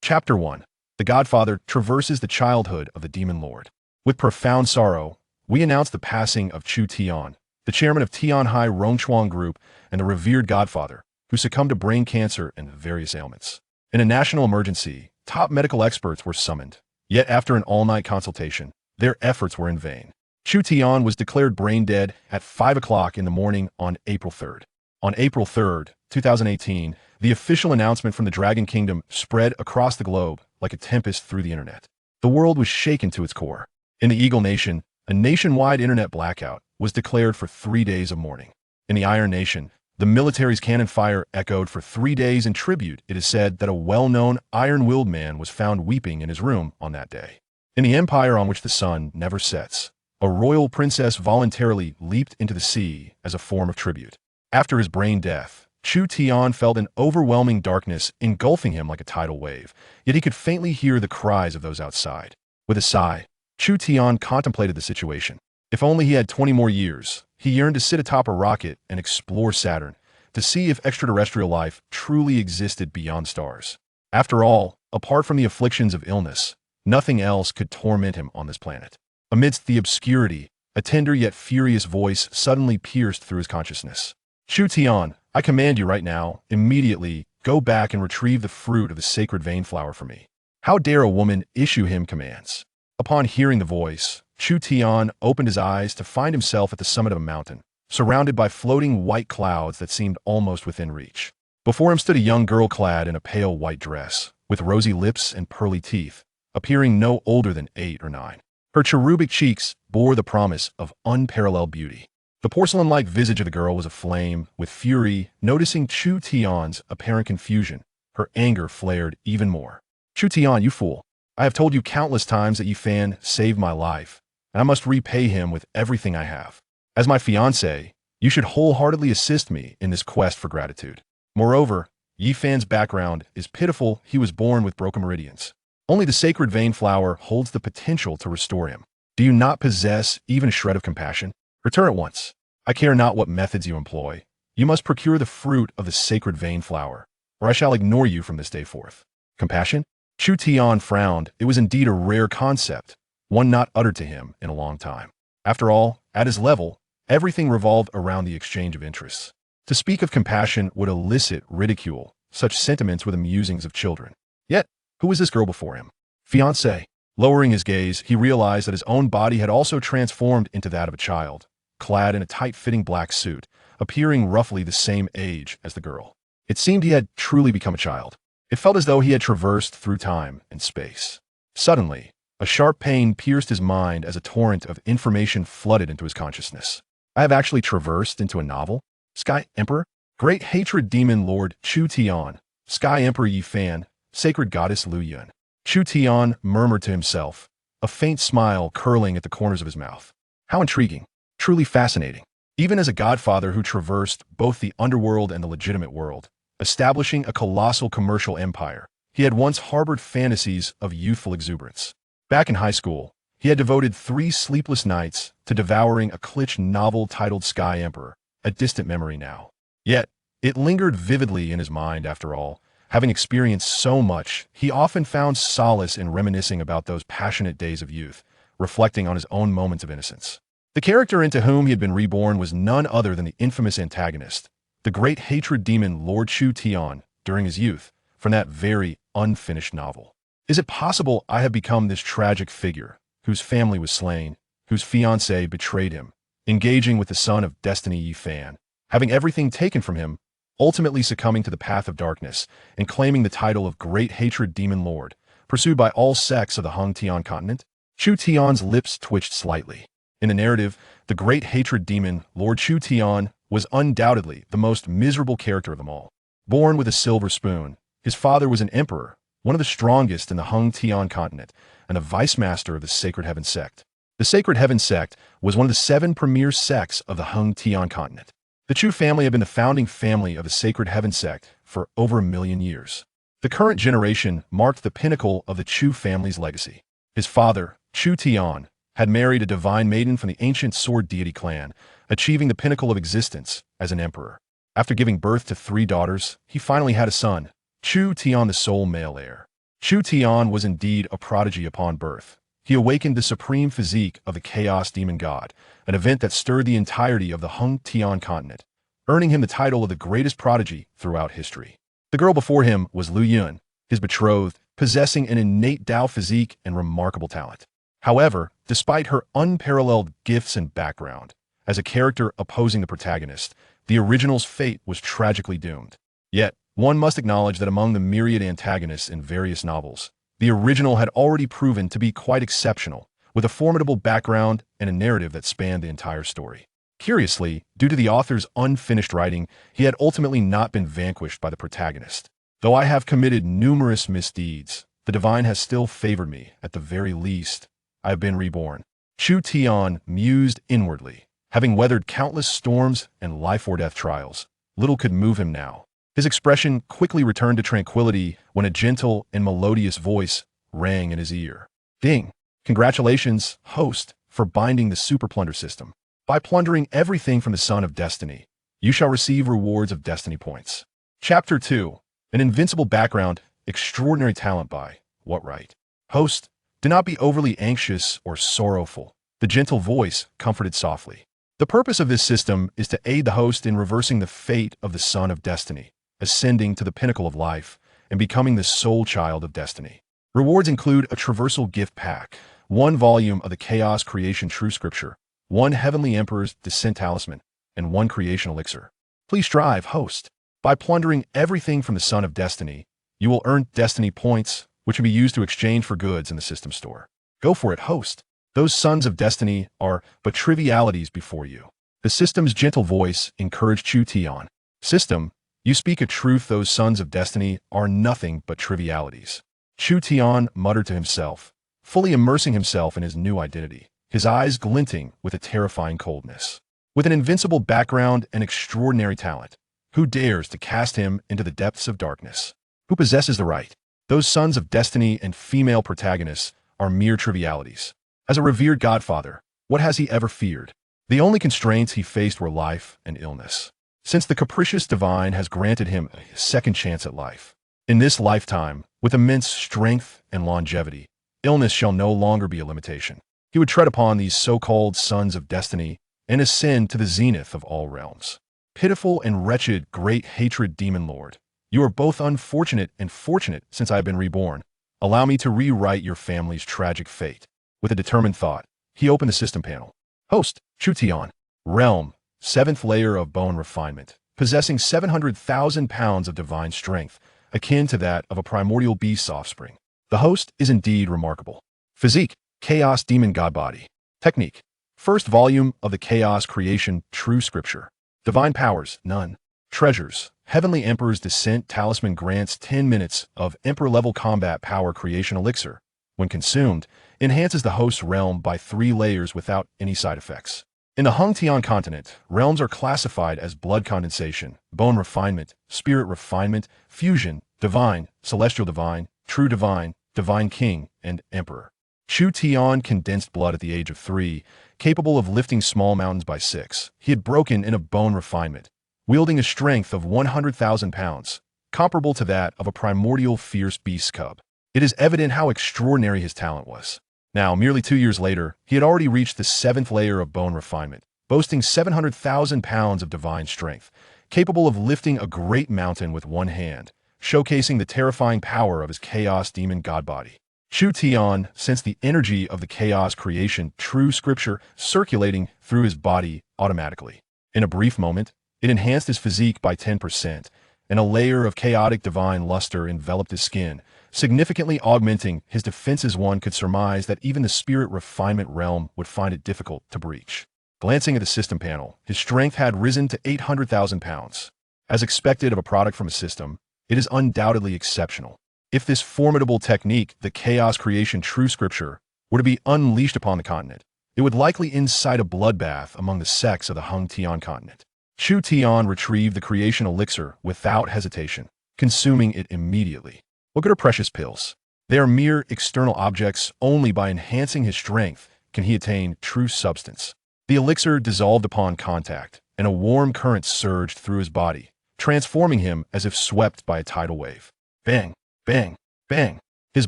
Chapter 1. The Godfather traverses the childhood of the Demon Lord. With profound sorrow, we announce the passing of Chu Tian, the chairman of Tianhai Rongchuang Group and the revered Godfather, who succumbed to brain cancer and various ailments. In a national emergency, top medical experts were summoned. Yet after an all-night consultation, their efforts were in vain. Chu Tian was declared brain dead at 5 o'clock in the morning on April 3rd. On April 3rd, 2018, the official announcement from the Dragon Kingdom spread across the globe like a tempest through the internet. The world was shaken to its core. In the Eagle Nation, a nationwide internet blackout was declared for 3 days of mourning. In the Iron Nation, the military's cannon fire echoed for 3 days in tribute. It is said that a well-known iron-willed man was found weeping in his room on that day. In the empire on which the sun never sets, a royal princess voluntarily leaped into the sea as a form of tribute. After his brain death, Chu Tian felt an overwhelming darkness engulfing him like a tidal wave, yet he could faintly hear the cries of those outside. With a sigh, Chu Tian contemplated the situation. If only he had 20 more years, he yearned to sit atop a rocket and explore Saturn, to see if extraterrestrial life truly existed beyond stars. After all, apart from the afflictions of illness, nothing else could torment him on this planet. Amidst the obscurity, a tender yet furious voice suddenly pierced through his consciousness. Chu Tian, I command you right now, immediately, go back and retrieve the fruit of the sacred vein flower for me. How dare a woman issue him commands? Upon hearing the voice, Chu Tian opened his eyes to find himself at the summit of a mountain, surrounded by floating white clouds that seemed almost within reach. Before him stood a young girl clad in a pale white dress, with rosy lips and pearly teeth, appearing no older than 8 or 9. Her cherubic cheeks bore the promise of unparalleled beauty. The porcelain-like visage of the girl was aflame with fury. Noticing Chu Tian's apparent confusion, her anger flared even more. Chu Tian, you fool! I have told you countless times that Yi Fan saved my life, and I must repay him with everything I have. As my fiancé, you should wholeheartedly assist me in this quest for gratitude. Moreover, Yi Fan's background is pitiful. He was born with broken meridians. Only the sacred vein flower holds the potential to restore him. Do you not possess even a shred of compassion? Return at once. I care not what methods you employ. You must procure the fruit of the sacred vein flower, or I shall ignore you from this day forth. Compassion? Chu Tian frowned. It was indeed a rare concept, one not uttered to him in a long time. After all, at his level, everything revolved around the exchange of interests. To speak of compassion would elicit ridicule. Such sentiments were the musings of children. Yet, who was this girl before him? Fiancé. Lowering his gaze, he realized that his own body had also transformed into that of a child, clad in a tight-fitting black suit, appearing roughly the same age as the girl. It seemed he had truly become a child. It felt as though he had traversed through time and space. Suddenly, a sharp pain pierced his mind as a torrent of information flooded into his consciousness. I have actually traversed into a novel? Sky Emperor? Great Hatred Demon Lord Chu Tian, Sky Emperor Yi Fan, Sacred Goddess Lu Yun. Chu Tian murmured to himself, a faint smile curling at the corners of his mouth. How intriguing. Truly fascinating. Even as a godfather who traversed both the underworld and the legitimate world, establishing a colossal commercial empire, he had once harbored fantasies of youthful exuberance. Back in high school, he had devoted 3 sleepless nights to devouring a Klitsch novel titled Sky Emperor, a distant memory now. Yet, it lingered vividly in his mind after all. Having experienced so much, he often found solace in reminiscing about those passionate days of youth, reflecting on his own moments of innocence. The character into whom he had been reborn was none other than the infamous antagonist, the great hatred demon Lord Chu Tian, during his youth, from that very unfinished novel. Is it possible I have become this tragic figure, whose family was slain, whose fiancé betrayed him, engaging with the son of destiny Yi Fan, having everything taken from him, ultimately succumbing to the path of darkness, and claiming the title of Great Hatred Demon Lord, pursued by all sects of the Hung Tian continent? Chu Tian's lips twitched slightly. In the narrative, the Great Hatred Demon Lord Chu Tian was undoubtedly the most miserable character of them all. Born with a silver spoon, his father was an emperor, one of the strongest in the Hung Tian continent, and a vice-master of the Sacred Heaven Sect. The Sacred Heaven Sect was one of the 7 premier sects of the Hung Tian continent. The Chu family had been the founding family of the Sacred Heaven Sect for over 1 million years. The current generation marked the pinnacle of the Chu family's legacy. His father, Chu Tian, had married a divine maiden from the ancient sword deity clan, achieving the pinnacle of existence as an emperor. After giving birth to 3 daughters, he finally had a son, Chu Tian, the sole male heir. Chu Tian was indeed a prodigy upon birth. He awakened the supreme physique of the Chaos Demon God, an event that stirred the entirety of the Hung Tian continent, earning him the title of the greatest prodigy throughout history. The girl before him was Lu Yun, his betrothed, possessing an innate Dao physique and remarkable talent. However, despite her unparalleled gifts and background, as a character opposing the protagonist, the original's fate was tragically doomed. Yet, one must acknowledge that among the myriad antagonists in various novels, the original had already proven to be quite exceptional, with a formidable background and a narrative that spanned the entire story. Curiously, due to the author's unfinished writing, he had ultimately not been vanquished by the protagonist. Though I have committed numerous misdeeds, the divine has still favored me. At the very least, I have been reborn. Chu Tian mused inwardly. Having weathered countless storms and life-or-death trials, little could move him now. His expression quickly returned to tranquility when a gentle and melodious voice rang in his ear. Ding! Congratulations, host, for binding the super plunder system. By plundering everything from the Son of Destiny, you shall receive rewards of destiny points. Chapter 2. An Invincible Background, Extraordinary Talent by What Right? Host, do not be overly anxious or sorrowful. The gentle voice comforted softly. The purpose of this system is to aid the host in reversing the fate of the Son of Destiny, ascending to the pinnacle of life, and becoming the sole child of destiny. Rewards include a traversal gift pack, 1 volume of the Chaos Creation True Scripture, 1 Heavenly Emperor's Descent Talisman, and 1 Creation Elixir. Please strive, host. By plundering everything from the Son of Destiny, you will earn destiny points, which can be used to exchange for goods in the system store. Go for it, host. Those sons of destiny are but trivialities before you. The system's gentle voice encouraged Chu Tian. System, you speak a truth. Those sons of destiny are nothing but trivialities. Chu Tian muttered to himself, fully immersing himself in his new identity, his eyes glinting with a terrifying coldness. With an invincible background and extraordinary talent, who dares to cast him into the depths of darkness? Who possesses the right? Those sons of destiny and female protagonists are mere trivialities. As a revered godfather, what has he ever feared? The only constraints he faced were life and illness. Since the capricious divine has granted him a second chance at life, in this lifetime, with immense strength and longevity, illness shall no longer be a limitation. He would tread upon these so-called sons of destiny and ascend to the zenith of all realms. Pitiful and wretched great hatred demon lord, you are both unfortunate and fortunate since I have been reborn. Allow me to rewrite your family's tragic fate. With a determined thought, he opened the system panel. Host, Chu Tian. Realm, 7th layer of bone refinement, possessing 700,000 pounds of divine strength, akin to that of a primordial beast's offspring. The host is indeed remarkable. Physique, Chaos Demon God Body. Technique, 1st volume of the Chaos Creation True Scripture. Divine powers, none. Treasures, Heavenly Emperor's Descent Talisman grants 10 minutes of Emperor-level combat power creation elixir. When consumed, enhances the host's realm by 3 layers without any side effects. In the Hung Tian continent, realms are classified as blood condensation, bone refinement, spirit refinement, fusion, divine, celestial divine, true divine, divine king, and emperor. Chu Tian condensed blood at the age of 3, capable of lifting small mountains by 6. He had broken in a bone refinement, wielding a strength of 100,000 pounds, comparable to that of a primordial fierce beast cub. It is evident how extraordinary his talent was. Now, merely 2 years later, he had already reached the 7th layer of bone refinement, boasting 700,000 pounds of divine strength, capable of lifting a great mountain with one hand, showcasing the terrifying power of his Chaos Demon God Body. Chu Tian sensed the energy of the Chaos Creation True Scripture circulating through his body automatically. In a brief moment, it enhanced his physique by 10%, and a layer of chaotic divine luster enveloped his skin, significantly augmenting his defenses. One could surmise that even the spirit refinement realm would find it difficult to breach. Glancing at the system panel, his strength had risen to 800,000 pounds. As expected of a product from a system, it is undoubtedly exceptional. If this formidable technique, the Chaos Creation True Scripture, were to be unleashed upon the continent, it would likely incite a bloodbath among the sects of the Hung Tian continent. Chu Tian retrieved the creation elixir without hesitation, consuming it immediately. What good are precious pills? They are mere external objects. Only by enhancing his strength can he attain true substance. The elixir dissolved upon contact, and a warm current surged through his body, transforming him as if swept by a tidal wave. Bang, bang, bang. His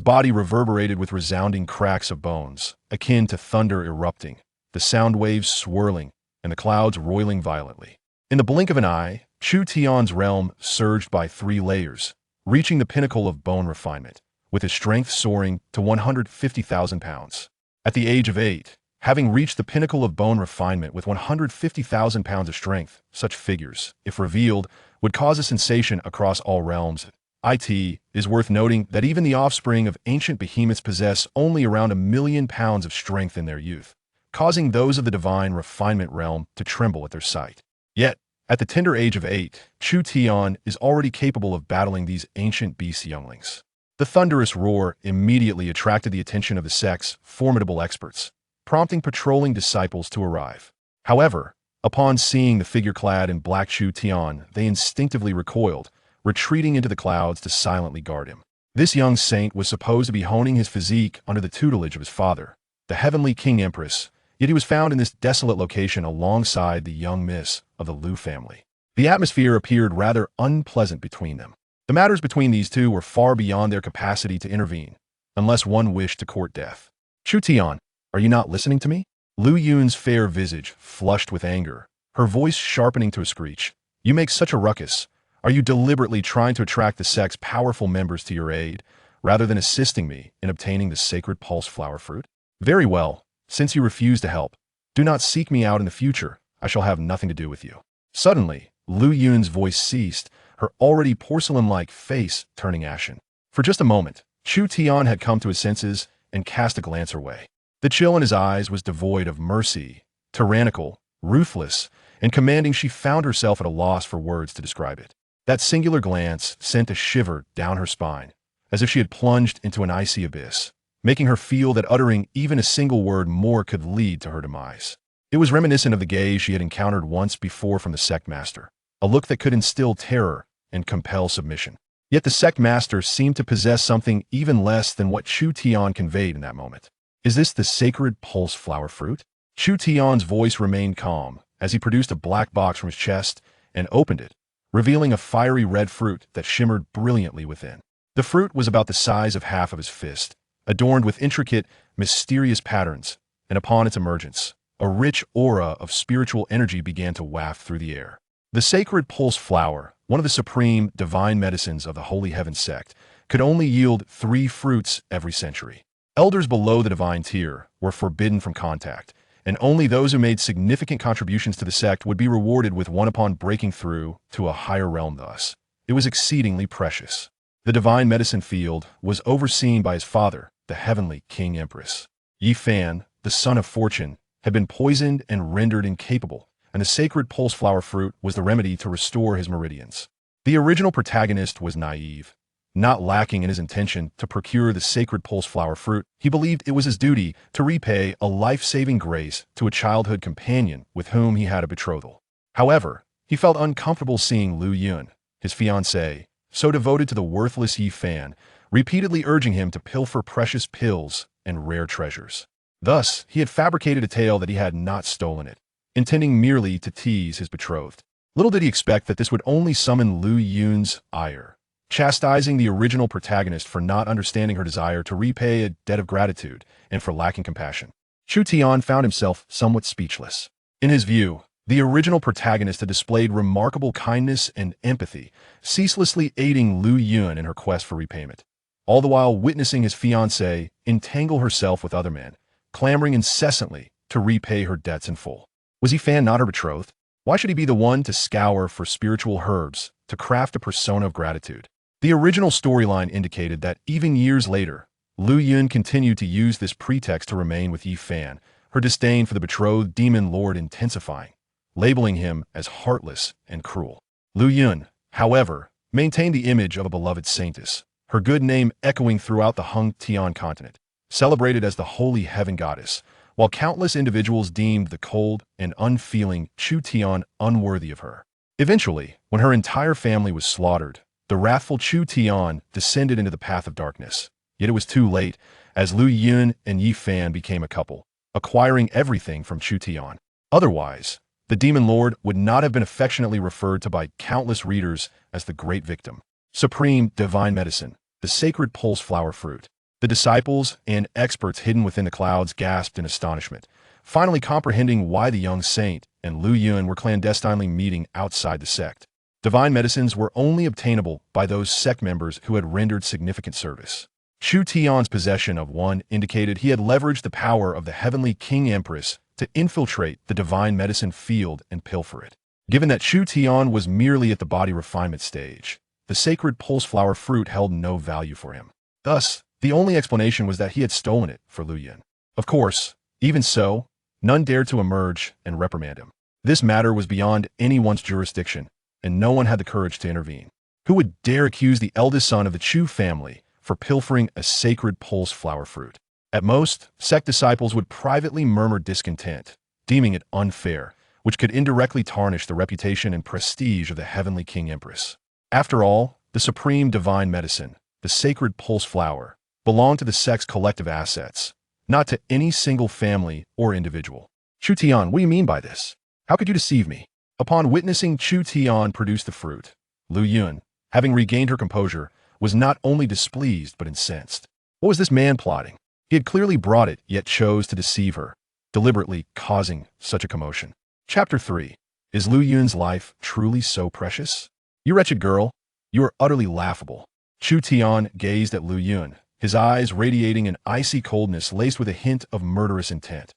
body reverberated with resounding cracks of bones, akin to thunder erupting, the sound waves swirling, and the clouds roiling violently. In the blink of an eye, Chu Tian's realm surged by 3 layers, reaching the pinnacle of bone refinement, with his strength soaring to 150,000 pounds. At the age of 8, having reached the pinnacle of bone refinement with 150,000 pounds of strength, such figures, if revealed, would cause a sensation across all realms. It is worth noting that even the offspring of ancient behemoths possess only around 1,000,000 pounds of strength in their youth, causing those of the divine refinement realm to tremble at their sight. Yet, at the tender age of 8, Chu Tian is already capable of battling these ancient beast younglings. The thunderous roar immediately attracted the attention of the sect's formidable experts, prompting patrolling disciples to arrive. However, upon seeing the figure clad in black Chu Tian, they instinctively recoiled, retreating into the clouds to silently guard him. This young saint was supposed to be honing his physique under the tutelage of his father, the heavenly King Empress, yet he was found in this desolate location alongside the young miss of the Liu family. The atmosphere appeared rather unpleasant between them. The matters between these two were far beyond their capacity to intervene, unless one wished to court death. Chu Tian, are you not listening to me? Lu Yun's fair visage flushed with anger, her voice sharpening to a screech. You make such a ruckus. Are you deliberately trying to attract the sect's powerful members to your aid, rather than assisting me in obtaining the sacred pulse flower fruit? Very well, since you refuse to help, do not seek me out in the future. I shall have nothing to do with you. Suddenly, Lu Yun's voice ceased, her already porcelain-like face turning ashen. For just a moment, Chu Tian had come to his senses and cast a glance her way. The chill in his eyes was devoid of mercy, tyrannical, ruthless, and commanding. She found herself at a loss for words to describe it. That singular glance sent a shiver down her spine, as if she had plunged into an icy abyss, making her feel that uttering even a single word more could lead to her demise. It was reminiscent of the gaze she had encountered once before from the sect master, a look that could instill terror and compel submission. Yet the sect master seemed to possess something even less than what Chu Tian conveyed in that moment. Is this the sacred pulse flower fruit? Chu Tian's voice remained calm as he produced a black box from his chest and opened it, revealing a fiery red fruit that shimmered brilliantly within. The fruit was about the size of half of his fist, adorned with intricate, mysterious patterns, and upon its emergence, a rich aura of spiritual energy began to waft through the air. The sacred pulse flower, one of the supreme divine medicines of the Holy Heaven Sect, could only yield 3 fruits every century. Elders below the divine tier were forbidden from contact, and only those who made significant contributions to the sect would be rewarded with one upon breaking through to a higher realm. Thus, it was exceedingly precious. The divine medicine field was overseen by his father, the heavenly King Empress. Yi Fan, the son of fortune, had been poisoned and rendered incapable, and the sacred pulse flower fruit was the remedy to restore his meridians. The original protagonist was naive. Not lacking in his intention to procure the sacred pulse flower fruit, he believed it was his duty to repay a life-saving grace to a childhood companion with whom he had a betrothal. However, he felt uncomfortable seeing Lu Yun, his fiancée, so devoted to the worthless Yi Fan, repeatedly urging him to pilfer precious pills and rare treasures. Thus, he had fabricated a tale that he had not stolen it, intending merely to tease his betrothed. Little did he expect that this would only summon Lu Yun's ire, chastising the original protagonist for not understanding her desire to repay a debt of gratitude and for lacking compassion. Chu Tian found himself somewhat speechless. In his view, the original protagonist had displayed remarkable kindness and empathy, ceaselessly aiding Lu Yun in her quest for repayment, all the while witnessing his fiancée entangle herself with other men, clamoring incessantly to repay her debts in full. Was Yi Fan not her betrothed? Why should he be the one to scour for spiritual herbs to craft a persona of gratitude? The original storyline indicated that even years later, Lu Yun continued to use this pretext to remain with Yi Fan, her disdain for the betrothed demon lord intensifying, labeling him as heartless and cruel. Lu Yun, however, maintained the image of a beloved saintess, her good name echoing throughout the Hung Tian continent, celebrated as the holy heaven goddess, while countless individuals deemed the cold and unfeeling Chu Tian unworthy of her. Eventually, when her entire family was slaughtered, the wrathful Chu Tian descended into the path of darkness. Yet it was too late, as Lu Yun and Yi Fan became a couple, acquiring everything from Chu Tian. Otherwise, the demon lord would not have been affectionately referred to by countless readers as the great victim. Supreme divine medicine, the sacred pulse flower fruit. The disciples and experts hidden within the clouds gasped in astonishment, finally comprehending why the young saint and Lu Yun were clandestinely meeting outside the sect. Divine medicines were only obtainable by those sect members who had rendered significant service. Chu Tian's possession of one indicated he had leveraged the power of the heavenly King Empress to infiltrate the divine medicine field and pilfer it. Given that Chu Tian was merely at the body refinement stage, the sacred pulse flower fruit held no value for him. Thus, the only explanation was that he had stolen it for Lu Yun. Of course, even so, none dared to emerge and reprimand him. This matter was beyond anyone's jurisdiction, and no one had the courage to intervene. Who would dare accuse the eldest son of the Chu family for pilfering a sacred pulse flower fruit? At most, sect disciples would privately murmur discontent, deeming it unfair, which could indirectly tarnish the reputation and prestige of the heavenly King Empress. After all, the supreme divine medicine, the sacred pulse flower, belonged to the sect's collective assets, not to any single family or individual. Chu Tian, what do you mean by this? How could you deceive me? Upon witnessing Chu Tian produce the fruit, Lu Yun, having regained her composure, was not only displeased but incensed. What was this man plotting? He had clearly brought it, yet chose to deceive her, deliberately causing such a commotion. Chapter 3. Is Lu Yun's life truly so precious? You wretched girl, you are utterly laughable. Chu Tian gazed at Lu Yun, his eyes radiating an icy coldness laced with a hint of murderous intent.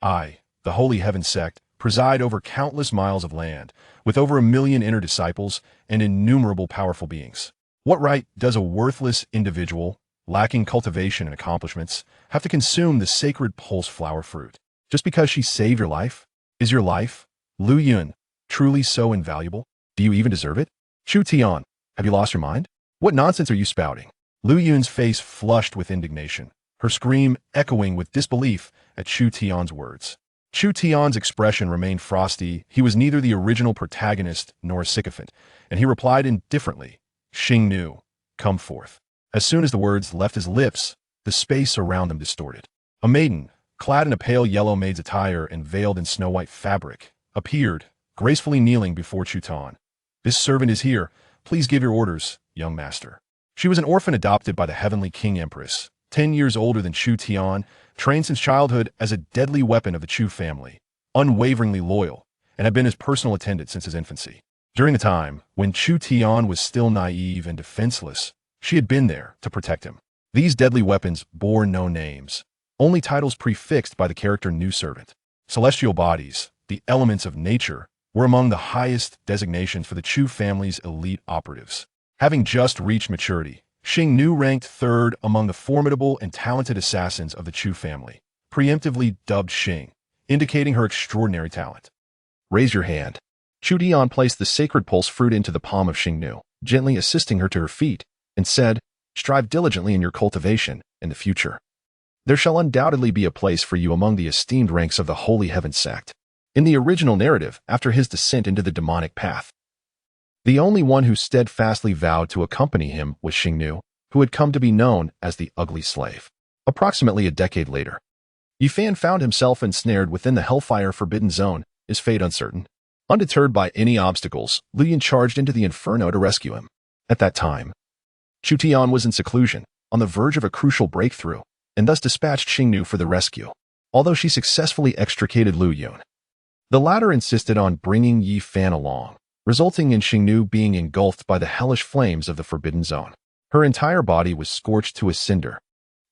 I, the Holy Heaven Sect, preside over countless miles of land, with over 1 million inner disciples and innumerable powerful beings. What right does a worthless individual, lacking cultivation and accomplishments, have to consume the sacred pulse flower fruit? Just because she saved your life? Is your life, Lu Yun, truly so invaluable? Do you even deserve it? Chu Tian, have you lost your mind? What nonsense are you spouting? Lu Yun's face flushed with indignation, her scream echoing with disbelief at Chu Tian's words. Chu Tian's expression remained frosty. He was neither the original protagonist nor a sycophant, and he replied indifferently, "Xing Nu, come forth." As soon as the words left his lips, the space around them distorted. A maiden, clad in a pale yellow maid's attire and veiled in snow-white fabric, appeared, gracefully kneeling before Chu Tian. "This servant is here. Please give your orders, young master." She was an orphan adopted by the heavenly King Empress, 10 years older than Chu Tian, trained since childhood as a deadly weapon of the Chu family, unwaveringly loyal, and had been his personal attendant since his infancy. During the time when Chu Tian was still naive and defenseless, she had been there to protect him. These deadly weapons bore no names, only titles prefixed by the character new servant. Celestial bodies, the elements of nature, were among the highest designations for the Chu family's elite operatives. Having just reached maturity, Xing Nu ranked third among the formidable and talented assassins of the Chu family, preemptively dubbed Xing, indicating her extraordinary talent. "Raise your hand." Chu Tian placed the sacred pulse fruit into the palm of Xing Nu, gently assisting her to her feet, and said, "Strive diligently in your cultivation in the future. There shall undoubtedly be a place for you among the esteemed ranks of the Holy Heaven Sect." In the original narrative, after his descent into the demonic path, the only one who steadfastly vowed to accompany him was Xing Nu, who had come to be known as the Ugly Slave. Approximately a decade later, Yifan found himself ensnared within the Hellfire Forbidden Zone, his fate uncertain. Undeterred by any obstacles, Lu Yun charged into the Inferno to rescue him. At that time, Chu Tian was in seclusion, on the verge of a crucial breakthrough, and thus dispatched Xing Nu for the rescue. Although she successfully extricated Lu Yun, the latter insisted on bringing Yifan along, resulting in Xing Nu being engulfed by the hellish flames of the Forbidden Zone. Her entire body was scorched to a cinder,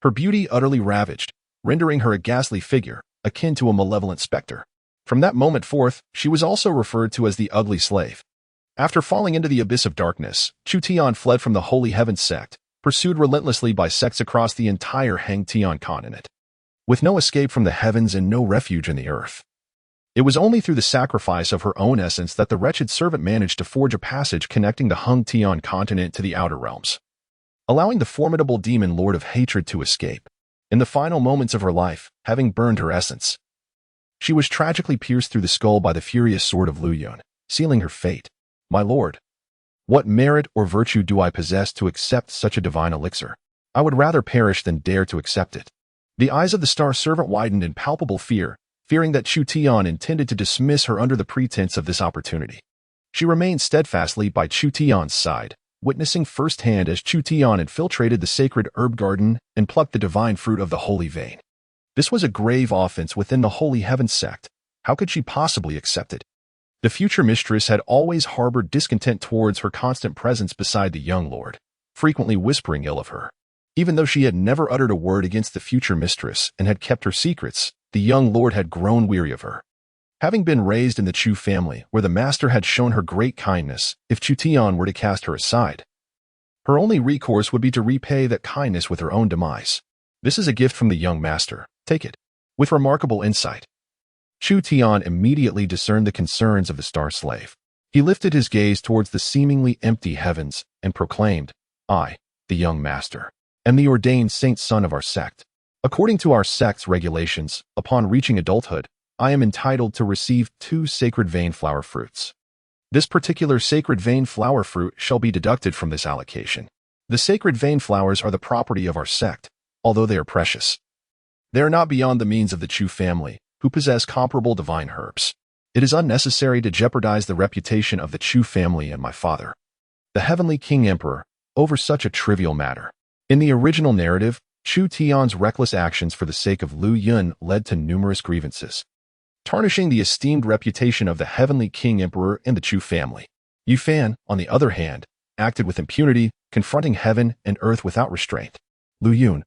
her beauty utterly ravaged, rendering her a ghastly figure, akin to a malevolent specter. From that moment forth, she was also referred to as the Ugly Slave. After falling into the abyss of darkness, Chu Tian fled from the Holy Heaven Sect, pursued relentlessly by sects across the entire Hang Tian continent. With no escape from the heavens and no refuge in the earth, it was only through the sacrifice of her own essence that the wretched servant managed to forge a passage connecting the Hung Tian continent to the outer realms, allowing the formidable demon Lord of Hatred to escape. In the final moments of her life, having burned her essence, she was tragically pierced through the skull by the furious sword of Lu Yun, sealing her fate. "My lord, what merit or virtue do I possess to accept such a divine elixir? I would rather perish than dare to accept it." The eyes of the star servant widened in palpable fear, fearing that Chu Tian intended to dismiss her under the pretense of this opportunity. She remained steadfastly by Chu Tian's side, witnessing firsthand as Chu Tian infiltrated the sacred herb garden and plucked the divine fruit of the holy vein. This was a grave offense within the Holy Heaven Sect. How could she possibly accept it? The future mistress had always harbored discontent towards her constant presence beside the young lord, frequently whispering ill of her. Even though she had never uttered a word against the future mistress and had kept her secrets, the young lord had grown weary of her. Having been raised in the Chu family, where the master had shown her great kindness, if Chu Tian were to cast her aside, her only recourse would be to repay that kindness with her own demise. This is a gift from the young master. Take it. With remarkable insight, Chu Tian immediately discerned the concerns of the star slave. He lifted his gaze towards the seemingly empty heavens and proclaimed, I, the young master, am the ordained saint son of our sect. According to our sect's regulations, upon reaching adulthood, I am entitled to receive 2 sacred vein flower fruits. This particular sacred vein flower fruit shall be deducted from this allocation. The sacred vein flowers are the property of our sect, although they are precious. They are not beyond the means of the Chu family, who possess comparable divine herbs. It is unnecessary to jeopardize the reputation of the Chu family and my father, the Heavenly King Emperor, over such a trivial matter. In the original narrative, Chu Tian's reckless actions for the sake of Lu Yun led to numerous grievances, tarnishing the esteemed reputation of the Heavenly King Emperor and the Chu family. Yu Fan, on the other hand, acted with impunity, confronting heaven and earth without restraint. Lu Yun,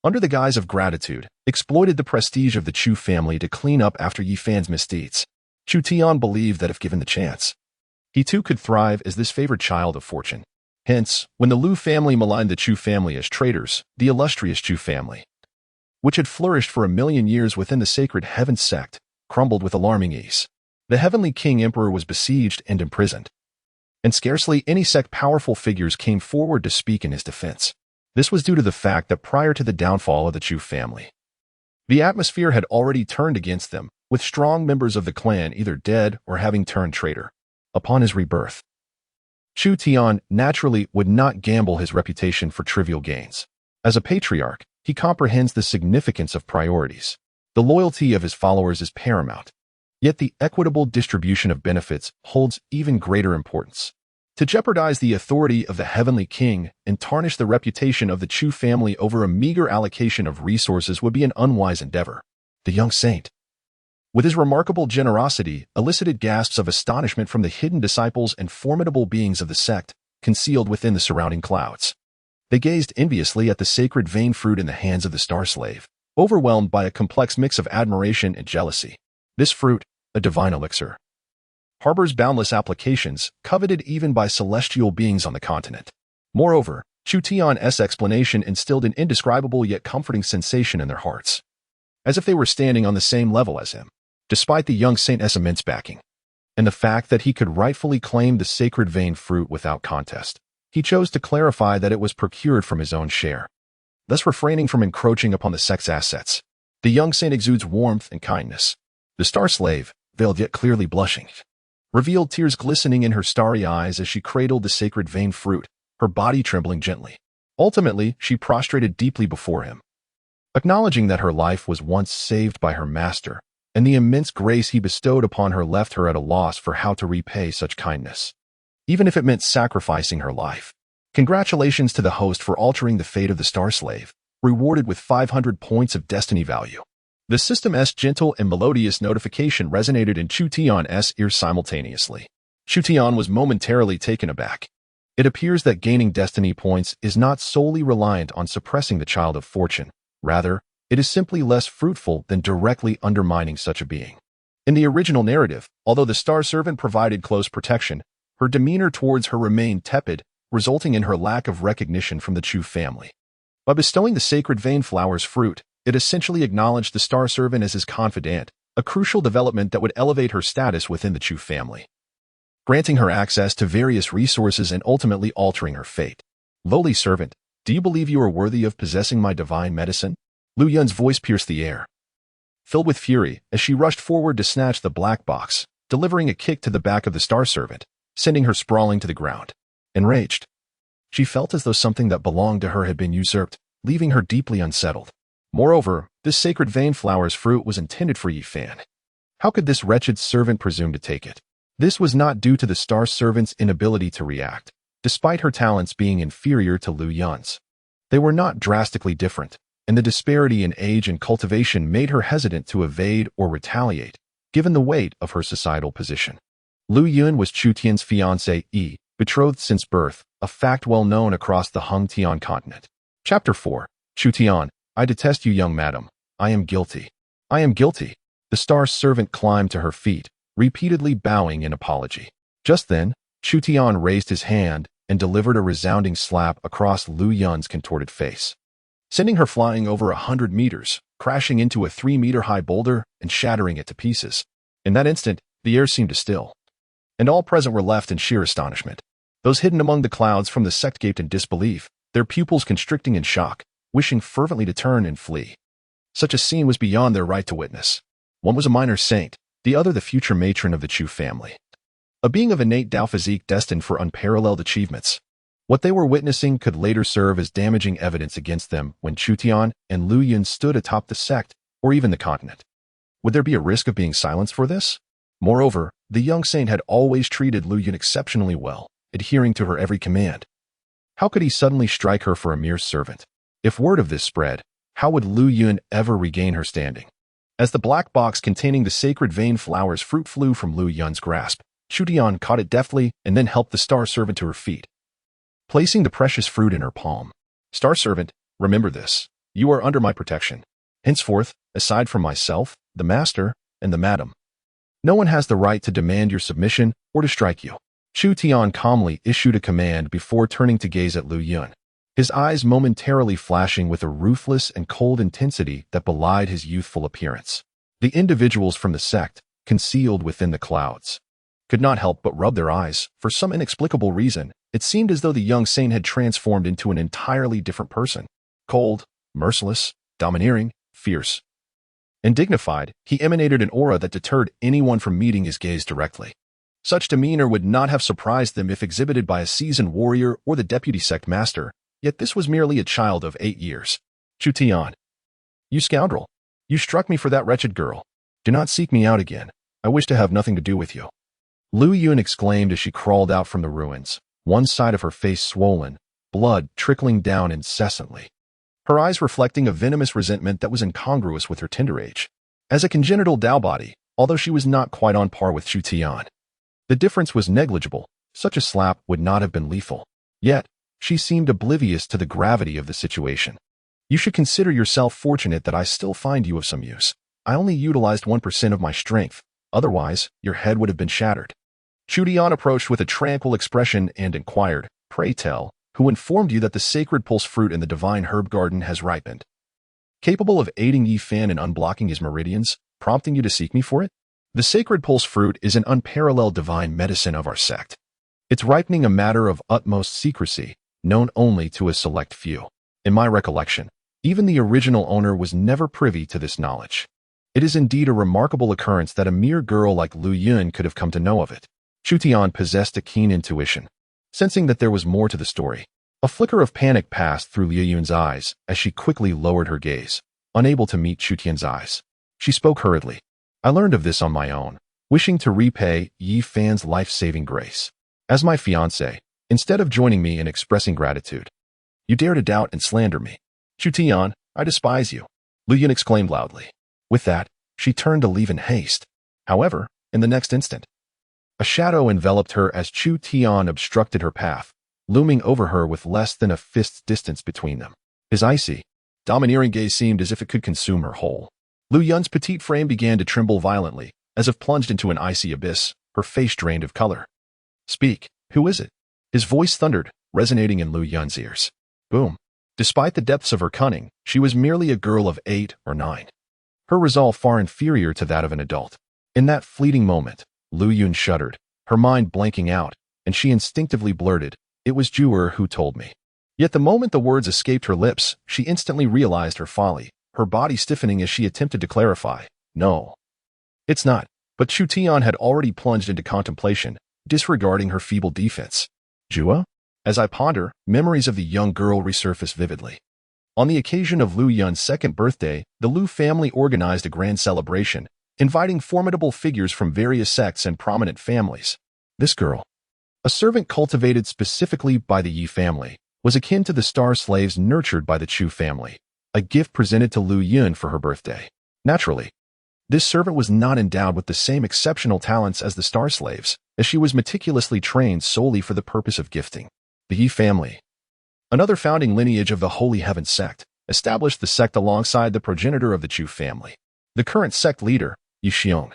under the guise of gratitude, exploited the prestige of the Chu family to clean up after Yi Fan's misdeeds. Chu Tian believed that if given the chance, he too could thrive as this favored child of fortune. Hence, when the Lu family maligned the Chu family as traitors, the illustrious Chu family, which had flourished for 1,000,000 years within the Sacred Heaven Sect, crumbled with alarming ease. The Heavenly King Emperor was besieged and imprisoned, and scarcely any sect powerful figures came forward to speak in his defense. This was due to the fact that prior to the downfall of the Chu family, the atmosphere had already turned against them, with strong members of the clan either dead or having turned traitor. Upon his rebirth, Chu Tian naturally would not gamble his reputation for trivial gains. As a patriarch, he comprehends the significance of priorities. The loyalty of his followers is paramount, yet the equitable distribution of benefits holds even greater importance. To jeopardize the authority of the Heavenly King and tarnish the reputation of the Chu family over a meager allocation of resources would be an unwise endeavor. The young saint, with his remarkable generosity, elicited gasps of astonishment from the hidden disciples and formidable beings of the sect, concealed within the surrounding clouds. They gazed enviously at the sacred vein fruit in the hands of the star slave, overwhelmed by a complex mix of admiration and jealousy. This fruit, a divine elixir, harbors boundless applications, coveted even by celestial beings on the continent. Moreover, Chu Tian's explanation instilled an indescribable yet comforting sensation in their hearts, as if they were standing on the same level as him. Despite the young saint's immense backing, and the fact that he could rightfully claim the sacred vein fruit without contest, he chose to clarify that it was procured from his own share, thus refraining from encroaching upon the sect's assets. The young saint exudes warmth and kindness. The star slave, veiled yet clearly blushing, revealed tears glistening in her starry eyes as she cradled the sacred vein fruit, her body trembling gently. Ultimately, she prostrated deeply before him, acknowledging that her life was once saved by her master, and the immense grace he bestowed upon her left her at a loss for how to repay such kindness, even if it meant sacrificing her life. Congratulations to the host for altering the fate of the star slave, rewarded with 500 points of destiny value. The system's gentle and melodious notification resonated in Chu Tian's ears simultaneously. Chu Tian was momentarily taken aback. It appears that gaining destiny points is not solely reliant on suppressing the child of fortune. Rather, it is simply less fruitful than directly undermining such a being. In the original narrative, although the star servant provided close protection, her demeanor towards her remained tepid, resulting in her lack of recognition from the Chu family. By bestowing the sacred vein flower's fruit, it essentially acknowledged the star servant as his confidant, a crucial development that would elevate her status within the Chu family, granting her access to various resources and ultimately altering her fate. Lowly servant, do you believe you are worthy of possessing my divine medicine? Lu Yun's voice pierced the air, filled with fury as she rushed forward to snatch the black box, delivering a kick to the back of the star servant, sending her sprawling to the ground. Enraged, she felt as though something that belonged to her had been usurped, leaving her deeply unsettled. Moreover, this sacred vein flower's fruit was intended for Yi Fan. How could this wretched servant presume to take it? This was not due to the star servant's inability to react, despite her talents being inferior to Lu Yun's. They were not drastically different, and the disparity in age and cultivation made her hesitant to evade or retaliate, given the weight of her societal position. Lu Yun was Chu Tian's fiancée, betrothed since birth, a fact well known across the Hung Tian continent. Chapter 4. Chu Tian, I detest you, young madam. I am guilty. I am guilty. The star servant climbed to her feet, repeatedly bowing in apology. Just then, Chu Tian raised his hand and delivered a resounding slap across Lu Yun's contorted face, sending her flying over 100 meters, crashing into a 3-meter-high boulder and shattering it to pieces. In that instant, the air seemed to still, and all present were left in sheer astonishment. Those hidden among the clouds from the sect gaped in disbelief, their pupils constricting in shock, wishing fervently to turn and flee. Such a scene was beyond their right to witness. One was a minor saint, the other the future matron of the Chu family. A being of innate Dao physique destined for unparalleled achievements. What they were witnessing could later serve as damaging evidence against them when Chu Tian and Lu Yun stood atop the sect, or even the continent. Would there be a risk of being silenced for this? Moreover, the young saint had always treated Lu Yun exceptionally well, adhering to her every command. How could he suddenly strike her for a mere servant? If word of this spread, how would Lu Yun ever regain her standing? As the black box containing the sacred vein flower's fruit flew from Lu Yun's grasp, Chu Tian caught it deftly and then helped the star servant to her feet, placing the precious fruit in her palm. Star servant, remember this. You are under my protection. Henceforth, aside from myself, the master, and the madam, no one has the right to demand your submission or to strike you. Chu Tian calmly issued a command before turning to gaze at Lu Yun, his eyes momentarily flashing with a ruthless and cold intensity that belied his youthful appearance. The individuals from the sect, concealed within the clouds, could not help but rub their eyes. For some inexplicable reason, it seemed as though the young saint had transformed into an entirely different person. Cold, merciless, domineering, fierce, and dignified, he emanated an aura that deterred anyone from meeting his gaze directly. Such demeanor would not have surprised them if exhibited by a seasoned warrior or the deputy sect master, yet this was merely a child of 8 years. Chu Tian, you scoundrel! You struck me for that wretched girl. Do not seek me out again. I wish to have nothing to do with you. Lu Yun exclaimed as she crawled out from the ruins, one side of her face swollen, blood trickling down incessantly, her eyes reflecting a venomous resentment that was incongruous with her tender age. As a congenital Dao body, although she was not quite on par with Chu Tian, the difference was negligible. Such a slap would not have been lethal. Yet, she seemed oblivious to the gravity of the situation. You should consider yourself fortunate that I still find you of some use. I only utilized 1% of my strength. Otherwise, your head would have been shattered. Chu Tian approached with a tranquil expression and inquired, Pray tell, who informed you that the sacred pulse fruit in the divine herb garden has ripened? Capable of aiding Yi Fan in unblocking his meridians, prompting you to seek me for it? The sacred pulse fruit is an unparalleled divine medicine of our sect. Its ripening a matter of utmost secrecy, known only to a select few. In my recollection, even the original owner was never privy to this knowledge. It is indeed a remarkable occurrence that a mere girl like Lu Yun could have come to know of it. Chu Tian possessed a keen intuition, sensing that there was more to the story. A flicker of panic passed through Lu Yun's eyes as she quickly lowered her gaze, unable to meet Chu Tian's eyes. She spoke hurriedly. I learned of this on my own, wishing to repay Yi Fan's life-saving grace. As my fiancé, instead of joining me in expressing gratitude, you dare to doubt and slander me. Chu Tian, I despise you, Lu Yun exclaimed loudly. With that, she turned to leave in haste. However, in the next instant, a shadow enveloped her as Chu Tian obstructed her path, looming over her with less than a fist's distance between them. His icy, domineering gaze seemed as if it could consume her whole. Lu Yun's petite frame began to tremble violently, as if plunged into an icy abyss, her face drained of color. Speak, who is it? His voice thundered, resonating in Lu Yun's ears. Boom. Despite the depths of her cunning, she was merely a girl of 8 or 9. Her resolve far inferior to that of an adult. In that fleeting moment, Lu Yun shuddered, her mind blanking out, and she instinctively blurted, It was Jewer who told me. Yet the moment the words escaped her lips, she instantly realized her folly, her body stiffening as she attempted to clarify, No. It's not. But Chu Tian had already plunged into contemplation, disregarding her feeble defense. Jua? As I ponder, memories of the young girl resurface vividly. On the occasion of Lu Yun's 2nd birthday, the Lu family organized a grand celebration, inviting formidable figures from various sects and prominent families. This girl. a servant cultivated specifically by the Yi family, was akin to the star slaves nurtured by the Chu family, a gift presented to Lu Yun for her birthday. Naturally, this servant was not endowed with the same exceptional talents as the star slaves, as she was meticulously trained solely for the purpose of gifting. The Yi family, another founding lineage of the Holy Heaven Sect, established the sect alongside the progenitor of the Chu family. The current sect leader, Yi Xiong,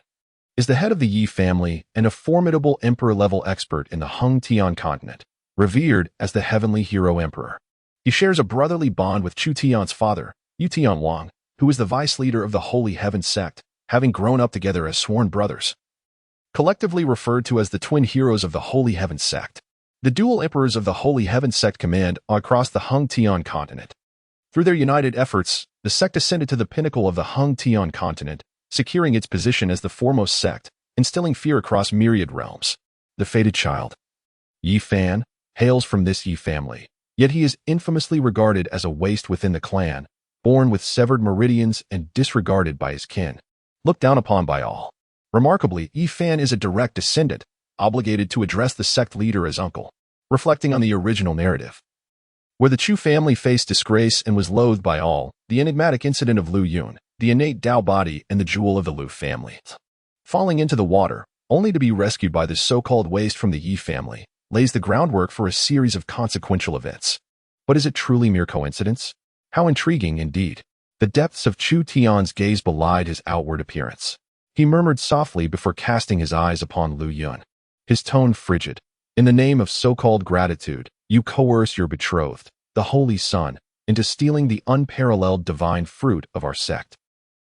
is the head of the Yi family and a formidable emperor-level expert in the Hung Tian continent, revered as the heavenly hero emperor. He shares a brotherly bond with Chu Tian's father, Yu Tian Wang, who is the vice leader of the Holy Heaven Sect, having grown up together as sworn brothers. Collectively referred to as the twin heroes of the Holy Heaven Sect, the dual emperors of the Holy Heaven Sect command across the Hung Tian continent. Through their united efforts, the sect ascended to the pinnacle of the Hung Tian continent, securing its position as the foremost sect, instilling fear across myriad realms. The fated child, Yi Fan, hails from this Yi family, yet he is infamously regarded as a waste within the clan, born with severed meridians and disregarded by his kin, looked down upon by all. Remarkably, Yi Fan is a direct descendant, obligated to address the sect leader as uncle, reflecting on the original narrative. Where the Chu family faced disgrace and was loathed by all, the enigmatic incident of Lu Yun, the innate Dao body and the jewel of the Lu family, falling into the water, only to be rescued by this so-called waste from the Yi family, lays the groundwork for a series of consequential events. But is it truly mere coincidence? How intriguing indeed. The depths of Chu Tian's gaze belied his outward appearance. He murmured softly before casting his eyes upon Lu Yun, his tone frigid. In the name of so-called gratitude, you coerce your betrothed, the Holy Son, into stealing the unparalleled divine fruit of our sect.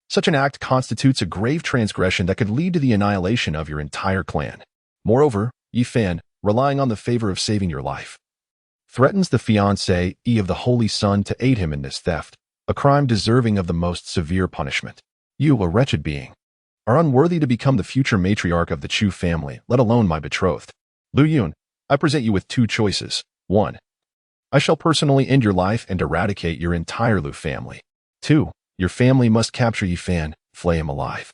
Such an act constitutes a grave transgression that could lead to the annihilation of your entire clan. Moreover, Yi Fan, relying on the favor of saving your life, threatens the fiancé of the Holy Son to aid him in this theft, a crime deserving of the most severe punishment. You, a wretched being, are unworthy to become the future matriarch of the Chu family, let alone my betrothed. Lu Yun, I present you with two choices. 1. I shall personally end your life and eradicate your entire Lu family. 2. Your family must capture Yi Fan, flay him alive,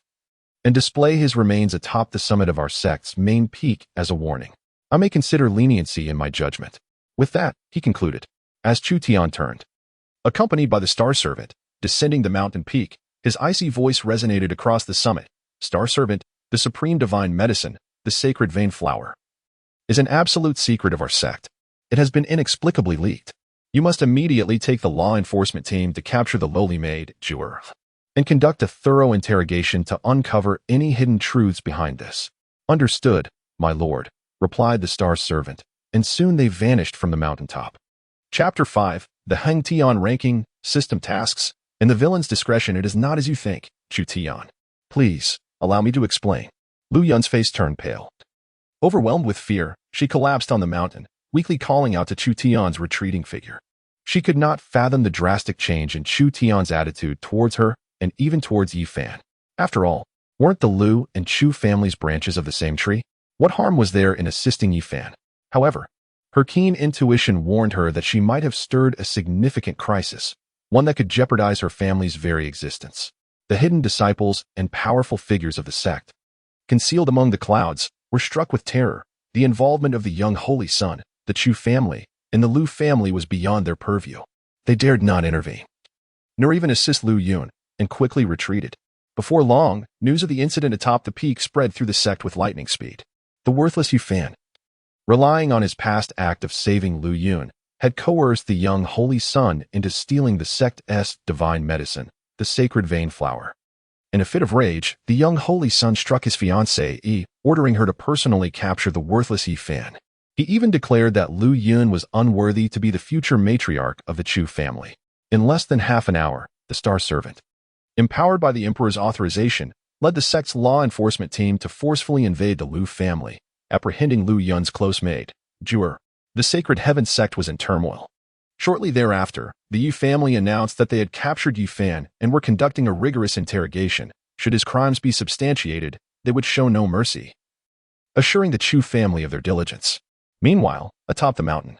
and display his remains atop the summit of our sect's main peak as a warning. I may consider leniency in my judgment. With that, he concluded, as Chu Tian turned. Accompanied by the star servant, descending the mountain peak, his icy voice resonated across the summit. Star servant, the supreme divine medicine, the sacred vein flower, is an absolute secret of our sect. It has been inexplicably leaked. You must immediately take the law enforcement team to capture the lowly maid, Jewel, and conduct a thorough interrogation to uncover any hidden truths behind this. Understood, my lord, replied the star servant, and soon they vanished from the mountaintop. Chapter 5, The Hung Tian Ranking, System Tasks, and the Villain's Discretion. It is not as you think, Chu Tian. Please, allow me to explain. Lu Yun's face turned pale. Overwhelmed with fear, she collapsed on the mountain, weakly calling out to Chu Tian's retreating figure. She could not fathom the drastic change in Chu Tian's attitude towards her and even towards Yi Fan. After all, weren't the Lu and Chu families branches of the same tree? What harm was there in assisting Yi Fan? However, her keen intuition warned her that she might have stirred a significant crisis, one that could jeopardize her family's very existence. The hidden disciples and powerful figures of the sect, concealed among the clouds, were struck with terror. The involvement of the young Holy Son, the Chu family, and the Lu family was beyond their purview. They dared not intervene, nor even assist Lu Yun, and quickly retreated. Before long, news of the incident atop the peak spread through the sect with lightning speed. The worthless Yi Fan, relying on his past act of saving Lu Yun, had coerced the young Holy Son into stealing the sect's divine medicine, the sacred vein flower. In a fit of rage, the young Holy Son struck his fiancée, ordering her to personally capture the worthless Yi Fan. He even declared that Lu Yun was unworthy to be the future matriarch of the Chu family. In less than half an hour, the star servant, empowered by the emperor's authorization, led the sect's law enforcement team to forcefully invade the Lu family, apprehending Lu Yun's close maid, Jewel. The Sacred Heaven Sect was in turmoil. Shortly thereafter, the Yi family announced that they had captured Yi Fan and were conducting a rigorous interrogation. Should his crimes be substantiated, they would show no mercy, assuring the Chu family of their diligence. Meanwhile, atop the mountain,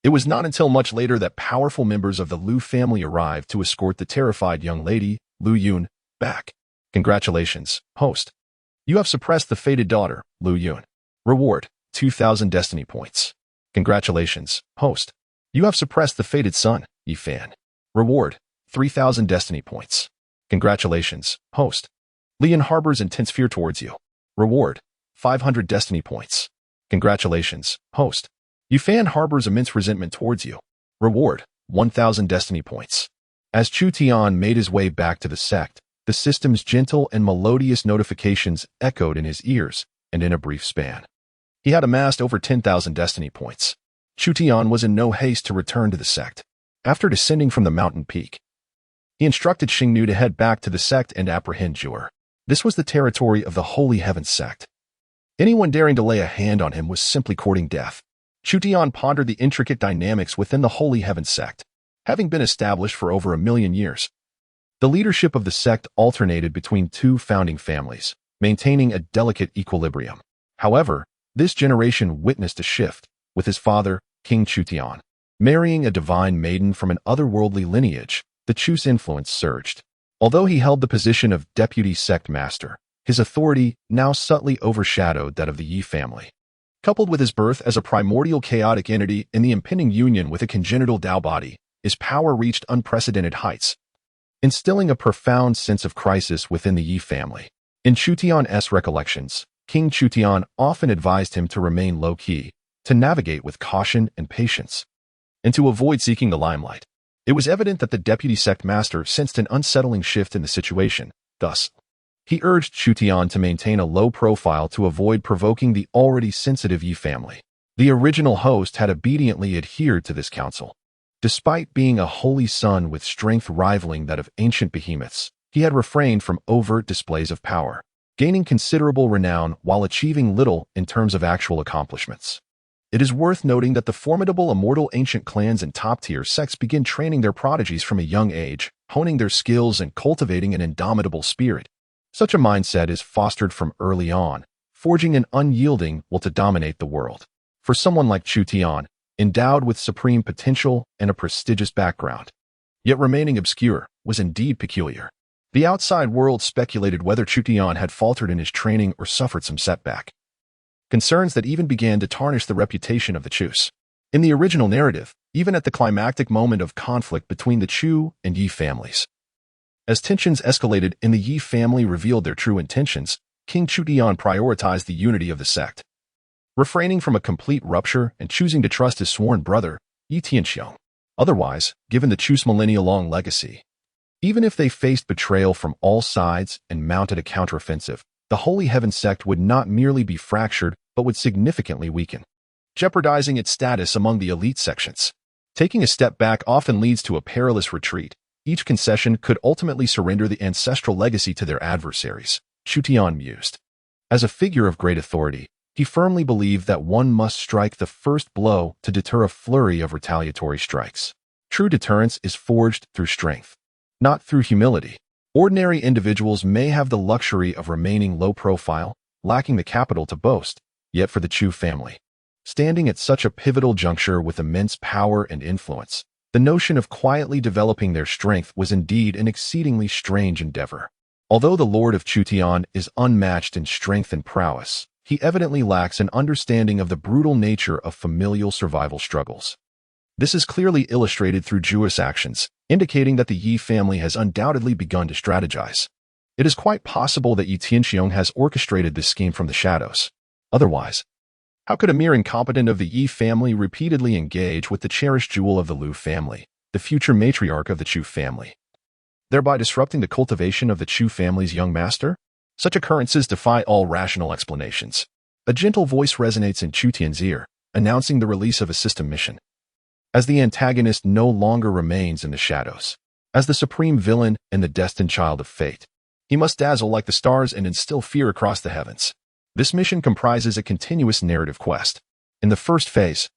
it was not until much later that powerful members of the Lu family arrived to escort the terrified young lady, Lu Yun, back. Congratulations, host. You have suppressed the fated daughter, Lu Yun. Reward, 2,000 destiny points. Congratulations, host. You have suppressed the fated sun, ye fan. Reward, 3,000 destiny points. Congratulations, host. Leon harbors intense fear towards you. Reward, 500 destiny points. Congratulations, host. Yufan harbors immense resentment towards you. Reward, 1,000 destiny points. As Chu Tian made his way back to the sect, the system's gentle and melodious notifications echoed in his ears, and in a brief span, he had amassed over 10,000 destiny points. Chu Tian was in no haste to return to the sect. After descending from the mountain peak, he instructed Xingnu to head back to the sect and apprehend Jur. This was the territory of the Holy Heaven Sect. Anyone daring to lay a hand on him was simply courting death. Chu Tian pondered the intricate dynamics within the Holy Heaven Sect. Having been established for over 1,000,000 years, the leadership of the sect alternated between two founding families, maintaining a delicate equilibrium. However, this generation witnessed a shift, with his father, King Chu Tian, marrying a divine maiden from an otherworldly lineage. The Chu's influence surged. Although he held the position of deputy sect master, his authority now subtly overshadowed that of the Yi family. Coupled with his birth as a primordial chaotic entity in the impending union with a congenital Tao body, his power reached unprecedented heights, instilling a profound sense of crisis within the Yi family. In Chu Tian's recollections, King Chu Tian often advised him to remain low-key, to navigate with caution and patience, and to avoid seeking the limelight. It was evident that the deputy sect master sensed an unsettling shift in the situation. Thus, he urged Chu Tian to maintain a low profile to avoid provoking the already sensitive Yi family. The original host had obediently adhered to this counsel. Despite being a holy son with strength rivaling that of ancient behemoths, he had refrained from overt displays of power, gaining considerable renown while achieving little in terms of actual accomplishments. It is worth noting that the formidable immortal ancient clans and top-tier sects begin training their prodigies from a young age, honing their skills and cultivating an indomitable spirit. Such a mindset is fostered from early on, forging an unyielding will to dominate the world. For someone like Chu Tian, endowed with supreme potential and a prestigious background, yet remaining obscure, was indeed peculiar. The outside world speculated whether Chu Tian had faltered in his training or suffered some setback, concerns that even began to tarnish the reputation of the Chus. In the original narrative, even at the climactic moment of conflict between the Chu and Yi families, as tensions escalated and the Yi family revealed their true intentions, King Chu Tian prioritized the unity of the sect, refraining from a complete rupture and choosing to trust his sworn brother, Yi Tianxiong. Otherwise, given the Chu's millennia-long legacy, even if they faced betrayal from all sides and mounted a counteroffensive, the Holy Heaven Sect would not merely be fractured, but would significantly weaken, jeopardizing its status among the elite sections. Taking a step back often leads to a perilous retreat. Each concession could ultimately surrender the ancestral legacy to their adversaries, Chu Tian mused. As a figure of great authority, he firmly believed that one must strike the first blow to deter a flurry of retaliatory strikes. True deterrence is forged through strength, not through humility. Ordinary individuals may have the luxury of remaining low profile, lacking the capital to boast, yet for the Chu family, standing at such a pivotal juncture with immense power and influence, the notion of quietly developing their strength was indeed an exceedingly strange endeavor. Although the Lord of Chu Tian is unmatched in strength and prowess, he evidently lacks an understanding of the brutal nature of familial survival struggles. This is clearly illustrated through Ju's actions, indicating that the Yi family has undoubtedly begun to strategize. It is quite possible that Yi Tianxiong has orchestrated this scheme from the shadows. Otherwise, how could a mere incompetent of the Yi family repeatedly engage with the cherished jewel of the Lu family, the future matriarch of the Chu family, thereby disrupting the cultivation of the Chu family's young master? Such occurrences defy all rational explanations. A gentle voice resonates in Chu Tian's ear, announcing the release of a system mission. As the antagonist no longer remains in the shadows, as the supreme villain and the destined child of fate, he must dazzle like the stars and instill fear across the heavens. This mission comprises a continuous narrative quest. In the first phase,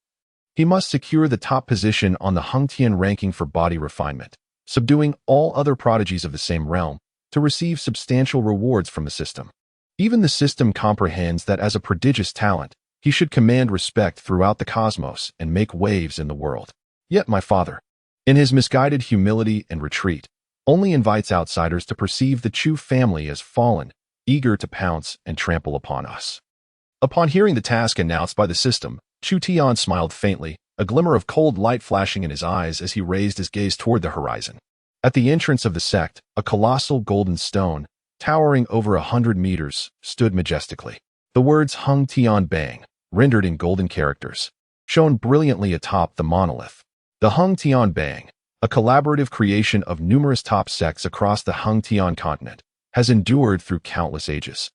he must secure the top position on the Hengtian ranking for body refinement, subduing all other prodigies of the same realm, to receive substantial rewards from the system. Even the system comprehends that as a prodigious talent, he should command respect throughout the cosmos and make waves in the world. Yet my father, in his misguided humility and retreat, only invites outsiders to perceive the Chu family as fallen, eager to pounce and trample upon us. Upon hearing the task announced by the system, Chu Tian smiled faintly, a glimmer of cold light flashing in his eyes as he raised his gaze toward the horizon. At the entrance of the sect, a colossal golden stone, towering over 100 meters, stood majestically. The words Hung Tian Bang, rendered in golden characters, shone brilliantly atop the monolith. The Hung Tian Bang, a collaborative creation of numerous top sects across the Hung Tian continent, has endured through countless ages,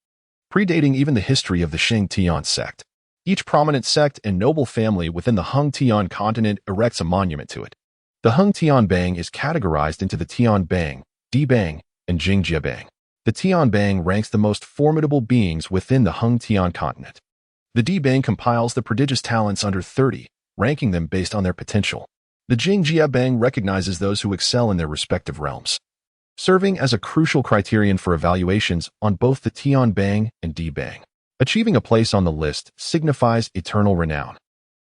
predating even the history of the Sheng Tian sect. Each prominent sect and noble family within the Hung Tian continent erects a monument to it. The Hung Tian Bang is categorized into the Tian Bang, Di Bang, and Jingjia Bang. The Tian Bang ranks the most formidable beings within the Hung Tian continent. The Di Bang compiles the prodigious talents under 30, ranking them based on their potential. The Jingjia Bang recognizes those who excel in their respective realms, serving as a crucial criterion for evaluations on both the Tian Bang and Di Bang. Achieving a place on the list signifies eternal renown,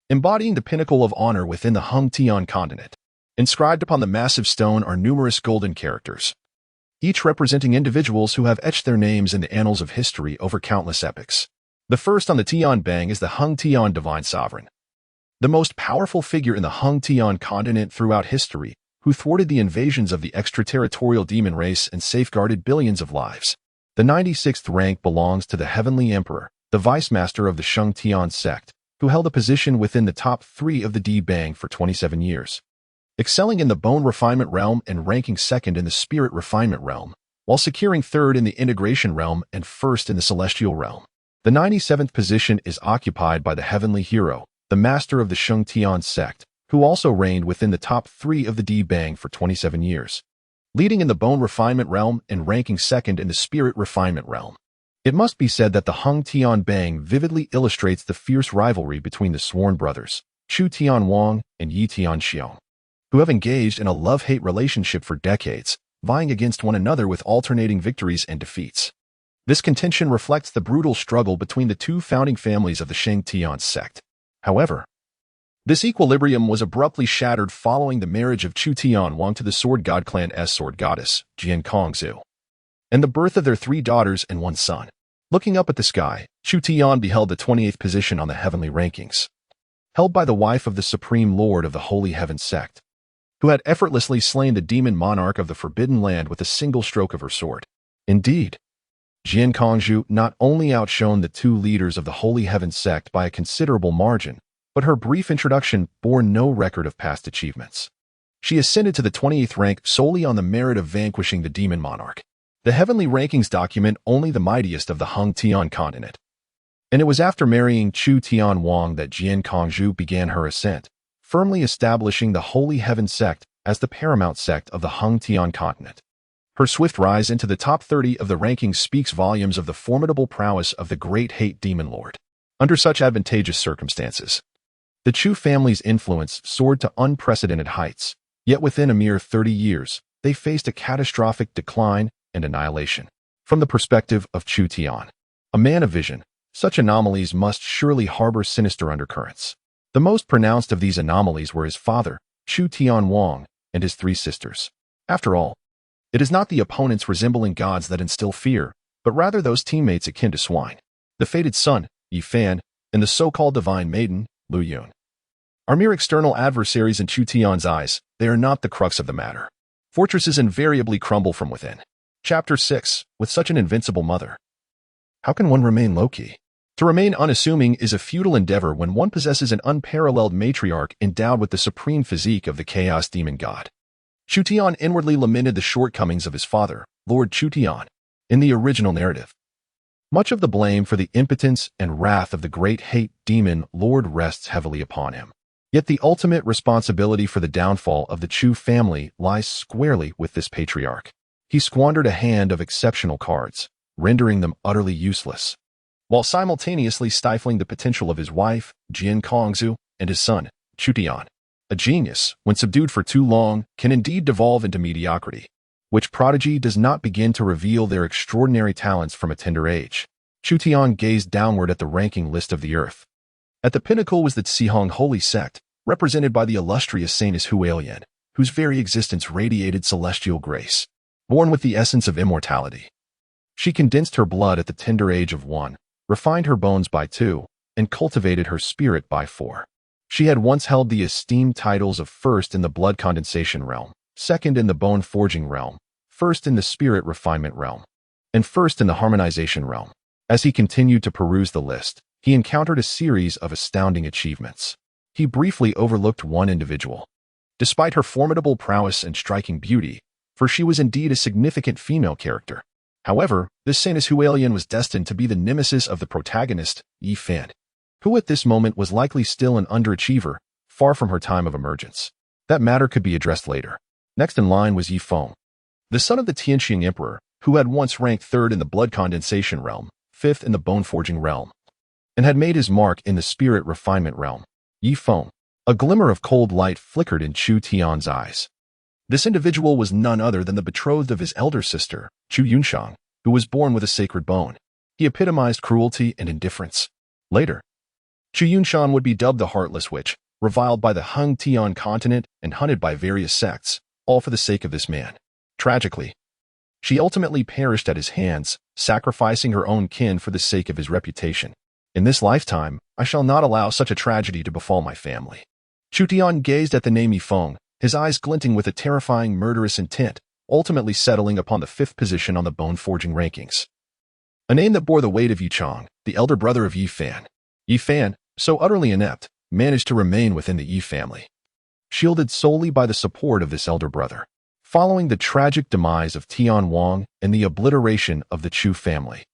embodying the pinnacle of honor within the Hung Tian continent. Inscribed upon the massive stone are numerous golden characters, each representing individuals who have etched their names in the annals of history over countless epochs. The first on the Tian Bang is the Hung Tian Divine Sovereign, the most powerful figure in the Hung Tian continent throughout history, who thwarted the invasions of the extraterritorial demon race and safeguarded billions of lives. The 96th rank belongs to the Heavenly Emperor, the Vice Master of the Sheng Tian sect, who held a position within the top 3 of the Di Bang for 27 years, excelling in the bone refinement realm and ranking second in the spirit refinement realm, while securing third in the integration realm and first in the celestial realm. The 97th position is occupied by the Heavenly Hero, the Master of the Sheng Tian sect, who also reigned within the top 3 of the Di Bang for 27 years, leading in the bone refinement realm and ranking second in the spirit refinement realm. It must be said that the Hung Tian Bang vividly illustrates the fierce rivalry between the sworn brothers, Chu Tian Wang and Yi Tian Xiong, who have engaged in a love-hate relationship for decades, vying against one another with alternating victories and defeats. This contention reflects the brutal struggle between the two founding families of the Sheng Tian sect. However, this equilibrium was abruptly shattered following the marriage of Chu Tian Wang to the Sword God Clan's sword goddess, Jian Kongzhu, and the birth of their 3 daughters and 1 son. Looking up at the sky, Chu Tian beheld the 28th position on the heavenly rankings, held by the wife of the Supreme Lord of the Holy Heaven Sect, who had effortlessly slain the demon monarch of the Forbidden Land with a single stroke of her sword. Indeed, Jian Kongzhu not only outshone the 2 leaders of the Holy Heaven Sect by a considerable margin, but her brief introduction bore no record of past achievements. She ascended to the 28th rank solely on the merit of vanquishing the demon monarch. The heavenly rankings document only the mightiest of the Hung Tian continent, and it was after marrying Chu Tian Wang that Jian Kongzhu began her ascent, firmly establishing the Holy Heaven Sect as the paramount sect of the Hung Tian continent. Her swift rise into the top 30 of the rankings speaks volumes of the formidable prowess of the great hate demon lord. Under such advantageous circumstances, the Chu family's influence soared to unprecedented heights, yet within a mere 30 years, they faced a catastrophic decline and annihilation. From the perspective of Chu Tian, a man of vision, such anomalies must surely harbor sinister undercurrents. The most pronounced of these anomalies were his father, Chu Tian Wang, and his 3 sisters. After all, it is not the opponents resembling gods that instill fear, but rather those teammates akin to swine. The fated son, Yi Fan, and the so-called divine maiden, Lu Yun, are mere external adversaries in Chu Tian's eyes. They are not the crux of the matter. Fortresses invariably crumble from within. Chapter 6. With such an invincible mother, how can one remain low-key? To remain unassuming is a futile endeavor when one possesses an unparalleled matriarch endowed with the supreme physique of the chaos demon god. Chu Tian inwardly lamented the shortcomings of his father, Lord Chu Tian, in the original narrative. Much of the blame for the impotence and wrath of the great hate demon lord rests heavily upon him. Yet the ultimate responsibility for the downfall of the Chu family lies squarely with this patriarch. He squandered a hand of exceptional cards, rendering them utterly useless, while simultaneously stifling the potential of his wife, Jian Kongzhu, and his son, Chu Tian. A genius, when subdued for too long, can indeed devolve into mediocrity, which prodigy does not begin to reveal their extraordinary talents from a tender age. Chu Tian gazed downward at the ranking list of the earth. At the pinnacle was the Tsihong Holy Sect, represented by the illustrious Saintess Hualian, whose very existence radiated celestial grace. Born with the essence of immortality, she condensed her blood at the tender age of 1, refined her bones by 2, and cultivated her spirit by 4. She had once held the esteemed titles of first in the blood condensation realm, second in the bone forging realm, first in the spirit refinement realm, and first in the harmonization realm. As he continued to peruse the list, he encountered a series of astounding achievements. He briefly overlooked one individual. Despite her formidable prowess and striking beauty, for she was indeed a significant female character. However, this Saintess Hualien was destined to be the nemesis of the protagonist, Yi Fan, who at this moment was likely still an underachiever, far from her time of emergence. That matter could be addressed later. Next in line was Yi Feng, the son of the Tianqing Emperor, who had once ranked 3rd in the blood condensation realm, 5th in the bone forging realm, and had made his mark in the spirit refinement realm. Yi Feng. A glimmer of cold light flickered in Chu Tian's eyes. This individual was none other than the betrothed of his elder sister, Chu Yunshang, who was born with a sacred bone. He epitomized cruelty and indifference. Later, Chu Yunshang would be dubbed the Heartless Witch, reviled by the Hung Tian continent and hunted by various sects, all for the sake of this man. Tragically, she ultimately perished at his hands, sacrificing her own kin for the sake of his reputation. In this lifetime, I shall not allow such a tragedy to befall my family. Chu Tian gazed at the name Yi Feng, his eyes glinting with a terrifying murderous intent, ultimately settling upon the 5th position on the bone forging rankings. A name that bore the weight of Yi Chang, the elder brother of Yi Fan. Yi Fan, so utterly inept, managed to remain within the Yi family, shielded solely by the support of this elder brother. Following the tragic demise of Tian Wang and the obliteration of the Chu family,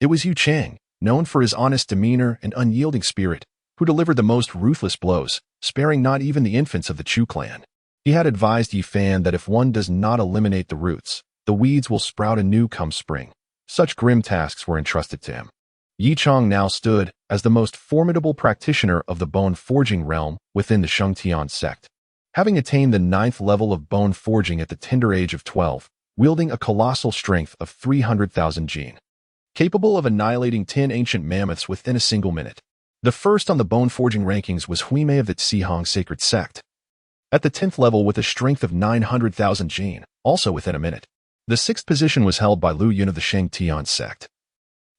it was Yu Chang, known for his honest demeanor and unyielding spirit, who delivered the most ruthless blows, sparing not even the infants of the Chu clan. He had advised Yi Fan that if one does not eliminate the roots, the weeds will sprout anew come spring. Such grim tasks were entrusted to him. Yi Chang now stood as the most formidable practitioner of the bone forging realm within the Shengtian sect, having attained the 9th level of bone forging at the tender age of 12, wielding a colossal strength of 300,000 jin, capable of annihilating 10 ancient mammoths within a single minute. The first on the bone forging rankings was Huimei of the Xihong Sacred Sect, at the 10th level with a strength of 900,000 jin, also within a minute. The 6th position was held by Lu Yun of the Shengtian sect,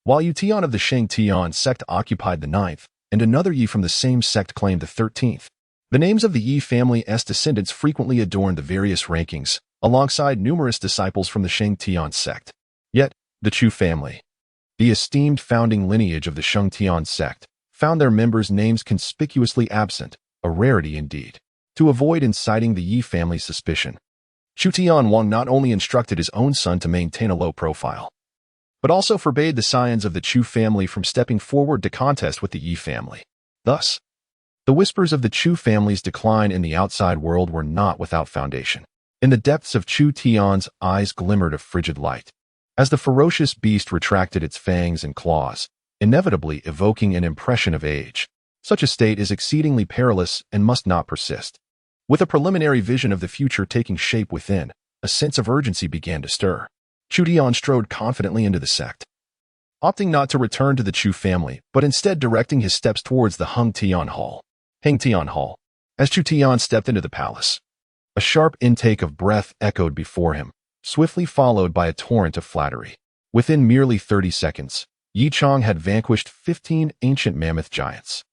while Yu Tian of the Shengtian sect occupied the 9th, and another Yi from the same sect claimed the 13th. The names of the Yi family's descendants frequently adorned the various rankings, alongside numerous disciples from the Shengtian sect. Yet, the Chu family, the esteemed founding lineage of the Shengtian sect, found their members' names conspicuously absent, a rarity indeed. To avoid inciting the Yi family's suspicion, Chu Tian Wang not only instructed his own son to maintain a low profile, but also forbade the scions of the Chu family from stepping forward to contest with the Yi family. Thus, the whispers of the Chu family's decline in the outside world were not without foundation. In the depths of Chu Tian's eyes glimmered a frigid light, as the ferocious beast retracted its fangs and claws, inevitably evoking an impression of age. Such a state is exceedingly perilous and must not persist. With a preliminary vision of the future taking shape within, a sense of urgency began to stir. Chu Tian strode confidently into the sect, opting not to return to the Chu family, but instead directing his steps towards the Hung Tian Hall. As Chu Tian stepped into the palace, a sharp intake of breath echoed before him, swiftly followed by a torrent of flattery. Within merely 30 seconds, Yi Chang had vanquished 15 ancient mammoth giants.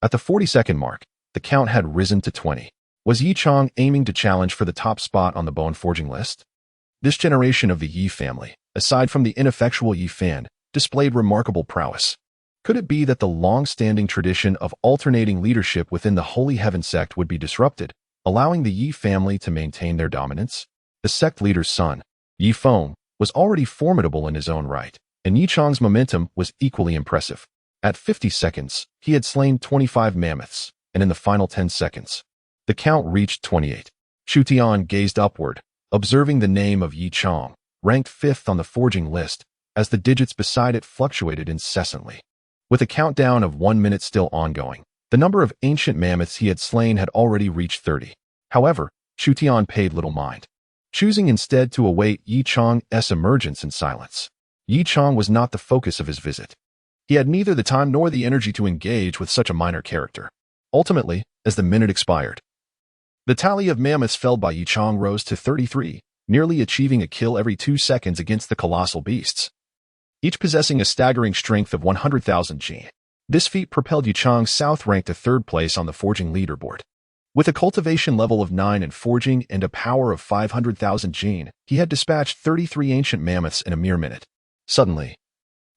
At the 40-second mark, the count had risen to 20. Was Yi Chang aiming to challenge for the top spot on the bone forging list? This generation of the Yi family, aside from the ineffectual Yi Fan, displayed remarkable prowess. Could it be that the long-standing tradition of alternating leadership within the Holy Heaven Sect would be disrupted, allowing the Yi family to maintain their dominance? The sect leader's son, Yi Feng, was already formidable in his own right, and Yi Chang's momentum was equally impressive. At 50 seconds, he had slain 25 mammoths, and in the final 10 seconds, the count reached 28. Chu Tian gazed upward, observing the name of Yi Chang, ranked 5th on the forging list, as the digits beside it fluctuated incessantly. With a countdown of 1 minute still ongoing, the number of ancient mammoths he had slain had already reached 30. However, Chu Tian paid little mind, choosing instead to await Yi Chang's emergence in silence. Yi Chang was not the focus of his visit. He had neither the time nor the energy to engage with such a minor character. Ultimately, as the minute expired, the tally of mammoths felled by Yi Chang rose to 33, nearly achieving a kill every 2 seconds against the colossal beasts. each possessing a staggering strength of 100,000 G. This feat propelled Yichang south ranked to third place on the forging leaderboard. With a cultivation level of 9 in forging and a power of 500,000 G, he had dispatched 33 ancient mammoths in a mere minute. Suddenly,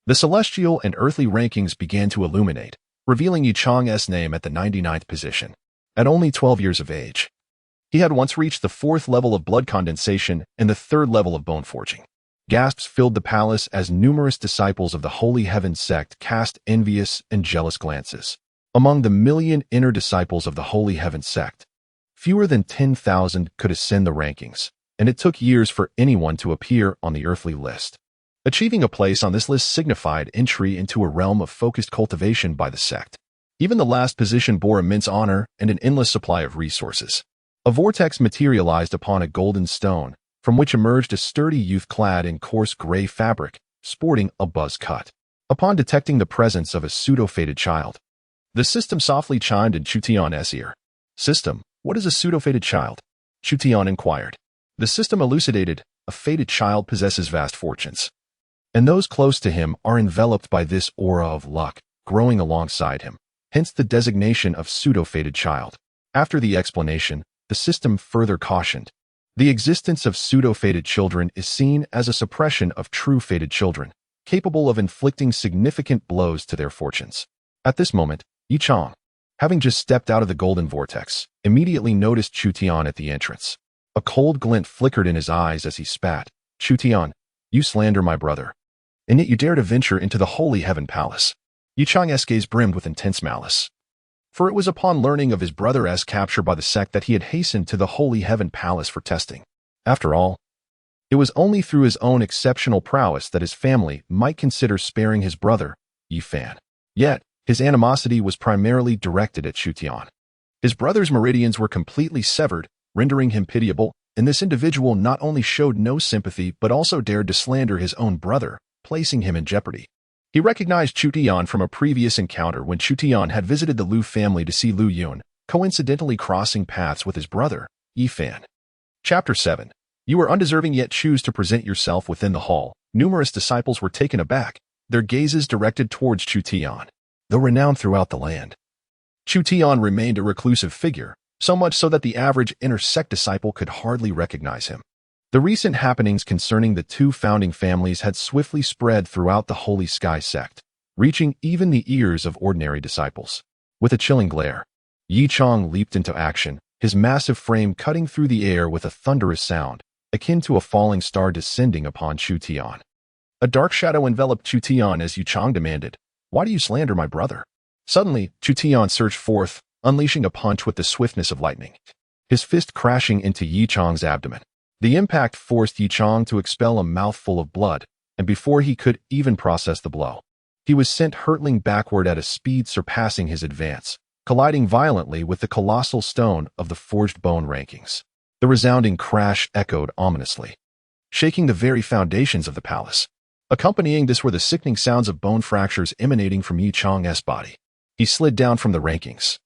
the celestial and earthly rankings began to illuminate, revealing Yichang's name at the 99th position. At only 12 years of age, he had once reached the 4th level of blood condensation and the 3rd level of bone forging. Gasps filled the palace as numerous disciples of the Holy Heaven Sect cast envious and jealous glances. Among the million inner disciples of the Holy Heaven Sect, fewer than 10,000 could ascend the rankings, and it took years for anyone to appear on the earthly list. Achieving a place on this list signified entry into a realm of focused cultivation by the sect. Even the last position bore immense honor and an endless supply of resources. A vortex materialized upon a golden stone, from which emerged a sturdy youth clad in coarse gray fabric, sporting a buzz cut. Upon detecting the presence of a pseudo-fated child, the system softly chimed in Chu Tian's ear. "System, what is a pseudo-fated child?" Chu Tian inquired. The system elucidated, "A fated child possesses vast fortunes, and those close to him are enveloped by this aura of luck, growing alongside him, hence the designation of pseudo-fated child." After the explanation, the system further cautioned, "The existence of pseudo-fated children is seen as a suppression of true fated children, capable of inflicting significant blows to their fortunes." At this moment, Yichang, having just stepped out of the golden vortex, immediately noticed Chu Tian at the entrance. A cold glint flickered in his eyes as he spat. "Chu Tian, you slander my brother, and yet you dare to venture into the Holy Heaven Palace." Yichang's gaze brimmed with intense malice, for it was upon learning of his brother's capture by the sect that he had hastened to the Holy Heaven Palace for testing. After all, it was only through his own exceptional prowess that his family might consider sparing his brother, Yi Fan. Yet, his animosity was primarily directed at Chu Tian. His brother's meridians were completely severed, rendering him pitiable, and this individual not only showed no sympathy but also dared to slander his own brother, placing him in jeopardy. He recognized Chu Tian from a previous encounter when Chu Tian had visited the Liu family to see Liu Yun, coincidentally crossing paths with his brother, Yi Fan. Chapter 7. You are undeserving yet choose to present yourself within the hall. Numerous disciples were taken aback, their gazes directed towards Chu Tian. Though renowned throughout the land, Chu Tian remained a reclusive figure, so much so that the average inner sect disciple could hardly recognize him. The recent happenings concerning the two founding families had swiftly spread throughout the Holy Sky sect, reaching even the ears of ordinary disciples. With a chilling glare, Yichang leaped into action, his massive frame cutting through the air with a thunderous sound, akin to a falling star descending upon Chu Tian. A dark shadow enveloped Chu Tian as Yichang demanded, "Why do you slander my brother?" Suddenly, Chu Tian surged forth, unleashing a punch with the swiftness of lightning, his fist crashing into Yichang's abdomen. The impact forced Yichang to expel a mouthful of blood, and before he could even process the blow, he was sent hurtling backward at a speed surpassing his advance, colliding violently with the colossal stone of the forged bone rankings. The resounding crash echoed ominously, shaking the very foundations of the palace. Accompanying this were the sickening sounds of bone fractures emanating from Yichang's body. He slid down from the rankings,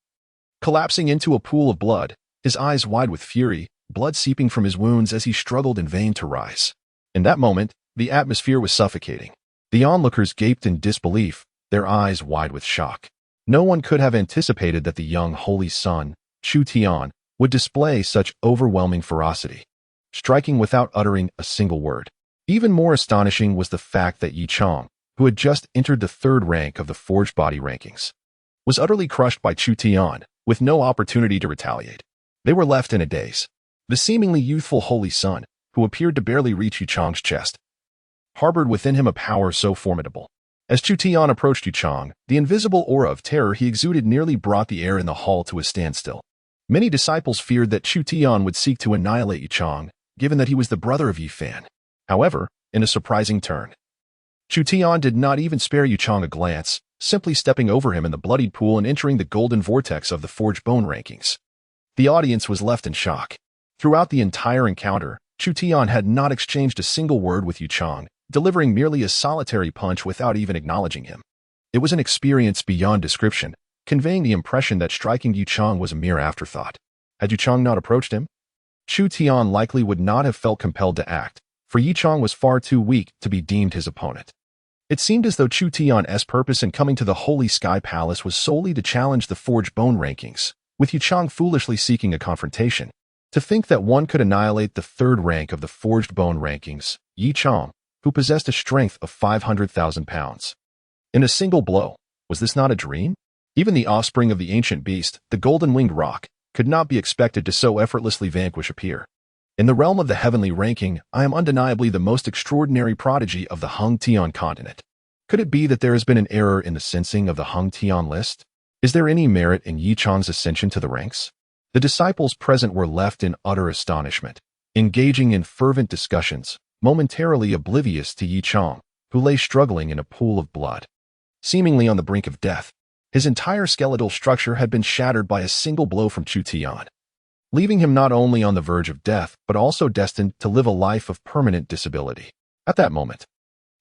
collapsing into a pool of blood, his eyes wide with fury, blood seeping from his wounds as he struggled in vain to rise. In that moment, the atmosphere was suffocating. The onlookers gaped in disbelief, their eyes wide with shock. No one could have anticipated that the young holy son, Chu Tian, would display such overwhelming ferocity, striking without uttering a single word. Even more astonishing was the fact that Yichang, who had just entered the 3rd rank of the forged body rankings, was utterly crushed by Chu Tian, with no opportunity to retaliate. They were left in a daze. The seemingly youthful holy son, who appeared to barely reach Yichang's chest, harbored within him a power so formidable. As Chu Tian approached Yichang, the invisible aura of terror he exuded nearly brought the air in the hall to a standstill. Many disciples feared that Chu Tian would seek to annihilate Yichang, given that he was the brother of Yi Fan. However, in a surprising turn, Chu Tian did not even spare Yichang a glance, simply stepping over him in the bloodied pool and entering the golden vortex of the forged bone rankings. The audience was left in shock. Throughout the entire encounter, Chu Tian had not exchanged a single word with Yichang, delivering merely a solitary punch without even acknowledging him. It was an experience beyond description, conveying the impression that striking Yichang was a mere afterthought. Had Yichang not approached him, Chu Tian likely would not have felt compelled to act, for Yichang was far too weak to be deemed his opponent. It seemed as though Chu Tian's purpose in coming to the Holy Sky Palace was solely to challenge the Forged Bone rankings, with Yichang foolishly seeking a confrontation. To think that one could annihilate the third rank of the Forged Bone rankings, Yichang, who possessed a strength of 500,000 pounds. In a single blow, was this not a dream? Even the offspring of the ancient beast, the golden-winged roc, could not be expected to so effortlessly vanquish a peer. In the realm of the heavenly ranking, I am undeniably the most extraordinary prodigy of the Hung Tian continent. Could it be that there has been an error in the censing of the Hung Tian list? Is there any merit in Yichang's ascension to the ranks? The disciples present were left in utter astonishment, engaging in fervent discussions, momentarily oblivious to Yichang, who lay struggling in a pool of blood. Seemingly on the brink of death, his entire skeletal structure had been shattered by a single blow from Chu Tian, leaving him not only on the verge of death, but also destined to live a life of permanent disability. At that moment,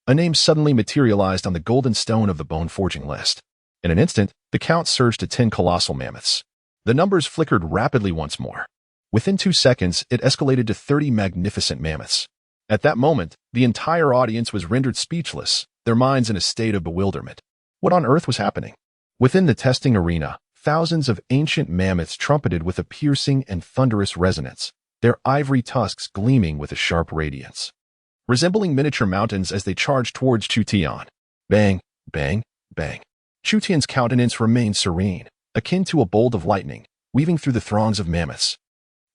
a name suddenly materialized on the golden stone of the bone-forging list. In an instant, the count surged to 10 colossal mammoths. The numbers flickered rapidly once more. Within 2 seconds, it escalated to 30 magnificent mammoths. At that moment, the entire audience was rendered speechless, their minds in a state of bewilderment. What on earth was happening? Within the testing arena, thousands of ancient mammoths trumpeted with a piercing and thunderous resonance, their ivory tusks gleaming with a sharp radiance, resembling miniature mountains as they charged towards Chu Tian. Bang, bang, bang. Chu Tian's countenance remained serene, akin to a bolt of lightning, weaving through the throngs of mammoths.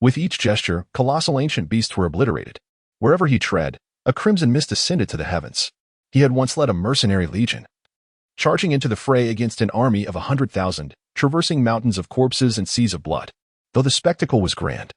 With each gesture, colossal ancient beasts were obliterated. Wherever he tread, a crimson mist ascended to the heavens. He had once led a mercenary legion, charging into the fray against an army of 100,000, traversing mountains of corpses and seas of blood. Though the spectacle was grand,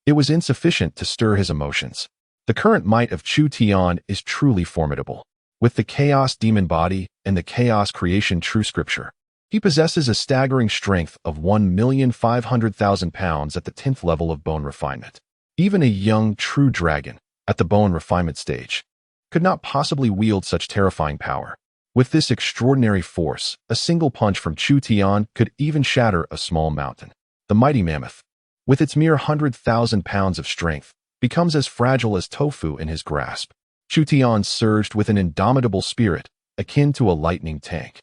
it was insufficient to stir his emotions. The current might of Chu Tian is truly formidable. With the chaos demon body and the chaos creation true scripture, he possesses a staggering strength of 1,500,000 pounds at the 10th level of bone refinement. Even a young, true dragon, at the bone refinement stage, could not possibly wield such terrifying power. With this extraordinary force, a single punch from Chu Tian could even shatter a small mountain. The mighty mammoth, with its mere 100,000 pounds of strength, becomes as fragile as tofu in his grasp. Chu Tian surged with an indomitable spirit, akin to a lightning tank,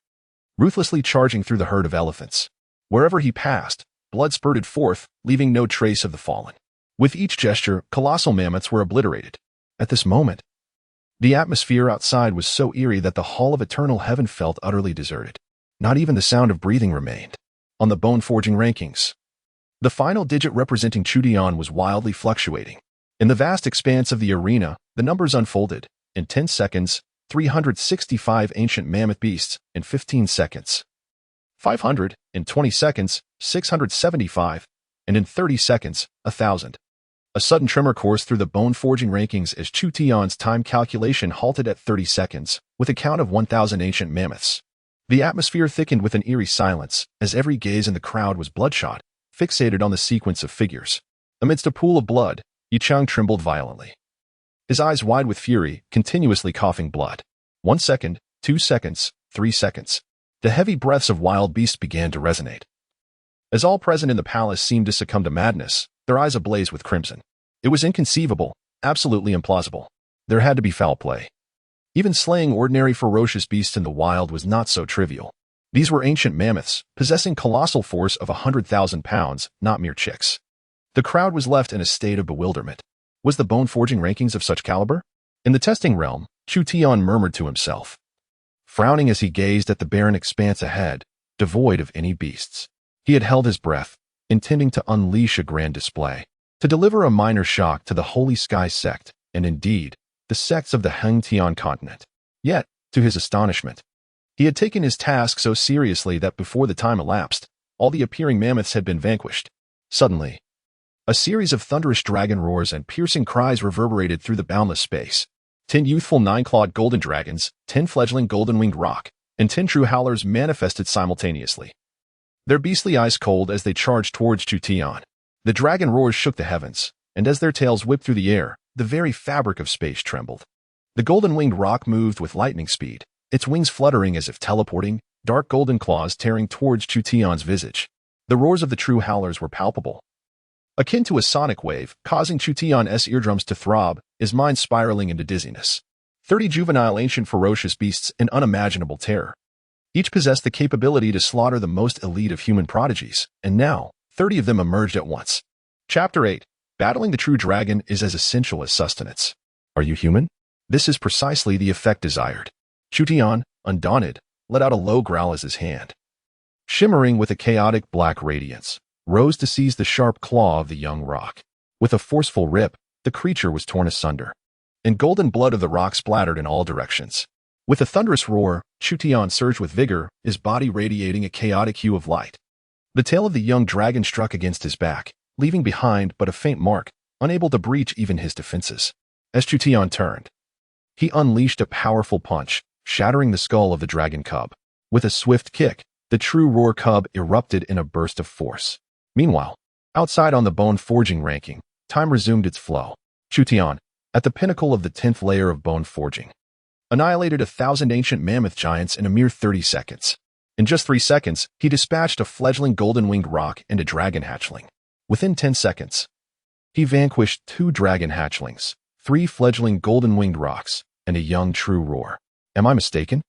ruthlessly charging through the herd of elephants. Wherever he passed, blood spurted forth, leaving no trace of the fallen. With each gesture, colossal mammoths were obliterated. At this moment, the atmosphere outside was so eerie that the Hall of Eternal Heaven felt utterly deserted. Not even the sound of breathing remained. On the bone-forging rankings, the final digit representing Chu Tian was wildly fluctuating. In the vast expanse of the arena, the numbers unfolded. In 10 seconds, 365 ancient mammoth beasts. In 15 seconds, 500. In 20 seconds, 675. And in 30 seconds, 1,000. A sudden tremor coursed through the bone-forging rankings as Chu Tian's time calculation halted at 30 seconds, with a count of 1,000 ancient mammoths. The atmosphere thickened with an eerie silence, as every gaze in the crowd was bloodshot, fixated on the sequence of figures. Amidst a pool of blood, Yichang trembled violently, his eyes wide with fury, continuously coughing blood. 1 second, 2 seconds, 3 seconds. The heavy breaths of wild beasts began to resonate. As all present in the palace seemed to succumb to madness, their eyes ablaze with crimson. It was inconceivable, absolutely implausible. There had to be foul play. Even slaying ordinary ferocious beasts in the wild was not so trivial. These were ancient mammoths, possessing colossal force of 100,000 pounds, not mere chicks. The crowd was left in a state of bewilderment. Was the bone-forging rankings of such caliber? In the testing realm, Chu Tian murmured to himself, frowning as he gazed at the barren expanse ahead, devoid of any beasts. He had held his breath, intending to unleash a grand display, to deliver a minor shock to the Holy Sky Sect, and indeed, the sects of the Hung Tian continent. Yet, to his astonishment, he had taken his task so seriously that before the time elapsed, all the appearing mammoths had been vanquished. Suddenly, a series of thunderous dragon roars and piercing cries reverberated through the boundless space. 10 youthful 9-clawed golden dragons, 10 fledgling golden-winged roc, and 10 true howlers manifested simultaneously, their beastly eyes cold as they charged towards Chu Tian. The dragon roars shook the heavens, and as their tails whipped through the air, the very fabric of space trembled. The golden-winged roc moved with lightning speed, its wings fluttering as if teleporting, dark golden claws tearing towards Chu Tian's visage. The roars of the true howlers were palpable, akin to a sonic wave, causing Chu Tian's eardrums to throb, his mind spiraling into dizziness. 30 juvenile ancient ferocious beasts in unimaginable terror. Each possessed the capability to slaughter the most elite of human prodigies, and now 30 of them emerged at once. Chapter 8. Battling the true dragon is as essential as sustenance. Are you human? This is precisely the effect desired. Chu Tian, undaunted, let out a low growl as his hand, shimmering with a chaotic black radiance, rose to seize the sharp claw of the young rock. With a forceful rip, the creature was torn asunder, and golden blood of the rock splattered in all directions. With a thunderous roar, Chu Tian surged with vigor, his body radiating a chaotic hue of light. The tail of the young dragon struck against his back, leaving behind but a faint mark, unable to breach even his defenses. As Chu Tian turned, he unleashed a powerful punch, shattering the skull of the dragon cub. With a swift kick, the true roar cub erupted in a burst of force. Meanwhile, outside on the bone forging ranking, time resumed its flow. Chu Tian, at the pinnacle of the 10th layer of bone forging, annihilated 1,000 ancient mammoth giants in a mere 30 seconds. In just 3 seconds, he dispatched a fledgling golden-winged rock and a dragon hatchling. Within 10 seconds, he vanquished 2 dragon hatchlings, 3 fledgling golden-winged rocks, and a young true roar. Am I mistaken?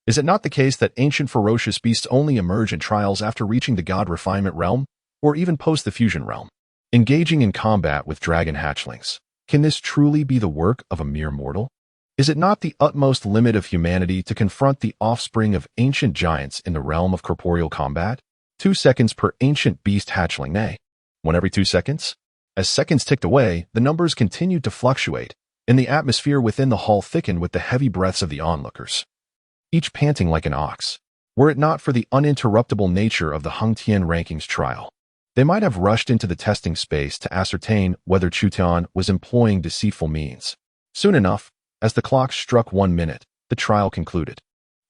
Is it not the case that ancient ferocious beasts only emerge in trials after reaching the god refinement realm, or even post the fusion realm? Engaging in combat with dragon hatchlings, can this truly be the work of a mere mortal? Is it not the utmost limit of humanity to confront the offspring of ancient giants in the realm of corporeal combat? 2 seconds per ancient beast hatchling, nay, 1 every 2 seconds? As seconds ticked away, the numbers continued to fluctuate, and the atmosphere within the hall thickened with the heavy breaths of the onlookers, each panting like an ox. Were it not for the uninterruptible nature of the Chu Tian rankings trial, they might have rushed into the testing space to ascertain whether Chu Tian was employing deceitful means. Soon enough, as the clock struck 1 minute, the trial concluded.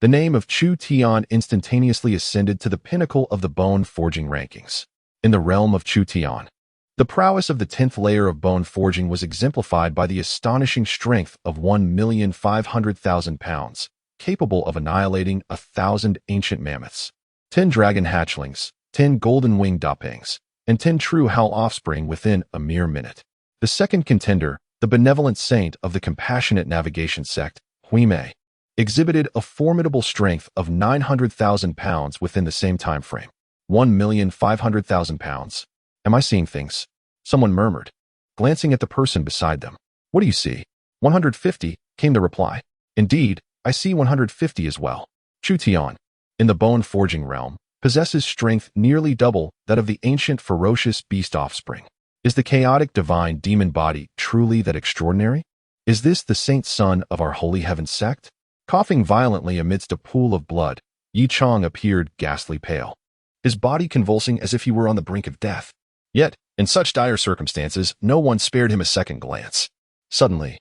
The name of Chu Tian instantaneously ascended to the pinnacle of the bone forging rankings. In the realm of Chu Tian, the prowess of the 10th layer of bone forging was exemplified by the astonishing strength of 1,500,000 pounds, capable of annihilating 1,000 ancient mammoths, 10 dragon hatchlings, 10 golden-winged doppangs, and 10 true Hal offspring within a mere minute. The second contender, the benevolent saint of the compassionate navigation sect, Huime, exhibited a formidable strength of 900,000 pounds within the same time frame. 1,500,000 pounds. Am I seeing things? Someone murmured, glancing at the person beside them. What do you see? 150, came the reply. Indeed, I see 150 as well. Chu Tian, in the bone forging realm, possesses strength nearly double that of the ancient ferocious beast offspring. Is the chaotic divine demon body truly that extraordinary? Is this the saint son of our holy heaven sect? Coughing violently amidst a pool of blood, Yi Chong appeared ghastly pale, his body convulsing as if he were on the brink of death. Yet, in such dire circumstances, no one spared him a second glance. Suddenly,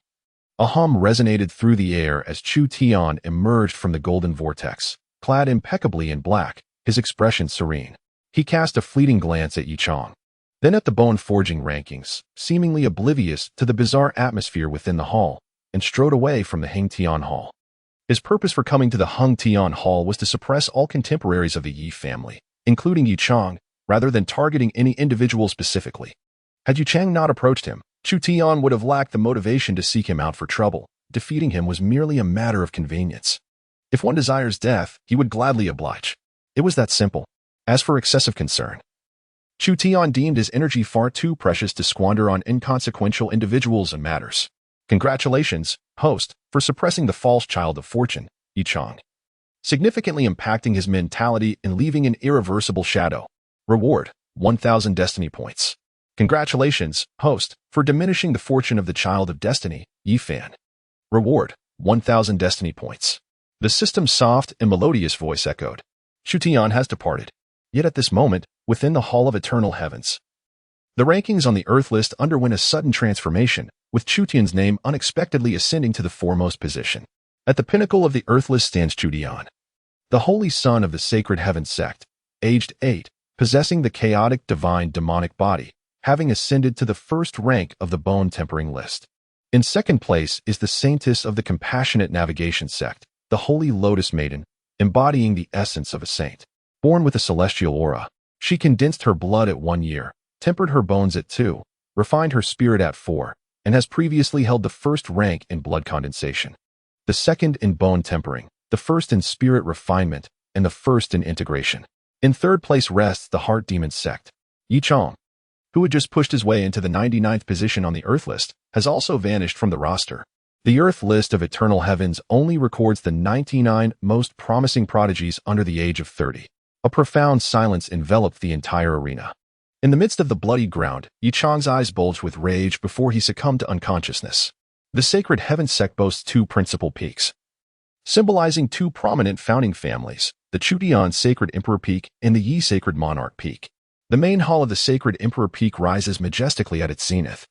a hum resonated through the air as Chu Tian emerged from the golden vortex, clad impeccably in black, his expression serene. He cast a fleeting glance at Yi Chong, then at the bone forging rankings, seemingly oblivious to the bizarre atmosphere within the hall, and strode away from the Heng Tian Hall. His purpose for coming to the Heng Tian Hall was to suppress all contemporaries of the Yi family, including Yi Chong, rather than targeting any individual specifically. Had Yu Chang not approached him, Chu Tian would have lacked the motivation to seek him out for trouble. Defeating him was merely a matter of convenience. If one desires death, he would gladly oblige. It was that simple. As for excessive concern, Chu Tian deemed his energy far too precious to squander on inconsequential individuals and matters. Congratulations, host, for suppressing the false child of fortune, Yi Chong, significantly impacting his mentality and leaving an irreversible shadow. Reward, 1,000 destiny points. Congratulations, host, for diminishing the fortune of the child of destiny, Yi Fan. Reward, 1,000 destiny points. The system's soft and melodious voice echoed. Chu Tian has departed. Yet at this moment, within the Hall of Eternal Heavens, the rankings on the Earth list underwent a sudden transformation, with Chu Tian's name unexpectedly ascending to the foremost position. At the pinnacle of the Earth list stands Chu Tian, the holy son of the Sacred Heaven Sect, aged 8, possessing the chaotic divine demonic body, having ascended to the first rank of the bone tempering list. In second place is the saintess of the compassionate navigation sect, the holy lotus maiden, embodying the essence of a saint. Born with a celestial aura, she condensed her blood at 1 year, tempered her bones at 2, refined her spirit at 4, and has previously held the first rank in blood condensation. the second in bone tempering, the first in spirit refinement, and the first in integration. In third place rests the heart demon sect. Yi Chong, who had just pushed his way into the 99th position on the Earth list, has also vanished from the roster. The Earth list of Eternal Heavens only records the 99 most promising prodigies under the age of 30. A profound silence enveloped the entire arena. In the midst of the bloody ground, Yi Chong's eyes bulged with rage before he succumbed to unconsciousness. The Sacred Heaven Sect boasts two principal peaks, symbolizing two prominent founding families, the Chu Tian Sacred Emperor Peak and the Yi Sacred Monarch Peak. The main hall of the Sacred Emperor Peak rises majestically at its zenith.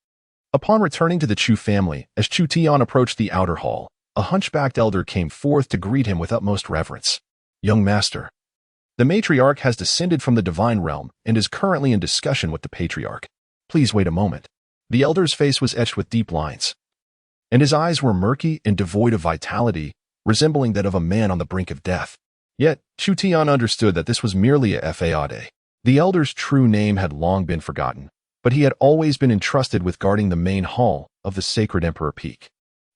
Upon returning to the Chu family, as Chu Tian approached the outer hall, a hunchbacked elder came forth to greet him with utmost reverence. Young master, the matriarch has descended from the divine realm and is currently in discussion with the patriarch. Please wait a moment. The elder's face was etched with deep lines, and his eyes were murky and devoid of vitality, resembling that of a man on the brink of death. Yet, Chu Tian understood that this was merely a fade. The elder's true name had long been forgotten, but he had always been entrusted with guarding the main hall of the Sacred Emperor Peak.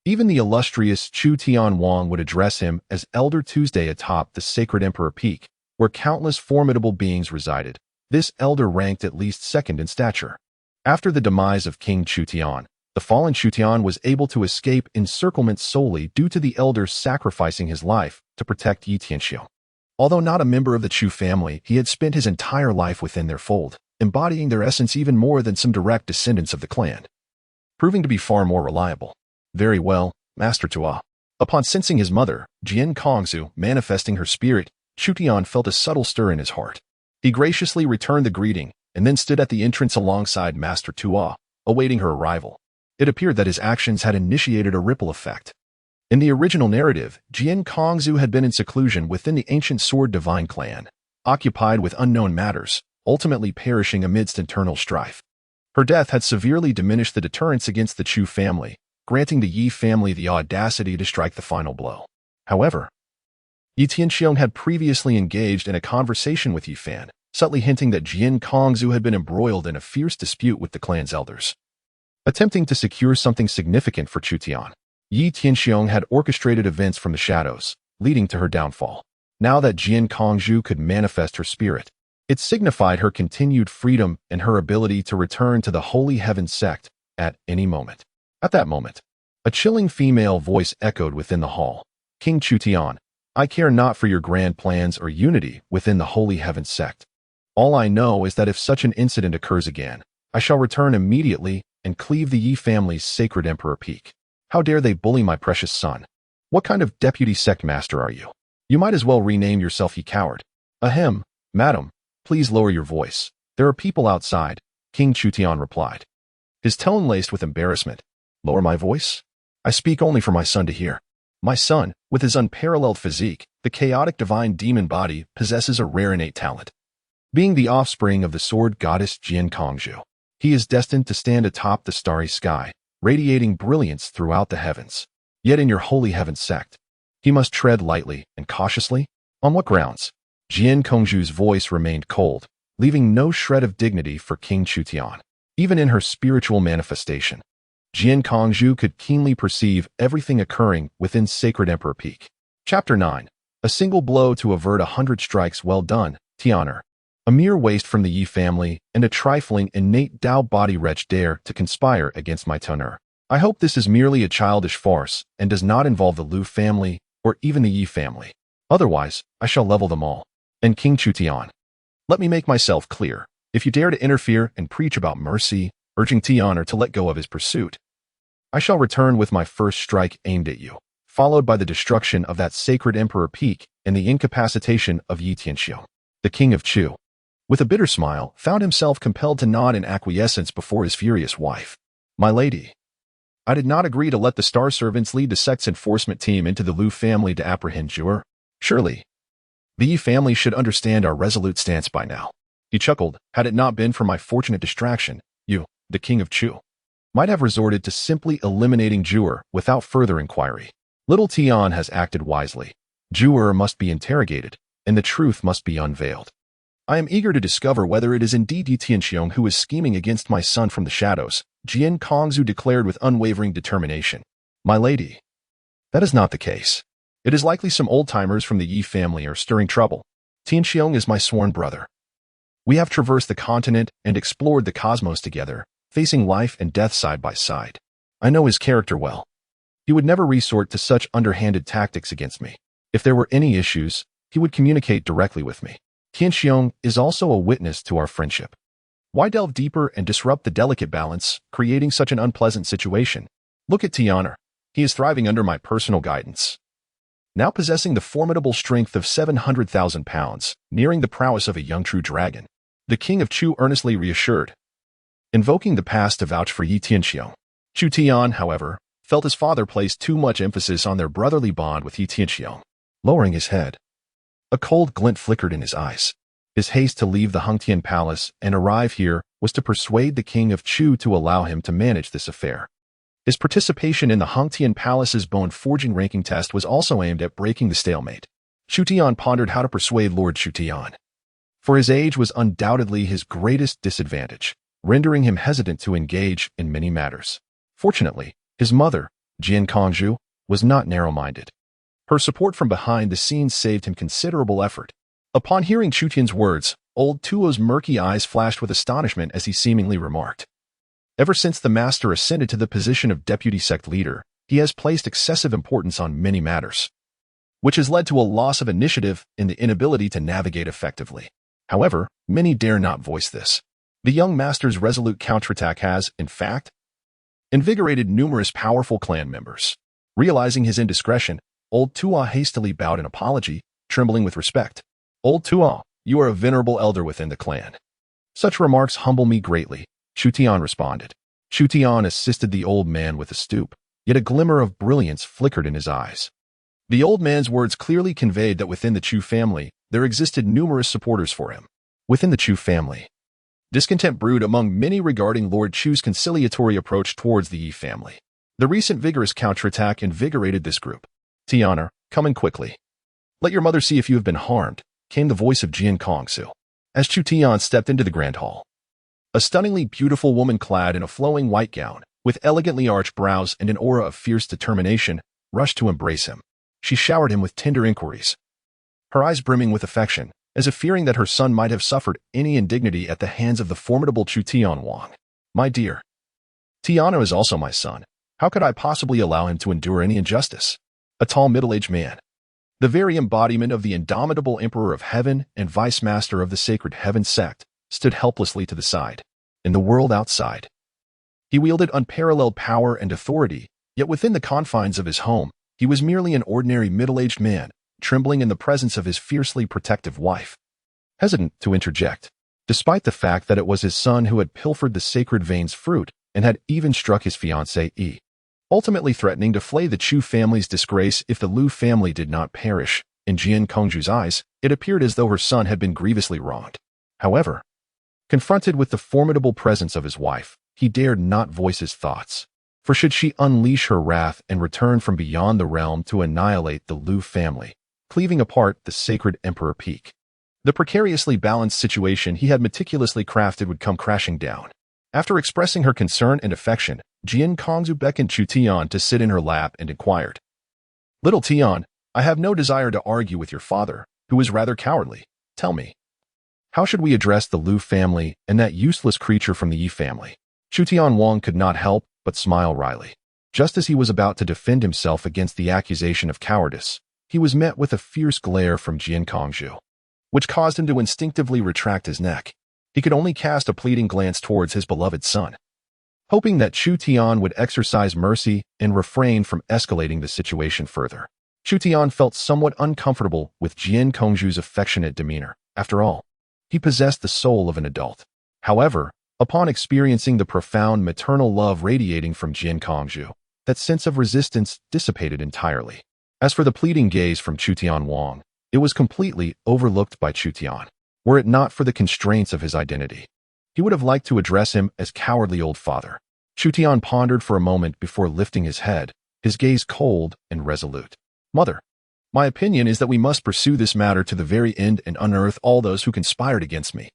Even the illustrious Chu Tian Wang would address him as Elder Tuesday atop the Sacred Emperor Peak, where countless formidable beings resided. This elder ranked at least second in stature. After the demise of King Chu Tian, the fallen Chu Tian was able to escape encirclement solely due to the elder sacrificing his life to protect Yi Tianxiu. Although not a member of the Chu family, he had spent his entire life within their fold, embodying their essence even more than some direct descendants of the clan, proving to be far more reliable. Very well, Master Tua. Upon sensing his mother, Jian Kongzu, manifesting her spirit, Chu Tian felt a subtle stir in his heart. He graciously returned the greeting and then stood at the entrance alongside Master Tua, awaiting her arrival. It appeared that his actions had initiated a ripple effect. In the original narrative, Jian Kongzu had been in seclusion within the ancient Sword Divine clan, occupied with unknown matters, ultimately perishing amidst internal strife. Her death had severely diminished the deterrence against the Chu family, granting the Yi family the audacity to strike the final blow. However, Yi Tianxiu had previously engaged in a conversation with Yi Fan, subtly hinting that Jian Kongzu had been embroiled in a fierce dispute with the clan's elders. Attempting to secure something significant for Chu Tian, Yi Tianxiu had orchestrated events from the shadows, leading to her downfall. Now that Jian Kongzu could manifest her spirit, it signified her continued freedom and her ability to return to the Holy Heaven Sect at any moment. At that moment, a chilling female voice echoed within the hall. King Chu Tian, I care not for your grand plans or unity within the Holy Heaven Sect. All I know is that if such an incident occurs again, I shall return immediately and cleave the Yi family's Sacred Emperor Peak. How dare they bully my precious son? What kind of deputy sect master are you? You might as well rename yourself Ye Coward. Ahem, madam, please lower your voice. There are people outside, King Chu Tian replied, his tone laced with embarrassment. Lower my voice? I speak only for my son to hear. My son, with his unparalleled physique, the chaotic divine demon body, possesses a rare innate talent. Being the offspring of the sword goddess Jian Kongzu, he is destined to stand atop the starry sky, radiating brilliance throughout the heavens. Yet in your Holy Heaven Sect, he must tread lightly and cautiously. On what grounds? Jian Kongzu's voice remained cold, leaving no shred of dignity for King Chu Tian. Even in her spiritual manifestation, Jian Kongzu could keenly perceive everything occurring within Sacred Emperor Peak. Chapter 9. A single blow to avert 100 strikes. Well done, Tianer. A mere waste from the Yi family and a trifling innate Dao body wretch dare to conspire against my Tuner. I hope this is merely a childish farce and does not involve the Lu family or even the Yi family. Otherwise, I shall level them all. And King Chu Tian, let me make myself clear. If you dare to interfere and preach about mercy, urging Tianer to let go of his pursuit, I shall return with my first strike aimed at you, followed by the destruction of that Sacred Emperor Peak and the incapacitation of Yi Tianxiu. The King of Chu, with a bitter smile, found himself compelled to nod in acquiescence before his furious wife. My lady, I did not agree to let the Star Servants lead the sect's enforcement team into the Lu family to apprehend Jur. Surely, the Yi family should understand our resolute stance by now. He chuckled. Had it not been for my fortunate distraction, you, the King of Chu, might have resorted to simply eliminating Jur without further inquiry. Little Tian has acted wisely. Jur must be interrogated, and the truth must be unveiled. I am eager to discover whether it is indeed Yi Tianxiu who is scheming against my son from the shadows, Jian Kongzu declared with unwavering determination. My lady, That is not the case. It is likely some old-timers from the Yi family are stirring trouble. Tianxiong is my sworn brother. We have traversed the continent and explored the cosmos together, facing life and death side by side. I know his character well. He would never resort to such underhanded tactics against me. If there were any issues, he would communicate directly with me. Tianxiong is also a witness to our friendship. Why delve deeper and disrupt the delicate balance, creating such an unpleasant situation? Look at Tianer. He is thriving under my personal guidance. Now possessing the formidable strength of 700,000 pounds, nearing the prowess of a young true dragon. The king of Chu earnestly reassured, invoking the past to vouch for Yi Tianxiong. Chu Tian, however, felt his father placed too much emphasis on their brotherly bond with Yi Tianxiong. Lowering his head, a cold glint flickered in his eyes. His haste to leave the Hengtian palace and arrive here was to persuade the king of Chu to allow him to manage this affair. His participation in the Hengtian palace's bone-forging ranking test was also aimed at breaking the stalemate. Chu Tian pondered how to persuade Lord Chu Tian. For his age was undoubtedly his greatest disadvantage, rendering him hesitant to engage in many matters. Fortunately, his mother, Jian Kongzhu, was not narrow-minded. Her support from behind the scenes saved him considerable effort. Upon hearing Chu Tian's words, old Tuo's murky eyes flashed with astonishment as he seemingly remarked, ever since the master ascended to the position of deputy sect leader, he has placed excessive importance on many matters, which has led to a loss of initiative and the inability to navigate effectively. However, many dare not voice this. The young master's resolute counterattack has, in fact, invigorated numerous powerful clan members. Realizing his indiscretion, old Tuo hastily bowed in apology, trembling with respect. Old Tuo, you are a venerable elder within the clan. Such remarks humble me greatly, Chu Tian responded. Chu Tian assisted the old man with a stoop, yet a glimmer of brilliance flickered in his eyes. The old man's words clearly conveyed that within the Chu family, there existed numerous supporters for him. Within the Chu family, discontent brewed among many regarding Lord Chu's conciliatory approach towards the Yi family. The recent vigorous counterattack invigorated this group. Tianer, come in quickly. Let your mother see if you have been harmed, came the voice of Jian Kongzhu. As Chu Tian stepped into the grand hall, a stunningly beautiful woman clad in a flowing white gown, with elegantly arched brows and an aura of fierce determination, rushed to embrace him. She showered him with tender inquiries, her eyes brimming with affection, as if fearing that her son might have suffered any indignity at the hands of the formidable Chu Tian Wang. My dear, Tiana is also my son. How could I possibly allow him to endure any injustice? A tall middle-aged man, the very embodiment of the indomitable Emperor of Heaven and Vice Master of the Sacred Heaven Sect, stood helplessly to the side. In the world outside, he wielded unparalleled power and authority, yet within the confines of his home, he was merely an ordinary middle-aged man, trembling in the presence of his fiercely protective wife. Hesitant to interject, despite the fact that it was his son who had pilfered the sacred vein's fruit and had even struck his fiancée, ultimately threatening to flay the Chu family's disgrace if the Lu family did not perish. In Jian Kongzhu's eyes, it appeared as though her son had been grievously wronged. However, confronted with the formidable presence of his wife, he dared not voice his thoughts. For should she unleash her wrath and return from beyond the realm to annihilate the Lu family, cleaving apart the sacred Emperor Peak, the precariously balanced situation he had meticulously crafted would come crashing down. After expressing her concern and affection, Jian Kongzhu beckoned Chu Tian to sit in her lap and inquired, Little Tian, I have no desire to argue with your father, who is rather cowardly. Tell me, how should we address the Lu family and that useless creature from the Yi family? Chu Tian Wang could not help but smile wryly. Just as he was about to defend himself against the accusation of cowardice, he was met with a fierce glare from Jian Kongzhu, which caused him to instinctively retract his neck. He could only cast a pleading glance towards his beloved son, hoping that Chu Tian would exercise mercy and refrain from escalating the situation further. Chu Tian felt somewhat uncomfortable with Jian Kongzhu's affectionate demeanor. After all, he possessed the soul of an adult. However, upon experiencing the profound maternal love radiating from Jian Kongzhu, that sense of resistance dissipated entirely. As for the pleading gaze from Chu Tian Wang, it was completely overlooked by Chu Tian. Were it not for the constraints of his identity, he would have liked to address him as cowardly old father. Chu Tian pondered for a moment before lifting his head, his gaze cold and resolute. Mother, my opinion is that we must pursue this matter to the very end and unearth all those who conspired against me.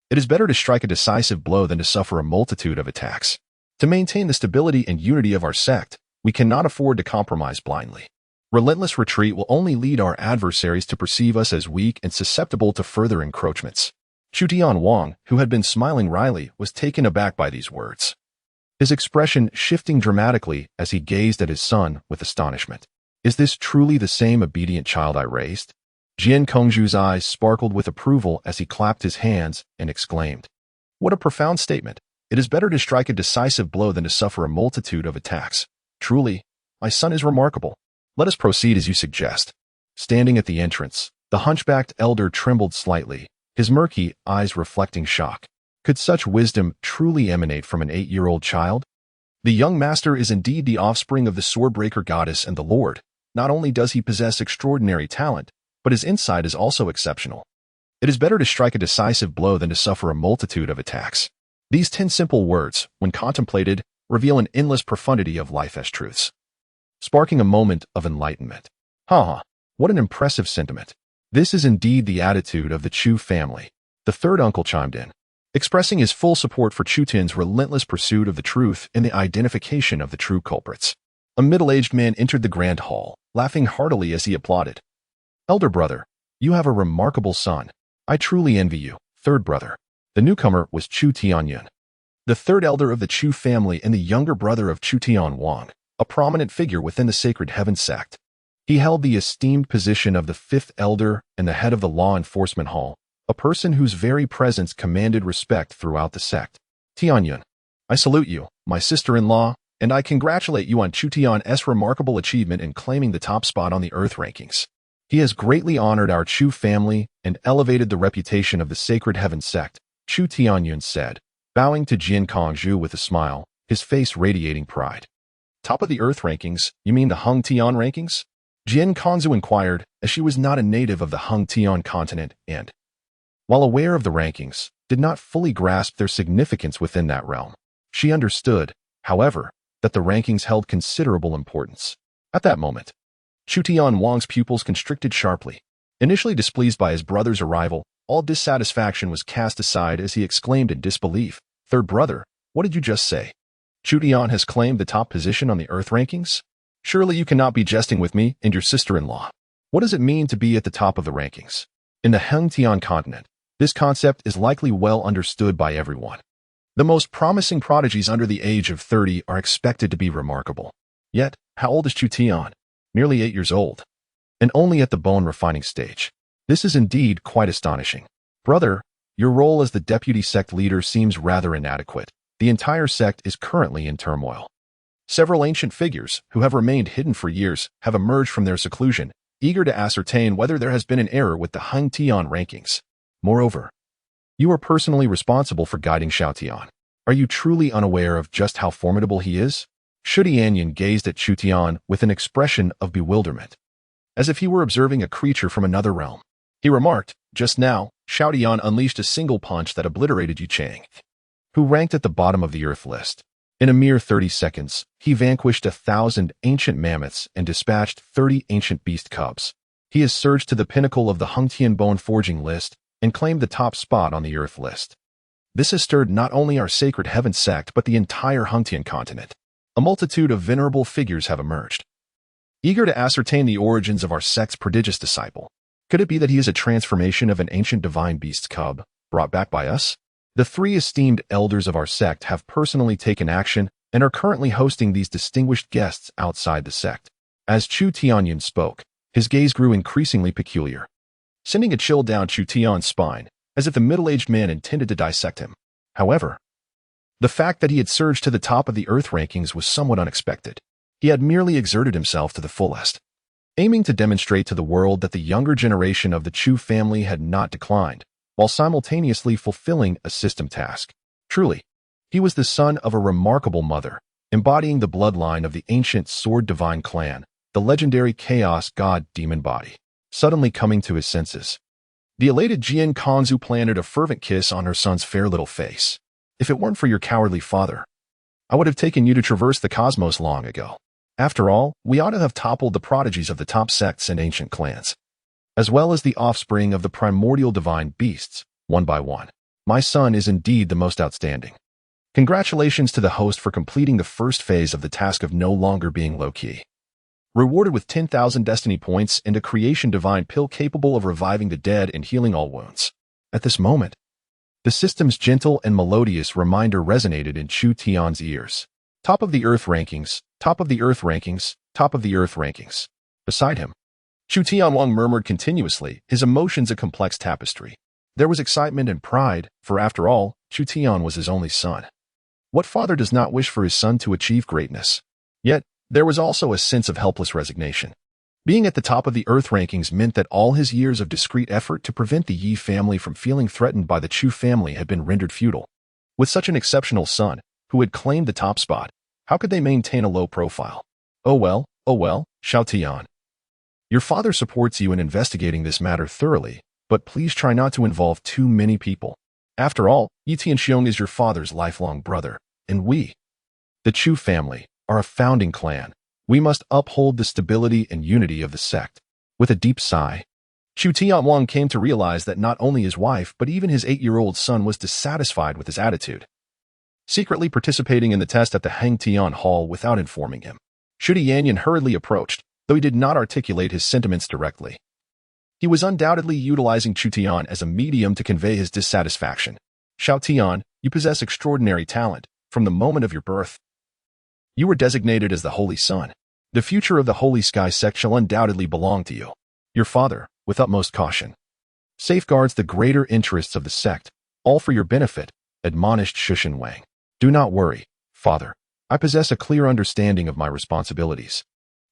It is better to strike a decisive blow than to suffer a multitude of attacks. To maintain the stability and unity of our sect, we cannot afford to compromise blindly. Relentless retreat will only lead our adversaries to perceive us as weak and susceptible to further encroachments. Chu Tian Wang, who had been smiling wryly, was taken aback by these words, his expression shifting dramatically as he gazed at his son with astonishment. Is this truly the same obedient child I raised? Jian Kongzhu's eyes sparkled with approval as he clapped his hands and exclaimed, what a profound statement. It is better to strike a decisive blow than to suffer a multitude of attacks. Truly, my son is remarkable. Let us proceed as you suggest. Standing at the entrance, the hunchbacked elder trembled slightly, his murky eyes reflecting shock. Could such wisdom truly emanate from an 8-year-old child? The young master is indeed the offspring of the swordbreaker goddess and the Lord. Not only does he possess extraordinary talent, but his insight is also exceptional. It is better to strike a decisive blow than to suffer a multitude of attacks. These 10 simple words, when contemplated, reveal an endless profundity of life as truths, sparking a moment of enlightenment. What an impressive sentiment. This is indeed the attitude of the Chu family. The third uncle chimed in, expressing his full support for Chu Tian's relentless pursuit of the truth and the identification of the true culprits. A middle-aged man entered the grand hall, laughing heartily as he applauded. Elder brother, you have a remarkable son. I truly envy you. Third brother. The newcomer was Chu Tianyun, the third elder of the Chu family and the younger brother of Chu Tian Wang, a prominent figure within the Sacred Heaven Sect. He held the esteemed position of the fifth elder and the head of the law enforcement hall, a person whose very presence commanded respect throughout the sect. Tianyun, I salute you, my sister-in-law, and I congratulate you on Chu Tian's remarkable achievement in claiming the top spot on the Earth rankings. He has greatly honored our Chu family and elevated the reputation of the Sacred Heaven Sect, Chu Tianyun said, bowing to Jian Kongzhu with a smile, his face radiating pride. Top of the Earth rankings? You mean the Hung Tian rankings? Jian Kongzhu inquired, as she was not a native of the Hung Tian continent and, while aware of the rankings, did not fully grasp their significance within that realm. She understood, however, that the rankings held considerable importance. At that moment, Chu Tian Wang's pupils constricted sharply. Initially displeased by his brother's arrival, all dissatisfaction was cast aside as he exclaimed in disbelief, Third brother, what did you just say? Chu Tian has claimed the top position on the Earth rankings? Surely you cannot be jesting with me and your sister-in-law. What does it mean to be at the top of the rankings? In the Hung Tian continent, this concept is likely well understood by everyone. The most promising prodigies under the age of 30 are expected to be remarkable. Yet, how old is Chu Tian? Nearly 8 years old. And only at the bone-refining stage. This is indeed quite astonishing. Brother, your role as the deputy sect leader seems rather inadequate. The entire sect is currently in turmoil. Several ancient figures, who have remained hidden for years, have emerged from their seclusion, eager to ascertain whether there has been an error with the Hung Tian rankings. Moreover, you are personally responsible for guiding Xiao Tian. Are you truly unaware of just how formidable he is? Shu Tianyan gazed at Chu Tian with an expression of bewilderment, as if he were observing a creature from another realm. He remarked, just now, Xiao Tian unleashed a single punch that obliterated Yu Chang, who ranked at the bottom of the Earth list. In a mere 30 seconds, he vanquished 1,000 ancient mammoths and dispatched 30 ancient beast cubs. He has surged to the pinnacle of the Hung Tian bone forging list and claimed the top spot on the Earth list. This has stirred not only our Sacred Heaven Sect but the entire Hung Tian continent. A multitude of venerable figures have emerged, eager to ascertain the origins of our sect's prodigious disciple. Could it be that he is a transformation of an ancient divine beast's cub, brought back by us? The 3 esteemed elders of our sect have personally taken action and are currently hosting these distinguished guests outside the sect. As Chu Tianyun spoke, his gaze grew increasingly peculiar, sending a chill down Chu Tian's spine, as if the middle-aged man intended to dissect him. However, the fact that he had surged to the top of the Earth rankings was somewhat unexpected. He had merely exerted himself to the fullest, aiming to demonstrate to the world that the younger generation of the Chu family had not declined, while simultaneously fulfilling a system task. Truly, he was the son of a remarkable mother, embodying the bloodline of the ancient Sword Divine clan, the legendary Chaos God Demon Body. Suddenly coming to his senses, the elated Jian Kongzhu planted a fervent kiss on her son's fair little face. If it weren't for your cowardly father, I would have taken you to traverse the cosmos long ago. After all, we ought to have toppled the prodigies of the top sects and ancient clans, as well as the offspring of the primordial divine beasts, one by one. My son is indeed the most outstanding. Congratulations to the host for completing the first phase of the task of no longer being low-key. rewarded with 10,000 destiny points and a creation divine pill capable of reviving the dead and healing all wounds. At this moment, the system's gentle and melodious reminder resonated in Chu Tian's ears. Top of the earth rankings, top of the earth rankings, top of the earth rankings. Beside him, Chu Tianwang murmured continuously, his emotions a complex tapestry. There was excitement and pride, for after all, Chu Tian was his only son. What father does not wish for his son to achieve greatness? Yet, there was also a sense of helpless resignation. Being at the top of the earth rankings meant that all his years of discreet effort to prevent the Yi family from feeling threatened by the Chu family had been rendered futile. With such an exceptional son, who had claimed the top spot, how could they maintain a low profile? Oh well, Chu Tian. Your father supports you in investigating this matter thoroughly, but please try not to involve too many people. After all, Yi Tianxiong is your father's lifelong brother, and we, the Chu family, are a founding clan. We must uphold the stability and unity of the sect. With a deep sigh, Chu Tianwang came to realize that not only his wife but even his 8-year-old son was dissatisfied with his attitude, secretly participating in the test at the Hang Tian Hall without informing him. Chu Tian hurriedly approached, though he did not articulate his sentiments directly. He was undoubtedly utilizing Chu Tian as a medium to convey his dissatisfaction. Chu Tian, you possess extraordinary talent. From the moment of your birth, you were designated as the Holy Son. The future of the Holy Sky Sect shall undoubtedly belong to you. Your father, with utmost caution, safeguards the greater interests of the sect, all for your benefit, admonished Shushan Wang. Do not worry, father. I possess a clear understanding of my responsibilities.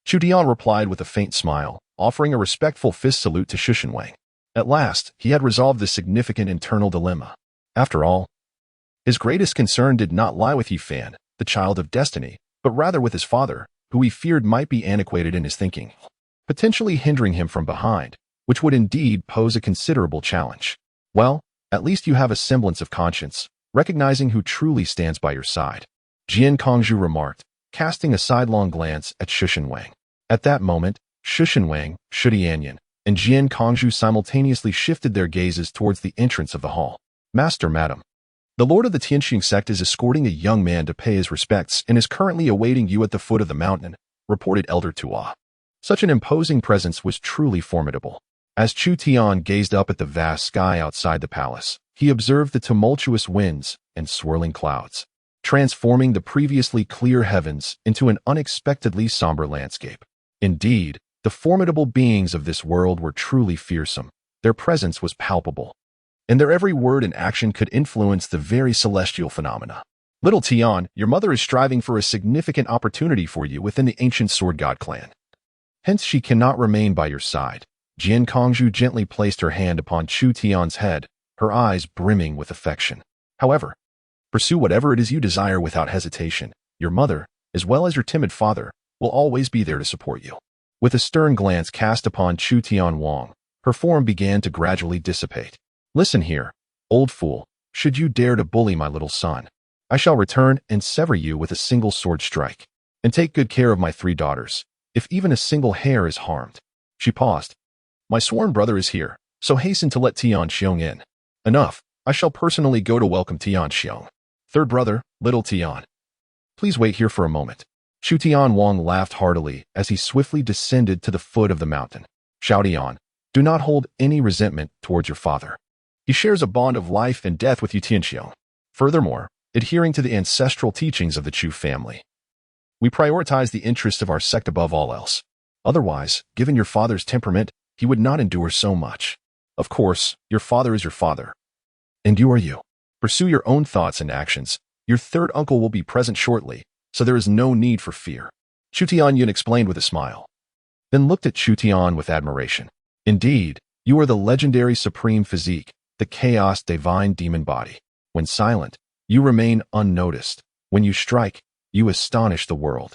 Chu Tian replied with a faint smile, offering a respectful fist salute to Shushan Wang. At last, he had resolved this significant internal dilemma. After all, his greatest concern did not lie with Yi Fan, the child of destiny, but rather with his father, who he feared might be antiquated in his thinking, potentially hindering him from behind, which would indeed pose a considerable challenge. Well, at least you have a semblance of conscience, recognizing who truly stands by your side, Jian Kongzhu remarked, casting a sidelong glance at Shushan Wang. At that moment, Shushan Wang, Chu Tian, and Jian Kongzhu simultaneously shifted their gazes towards the entrance of the hall. Master, Madam, the Lord of the Tianxing sect is escorting a young man to pay his respects and is currently awaiting you at the foot of the mountain, reported Elder Tua. Such an imposing presence was truly formidable. As Chu Tian gazed up at the vast sky outside the palace, he observed the tumultuous winds and swirling clouds, transforming the previously clear heavens into an unexpectedly somber landscape. Indeed, the formidable beings of this world were truly fearsome. Their presence was palpable, and their every word and action could influence the very celestial phenomena. Little Tian, your mother is striving for a significant opportunity for you within the ancient Sword God clan. Hence she cannot remain by your side. Jian Kongzhu gently placed her hand upon Chu Tian's head, her eyes brimming with affection. However, pursue whatever it is you desire without hesitation. Your mother, as well as your timid father, will always be there to support you. With a stern glance cast upon Chu Tianwang, her form began to gradually dissipate. Listen here, old fool, should you dare to bully my little son, I shall return and sever you with a single sword strike. And take good care of my 3 daughters, if even a single hair is harmed. She paused. My sworn brother is here, so hasten to let Tianxiong in. Enough, I shall personally go to welcome Tianxiong. Third brother, little Tian. Please wait here for a moment. Chu Tianwang laughed heartily as he swiftly descended to the foot of the mountain. Chu Tian, do not hold any resentment towards your father. He shares a bond of life and death with you, Tianxiong. Furthermore, adhering to the ancestral teachings of the Chu family, we prioritize the interests of our sect above all else. Otherwise, given your father's temperament, he would not endure so much. Of course, your father is your father, and you are you. Pursue your own thoughts and actions. Your third uncle will be present shortly, so there is no need for fear. Chu Tian explained with a smile, then looked at Chu Tian with admiration. Indeed, you are the legendary supreme physique, the chaos divine demon body. When silent, you remain unnoticed. When you strike, you astonish the world.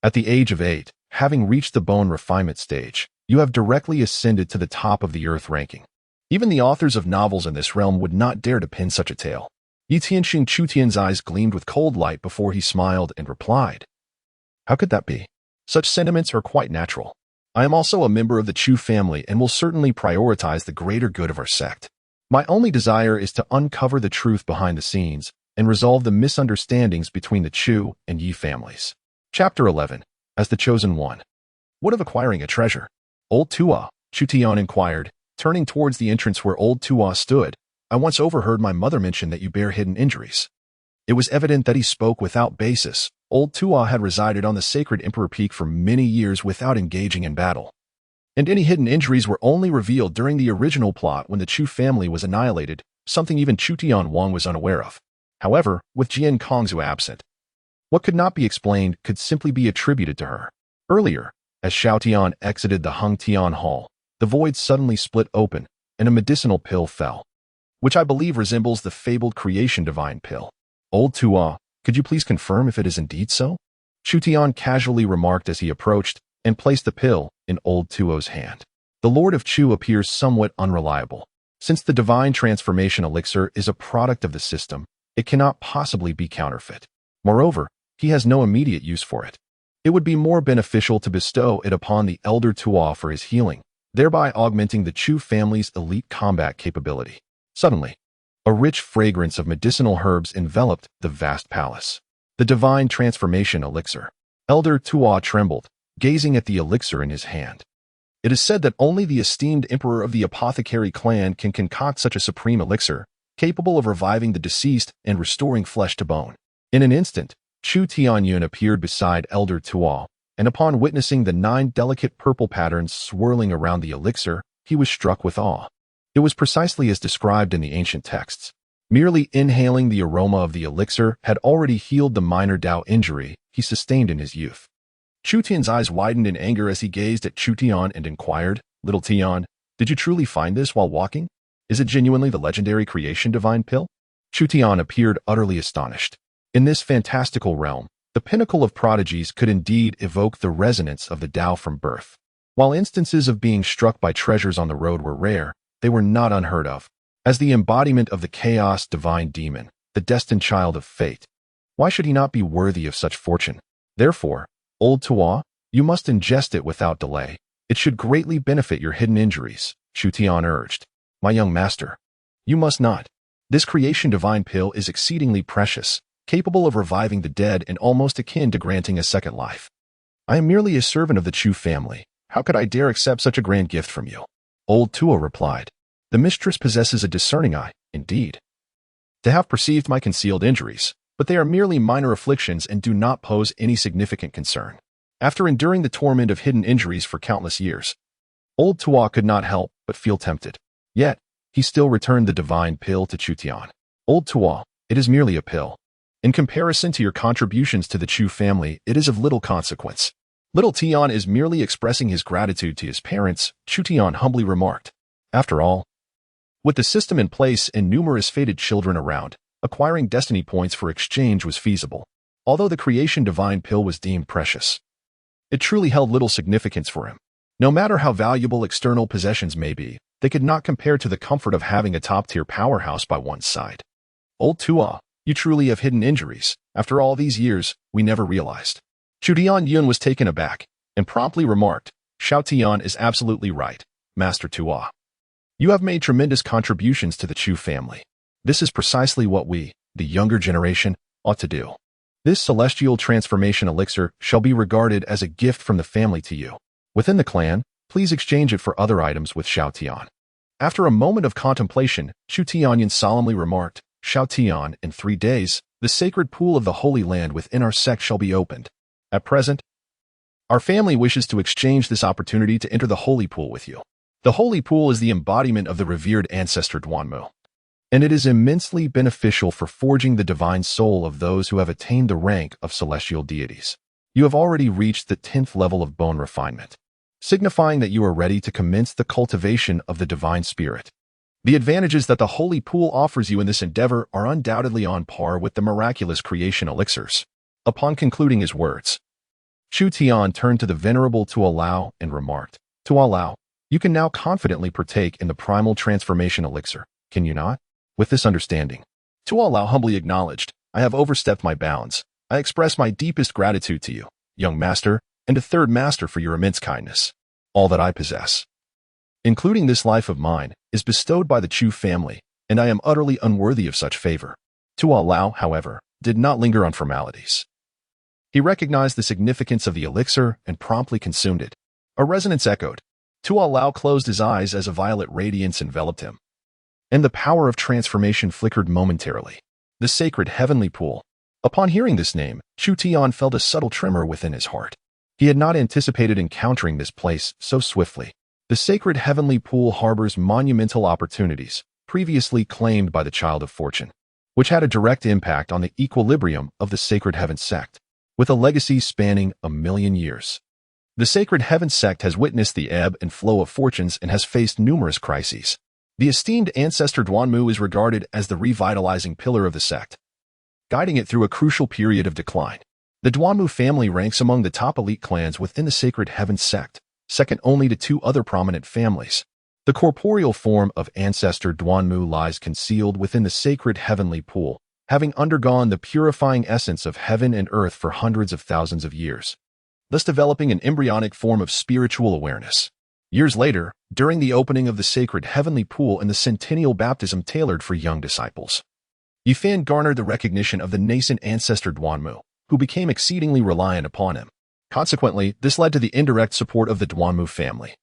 At the age of 8, having reached the bone refinement stage, you have directly ascended to the top of the earth ranking. Even the authors of novels in this realm would not dare to pen such a tale. Yi Tianxing Chu Tian's eyes gleamed with cold light before he smiled and replied, how could that be? Such sentiments are quite natural. I am also a member of the Chu family and will certainly prioritize the greater good of our sect. My only desire is to uncover the truth behind the scenes and resolve the misunderstandings between the Chu and Yi families. Chapter 11. As the Chosen One. What of acquiring a treasure? Old Tua, Chu Tian inquired, turning towards the entrance where old Tua stood. I once overheard my mother mention that you bear hidden injuries. It was evident that he spoke without basis. Old Tua had resided on the sacred Emperor Peak for many years without engaging in battle. And any hidden injuries were only revealed during the original plot when the Chu family was annihilated, something even Chu Tian Wang was unaware of. However, with Jian Kongzu absent, what could not be explained could simply be attributed to her. Earlier, as Xiao Tian exited the Hung Tian Hall, the void suddenly split open, and a medicinal pill fell, which I believe resembles the fabled creation divine pill. Old Tua, could you please confirm if it is indeed so? Chu Tian casually remarked as he approached and placed the pill in old Tuo's hand. The Lord of Chu appears somewhat unreliable. Since the divine transformation elixir is a product of the system, it cannot possibly be counterfeit. Moreover, he has no immediate use for it. It would be more beneficial to bestow it upon the elder Tua for his healing, thereby augmenting the Chu family's elite combat capability. Suddenly, a rich fragrance of medicinal herbs enveloped the vast palace. The divine transformation elixir. Elder Tua trembled, gazing at the elixir in his hand. It is said that only the esteemed emperor of the apothecary clan can concoct such a supreme elixir, capable of reviving the deceased and restoring flesh to bone. In an instant, Chu Tianyun appeared beside Elder Tua, and upon witnessing the 9 delicate purple patterns swirling around the elixir, he was struck with awe. It was precisely as described in the ancient texts. Merely inhaling the aroma of the elixir had already healed the minor Dao injury he sustained in his youth. Chu Tian's eyes widened in anger as he gazed at Chu Tian and inquired, "Little Tian, did you truly find this while walking? Is it genuinely the legendary creation divine pill?" Chu Tian appeared utterly astonished. In this fantastical realm, the pinnacle of prodigies could indeed evoke the resonance of the Dao from birth. While instances of being struck by treasures on the road were rare, they were not unheard of. As the embodiment of the chaos divine demon, the destined child of fate, why should he not be worthy of such fortune? Therefore, Old Tua, you must ingest it without delay. It should greatly benefit your hidden injuries, Chu Tian urged. My young master, you must not. This creation divine pill is exceedingly precious, capable of reviving the dead and almost akin to granting a second life. I am merely a servant of the Chu family. How could I dare accept such a grand gift from you? Old Tua replied. The mistress possesses a discerning eye, indeed, to have perceived my concealed injuries, but they are merely minor afflictions and do not pose any significant concern. After enduring the torment of hidden injuries for countless years, Old Tua could not help but feel tempted. Yet, he still returned the divine pill to Chu Tian. Old Tua, it is merely a pill. In comparison to your contributions to the Chu family, it is of little consequence. Little Tian is merely expressing his gratitude to his parents, Chu Tian humbly remarked. After all, with the system in place and numerous fated children around, acquiring destiny points for exchange was feasible. Although the creation divine pill was deemed precious, it truly held little significance for him. No matter how valuable external possessions may be, they could not compare to the comfort of having a top-tier powerhouse by one's side. Old Tua, you truly have hidden injuries. After all these years, we never realized. Chu Tianyun was taken aback and promptly remarked, Xiao Tian is absolutely right, Master Tua. You have made tremendous contributions to the Chu family. This is precisely what we, the younger generation, ought to do. This celestial transformation elixir shall be regarded as a gift from the family to you. Within the clan, please exchange it for other items with Xiao Tian. After a moment of contemplation, Chu Tianyun solemnly remarked, Xiao Tian, in 3 days, the sacred pool of the Holy Land within our sect shall be opened. At present, our family wishes to exchange this opportunity to enter the Holy Pool with you. The Holy Pool is the embodiment of the revered ancestor Duanmu, and it is immensely beneficial for forging the divine soul of those who have attained the rank of celestial deities. You have already reached the 10th level of bone refinement, signifying that you are ready to commence the cultivation of the divine spirit. The advantages that the Holy Pool offers you in this endeavor are undoubtedly on par with the miraculous creation elixirs. Upon concluding his words, Chu Tian turned to the venerable Tualao and remarked, Tualao, you can now confidently partake in the primal transformation elixir, can you not? With this understanding, Tualao humbly acknowledged, I have overstepped my bounds. I express my deepest gratitude to you, young master, and a third master for your immense kindness. All that I possess, including this life of mine, is bestowed by the Chu family, and I am utterly unworthy of such favor. Tualao, however, did not linger on formalities. He recognized the significance of the elixir and promptly consumed it. A resonance echoed. Tuo Lao closed his eyes as a violet radiance enveloped him, and the power of transformation flickered momentarily. The Sacred Heavenly Pool. Upon hearing this name, Chu Tian felt a subtle tremor within his heart. He had not anticipated encountering this place so swiftly. The Sacred Heavenly Pool harbors monumental opportunities, previously claimed by the Child of Fortune, which had a direct impact on the equilibrium of the Sacred Heaven Sect, with a legacy spanning 1,000,000 years. The Sacred Heaven Sect has witnessed the ebb and flow of fortunes and has faced numerous crises. The esteemed ancestor Duanmu is regarded as the revitalizing pillar of the sect, guiding it through a crucial period of decline. The Duanmu family ranks among the top elite clans within the Sacred Heaven Sect, second only to two other prominent families. The corporeal form of ancestor Duanmu lies concealed within the Sacred Heavenly Pool, having undergone the purifying essence of heaven and earth for hundreds of thousands of years, thus developing an embryonic form of spiritual awareness. Years later, during the opening of the Sacred Heavenly Pool and the centennial baptism tailored for young disciples, Yifan garnered the recognition of the nascent ancestor Duanmu, who became exceedingly reliant upon him. Consequently, this led to the indirect support of the Duanmu family,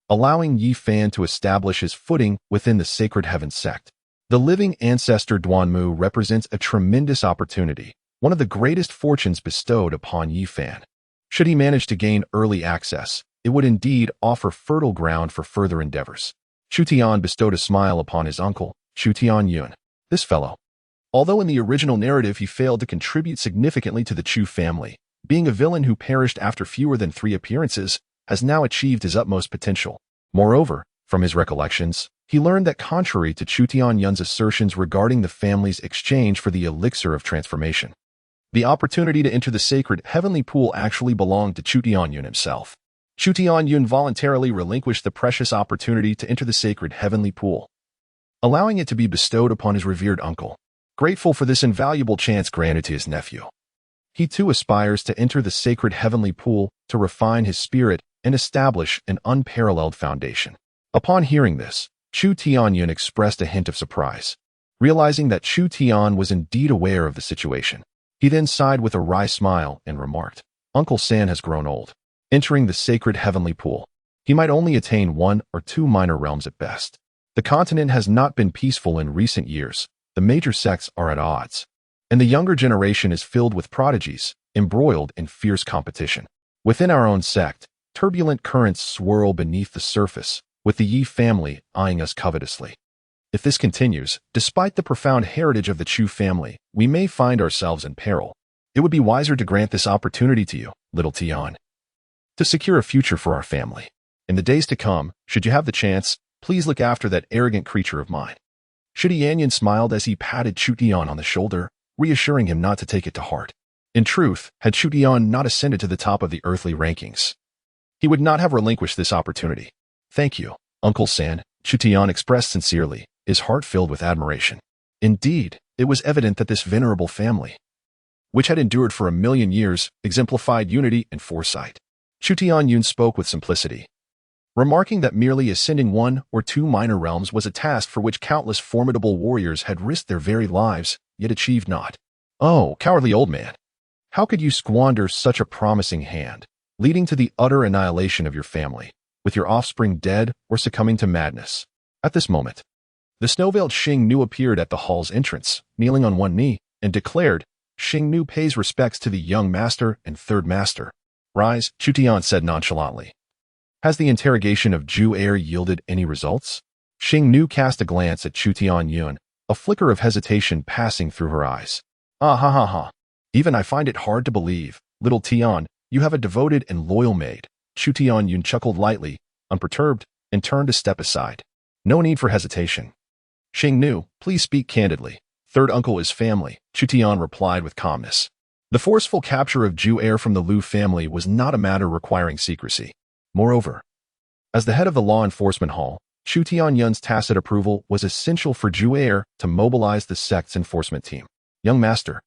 allowing Yifan to establish his footing within the Sacred Heaven Sect. The living ancestor Duanmu represents a tremendous opportunity, one of the greatest fortunes bestowed upon Yifan. Should he manage to gain early access, it would indeed offer fertile ground for further endeavors. Chu Tian bestowed a smile upon his uncle, Chu Tian. This fellow, although in the original narrative he failed to contribute significantly to the Chu family, being a villain who perished after fewer than 3 appearances, has now achieved his utmost potential. Moreover, from his recollections, he learned that contrary to Chu Tian's assertions regarding the family's exchange for the elixir of transformation, the opportunity to enter the Sacred Heavenly Pool actually belonged to Chu Tian himself. Chu Tian voluntarily relinquished the precious opportunity to enter the Sacred Heavenly Pool, allowing it to be bestowed upon his revered uncle. Grateful for this invaluable chance granted to his nephew, he too aspires to enter the Sacred Heavenly Pool to refine his spirit and establish an unparalleled foundation. Upon hearing this, Chu Tian expressed a hint of surprise. Realizing that Chu Tian was indeed aware of the situation, he then sighed with a wry smile and remarked, "Uncle San has grown old. Entering the Sacred Heavenly Pool, he might only attain 1 or 2 minor realms at best. The continent has not been peaceful in recent years, the major sects are at odds, and the younger generation is filled with prodigies, embroiled in fierce competition. Within our own sect, turbulent currents swirl beneath the surface, with the Yi family eyeing us covetously. If this continues, despite the profound heritage of the Chu family, we may find ourselves in peril. It would be wiser to grant this opportunity to you, little Tian, to secure a future for our family. In the days to come, should you have the chance, please look after that arrogant creature of mine." Chu Tian smiled as he patted Chu Tian on the shoulder, reassuring him not to take it to heart. In truth, had Chu Tian not ascended to the top of the earthly rankings, he would not have relinquished this opportunity. "Thank you, Uncle San," Chu Tian expressed sincerely, his heart filled with admiration. Indeed, it was evident that this venerable family, which had endured for 1,000,000 years, exemplified unity and foresight. Chu Tian spoke with simplicity, remarking that merely ascending 1 or 2 minor realms was a task for which countless formidable warriors had risked their very lives, yet achieved not. "Oh, cowardly old man! How could you squander such a promising hand, leading to the utter annihilation of your family, with your offspring dead or succumbing to madness?" At this moment, the snow-veiled Xing Nu appeared at the hall's entrance, kneeling on one knee, and declared, "Xing Nu pays respects to the young master and third master." "Rise," Chu Tian said nonchalantly. "Has the interrogation of Ju Er yielded any results?" Xing Nu cast a glance at Chu Tian, a flicker of hesitation passing through her eyes. "Ah ha ha ha. Even I find it hard to believe, little Tian, you have a devoted and loyal maid." Chu Tian chuckled lightly, unperturbed, and turned a step aside. "No need for hesitation. Xing Nu, please speak candidly. Third uncle is family," Chu Tian replied with calmness. The forceful capture of Ju Er from the Liu family was not a matter requiring secrecy. Moreover, as the head of the law enforcement hall, Chu Tian's tacit approval was essential for Ju Er to mobilize the sect's enforcement team. "Young master,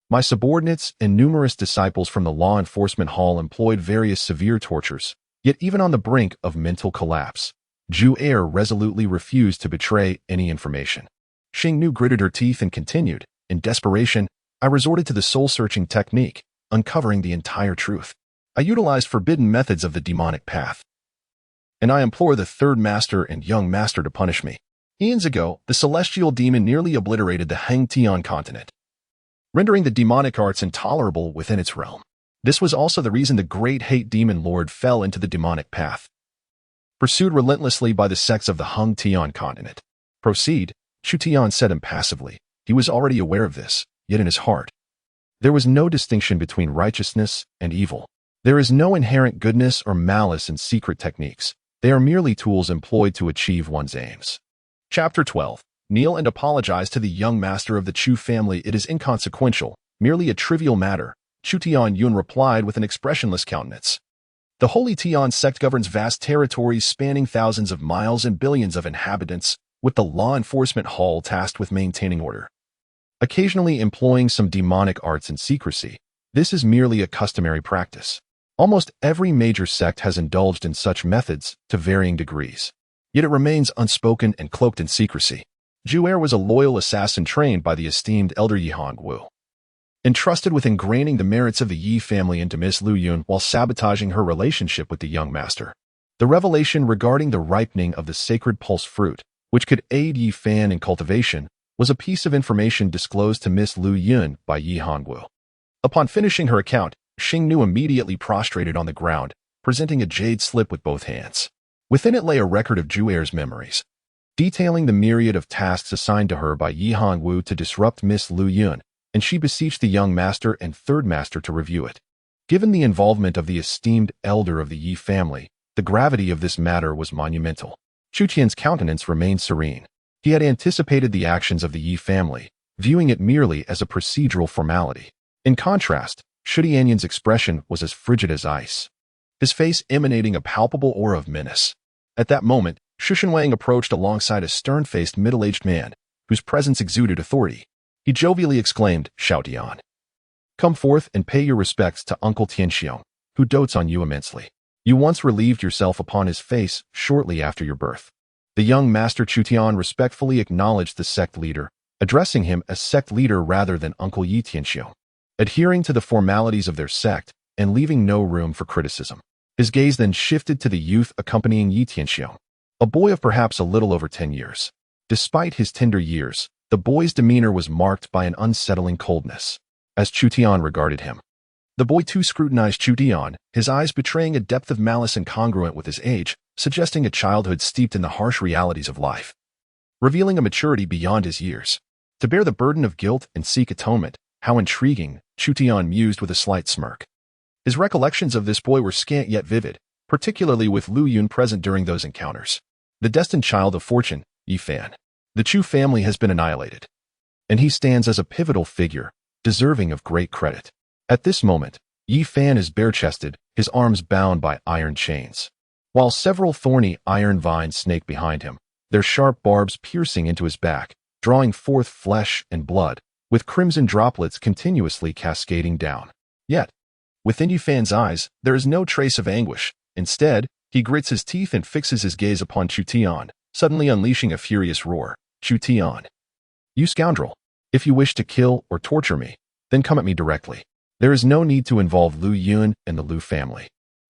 my subordinates and numerous disciples from the law enforcement hall employed various severe tortures, yet even on the brink of mental collapse, Ju Er resolutely refused to betray any information." Xing Nu gritted her teeth and continued, "In desperation, I resorted to the soul-searching technique, uncovering the entire truth. I utilized forbidden methods of the demonic path, and I implore the third master and young master to punish me. Eons ago, the celestial demon nearly obliterated the Hang Tian continent, rendering the demonic arts intolerable within its realm. This was also the reason the great hate demon lord fell into the demonic path, pursued relentlessly by the sects of the Hang Tian continent. Proceed, Chu Tian said impassively. He was already aware of this, yet in his heart, there was no distinction between righteousness and evil. There is no inherent goodness or malice in secret techniques. They are merely tools employed to achieve one's aims. Chapter 12. Kneel and apologize to the young master of the Chu family. It is inconsequential, merely a trivial matter, Chu Tian Yun replied with an expressionless countenance. The Holy Tian sect governs vast territories spanning thousands of miles and billions of inhabitants, with the law enforcement hall tasked with maintaining order, occasionally employing some demonic arts in secrecy. This is merely a customary practice. Almost every major sect has indulged in such methods to varying degrees. Yet it remains unspoken and cloaked in secrecy. Zhu was a loyal assassin trained by the esteemed elder Yi Hongwu, entrusted with ingraining the merits of the Yi family into Miss Lu Yun while sabotaging her relationship with the young master. The revelation regarding the ripening of the sacred pulse fruit, which could aid Yi Fan in cultivation, was a piece of information disclosed to Miss Lu Yun by Yi Hongwu. Upon finishing her account, Xing Nu immediately prostrated on the ground, presenting a jade slip with both hands. Within it lay a record of Zhu memories, detailing the myriad of tasks assigned to her by Yi Hongwu to disrupt Miss Lu Yun, and she beseeched the young master and third master to review it. Given the involvement of the esteemed elder of the Yi family, the gravity of this matter was monumental. Chu Tian's countenance remained serene. He had anticipated the actions of the Yi family, viewing it merely as a procedural formality. In contrast, Chu Tian's expression was as frigid as ice, his face emanating a palpable aura of menace. At that moment, Shu Shenwang approached alongside a stern-faced middle-aged man, whose presence exuded authority. He jovially exclaimed, "Xiao Tian, come forth and pay your respects to Uncle Tianxiong, who dotes on you immensely. You once relieved yourself upon his face shortly after your birth." The young master Chu Tian respectfully acknowledged the sect leader, addressing him as sect leader rather than Uncle Yi Tianxiong, adhering to the formalities of their sect and leaving no room for criticism. His gaze then shifted to the youth accompanying Yi Tianxiong, a boy of perhaps a little over 10 years. Despite his tender years, the boy's demeanor was marked by an unsettling coldness. As Chu Tian regarded him, the boy too scrutinized Chu Tian, his eyes betraying a depth of malice incongruent with his age, suggesting a childhood steeped in the harsh realities of life, revealing a maturity beyond his years. To bear the burden of guilt and seek atonement, how intriguing, Chu Tian mused with a slight smirk. His recollections of this boy were scant yet vivid, particularly with Lu Yun present during those encounters. The destined child of fortune, Yi Fan. The Chu family has been annihilated, and he stands as a pivotal figure, deserving of great credit. At this moment, Yi Fan is bare-chested, his arms bound by iron chains, while several thorny iron vines snake behind him, their sharp barbs piercing into his back, drawing forth flesh and blood, with crimson droplets continuously cascading down. Yet, within Yi Fan's eyes, there is no trace of anguish. Instead, he grits his teeth and fixes his gaze upon Chu Tian, suddenly unleashing a furious roar. "Chu Tian, you scoundrel! If you wish to kill or torture me, then come at me directly. There is no need to involve Lu Yun and the Lu family,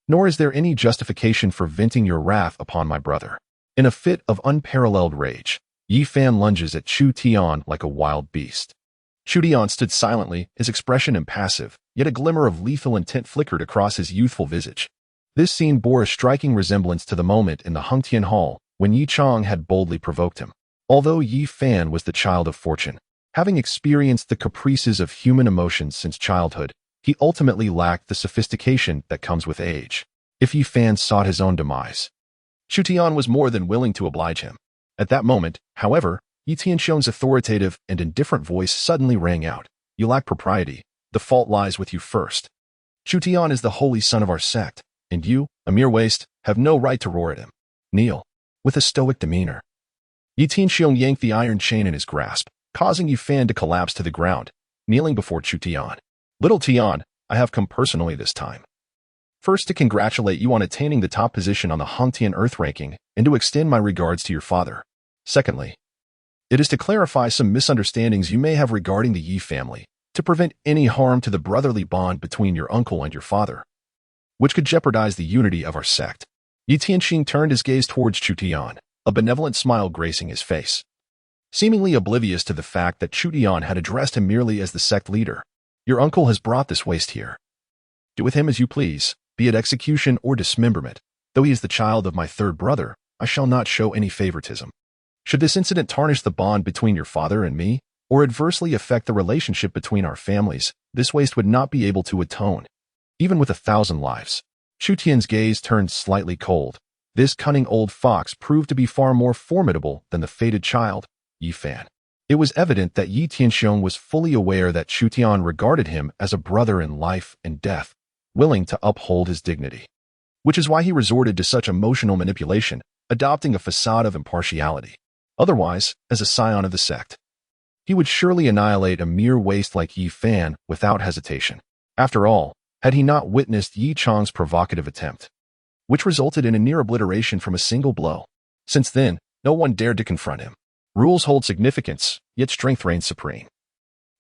nor is there any justification for venting your wrath upon my brother." In a fit of unparalleled rage, Yi Fan lunges at Chu Tian like a wild beast. Chu Tian stood silently, his expression impassive, yet a glimmer of lethal intent flickered across his youthful visage. This scene bore a striking resemblance to the moment in the Hengtian Hall when Yi Chong had boldly provoked him. Although Yi Fan was the child of fortune, having experienced the caprices of human emotions since childhood, he ultimately lacked the sophistication that comes with age. If Yi Fan sought his own demise, Chu Tian was more than willing to oblige him. At that moment, however, Yi Tianxiong's authoritative and indifferent voice suddenly rang out. "You lack propriety. The fault lies with you first. Chu Tian is the holy son of our sect, and you, a mere waste, have no right to roar at him. Kneel." With a stoic demeanor, Yi Tianxiong yanked the iron chain in his grasp, causing Yi Fan to collapse to the ground, kneeling before Chu Tian. "Little Tian, I have come personally this time. First, to congratulate you on attaining the top position on the Hengtian Earth ranking and to extend my regards to your father. Secondly, it is to clarify some misunderstandings you may have regarding the Yi family, to prevent any harm to the brotherly bond between your uncle and your father, which could jeopardize the unity of our sect." Yi Tianxing turned his gaze towards Chu Tian, a benevolent smile gracing his face. Seemingly oblivious to the fact that Chu Tian had addressed him merely as the sect leader, "Your uncle has brought this waste here. Do with him as you please, be it execution or dismemberment. Though he is the child of my third brother, I shall not show any favoritism. Should this incident tarnish the bond between your father and me, or adversely affect the relationship between our families, this waste would not be able to atone, even with 1,000 lives." Chu Tian's gaze turned slightly cold. This cunning old fox proved to be far more formidable than the fated child, Yi Fan. It was evident that Yi Tianxiong was fully aware that Chu Tian regarded him as a brother in life and death, willing to uphold his dignity. Which is why he resorted to such emotional manipulation, adopting a facade of impartiality. Otherwise, as a scion of the sect, he would surely annihilate a mere waste like Yi Fan without hesitation. After all, had he not witnessed Yi Chang's provocative attempt, which resulted in a near obliteration from a single blow? Since then, no one dared to confront him. Rules hold significance, yet strength reigns supreme.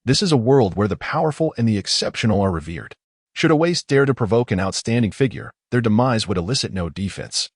This is a world where the powerful and the exceptional are revered. Should a waste dare to provoke an outstanding figure, their demise would elicit no defense,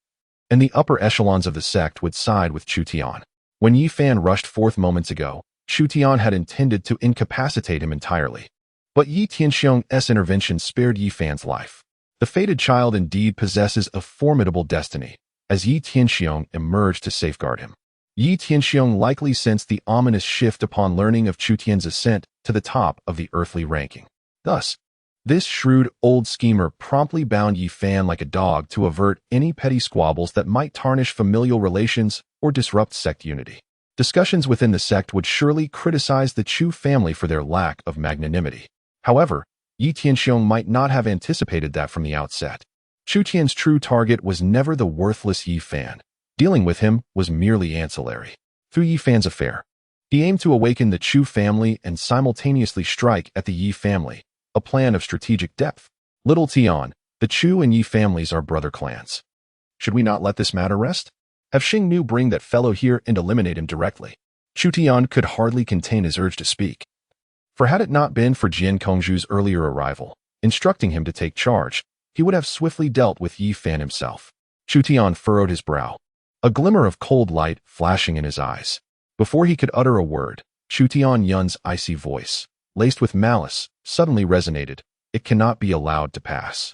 and the upper echelons of the sect would side with Chu Tian. When Yi Fan rushed forth moments ago, Chu Tian had intended to incapacitate him entirely. But Yi Tianxiong's intervention spared Yi Fan's life. The fated child indeed possesses a formidable destiny, as Yi Tianxiong emerged to safeguard him. Yi Tianxiong likely sensed the ominous shift upon learning of Chu Tian's ascent to the top of the earthly ranking. Thus, this shrewd old schemer promptly bound Yi Fan like a dog to avert any petty squabbles that might tarnish familial relations or disrupt sect unity. Discussions within the sect would surely criticize the Chu family for their lack of magnanimity. However, Yi Tianxiong might not have anticipated that from the outset. Chu Tian's true target was never the worthless Yi Fan. Dealing with him was merely ancillary. Through Yi Fan's affair, he aimed to awaken the Chu family and simultaneously strike at the Yi family, a plan of strategic depth. Little Tian, the Chu and Yi families are brother clans. Should we not let this matter rest? Have Xing Nu bring that fellow here and eliminate him directly? Chu Tian could hardly contain his urge to speak. For had it not been for Jian Kongzhu's earlier arrival, instructing him to take charge, he would have swiftly dealt with Yi Fan himself. Chu Tian furrowed his brow, a glimmer of cold light flashing in his eyes. Before he could utter a word, Chu Tian Yun's icy voice, laced with malice, suddenly resonated. "It cannot be allowed to pass.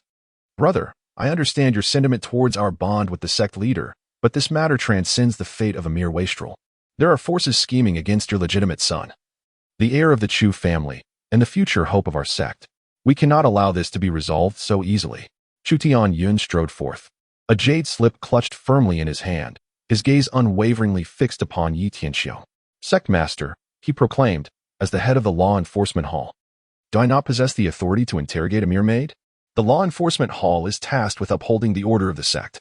Brother, I understand your sentiment towards our bond with the sect leader, but this matter transcends the fate of a mere wastrel. There are forces scheming against your legitimate son, the heir of the Chu family, and the future hope of our sect. We cannot allow this to be resolved so easily." Chu Tian Yun strode forth, a jade slip clutched firmly in his hand, his gaze unwaveringly fixed upon Yi Tianxiong. "Sect master," he proclaimed, as the head of the law enforcement hall. "Do I not possess the authority to interrogate a mere maid? The law enforcement hall is tasked with upholding the order of the sect,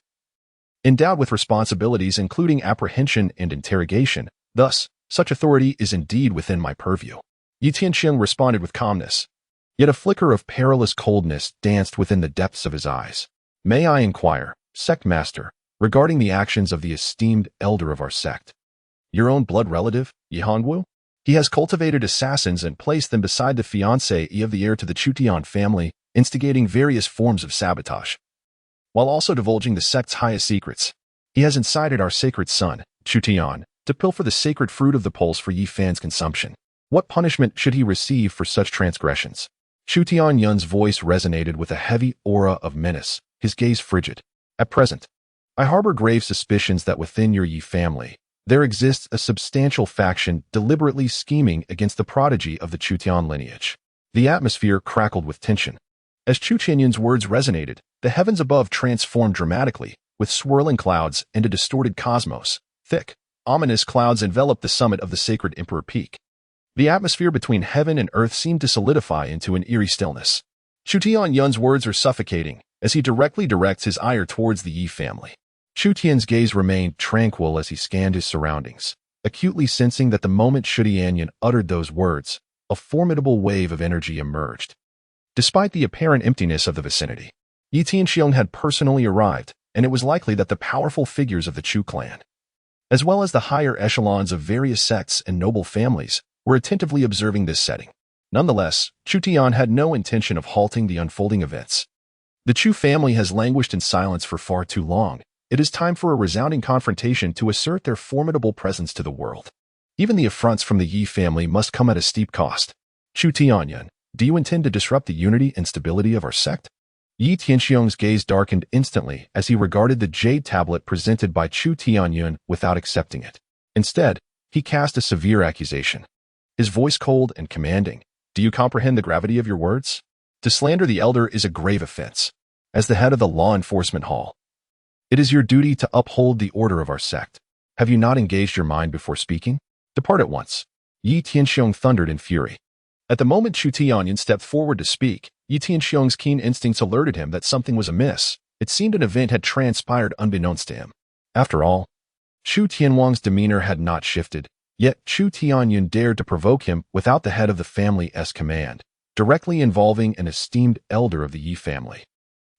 endowed with responsibilities including apprehension and interrogation. Thus, such authority is indeed within my purview." Yi Tianxiong responded with calmness, yet a flicker of perilous coldness danced within the depths of his eyes. "May I inquire, sect master, regarding the actions of the esteemed elder of our sect, your own blood relative, Yi Hongwu? He has cultivated assassins and placed them beside the fiancée of the heir to the Chu Tian family, instigating various forms of sabotage, while also divulging the sect's highest secrets. He has incited our sacred son, Chu Tian, to pilfer the sacred fruit of the pulse for Yi Fan's consumption. What punishment should he receive for such transgressions?" Chu Tian Yun's voice resonated with a heavy aura of menace, his gaze frigid. "At present, I harbor grave suspicions that within your Yi family, there exists a substantial faction deliberately scheming against the prodigy of the Chu Tian lineage." The atmosphere crackled with tension. As Chu Tianyun's words resonated, the heavens above transformed dramatically, with swirling clouds and a distorted cosmos. Thick, ominous clouds enveloped the summit of the sacred Emperor Peak. The atmosphere between heaven and earth seemed to solidify into an eerie stillness. Chu Tianyun's words are suffocating, as he directly directs his ire towards the Yi family. Chu Tian's gaze remained tranquil as he scanned his surroundings, acutely sensing that the moment Chu Tianyun uttered those words, a formidable wave of energy emerged. Despite the apparent emptiness of the vicinity, Yi Tianxiong had personally arrived, and it was likely that the powerful figures of the Chu clan, as well as the higher echelons of various sects and noble families, were attentively observing this setting. Nonetheless, Chu Tian had no intention of halting the unfolding events. The Chu family has languished in silence for far too long, It is time for a resounding confrontation to assert their formidable presence to the world. Even the affronts from the Yi family must come at a steep cost. Chu Tian, do you intend to disrupt the unity and stability of our sect? Yi Tianxiong's gaze darkened instantly as he regarded the jade tablet presented by Chu Tianyun without accepting it. Instead, he cast a severe accusation. His voice cold and commanding. Do you comprehend the gravity of your words? To slander the elder is a grave offense. As the head of the law enforcement hall, it is your duty to uphold the order of our sect. Have you not engaged your mind before speaking? Depart at once. Yi Tianxiong thundered in fury. At the moment Chu Tianyun stepped forward to speak, Yi Tianxiong's keen instincts alerted him that something was amiss. It seemed an event had transpired unbeknownst to him. After all, Chu Tianwang's demeanor had not shifted, yet Chu Tianyun dared to provoke him without the head of the family's command, directly involving an esteemed elder of the Yi family.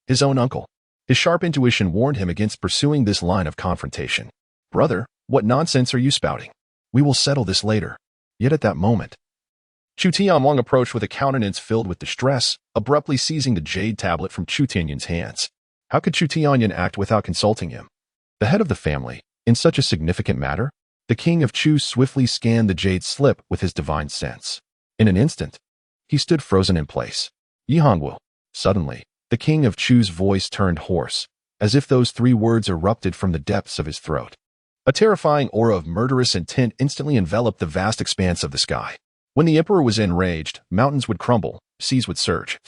His own uncle. His sharp intuition warned him against pursuing this line of confrontation. Brother, what nonsense are you spouting? We will settle this later. Yet at that moment, Chu Tianwang approached with a countenance filled with distress, abruptly seizing the jade tablet from Chu Tianyun's hands. How could Chu Tianyun act without consulting him? The head of the family, in such a significant matter? The king of Chu swiftly scanned the jade slip with his divine sense. In an instant, he stood frozen in place. Yi Hongwu. Suddenly, the king of Chu's voice turned hoarse, as if those 3 words erupted from the depths of his throat. A terrifying aura of murderous intent instantly enveloped the vast expanse of the sky. When the emperor was enraged, mountains would crumble, seas would surge,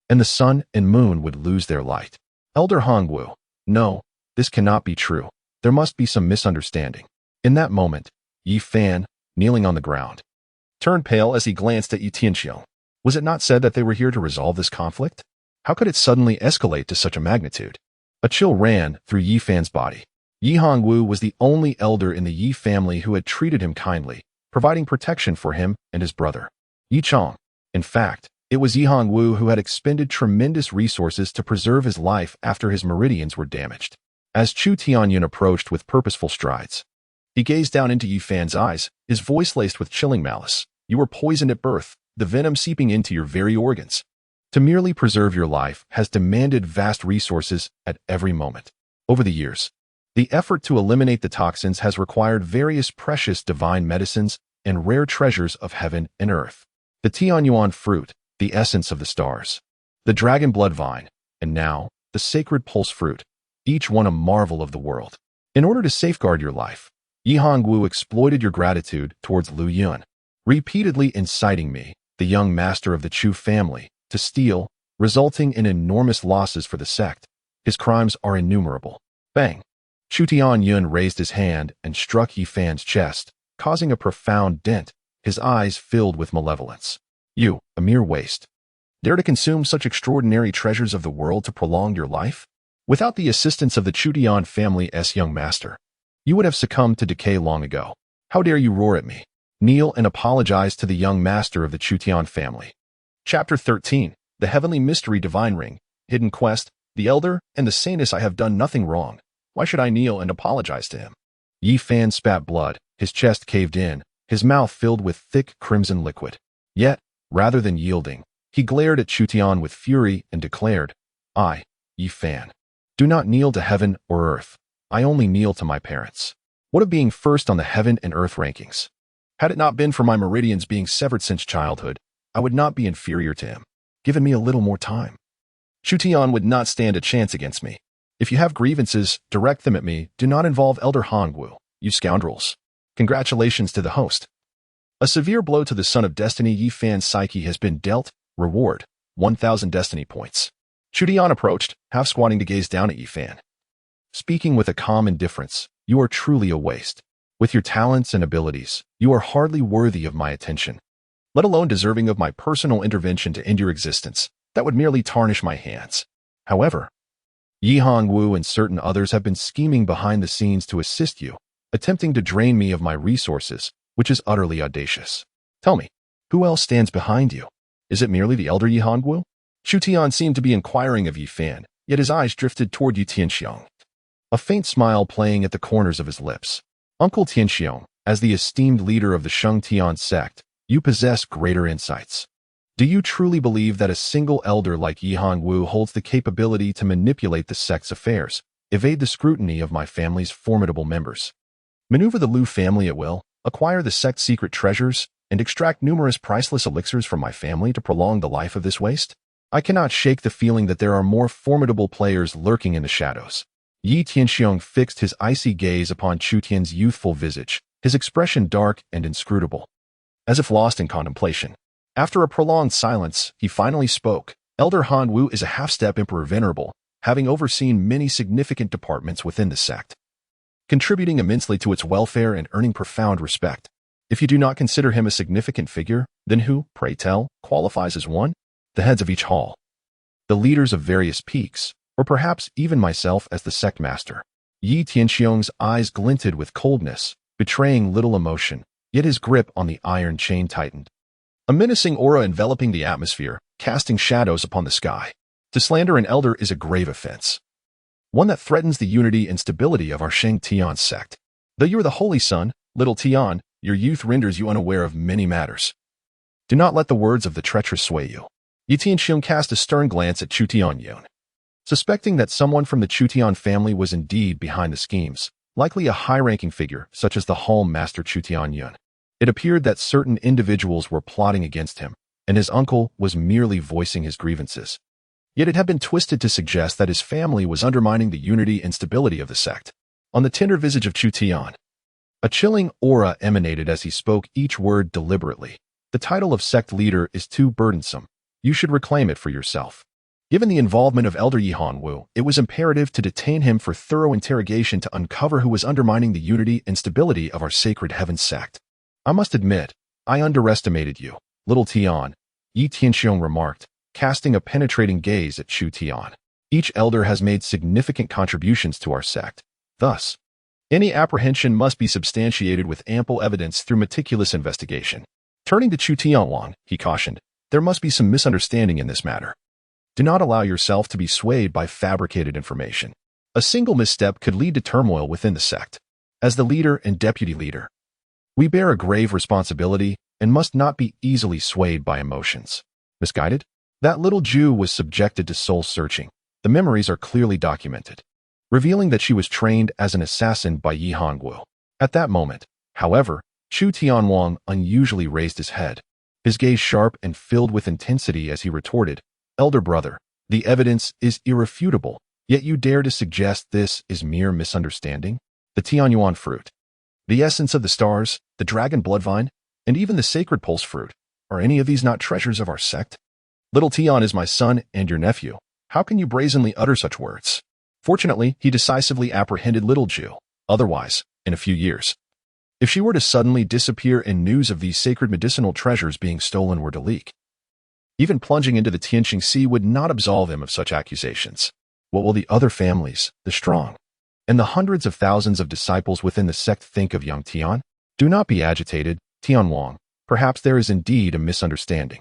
and the sun and moon would lose their light. Elder Hongwu, no, this cannot be true. There must be some misunderstanding. In that moment, Yi Fan, kneeling on the ground, turned pale as he glanced at Yi Tianxiong. Was it not said that they were here to resolve this conflict? How could it suddenly escalate to such a magnitude? A chill ran through Yi Fan's body. Yi Hongwu was the only elder in the Yi family who had treated him kindly, providing protection for him and his brother, Yi Chong. In fact, it was Yi Hongwu who had expended tremendous resources to preserve his life after his meridians were damaged. As Chu Tianyun approached with purposeful strides, he gazed down into Yi Fan's eyes, his voice laced with chilling malice. You were poisoned at birth, the venom seeping into your very organs. To merely preserve your life has demanded vast resources at every moment. Over the years, the effort to eliminate the toxins has required various precious divine medicines and rare treasures of heaven and earth. The Tianyuan fruit, the essence of the stars, the dragon blood vine, and now, the sacred pulse fruit, each one a marvel of the world. In order to safeguard your life, Yi Hongwu exploited your gratitude towards Lu Yun, repeatedly inciting me, the young master of the Chu family, to steal, resulting in enormous losses for the sect. His crimes are innumerable. Bang! Chu Tianyun raised his hand and struck Yi Fan's chest, causing a profound dent, his eyes filled with malevolence. You, a mere waste, dare to consume such extraordinary treasures of the world to prolong your life? Without the assistance of the Chu Tian family's young master, you would have succumbed to decay long ago. How dare you roar at me? Kneel and apologize to the young master of the Chu Tian family. Chapter 13, The Heavenly Mystery Divine Ring, Hidden Quest, the Elder and the Saintess. I have done nothing wrong. Why should I kneel and apologize to him? Yi Fan spat blood, his chest caved in, his mouth filled with thick crimson liquid. Yet, rather than yielding, he glared at Chu Tian with fury and declared, I, Yi Fan, do not kneel to heaven or earth. I only kneel to my parents. What of being first on the heaven and earth rankings? Had it not been for my meridians being severed since childhood, I would not be inferior to him. Given me a little more time, Chu Tian would not stand a chance against me. If you have grievances, direct them at me. Do not involve Elder Hongwu, you scoundrels. Congratulations to the host. A severe blow to the son of destiny. Yi Fan's psyche has been dealt. Reward, 1,000 destiny points. Chu Tian approached, half squatting to gaze down at Yi Fan. Speaking with a calm indifference, you are truly a waste. With your talents and abilities, you are hardly worthy of my attention, let alone deserving of my personal intervention to end your existence. That would merely tarnish my hands. However, Yi Hongwu and certain others have been scheming behind the scenes to assist you, attempting to drain me of my resources, which is utterly audacious. Tell me, who else stands behind you? Is it merely the elder Yi Hongwu? Chu Tian seemed to be inquiring of Yi Fan, yet his eyes drifted toward Yi Tianxiong, a faint smile playing at the corners of his lips. Uncle Tianxiong, as the esteemed leader of the Sheng Tian sect, you possess greater insights. Do you truly believe that a single elder like Yi Hongwu holds the capability to manipulate the sect's affairs? evade the scrutiny of my family's formidable members, maneuver the Liu family at will, acquire the sect's secret treasures, and extract numerous priceless elixirs from my family to prolong the life of this waste? I cannot shake the feeling that there are more formidable players lurking in the shadows. Yi Tianxiong fixed his icy gaze upon Chu Tian's youthful visage, his expression dark and inscrutable, as if lost in contemplation. After a prolonged silence, he finally spoke. Elder Han Wu is a half-step Emperor Venerable, having overseen many significant departments within the sect, contributing immensely to its welfare and earning profound respect. If you do not consider him a significant figure, then who, pray tell, qualifies as one? The heads of each hall, the leaders of various peaks, or perhaps even myself as the sect master. Yi Tianxiong's eyes glinted with coldness, betraying little emotion, yet his grip on the iron chain tightened. A menacing aura enveloping the atmosphere, casting shadows upon the sky. To slander an elder is a grave offense, one that threatens the unity and stability of our Sheng Tian sect. Though you are the holy son, little Tian, your youth renders you unaware of many matters. Do not let the words of the treacherous sway you. Yi Tianxiong cast a stern glance at Chu Tian. Suspecting that someone from the Chu Tian family was indeed behind the schemes, likely a high-ranking figure such as the Hall Master Chu Tian. It appeared that certain individuals were plotting against him, and his uncle was merely voicing his grievances. Yet it had been twisted to suggest that his family was undermining the unity and stability of the sect. On the tender visage of Chu Tian, a chilling aura emanated as he spoke each word deliberately. The title of sect leader is too burdensome. You should reclaim it for yourself. Given the involvement of Elder Yi Hanwu, it was imperative to detain him for thorough interrogation to uncover who was undermining the unity and stability of our Sacred Heaven Sect. I must admit, I underestimated you, little Tian, Yi Tianxiong remarked, casting a penetrating gaze at Chu Tian. Each elder has made significant contributions to our sect. Thus, any apprehension must be substantiated with ample evidence through meticulous investigation. Turning to Chu Tian, he cautioned, there must be some misunderstanding in this matter. Do not allow yourself to be swayed by fabricated information. A single misstep could lead to turmoil within the sect. As the leader and deputy leader, we bear a grave responsibility and must not be easily swayed by emotions. Misguided? That little Jew was subjected to soul-searching. The memories are clearly documented, revealing that she was trained as an assassin by Yi Hangu. At that moment, however, Chu Tianwang unusually raised his head, his gaze sharp and filled with intensity as he retorted, Elder brother, the evidence is irrefutable, yet you dare to suggest this is mere misunderstanding? The Tianyuan fruit, the essence of the stars, the dragon bloodvine, and even the sacred pulse fruit, are any of these not treasures of our sect? Little Tian is my son and your nephew. How can you brazenly utter such words? Fortunately, he decisively apprehended little Jew. Otherwise, in a few years, if she were to suddenly disappear and news of these sacred medicinal treasures being stolen were to leak, even plunging into the Tianqing Sea would not absolve him of such accusations. What will the other families, the strong, and the hundreds of thousands of disciples within the sect think of young Tian? Do not be agitated, Tianwang. Perhaps there is indeed a misunderstanding.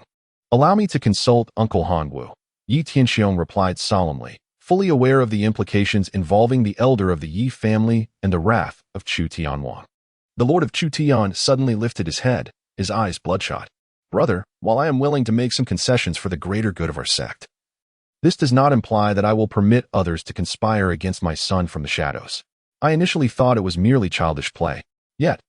Allow me to consult Uncle Hanwu. Yi Tianxiong replied solemnly, fully aware of the implications involving the elder of the Yi family and the wrath of Chu Tianwang. The Lord of Chu Tian suddenly lifted his head, his eyes bloodshot. Brother, while I am willing to make some concessions for the greater good of our sect, this does not imply that I will permit others to conspire against my son from the shadows. I initially thought it was merely childish play. Yet,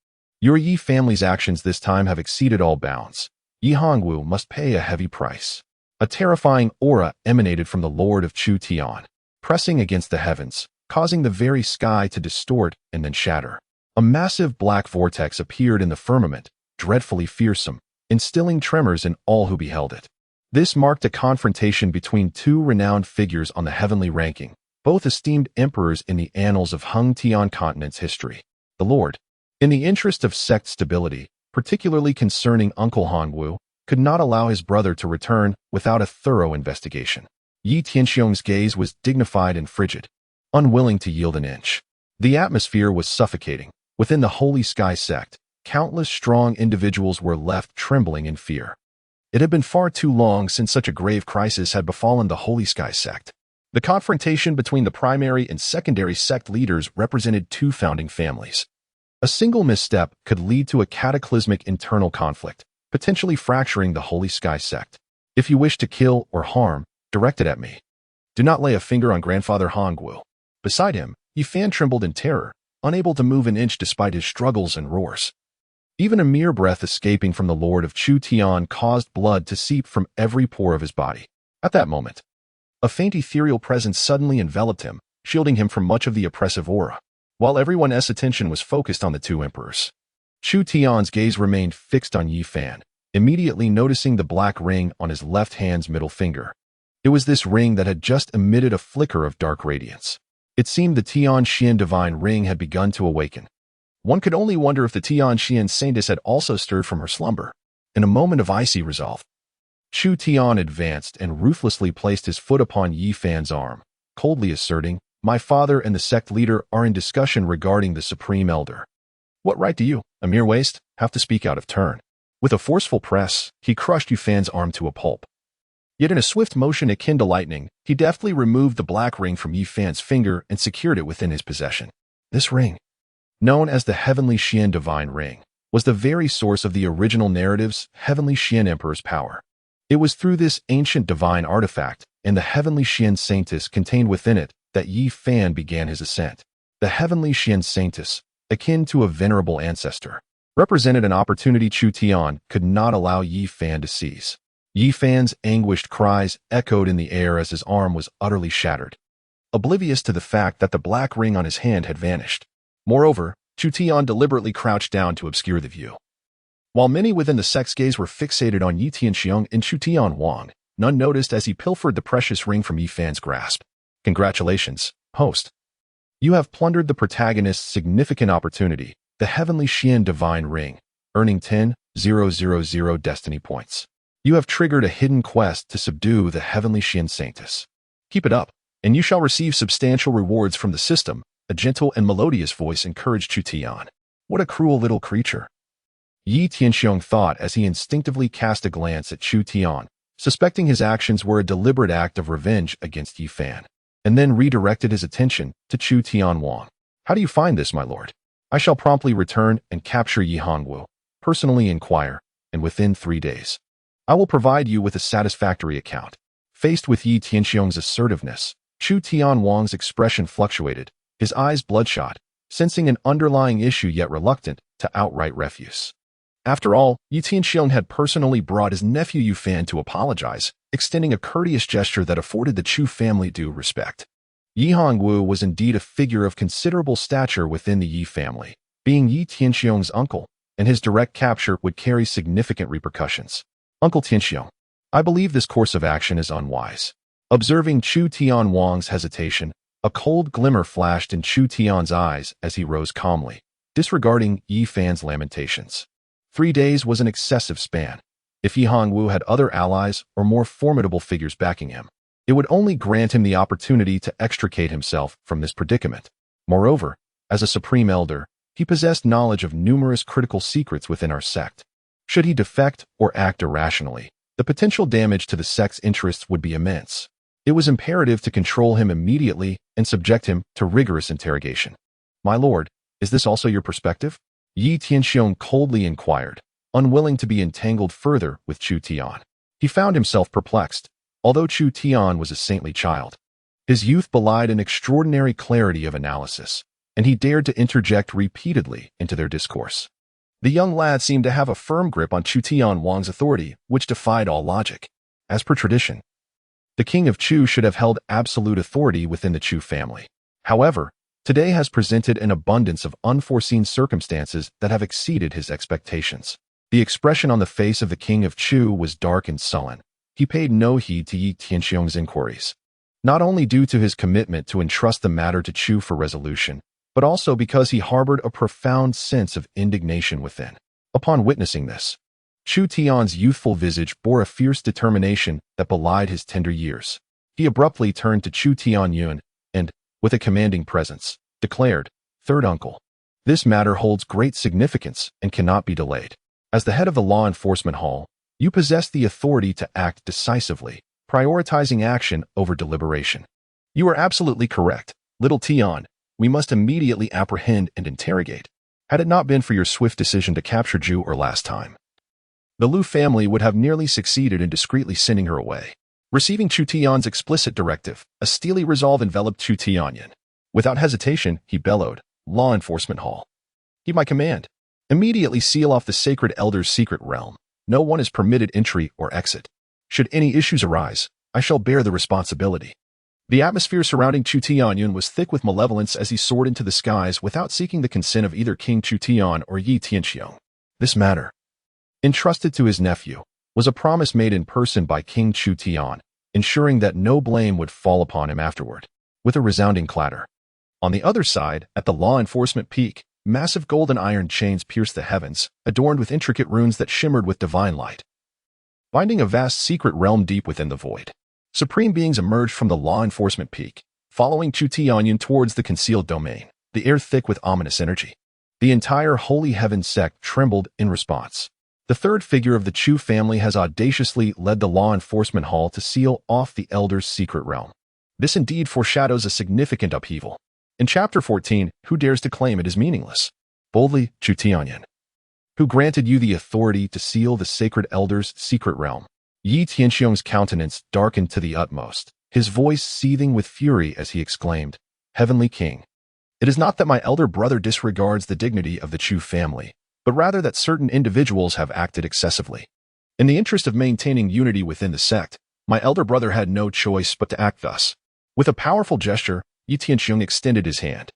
your Yi family's actions this time have exceeded all bounds. Yi Hongwu must pay a heavy price. A terrifying aura emanated from the Lord of Chu Tian, pressing against the heavens, causing the very sky to distort and then shatter. A massive black vortex appeared in the firmament, dreadfully fearsome, instilling tremors in all who beheld it. This marked a confrontation between two renowned figures on the heavenly ranking, both esteemed emperors in the annals of Hung Tian continent's history. The Lord, in the interest of sect stability, particularly concerning Uncle Hanwu, could not allow his brother to return without a thorough investigation. Yi Tianxiong's gaze was dignified and frigid, unwilling to yield an inch. The atmosphere was suffocating. Within the Holy Sky sect, countless strong individuals were left trembling in fear. It had been far too long since such a grave crisis had befallen the Holy Sky sect. The confrontation between the primary and secondary sect leaders represented two founding families. A single misstep could lead to a cataclysmic internal conflict, potentially fracturing the Holy Sky sect. If you wish to kill or harm, direct it at me. Do not lay a finger on Grandfather Hongwu. Beside him, Yi Fan trembled in terror, unable to move an inch despite his struggles and roars. Even a mere breath escaping from the Lord of Chu Tian caused blood to seep from every pore of his body. At that moment, a faint ethereal presence suddenly enveloped him, shielding him from much of the oppressive aura. While everyone's attention was focused on the two emperors, Chu Tian's gaze remained fixed on Yi Fan, immediately noticing the black ring on his left hand's middle finger. It was this ring that had just emitted a flicker of dark radiance. It seemed the Tianxian divine ring had begun to awaken. One could only wonder if the Tianxian saintess had also stirred from her slumber. In a moment of icy resolve, Chu Tian advanced and ruthlessly placed his foot upon Yi Fan's arm, coldly asserting, "My father and the sect leader are in discussion regarding the Supreme Elder. What right do you, a mere waste, have to speak out of turn?" With a forceful press, he crushed Yi Fan's arm to a pulp. Yet in a swift motion akin to lightning, he deftly removed the black ring from Yi Fan's finger and secured it within his possession. This ring, known as the Heavenly Xian Divine Ring, was the very source of the original narrative's Heavenly Xian Emperor's power. It was through this ancient divine artifact and the Heavenly Xian Saintess contained within it that Yi Fan began his ascent. The Heavenly Xian Saintess, akin to a venerable ancestor, represented an opportunity Chu Tian could not allow Yi Fan to seize. Yi Fan's anguished cries echoed in the air as his arm was utterly shattered, oblivious to the fact that the black ring on his hand had vanished. Moreover, Chu Tian deliberately crouched down to obscure the view. While many within the sect's gaze were fixated on Yi Tianxiong and Chu Tian Wang, none noticed as he pilfered the precious ring from Yi Fan's grasp. Congratulations, host. You have plundered the protagonist's significant opportunity, the Heavenly Xian Divine Ring, earning 10,000 destiny points. You have triggered a hidden quest to subdue the Heavenly Xian Saintess. Keep it up, and you shall receive substantial rewards from the system, a gentle and melodious voice encouraged Chu Tian. What a cruel little creature. Yi Tianxiong thought as he instinctively cast a glance at Chu Tian, suspecting his actions were a deliberate act of revenge against Yi Fan, and then redirected his attention to Chu Tian Wang. How do you find this, my lord? I shall promptly return and capture Yi Hongwu, personally inquire, and within 3 days, I will provide you with a satisfactory account. Faced with Yi Tianxiong's assertiveness, Chu Tian Wang's expression fluctuated, his eyes bloodshot, sensing an underlying issue yet reluctant to outright refuse. After all, Yi Tianxiong had personally brought his nephew Yi Fan to apologize, extending a courteous gesture that afforded the Chu family due respect. Yi Hongwu was indeed a figure of considerable stature within the Yi family, being Yi Tianxiong's uncle, and his direct capture would carry significant repercussions. Uncle Tianxiong, I believe this course of action is unwise. Observing Chu Tian Wang's hesitation, a cold glimmer flashed in Chu Tian's eyes as he rose calmly, disregarding Yi Fan's lamentations. 3 days was an excessive span. If Yi Hongwu had other allies or more formidable figures backing him, it would only grant him the opportunity to extricate himself from this predicament. Moreover, as a supreme elder, he possessed knowledge of numerous critical secrets within our sect. Should he defect or act irrationally, the potential damage to the sect's interests would be immense. It was imperative to control him immediately and subject him to rigorous interrogation. My lord, is this also your perspective? Yi Tianxiong coldly inquired, unwilling to be entangled further with Chu Tian. He found himself perplexed, although Chu Tian was a saintly child. His youth belied an extraordinary clarity of analysis, and he dared to interject repeatedly into their discourse. The young lad seemed to have a firm grip on Chu Tian Wang's authority, which defied all logic. As per tradition, the king of Chu should have held absolute authority within the Chu family. However, today has presented an abundance of unforeseen circumstances that have exceeded his expectations. The expression on the face of the king of Chu was dark and sullen. He paid no heed to Yi Tianxiong's inquiries, not only due to his commitment to entrust the matter to Chu for resolution, but also because he harbored a profound sense of indignation within. Upon witnessing this, Chu Tian's youthful visage bore a fierce determination that belied his tender years. He abruptly turned to Chu Tianyun and, with a commanding presence, declared, "Third uncle, this matter holds great significance and cannot be delayed. As the head of the law enforcement hall, you possess the authority to act decisively, prioritizing action over deliberation." "You are absolutely correct, little Tian. We must immediately apprehend and interrogate. Had it not been for your swift decision to capture Ju last time, the Lu family would have nearly succeeded in discreetly sending her away." Receiving Chu Tian's explicit directive, a steely resolve enveloped Chu Tianyan. Without hesitation, he bellowed, "Law Enforcement Hall. Heed my command. Immediately seal off the Sacred Elder's secret realm. No one is permitted entry or exit. Should any issues arise, I shall bear the responsibility." The atmosphere surrounding Chu Tian was thick with malevolence as he soared into the skies without seeking the consent of either King Chu Tian or Yi Tianxiong. This matter, entrusted to his nephew, was a promise made in person by King Chu Tian, ensuring that no blame would fall upon him afterward. With a resounding clatter. On the other side, at the law enforcement peak, massive gold and iron chains pierced the heavens, adorned with intricate runes that shimmered with divine light, binding a vast secret realm deep within the void. Supreme beings emerged from the law enforcement peak, following Chu Tian towards the concealed domain, the air thick with ominous energy. The entire Holy Heaven Sect trembled in response. The third figure of the Chu family has audaciously led the law enforcement hall to seal off the Elder's secret realm. This indeed foreshadows a significant upheaval. In Chapter 14, who dares to claim it is meaningless? Boldly, Chu Tian. Who granted you the authority to seal the Sacred Elder's secret realm? Yi Tianxiong's countenance darkened to the utmost, his voice seething with fury as he exclaimed, "Heavenly King, it is not that my elder brother disregards the dignity of the Chu family, but rather that certain individuals have acted excessively. In the interest of maintaining unity within the sect, my elder brother had no choice but to act thus." With a powerful gesture, Yi Tianxiong extended his hand,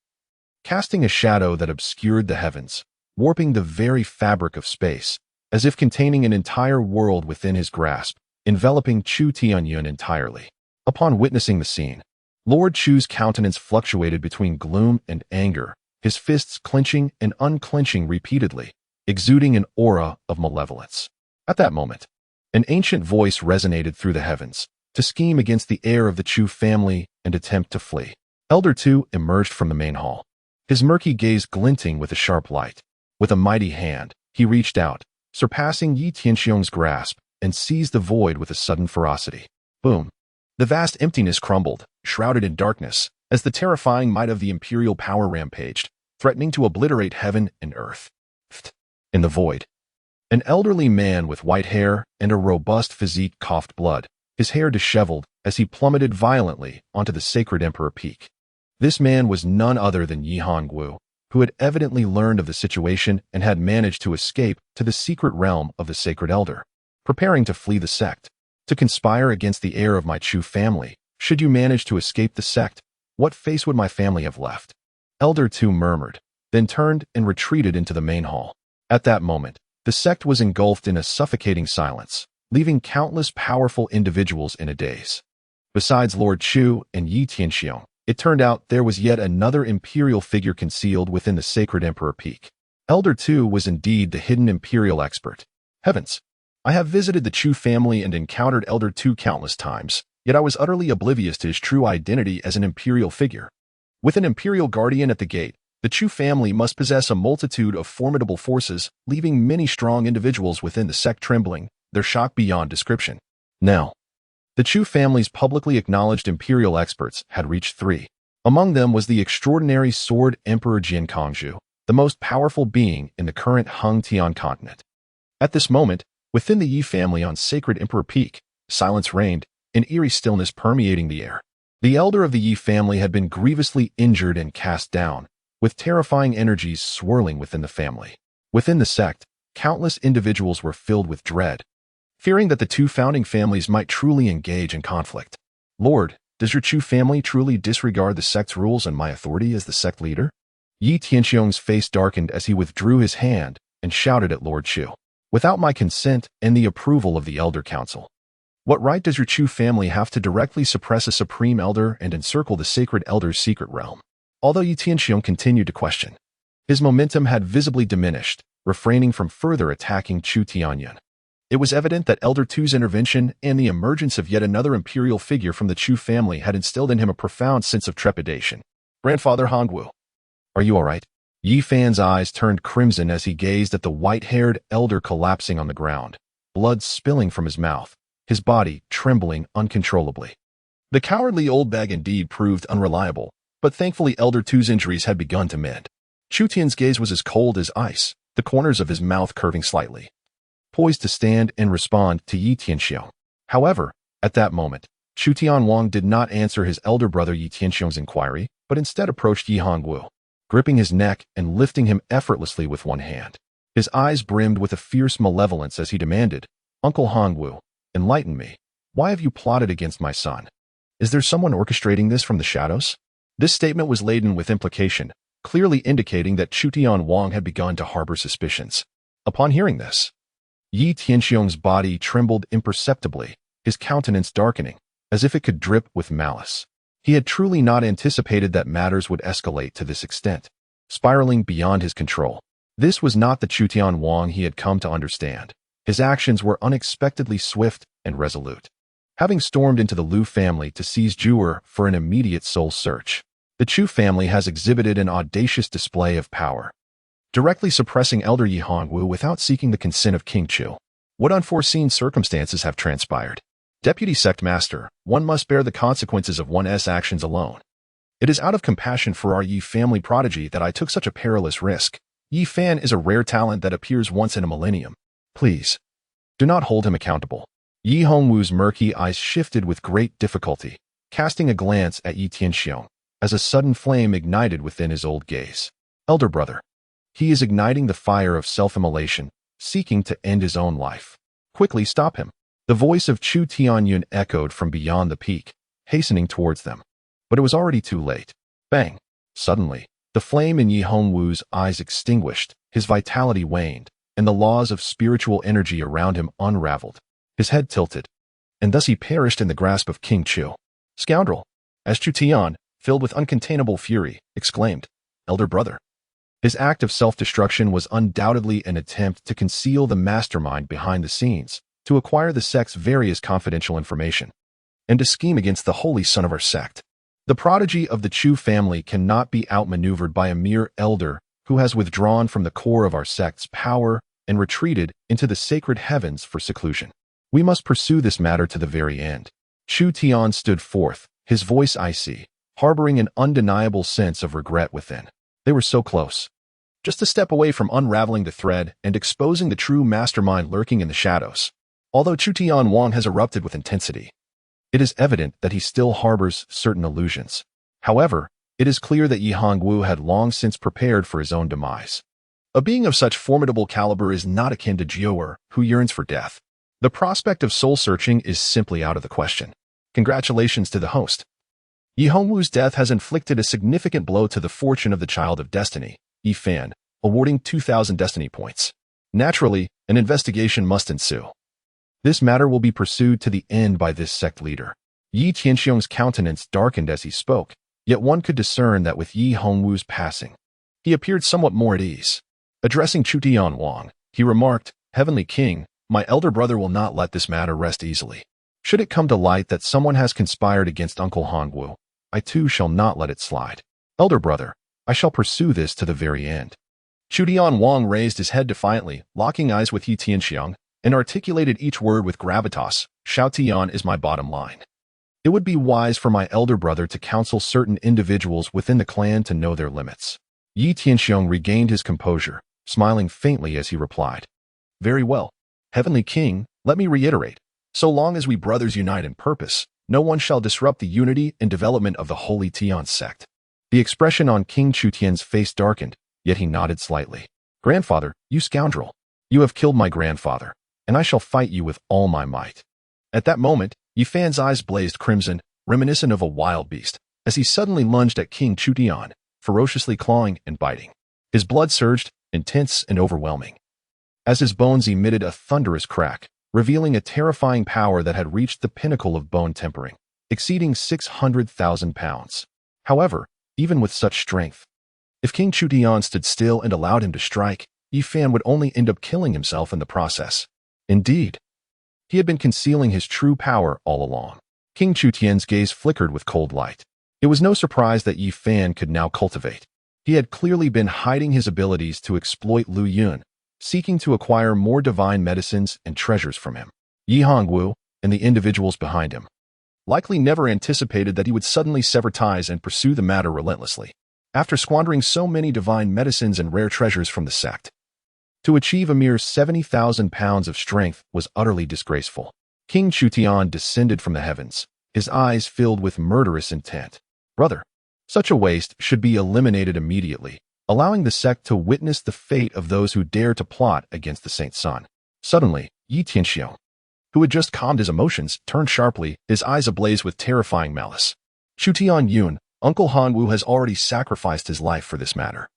casting a shadow that obscured the heavens, warping the very fabric of space, as if containing an entire world within his grasp, enveloping Chu Tian entirely. Upon witnessing the scene, Lord Chu's countenance fluctuated between gloom and anger, his fists clenching and unclenching repeatedly, exuding an aura of malevolence. At that moment, an ancient voice resonated through the heavens, to scheme against the heir of the Chu family and attempt to flee. Elder Tu emerged from the main hall, his murky gaze glinting with a sharp light. With a mighty hand, he reached out, surpassing Yi Tianxiong's grasp, and seized the void with a sudden ferocity. Boom! The vast emptiness crumbled, shrouded in darkness, as the terrifying might of the imperial power rampaged, threatening to obliterate heaven and earth. In the void, an elderly man with white hair and a robust physique coughed blood, his hair disheveled as he plummeted violently onto the Sacred Emperor Peak. This man was none other than Yi Hongwu, who had evidently learned of the situation and had managed to escape to the secret realm of the Sacred Elder, preparing to flee the sect, to conspire against the heir of my Chu family. Should you manage to escape the sect, what face would my family have left? Elder Tu murmured, then turned and retreated into the main hall. At that moment, the sect was engulfed in a suffocating silence, leaving countless powerful individuals in a daze. Besides Lord Chu and Yi Tianxiong, it turned out there was yet another imperial figure concealed within the Sacred Emperor Peak. Elder Tu was indeed the hidden imperial expert. Heavens! I have visited the Chu family and encountered Elder Tu countless times, yet I was utterly oblivious to his true identity as an imperial figure. With an imperial guardian at the gate, the Chu family must possess a multitude of formidable forces, leaving many strong individuals within the sect trembling, their shock beyond description. Now, the Chu family's publicly acknowledged imperial experts had reached 3. Among them was the extraordinary Sword Emperor Jin Kongzhu, the most powerful being in the current Hung Tian continent. At this moment, within the Yi family on Sacred Emperor Peak, silence reigned, an eerie stillness permeating the air. The elder of the Yi family had been grievously injured and cast down, with terrifying energies swirling within the family. Within the sect, countless individuals were filled with dread, fearing that the 2 founding families might truly engage in conflict. Lord, does your Chu family truly disregard the sect's rules and my authority as the sect leader? Yi Tianxiong's face darkened as he withdrew his hand and shouted at Lord Chu. Without my consent and the approval of the Elder Council, what right does your Chu family have to directly suppress a supreme elder and encircle the Sacred Elder's secret realm? Although Yi Tianxiong continued to question, his momentum had visibly diminished, refraining from further attacking Chu Tian. It was evident that Elder Tu's intervention and the emergence of yet another imperial figure from the Chu family had instilled in him a profound sense of trepidation. Grandfather Hongwu, are you all right? Yi Fan's eyes turned crimson as he gazed at the white-haired elder collapsing on the ground, blood spilling from his mouth, his body trembling uncontrollably. The cowardly old bag indeed proved unreliable, but thankfully Elder Tu's injuries had begun to mend. Chu Tian's gaze was as cold as ice, the corners of his mouth curving slightly, poised to stand and respond to Yi Tianxiong. However, at that moment, Chu Tian did not answer his elder brother Yi Tianxiong's inquiry, but instead approached Yi Hongwu, gripping his neck and lifting him effortlessly with one hand. His eyes brimmed with a fierce malevolence as he demanded, "Uncle Hongwu, enlighten me. Why have you plotted against my son? Is there someone orchestrating this from the shadows?" This statement was laden with implication, clearly indicating that Chu Tian had begun to harbor suspicions. Upon hearing this, Yi Tianxiong's body trembled imperceptibly, his countenance darkening, as if it could drip with malice. He had truly not anticipated that matters would escalate to this extent, spiraling beyond his control. This was not the Chu Tian he had come to understand. His actions were unexpectedly swift and resolute. Having stormed into the Lu family to seize Juer for an immediate soul search, the Chu family has exhibited an audacious display of power, directly suppressing Elder Yi Hongwu without seeking the consent of King Chu. What unforeseen circumstances have transpired? Deputy Sect Master, one must bear the consequences of one's actions alone. It is out of compassion for our Yi family prodigy that I took such a perilous risk. Yi Fan is a rare talent that appears once in a millennium. Please, do not hold him accountable. Yi Hongwu's murky eyes shifted with great difficulty, casting a glance at Yi Tianxiong, as a sudden flame ignited within his old gaze. Elder brother. He is igniting the fire of self-immolation, seeking to end his own life. Quickly stop him. The voice of Chu Tian echoed from beyond the peak, hastening towards them. But it was already too late. Bang! Suddenly, the flame in Yi Hongwu's eyes extinguished, his vitality waned, and the laws of spiritual energy around him unraveled. His head tilted, and thus he perished in the grasp of King Chu. Scoundrel! As Chu Tian, filled with uncontainable fury, exclaimed, "Elder brother." His act of self-destruction was undoubtedly an attempt to conceal the mastermind behind the scenes, to acquire the sect's various confidential information, and to scheme against the holy son of our sect. The prodigy of the Chu family cannot be outmaneuvered by a mere elder who has withdrawn from the core of our sect's power and retreated into the sacred heavens for seclusion. We must pursue this matter to the very end. Chu Tian stood forth, his voice icy, harboring an undeniable sense of regret within. They were so close. Just a step away from unraveling the thread and exposing the true mastermind lurking in the shadows. Although Chu Tian has erupted with intensity, it is evident that he still harbors certain illusions. However, it is clear that Yi Hongwu had long since prepared for his own demise. A being of such formidable caliber is not akin to Juer, who yearns for death. The prospect of soul-searching is simply out of the question. Congratulations to the host. Yi Hongwu's death has inflicted a significant blow to the fortune of the Child of Destiny, Yi Fan, awarding 2,000 destiny points. Naturally, an investigation must ensue. This matter will be pursued to the end by this sect leader. Yi Tianxiong's countenance darkened as he spoke, yet one could discern that with Yi Hongwu's passing, he appeared somewhat more at ease. Addressing Chu Tian, he remarked, "Heavenly King, my elder brother will not let this matter rest easily. Should it come to light that someone has conspired against Uncle Hongwu, I too shall not let it slide. Elder brother, I shall pursue this to the very end." Chu Tian raised his head defiantly, locking eyes with Yi Tianxiong, and articulated each word with gravitas. "Shao Tian is my bottom line. It would be wise for my elder brother to counsel certain individuals within the clan to know their limits." Yi Tianxiong regained his composure, smiling faintly as he replied, "Very well. Heavenly King, let me reiterate, so long as we brothers unite in purpose, no one shall disrupt the unity and development of the Holy Tian sect." The expression on King Chu Tian's face darkened, yet he nodded slightly. "Grandfather, you scoundrel. You have killed my grandfather, and I shall fight you with all my might." At that moment, Yi Fan's eyes blazed crimson, reminiscent of a wild beast, as he suddenly lunged at King Chu Tian, ferociously clawing and biting. His blood surged, intense and overwhelming, as his bones emitted a thunderous crack, revealing a terrifying power that had reached the pinnacle of bone tempering, exceeding 600,000 pounds. However, even with such strength, if King Chu Tian stood still and allowed him to strike, Yi Fan would only end up killing himself in the process. Indeed, he had been concealing his true power all along. King Chu Tian's gaze flickered with cold light. It was no surprise that Yi Fan could now cultivate. He had clearly been hiding his abilities to exploit Lu Yun, seeking to acquire more divine medicines and treasures from him. Yi Hongwu and the individuals behind him likely never anticipated that he would suddenly sever ties and pursue the matter relentlessly. After squandering so many divine medicines and rare treasures from the sect, to achieve a mere 70,000 pounds of strength was utterly disgraceful. King Chu Tian descended from the heavens, his eyes filled with murderous intent. Brother, such a waste should be eliminated immediately, allowing the sect to witness the fate of those who dare to plot against the Saint's son. Suddenly, Yi Tianxiong, who had just calmed his emotions, turned sharply, his eyes ablaze with terrifying malice. Chu Tian, Uncle Hanwu has already sacrificed his life for this matter,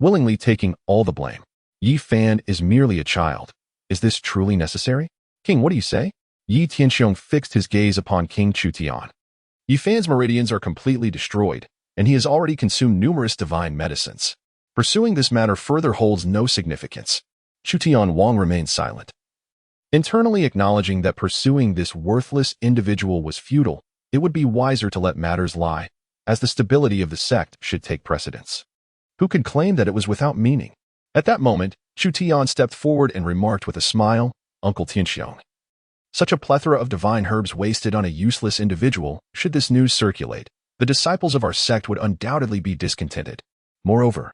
willingly taking all the blame. Yi Fan is merely a child. Is this truly necessary? King, what do you say? Yi Tianxiong fixed his gaze upon King Chu Tian. Yi Fan's meridians are completely destroyed, and he has already consumed numerous divine medicines. Pursuing this matter further holds no significance. Chu Tian Wang remained silent, internally acknowledging that pursuing this worthless individual was futile. It would be wiser to let matters lie, as the stability of the sect should take precedence. Who could claim that it was without meaning? At that moment, Chu Tian stepped forward and remarked with a smile, Uncle Tianxiong, such a plethora of divine herbs wasted on a useless individual. Should this news circulate, the disciples of our sect would undoubtedly be discontented. Moreover,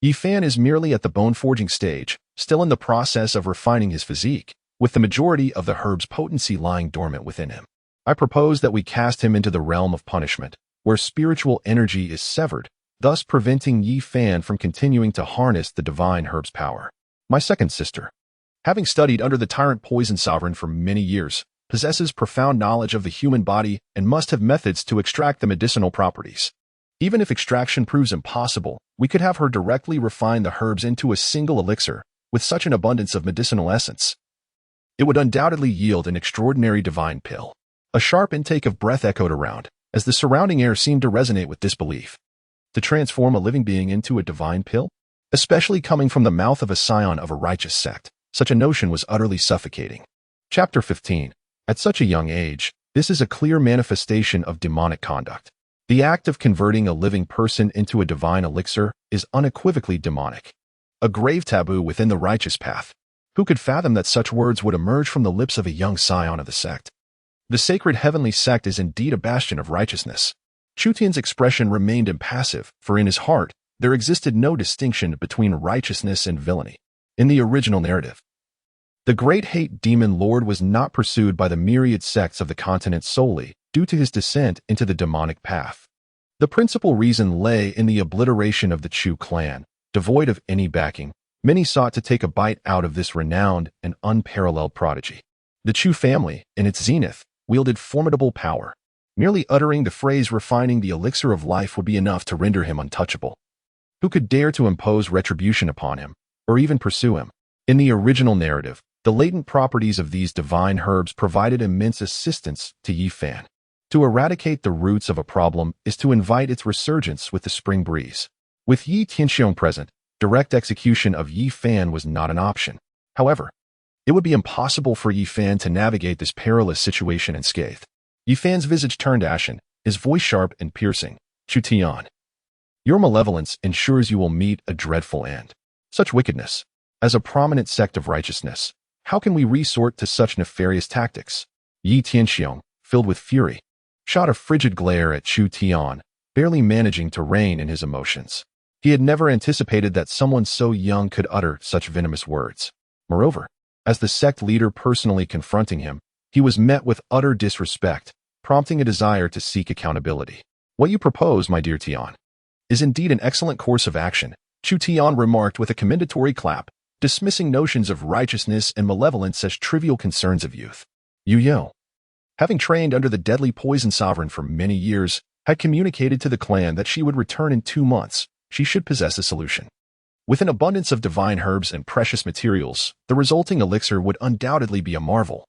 Yi Fan is merely at the bone-forging stage, still in the process of refining his physique, with the majority of the herb's potency lying dormant within him. I propose that we cast him into the realm of punishment, where spiritual energy is severed, thus preventing Yi Fan from continuing to harness the divine herb's power. My second sister, having studied under the tyrant Poison Sovereign for many years, possesses profound knowledge of the human body and must have methods to extract the medicinal properties. Even if extraction proves impossible, we could have her directly refine the herbs into a single elixir. With such an abundance of medicinal essence, it would undoubtedly yield an extraordinary divine pill. A sharp intake of breath echoed around, as the surrounding air seemed to resonate with disbelief. To transform a living being into a divine pill? Especially coming from the mouth of a scion of a righteous sect, such a notion was utterly suffocating. Chapter 15. At such a young age, this is a clear manifestation of demonic conduct. The act of converting a living person into a divine elixir is unequivocally demonic. A grave taboo within the righteous path. Who could fathom that such words would emerge from the lips of a young scion of the sect? The Sacred Heavenly Sect is indeed a bastion of righteousness. Chu Tian's expression remained impassive, for in his heart, there existed no distinction between righteousness and villainy. In the original narrative, the great hate demon lord was not pursued by the myriad sects of the continent solely due to his descent into the demonic path. The principal reason lay in the obliteration of the Chu clan. Devoid of any backing, many sought to take a bite out of this renowned and unparalleled prodigy. The Chu family, in its zenith, wielded formidable power. Merely uttering the phrase refining the elixir of life would be enough to render him untouchable. Who could dare to impose retribution upon him, or even pursue him? In the original narrative, the latent properties of these divine herbs provided immense assistance to Yi Fan. To eradicate the roots of a problem is to invite its resurgence with the spring breeze. With Yi Tianxiong present, direct execution of Yi Fan was not an option. However, it would be impossible for Yi Fan to navigate this perilous situation unscathed. Yi Fan's visage turned ashen, his voice sharp and piercing. Chu Tian, your malevolence ensures you will meet a dreadful end. Such wickedness. As a prominent sect of righteousness, how can we resort to such nefarious tactics? Yi Tianxiong, filled with fury, shot a frigid glare at Chu Tian, barely managing to rein in his emotions. He had never anticipated that someone so young could utter such venomous words. Moreover, as the sect leader personally confronting him, he was met with utter disrespect, prompting a desire to seek accountability. What you propose, my dear Tian, is indeed an excellent course of action, Chu Tian remarked with a commendatory clap, dismissing notions of righteousness and malevolence as trivial concerns of youth. Yu Yo, having trained under the deadly Poison Sovereign for many years, had communicated to the clan that she would return in 2 months. She should possess a solution. With an abundance of divine herbs and precious materials, the resulting elixir would undoubtedly be a marvel,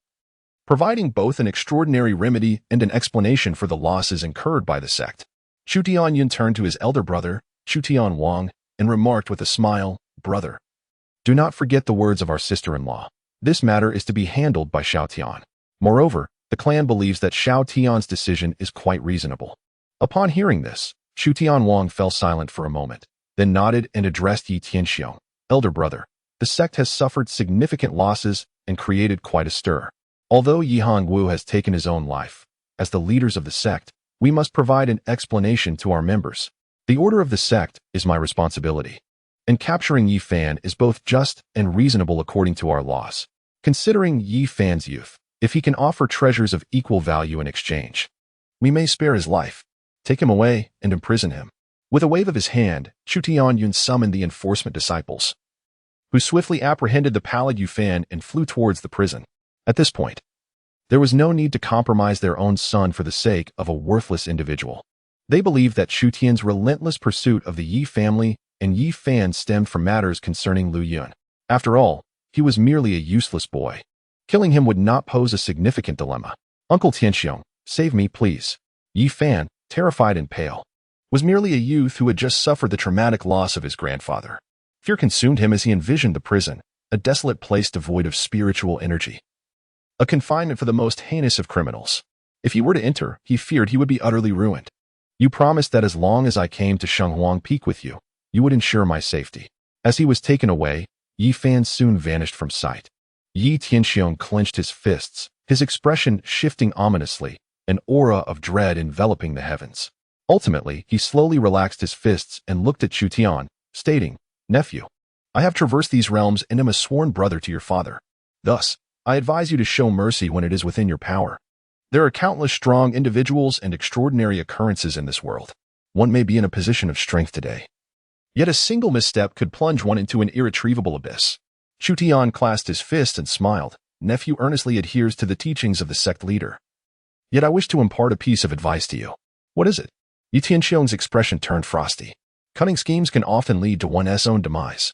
providing both an extraordinary remedy and an explanation for the losses incurred by the sect. Chu Tian turned to his elder brother, Chu Tian Wang, and remarked with a smile, "Brother, do not forget the words of our sister-in-law. This matter is to be handled by Xiao Tian. Moreover, the clan believes that Xiao Tian's decision is quite reasonable." Upon hearing this, Chu Tian Wang fell silent for a moment, then nodded and addressed Yi Tianxiong. "Elder brother, the sect has suffered significant losses and created quite a stir. Although Yi Hongwu has taken his own life, as the leaders of the sect, we must provide an explanation to our members. The order of the sect is my responsibility, and capturing Yi Fan is both just and reasonable according to our laws. Considering Yi Fan's youth, if he can offer treasures of equal value in exchange, We may spare his life. Take him away and imprison him." With a wave of his hand, Chu Tian summoned the enforcement disciples, who swiftly apprehended the pallid Yufan and flew towards the prison. At this point, there was no need to compromise their own son for the sake of a worthless individual. They believed that Chu Tian's relentless pursuit of the Yi family and Yi Fan stemmed from matters concerning Lu Yun. After all, he was merely a useless boy. Killing him would not pose a significant dilemma. "Uncle Tianxiong, save me, please." Yi Fan, terrified and pale, was merely a youth who had just suffered the traumatic loss of his grandfather. Fear consumed him as he envisioned the prison, a desolate place devoid of spiritual energy. A confinement for the most heinous of criminals. If he were to enter, he feared he would be utterly ruined. "You promised that as long as I came to Shenghuang Peak with you, you would ensure my safety." As he was taken away, Yi Fan soon vanished from sight. Yi Tianxiong clenched his fists, his expression shifting ominously, an aura of dread enveloping the heavens. Ultimately, he slowly relaxed his fists and looked at Chu Tian, stating, "Nephew, I have traversed these realms and am a sworn brother to your father. Thus, I advise you to show mercy when it is within your power. There are countless strong individuals and extraordinary occurrences in this world. One may be in a position of strength today, yet a single misstep could plunge one into an irretrievable abyss." Chu Tian clasped his fist and smiled. "Nephew earnestly adheres to the teachings of the sect leader. Yet I wish to impart a piece of advice to you." "What is it?" Yi Tianxiong's expression turned frosty. "Cunning schemes can often lead to one's own demise."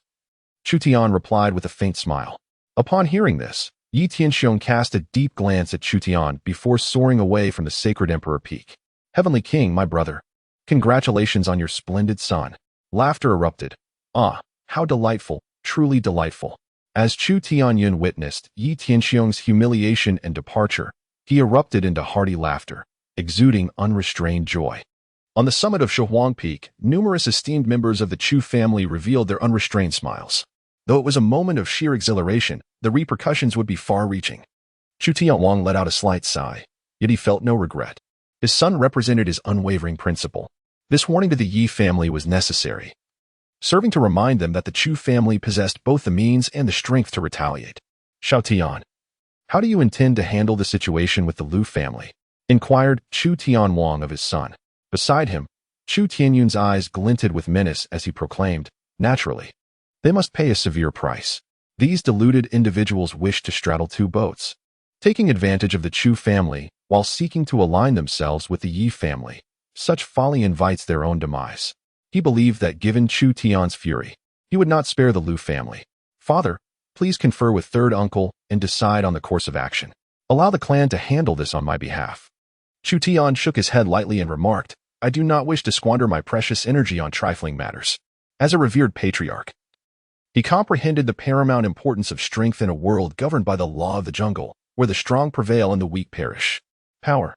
Chu Tian replied with a faint smile. Upon hearing this, Yi Tianxiong cast a deep glance at Chu Tian before soaring away from the Sacred Emperor Peak. "Heavenly King, my brother, congratulations on your splendid son." Laughter erupted. "Ah, how delightful, truly delightful." As Chu Tian witnessed Yi Tianxiong's humiliation and departure, he erupted into hearty laughter, exuding unrestrained joy. On the summit of Shenghuang Peak, numerous esteemed members of the Chu family revealed their unrestrained smiles. Though it was a moment of sheer exhilaration, the repercussions would be far-reaching. Chu Tian let out a slight sigh, yet he felt no regret. His son represented his unwavering principle. This warning to the Yi family was necessary, serving to remind them that the Chu family possessed both the means and the strength to retaliate. "Xiao Tian, how do you intend to handle the situation with the Lu family?" inquired Chu Tian of his son. Beside him, Chu Tianyun's eyes glinted with menace as he proclaimed, "Naturally, they must pay a severe price. These deluded individuals wish to straddle two boats, taking advantage of the Chu family while seeking to align themselves with the Yi family. Such folly invites their own demise." He believed that given Chu Tian's fury, he would not spare the Lu family. "Father, please confer with third uncle and decide on the course of action. Allow the clan to handle this on my behalf." Chu Tian shook his head lightly and remarked, "I do not wish to squander my precious energy on trifling matters." As a revered patriarch, he comprehended the paramount importance of strength in a world governed by the law of the jungle, where the strong prevail and the weak perish. Power.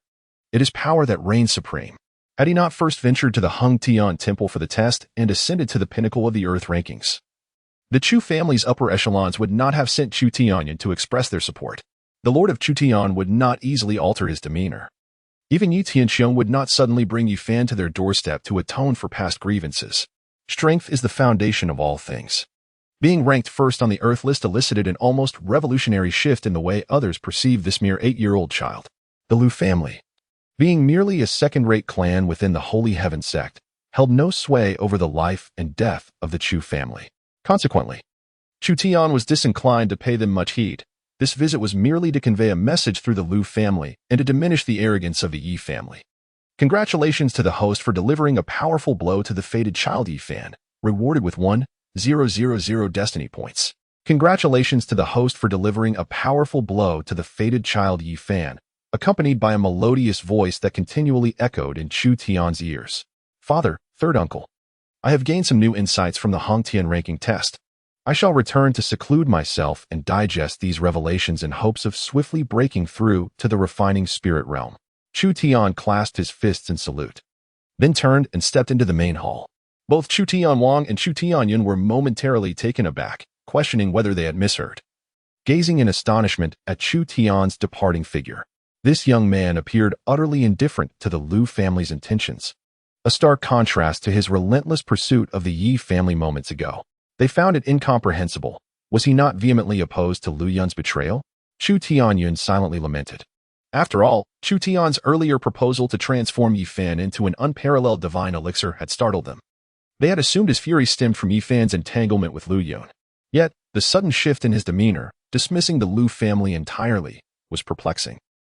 It is power that reigns supreme. Had he not first ventured to the Hung Tian temple for the test and ascended to the pinnacle of the earth rankings, the Chu family's upper echelons would not have sent Chu Tian to express their support. The Lord of Chu Tian would not easily alter his demeanor. Even Yi Tianxiong would not suddenly bring Yufan to their doorstep to atone for past grievances. Strength is the foundation of all things. Being ranked first on the Earth list elicited an almost revolutionary shift in the way others perceived this mere 8-year-old child. The Lu family, being merely a second-rate clan within the Holy Heaven Sect, held no sway over the life and death of the Chu family. Consequently, Chu Tian was disinclined to pay them much heed. This visit was merely to convey a message through the Lu family and to diminish the arrogance of the Yi family. Congratulations to the host for delivering a powerful blow to the fated child Yi Fan, rewarded with 1,000 destiny points. Congratulations to the host for delivering a powerful blow to the fated child Yi Fan, accompanied by a melodious voice that continually echoed in Chu Tian's ears. "Father, third uncle, I have gained some new insights from the Hongtian ranking test. I shall return to seclude myself and digest these revelations in hopes of swiftly breaking through to the refining spirit realm." Chu Tian clasped his fists in salute, then turned and stepped into the main hall. Both Chu Tian and Chu Tianyun were momentarily taken aback, questioning whether they had misheard. Gazing in astonishment at Chu Tian's departing figure, this young man appeared utterly indifferent to the Lu family's intentions, a stark contrast to his relentless pursuit of the Yi family moments ago. They found it incomprehensible. Was he not vehemently opposed to Lu Yun's betrayal? Chu Tianyun silently lamented. After all, Chu Tian's earlier proposal to transform Yi Fan into an unparalleled divine elixir had startled them. They had assumed his fury stemmed from Yi Fan's entanglement with Lu Yun. Yet, the sudden shift in his demeanor, dismissing the Lu family entirely, was perplexing.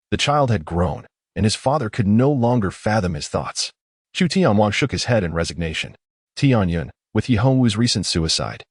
The child had grown, and his father could no longer fathom his thoughts. Chu Tianwang shook his head in resignation. Tianyun, with Yi Hongwu's recent suicide.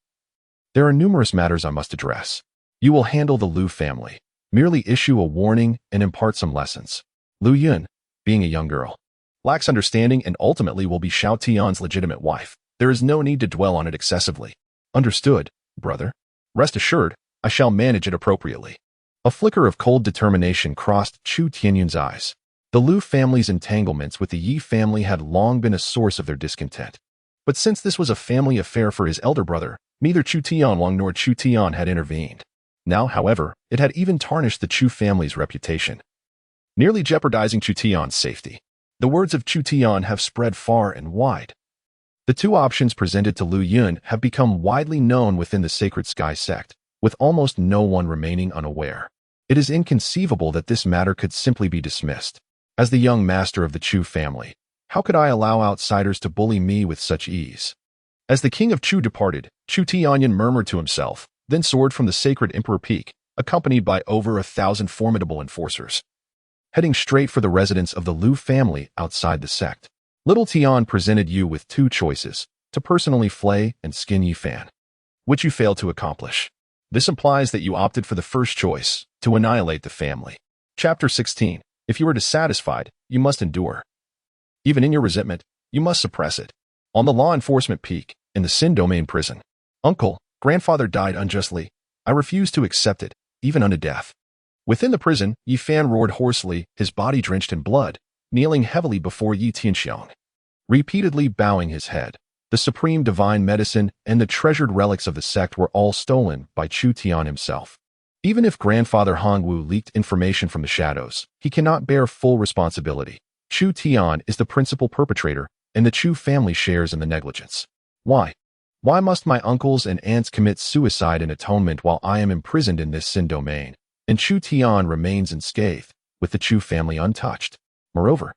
There are numerous matters I must address. You will handle the Lu family. Merely issue a warning and impart some lessons. Lu Yun, being a young girl, lacks understanding and ultimately will be Xiao Tian's legitimate wife. There is no need to dwell on it excessively. Understood, brother. Rest assured, I shall manage it appropriately. A flicker of cold determination crossed Chu Tianyun's eyes. The Lu family's entanglements with the Yi family had long been a source of their discontent. But since this was a family affair for his elder brother, neither Chu Tianwang nor Chu Tian had intervened. Now, however, it had even tarnished the Chu family's reputation, nearly jeopardizing Chu Tian's safety. The words of Chu Tian have spread far and wide. The two options presented to Lu Yun have become widely known within the Sacred Sky Sect, with almost no one remaining unaware. It is inconceivable that this matter could simply be dismissed. As the young master of the Chu family, how could I allow outsiders to bully me with such ease? As the king of Chu departed, Chu Tianyun murmured to himself, then soared from the sacred Emperor Peak, accompanied by over 1,000 formidable enforcers, heading straight for the residence of the Lu family outside the sect. Little Tian presented you with two choices, to personally flay and skin Yi Fan, which you failed to accomplish. This implies that you opted for the first choice, to annihilate the family. Chapter 16. If you are dissatisfied, you must endure. Even in your resentment, you must suppress it. On the law enforcement peak, in the Sin Domain prison, grandfather died unjustly. I refuse to accept it, even unto death. Within the prison, Yi Fan roared hoarsely, his body drenched in blood, kneeling heavily before Yi Tianxiang, repeatedly bowing his head. The supreme divine medicine and the treasured relics of the sect were all stolen by Chu Tian himself. Even if grandfather Hongwu leaked information from the shadows, he cannot bear full responsibility. Chu Tian is the principal perpetrator, and the Chu family shares in the negligence. Why? Why must my uncles and aunts commit suicide in atonement while I am imprisoned in this Sin domain, and Chu Tian remains unscathed, with the Chu family untouched? Moreover,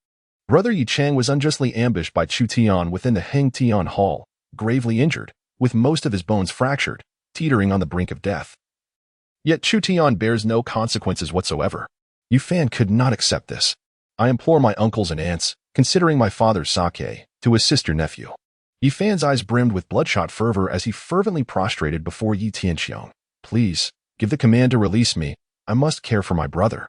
brother Yi Chang was unjustly ambushed by Chu Tian within the Heng Tian Hall, gravely injured, with most of his bones fractured, teetering on the brink of death. Yet Chu Tian bears no consequences whatsoever. Yi Fan could not accept this. I implore my uncles and aunts, considering my father's sake, to assist your nephew. Yi Fan's eyes brimmed with bloodshot fervor as he fervently prostrated before Yi Tianxiang. Please, give the command to release me. I must care for my brother.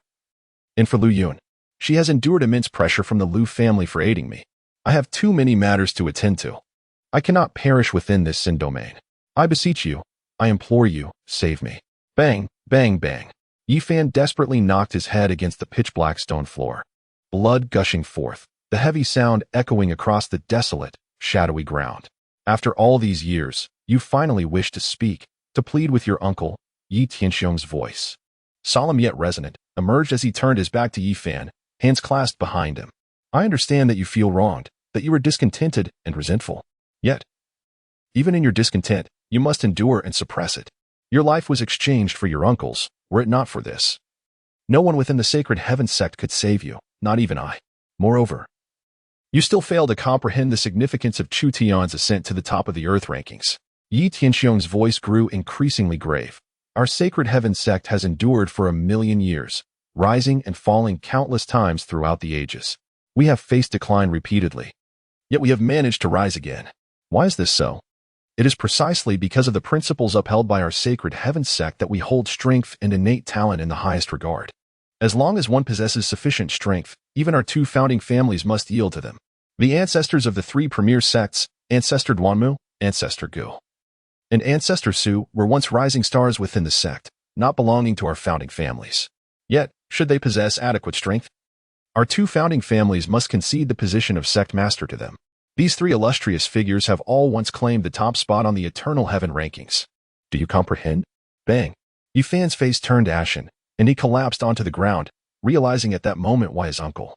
And for Lu Yun. She has endured immense pressure from the Lu family for aiding me. I have too many matters to attend to. I cannot perish within this Sin domain. I beseech you, I implore you, save me. Bang, bang, bang. Yi Fan desperately knocked his head against the pitch-black stone floor. Blood gushing forth, the heavy sound echoing across the desolate, shadowy ground. After all these years, you finally wish to speak, to plead with your uncle. Yi Tianxiang's voice, solemn yet resonant, emerged as he turned his back to Yi Fan, hands clasped behind him. I understand that you feel wronged, that you are discontented and resentful. Yet, even in your discontent, you must endure and suppress it. Your life was exchanged for your uncle's, were it not for this. No one within the Sacred Heaven Sect could save you, not even I. Moreover, you still fail to comprehend the significance of Chu Tian's ascent to the top of the Earth rankings. Yi Tianxiang's voice grew increasingly grave. Our Sacred Heaven Sect has endured for 1,000,000 years, rising and falling countless times throughout the ages. We have faced decline repeatedly, yet we have managed to rise again. Why is this so? It is precisely because of the principles upheld by our Sacred Heaven Sect that we hold strength and innate talent in the highest regard. As long as one possesses sufficient strength, even our two founding families must yield to them. The ancestors of the three premier sects, Ancestor Duanmu, Ancestor Gu, and Ancestor Su, were once rising stars within the sect, not belonging to our founding families. Yet, should they possess adequate strength, our two founding families must concede the position of sect master to them. These three illustrious figures have all once claimed the top spot on the eternal heaven rankings. Do you comprehend? Bang. Yi Fan's face turned ashen, and he collapsed onto the ground, realizing at that moment why his uncle,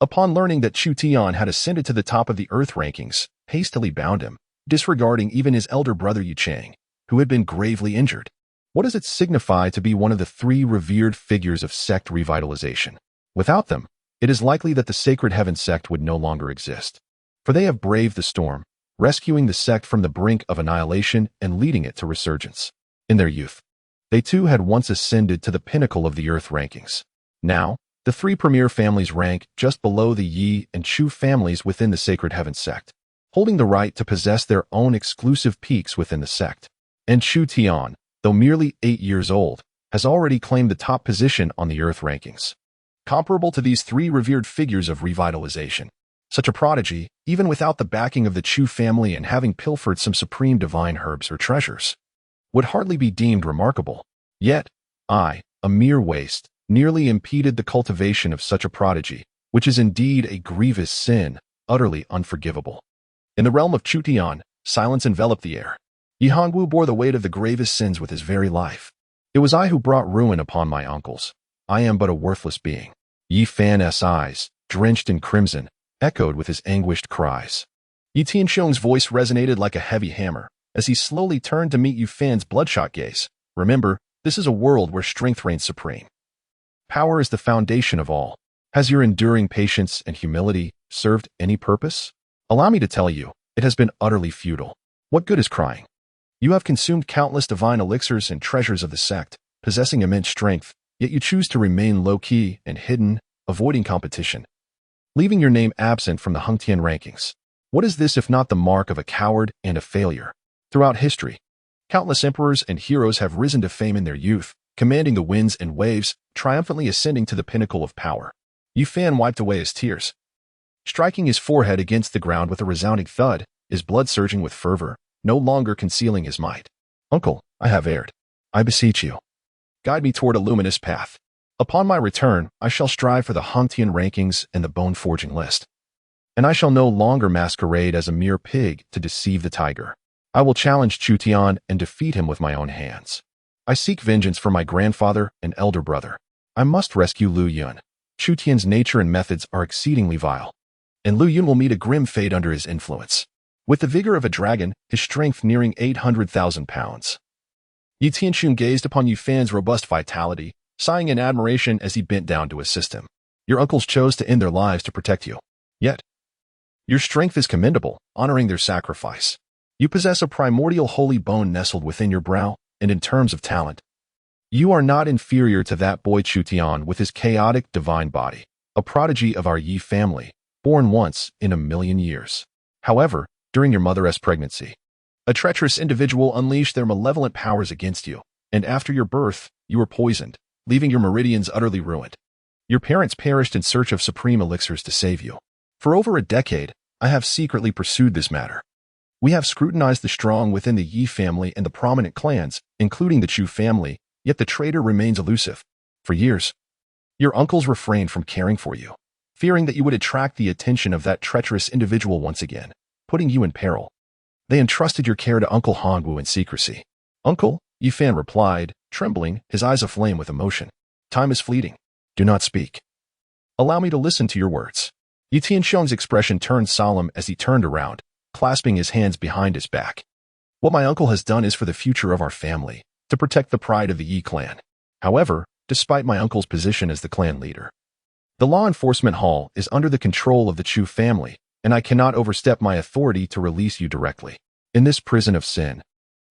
upon learning that Chu Tian had ascended to the top of the Earth rankings, hastily bound him, disregarding even his elder brother Yi Chang, who had been gravely injured. What does it signify to be one of the three revered figures of sect revitalization? Without them, it is likely that the Sacred Heaven Sect would no longer exist. For they have braved the storm, rescuing the sect from the brink of annihilation and leading it to resurgence. In their youth, they too had once ascended to the pinnacle of the Earth rankings. Now, the three premier families rank just below the Yi and Chu families within the Sacred Heaven Sect, holding the right to possess their own exclusive peaks within the sect. And Chu Tian, though merely 8 years old, has already claimed the top position on the Earth rankings, comparable to these three revered figures of revitalization. Such a prodigy, even without the backing of the Chu family and having pilfered some supreme divine herbs or treasures, would hardly be deemed remarkable. Yet, I, a mere waste, nearly impeded the cultivation of such a prodigy, which is indeed a grievous sin, utterly unforgivable. In the realm of Chu Tian, silence enveloped the air. Yi Hongwu bore the weight of the gravest sins with his very life. It was I who brought ruin upon my uncles. I am but a worthless being. Yi Fan's eyes, drenched in crimson, echoed with his anguished cries. Yi Tianxiong's voice resonated like a heavy hammer as he slowly turned to meet Yi Fan's bloodshot gaze. Remember, this is a world where strength reigns supreme. Power is the foundation of all. Has your enduring patience and humility served any purpose? Allow me to tell you, it has been utterly futile. What good is crying? You have consumed countless divine elixirs and treasures of the sect, possessing immense strength, yet you choose to remain low-key and hidden, avoiding competition, leaving your name absent from the Hengtian rankings. What is this if not the mark of a coward and a failure? Throughout history, countless emperors and heroes have risen to fame in their youth, commanding the winds and waves, triumphantly ascending to the pinnacle of power. Yi Fan wiped away his tears, striking his forehead against the ground with a resounding thud, his blood surging with fervor, no longer concealing his might. Uncle, I have erred. I beseech you, guide me toward a luminous path. Upon my return, I shall strive for the Hengtian rankings and the bone-forging list. And I shall no longer masquerade as a mere pig to deceive the tiger. I will challenge Chu Tian and defeat him with my own hands. I seek vengeance for my grandfather and elder brother. I must rescue Lu Yun. Chu Tian's nature and methods are exceedingly vile, and Lu Yun will meet a grim fate under his influence. With the vigor of a dragon, his strength nearing 800,000 pounds. Yi Tianxiong gazed upon Yi Fan's robust vitality, sighing in admiration as he bent down to assist him. Your uncles chose to end their lives to protect you. Yet, your strength is commendable, honoring their sacrifice. You possess a primordial holy bone nestled within your brow, and in terms of talent, you are not inferior to that boy Chu Tian with his chaotic divine body, a prodigy of our Yi family, born once in a million years. However, during your mother's pregnancy, a treacherous individual unleashed their malevolent powers against you, and after your birth, you were poisoned, leaving your meridians utterly ruined. Your parents perished in search of supreme elixirs to save you. For over a decade, I have secretly pursued this matter. We have scrutinized the strong within the Yi family and the prominent clans, including the Chu family, yet the traitor remains elusive. For years, your uncles refrained from caring for you, fearing that you would attract the attention of that treacherous individual once again, putting you in peril. They entrusted your care to Uncle Hongwu in secrecy. Uncle, Yi Fan replied, trembling, his eyes aflame with emotion. Time is fleeting. Do not speak. Allow me to listen to your words. Yi Tianxiong's expression turned solemn as he turned around, clasping his hands behind his back. What my uncle has done is for the future of our family, to protect the pride of the Yi clan. However, despite my uncle's position as the clan leader, the law enforcement hall is under the control of the Chu family, and I cannot overstep my authority to release you directly. In this prison of sin,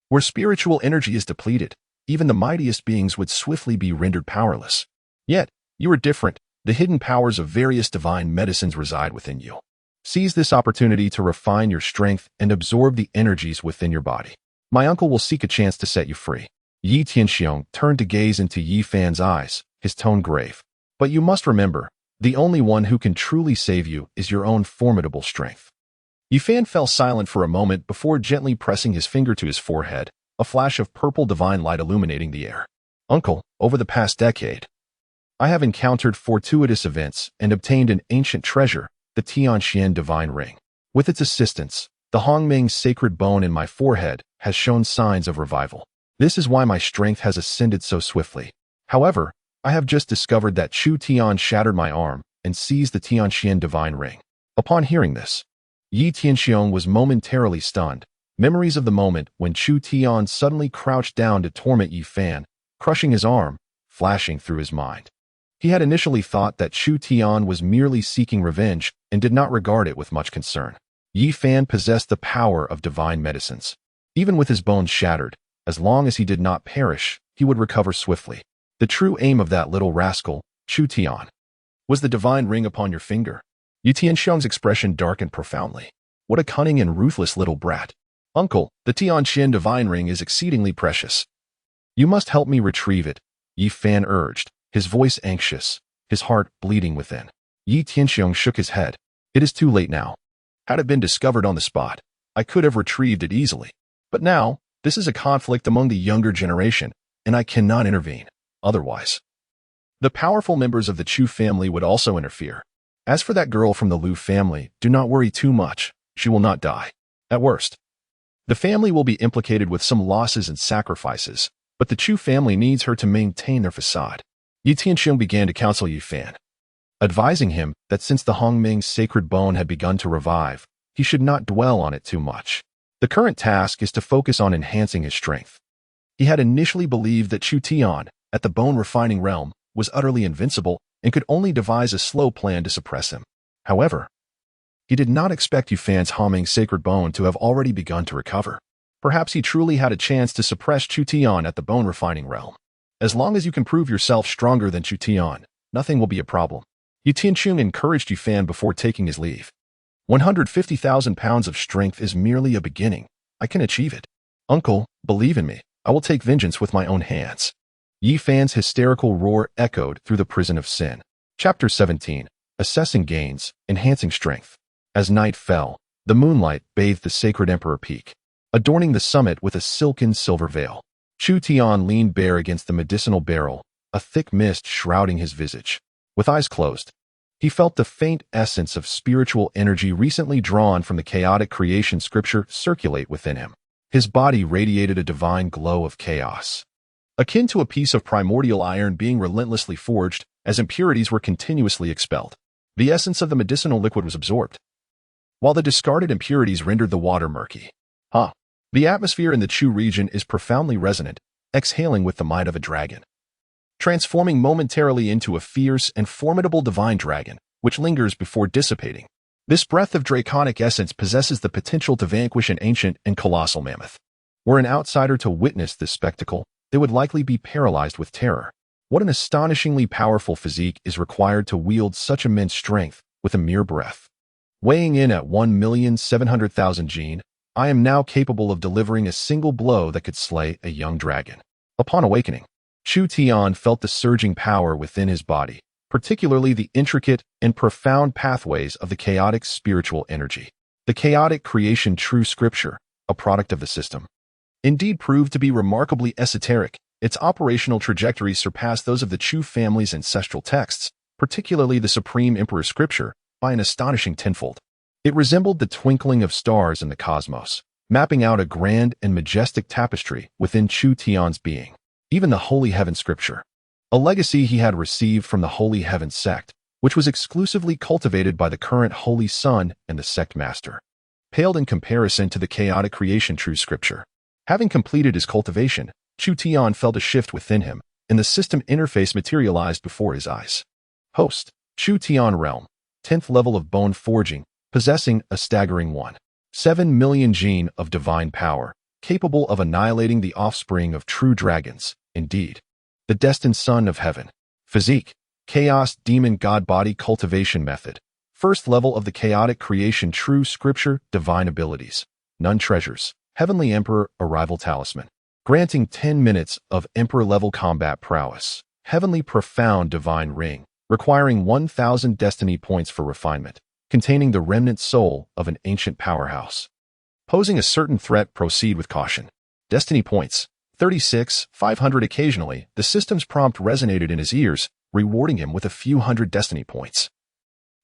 where spiritual energy is depleted, even the mightiest beings would swiftly be rendered powerless. Yet, you are different. The hidden powers of various divine medicines reside within you. Seize this opportunity to refine your strength and absorb the energies within your body. My uncle will seek a chance to set you free. Yi Tianxiong turned to gaze into Yi Fan's eyes, his tone grave. But you must remember, the only one who can truly save you is your own formidable strength. Yi Fan fell silent for a moment before gently pressing his finger to his forehead, a flash of purple divine light illuminating the air. Uncle, over the past decade, I have encountered fortuitous events and obtained an ancient treasure, the Tianxian divine ring. With its assistance, the Hongming sacred bone in my forehead has shown signs of revival. This is why my strength has ascended so swiftly. However, I have just discovered that Chu Tian shattered my arm and seized the Tianxian divine ring. Upon hearing this, Yi Tianxiong was momentarily stunned. Memories of the moment when Chu Tian suddenly crouched down to torment Yi Fan, crushing his arm, flashing through his mind. He had initially thought that Chu Tian was merely seeking revenge and did not regard it with much concern. Yi Fan possessed the power of divine medicines. Even with his bones shattered, as long as he did not perish, he would recover swiftly. The true aim of that little rascal, Chu Tian, was the divine ring upon your finger. Yi Tianxiang's expression darkened profoundly. What a cunning and ruthless little brat. Uncle, the Tianxian divine ring is exceedingly precious. You must help me retrieve it, Yi Fan urged, his voice anxious, his heart bleeding within. Yi Tianxiang shook his head. It is too late now. Had it been discovered on the spot, I could have retrieved it easily. But now, this is a conflict among the younger generation, and I cannot intervene. Otherwise, the powerful members of the Chu family would also interfere. As for that girl from the Lu family, do not worry too much. She will not die. At worst, the family will be implicated with some losses and sacrifices, but the Chu family needs her to maintain their facade. Yi Tianxiang began to counsel Yi Fan, advising him that since the Hongming's sacred bone had begun to revive, he should not dwell on it too much. The current task is to focus on enhancing his strength. He had initially believed that Chu Tian, at the bone refining realm, was utterly invincible and could only devise a slow plan to suppress him. However, he did not expect Yi Fan's Hongming's sacred bone to have already begun to recover. Perhaps he truly had a chance to suppress Chu Tian at the bone refining realm. As long as you can prove yourself stronger than Chu Tian, nothing will be a problem. Yi Tianxiang encouraged Yi Fan before taking his leave. 150,000 pounds of strength is merely a beginning. I can achieve it. Uncle, believe in me. I will take vengeance with my own hands. Yi Fan's hysterical roar echoed through the prison of sin. Chapter 17. Assessing gains, enhancing strength. As night fell, the moonlight bathed the sacred emperor peak, adorning the summit with a silken silver veil. Chu Tian leaned bare against the medicinal barrel, a thick mist shrouding his visage. With eyes closed, he felt the faint essence of spiritual energy recently drawn from the chaotic creation scripture circulate within him. His body radiated a divine glow of chaos, akin to a piece of primordial iron being relentlessly forged as impurities were continuously expelled. The essence of the medicinal liquid was absorbed, while the discarded impurities rendered the water murky. The atmosphere in the Chu region is profoundly resonant, exhaling with the might of a dragon, transforming momentarily into a fierce and formidable divine dragon, which lingers before dissipating. This breath of draconic essence possesses the potential to vanquish an ancient and colossal mammoth. Were an outsider to witness this spectacle, they would likely be paralyzed with terror. What an astonishingly powerful physique is required to wield such immense strength with a mere breath. Weighing in at 1,700,000 gene, I am now capable of delivering a single blow that could slay a young dragon. Upon awakening, Chu Tian felt the surging power within his body, particularly the intricate and profound pathways of the chaotic spiritual energy. The chaotic creation true scripture, a product of the system, indeed proved to be remarkably esoteric. Its operational trajectories surpassed those of the Chu family's ancestral texts, particularly the Supreme Emperor scripture, by an astonishing tenfold. It resembled the twinkling of stars in the cosmos, mapping out a grand and majestic tapestry within Chu Tian's being. Even the Holy Heaven Scripture, a legacy he had received from the Holy Heaven Sect, which was exclusively cultivated by the current Holy Son and the Sect Master, paled in comparison to the chaotic creation true scripture. Having completed his cultivation, Chu Tian felt a shift within him, and the system interface materialized before his eyes. Host, Chu Tian Realm, 10th level of bone forging, possessing a staggering 1.7 million gene of divine power, capable of annihilating the offspring of true dragons, indeed, the destined son of heaven. Physique, chaos demon god body cultivation method, 1st level of the chaotic creation true scripture divine abilities, none treasures, heavenly emperor arrival talisman, granting 10 minutes of emperor level combat prowess, heavenly profound divine ring, requiring 1,000 destiny points for refinement, containing the remnant soul of an ancient powerhouse. Posing a certain threat, proceed with caution. Destiny points, 36,500 occasionally, the system's prompt resonated in his ears, rewarding him with a few hundred destiny points.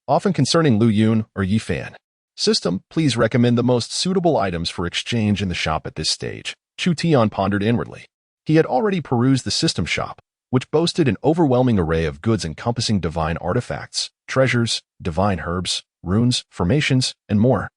Often concerning Lu Yun or Yi Fan. System, please recommend the most suitable items for exchange in the shop at this stage. Chu Tian pondered inwardly. He had already perused the system shop, which boasted an overwhelming array of goods encompassing divine artifacts, treasures, divine herbs, runes, formations, and more,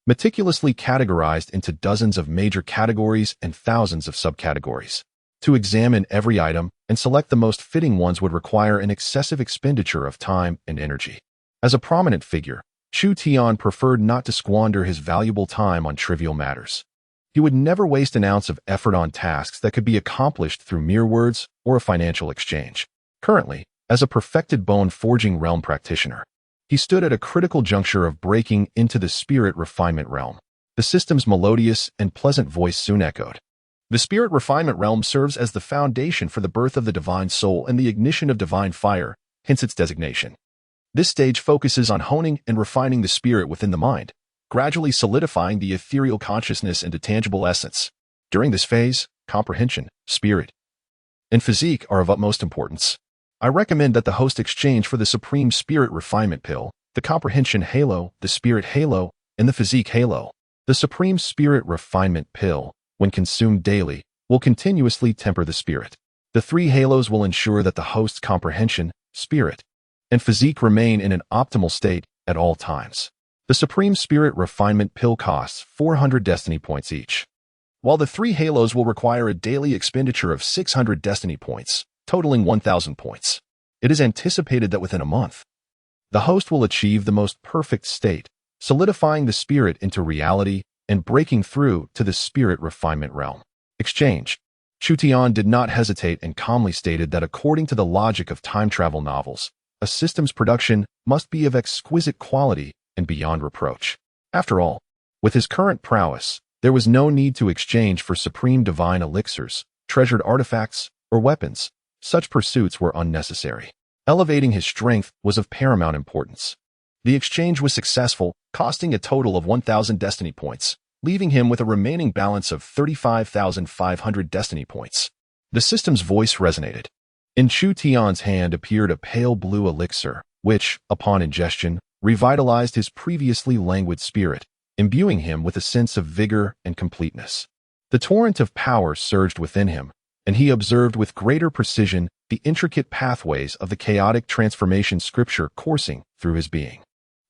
meticulously categorized into dozens of major categories and thousands of subcategories. To examine every item, and select the most fitting ones would require an excessive expenditure of time and energy. As a prominent figure, Chu Tian preferred not to squander his valuable time on trivial matters. He would never waste an ounce of effort on tasks that could be accomplished through mere words or a financial exchange. Currently, as a perfected bone-forging realm practitioner, he stood at a critical juncture of breaking into the spirit refinement realm. The system's melodious and pleasant voice soon echoed. The spirit refinement realm serves as the foundation for the birth of the divine soul and the ignition of divine fire, hence its designation. This stage focuses on honing and refining the spirit within the mind, gradually solidifying the ethereal consciousness into tangible essence. During this phase, comprehension, spirit, and physique are of utmost importance. I recommend that the host exchange for the supreme spirit refinement pill, the comprehension halo, the spirit halo, and the physique halo. The supreme spirit refinement pill, when consumed daily, will continuously temper the spirit. The three halos will ensure that the host's comprehension, spirit, and physique remain in an optimal state at all times. The supreme spirit refinement pill costs 400 destiny points each, while the three halos will require a daily expenditure of 600 destiny points, totaling 1,000 points. It is anticipated that within a month, the host will achieve the most perfect state, solidifying the spirit into reality and breaking through to the spirit refinement realm. Exchange. Chu Tian did not hesitate and calmly stated that according to the logic of time travel novels, a system's production must be of exquisite quality and beyond reproach. After all, with his current prowess, there was no need to exchange for supreme divine elixirs, treasured artifacts, or weapons. Such pursuits were unnecessary. Elevating his strength was of paramount importance. The exchange was successful, costing a total of 1,000 destiny points, leaving him with a remaining balance of 35,500 destiny points. The system's voice resonated. In Chu Tian's hand appeared a pale blue elixir, which, upon ingestion, revitalized his previously languid spirit, imbuing him with a sense of vigor and completeness. The torrent of power surged within him, and he observed with greater precision the intricate pathways of the chaotic transformation scripture coursing through his being.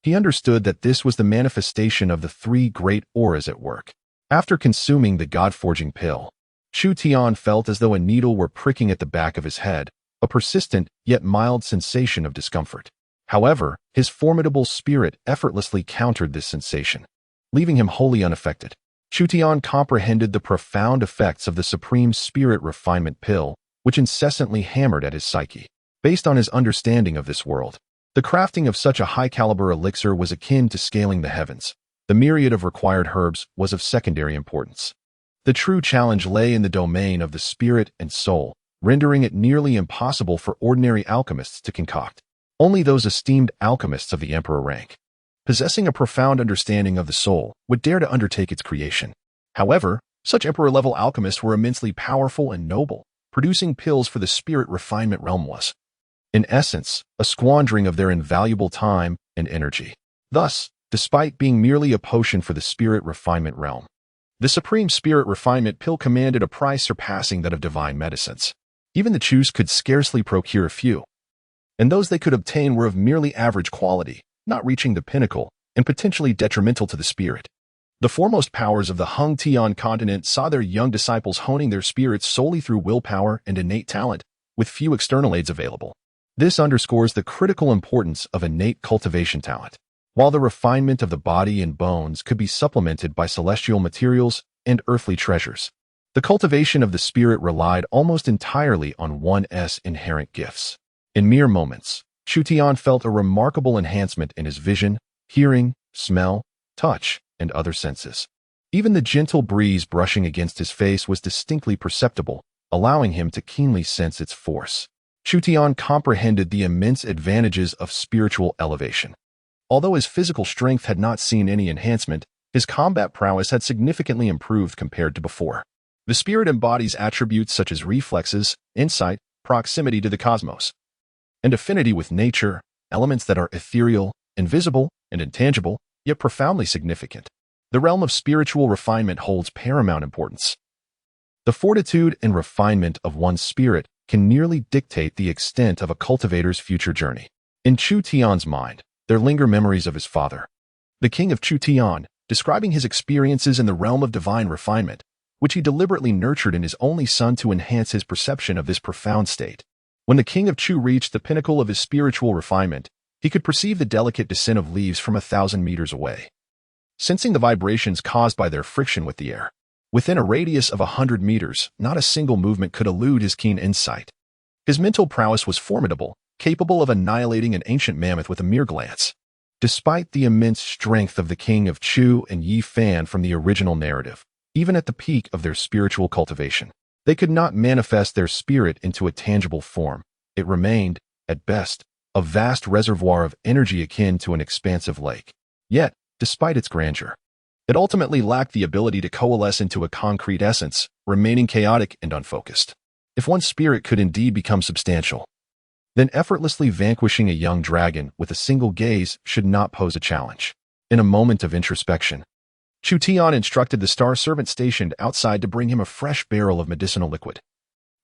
He understood that this was the manifestation of the three great auras at work. After consuming the God-forging pill, Chu Tian felt as though a needle were pricking at the back of his head, a persistent yet mild sensation of discomfort. However, his formidable spirit effortlessly countered this sensation, leaving him wholly unaffected. Chu Tian comprehended the profound effects of the supreme spirit refinement pill, which incessantly hammered at his psyche. Based on his understanding of this world, the crafting of such a high-caliber elixir was akin to scaling the heavens. The myriad of required herbs was of secondary importance. The true challenge lay in the domain of the spirit and soul, rendering it nearly impossible for ordinary alchemists to concoct. Only those esteemed alchemists of the emperor rank, possessing a profound understanding of the soul, would dare to undertake its creation. However, such emperor-level alchemists were immensely powerful and noble. Producing pills for the spirit refinement realm was, in essence, a squandering of their invaluable time and energy. Thus, despite being merely a potion for the spirit refinement realm, the supreme spirit refinement pill commanded a price surpassing that of divine medicines. Even the Chus could scarcely procure a few, and those they could obtain were of merely average quality, not reaching the pinnacle, and potentially detrimental to the spirit. The foremost powers of the Hung Tian continent saw their young disciples honing their spirits solely through willpower and innate talent, with few external aids available. This underscores the critical importance of innate cultivation talent. While the refinement of the body and bones could be supplemented by celestial materials and earthly treasures, the cultivation of the spirit relied almost entirely on one's inherent gifts. In mere moments, Chu Tian felt a remarkable enhancement in his vision, hearing, smell, touch, and other senses. Even the gentle breeze brushing against his face was distinctly perceptible, allowing him to keenly sense its force. Chu Tian comprehended the immense advantages of spiritual elevation. Although his physical strength had not seen any enhancement, his combat prowess had significantly improved compared to before. The spirit embodies attributes such as reflexes, insight, proximity to the cosmos, and affinity with nature, elements that are ethereal, invisible, and intangible, yet profoundly significant. The realm of spiritual refinement holds paramount importance. The fortitude and refinement of one's spirit can nearly dictate the extent of a cultivator's future journey. In Chu Tian's mind, there linger memories of his father, the king of Chu Tian, describing his experiences in the realm of divine refinement. which he deliberately nurtured in his only son to enhance his perception of this profound state. When the king of Chu reached the pinnacle of his spiritual refinement, he could perceive the delicate descent of leaves from 1,000 meters away, sensing the vibrations caused by their friction with the air. Within a radius of 100 meters, not a single movement could elude his keen insight. His mental prowess was formidable, capable of annihilating an ancient mammoth with a mere glance. Despite the immense strength of the king of Chu and Yi Fan from the original narrative, even at the peak of their spiritual cultivation, they could not manifest their spirit into a tangible form. It remained, at best, a vast reservoir of energy akin to an expansive lake. Yet, despite its grandeur, it ultimately lacked the ability to coalesce into a concrete essence, remaining chaotic and unfocused. If one's spirit could indeed become substantial, then effortlessly vanquishing a young dragon with a single gaze should not pose a challenge. In a moment of introspection, Chu Tian instructed the star servant stationed outside to bring him a fresh barrel of medicinal liquid.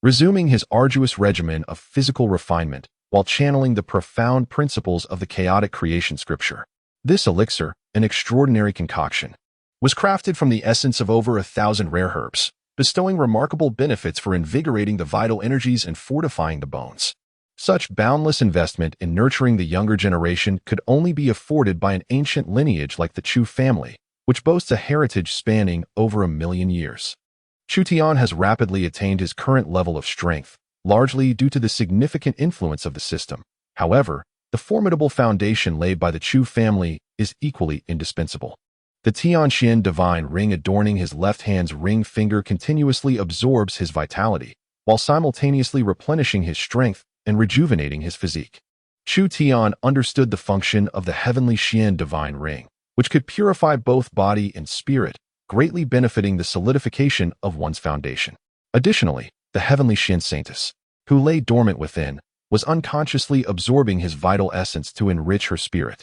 Resuming his arduous regimen of physical refinement while channeling the profound principles of the chaotic creation scripture, this elixir, an extraordinary concoction, was crafted from the essence of over 1,000 rare herbs, bestowing remarkable benefits for invigorating the vital energies and fortifying the bones. Such boundless investment in nurturing the younger generation could only be afforded by an ancient lineage like the Chu family, which boasts a heritage spanning over 1,000,000 years. Chu Tian has rapidly attained his current level of strength, largely due to the significant influence of the system. However, the formidable foundation laid by the Chu family is equally indispensable. The Tianxian divine ring adorning his left hand's ring finger continuously absorbs his vitality, while simultaneously replenishing his strength and rejuvenating his physique. Chu Tian understood the function of the heavenly Xian divine ring, which could purify both body and spirit, greatly benefiting the solidification of one's foundation. Additionally, the heavenly Xian saintess, who lay dormant within, was unconsciously absorbing his vital essence to enrich her spirit.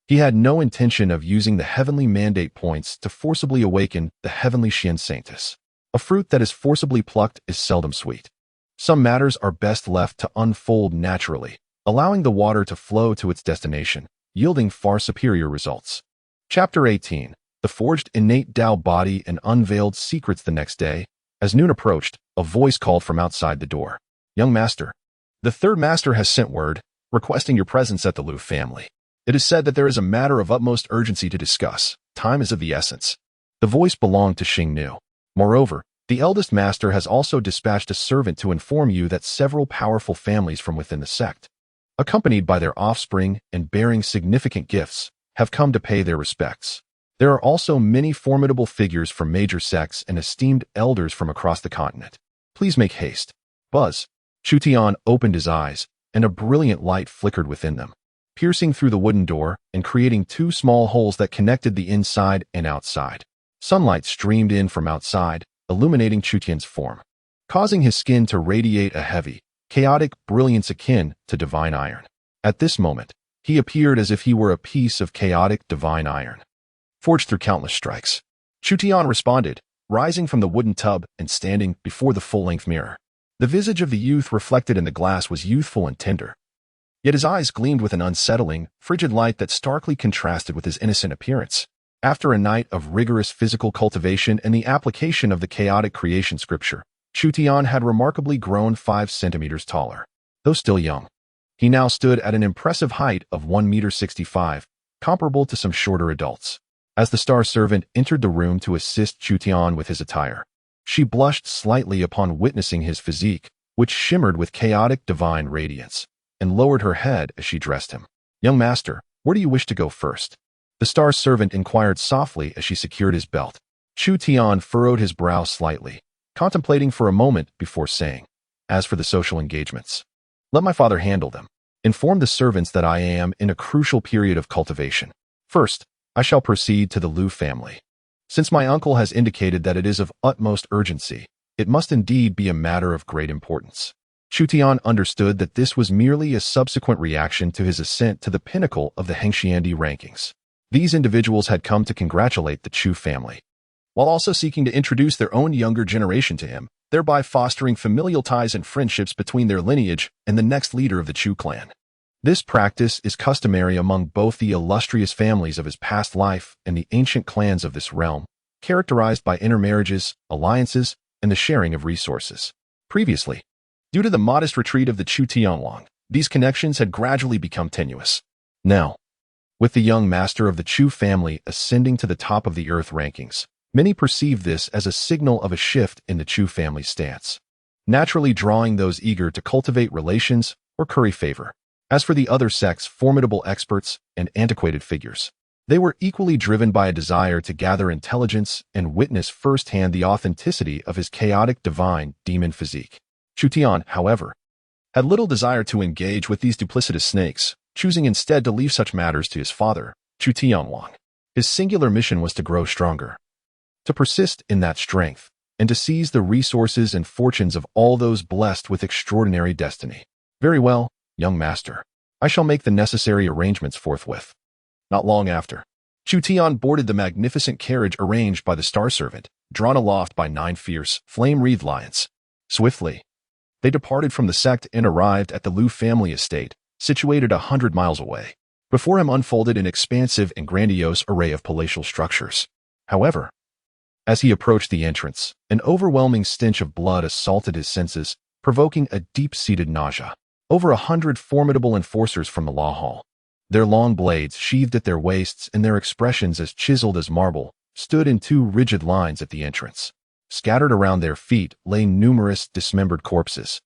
He had no intention of using the heavenly mandate points to forcibly awaken the heavenly Xian saintess. A fruit that is forcibly plucked is seldom sweet. Some matters are best left to unfold naturally, allowing the water to flow to its destination, yielding far superior results. Chapter 18. The Forged Innate Tao Body and Unveiled Secrets. The next day, as noon approached, a voice called from outside the door. "Young master, the third master has sent word, requesting your presence at the Lu family. It is said that there is a matter of utmost urgency to discuss. Time is of the essence." The voice belonged to Xing Nu. Moreover, the eldest master has also dispatched a servant to inform you that several powerful families from within the sect, accompanied by their offspring and bearing significant gifts, have come to pay their respects. There are also many formidable figures from major sects and esteemed elders from across the continent. Please make haste. Buzz. Chu Tian opened his eyes, and a brilliant light flickered within them, piercing through the wooden door and creating two small holes that connected the inside and outside. Sunlight streamed in from outside, illuminating Chu Tian's form, causing his skin to radiate a heavy, chaotic brilliance akin to divine iron. At this moment, he appeared as if he were a piece of chaotic divine iron, forged through countless strikes. Chu Tian responded, rising from the wooden tub and standing before the full-length mirror. The visage of the youth reflected in the glass was youthful and tender, yet his eyes gleamed with an unsettling, frigid light that starkly contrasted with his innocent appearance. After a night of rigorous physical cultivation and the application of the chaotic creation scripture, Chu Tian had remarkably grown 5 centimeters taller. Though still young, he now stood at an impressive height of 1.65 meters, comparable to some shorter adults. As the star servant entered the room to assist Chu Tian with his attire, she blushed slightly upon witnessing his physique, which shimmered with chaotic divine radiance, and lowered her head as she dressed him. "Young master, where do you wish to go first?" The star servant inquired softly as she secured his belt. Chu Tian furrowed his brow slightly, contemplating for a moment before saying, "As for the social engagements, let my father handle them. Inform the servants that I am in a crucial period of cultivation. First, I shall proceed to the Lu family. Since my uncle has indicated that it is of utmost urgency, it must indeed be a matter of great importance." Chu Tian understood that this was merely a subsequent reaction to his ascent to the pinnacle of the Hengxiandi rankings. These individuals had come to congratulate the Chu family, while also seeking to introduce their own younger generation to him, thereby fostering familial ties and friendships between their lineage and the next leader of the Chu clan. This practice is customary among both the illustrious families of his past life and the ancient clans of this realm, characterized by intermarriages, alliances, and the sharing of resources. Previously, due to the modest retreat of the Chu Tian, these connections had gradually become tenuous. Now, with the young master of the Chu family ascending to the top of the Earth rankings, many perceive this as a signal of a shift in the Chu family's stance, naturally drawing those eager to cultivate relations or curry favor. As for the other sects, formidable experts and antiquated figures, they were equally driven by a desire to gather intelligence and witness firsthand the authenticity of his chaotic divine demon physique. Chu Tian, however, had little desire to engage with these duplicitous snakes, choosing instead to leave such matters to his father, Chu Tian. His singular mission was to grow stronger, to persist in that strength, and to seize the resources and fortunes of all those blessed with extraordinary destiny. Very well, young master. I shall make the necessary arrangements forthwith. Not long after, Chu Tian boarded the magnificent carriage arranged by the Star Servant, drawn aloft by 9 fierce, flame-wreathed lions. Swiftly, they departed from the sect and arrived at the Lu family estate, situated 100 miles away. Before him unfolded an expansive and grandiose array of palatial structures. However, as he approached the entrance, an overwhelming stench of blood assaulted his senses, provoking a deep-seated nausea. Over 100 formidable enforcers from the law hall, their long blades sheathed at their waists and their expressions as chiseled as marble, stood in 2 rigid lines at the entrance. Scattered around their feet lay numerous dismembered corpses,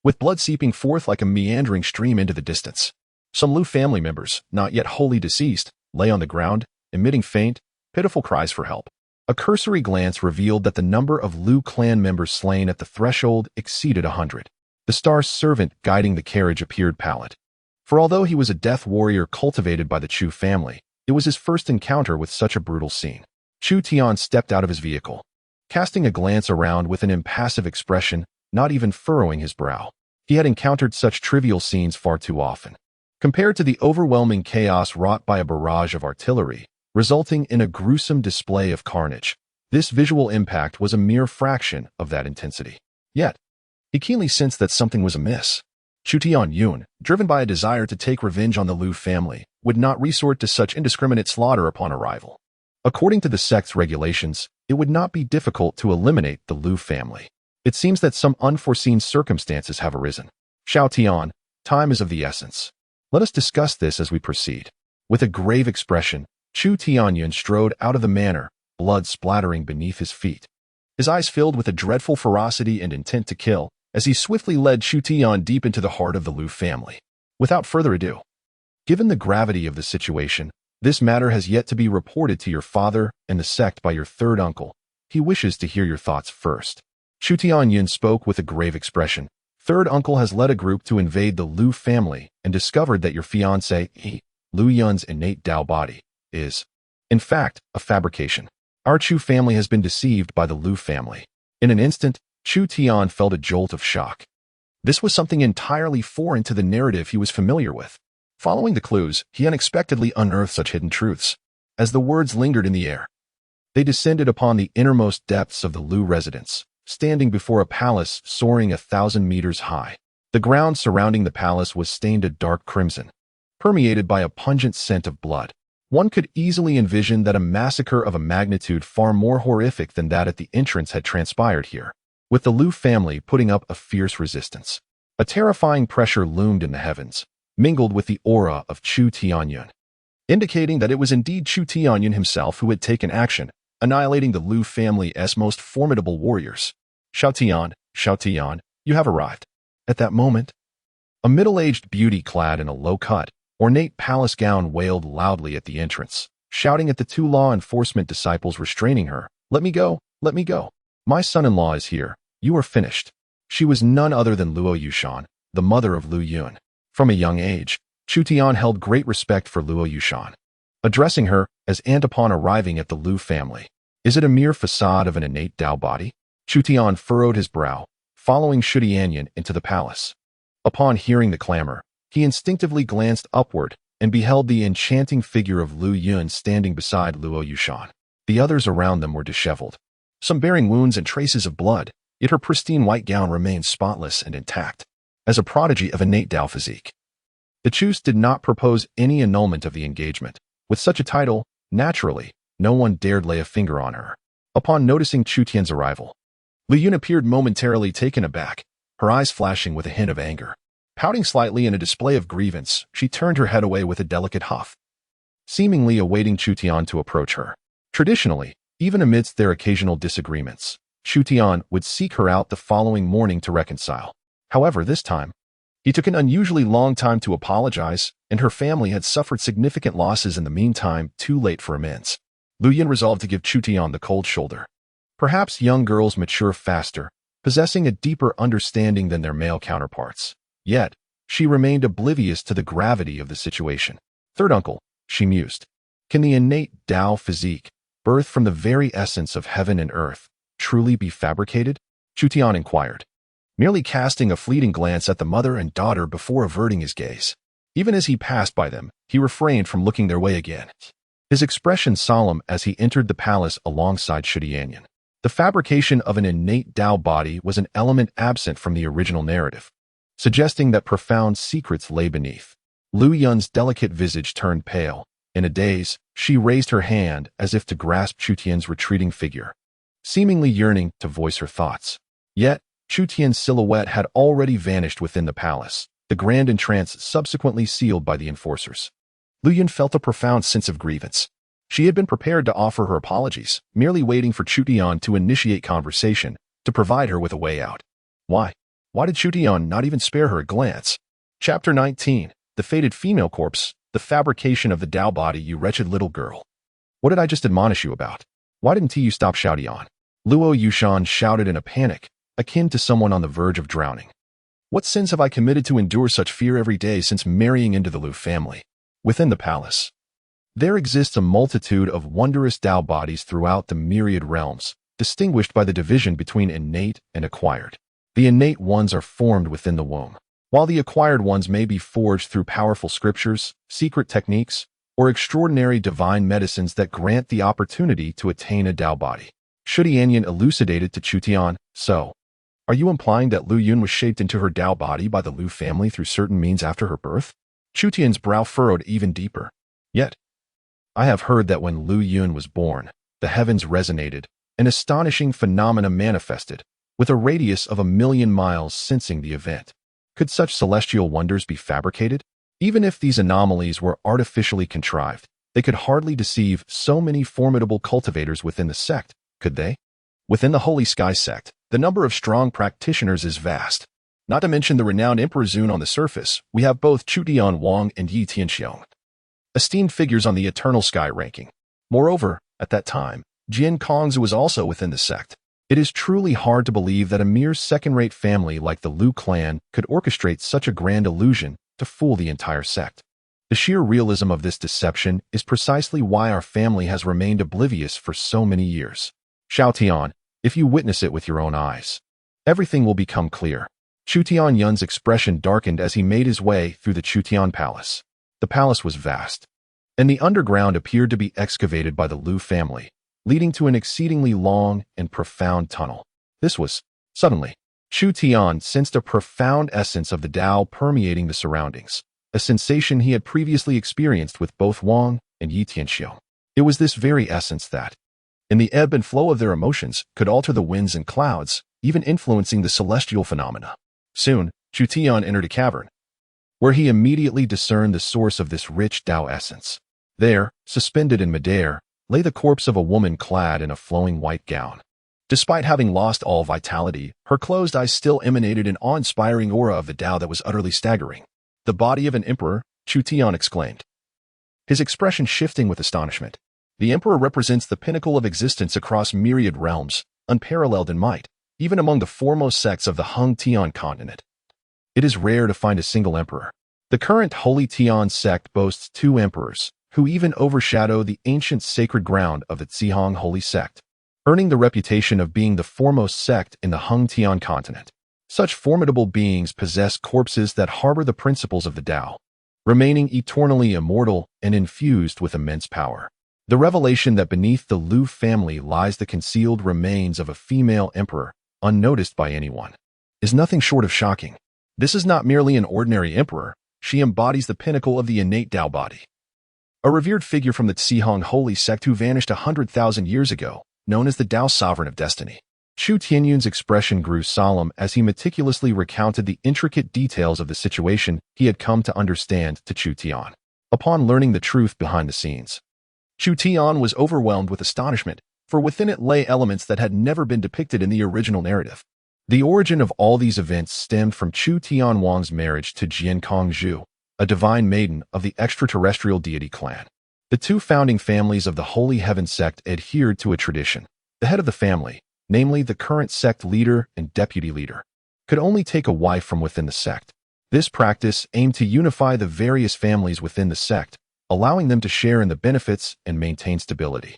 with blood seeping forth like a meandering stream into the distance. Some Lu family members, not yet wholly deceased, lay on the ground, emitting faint, pitiful cries for help. A cursory glance revealed that the number of Lu clan members slain at the threshold exceeded 100. The Star Servant guiding the carriage appeared pallid, for although he was a death warrior cultivated by the Chu family, it was his first encounter with such a brutal scene. Chu Tian stepped out of his vehicle, casting a glance around with an impassive expression, not even furrowing his brow. He had encountered such trivial scenes far too often. Compared to the overwhelming chaos wrought by a barrage of artillery, resulting in a gruesome display of carnage, this visual impact was a mere fraction of that intensity. Yet, he keenly sensed that something was amiss. Chu Tian, driven by a desire to take revenge on the Lu family, would not resort to such indiscriminate slaughter upon arrival. According to the sect's regulations, it would not be difficult to eliminate the Lu family. It seems that some unforeseen circumstances have arisen. Xiao Tian, time is of the essence. Let us discuss this as we proceed. With a grave expression, Chu Tian strode out of the manor, blood splattering beneath his feet. His eyes filled with a dreadful ferocity and intent to kill, as he swiftly led Chu Tian deep into the heart of the Lu family. Without further ado, given the gravity of the situation, this matter has yet to be reported to your father and the sect by your third uncle. He wishes to hear your thoughts first. Chu Tian spoke with a grave expression. Third uncle has led a group to invade the Lu family and discovered that your fiancé, Lu Yun's innate Dao body, is, in fact, a fabrication. Our Chu family has been deceived by the Lu family. In an instant, Chu Tian felt a jolt of shock. This was something entirely foreign to the narrative he was familiar with. Following the clues, he unexpectedly unearthed such hidden truths. As the words lingered in the air, they descended upon the innermost depths of the Lu residence, standing before a palace soaring 1,000 meters high. The ground surrounding the palace was stained a dark crimson, permeated by a pungent scent of blood. One could easily envision that a massacre of a magnitude far more horrific than that at the entrance had transpired here, with the Lu family putting up a fierce resistance. A terrifying pressure loomed in the heavens, mingled with the aura of Chu Tian, indicating that it was indeed Chu Tian himself who had taken action, annihilating the Lu family's most formidable warriors. Xiao Tian, you have arrived. At that moment, a middle-aged beauty clad in a low-cut, ornate palace gown wailed loudly at the entrance, shouting at the 2 law enforcement disciples restraining her. Let me go, let me go. My son-in-law is here. You are finished. She was none other than Luo Yushan, the mother of Lu Yun. From a young age, Chu Tian held great respect for Luo Yushan, addressing her as aunt upon arriving at the Lu family. Is it a mere facade of an innate Dao body? Chu Tian furrowed his brow, following Chu Tian into the palace. Upon hearing the clamor, he instinctively glanced upward and beheld the enchanting figure of Lu Yun standing beside Luo Yushan. The others around them were disheveled, some bearing wounds and traces of blood, yet her pristine white gown remained spotless and intact, as a prodigy of innate Dao physique. The Chus did not propose any annulment of the engagement. With such a title, naturally, no one dared lay a finger on her. Upon noticing Chu Tian's arrival, Lu Yun appeared momentarily taken aback, her eyes flashing with a hint of anger. Pouting slightly in a display of grievance, she turned her head away with a delicate huff, seemingly awaiting Chu Tian to approach her. Traditionally, even amidst their occasional disagreements, Chu Tian would seek her out the following morning to reconcile. However, this time, he took an unusually long time to apologize, and her family had suffered significant losses in the meantime, too late for amends. Lu Yun resolved to give Chu Tian the cold shoulder. Perhaps young girls mature faster, possessing a deeper understanding than their male counterparts. Yet, she remained oblivious to the gravity of the situation. Third uncle, she mused. Can the innate Tao physique, birthed from the very essence of heaven and earth, truly be fabricated? Chu Tian inquired, merely casting a fleeting glance at the mother and daughter before averting his gaze. Even as he passed by them, he refrained from looking their way again, his expression solemn as he entered the palace alongside Chu Tian. The fabrication of an innate Tao body was an element absent from the original narrative, suggesting that profound secrets lay beneath. Lu Yun's delicate visage turned pale. In a daze, she raised her hand as if to grasp Chu Tian's retreating figure, seemingly yearning to voice her thoughts. Yet, Chu Tian's silhouette had already vanished within the palace, the grand entrance subsequently sealed by the enforcers. Lu Yun felt a profound sense of grievance. She had been prepared to offer her apologies, merely waiting for Chu Tian to initiate conversation, to provide her with a way out. Why? Why did Chu Tian not even spare her a glance? Chapter 19. The Fated Female Corpse, the fabrication of the Tao body, you wretched little girl. What did I just admonish you about? Why didn't you stop shouting on? Luo Yushan shouted in a panic, akin to someone on the verge of drowning. What sins have I committed to endure such fear every day since marrying into the Lu family? Within the palace, there exists a multitude of wondrous Tao bodies throughout the myriad realms, distinguished by the division between innate and acquired. The innate ones are formed within the womb, while the acquired ones may be forged through powerful scriptures, secret techniques, or extraordinary divine medicines that grant the opportunity to attain a Tao body. Chu Tian elucidated to Chu Tian, so, are you implying that Lu Yun was shaped into her Tao body by the Lu family through certain means after her birth? Chu Tian's brow furrowed even deeper. Yet, I have heard that when Lu Yun was born, the heavens resonated, an astonishing phenomena manifested, with a radius of 1,000,000 miles sensing the event. Could such celestial wonders be fabricated? Even if these anomalies were artificially contrived, they could hardly deceive so many formidable cultivators within the sect, could they? Within the Holy Sky sect, the number of strong practitioners is vast. Not to mention the renowned Emperor Zun on the surface, we have both Chu Tian Wang and Yi Tianxiong, esteemed figures on the Eternal Sky ranking. Moreover, at that time, Jian Kongzi was also within the sect. It is truly hard to believe that a mere second-rate family like the Lu clan could orchestrate such a grand illusion to fool the entire sect. The sheer realism of this deception is precisely why our family has remained oblivious for so many years. Xiao Tian, if you witness it with your own eyes, everything will become clear. Chu Tianyun's expression darkened as he made his way through the Chu Tian Palace. The palace was vast, and the underground appeared to be excavated by the Lu family, leading to an exceedingly long and profound tunnel. This was, suddenly, Chu Tian sensed a profound essence of the Tao permeating the surroundings, a sensation he had previously experienced with both Wang and Yi Tianxiong. It was this very essence that, in the ebb and flow of their emotions, could alter the winds and clouds, even influencing the celestial phenomena. Soon, Chu Tian entered a cavern, where he immediately discerned the source of this rich Tao essence. There, suspended in midair, lay the corpse of a woman clad in a flowing white gown. Despite having lost all vitality, her closed eyes still emanated an awe-inspiring aura of the Tao that was utterly staggering. The body of an emperor, Chu Tian exclaimed, his expression shifting with astonishment. The emperor represents the pinnacle of existence across myriad realms, unparalleled in might, even among the foremost sects of the Hung Tian continent. It is rare to find a single emperor. The current Holy Tian sect boasts 2 emperors, who even overshadow the ancient sacred ground of the Zihong Holy Sect, earning the reputation of being the foremost sect in the Hung Tian continent. Such formidable beings possess corpses that harbor the principles of the Tao, remaining eternally immortal and infused with immense power. The revelation that beneath the Lu family lies the concealed remains of a female emperor, unnoticed by anyone, is nothing short of shocking. This is not merely an ordinary emperor, she embodies the pinnacle of the innate Tao body. A revered figure from the Zihong Holy Sect who vanished 100,000 years ago, known as the Tao Sovereign of Destiny. Chu Tianyun's expression grew solemn as he meticulously recounted the intricate details of the situation he had come to understand to Chu Tian. Upon learning the truth behind the scenes, Chu Tian was overwhelmed with astonishment, for within it lay elements that had never been depicted in the original narrative. The origin of all these events stemmed from Chu Tianwang's marriage to Jian Kongzhu, a divine maiden of the extraterrestrial deity clan. The two founding families of the Holy Heaven Sect adhered to a tradition. The head of the family, namely the current sect leader and deputy leader, could only take a wife from within the sect. This practice aimed to unify the various families within the sect, allowing them to share in the benefits and maintain stability.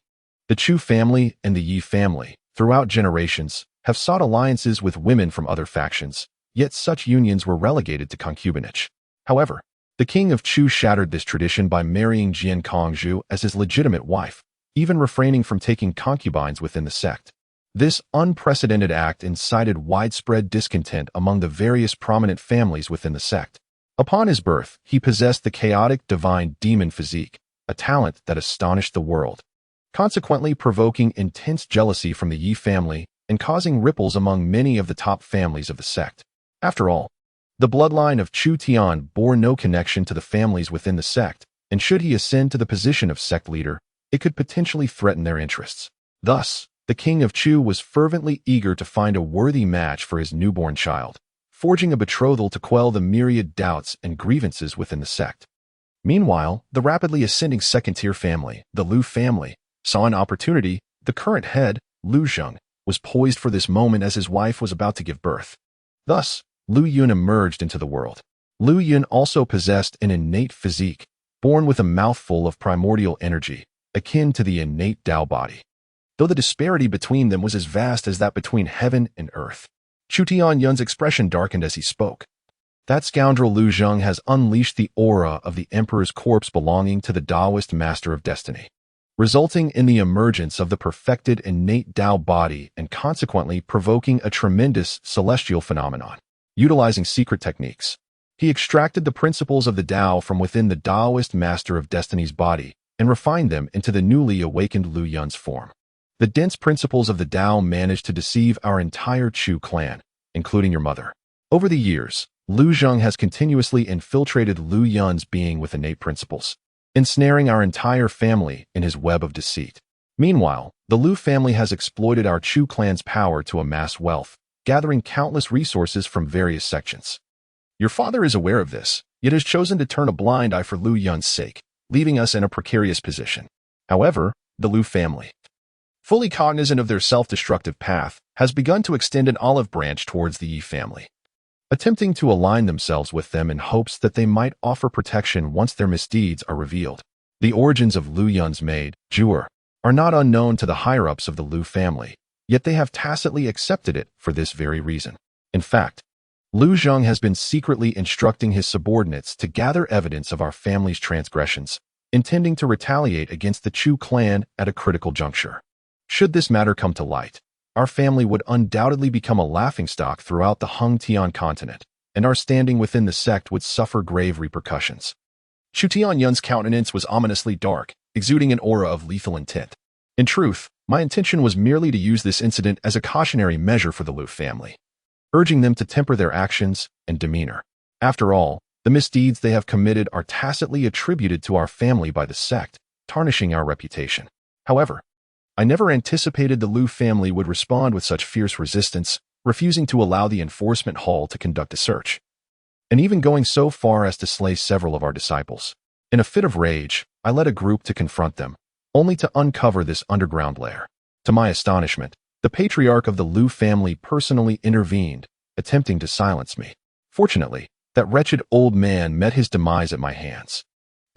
The Chu family and the Yi family, throughout generations, have sought alliances with women from other factions, yet such unions were relegated to concubinage. However, the king of Chu shattered this tradition by marrying Jian Kongzhu as his legitimate wife, even refraining from taking concubines within the sect. This unprecedented act incited widespread discontent among the various prominent families within the sect. Upon his birth, he possessed the chaotic divine demon physique, a talent that astonished the world, consequently provoking intense jealousy from the Yi family and causing ripples among many of the top families of the sect. After all, the bloodline of Chu Tian bore no connection to the families within the sect, and should he ascend to the position of sect leader, it could potentially threaten their interests. Thus, the king of Chu was fervently eager to find a worthy match for his newborn child, forging a betrothal to quell the myriad doubts and grievances within the sect. Meanwhile, the rapidly ascending second-tier family, the Lu family, saw an opportunity. The current head, Lu Zheng, was poised for this moment as his wife was about to give birth. Thus, Lu Yun emerged into the world. Lu Yun also possessed an innate physique, born with a mouthful of primordial energy, akin to the innate Tao body, though the disparity between them was as vast as that between heaven and earth. Chu Tianyun's expression darkened as he spoke. That scoundrel Lu Zheng has unleashed the aura of the emperor's corpse belonging to the Taoist master of destiny, resulting in the emergence of the perfected innate Tao body and consequently provoking a tremendous celestial phenomenon. Utilizing secret techniques, he extracted the principles of the Tao from within the Taoist master of destiny's body and refined them into the newly awakened Lu Yun's form. The dense principles of the Tao managed to deceive our entire Chu clan, including your mother. Over the years, Lu Zheng has continuously infiltrated Lu Yun's being with innate principles, ensnaring our entire family in his web of deceit. Meanwhile, the Lu family has exploited our Chu clan's power to amass wealth, gathering countless resources from various sections. Your father is aware of this, yet has chosen to turn a blind eye for Lu Yun's sake, leaving us in a precarious position. However, the Lu family, fully cognizant of their self-destructive path, has begun to extend an olive branch towards the Yi family, attempting to align themselves with them in hopes that they might offer protection once their misdeeds are revealed. The origins of Lu Yun's maid, Zhu'er, are not unknown to the higher-ups of the Lu family, yet they have tacitly accepted it for this very reason. In fact, Lu Zheng has been secretly instructing his subordinates to gather evidence of our family's transgressions, intending to retaliate against the Chu clan at a critical juncture. Should this matter come to light, our family would undoubtedly become a laughingstock throughout the Hung Tian continent, and our standing within the sect would suffer grave repercussions. Chu Tianyun's countenance was ominously dark, exuding an aura of lethal intent. In truth, my intention was merely to use this incident as a cautionary measure for the Lu family, urging them to temper their actions and demeanor. After all, the misdeeds they have committed are tacitly attributed to our family by the sect, tarnishing our reputation. However, I never anticipated the Lu family would respond with such fierce resistance, refusing to allow the enforcement hall to conduct a search, and even going so far as to slay several of our disciples. In a fit of rage, I led a group to confront them, only to uncover this underground lair. To my astonishment, the patriarch of the Lu family personally intervened, attempting to silence me. Fortunately, that wretched old man met his demise at my hands,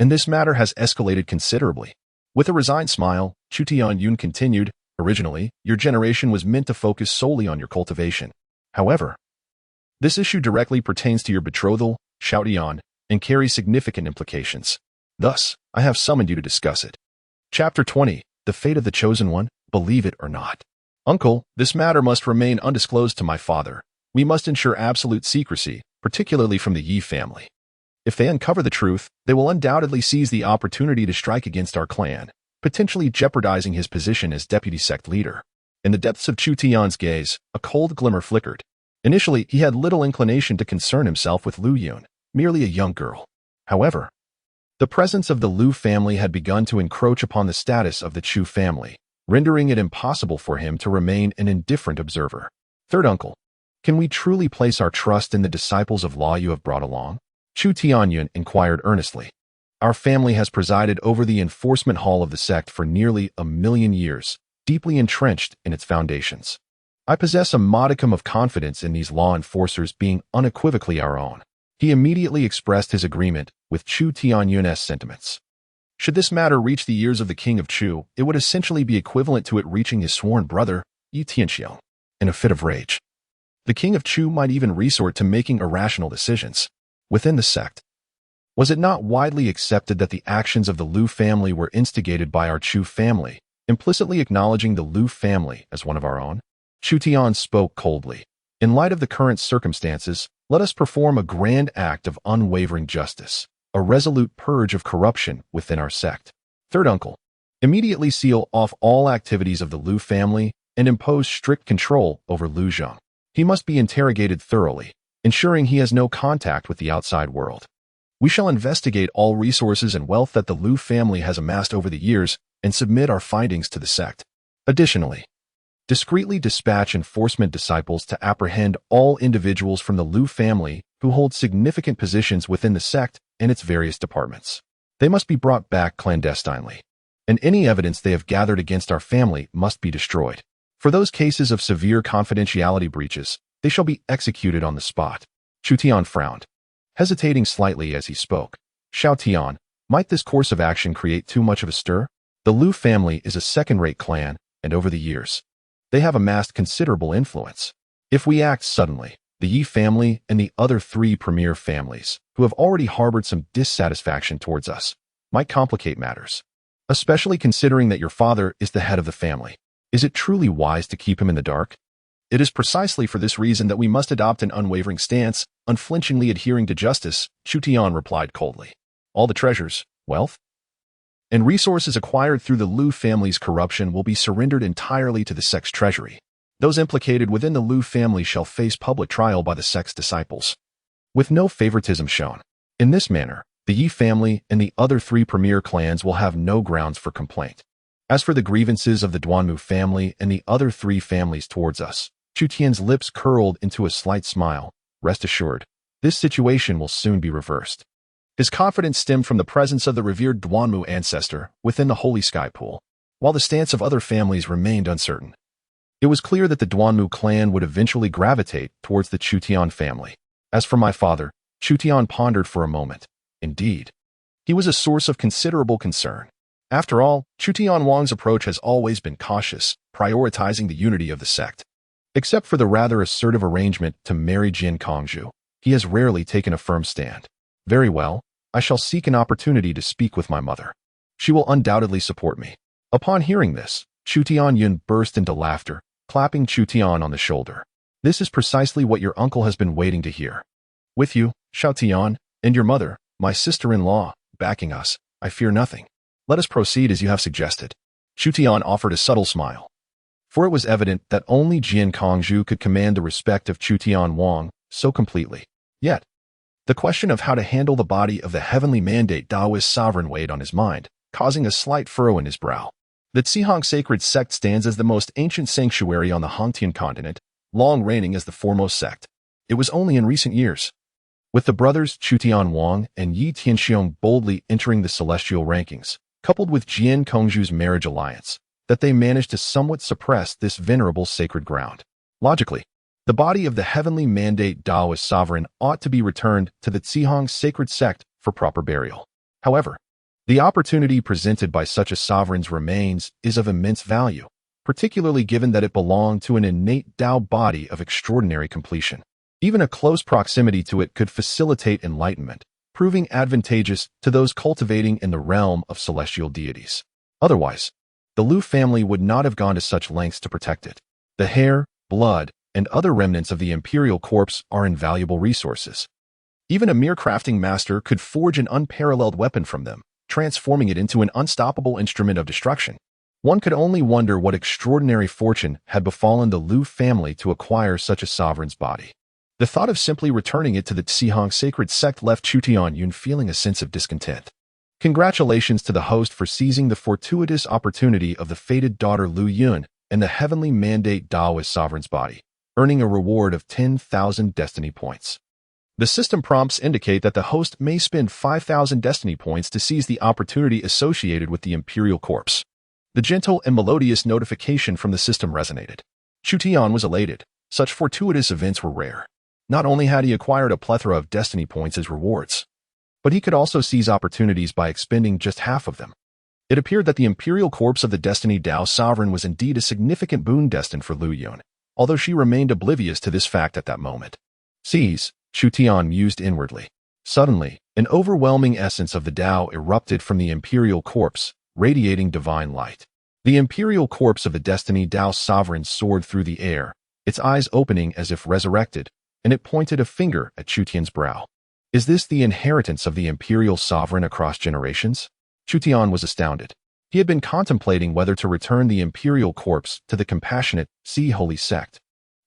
and this matter has escalated considerably. With a resigned smile, Chu Tianyun continued, "Originally, your generation was meant to focus solely on your cultivation. However, this issue directly pertains to your betrothal, Xiao Tian, and carries significant implications. Thus, I have summoned you to discuss it." Chapter 20, The Fate of the Chosen One, Believe It or Not. Uncle, this matter must remain undisclosed to my father. We must ensure absolute secrecy, particularly from the Yi family. If they uncover the truth, they will undoubtedly seize the opportunity to strike against our clan, potentially jeopardizing his position as deputy sect leader. In the depths of Chu Tian's gaze, a cold glimmer flickered. Initially, he had little inclination to concern himself with Lu Yun, merely a young girl. However, the presence of the Lu family had begun to encroach upon the status of the Chu family, rendering it impossible for him to remain an indifferent observer. Third uncle, can we truly place our trust in the disciples of law you have brought along? Chu Tianyun inquired earnestly. Our family has presided over the enforcement hall of the sect for nearly 1,000,000 years, deeply entrenched in its foundations. I possess a modicum of confidence in these law enforcers being unequivocally our own. He immediately expressed his agreement with Chu Tianyun's sentiments. Should this matter reach the ears of the king of Chu, it would essentially be equivalent to it reaching his sworn brother, Yi Tianxiang, in a fit of rage. The king of Chu might even resort to making irrational decisions. Within the sect, was it not widely accepted that the actions of the Lu family were instigated by our Chu family, implicitly acknowledging the Lu family as one of our own? Chu Tian spoke coldly. In light of the current circumstances, let us perform a grand act of unwavering justice, a resolute purge of corruption within our sect. Third uncle, immediately seal off all activities of the Lu family and impose strict control over Lu Zhang. He must be interrogated thoroughly, ensuring he has no contact with the outside world. We shall investigate all resources and wealth that the Lu family has amassed over the years and submit our findings to the sect. Additionally, discreetly dispatch enforcement disciples to apprehend all individuals from the Lu family who hold significant positions within the sect and its various departments. They must be brought back clandestinely, and any evidence they have gathered against our family must be destroyed. For those cases of severe confidentiality breaches, they shall be executed on the spot. Chu Tian frowned, hesitating slightly as he spoke. Xiao Tian, might this course of action create too much of a stir? The Lu family is a second-rate clan, and over the years, they have amassed considerable influence. If we act suddenly, the Yi family and the other 3 premier families, who have already harbored some dissatisfaction towards us, might complicate matters. Especially considering that your father is the head of the family. Is it truly wise to keep him in the dark? It is precisely for this reason that we must adopt an unwavering stance, unflinchingly adhering to justice, Chu Tian replied coldly. All the treasures, wealth, and resources acquired through the Lu family's corruption will be surrendered entirely to the sect's treasury. Those implicated within the Lu family shall face public trial by the sect's disciples, with no favoritism shown. In this manner, the Yi family and the other 3 premier clans will have no grounds for complaint. As for the grievances of the Duanmu family and the other 3 families towards us, Chu Tian's lips curled into a slight smile. Rest assured, this situation will soon be reversed. His confidence stemmed from the presence of the revered Duanmu ancestor within the Holy Sky Pool, while the stance of other families remained uncertain. It was clear that the Duanmu clan would eventually gravitate towards the Chu Tian family. As for my father, Chu Tian pondered for a moment. Indeed, he was a source of considerable concern. After all, Chu Tian Wang's approach has always been cautious, prioritizing the unity of the sect. Except for the rather assertive arrangement to marry Jin Kongzhu, he has rarely taken a firm stand. Very well, I shall seek an opportunity to speak with my mother. She will undoubtedly support me. Upon hearing this, Chu Tianyun burst into laughter, clapping Chu Tian on the shoulder. This is precisely what your uncle has been waiting to hear. With you, Xiao Tian, and your mother, my sister-in-law, backing us, I fear nothing. Let us proceed as you have suggested. Chu Tian offered a subtle smile. For it was evident that only Jin Kongzhu could command the respect of Chu Tian Wang so completely. Yet, the question of how to handle the body of the heavenly mandate Taoist sovereign weighed on his mind, causing a slight furrow in his brow. The Zhihong Sacred Sect stands as the most ancient sanctuary on the Hongtian continent, long reigning as the foremost sect. It was only in recent years, with the brothers Chu Tian Wang and Yi Tianxiong boldly entering the celestial rankings, coupled with Jian Kongzhu's marriage alliance, that they managed to somewhat suppress this venerable sacred ground. Logically, the body of the heavenly mandate Taoist sovereign ought to be returned to the Zhihong Sacred Sect for proper burial. However, the opportunity presented by such a sovereign's remains is of immense value, particularly given that it belonged to an innate Tao body of extraordinary completion. Even a close proximity to it could facilitate enlightenment, proving advantageous to those cultivating in the realm of celestial deities. Otherwise, the Lu family would not have gone to such lengths to protect it. The hair, blood, and other remnants of the imperial corpse are invaluable resources. Even a mere crafting master could forge an unparalleled weapon from them, transforming it into an unstoppable instrument of destruction. One could only wonder what extraordinary fortune had befallen the Lu family to acquire such a sovereign's body. The thought of simply returning it to the Tsihong Sacred Sect left Chu Tian feeling a sense of discontent. Congratulations to the host for seizing the fortuitous opportunity of the fated daughter Lu Yun and the heavenly mandate Daoist sovereign's body, earning a reward of 10,000 destiny points. The system prompts indicate that the host may spend 5,000 destiny points to seize the opportunity associated with the imperial corpse. The gentle and melodious notification from the system resonated. Chu Tian was elated. Such fortuitous events were rare. Not only had he acquired a plethora of destiny points as rewards, but he could also seize opportunities by expending just half of them. It appeared that the imperial corpse of the Destiny Dao sovereign was indeed a significant boon destined for Lu Yun, although she remained oblivious to this fact at that moment. Seize, Chu Tian mused inwardly. Suddenly, an overwhelming essence of the Dao erupted from the imperial corpse, radiating divine light. The imperial corpse of the Destiny Dao sovereign soared through the air, its eyes opening as if resurrected, and it pointed a finger at Chu Tian's brow. Is this the inheritance of the imperial sovereign across generations? Chu Tian was astounded. He had been contemplating whether to return the imperial corpse to the compassionate, holy sect,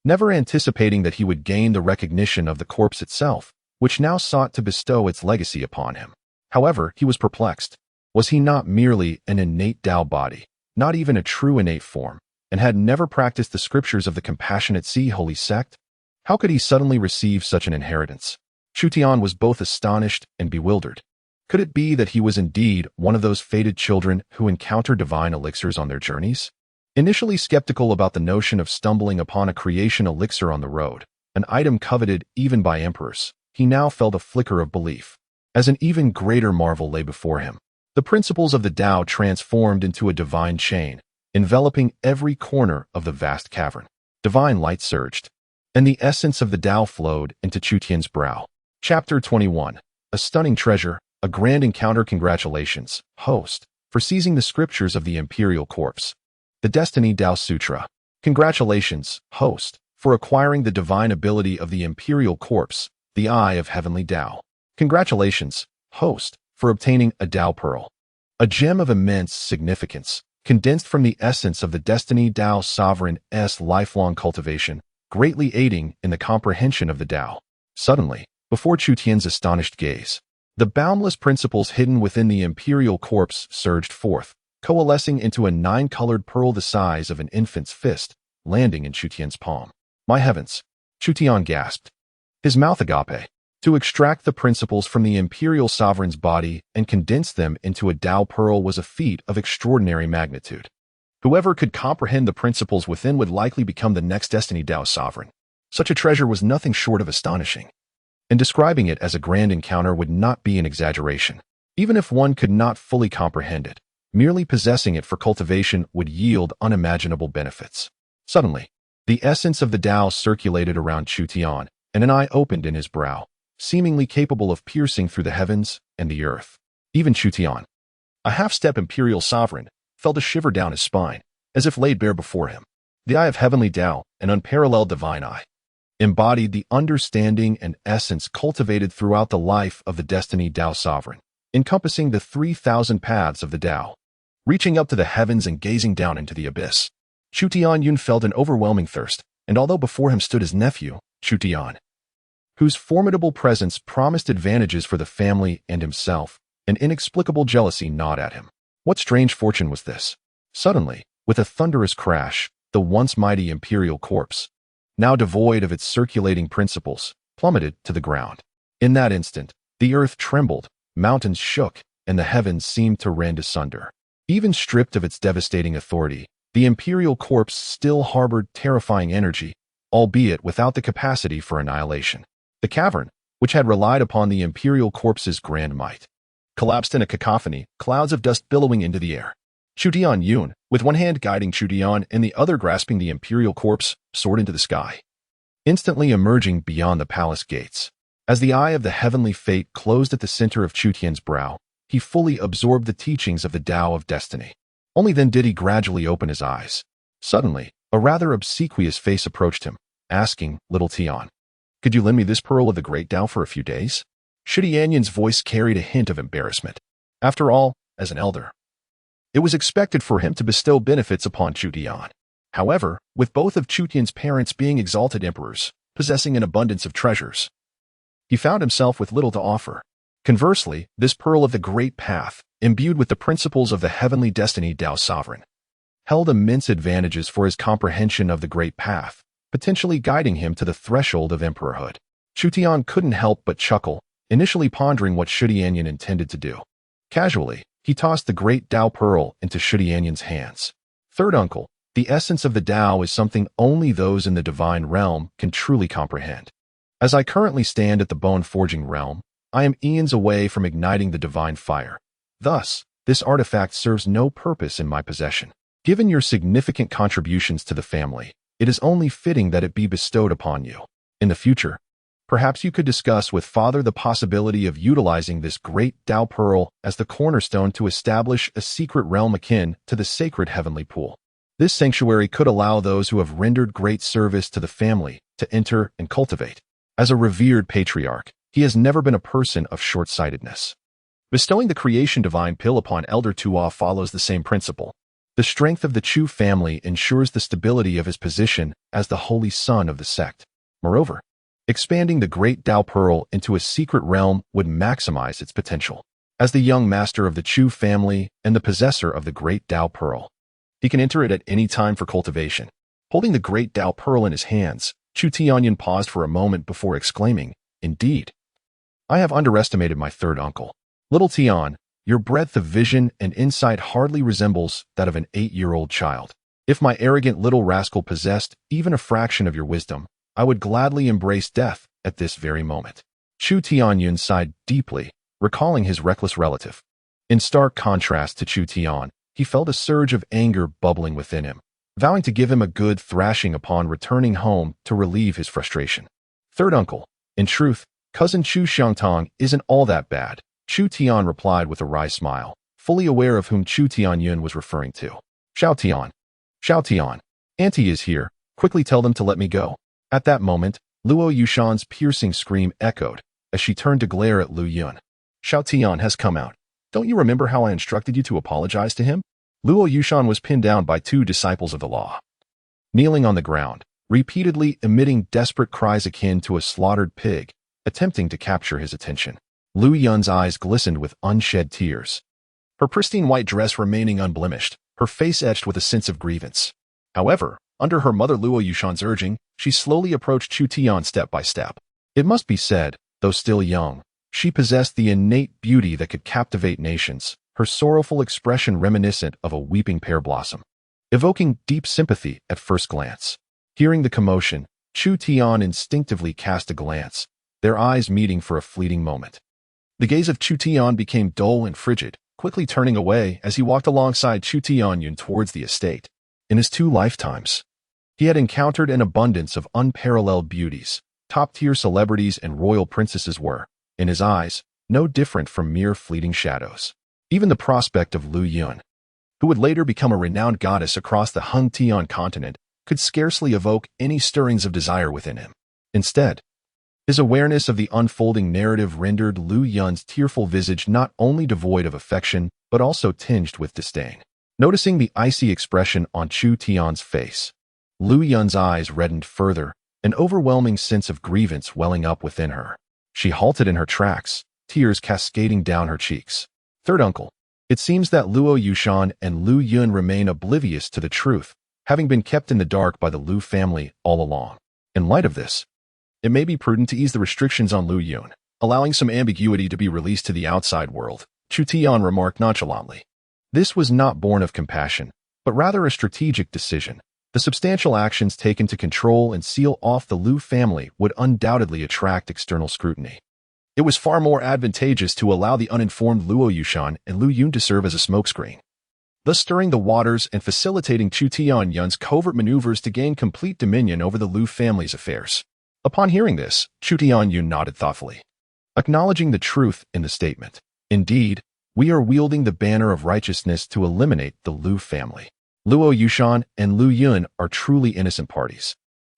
never anticipating that he would gain the recognition of the corpse itself, which now sought to bestow its legacy upon him. However, he was perplexed. Was he not merely an innate Dao body, not even a true innate form, and had never practiced the scriptures of the compassionate holy sect? How could he suddenly receive such an inheritance? Chu Tian was both astonished and bewildered. Could it be that he was indeed one of those fated children who encounter divine elixirs on their journeys? Initially skeptical about the notion of stumbling upon a creation elixir on the road, an item coveted even by emperors, he now felt a flicker of belief, as an even greater marvel lay before him. The principles of the Tao transformed into a divine chain, enveloping every corner of the vast cavern. Divine light surged, and the essence of the Tao flowed into Chu Tian's brow. Chapter 21. A stunning treasure, a grand encounter. Congratulations, host, for seizing the scriptures of the imperial corpse. The Destiny Dao Sutra. Congratulations, host, for acquiring the divine ability of the imperial corpse, the Eye of Heavenly Tao. Congratulations, host, for obtaining a Dao Pearl, a gem of immense significance, condensed from the essence of the Destiny Dao Sovereign's lifelong cultivation, greatly aiding in the comprehension of the Dao. Suddenly, before Chu Tian's astonished gaze, the boundless principles hidden within the imperial corpse surged forth, coalescing into a 9-colored pearl the size of an infant's fist, landing in Chu Tian's palm. My heavens! Chu Tian gasped, his mouth agape. To extract the principles from the imperial sovereign's body and condense them into a Dao pearl was a feat of extraordinary magnitude. Whoever could comprehend the principles within would likely become the next Destiny Dao sovereign. Such a treasure was nothing short of astonishing, and describing it as a grand encounter would not be an exaggeration. Even if one could not fully comprehend it, merely possessing it for cultivation would yield unimaginable benefits. Suddenly, the essence of the Dao circulated around Chu Tian, and an eye opened in his brow, seemingly capable of piercing through the heavens and the earth. Even Chu Tian, a half-step imperial sovereign, felt a shiver down his spine, as if laid bare before him. The Eye of Heavenly Tao, an unparalleled divine eye, embodied the understanding and essence cultivated throughout the life of the Destiny Dao sovereign, encompassing the 3,000 paths of the Dao, reaching up to the heavens and gazing down into the abyss. Chu Tian felt an overwhelming thirst, and although before him stood his nephew, Chu Tian, whose formidable presence promised advantages for the family and himself, an inexplicable jealousy gnawed at him. What strange fortune was this? Suddenly, with a thunderous crash, the once mighty imperial corpse, now devoid of its circulating principles, plummeted to the ground. In that instant, the earth trembled, mountains shook, and the heavens seemed to rend asunder. Even stripped of its devastating authority, the imperial corpse still harbored terrifying energy, albeit without the capacity for annihilation. The cavern, which had relied upon the imperial corpse's grand might, collapsed in a cacophony, clouds of dust billowing into the air. Chu Tian, with one hand guiding Chu Tian and the other grasping the imperial corpse, soared into the sky, instantly emerging beyond the palace gates. As the eye of the heavenly fate closed at the center of Chu Tian's brow, he fully absorbed the teachings of the Tao of destiny. Only then did he gradually open his eyes. Suddenly, a rather obsequious face approached him, asking, "Little Tian, could you lend me this pearl of the great Tao for a few days?" Chu Tian's voice carried a hint of embarrassment. After all, as an elder, it was expected for him to bestow benefits upon Chu Tian. However, with both of Chu Tian's parents being exalted emperors, possessing an abundance of treasures, he found himself with little to offer. Conversely, this pearl of the Great Path, imbued with the principles of the heavenly destiny Tao Sovereign, held immense advantages for his comprehension of the Great Path, potentially guiding him to the threshold of emperorhood. Chu Tian couldn't help but chuckle, initially pondering what Chu Tianyan intended to do. Casually, he tossed the great Tao pearl into Chu Tianyan's hands. Third uncle, the essence of the Tao is something only those in the divine realm can truly comprehend. As I currently stand at the bone-forging realm, I am eons away from igniting the divine fire. Thus, this artifact serves no purpose in my possession. Given your significant contributions to the family, it is only fitting that it be bestowed upon you. In the future, perhaps you could discuss with Father the possibility of utilizing this great Tao pearl as the cornerstone to establish a secret realm akin to the Sacred Heavenly Pool. This sanctuary could allow those who have rendered great service to the family to enter and cultivate. As a revered patriarch, he has never been a person of short-sightedness. Bestowing the creation divine pill upon Elder Tua follows the same principle. The strength of the Chu family ensures the stability of his position as the holy son of the sect. Moreover, expanding the great Tao pearl into a secret realm would maximize its potential. As the young master of the Chu family and the possessor of the great Tao pearl, he can enter it at any time for cultivation. Holding the great Tao pearl in his hands, Chu Tianyan paused for a moment before exclaiming, "Indeed, I have underestimated my third uncle. Little Tian, your breadth of vision and insight hardly resembles that of an 8-year-old child. If my arrogant little rascal possessed even a fraction of your wisdom, I would gladly embrace death at this very moment." Chu Tianyan sighed deeply, recalling his reckless relative. In stark contrast to Chu Tian, he felt a surge of anger bubbling within him, vowing to give him a good thrashing upon returning home to relieve his frustration. Third uncle, in truth, cousin Chu Xiangtong isn't all that bad, Chu Tian replied with a wry smile, fully aware of whom Chu Tianyun was referring to. Xiao Tian, Auntie is here, quickly tell them to let me go." At that moment, Luo Yushan's piercing scream echoed as she turned to glare at Lu Yun. "Xiao Tian has come out. Don't you remember how I instructed you to apologize to him?" Luo Yushan was pinned down by 2 disciples of the law, kneeling on the ground, repeatedly emitting desperate cries akin to a slaughtered pig, attempting to capture his attention. Lu Yun's eyes glistened with unshed tears, her pristine white dress remaining unblemished, her face etched with a sense of grievance. However, under her mother Luo Yushan's urging, she slowly approached Chu Tian step by step. It must be said, though still young, she possessed the innate beauty that could captivate nations, her sorrowful expression reminiscent of a weeping pear blossom, evoking deep sympathy at first glance. Hearing the commotion, Chu Tian instinctively cast a glance, their eyes meeting for a fleeting moment. The gaze of Chu Tian became dull and frigid, quickly turning away as he walked alongside Chu Tianyun towards the estate. In his 2 lifetimes, he had encountered an abundance of unparalleled beauties. Top-tier celebrities and royal princesses were, in his eyes, no different from mere fleeting shadows. Even the prospect of Lu Yun, who would later become a renowned goddess across the Hung Tian continent, could scarcely evoke any stirrings of desire within him. Instead, his awareness of the unfolding narrative rendered Lu Yun's tearful visage not only devoid of affection, but also tinged with disdain. Noticing the icy expression on Chu Tian's face, Lu Yun's eyes reddened further, an overwhelming sense of grievance welling up within her. She halted in her tracks, tears cascading down her cheeks. Third uncle, it seems that Luo Yushan and Lu Yun remain oblivious to the truth, having been kept in the dark by the Lu family all along. In light of this, it may be prudent to ease the restrictions on Lu Yun, allowing some ambiguity to be released to the outside world, Chu Tian remarked nonchalantly. This was not born of compassion, but rather a strategic decision. The substantial actions taken to control and seal off the Lu family would undoubtedly attract external scrutiny. It was far more advantageous to allow the uninformed Luo Yushan and Lu Yun to serve as a smokescreen, thus stirring the waters and facilitating Chu Tianyun's covert maneuvers to gain complete dominion over the Lu family's affairs. Upon hearing this, Chu Tianyun nodded thoughtfully, acknowledging the truth in the statement. Indeed, we are wielding the banner of righteousness to eliminate the Lu family. Luo Yushan and Lu Yun are truly innocent parties,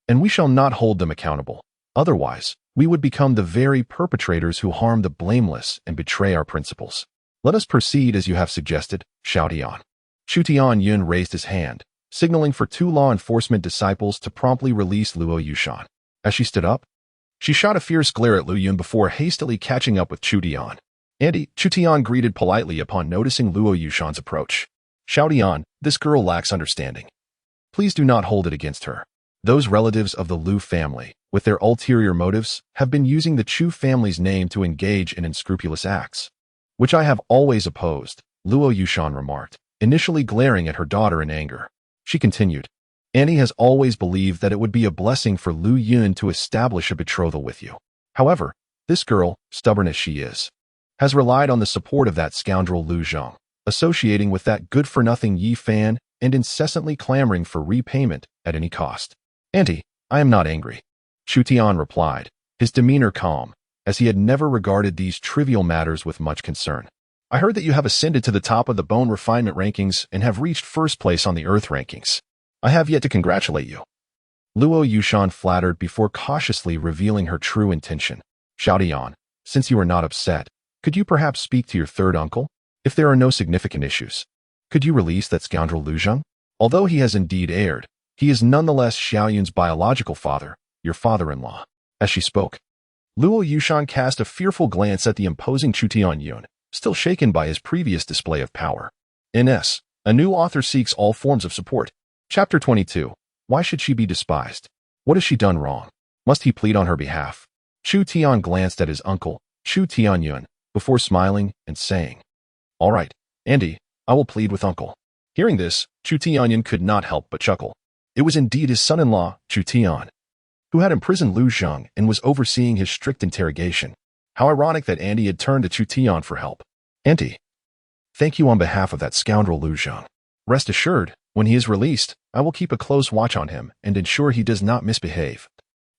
and we shall not hold them accountable. Otherwise, we would become the very perpetrators who harm the blameless and betray our principles. Let us proceed as you have suggested, Chu Tian. Chu Tian raised his hand, signaling for two law enforcement disciples to promptly release Luo Yushan. As she stood up, she shot a fierce glare at Lu Yun before hastily catching up with Chu Tian. "Auntie," Chu Tian greeted politely upon noticing Luo Yushan's approach. "Chu Tian, this girl lacks understanding. Please do not hold it against her. Those relatives of the Lu family, with their ulterior motives, have been using the Chu family's name to engage in unscrupulous acts, which I have always opposed," Luo Yushan remarked, initially glaring at her daughter in anger. She continued, "Annie has always believed that it would be a blessing for Lu Yun to establish a betrothal with you. However, this girl, stubborn as she is, has relied on the support of that scoundrel Lu Zhang, associating with that good-for-nothing Yi Fan and incessantly clamoring for repayment at any cost." "Auntie, I am not angry," Chu Tian replied, his demeanor calm, as he had never regarded these trivial matters with much concern. "I heard that you have ascended to the top of the bone refinement rankings and have reached first place on the earth rankings. I have yet to congratulate you." Luo Yushan flattered before cautiously revealing her true intention. "Chu Tian, since you are not upset, could you perhaps speak to your third uncle? If there are no significant issues, could you release that scoundrel Lu Zhang? Although he has indeed erred, he is nonetheless Xiaoyun's biological father, your father-in-law." As she spoke, Luo Yushan cast a fearful glance at the imposing Chu Tian, still shaken by his previous display of power. N.S. A new author seeks all forms of support. Chapter 22. Why should she be despised? What has she done wrong? Must he plead on her behalf? Chu Tian glanced at his uncle, Chu Tianyun, before smiling and saying, "All right, Andy, I will plead with uncle." Hearing this, Chu Tianyun could not help but chuckle. It was indeed his son-in-law, Chu Tian, who had imprisoned Lu Zhang and was overseeing his strict interrogation. How ironic that Andy had turned to Chu Tian for help. "Auntie, thank you on behalf of that scoundrel Lu Zhang. Rest assured, when he is released, I will keep a close watch on him and ensure he does not misbehave."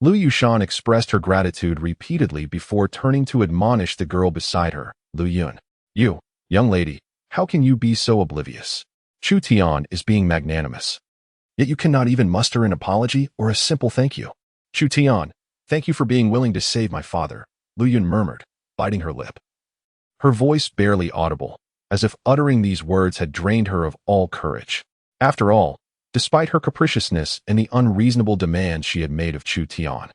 Lu Yushan expressed her gratitude repeatedly before turning to admonish the girl beside her, Lu Yun. "You, young lady, how can you be so oblivious? Chu Tian is being magnanimous, yet you cannot even muster an apology or a simple thank you." "Chu Tian, thank you for being willing to save my father," Lu Yun murmured, biting her lip. Her voice barely audible, as if uttering these words had drained her of all courage. After all, despite her capriciousness and the unreasonable demands she had made of Chu Tian,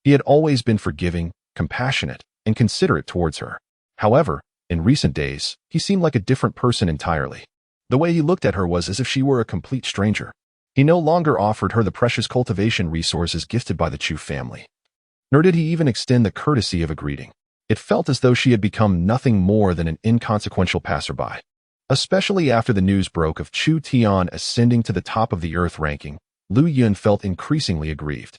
he had always been forgiving, compassionate, and considerate towards her. However, in recent days, he seemed like a different person entirely. The way he looked at her was as if she were a complete stranger. He no longer offered her the precious cultivation resources gifted by the Chu family, nor did he even extend the courtesy of a greeting. It felt as though she had become nothing more than an inconsequential passerby. Especially after the news broke of Chu Tian ascending to the top of the earth ranking, Lu Yun felt increasingly aggrieved,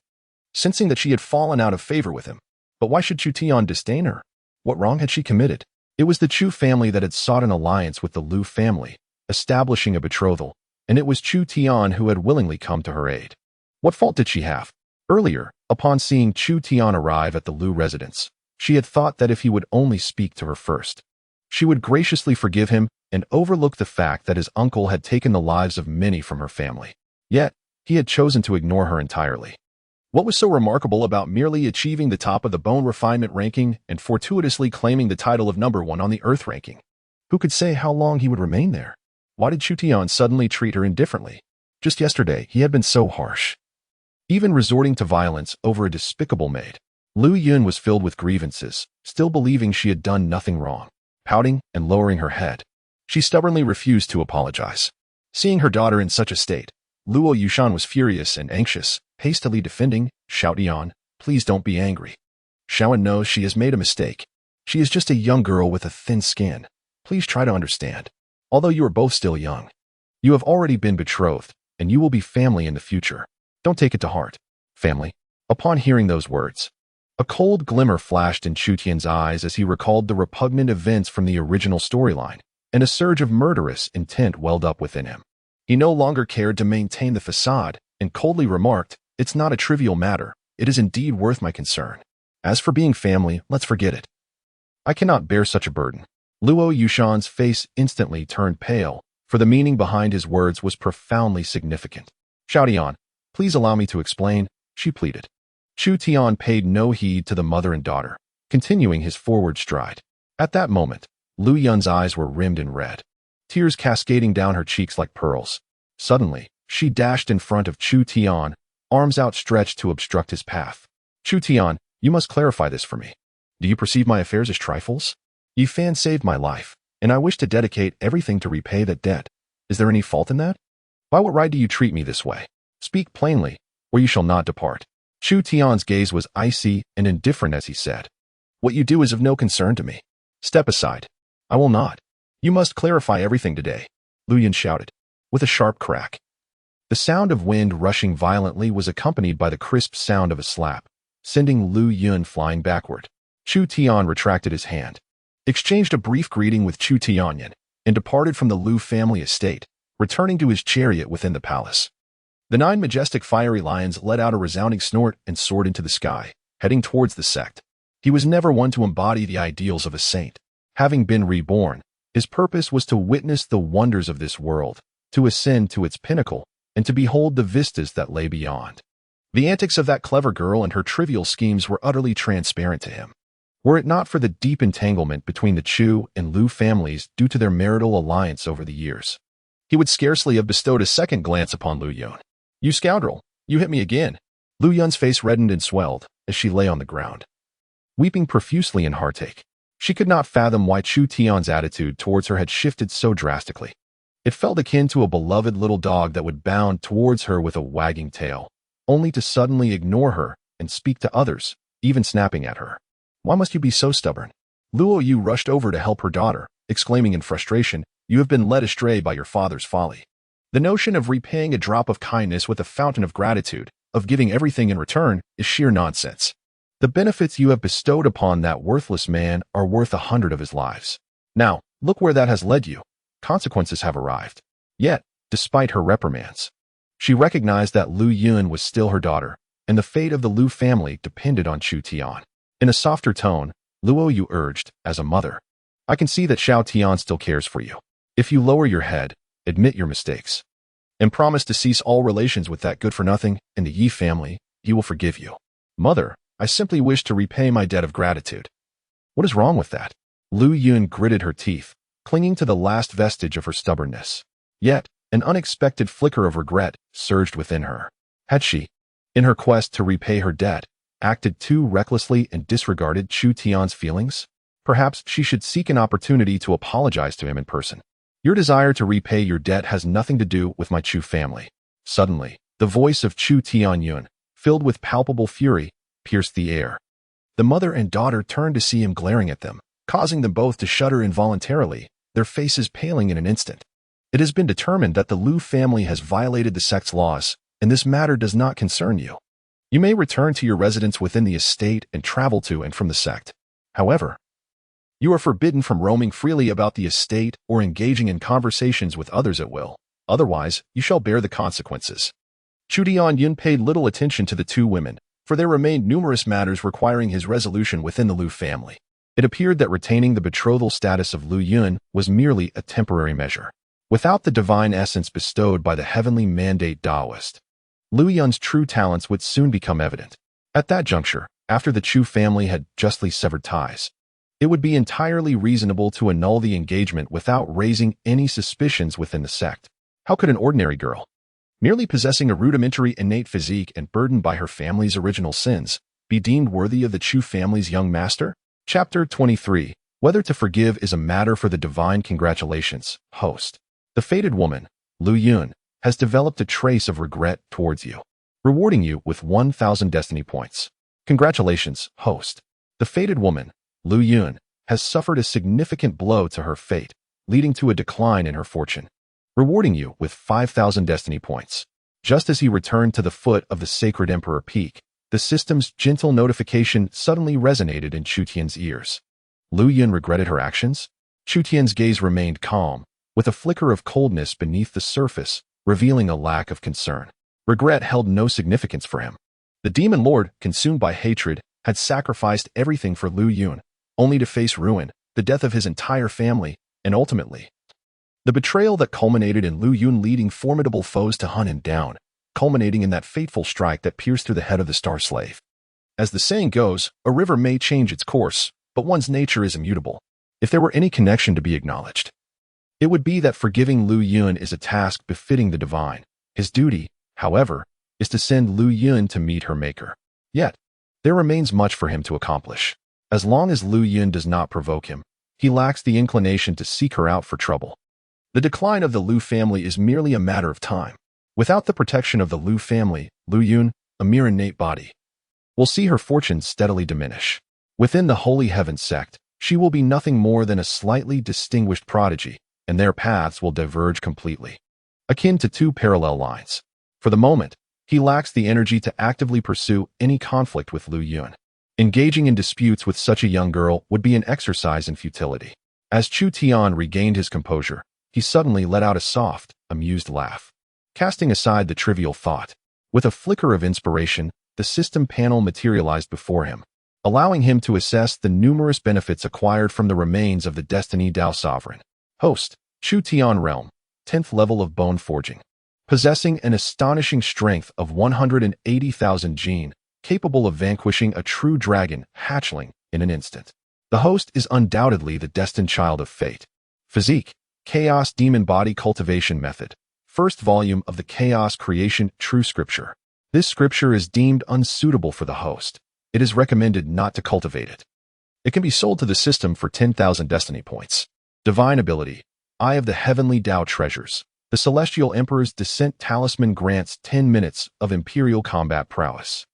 sensing that she had fallen out of favor with him. But why should Chu Tian disdain her? What wrong had she committed? It was the Chu family that had sought an alliance with the Lu family, establishing a betrothal, and it was Chu Tian who had willingly come to her aid. What fault did she have? Earlier, upon seeing Chu Tian arrive at the Lu residence, she had thought that if he would only speak to her first, she would graciously forgive him and overlook the fact that his uncle had taken the lives of many from her family. Yet, he had chosen to ignore her entirely. What was so remarkable about merely achieving the top of the bone refinement ranking and fortuitously claiming the title of #1 on the earth ranking? Who could say how long he would remain there? Why did Chu Tian suddenly treat her indifferently? Just yesterday, he had been so harsh, even resorting to violence over a despicable maid. Lu Yun was filled with grievances, still believing she had done nothing wrong. Pouting and lowering her head, she stubbornly refused to apologize. Seeing her daughter in such a state, Luo Yushan was furious and anxious, hastily defending, "Chu Tian, please don't be angry. Xiaoan knows she has made a mistake. She is just a young girl with a thin skin. Please try to understand. Although you are both still young, you have already been betrothed, and you will be family in the future. Don't take it to heart." Family. Upon hearing those words, a cold glimmer flashed in Chu Tian's eyes as he recalled the repugnant events from the original storyline, and a surge of murderous intent welled up within him. He no longer cared to maintain the facade, and coldly remarked, "It's not a trivial matter. It is indeed worth my concern. As for being family, let's forget it. I cannot bear such a burden." Luo Yushan's face instantly turned pale, for the meaning behind his words was profoundly significant. "Chu Tian, please allow me to explain," she pleaded. Chu Tian paid no heed to the mother and daughter, continuing his forward stride. At that moment, Lu Yun's eyes were rimmed in red, tears cascading down her cheeks like pearls. Suddenly, she dashed in front of Chu Tian, arms outstretched to obstruct his path. Chu Tian, you must clarify this for me. Do you perceive my affairs as trifles? Yi Fan saved my life, and I wish to dedicate everything to repay that debt. Is there any fault in that? By what right do you treat me this way? Speak plainly, or you shall not depart. Chu Tian's gaze was icy and indifferent as he said, What you do is of no concern to me. Step aside. I will not. You must clarify everything today, Lu Yun shouted, with a sharp crack. The sound of wind rushing violently was accompanied by the crisp sound of a slap, sending Lu Yun flying backward. Chu Tian retracted his hand, exchanged a brief greeting with Chu Tianyan, and departed from the Lu family estate, returning to his chariot within the palace. The 9 majestic fiery lions let out a resounding snort and soared into the sky, heading towards the sect. He was never one to embody the ideals of a saint. Having been reborn, his purpose was to witness the wonders of this world, to ascend to its pinnacle, and to behold the vistas that lay beyond. The antics of that clever girl and her trivial schemes were utterly transparent to him. Were it not for the deep entanglement between the Chu and Lu families due to their marital alliance over the years, he would scarcely have bestowed a second glance upon Lu Yun. You scoundrel, you hit me again. Lu Yun's face reddened and swelled as she lay on the ground, weeping profusely in heartache. She could not fathom why Chu Tian's attitude towards her had shifted so drastically. It felt akin to a beloved little dog that would bound towards her with a wagging tail, only to suddenly ignore her and speak to others, even snapping at her. Why must you be so stubborn? Luo Yu rushed over to help her daughter, exclaiming in frustration, You have been led astray by your father's folly. The notion of repaying a drop of kindness with a fountain of gratitude, of giving everything in return, is sheer nonsense. The benefits you have bestowed upon that worthless man are worth 100 of his lives. Now, look where that has led you. Consequences have arrived. Yet, despite her reprimands, she recognized that Lu Yun was still her daughter, and the fate of the Lu family depended on Chu Tian. In a softer tone, Luo Yu urged, as a mother, I can see that Xiao Tian still cares for you. If you lower your head, admit your mistakes, and promise to cease all relations with that good-for-nothing and the Yi family, he will forgive you. Mother, I simply wish to repay my debt of gratitude. What is wrong with that? Lu Yun gritted her teeth, clinging to the last vestige of her stubbornness. Yet, an unexpected flicker of regret surged within her. Had she, in her quest to repay her debt, acted too recklessly and disregarded Chu Tian's feelings? Perhaps she should seek an opportunity to apologize to him in person. Your desire to repay your debt has nothing to do with my Chu family. Suddenly, the voice of Chu Tianyun, filled with palpable fury, pierced the air. The mother and daughter turned to see him glaring at them, causing them both to shudder involuntarily, their faces paling in an instant. It has been determined that the Lu family has violated the sect's laws, and this matter does not concern you. You may return to your residence within the estate and travel to and from the sect. However, you are forbidden from roaming freely about the estate or engaging in conversations with others at will. Otherwise, you shall bear the consequences. Chu Tianyun paid little attention to the 2 women, for there remained numerous matters requiring his resolution within the Lu family. It appeared that retaining the betrothal status of Lu Yun was merely a temporary measure. Without the divine essence bestowed by the heavenly mandate Taoist, Lu Yun's true talents would soon become evident. At that juncture, after the Chu family had justly severed ties, it would be entirely reasonable to annul the engagement without raising any suspicions within the sect. How could an ordinary girl, merely possessing a rudimentary innate physique and burdened by her family's original sins, be deemed worthy of the Chu family's young master? Chapter 23. Whether to forgive is a matter for the divine congratulations, host. The fated woman, Lu Yun, has developed a trace of regret towards you, rewarding you with 1,000 destiny points. Congratulations, host. The fated woman, Lu Yun, has suffered a significant blow to her fate, leading to a decline in her fortune, rewarding you with 5,000 destiny points. Just as he returned to the foot of the Sacred Emperor Peak, the system's gentle notification suddenly resonated in Chu Tian's ears. Lu Yun regretted her actions? Chu Tian's gaze remained calm, with a flicker of coldness beneath the surface, revealing a lack of concern. Regret held no significance for him. The demon lord, consumed by hatred, had sacrificed everything for Lu Yun, only to face ruin, the death of his entire family, and ultimately, the betrayal that culminated in Lu Yun leading formidable foes to hunt him down, culminating in that fateful strike that pierced through the head of the Star Slave. As the saying goes, a river may change its course, but one's nature is immutable. if there were any connection to be acknowledged, it would be that forgiving Lu Yun is a task befitting the divine. His duty, however, is to send Lu Yun to meet her maker. Yet, there remains much for him to accomplish. As long as Lu Yun does not provoke him, he lacks the inclination to seek her out for trouble. The decline of the Lu family is merely a matter of time. Without the protection of the Lu family, Lu Yun, a mere innate body, will see her fortunes steadily diminish. Within the Holy Heaven Sect, she will be nothing more than a slightly distinguished prodigy, and their paths will diverge completely, akin to two parallel lines. For the moment, he lacks the energy to actively pursue any conflict with Lu Yun. Engaging in disputes with such a young girl would be an exercise in futility. As Chu Tian regained his composure, he suddenly let out a soft, amused laugh. Casting aside the trivial thought, with a flicker of inspiration, the system panel materialized before him, allowing him to assess the numerous benefits acquired from the remains of the Destiny Dao Sovereign. Host, Chu Tian Realm, 10th level of bone forging. Possessing an astonishing strength of 180,000 gene, capable of vanquishing a true dragon hatchling in an instant. The host is undoubtedly the destined child of fate. Physique, Chaos Demon Body Cultivation Method. First volume of the Chaos Creation True Scripture. This scripture is deemed unsuitable for the host. It is recommended not to cultivate it. It can be sold to the system for 10,000 destiny points. Divine Ability, Eye of the Heavenly Dao Treasures. The Celestial Emperor's Descent Talisman grants 10 minutes of Imperial Combat Prowess.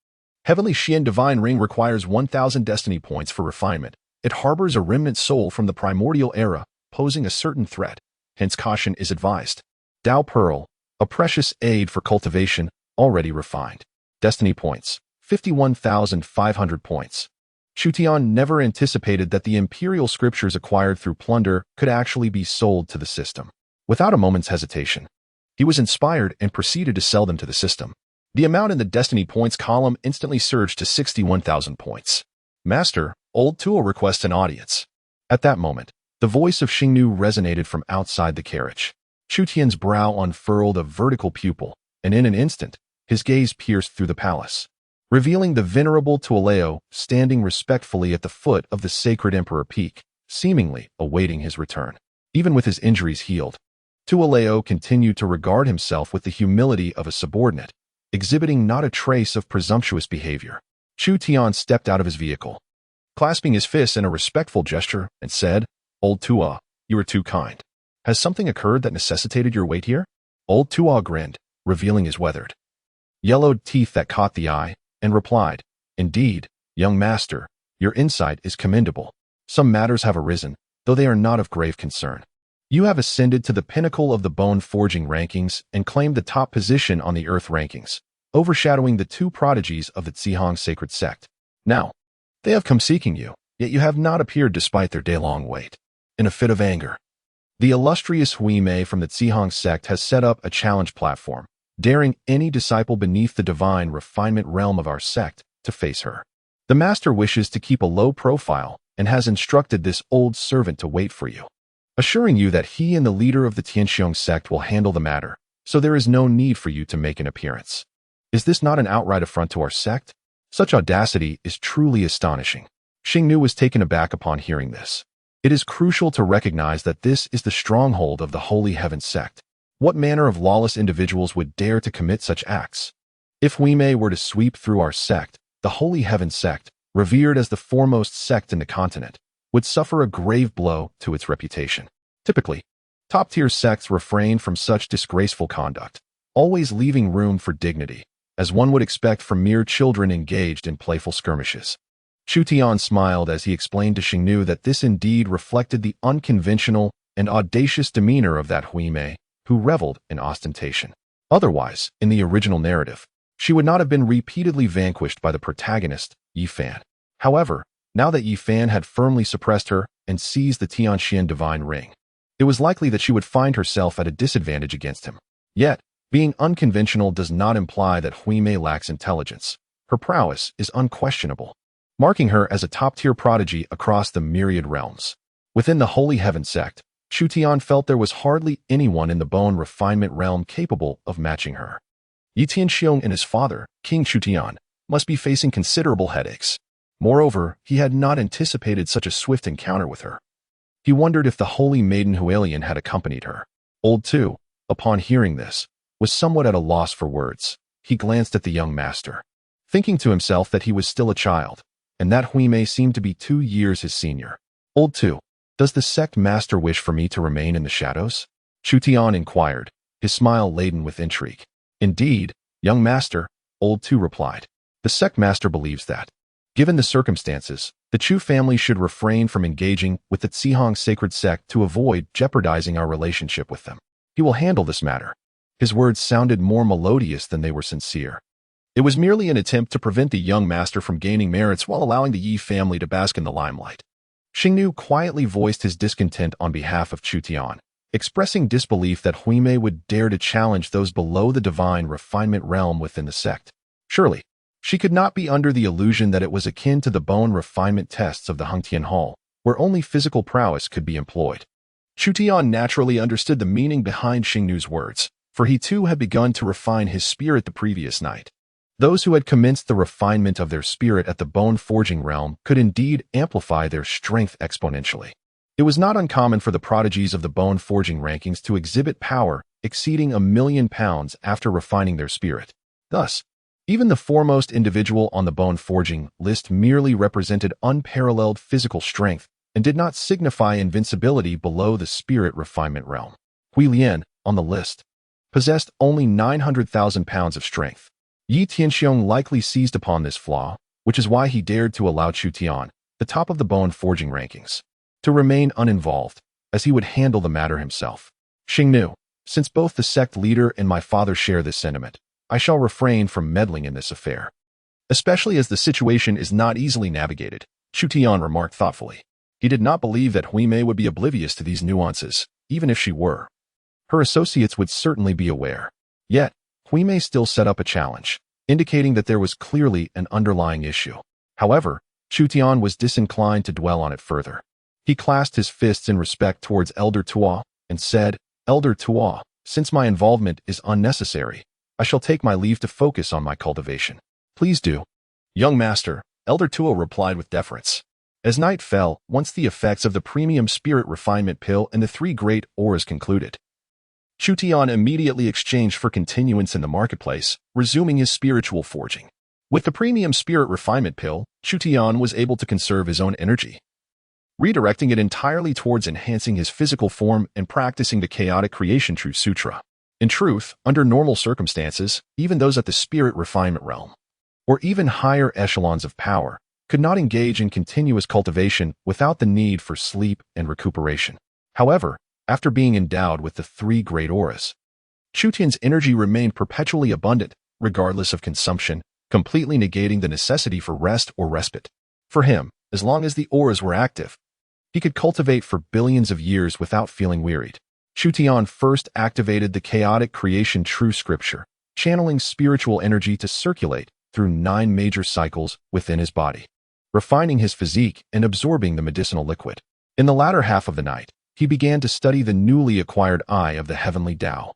Heavenly Xian Divine Ring requires 1,000 destiny points for refinement. It harbors a remnant soul from the primordial era, posing a certain threat, hence caution is advised. Dao Pearl, a precious aid for cultivation, already refined. Destiny points, 51,500 points. Chu Tian never anticipated that the imperial scriptures acquired through plunder could actually be sold to the system. Without a moment's hesitation, he was inspired and proceeded to sell them to the system. The amount in the destiny points column instantly surged to 61,000 points. Master, Old Tuo requests an audience. At that moment, the voice of Xingnu resonated from outside the carriage. Chu Tian's brow unfurled a vertical pupil, and in an instant, his gaze pierced through the palace, revealing the venerable Tuoleo standing respectfully at the foot of the Sacred Emperor Peak, seemingly awaiting his return. Even with his injuries healed, Tuoleo continued to regard himself with the humility of a subordinate, exhibiting not a trace of presumptuous behavior. Chu Tian stepped out of his vehicle, clasping his fists in a respectful gesture, and said, "Old Tuo, you are too kind. Has something occurred that necessitated your wait here?" Old Tuo grinned, revealing his weathered, yellowed teeth that caught the eye, and replied, "Indeed, young master, your insight is commendable. Some matters have arisen, though they are not of grave concern. You have ascended to the pinnacle of the bone forging rankings and claimed the top position on the earth rankings, overshadowing the two prodigies of the Zihong Sacred Sect. Now, they have come seeking you, yet you have not appeared despite their day-long wait." In a fit of anger, the illustrious Hui Mei from the Zihong Sect has set up a challenge platform, daring any disciple beneath the divine refinement realm of our sect to face her. The master wishes to keep a low profile and has instructed this old servant to wait for you, assuring you that he and the leader of the Tianxiong sect will handle the matter, so there is no need for you to make an appearance. Is this not an outright affront to our sect? Such audacity is truly astonishing. Xingnu was taken aback upon hearing this. It is crucial to recognize that this is the stronghold of the Holy Heaven Sect. What manner of lawless individuals would dare to commit such acts? If Hui Mei were to sweep through our sect, the Holy Heaven Sect, revered as the foremost sect in the continent, would suffer a grave blow to its reputation. Typically, top-tier sects refrain from such disgraceful conduct, always leaving room for dignity, as one would expect from mere children engaged in playful skirmishes. Chu Tian smiled as he explained to Xingnu that this indeed reflected the unconventional and audacious demeanor of that Hui Mei, who reveled in ostentation. Otherwise, in the original narrative, she would not have been repeatedly vanquished by the protagonist, Yi Fan. However, now that Yi Fan had firmly suppressed her and seized the Tianxian divine ring, it was likely that she would find herself at a disadvantage against him. Yet, being unconventional does not imply that Hui Mei lacks intelligence. Her prowess is unquestionable, marking her as a top-tier prodigy across the myriad realms. Within the Holy Heaven Sect, Chu Tian felt there was hardly anyone in the bone refinement realm capable of matching her. Yi Tianxiong and his father, King Chu Tian, must be facing considerable headaches. Moreover, he had not anticipated such a swift encounter with her. He wondered if the holy maiden Hualien had accompanied her. Old Tu, upon hearing this, was somewhat at a loss for words. He glanced at the young master, thinking to himself that he was still a child, and that Huime seemed to be 2 years his senior. Old Tu, does the sect master wish for me to remain in the shadows? Chu Tian inquired, his smile laden with intrigue. Indeed, young master, Old Tu replied. The sect master believes that, given the circumstances, the Chu family should refrain from engaging with the Zhihong sacred sect to avoid jeopardizing our relationship with them. He will handle this matter. His words sounded more melodious than they were sincere. It was merely an attempt to prevent the young master from gaining merits while allowing the Yi family to bask in the limelight. Xingnu quietly voiced his discontent on behalf of Chu Tian, expressing disbelief that Huime would dare to challenge those below the divine refinement realm within the sect. Surely, she could not be under the illusion that it was akin to the bone refinement tests of the Hengtian Hall, where only physical prowess could be employed. Chu Tian naturally understood the meaning behind Xingnu's words, for he too had begun to refine his spirit the previous night. Those who had commenced the refinement of their spirit at the bone-forging realm could indeed amplify their strength exponentially. It was not uncommon for the prodigies of the bone-forging rankings to exhibit power exceeding £1,000,000 after refining their spirit. Thus, even the foremost individual on the bone-forging list merely represented unparalleled physical strength and did not signify invincibility below the spirit refinement realm. Hui Lian, on the list, possessed only 900,000 pounds of strength. Yi Tianxiong likely seized upon this flaw, which is why he dared to allow Chu Tian, the top of the bone-forging rankings, to remain uninvolved, as he would handle the matter himself. Xingnu, since both the sect leader and my father share this sentiment, I shall refrain from meddling in this affair. Especially as the situation is not easily navigated, Chu Tian remarked thoughtfully. He did not believe that Huime would be oblivious to these nuances, even if she were. Her associates would certainly be aware. Yet, Huime still set up a challenge, indicating that there was clearly an underlying issue. However, Chu Tian was disinclined to dwell on it further. He clasped his fists in respect towards Elder Tuo and said, Elder Tuo, since my involvement is unnecessary, I shall take my leave to focus on my cultivation. Please do. Young master, Elder Tuo replied with deference. As night fell, once the effects of the premium spirit refinement pill and the 3 great auras concluded, Chu Tian immediately exchanged for continuance in the marketplace, resuming his spiritual forging. With the premium spirit refinement pill, Chu Tian was able to conserve his own energy, redirecting it entirely towards enhancing his physical form and practicing the chaotic creation true sutra. In truth, under normal circumstances, even those at the spirit refinement realm, or even higher echelons of power, could not engage in continuous cultivation without the need for sleep and recuperation. However, after being endowed with the 3 great auras, Chu Tian's energy remained perpetually abundant, regardless of consumption, completely negating the necessity for rest or respite. For him, as long as the auras were active, he could cultivate for billions of years without feeling wearied. Chu Tian first activated the chaotic creation true scripture, channeling spiritual energy to circulate through 9 major cycles within his body, refining his physique and absorbing the medicinal liquid. In the latter half of the night, he began to study the newly acquired Eye of the Heavenly Tao.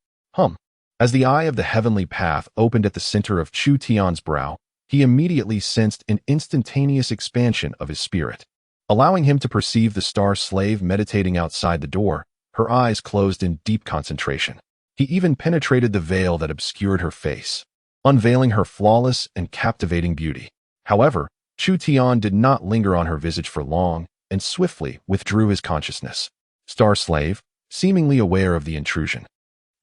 As the Eye of the Heavenly Path opened at the center of Chu Tian's brow, he immediately sensed an instantaneous expansion of his spirit. Allowing him to perceive the star slave meditating outside the door, her eyes closed in deep concentration. He even penetrated the veil that obscured her face, unveiling her flawless and captivating beauty. However, Chu Tian did not linger on her visage for long and swiftly withdrew his consciousness. Star Slave, seemingly aware of the intrusion,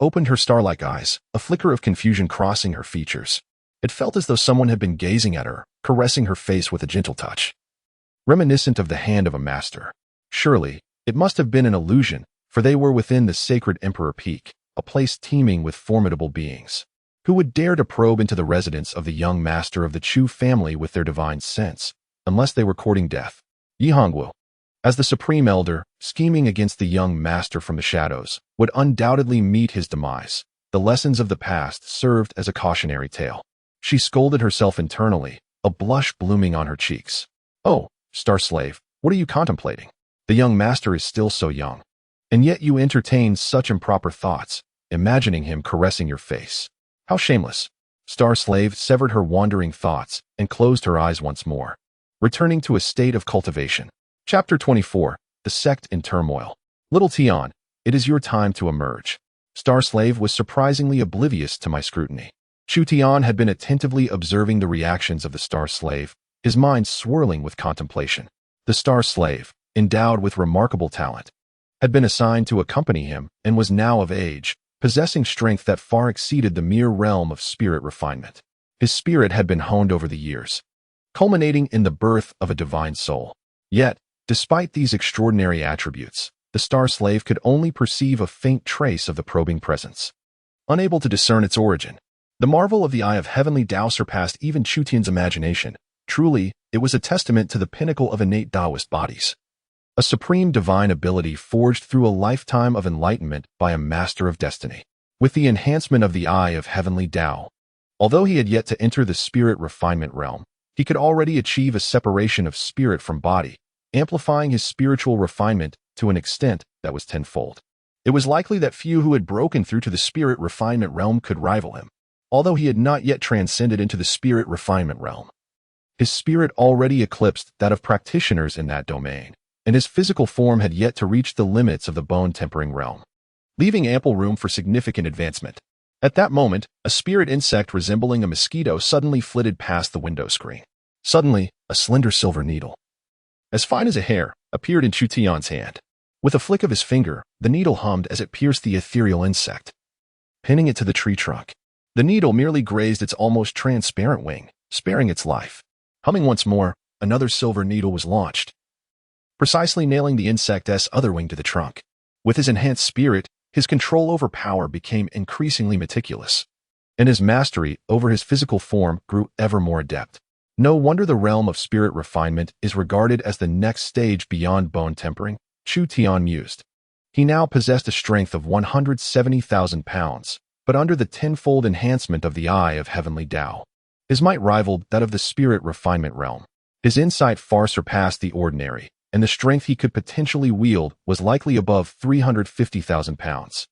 opened her star-like eyes, a flicker of confusion crossing her features. It felt as though someone had been gazing at her, caressing her face with a gentle touch, reminiscent of the hand of a master. Surely, it must have been an illusion, for they were within the sacred Emperor Peak, a place teeming with formidable beings. Who would dare to probe into the residence of the young master of the Chu family with their divine sense, unless they were courting death? Yi Hongwu, as the Supreme Elder, scheming against the young master from the shadows, would undoubtedly meet his demise. The lessons of the past served as a cautionary tale. She scolded herself internally, a blush blooming on her cheeks. Oh, Star Slave, what are you contemplating? The young master is still so young, and yet you entertain such improper thoughts, imagining him caressing your face. How shameless. Star Slave severed her wandering thoughts and closed her eyes once more, returning to a state of cultivation. Chapter 24, the sect in turmoil. Little Tian, it is your time to emerge. Star Slave was surprisingly oblivious to my scrutiny. Chu Tian had been attentively observing the reactions of the Star Slave, his mind swirling with contemplation. The Star Slave, endowed with remarkable talent, had been assigned to accompany him and was now of age, possessing strength that far exceeded the mere realm of spirit refinement. His spirit had been honed over the years, culminating in the birth of a divine soul. Yet, despite these extraordinary attributes, the Star Slave could only perceive a faint trace of the probing presence. Unable to discern its origin, the marvel of the Eye of Heavenly Tao surpassed even Chu Tian's imagination. Truly, it was a testament to the pinnacle of innate Taoist bodies. A supreme divine ability forged through a lifetime of enlightenment by a master of destiny. With the enhancement of the Eye of Heavenly Tao, although he had yet to enter the spirit refinement realm, he could already achieve a separation of spirit from body, amplifying his spiritual refinement to an extent that was tenfold. It was likely that few who had broken through to the spirit refinement realm could rival him, although he had not yet transcended into the spirit refinement realm. His spirit already eclipsed that of practitioners in that domain, and his physical form had yet to reach the limits of the bone-tempering realm, leaving ample room for significant advancement. At that moment, a spirit insect resembling a mosquito suddenly flitted past the window screen. Suddenly, a slender silver needle, as fine as a hair, appeared in Chu Tian's hand. With a flick of his finger, the needle hummed as it pierced the ethereal insect, pinning it to the tree trunk. The needle merely grazed its almost transparent wing, sparing its life. Humming once more, another silver needle was launched, precisely nailing the insect's other wing to the trunk. With his enhanced spirit, his control over power became increasingly meticulous, and his mastery over his physical form grew ever more adept. No wonder the realm of spirit refinement is regarded as the next stage beyond bone tempering, Chu Tian mused. He now possessed a strength of 170,000 pounds, but under the tenfold enhancement of the Eye of Heavenly Tao, his might rivaled that of the spirit refinement realm. His insight far surpassed the ordinary, and the strength he could potentially wield was likely above 350,000 pounds.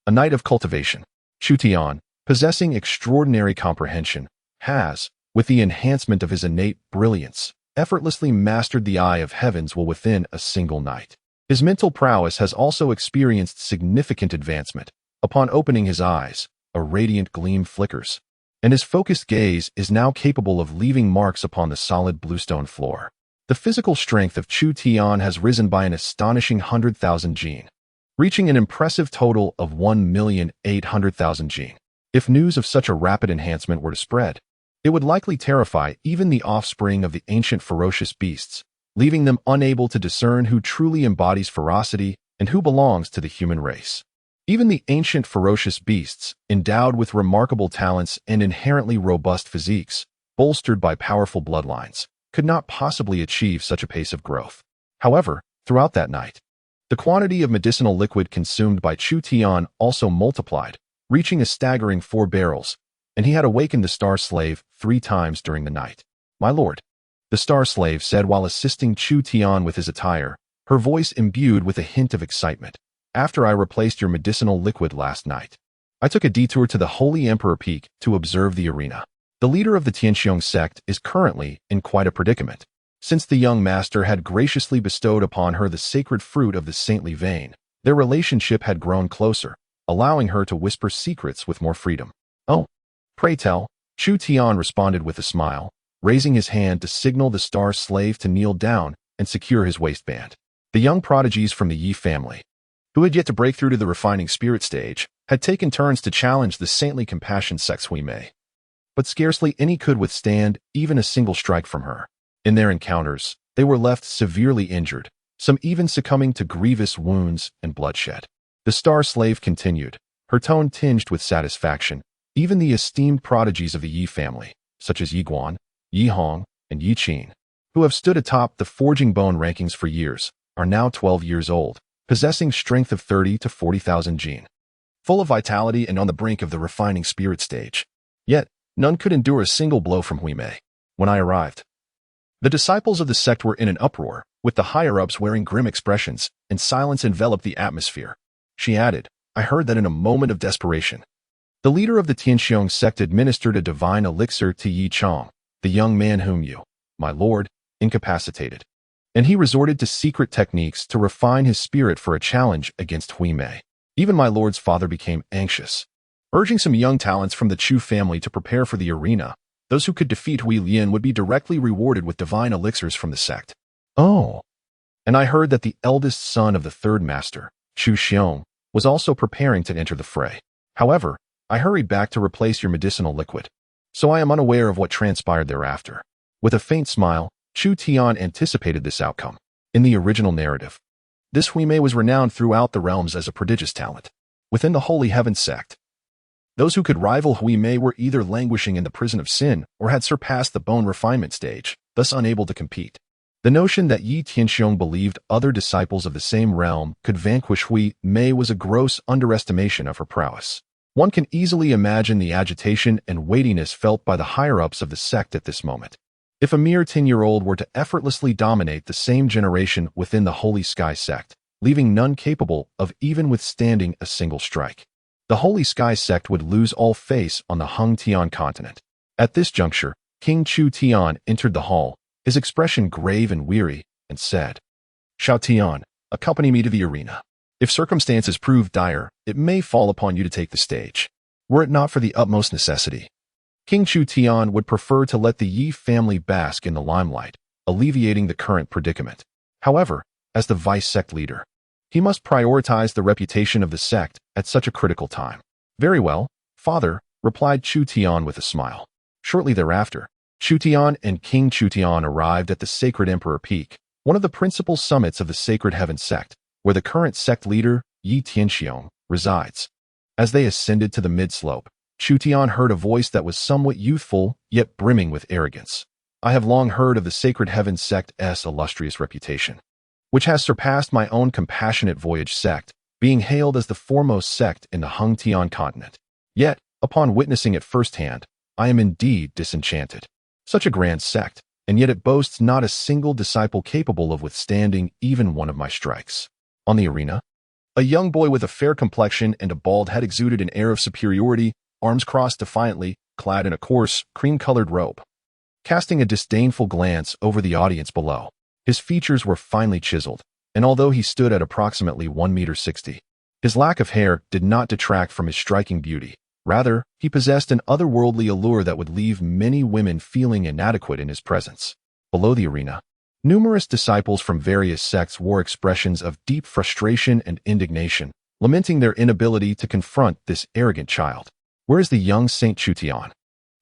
A knight of cultivation, Chu Tian, possessing extraordinary comprehension, has, with the enhancement of his innate brilliance, effortlessly mastered the Eye of Heavens will within a single night. His mental prowess has also experienced significant advancement. Upon opening his eyes, a radiant gleam flickers, and his focused gaze is now capable of leaving marks upon the solid bluestone floor. The physical strength of Chu Tian has risen by an astonishing 100,000 gene, reaching an impressive total of 1,800,000 gene. If news of such a rapid enhancement were to spread, it would likely terrify even the offspring of the ancient ferocious beasts, leaving them unable to discern who truly embodies ferocity and who belongs to the human race. Even the ancient ferocious beasts, endowed with remarkable talents and inherently robust physiques, bolstered by powerful bloodlines, could not possibly achieve such a pace of growth. However, throughout that night, the quantity of medicinal liquid consumed by Chu Tian also multiplied, reaching a staggering 4 barrels, and he had awakened the Star Slave 3 times during the night. "My lord," the Star Slave said while assisting Chu Tian with his attire, her voice imbued with a hint of excitement. "After I replaced your medicinal liquid last night, I took a detour to the Holy Emperor Peak to observe the arena. The leader of the Tianxiong sect is currently in quite a predicament. Since the young master had graciously bestowed upon her the sacred fruit of the saintly vein, their relationship had grown closer, allowing her to whisper secrets with more freedom." "Oh, pray tell," Chu Tian responded with a smile, raising his hand to signal the Star Slave to kneel down and secure his waistband. The young prodigies from the Yi family, who had yet to break through to the refining spirit stage, had taken turns to challenge the saintly compassion sect's Huimei. But scarcely any could withstand even a single strike from her. In their encounters, they were left severely injured, some even succumbing to grievous wounds and bloodshed. The Star Slave continued, her tone tinged with satisfaction. "Even the esteemed prodigies of the Yi family, such as Yi Guan, Yi Hong, and Yi Qin, who have stood atop the forging bone rankings for years, are now 12 years old, possessing strength of 30 to 40,000 gene, full of vitality and on the brink of the refining spirit stage. Yet, none could endure a single blow from Huimei. When I arrived, the disciples of the sect were in an uproar, with the higher-ups wearing grim expressions, and silence enveloped the atmosphere." She added, "I heard that in a moment of desperation, the leader of the Tianxiong sect administered a divine elixir to Yi Chong, the young man whom you, my lord, incapacitated. and he resorted to secret techniques to refine his spirit for a challenge against Hui Mei. Even my lord's father became anxious, urging some young talents from the Chu family to prepare for the arena. Those who could defeat Hui Lian would be directly rewarded with divine elixirs from the sect. Oh. And I heard that the eldest son of the third master, Chu Tian, was also preparing to enter the fray. However, I hurried back to replace your medicinal liquid, so I am unaware of what transpired thereafter. With a faint smile, Chu Tian anticipated this outcome. In the original narrative, this Hui Mei was renowned throughout the realms as a prodigious talent. Within the Holy Heaven Sect, those who could rival Hui Mei were either languishing in the prison of sin or had surpassed the bone refinement stage, thus unable to compete. The notion that Yi Tianxiong believed other disciples of the same realm could vanquish Hui Mei was a gross underestimation of her prowess. One can easily imagine the agitation and weightiness felt by the higher-ups of the sect at this moment. If a mere 10-year-old were to effortlessly dominate the same generation within the Holy Sky Sect, leaving none capable of even withstanding a single strike, the Holy Sky Sect would lose all face on the Hung Tian continent. At this juncture, King Chu Tian entered the hall, his expression grave and weary, and said, "Chu Tian, accompany me to the arena. If circumstances prove dire, it may fall upon you to take the stage. Were it not for the utmost necessity, King Chu Tian would prefer to let the Yi family bask in the limelight, alleviating the current predicament. However, as the vice-sect leader, he must prioritize the reputation of the sect at such a critical time." "Very well, father," replied Chu Tian with a smile. Shortly thereafter, Chu Tian and King Chu Tian arrived at the Sacred Emperor Peak, one of the principal summits of the Sacred Heaven Sect, where the current sect leader, Yi Tianxiong, resides. As they ascended to the mid-slope, Chu Tian heard a voice that was somewhat youthful, yet brimming with arrogance. "I have long heard of the Sacred Heaven Sect's illustrious reputation, which has surpassed my own compassionate voyage sect, being hailed as the foremost sect in the Hung Tian continent. Yet, upon witnessing it firsthand, I am indeed disenchanted. Such a grand sect, and yet it boasts not a single disciple capable of withstanding even one of my strikes." On the arena, a young boy with a fair complexion and a bald head exuded an air of superiority, arms crossed defiantly, clad in a coarse, cream-colored robe. Casting a disdainful glance over the audience below, his features were finely chiseled, and although he stood at approximately 1.60 meters, his lack of hair did not detract from his striking beauty. Rather, he possessed an otherworldly allure that would leave many women feeling inadequate in his presence. Below the arena, numerous disciples from various sects wore expressions of deep frustration and indignation, lamenting their inability to confront this arrogant child. Where is the young Saint Chu Tian?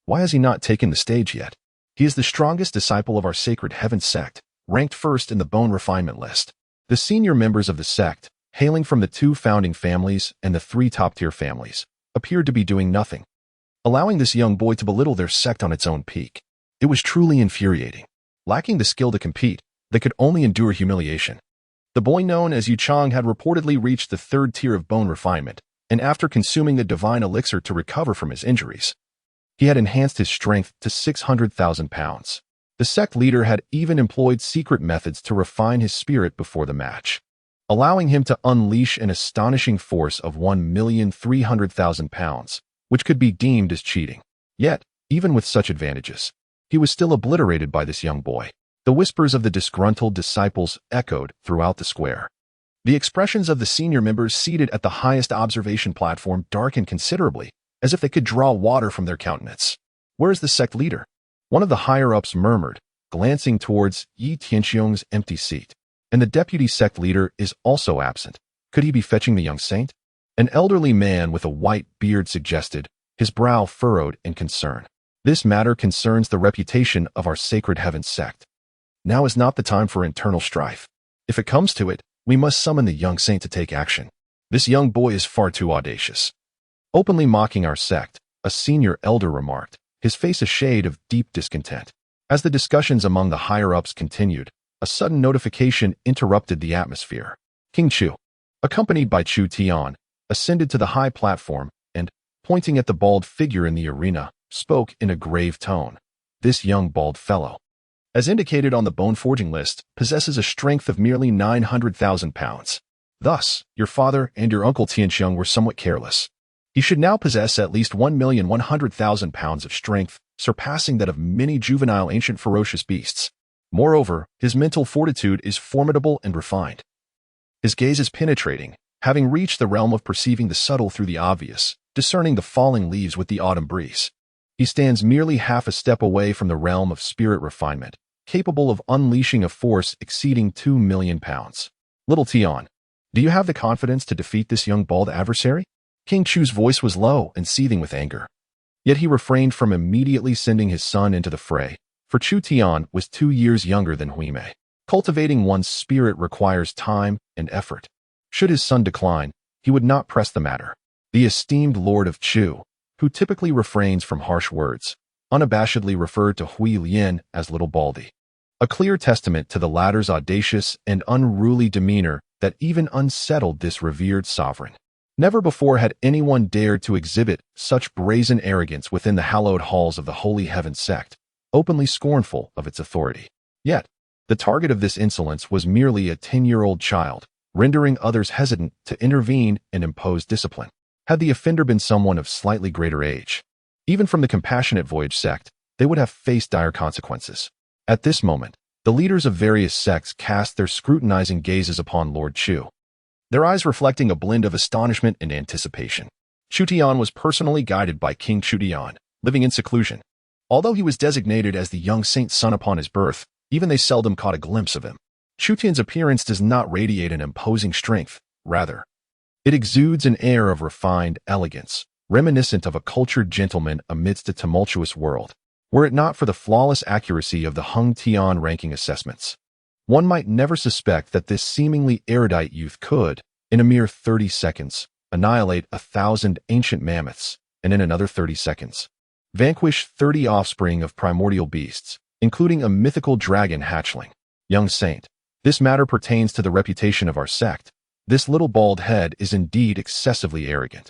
Why has he not taken the stage yet? He is the strongest disciple of our Sacred Heaven Sect, ranked first in the bone refinement list. The senior members of the sect, hailing from the 2 founding families and the 3 top-tier families, appeared to be doing nothing, allowing this young boy to belittle their sect on its own peak. It was truly infuriating. Lacking the skill to compete, they could only endure humiliation. The boy known as Yu Chang had reportedly reached the 3rd tier of bone refinement, and after consuming the divine elixir to recover from his injuries, he had enhanced his strength to 600,000 pounds. The sect leader had even employed secret methods to refine his spirit before the match, allowing him to unleash an astonishing force of 1,300,000 pounds, which could be deemed as cheating. Yet, even with such advantages, he was still obliterated by this young boy. The whispers of the disgruntled disciples echoed throughout the square. The expressions of the senior members seated at the highest observation platform darkened considerably, as if they could draw water from their countenance. "Where is the sect leader?" one of the higher-ups murmured, glancing towards Yi Tianxiong's empty seat. "And the deputy sect leader is also absent. Could he be fetching the young saint?" An elderly man with a white beard suggested, his brow furrowed in concern. "This matter concerns the reputation of our Sacred Heaven Sect. Now is not the time for internal strife. If it comes to it, we must summon the young saint to take action. This young boy is far too audacious." Openly mocking our sect, a senior elder remarked, his face a shade of deep discontent. As the discussions among the higher-ups continued, a sudden notification interrupted the atmosphere. King Chu, accompanied by Chu Tian, ascended to the high platform and, pointing at the bald figure in the arena, spoke in a grave tone. "This young bald fellow, as indicated on the bone forging list, possesses a strength of merely 900,000 pounds. Thus, your father and your uncle Tianxiong were somewhat careless. He should now possess at least 1,100,000 pounds of strength, surpassing that of many juvenile ancient ferocious beasts. Moreover, his mental fortitude is formidable and refined. His gaze is penetrating, having reached the realm of perceiving the subtle through the obvious, discerning the falling leaves with the autumn breeze. He stands merely half a step away from the realm of spirit refinement, capable of unleashing a force exceeding 2 million pounds. Little Tian, do you have the confidence to defeat this young bald adversary? King Chu's voice was low and seething with anger. Yet he refrained from immediately sending his son into the fray, for Chu Tian was 2 years younger than Huime. Cultivating one's spirit requires time and effort. Should his son decline, he would not press the matter. The esteemed Lord of Chu, who typically refrains from harsh words, unabashedly referred to Hui Lian as Little Baldy. A clear testament to the latter's audacious and unruly demeanor that even unsettled this revered sovereign. Never before had anyone dared to exhibit such brazen arrogance within the hallowed halls of the Holy Heaven Sect, openly scornful of its authority. Yet, the target of this insolence was merely a 10-year-old child, rendering others hesitant to intervene and impose discipline. Had the offender been someone of slightly greater age, even from the Compassionate Voyage sect, they would have faced dire consequences. At this moment, the leaders of various sects cast their scrutinizing gazes upon Lord Chu, their eyes reflecting a blend of astonishment and anticipation. Chu Tian was personally guided by King Chu Tian, living in seclusion. Although he was designated as the young saint's son upon his birth, even they seldom caught a glimpse of him. Chu Tian's appearance does not radiate an imposing strength, rather, it exudes an air of refined elegance, reminiscent of a cultured gentleman amidst a tumultuous world. Were it not for the flawless accuracy of the Hung Tian ranking assessments, one might never suspect that this seemingly erudite youth could, in a mere 30 seconds, annihilate 1,000 ancient mammoths, and in another 30 seconds, vanquish 30 offspring of primordial beasts, including a mythical dragon hatchling. Young saint, this matter pertains to the reputation of our sect. This little bald head is indeed excessively arrogant.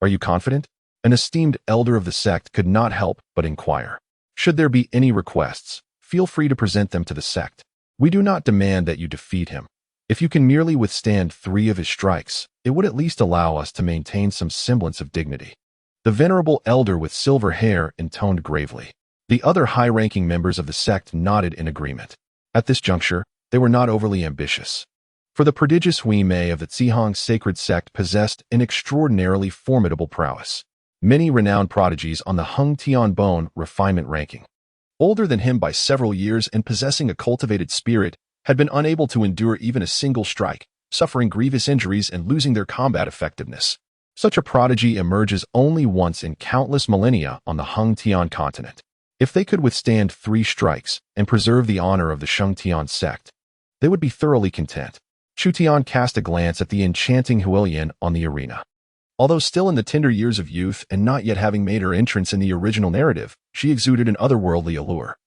Are you confident? An esteemed elder of the sect could not help but inquire. Should there be any requests, feel free to present them to the sect. We do not demand that you defeat him. If you can merely withstand 3 of his strikes, it would at least allow us to maintain some semblance of dignity. The venerable elder with silver hair intoned gravely. The other high-ranking members of the sect nodded in agreement. At this juncture, they were not overly ambitious. For the prodigious Huime of the Zihang Sacred Sect possessed an extraordinarily formidable prowess. Many renowned prodigies on the Hung Tian Bone refinement ranking. Older than him by several years and possessing a cultivated spirit, had been unable to endure even a single strike, suffering grievous injuries and losing their combat effectiveness. Such a prodigy emerges only once in countless millennia on the Hung Tian continent. If they could withstand 3 strikes and preserve the honor of the Shung Tian sect, they would be thoroughly content. Chu Tian cast a glance at the enchanting Huilian on the arena. Although still in the tender years of youth and not yet having made her entrance in the original narrative, she exuded an otherworldly allure.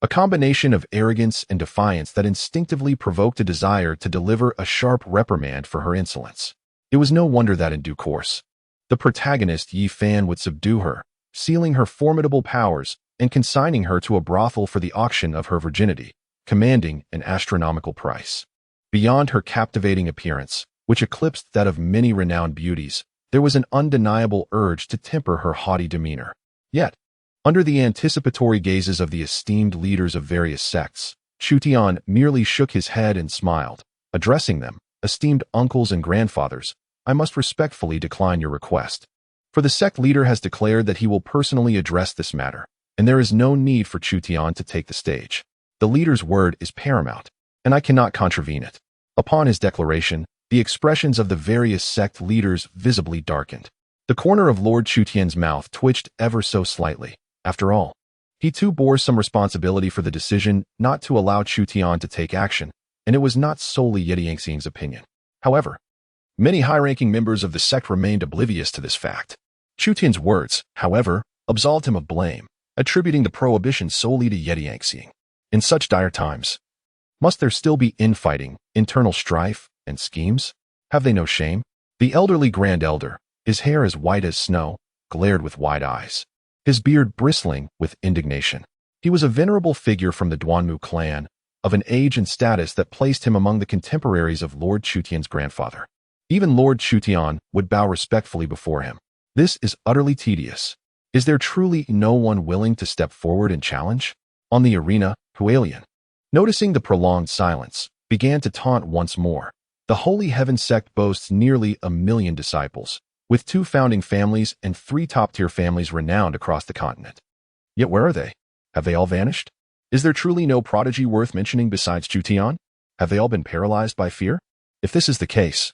A combination of arrogance and defiance that instinctively provoked a desire to deliver a sharp reprimand for her insolence. It was no wonder that in due course, the protagonist Yi Fan would subdue her, sealing her formidable powers and consigning her to a brothel for the auction of her virginity, commanding an astronomical price. Beyond her captivating appearance, which eclipsed that of many renowned beauties, there was an undeniable urge to temper her haughty demeanor. Yet, under the anticipatory gazes of the esteemed leaders of various sects, Chu Tian merely shook his head and smiled, addressing them, esteemed uncles and grandfathers, I must respectfully decline your request. For the sect leader has declared that he will personally address this matter, and there is no need for Chu Tian to take the stage. The leader's word is paramount, and I cannot contravene it. Upon his declaration, the expressions of the various sect leaders visibly darkened. The corner of Lord Chu Tian's mouth twitched ever so slightly. After all, he too bore some responsibility for the decision not to allow Chu Tian to take action, and it was not solely Yetiangxing's opinion. However, many high-ranking members of the sect remained oblivious to this fact. Chu Tian's words, however, absolved him of blame, attributing the prohibition solely to Yetiangxing. In such dire times, must there still be infighting, internal strife, and schemes? Have they no shame? The elderly grand elder, his hair as white as snow, glared with wide eyes, his beard bristling with indignation. He was a venerable figure from the Duanmu clan, of an age and status that placed him among the contemporaries of Lord Chu Tian's grandfather. Even Lord Chu Tian would bow respectfully before him. This is utterly tedious. Is there truly no one willing to step forward and challenge? On the arena, Huilian, noticing the prolonged silence, began to taunt once more. The Holy Heaven Sect boasts nearly 1 million disciples, with 2 founding families and 3 top-tier families renowned across the continent. Yet where are they? Have they all vanished? Is there truly no prodigy worth mentioning besides Chu Tian? Have they all been paralyzed by fear? If this is the case,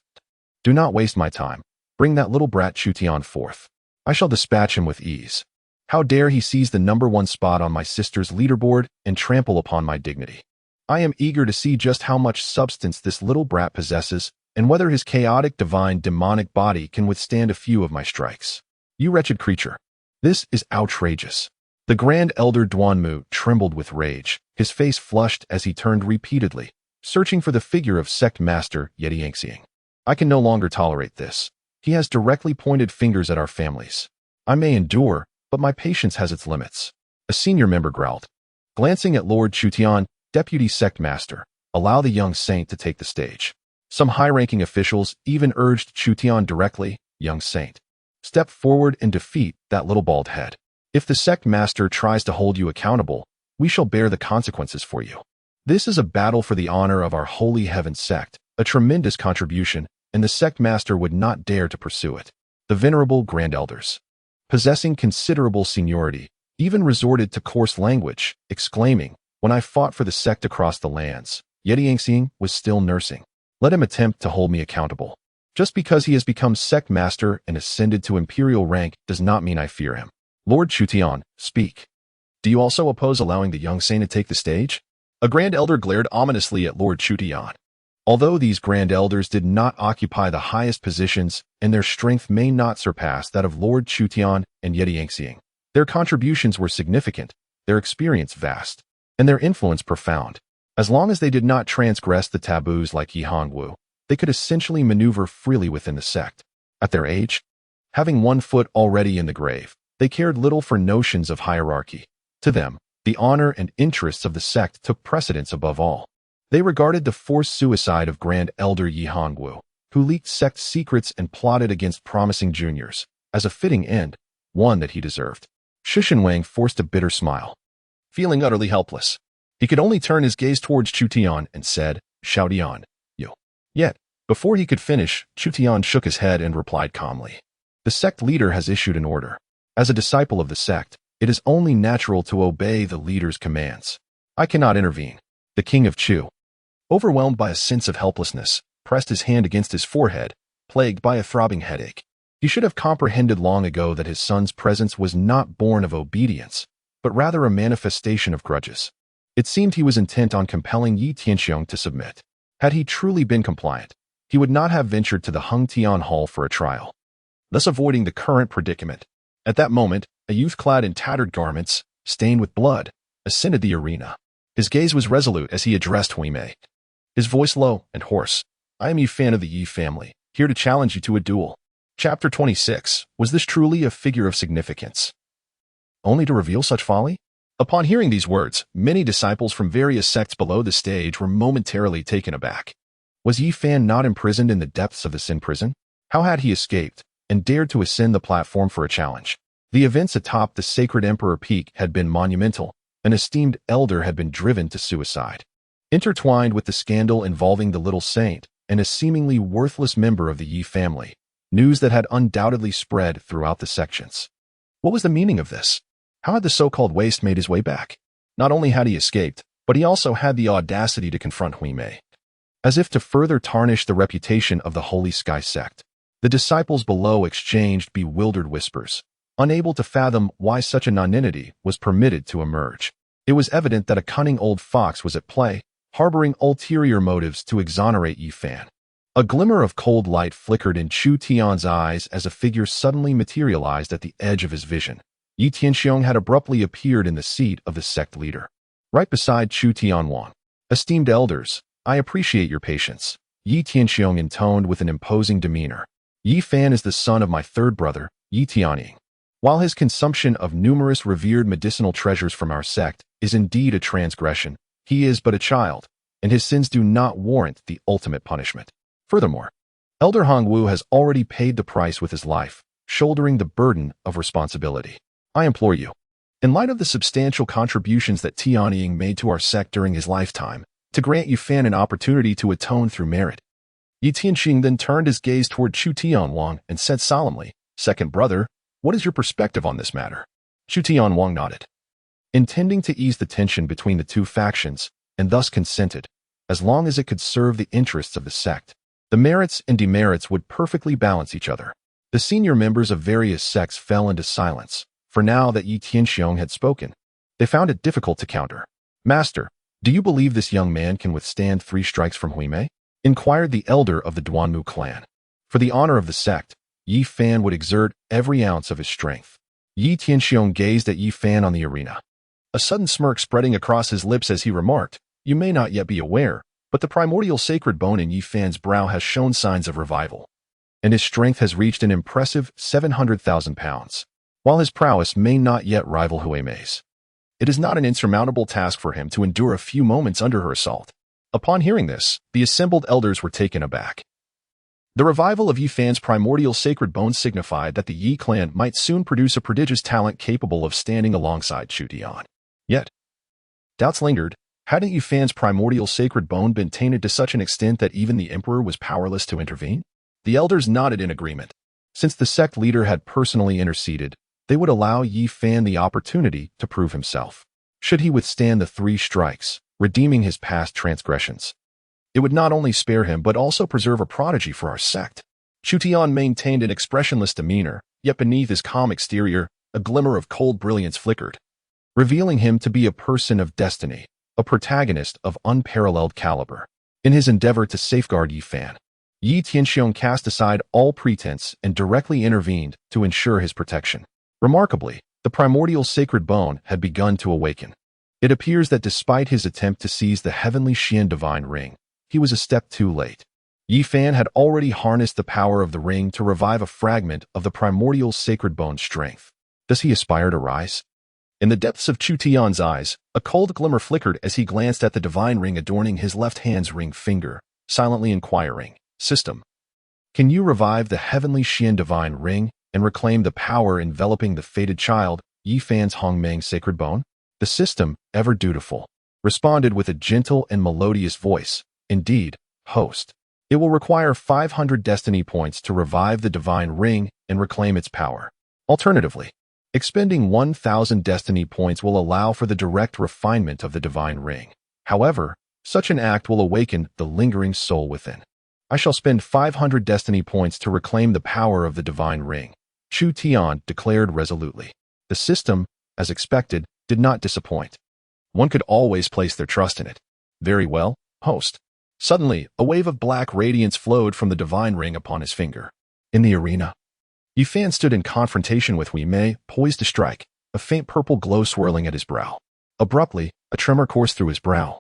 do not waste my time. Bring that little brat Chu Tian forth. I shall dispatch him with ease. How dare he seize the #1 spot on my sister's leaderboard and trample upon my dignity? I am eager to see just how much substance this little brat possesses and whether his chaotic divine demonic body can withstand a few of my strikes. You wretched creature. This is outrageous. The Grand Elder Duanmu trembled with rage, his face flushed as he turned repeatedly, searching for the figure of Sect Master Yetiangxiang. I can no longer tolerate this. He has directly pointed fingers at our families. I may endure, but my patience has its limits. A senior member growled. Glancing at Lord Chu Tian, Deputy Sect Master, allow the young saint to take the stage. Some high-ranking officials even urged Chu Tian directly, young saint, step forward and defeat that little bald head. If the Sect Master tries to hold you accountable, we shall bear the consequences for you. This is a battle for the honor of our Holy Heaven Sect, a tremendous contribution, and the Sect Master would not dare to pursue it. The venerable Grand Elders, possessing considerable seniority, even resorted to coarse language, exclaiming, when I fought for the sect across the lands, Yetiangxiang was still nursing. Let him attempt to hold me accountable. Just because he has become Sect Master and ascended to imperial rank does not mean I fear him. Lord Chu Tian, speak. Do you also oppose allowing the young saint to take the stage? A Grand Elder glared ominously at Lord Chu Tian. Although these Grand Elders did not occupy the highest positions and their strength may not surpass that of Lord Chu Tian and Yetiangxiang, their contributions were significant, their experience vast, and their influence profound. As long as they did not transgress the taboos like Yi Hongwu, they could essentially maneuver freely within the sect. At their age, having 1 foot already in the grave, they cared little for notions of hierarchy. To them, the honor and interests of the sect took precedence above all. They regarded the forced suicide of Grand Elder Yi Hongwu, who leaked sect secrets and plotted against promising juniors, as a fitting end, one that he deserved. Shishinwang forced a bitter smile. Feeling utterly helpless, he could only turn his gaze towards Chu Tian and said, Shao Dian, you. Yet, before he could finish, Chu Tian shook his head and replied calmly. The sect leader has issued an order. As a disciple of the sect, it is only natural to obey the leader's commands. I cannot intervene. The king of Chu, overwhelmed by a sense of helplessness, pressed his hand against his forehead, plagued by a throbbing headache. He should have comprehended long ago that his son's presence was not born of obedience, but rather a manifestation of grudges. It seemed he was intent on compelling Yi Tianxiong to submit. Had he truly been compliant, he would not have ventured to the Hung Tian Hall for a trial, thus avoiding the current predicament. At that moment, a youth clad in tattered garments, stained with blood, ascended the arena. His gaze was resolute as he addressed Hui Mei. His voice low and hoarse. I am Yi Fan of the Yi family, here to challenge you to a duel. Chapter 26. Was this truly a figure of significance? Only to reveal such folly? Upon hearing these words, many disciples from various sects below the stage were momentarily taken aback. Was Yi Fan not imprisoned in the depths of the Sin prison? How had he escaped and dared to ascend the platform for a challenge? The events atop the Sacred Emperor Peak had been monumental. An esteemed elder had been driven to suicide. Intertwined with the scandal involving the little saint and a seemingly worthless member of the Yi family, news that had undoubtedly spread throughout the sections. What was the meaning of this? How had the so-called waste made his way back? Not only had he escaped, but he also had the audacity to confront Hui Mei. As if to further tarnish the reputation of the Holy Sky sect, the disciples below exchanged bewildered whispers, unable to fathom why such a nonentity was permitted to emerge. It was evident that a cunning old fox was at play, harboring ulterior motives to exonerate Yi Fan. A glimmer of cold light flickered in Chu Tian's eyes as a figure suddenly materialized at the edge of his vision. Yi Tianxiong had abruptly appeared in the seat of the sect leader, right beside Chu Tianwang. Esteemed elders, I appreciate your patience, Yi Tianxiong intoned with an imposing demeanor. Yi Fan is the son of my third brother, Yi Tianying. While his consumption of numerous revered medicinal treasures from our sect is indeed a transgression, he is but a child, and his sins do not warrant the ultimate punishment. Furthermore, Elder Hongwu has already paid the price with his life, shouldering the burden of responsibility. I implore you, In light of the substantial contributions that Tianying made to our sect during his lifetime, to grant Yi Fan an opportunity to atone through merit. Yi Tianxing then turned his gaze toward Chu Tianwang and said solemnly, "Second brother, what is your perspective on this matter?" Chu Tianwang nodded, intending to ease the tension between the two factions, and thus consented, as long as it could serve the interests of the sect. The merits and demerits would perfectly balance each other. The senior members of various sects fell into silence, for now that Yi Tianxiong had spoken. They found it difficult to counter. "Master, do you believe this young man can withstand 3 strikes from Huimei?" inquired the elder of the Duanmu clan. For the honor of the sect, Yi Fan would exert every ounce of his strength. Yi Tianxiong gazed at Yi Fan on the arena, a sudden smirk spreading across his lips as he remarked, "You may not yet be aware, but the primordial sacred bone in Yi Fan's brow has shown signs of revival, and his strength has reached an impressive 700,000 pounds. While his prowess may not yet rival Huimei's, it is not an insurmountable task for him to endure a few moments under her assault." Upon hearing this, the assembled elders were taken aback. The revival of Yi Fan's primordial sacred bones signified that the Yi clan might soon produce a prodigious talent capable of standing alongside Chu Tian. Yet, doubts lingered. Hadn't Yi Fan's primordial sacred bone been tainted to such an extent that even the emperor was powerless to intervene? The elders nodded in agreement. Since the sect leader had personally interceded, they would allow Yi Fan the opportunity to prove himself. Should he withstand the 3 strikes, redeeming his past transgressions, it would not only spare him but also preserve a prodigy for our sect. Chu Tian maintained an expressionless demeanor, yet beneath his calm exterior, a glimmer of cold brilliance flickered, revealing him to be a person of destiny, a protagonist of unparalleled caliber. In his endeavor to safeguard Yi Fan, Yi Tianxiong cast aside all pretense and directly intervened to ensure his protection. Remarkably, the primordial sacred bone had begun to awaken. It appears that despite his attempt to seize the heavenly Xian divine ring, he was a step too late. Yi Fan had already harnessed the power of the ring to revive a fragment of the primordial sacred bone's strength. Does he aspire to rise? In the depths of Chu Tian's eyes, a cold glimmer flickered as he glanced at the divine ring adorning his left hand's ring finger, silently inquiring, "System, can you revive the heavenly Xian divine ring and reclaim the power enveloping the fated child, Yi Fan's Hongmeng sacred bone?" The system, ever dutiful, responded with a gentle and melodious voice, "Indeed, host. It will require 500 destiny points to revive the divine ring and reclaim its power. Alternatively, expending 1,000 destiny points will allow for the direct refinement of the divine ring. However, such an act will awaken the lingering soul within. I shall spend 500 destiny points to reclaim the power of the divine ring," Chu Tian declared resolutely. The system, as expected, did not disappoint. One could always place their trust in it. "Very well, host." Suddenly, a wave of black radiance flowed from the divine ring upon his finger. In the arena, Yi Fan stood in confrontation with Huimei, poised to strike, a faint purple glow swirling at his brow. Abruptly, a tremor coursed through his brow,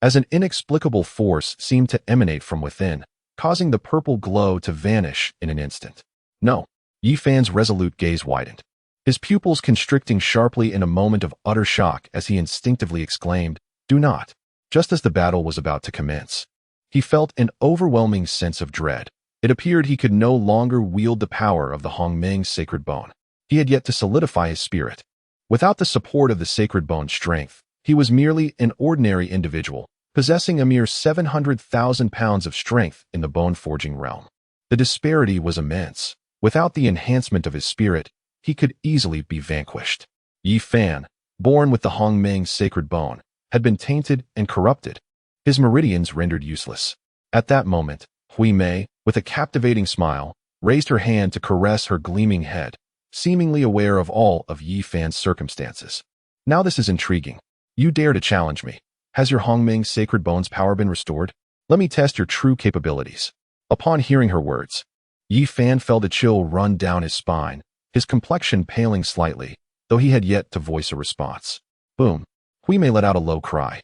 as an inexplicable force seemed to emanate from within, causing the purple glow to vanish in an instant. "No." Yi Fan's resolute gaze widened, his pupils constricting sharply in a moment of utter shock as he instinctively exclaimed, "Do not." Just as the battle was about to commence, he felt an overwhelming sense of dread. It appeared he could no longer wield the power of the Hongmeng sacred bone. He had yet to solidify his spirit. Without the support of the sacred bone's strength, he was merely an ordinary individual, possessing a mere 700,000 pounds of strength in the bone-forging realm. The disparity was immense. Without the enhancement of his spirit, he could easily be vanquished. Yi Fan, born with the Hongmeng sacred bone, had been tainted and corrupted, his meridians rendered useless. At that moment, Huimei, with a captivating smile, raised her hand to caress her gleaming head, seemingly aware of all of Yi Fan's circumstances. "Now this is intriguing. You dare to challenge me. Has your Hongmeng sacred bone's power been restored? Let me test your true capabilities." Upon hearing her words, Yi Fan felt a chill run down his spine, his complexion paling slightly, though he had yet to voice a response. Boom! Huimei let out a low cry,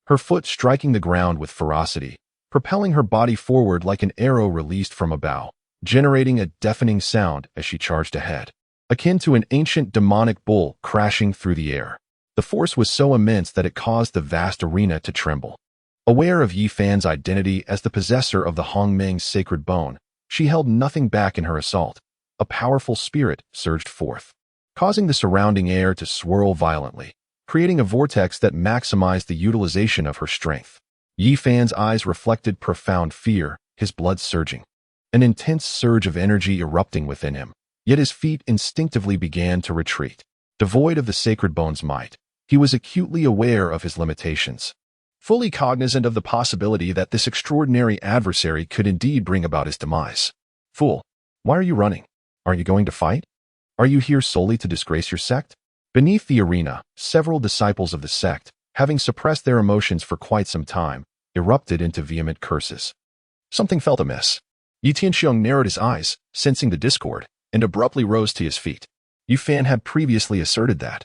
her foot striking the ground with ferocity, propelling her body forward like an arrow released from a bow, generating a deafening sound as she charged ahead, akin to an ancient demonic bull crashing through the air. The force was so immense that it caused the vast arena to tremble. Aware of Yi Fan's identity as the possessor of the Hongmeng sacred bone, she held nothing back in her assault. A powerful spirit surged forth, causing the surrounding air to swirl violently, creating a vortex that maximized the utilization of her strength. Yi Fan's eyes reflected profound fear, his blood surging. An intense surge of energy erupting within him, yet his feet instinctively began to retreat. Devoid of the sacred bone's might, he was acutely aware of his limitations, fully cognizant of the possibility that this extraordinary adversary could indeed bring about his demise. Fool, why are you running? Are you going to fight? Are you here solely to disgrace your sect? Beneath the arena, several disciples of the sect, having suppressed their emotions for quite some time, erupted into vehement curses. Something felt amiss. Yi Tianxiong narrowed his eyes, sensing the discord, and abruptly rose to his feet. Yi Fan had previously asserted that,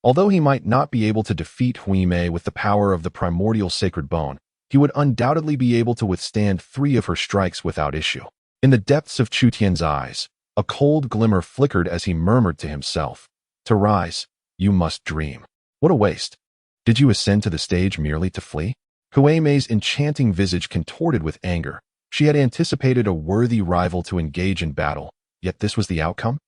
although he might not be able to defeat Hui Mei with the power of the primordial sacred bone, he would undoubtedly be able to withstand 3 of her strikes without issue. In the depths of Chu Tian's eyes, a cold glimmer flickered as he murmured to himself, "To rise, you must dream. What a waste. Did you ascend to the stage merely to flee?" Hui Mei's enchanting visage contorted with anger. She had anticipated a worthy rival to engage in battle, yet this was the outcome?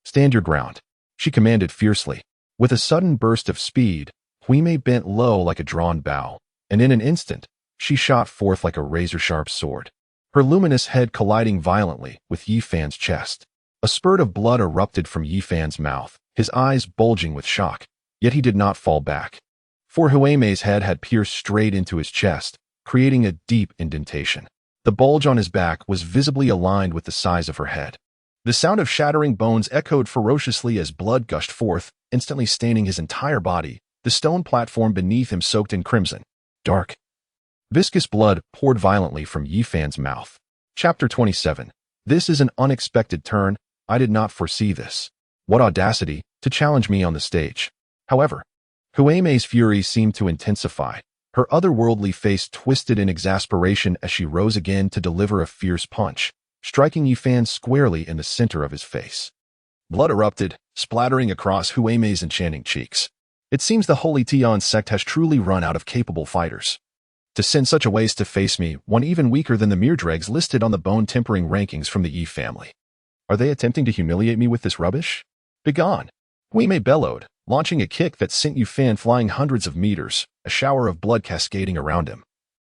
"Stand your ground," she commanded fiercely. With a sudden burst of speed, Hui Mei bent low like a drawn bow, and in an instant, she shot forth like a razor-sharp sword, her luminous head colliding violently with Yi Fan's chest. A spurt of blood erupted from Yi Fan's mouth, his eyes bulging with shock, yet he did not fall back. For Hui Mei's head had pierced straight into his chest, creating a deep indentation. The bulge on his back was visibly aligned with the size of her head. The sound of shattering bones echoed ferociously as blood gushed forth, instantly staining his entire body, the stone platform beneath him soaked in crimson. Dark, viscous blood poured violently from Yi Fan's mouth. Chapter 27. This is an unexpected turn. I did not foresee this. What audacity, to challenge me on the stage. However, Hui Mei's fury seemed to intensify. Her otherworldly face twisted in exasperation as she rose again to deliver a fierce punch, striking Yi Fan squarely in the center of his face. Blood erupted, splattering across Hui Mei's enchanting cheeks. It seems the Holy Tian sect has truly run out of capable fighters. To send such a waste to face me, one even weaker than the mere dregs listed on the bone-tempering rankings from the Yi family. Are they attempting to humiliate me with this rubbish? Begone! Hui Mei bellowed, launching a kick that sent Yi Fan flying hundreds of meters, a shower of blood cascading around him,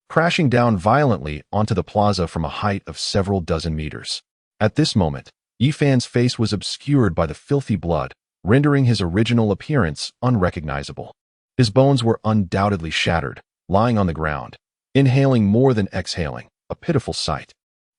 crashing down violently onto the plaza from a height of several dozen meters. At this moment, Yi Fan's face was obscured by the filthy blood, rendering his original appearance unrecognizable. His bones were undoubtedly shattered, lying on the ground, inhaling more than exhaling, a pitiful sight.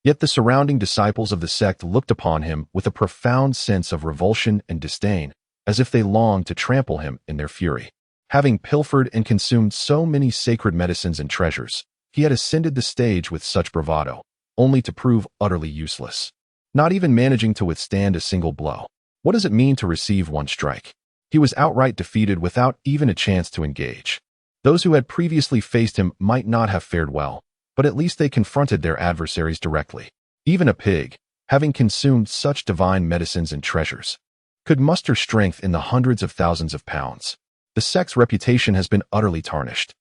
Yet the surrounding disciples of the sect looked upon him with a profound sense of revulsion and disdain, as if they longed to trample him in their fury. Having pilfered and consumed so many sacred medicines and treasures, he had ascended the stage with such bravado, only to prove utterly useless, not even managing to withstand a single blow. What does it mean to receive one strike? He was outright defeated without even a chance to engage. Those who had previously faced him might not have fared well, but at least they confronted their adversaries directly. Even a pig, having consumed such divine medicines and treasures, could muster strength in the hundreds of thousands of pounds. The sect's reputation has been utterly tarnished.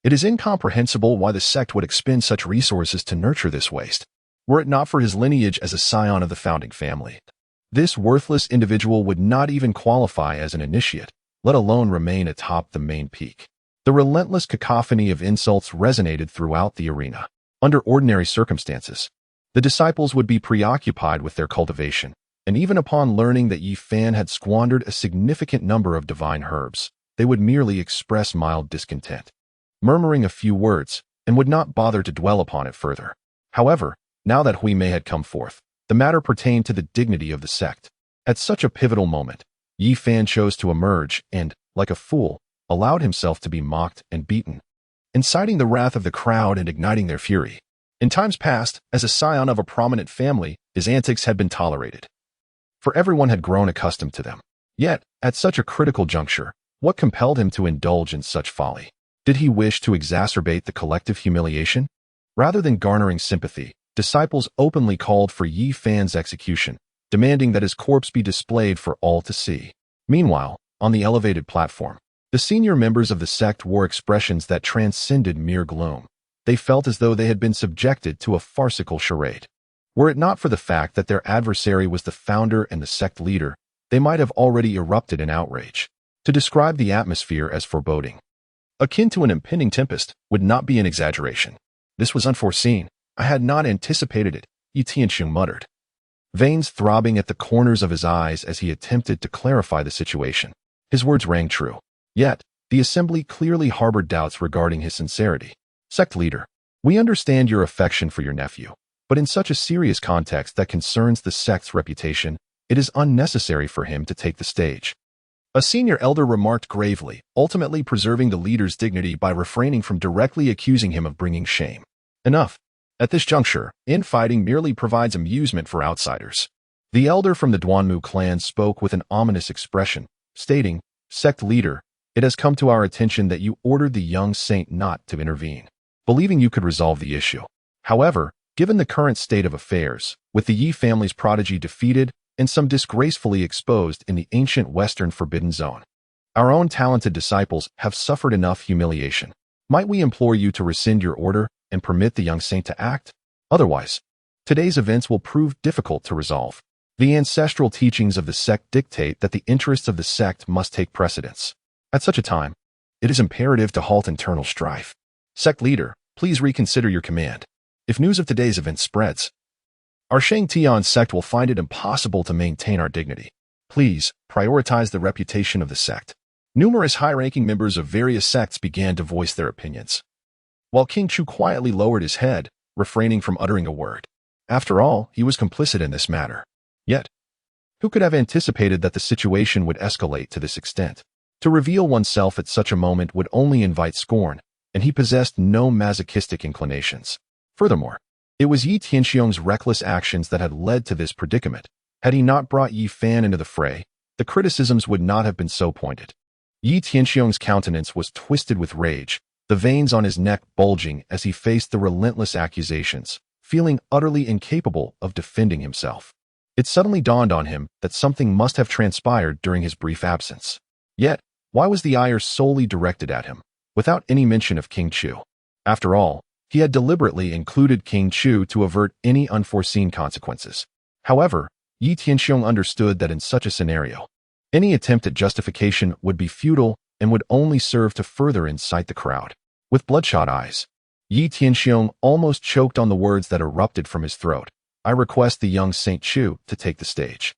It is incomprehensible why the sect would expend such resources to nurture this waste, were it not for his lineage as a scion of the founding family. This worthless individual would not even qualify as an initiate, let alone remain atop the main peak. The relentless cacophony of insults resonated throughout the arena. Under ordinary circumstances, the disciples would be preoccupied with their cultivation, and even upon learning that Yi Fan had squandered a significant number of divine herbs, they would merely express mild discontent, murmuring a few words, and would not bother to dwell upon it further. However, now that Hui Mei had come forth, the matter pertained to the dignity of the sect. At such a pivotal moment, Yi Fan chose to emerge and, like a fool, allowed himself to be mocked and beaten, inciting the wrath of the crowd and igniting their fury. In times past, as a scion of a prominent family, his antics had been tolerated, for everyone had grown accustomed to them. Yet, at such a critical juncture, what compelled him to indulge in such folly? Did he wish to exacerbate the collective humiliation? Rather than garnering sympathy, disciples openly called for Yi Fan's execution, demanding that his corpse be displayed for all to see. Meanwhile, on the elevated platform, the senior members of the sect wore expressions that transcended mere gloom. They felt as though they had been subjected to a farcical charade. Were it not for the fact that their adversary was the founder and the sect leader, they might have already erupted in outrage. To describe the atmosphere as foreboding, akin to an impending tempest, would not be an exaggeration. This was unforeseen. I had not anticipated it, Yi Tianxiong muttered, veins throbbing at the corners of his eyes as he attempted to clarify the situation. His words rang true. Yet, the assembly clearly harbored doubts regarding his sincerity. Sect leader, we understand your affection for your nephew, but in such a serious context that concerns the sect's reputation, it is unnecessary for him to take the stage. A senior elder remarked gravely, ultimately preserving the leader's dignity by refraining from directly accusing him of bringing shame. Enough. At this juncture, infighting merely provides amusement for outsiders. The elder from the Duanmu clan spoke with an ominous expression, stating, Sect leader, it has come to our attention that you ordered the young saint not to intervene, believing you could resolve the issue. However, given the current state of affairs, with the Yi family's prodigy defeated and some disgracefully exposed in the ancient Western Forbidden Zone, our own talented disciples have suffered enough humiliation. Might we implore you to rescind your order and permit the young saint to act? Otherwise, today's events will prove difficult to resolve. The ancestral teachings of the sect dictate that the interests of the sect must take precedence. At such a time, it is imperative to halt internal strife. Sect leader, please reconsider your command. If news of today's event spreads, our Shang Tian sect will find it impossible to maintain our dignity. Please, prioritize the reputation of the sect. Numerous high-ranking members of various sects began to voice their opinions, while King Chu quietly lowered his head, refraining from uttering a word. After all, he was complicit in this matter. Yet, who could have anticipated that the situation would escalate to this extent? To reveal oneself at such a moment would only invite scorn, and he possessed no masochistic inclinations. Furthermore, it was Yi Tianxiong's reckless actions that had led to this predicament. Had he not brought Yi Fan into the fray, the criticisms would not have been so pointed. Yi Tianxiong's countenance was twisted with rage, the veins on his neck bulging as he faced the relentless accusations, feeling utterly incapable of defending himself. It suddenly dawned on him that something must have transpired during his brief absence. Yet, why was the ire solely directed at him, without any mention of King Chu? After all, he had deliberately included King Chu to avert any unforeseen consequences. However, Yi Tianxiong understood that in such a scenario, any attempt at justification would be futile and would only serve to further incite the crowd. With bloodshot eyes, Yi Tianxiong almost choked on the words that erupted from his throat. I request the young Saint Chu to take the stage.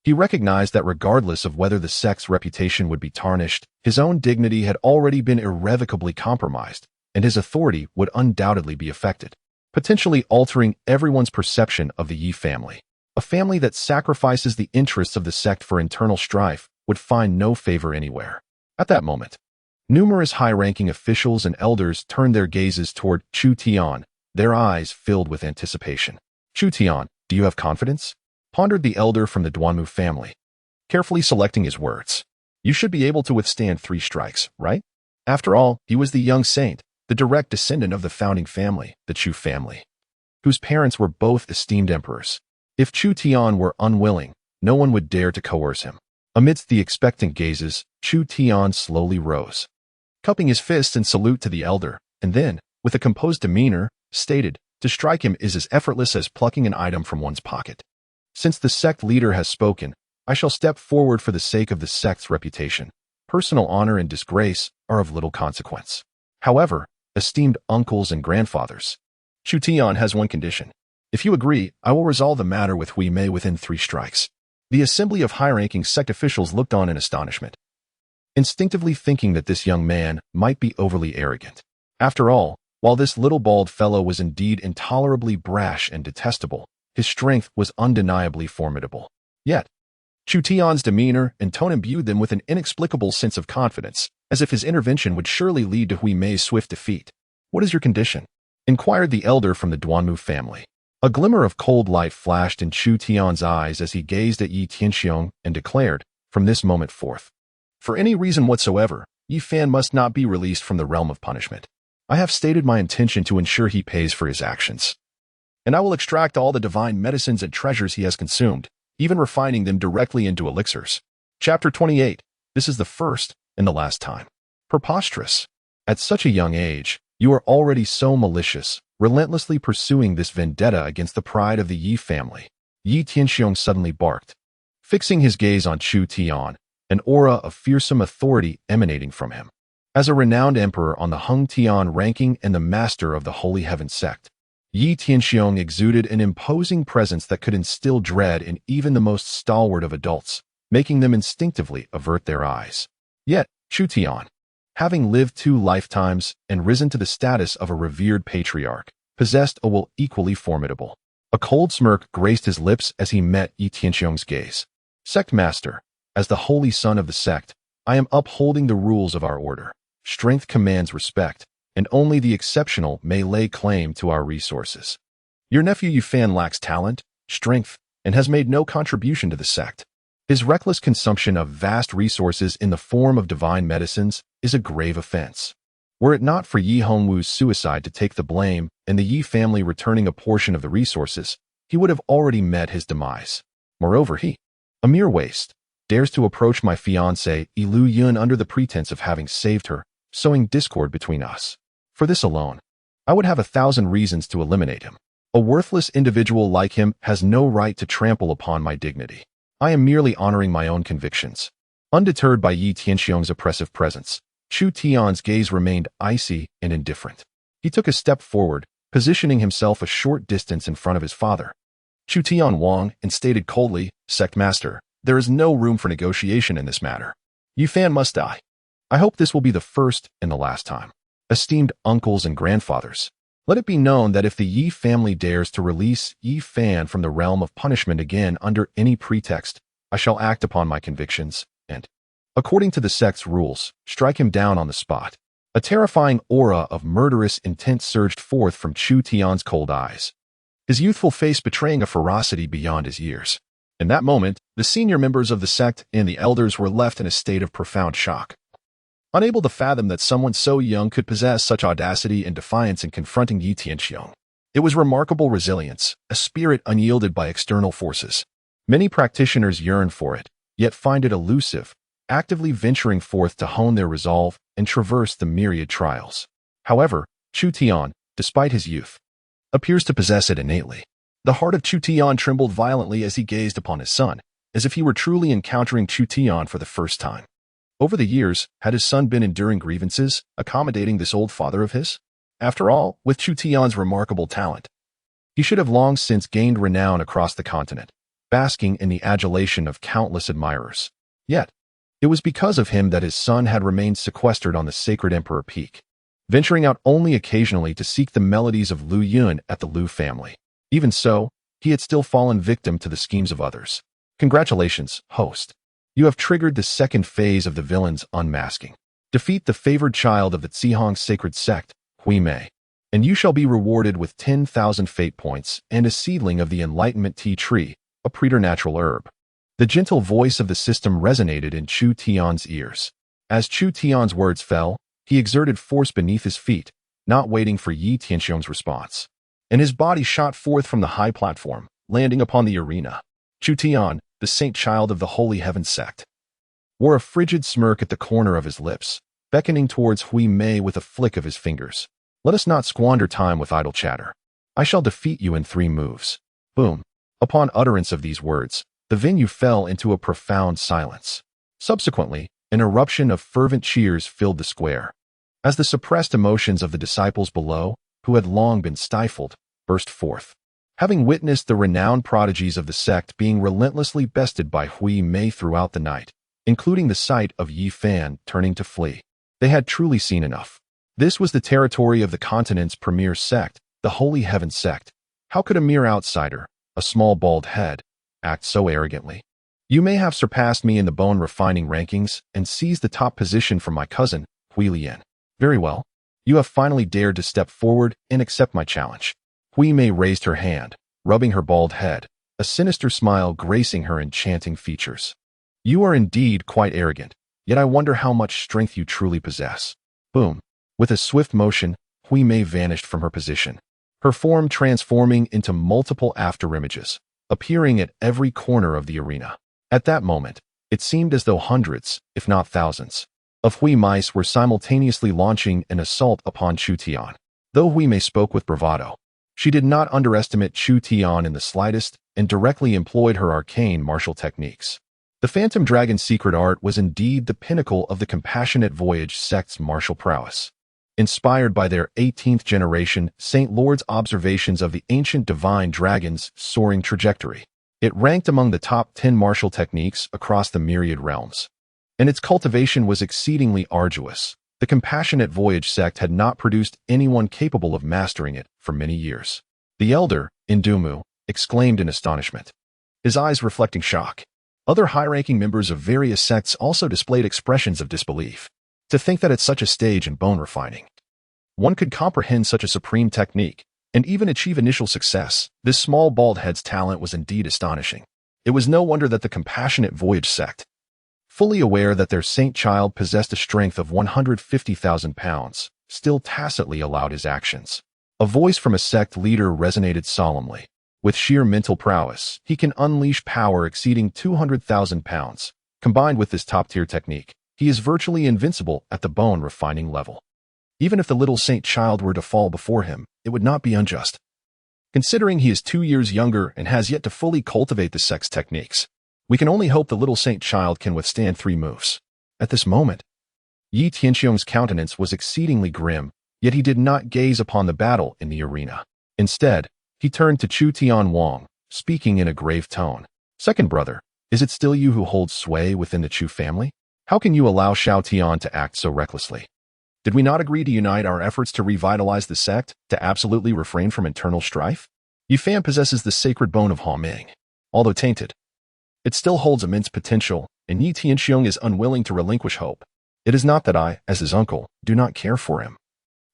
He recognized that regardless of whether the sect's reputation would be tarnished, his own dignity had already been irrevocably compromised, and his authority would undoubtedly be affected, potentially altering everyone's perception of the Yi family. A family that sacrifices the interests of the sect for internal strife would find no favor anywhere. At that moment, numerous high-ranking officials and elders turned their gazes toward Chu Tian, their eyes filled with anticipation. Chu Tian, do you have confidence? Pondered the elder from the Duanmu family, carefully selecting his words. You should be able to withstand 3 strikes, right? After all, he was the young saint, the direct descendant of the founding family, the Chu family, whose parents were both esteemed emperors. If Chu Tian were unwilling, no one would dare to coerce him. Amidst the expectant gazes, Chu Tian slowly rose, cupping his fists in salute to the elder, and then, with a composed demeanor, stated, to strike him is as effortless as plucking an item from one's pocket. Since the sect leader has spoken, I shall step forward for the sake of the sect's reputation. Personal honor and disgrace are of little consequence. However, esteemed uncles and grandfathers, Chu Tian has one condition. If you agree, I will resolve the matter with Hui Mei within 3 strikes. The assembly of high-ranking sect officials looked on in astonishment, instinctively thinking that this young man might be overly arrogant. After all, while this little bald fellow was indeed intolerably brash and detestable, his strength was undeniably formidable. Yet, Chu Tian's demeanor and tone imbued them with an inexplicable sense of confidence, as if his intervention would surely lead to Hui Mei's swift defeat. What is your condition? Inquired the elder from the Duanmu family. A glimmer of cold light flashed in Chu Tian's eyes as he gazed at Yi Tianxiong and declared, from this moment forth, for any reason whatsoever, Yi Fan must not be released from the realm of punishment. I have stated my intention to ensure he pays for his actions, and I will extract all the divine medicines and treasures he has consumed, even refining them directly into elixirs. Chapter 28. This is the first and the last time. Preposterous. At such a young age, you are already so malicious, relentlessly pursuing this vendetta against the pride of the Yi family. Yi Tianxiong suddenly barked, fixing his gaze on Chu Tian, an aura of fearsome authority emanating from him. As a renowned emperor on the Hung Tian ranking and the master of the Holy Heaven Sect, Yi Tianxiong exuded an imposing presence that could instill dread in even the most stalwart of adults, making them instinctively avert their eyes. Yet, Chu Tian, having lived 2 lifetimes and risen to the status of a revered patriarch, possessed a will equally formidable. A cold smirk graced his lips as he met Yi Tianxiong's gaze. Sect Master, as the holy son of the sect, I am upholding the rules of our order. Strength commands respect, and only the exceptional may lay claim to our resources. Your nephew Yufan lacks talent, strength, and has made no contribution to the sect. His reckless consumption of vast resources in the form of divine medicines is a grave offense. Were it not for Yi Hongwu's suicide to take the blame and the Yi family returning a portion of the resources, he would have already met his demise. Moreover, he, a mere waste, dares to approach my fiancée, Lu Yun, under the pretense of having saved her, sowing discord between us. For this alone, I would have 1,000 reasons to eliminate him. A worthless individual like him has no right to trample upon my dignity. I am merely honoring my own convictions. Undeterred by Yi Tianxiong's oppressive presence, Chu Tian's gaze remained icy and indifferent. He took a step forward, positioning himself a short distance in front of his father. Chu Tian Wang, and stated coldly, Sect Master, there is no room for negotiation in this matter. Yufan must die. I hope this will be the first and the last time. Esteemed uncles and grandfathers, let it be known that if the Yi family dares to release Yi Fan from the realm of punishment again under any pretext, I shall act upon my convictions and, according to the sect's rules, strike him down on the spot. A terrifying aura of murderous intent surged forth from Chu Tian's cold eyes, his youthful face betraying a ferocity beyond his years. In that moment, the senior members of the sect and the elders were left in a state of profound shock. Unable to fathom that someone so young could possess such audacity and defiance in confronting Yi Tianxiong. It was remarkable resilience, a spirit unyielded by external forces. Many practitioners yearn for it, yet find it elusive, actively venturing forth to hone their resolve and traverse the myriad trials. However, Chu Tian, despite his youth, appears to possess it innately. The heart of Chu Tian trembled violently as he gazed upon his son, as if he were truly encountering Chu Tian for the first time. Over the years, had his son been enduring grievances, accommodating this old father of his? After all, with Chu Tian's remarkable talent, he should have long since gained renown across the continent, basking in the adulation of countless admirers. Yet, it was because of him that his son had remained sequestered on the Sacred Emperor Peak, venturing out only occasionally to seek the melodies of Lu Yun at the Lu family. Even so, he had still fallen victim to the schemes of others. Congratulations, host. You have triggered the second phase of the villain's unmasking. Defeat the favored child of the Zihong Sacred Sect, Hui Mei, and you shall be rewarded with 10,000 fate points and a seedling of the Enlightenment Tea Tree, a preternatural herb. The gentle voice of the system resonated in Chu Tian's ears. As Chu Tian's words fell, he exerted force beneath his feet, not waiting for Yi Tianxiong's response. And his body shot forth from the high platform, landing upon the arena. Chu Tian, the saint child of the Holy Heaven Sect, wore a frigid smirk at the corner of his lips, beckoning towards Hui Mei with a flick of his fingers. Let us not squander time with idle chatter. I shall defeat you in 3 moves. Boom. Upon utterance of these words, the venue fell into a profound silence. Subsequently, an eruption of fervent cheers filled the square, as the suppressed emotions of the disciples below, who had long been stifled, burst forth. Having witnessed the renowned prodigies of the sect being relentlessly bested by Hui Mei throughout the night, including the sight of Yi Fan turning to flee, they had truly seen enough. This was the territory of the continent's premier sect, the Holy Heaven Sect. How could a mere outsider, a small bald head, act so arrogantly? You may have surpassed me in the bone-refining rankings and seized the top position from my cousin, Hui Lian. Very well. You have finally dared to step forward and accept my challenge. Hui Mei raised her hand, rubbing her bald head, a sinister smile gracing her enchanting features. You are indeed quite arrogant, yet I wonder how much strength you truly possess. Boom. With a swift motion, Hui Mei vanished from her position, her form transforming into multiple afterimages, appearing at every corner of the arena. At that moment, it seemed as though hundreds, if not thousands, of Hui mice were simultaneously launching an assault upon Chu Tian. Though Hui Mei spoke with bravado, she did not underestimate Chu Tian in the slightest and directly employed her arcane martial techniques. The Phantom Dragon's secret art was indeed the pinnacle of the Compassionate Voyage sect's martial prowess. Inspired by their 18th generation Saint Lord's observations of the ancient divine dragon's soaring trajectory, it ranked among the top 10 martial techniques across the myriad realms. And its cultivation was exceedingly arduous. The Compassionate Voyage sect had not produced anyone capable of mastering it for many years. The elder, Indumu, exclaimed in astonishment, his eyes reflecting shock. Other high-ranking members of various sects also displayed expressions of disbelief. To think that at such a stage in bone refining, one could comprehend such a supreme technique and even achieve initial success, this small bald head's talent was indeed astonishing. It was no wonder that the Compassionate Voyage sect, fully aware that their saint child possessed a strength of 150,000 pounds, still tacitly allowed his actions. A voice from a sect leader resonated solemnly. With sheer mental prowess, he can unleash power exceeding 200,000 pounds. Combined with this top-tier technique, he is virtually invincible at the bone-refining level. Even if the little saint child were to fall before him, it would not be unjust, considering he is 2 years younger and has yet to fully cultivate the sect's techniques. We can only hope the little saint child can withstand 3 moves. At this moment, Yi Tianxiong's countenance was exceedingly grim, yet he did not gaze upon the battle in the arena. Instead, he turned to Chu Tian Wang, speaking in a grave tone. Second brother, is it still you who holds sway within the Chu family? How can you allow Xiao Tian to act so recklessly? Did we not agree to unite our efforts to revitalize the sect, to absolutely refrain from internal strife? Yifan possesses the sacred bone of Haoming. Although tainted, it still holds immense potential, and Yi Tianxiong is unwilling to relinquish hope. It is not that I, as his uncle, do not care for him.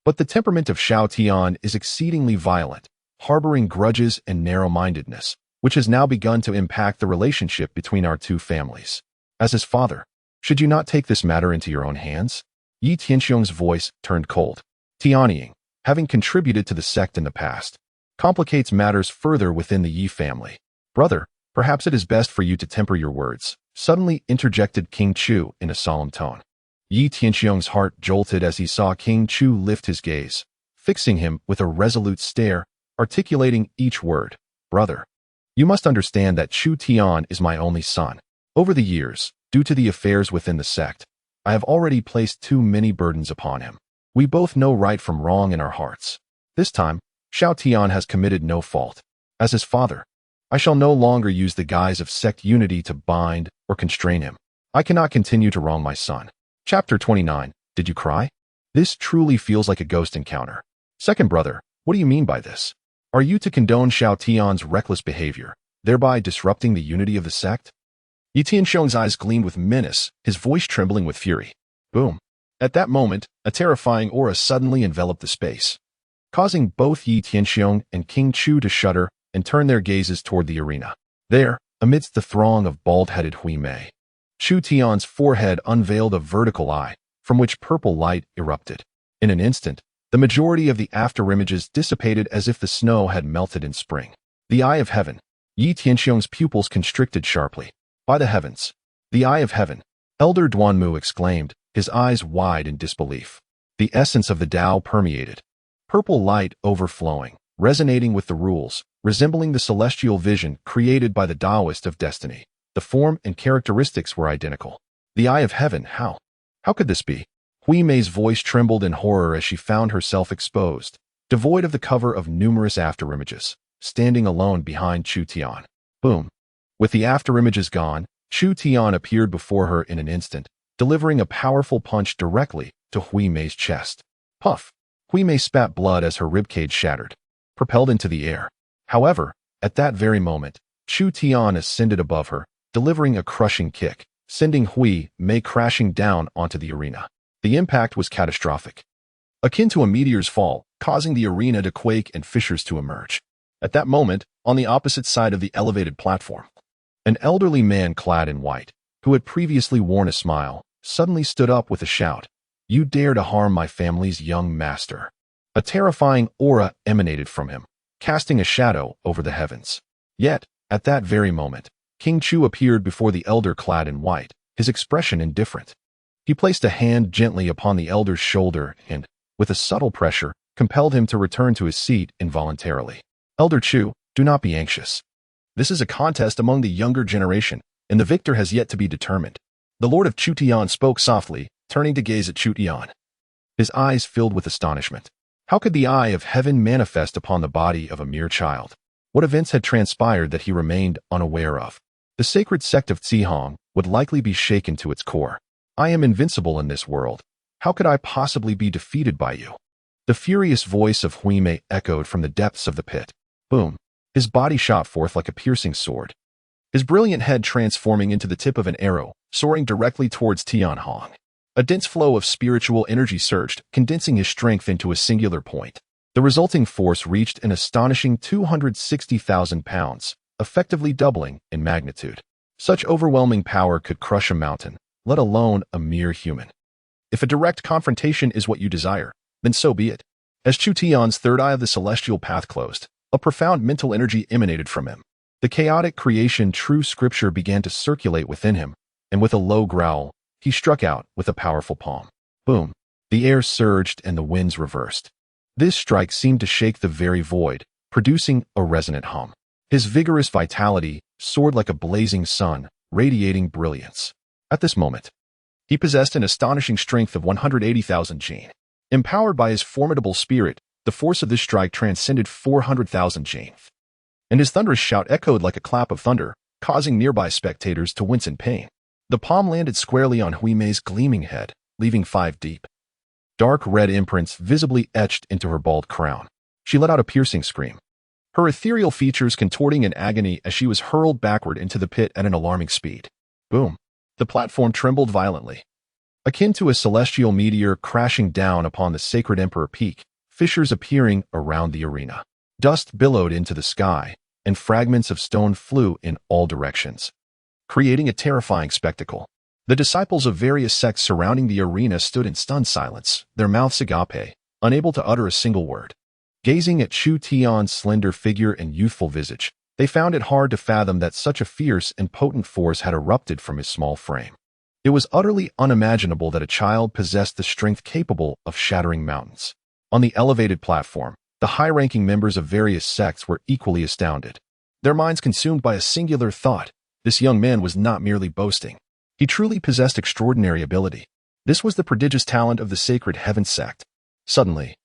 But the temperament of Xiao Tian is exceedingly violent, harboring grudges and narrow-mindedness, which has now begun to impact the relationship between our two families. As his father, should you not take this matter into your own hands? Yi Tianxiong's voice turned cold. Tianying, having contributed to the sect in the past, complicates matters further within the Yi family. Brother, perhaps it is best for you to temper your words, suddenly interjected King Chu in a solemn tone. Yi Tianxiong's heart jolted as he saw King Chu lift his gaze, fixing him with a resolute stare, articulating each word. Brother, you must understand that Chu Tian is my only son. Over the years, due to the affairs within the sect, I have already placed too many burdens upon him. We both know right from wrong in our hearts. This time, Xiao Tian has committed no fault. As his father, I shall no longer use the guise of sect unity to bind or constrain him. I cannot continue to wrong my son. Chapter 29. Did you cry? This truly feels like a ghost encounter. Second brother, what do you mean by this? Are you to condone Xiao Tian's reckless behavior, thereby disrupting the unity of the sect? Yi Tianxiong's eyes gleamed with menace, his voice trembling with fury. Boom. At that moment, a terrifying aura suddenly enveloped the space, causing both Yi Tianxiong and King Chu to shudder and turn their gazes toward the arena. There, amidst the throng of bald-headed Hui Mei, Chu Tian's forehead unveiled a vertical eye, from which purple light erupted. In an instant, the majority of the afterimages dissipated as if the snow had melted in spring. The Eye of Heaven. Yi Tianxiong's pupils constricted sharply. By the heavens! The Eye of Heaven! Elder Duanmu exclaimed, his eyes wide in disbelief. The essence of the Tao permeated. Purple light overflowing, resonating with the rules, resembling the celestial vision created by the Taoist of destiny. The form and characteristics were identical. The Eye of Heaven, how? How could this be? Hui Mei's voice trembled in horror as she found herself exposed, devoid of the cover of numerous afterimages, standing alone behind Chu Tian. Boom. With the afterimages gone, Chu Tian appeared before her in an instant, delivering a powerful punch directly to Hui Mei's chest. Puff! Hui Mei spat blood as her ribcage shattered, propelled into the air. However, at that very moment, Chu Tian ascended above her, delivering a crushing kick, sending Hui Mei crashing down onto the arena. The impact was catastrophic, akin to a meteor's fall, causing the arena to quake and fissures to emerge. At that moment, on the opposite side of the elevated platform, an elderly man clad in white, who had previously worn a smile, suddenly stood up with a shout. You dare to harm my family's young master. A terrifying aura emanated from him, casting a shadow over the heavens. Yet, at that very moment, King Chu appeared before the elder clad in white, his expression indifferent. He placed a hand gently upon the elder's shoulder and, with a subtle pressure, compelled him to return to his seat involuntarily. Elder Chu, do not be anxious. This is a contest among the younger generation, and the victor has yet to be determined. The Lord of Chu Tian spoke softly, turning to gaze at Chu Tian. His eyes filled with astonishment. How could the eye of heaven manifest upon the body of a mere child? What events had transpired that he remained unaware of? The sacred sect of Zihong would likely be shaken to its core. I am invincible in this world. How could I possibly be defeated by you? The furious voice of Huimei echoed from the depths of the pit. Boom. His body shot forth like a piercing sword, his brilliant head transforming into the tip of an arrow, soaring directly towards Tianhong. A dense flow of spiritual energy surged, condensing his strength into a singular point. The resulting force reached an astonishing 260,000 pounds, effectively doubling in magnitude. Such overwhelming power could crush a mountain, let alone a mere human. If a direct confrontation is what you desire, then so be it. As Chu Tian's third eye of the celestial path closed, a profound mental energy emanated from him. The chaotic creation true scripture began to circulate within him, and with a low growl, he struck out with a powerful palm. Boom! The air surged and the winds reversed. This strike seemed to shake the very void, producing a resonant hum. His vigorous vitality soared like a blazing sun, radiating brilliance. At this moment, he possessed an astonishing strength of 180,000 Jin. Empowered by his formidable spirit, the force of this strike transcended 400,000 Jin. And his thunderous shout echoed like a clap of thunder, causing nearby spectators to wince in pain. The palm landed squarely on Huimei's gleaming head, leaving 5 deep. Dark red imprints visibly etched into her bald crown. She let out a piercing scream, her ethereal features contorting in agony as she was hurled backward into the pit at an alarming speed. Boom! The platform trembled violently. Akin to a celestial meteor crashing down upon the sacred emperor peak, fissures appearing around the arena. Dust billowed into the sky, and fragments of stone flew in all directions, creating a terrifying spectacle. The disciples of various sects surrounding the arena stood in stunned silence, their mouths agape, unable to utter a single word. Gazing at Chu Tian's slender figure and youthful visage, they found it hard to fathom that such a fierce and potent force had erupted from his small frame. It was utterly unimaginable that a child possessed the strength capable of shattering mountains. On the elevated platform, the high-ranking members of various sects were equally astounded. Their minds consumed by a singular thought: this young man was not merely boasting. He truly possessed extraordinary ability. This was the prodigious talent of the Sacred Heaven Sect. Suddenly,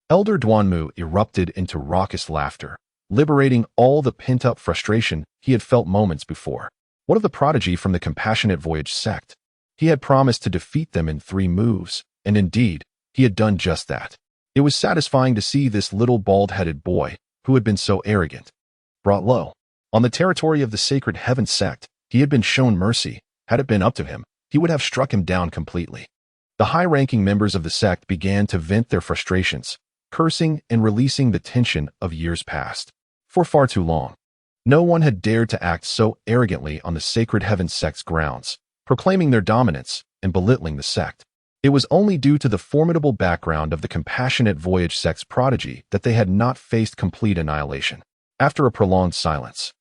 Elder Duanmu erupted into raucous laughter, liberating all the pent-up frustration he had felt moments before. What of the prodigy from the Compassionate Voyage sect? He had promised to defeat them in 3 moves, and indeed, he had done just that. It was satisfying to see this little bald-headed boy, who had been so arrogant, brought low. On the territory of the Sacred Heaven Sect, he had been shown mercy. Had it been up to him, he would have struck him down completely. The high-ranking members of the sect began to vent their frustrations, cursing and releasing the tension of years past. For far too long, no one had dared to act so arrogantly on the Sacred Heaven Sect's grounds, proclaiming their dominance and belittling the sect. It was only due to the formidable background of the Compassionate Voyage sect's prodigy that they had not faced complete annihilation. After a prolonged silence,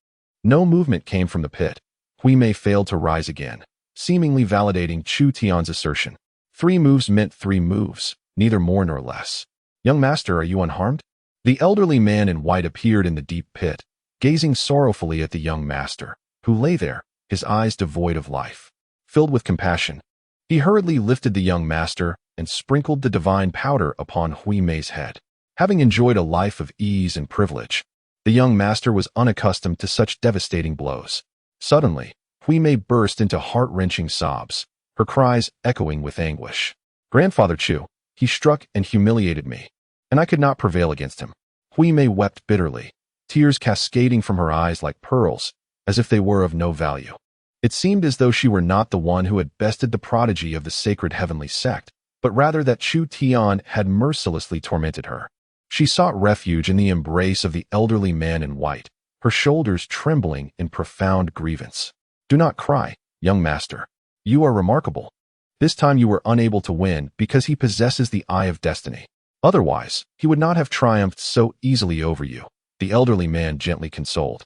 no movement came from the pit. Huimei failed to rise again, seemingly validating Chu Tian's assertion. 3 moves meant 3 moves, neither more nor less. Young master, are you unharmed? The elderly man in white appeared in the deep pit, gazing sorrowfully at the young master, who lay there, his eyes devoid of life. Filled with compassion, he hurriedly lifted the young master and sprinkled the divine powder upon Huimei's head. Having enjoyed a life of ease and privilege, the young master was unaccustomed to such devastating blows. Suddenly, Huimei burst into heart-wrenching sobs, her cries echoing with anguish. Grandfather Chu, he struck and humiliated me, and I could not prevail against him. Huimei wept bitterly, tears cascading from her eyes like pearls, as if they were of no value. It seemed as though she were not the one who had bested the prodigy of the Sacred Heavenly Sect, but rather that Chu Tian had mercilessly tormented her. She sought refuge in the embrace of the elderly man in white, her shoulders trembling in profound grievance. Do not cry, young master. You are remarkable. This time you were unable to win because he possesses the eye of destiny. Otherwise, he would not have triumphed so easily over you, the elderly man gently consoled.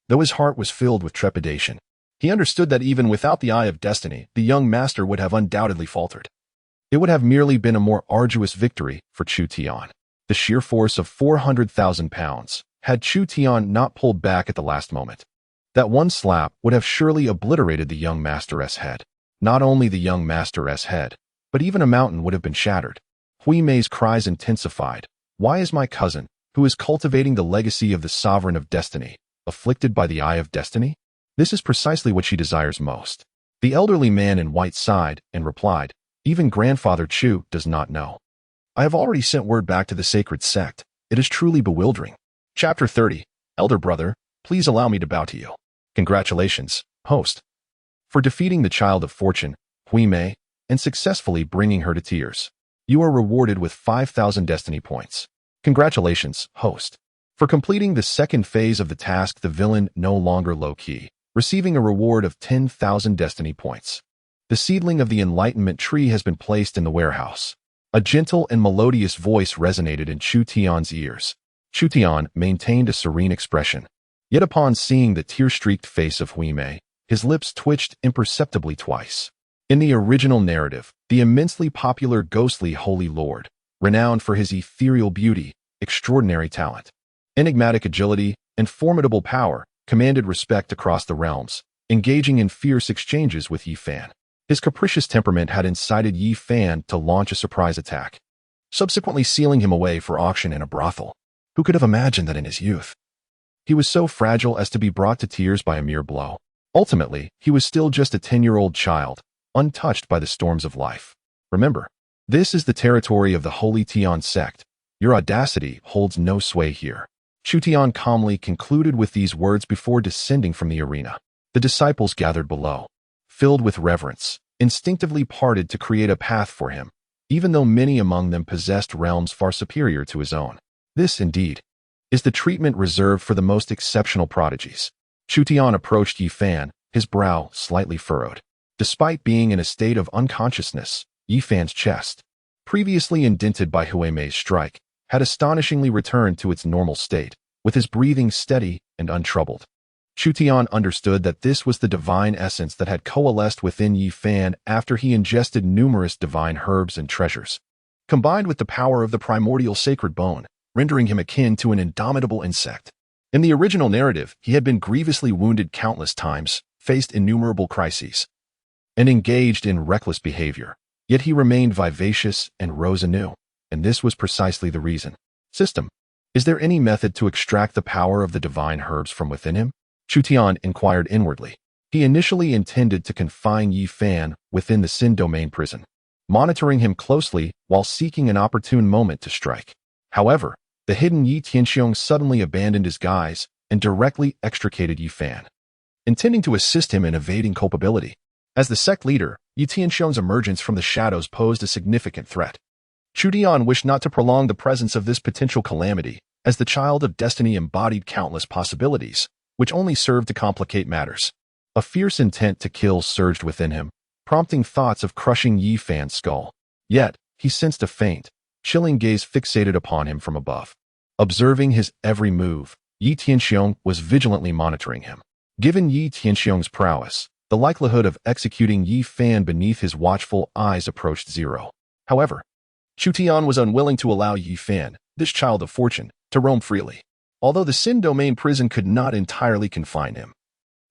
Though his heart was filled with trepidation, he understood that even without the eye of destiny, the young master would have undoubtedly faltered. It would have merely been a more arduous victory for Chu Tian. The sheer force of 400,000 pounds, had Chu Tian not pulled back at the last moment. That one slap would have surely obliterated the young master's head. Not only the young master's head, but even a mountain would have been shattered. Hui Mei's cries intensified. Why is my cousin, who is cultivating the legacy of the sovereign of destiny, afflicted by the eye of destiny? This is precisely what she desires most. The elderly man in white sighed and replied, even Grandfather Chu does not know. I have already sent word back to the Sacred Sect. It is truly bewildering. Chapter 30. Elder brother, please allow me to bow to you. Congratulations, host, for defeating the child of fortune, Hui Mei, and successfully bringing her to tears. You are rewarded with 5,000 destiny points. Congratulations, host, for completing the second phase of the task, the villain no longer low-key, receiving a reward of 10,000 destiny points. The seedling of the enlightenment tree has been placed in the warehouse. A gentle and melodious voice resonated in Chu Tian's ears. Chu Tian maintained a serene expression. Yet upon seeing the tear-streaked face of Hui Mei, his lips twitched imperceptibly twice. In the original narrative, the immensely popular ghostly Holy Lord, renowned for his ethereal beauty, extraordinary talent, enigmatic agility, and formidable power, commanded respect across the realms, engaging in fierce exchanges with Yi Fan. His capricious temperament had incited Yi Fan to launch a surprise attack, subsequently sealing him away for auction in a brothel. Who could have imagined that in his youth he was so fragile as to be brought to tears by a mere blow? Ultimately, he was still just a 10-year-old child, untouched by the storms of life. Remember, this is the territory of the Holy Tian sect. Your audacity holds no sway here. Chu Tian calmly concluded with these words before descending from the arena. The disciples gathered below, filled with reverence, instinctively parted to create a path for him, even though many among them possessed realms far superior to his own. This, indeed, is the treatment reserved for the most exceptional prodigies. Chu Tian approached Yi Fan, his brow slightly furrowed. Despite being in a state of unconsciousness, Yi Fan's chest, previously indented by Hui Mei's strike, had astonishingly returned to its normal state, with his breathing steady and untroubled. Chu Tian understood that this was the divine essence that had coalesced within Yi Fan after he ingested numerous divine herbs and treasures, combined with the power of the primordial sacred bone, rendering him akin to an indomitable insect. In the original narrative, he had been grievously wounded countless times, faced innumerable crises, and engaged in reckless behavior. Yet he remained vivacious and rose anew, and this was precisely the reason. System. Is there any method to extract the power of the divine herbs from within him? Chu Tian inquired inwardly. He initially intended to confine Yi Fan within the Sin Domain prison, monitoring him closely while seeking an opportune moment to strike. However, the hidden Yi Tianxiong suddenly abandoned his guise and directly extricated Yi Fan, intending to assist him in evading culpability. As the sect leader, Yi Tianxiong's emergence from the shadows posed a significant threat. Chu Tian wished not to prolong the presence of this potential calamity, as the child of destiny embodied countless possibilities, which only served to complicate matters. A fierce intent to kill surged within him, prompting thoughts of crushing Yi Fan's skull. Yet, he sensed a faint, chilling gaze fixated upon him from above. Observing his every move, Yi Tianxiong was vigilantly monitoring him. Given Yi Tianxiong's prowess, the likelihood of executing Yi Fan beneath his watchful eyes approached zero. However, Chu Tian was unwilling to allow Yi Fan, this child of fortune, to roam freely, although the Sin Domain prison could not entirely confine him.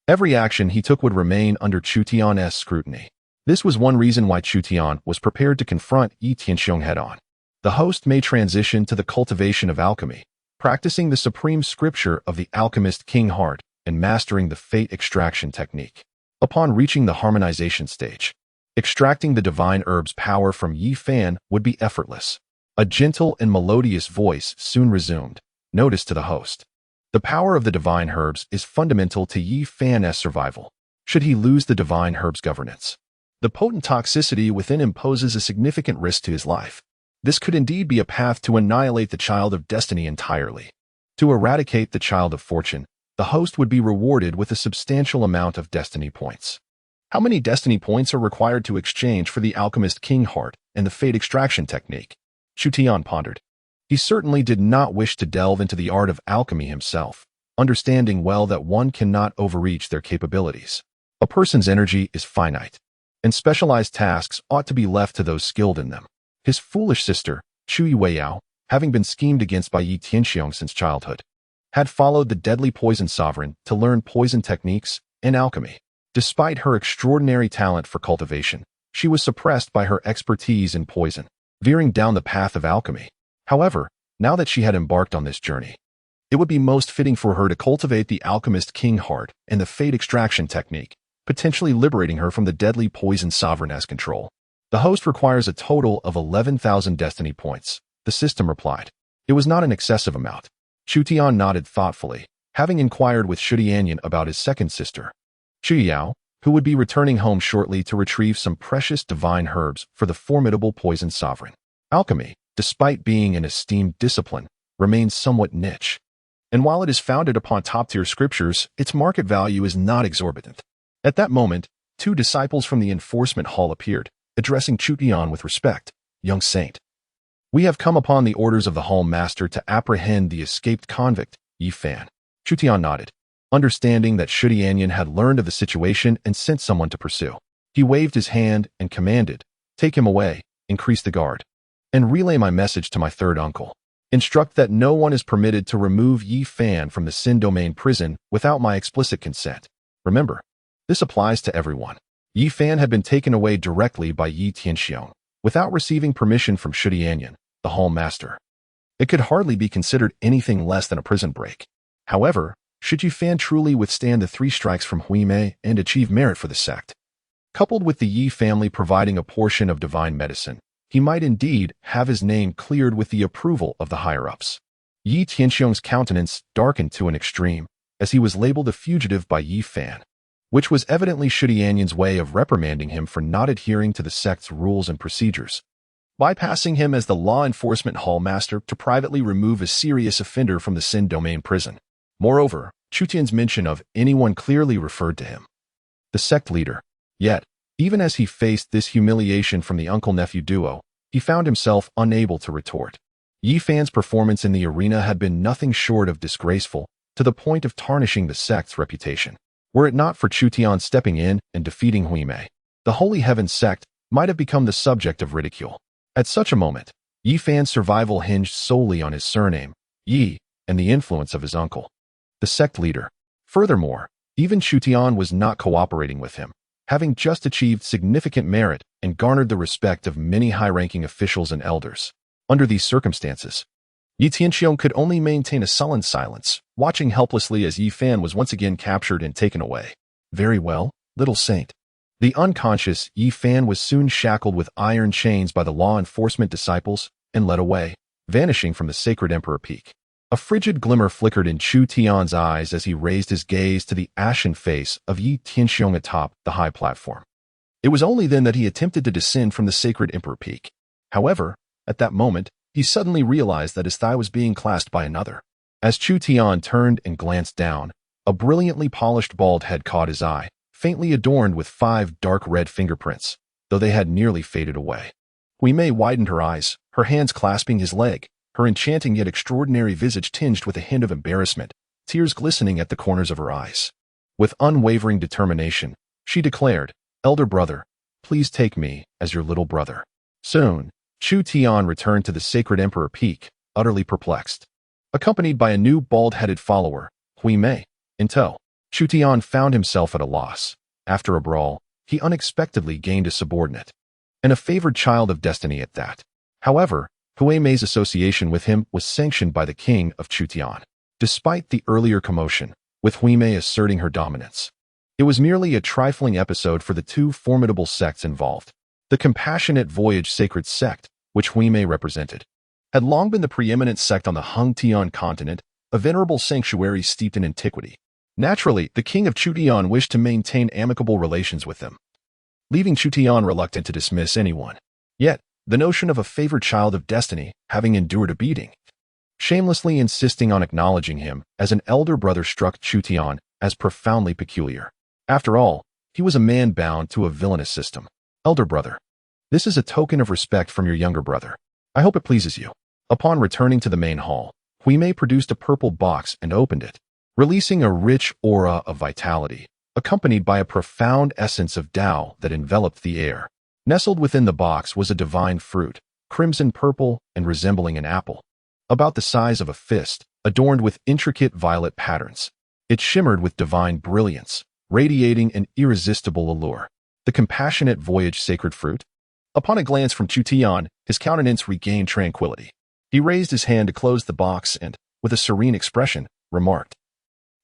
Every action he took would remain under Chu Tian's scrutiny. This was one reason why Chu Tian was prepared to confront Yi Tianxiong head-on. The host may transition to the cultivation of alchemy, practicing the supreme scripture of the alchemist King Heart and mastering the fate extraction technique. Upon reaching the harmonization stage, extracting the divine herb's power from Yi Fan would be effortless. A gentle and melodious voice soon resumed. Notice to the host. The power of the divine herbs is fundamental to Yi Fan's survival. Should he lose the divine herb's governance, the potent toxicity within him poses a significant risk to his life. This could indeed be a path to annihilate the child of destiny entirely. To eradicate the child of fortune, the host would be rewarded with a substantial amount of destiny points. How many destiny points are required to exchange for the alchemist King Heart and the fate extraction technique? Chu Tian pondered. He certainly did not wish to delve into the art of alchemy himself, understanding well that one cannot overreach their capabilities. A person's energy is finite, and specialized tasks ought to be left to those skilled in them. His foolish sister, Chu Yueyao, having been schemed against by Yi Tianxiong since childhood, had followed the deadly poison sovereign to learn poison techniques and alchemy. Despite her extraordinary talent for cultivation, she was suppressed by her expertise in poison, veering down the path of alchemy. However, now that she had embarked on this journey, it would be most fitting for her to cultivate the alchemist king heart and the fate extraction technique, potentially liberating her from the deadly poison sovereign's control. The host requires a total of 11,000 destiny points, the system replied. It was not an excessive amount. Chu Tian nodded thoughtfully, having inquired with Chu Tian about his second sister, Chu Yao, who would be returning home shortly to retrieve some precious divine herbs for the formidable poison sovereign. Alchemy, despite being an esteemed discipline, remains somewhat niche. And while it is founded upon top-tier scriptures, its market value is not exorbitant. At that moment, two disciples from the enforcement hall appeared, addressing Chu Tian with respect. Young saint, we have come upon the orders of the hall master to apprehend the escaped convict, Yi Fan. Chu Tian nodded, understanding that Chu Tian had learned of the situation and sent someone to pursue. He waved his hand and commanded, take him away, increase the guard, and relay my message to my third uncle. Instruct that no one is permitted to remove Yi Fan from the Sin Domain prison without my explicit consent. Remember, this applies to everyone. Yi Fan had been taken away directly by Yi Tianxiong, without receiving permission from Chu Tian, the hall master. It could hardly be considered anything less than a prison break. However, should Yi Fan truly withstand the 3 strikes from Hui Mei and achieve merit for the sect, coupled with the Yi family providing a portion of divine medicine, he might indeed have his name cleared with the approval of the higher-ups. Yi Tianxiong's countenance darkened to an extreme, as he was labeled a fugitive by Yi Fan, which was evidently Chu Tian's way of reprimanding him for not adhering to the sect's rules and procedures, bypassing him as the law enforcement hall master to privately remove a serious offender from the Sin Domain prison. Moreover, Chu Tian's mention of anyone clearly referred to him, the sect leader. Yet, even as he faced this humiliation from the uncle-nephew duo, he found himself unable to retort. Yi Fan's performance in the arena had been nothing short of disgraceful, to the point of tarnishing the sect's reputation. Were it not for Chu Tian stepping in and defeating Hui Mei, the Holy Heaven Sect might have become the subject of ridicule. At such a moment, Yi Fan's survival hinged solely on his surname, Yi, and the influence of his uncle, the sect leader. Furthermore, even Chu Tian was not cooperating with him, having just achieved significant merit and garnered the respect of many high-ranking officials and elders. Under these circumstances, Yi Tianxiong could only maintain a sullen silence, watching helplessly as Yi Fan was once again captured and taken away. Very well, little saint. The unconscious Yi Fan was soon shackled with iron chains by the law enforcement disciples and led away, vanishing from the Sacred Emperor Peak. A frigid glimmer flickered in Chu Tian's eyes as he raised his gaze to the ashen face of Yi Tianxiong atop the high platform. It was only then that he attempted to descend from the Sacred Emperor Peak. However, at that moment, he suddenly realized that his thigh was being clasped by another. As Chu Tian turned and glanced down, a brilliantly polished bald head caught his eye, faintly adorned with 5 dark red fingerprints, though they had nearly faded away. Hui Mei widened her eyes, her hands clasping his leg, her enchanting yet extraordinary visage tinged with a hint of embarrassment, tears glistening at the corners of her eyes. With unwavering determination, she declared, "Elder brother, please take me as your little brother." Soon, Chu Tian returned to the Sacred Emperor Peak, utterly perplexed. Accompanied by a new bald-headed follower, Hui Mei, in tow, Chu Tian found himself at a loss. After a brawl, he unexpectedly gained a subordinate, and a favored child of destiny at that. However, Hui Mei's association with him was sanctioned by the king of Chu Tian. Despite the earlier commotion, with Hui Mei asserting her dominance, it was merely a trifling episode for the 2 formidable sects involved. The Compassionate Voyage Sacred Sect, which Hui Mei represented, had long been the preeminent sect on the Hung Tian continent, a venerable sanctuary steeped in antiquity. Naturally, the king of Chu Tian wished to maintain amicable relations with them, leaving Chu Tian reluctant to dismiss anyone. Yet, the notion of a favored child of destiny, having endured a beating, shamelessly insisting on acknowledging him as an elder brother struck Chu Tian as profoundly peculiar. After all, he was a man bound to a villainous system. Elder brother, this is a token of respect from your younger brother. I hope it pleases you. Upon returning to the main hall, Hui Mei produced a purple box and opened it, releasing a rich aura of vitality, accompanied by a profound essence of Tao that enveloped the air. Nestled within the box was a divine fruit, crimson purple and resembling an apple. about the size of a fist, adorned with intricate violet patterns. It shimmered with divine brilliance, radiating an irresistible allure. The compassionate voyage sacred fruit? Upon a glance from Chu Tian, his countenance regained tranquility. He raised his hand to close the box and, with a serene expression, remarked,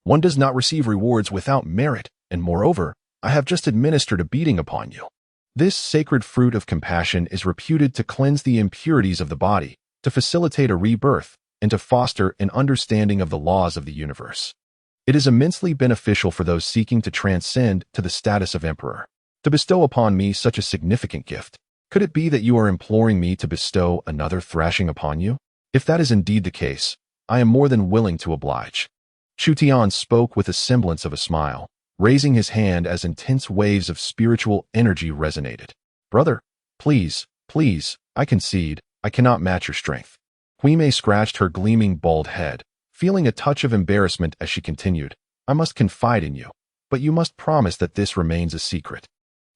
"One does not receive rewards without merit, and moreover, I have just administered a beating upon you. This sacred fruit of compassion is reputed to cleanse the impurities of the body, to facilitate a rebirth, and to foster an understanding of the laws of the universe. It is immensely beneficial for those seeking to transcend to the status of emperor. To bestow upon me such a significant gift, could it be that you are imploring me to bestow another thrashing upon you? If that is indeed the case, I am more than willing to oblige." Chu Tian spoke with a semblance of a smile, raising his hand as intense waves of spiritual energy resonated. "Brother, please, I concede, I cannot match your strength." Hui Mei scratched her gleaming bald head, feeling a touch of embarrassment as she continued, "I must confide in you, but you must promise that this remains a secret.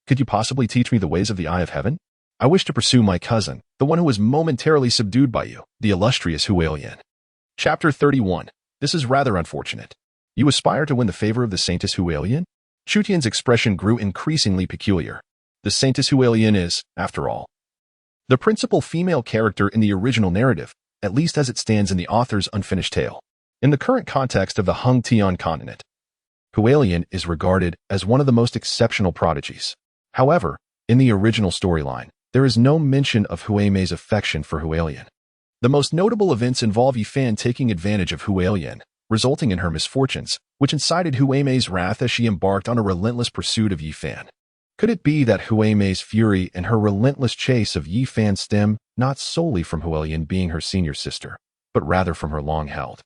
Could you possibly teach me the ways of the Eye of Heaven? I wish to pursue my cousin, the one who was momentarily subdued by you, the illustrious Hualian." Chapter 31. This is rather unfortunate. You aspire to win the favor of the Saintess Hualian? Chu Tian's expression grew increasingly peculiar. The Saintess Hualian is, after all, the principal female character in the original narrative, at least as it stands in the author's unfinished tale. In the current context of the Hung Tian continent, Hualian is regarded as one of the most exceptional prodigies. However, in the original storyline, there is no mention of Hui Mei's affection for Hualian. The most notable events involve Yifan taking advantage of Hualian, resulting in her misfortunes, which incited Hui Mei's wrath as she embarked on a relentless pursuit of Yifan. Could it be that Hui Mei's fury and her relentless chase of Yifan stem not solely from Hualian being her senior sister, but rather from her long-held,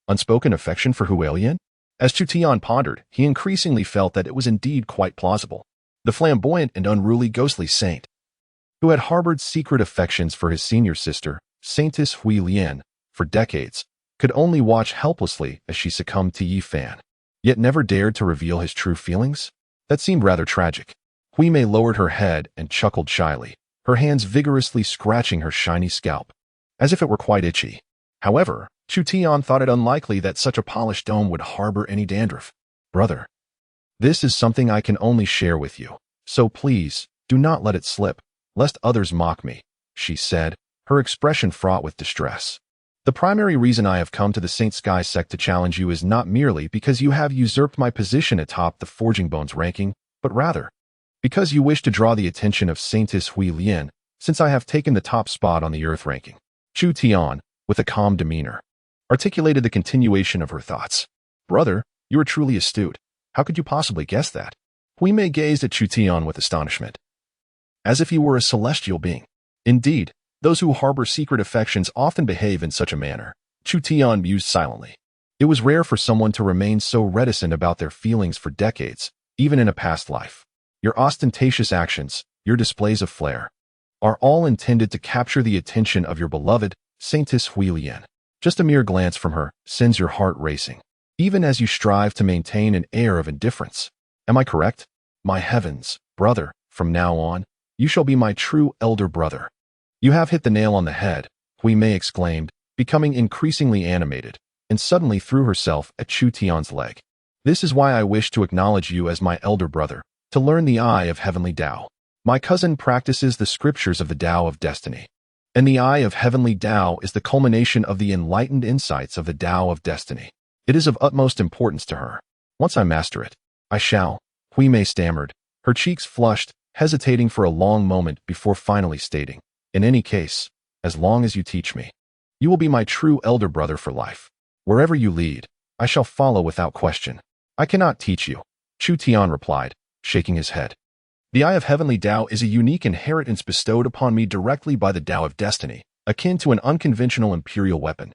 unspoken affection for Hualian? As Chu Tian pondered, he increasingly felt that it was indeed quite plausible. The flamboyant and unruly ghostly saint, who had harbored secret affections for his senior sister, Saintess Huilian, for decades, could only watch helplessly as she succumbed to Yifan, yet never dared to reveal his true feelings? That seemed rather tragic. Hui Mei lowered her head and chuckled shyly, her hands vigorously scratching her shiny scalp, as if it were quite itchy. However, Chu Tian thought it unlikely that such a polished dome would harbor any dandruff. "Brother, this is something I can only share with you, so please, do not let it slip, lest others mock me," she said, her expression fraught with distress. "The primary reason I have come to the Saint Sky Sect to challenge you is not merely because you have usurped my position atop the Forging Bones ranking, but rather because you wish to draw the attention of Saintess Huilian, since I have taken the top spot on the Earth ranking." Chu Tian, with a calm demeanor, articulated the continuation of her thoughts. "Brother, you are truly astute. How could you possibly guess that?" Hui Mei gazed at Chu Tian with astonishment, as if he were a celestial being. Indeed, those who harbor secret affections often behave in such a manner. Chu Tian mused silently. It was rare for someone to remain so reticent about their feelings for decades, even in a past life. Your ostentatious actions, your displays of flair, are all intended to capture the attention of your beloved Saintess Huilian. Just a mere glance from her sends your heart racing, even as you strive to maintain an air of indifference. Am I correct? My heavens, brother, from now on, you shall be my true elder brother. You have hit the nail on the head, Hui Mei exclaimed, becoming increasingly animated, and suddenly threw herself at Chu Tian's leg. "This is why I wish to acknowledge you as my elder brother, to learn the Eye of Heavenly Tao. My cousin practices the scriptures of the Tao of Destiny, and the Eye of Heavenly Tao is the culmination of the enlightened insights of the Tao of Destiny. It is of utmost importance to her. Once I master it, I shall," Hui Mei stammered, her cheeks flushed, hesitating for a long moment before finally stating, "In any case, as long as you teach me, you will be my true elder brother for life. Wherever you lead, I shall follow without question." "I cannot teach you," Chu Tian replied, shaking his head. "The Eye of Heavenly Tao is a unique inheritance bestowed upon me directly by the Tao of Destiny, akin to an unconventional imperial weapon.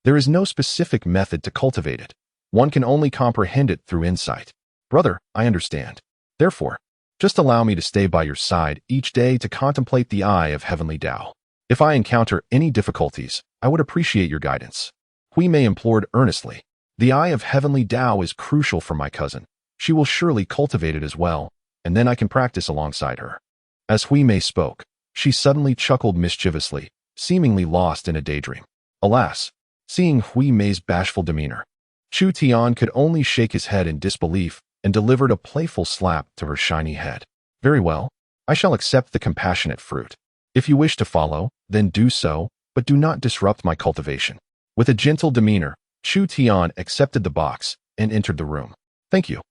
There is no specific method to cultivate it. One can only comprehend it through insight. Brother, I understand. Therefore, just allow me to stay by your side each day to contemplate the Eye of Heavenly Tao. If I encounter any difficulties, I would appreciate your guidance." Hui Mei implored earnestly. "The Eye of Heavenly Tao is crucial for my cousin. She will surely cultivate it as well, and then I can practice alongside her." As Hui Mei spoke, she suddenly chuckled mischievously, seemingly lost in a daydream. Alas, Seeing Hui Mei's bashful demeanor, Chu Tian could only shake his head in disbelief and delivered a playful slap to her shiny head. Very well, I shall accept the compassionate fruit. If you wish to follow, then do so, but do not disrupt my cultivation. With a gentle demeanor, Chu Tian accepted the box and entered the room. Thank you.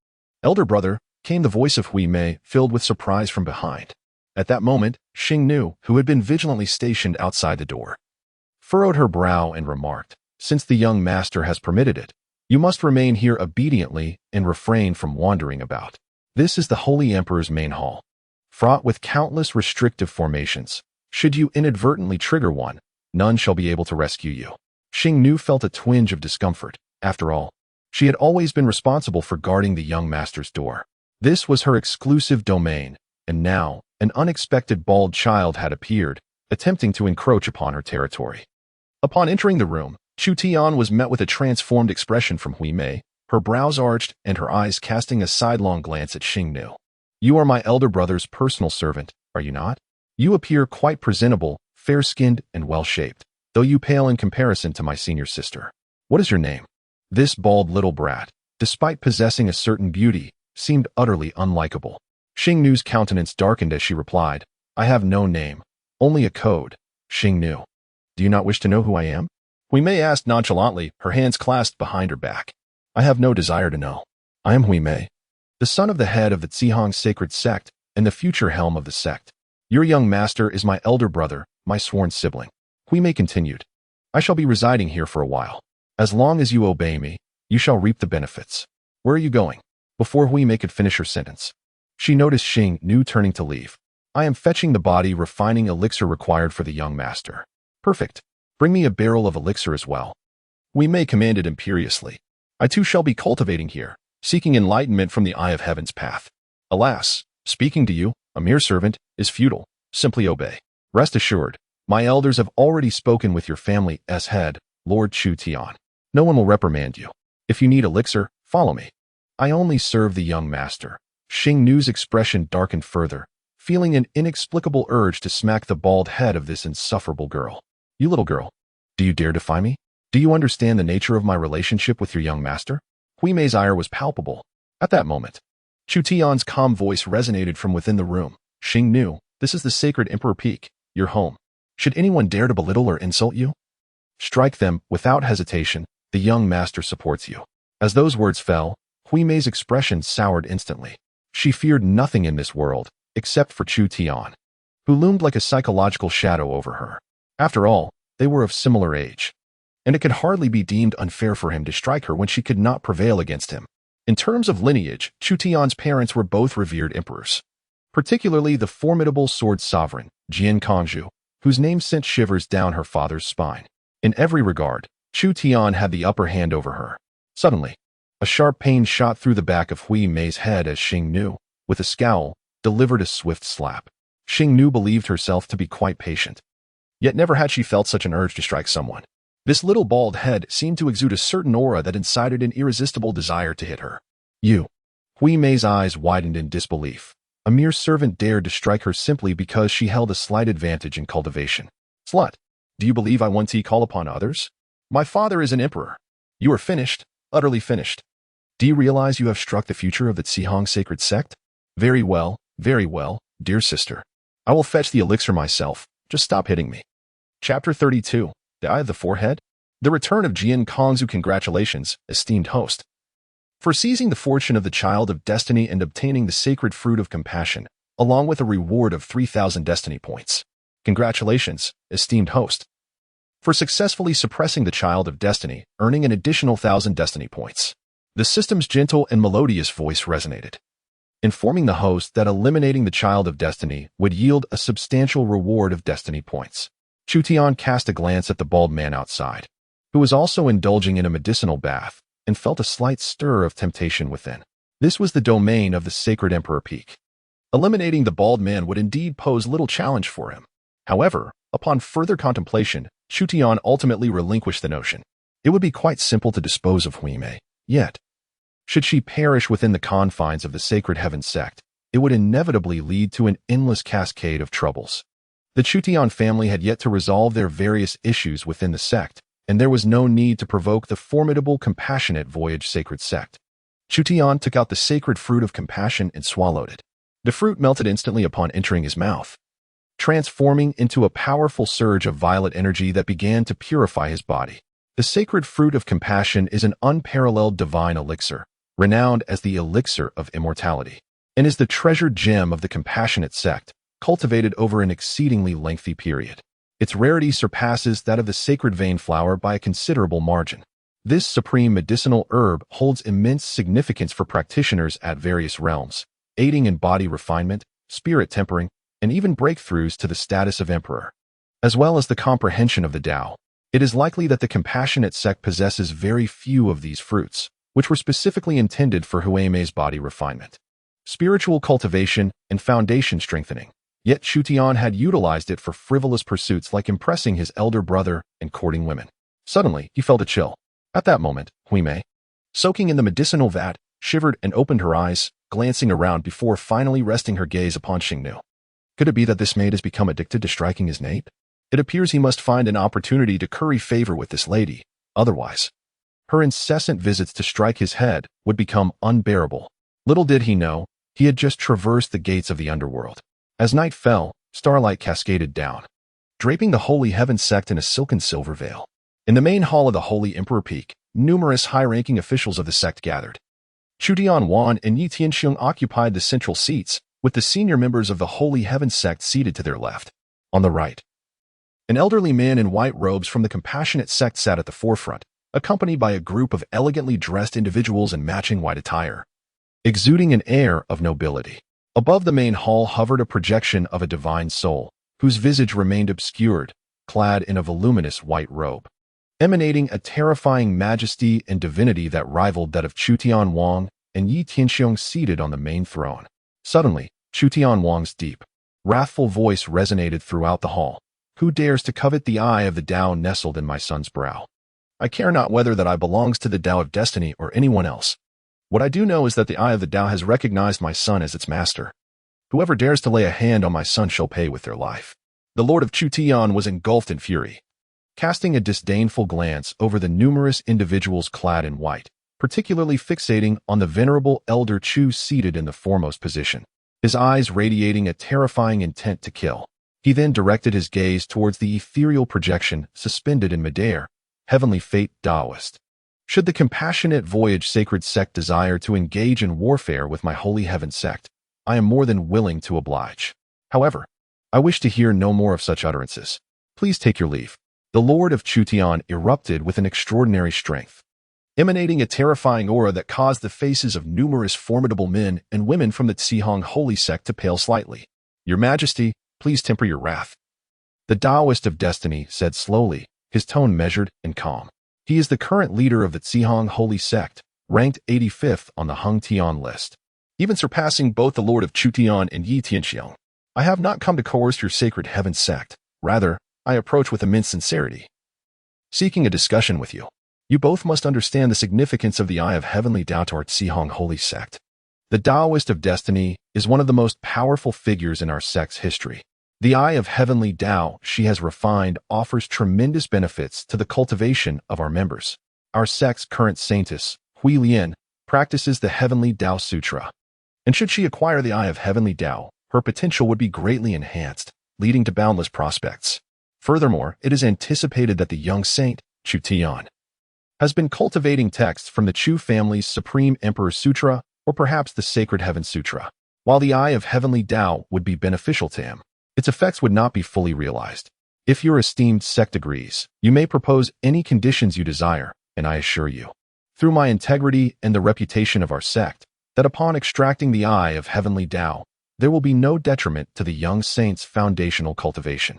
Elder brother, came the voice of Hui Mei, filled with surprise from behind. At that moment, Xing Nu, who had been vigilantly stationed outside the door, furrowed her brow and remarked, since the young master has permitted it, you must remain here obediently and refrain from wandering about. This is the Holy Emperor's main hall, fraught with countless restrictive formations. Should you inadvertently trigger one, none shall be able to rescue you. Xing Nu felt a twinge of discomfort. After all, she had always been responsible for guarding the young master's door. This was her exclusive domain, and now, an unexpected bald child had appeared, attempting to encroach upon her territory. Upon entering the room, Chu Tian was met with a transformed expression from Hui Mei, her brows arched and her eyes casting a sidelong glance at Xing Nu. You are my elder brother's personal servant, are you not? You appear quite presentable, fair-skinned and well-shaped, though you pale in comparison to my senior sister. What is your name? This bald little brat, despite possessing a certain beauty, seemed utterly unlikable. Xing Nu's countenance darkened as she replied, I have no name, only a code, Xing Nu. Do you not wish to know who I am? Hui Mei asked nonchalantly, her hands clasped behind her back. I have no desire to know. I am Hui Mei, the son of the head of the Zihong Sacred Sect and the future helm of the sect. Your young master is my elder brother, my sworn sibling. Hui Mei continued, I shall be residing here for a while. As long as you obey me, you shall reap the benefits. Where are you going? Before Hui Mei could finish her sentence, she noticed Xing Nu turning to leave. I am fetching the body refining elixir required for the young master. Perfect. Bring me a barrel of elixir as well. Hui Mei commanded imperiously. I too shall be cultivating here, seeking enlightenment from the Eye of Heaven's path. Alas, speaking to you, a mere servant, is futile. Simply obey. Rest assured, my elders have already spoken with your family's head, Lord Chu Tian. No one will reprimand you. If you need elixir, follow me. I only serve the young master. Xing Nu's expression darkened further, feeling an inexplicable urge to smack the bald head of this insufferable girl. You little girl, do you dare defy me? Do you understand the nature of my relationship with your young master? Hui Mei's ire was palpable. At that moment, Chu Tian's calm voice resonated from within the room. Xing Nu, this is the Sacred Emperor Peak, your home. Should anyone dare to belittle or insult you, strike them without hesitation. The young master supports you. As those words fell, Hui Mei's expression soured instantly. She feared nothing in this world, except for Chu Tian, who loomed like a psychological shadow over her. After all, they were of similar age, and it could hardly be deemed unfair for him to strike her when she could not prevail against him. In terms of lineage, Chu Tian's parents were both revered emperors, particularly the formidable sword sovereign, Jian Kongzhu, whose name sent shivers down her father's spine. In every regard, Chu Tian had the upper hand over her. Suddenly, a sharp pain shot through the back of Hui Mei's head as Xing Nu, with a scowl, delivered a swift slap. Xing Nu believed herself to be quite patient, yet never had she felt such an urge to strike someone. This little bald head seemed to exude a certain aura that incited an irresistible desire to hit her. You. Hui Mei's eyes widened in disbelief. A mere servant dared to strike her simply because she held a slight advantage in cultivation. Slut, do you believe I want to call upon others? My father is an emperor. You are finished, utterly finished. Do you realize you have struck the future of the Zihong Sacred Sect? Very well, dear sister. I will fetch the elixir myself. Just stop hitting me. Chapter 32. The Eye of the Forehead? The return of Jian Kongzhu. Congratulations, esteemed host, for seizing the fortune of the child of destiny and obtaining the sacred fruit of compassion, along with a reward of 3,000 destiny points. Congratulations, esteemed host, for successfully suppressing the child of destiny, earning an additional 1,000 destiny points. The system's gentle and melodious voice resonated, informing the host that eliminating the child of destiny would yield a substantial reward of destiny points. Chu Tian cast a glance at the bald man outside, who was also indulging in a medicinal bath, and felt a slight stir of temptation within. This was the domain of the Sacred Emperor Peak. Eliminating the bald man would indeed pose little challenge for him. However, upon further contemplation, Chu Tian ultimately relinquished the notion. It would be quite simple to dispose of Hui Mei. Yet, should she perish within the confines of the Sacred Heaven Sect, it would inevitably lead to an endless cascade of troubles. The Chu Tian family had yet to resolve their various issues within the sect, and there was no need to provoke the formidable, compassionate voyage Sacred Sect. Chu Tian took out the sacred fruit of compassion and swallowed it. The fruit melted instantly upon entering his mouth, transforming into a powerful surge of violet energy that began to purify his body. The sacred fruit of compassion is an unparalleled divine elixir, renowned as the elixir of immortality, and is the treasured gem of the compassionate sect, cultivated over an exceedingly lengthy period. Its rarity surpasses that of the sacred vein flower by a considerable margin. This supreme medicinal herb holds immense significance for practitioners at various realms, aiding in body refinement, spirit tempering, and even breakthroughs to the status of emperor, as well as the comprehension of the Tao. It is likely that the compassionate sect possesses very few of these fruits, which were specifically intended for Huimei's body refinement, spiritual cultivation, and foundation strengthening. Yet Chu Tian had utilized it for frivolous pursuits like impressing his elder brother and courting women. Suddenly, he felt a chill. At that moment, Huimei, soaking in the medicinal vat, shivered and opened her eyes, glancing around before finally resting her gaze upon Xingnu. Could it be that this maid has become addicted to striking his mate? It appears he must find an opportunity to curry favor with this lady. Otherwise, her incessant visits to strike his head would become unbearable. Little did he know, he had just traversed the gates of the underworld. As night fell, starlight cascaded down, draping the Holy Heaven Sect in a silken silver veil. In the main hall of the Holy Emperor Peak, numerous high-ranking officials of the sect gathered. Chu Tian and Yi Tianxiong occupied the central seats, with the senior members of the Holy Heaven Sect seated to their left. On the right, an elderly man in white robes from the compassionate sect sat at the forefront, accompanied by a group of elegantly dressed individuals in matching white attire, exuding an air of nobility. Above the main hall hovered a projection of a divine soul, whose visage remained obscured, clad in a voluminous white robe, emanating a terrifying majesty and divinity that rivaled that of Chu Tian and Yi Tianxiong seated on the main throne. Suddenly, Chu Tian's deep, wrathful voice resonated throughout the hall. Who dares to covet the eye of the Tao nestled in my son's brow? I care not whether that eye belongs to the Tao of destiny or anyone else. What I do know is that the eye of the Tao has recognized my son as its master. Whoever dares to lay a hand on my son shall pay with their life. The Lord of Chu Tian was engulfed in fury, casting a disdainful glance over the numerous individuals clad in white, particularly fixating on the venerable elder Chu seated in the foremost position, his eyes radiating a terrifying intent to kill. He then directed his gaze towards the ethereal projection suspended in midair, heavenly fate Taoist. Should the compassionate voyage Sacred Sect desire to engage in warfare with my Holy Heaven Sect, I am more than willing to oblige. However, I wish to hear no more of such utterances. Please take your leave. The Lord of Chu Tian erupted with an extraordinary strength, emanating a terrifying aura that caused the faces of numerous formidable men and women from the Tsihong Holy Sect to pale slightly. Your Majesty, please temper your wrath. The Taoist of Destiny said slowly, his tone measured and calm. He is the current leader of the Tsihong Holy Sect, ranked 85th on the Hung Tian list, even surpassing both the Lord of Chu Tian and Yi Tianxiong. I have not come to coerce your Sacred Heaven Sect. Rather, I approach with immense sincerity, seeking a discussion with you. You both must understand the significance of the Eye of Heavenly Tao to our Tsihong Holy Sect. The Taoist of Destiny is one of the most powerful figures in our sect's history. The Eye of Heavenly Tao she has refined offers tremendous benefits to the cultivation of our members. Our sect's current saintess, Hui Lian, practices the Heavenly Tao Sutra. And should she acquire the Eye of Heavenly Tao, her potential would be greatly enhanced, leading to boundless prospects. Furthermore, it is anticipated that the young saint, Chu Tian, has been cultivating texts from the Chu family's Supreme Emperor Sutra or perhaps the Sacred Heaven Sutra. While the Eye of Heavenly Tao would be beneficial to him, its effects would not be fully realized. If your esteemed sect agrees, you may propose any conditions you desire, and I assure you, through my integrity and the reputation of our sect, that upon extracting the Eye of Heavenly Tao, there will be no detriment to the young saint's foundational cultivation.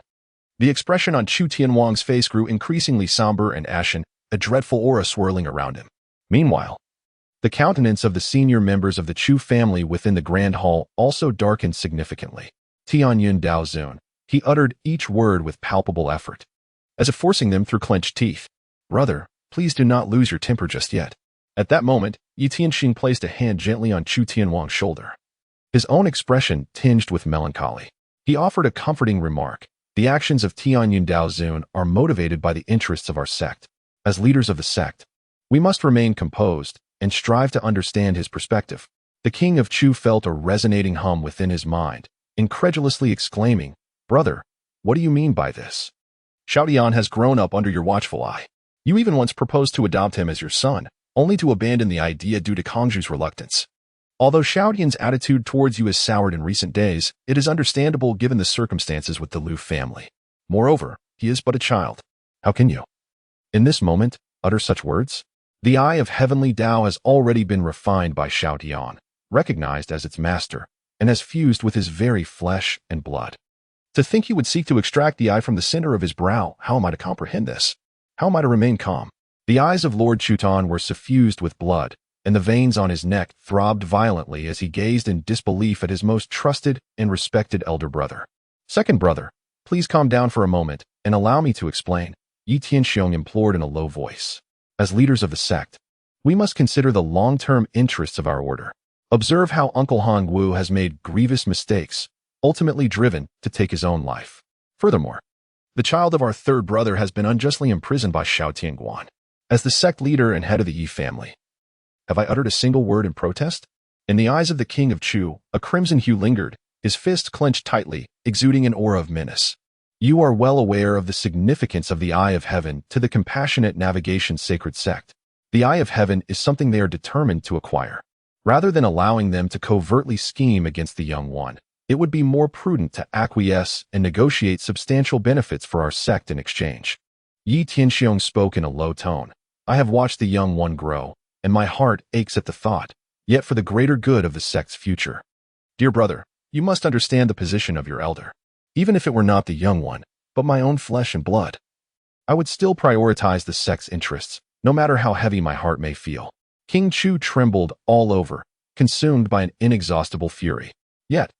The expression on Chu Tian's face grew increasingly somber and ashen, a dreadful aura swirling around him. Meanwhile, the countenance of the senior members of the Chu family within the Grand Hall also darkened significantly. Tianyun Daozun, he uttered each word with palpable effort, as if forcing them through clenched teeth. Brother, please do not lose your temper just yet. At that moment, Yi Tianxing placed a hand gently on Chu Tian's shoulder, his own expression tinged with melancholy. He offered a comforting remark. The actions of Tianyun Daozun are motivated by the interests of our sect. As leaders of the sect, we must remain composed and strive to understand his perspective. The king of Chu felt a resonating hum within his mind, incredulously exclaiming, "Brother, what do you mean by this? Chu Tian has grown up under your watchful eye. You even once proposed to adopt him as your son, only to abandon the idea due to Kongzhu's reluctance. Although Chu Tian's attitude towards you has soured in recent days, it is understandable given the circumstances with the Liu family. Moreover, he is but a child. How can you, in this moment, utter such words? The eye of heavenly Tao has already been refined by Chu Tian, recognized as its master, and has fused with his very flesh and blood. To think he would seek to extract the eye from the center of his brow, how am I to comprehend this? How am I to remain calm?" The eyes of Lord Chu Tian were suffused with blood, and the veins on his neck throbbed violently as he gazed in disbelief at his most trusted and respected elder brother. "Second brother, please calm down for a moment and allow me to explain," Yi Tianxiong implored in a low voice. "As leaders of the sect, we must consider the long-term interests of our order. Observe how Uncle Hongwu has made grievous mistakes, ultimately driven to take his own life. Furthermore, the child of our third brother has been unjustly imprisoned by Xiao Tianguan. As the sect leader and head of the Yi family, have I uttered a single word in protest?" In the eyes of the king of Chu, a crimson hue lingered, his fist clenched tightly, exuding an aura of menace. "You are well aware of the significance of the Eye of Heaven to the compassionate navigation sacred sect. The Eye of Heaven is something they are determined to acquire. Rather than allowing them to covertly scheme against the young one, it would be more prudent to acquiesce and negotiate substantial benefits for our sect in exchange." Yi Tianxiong spoke in a low tone. "I have watched the young one grow, and my heart aches at the thought, yet for the greater good of the sect's future. Dear brother, you must understand the position of your elder. Even if it were not the young one, but my own flesh and blood, I would still prioritize the sect's interests, no matter how heavy my heart may feel." King Chu trembled all over, consumed by an inexhaustible fury. Yet,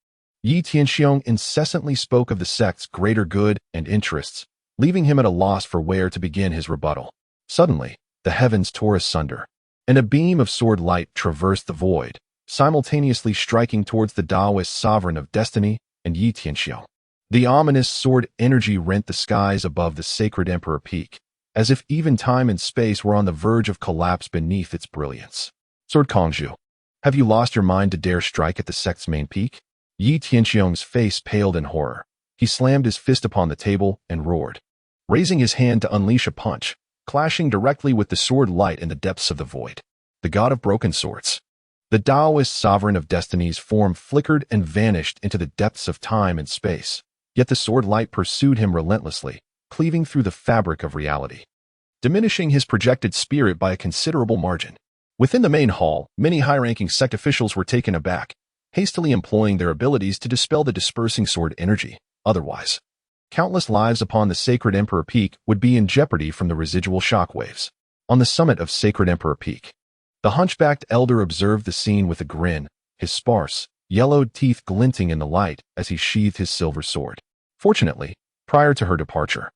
Yi Tianxiong incessantly spoke of the sect's greater good and interests, leaving him at a loss for where to begin his rebuttal. Suddenly, the heavens tore asunder, and a beam of sword light traversed the void, simultaneously striking towards the Taoist sovereign of destiny and Yi Tianxiong. The ominous sword energy rent the skies above the sacred emperor peak, as if even time and space were on the verge of collapse beneath its brilliance. "Sword Kongzhu, have you lost your mind to dare strike at the sect's main peak?" Yi Tianxiong's face paled in horror. He slammed his fist upon the table and roared, raising his hand to unleash a punch, clashing directly with the sword light in the depths of the void. The god of broken swords, the Taoist sovereign of destiny's form flickered and vanished into the depths of time and space, yet the sword light pursued him relentlessly, cleaving through the fabric of reality, diminishing his projected spirit by a considerable margin. Within the main hall, many high-ranking sect officials were taken aback, hastily employing their abilities to dispel the dispersing sword energy. Otherwise, countless lives upon the Sacred Emperor Peak would be in jeopardy from the residual shockwaves. On the summit of Sacred Emperor Peak, the hunchbacked elder observed the scene with a grin, his sparse, yellowed teeth glinting in the light as he sheathed his silver sword. Fortunately, prior to her departure,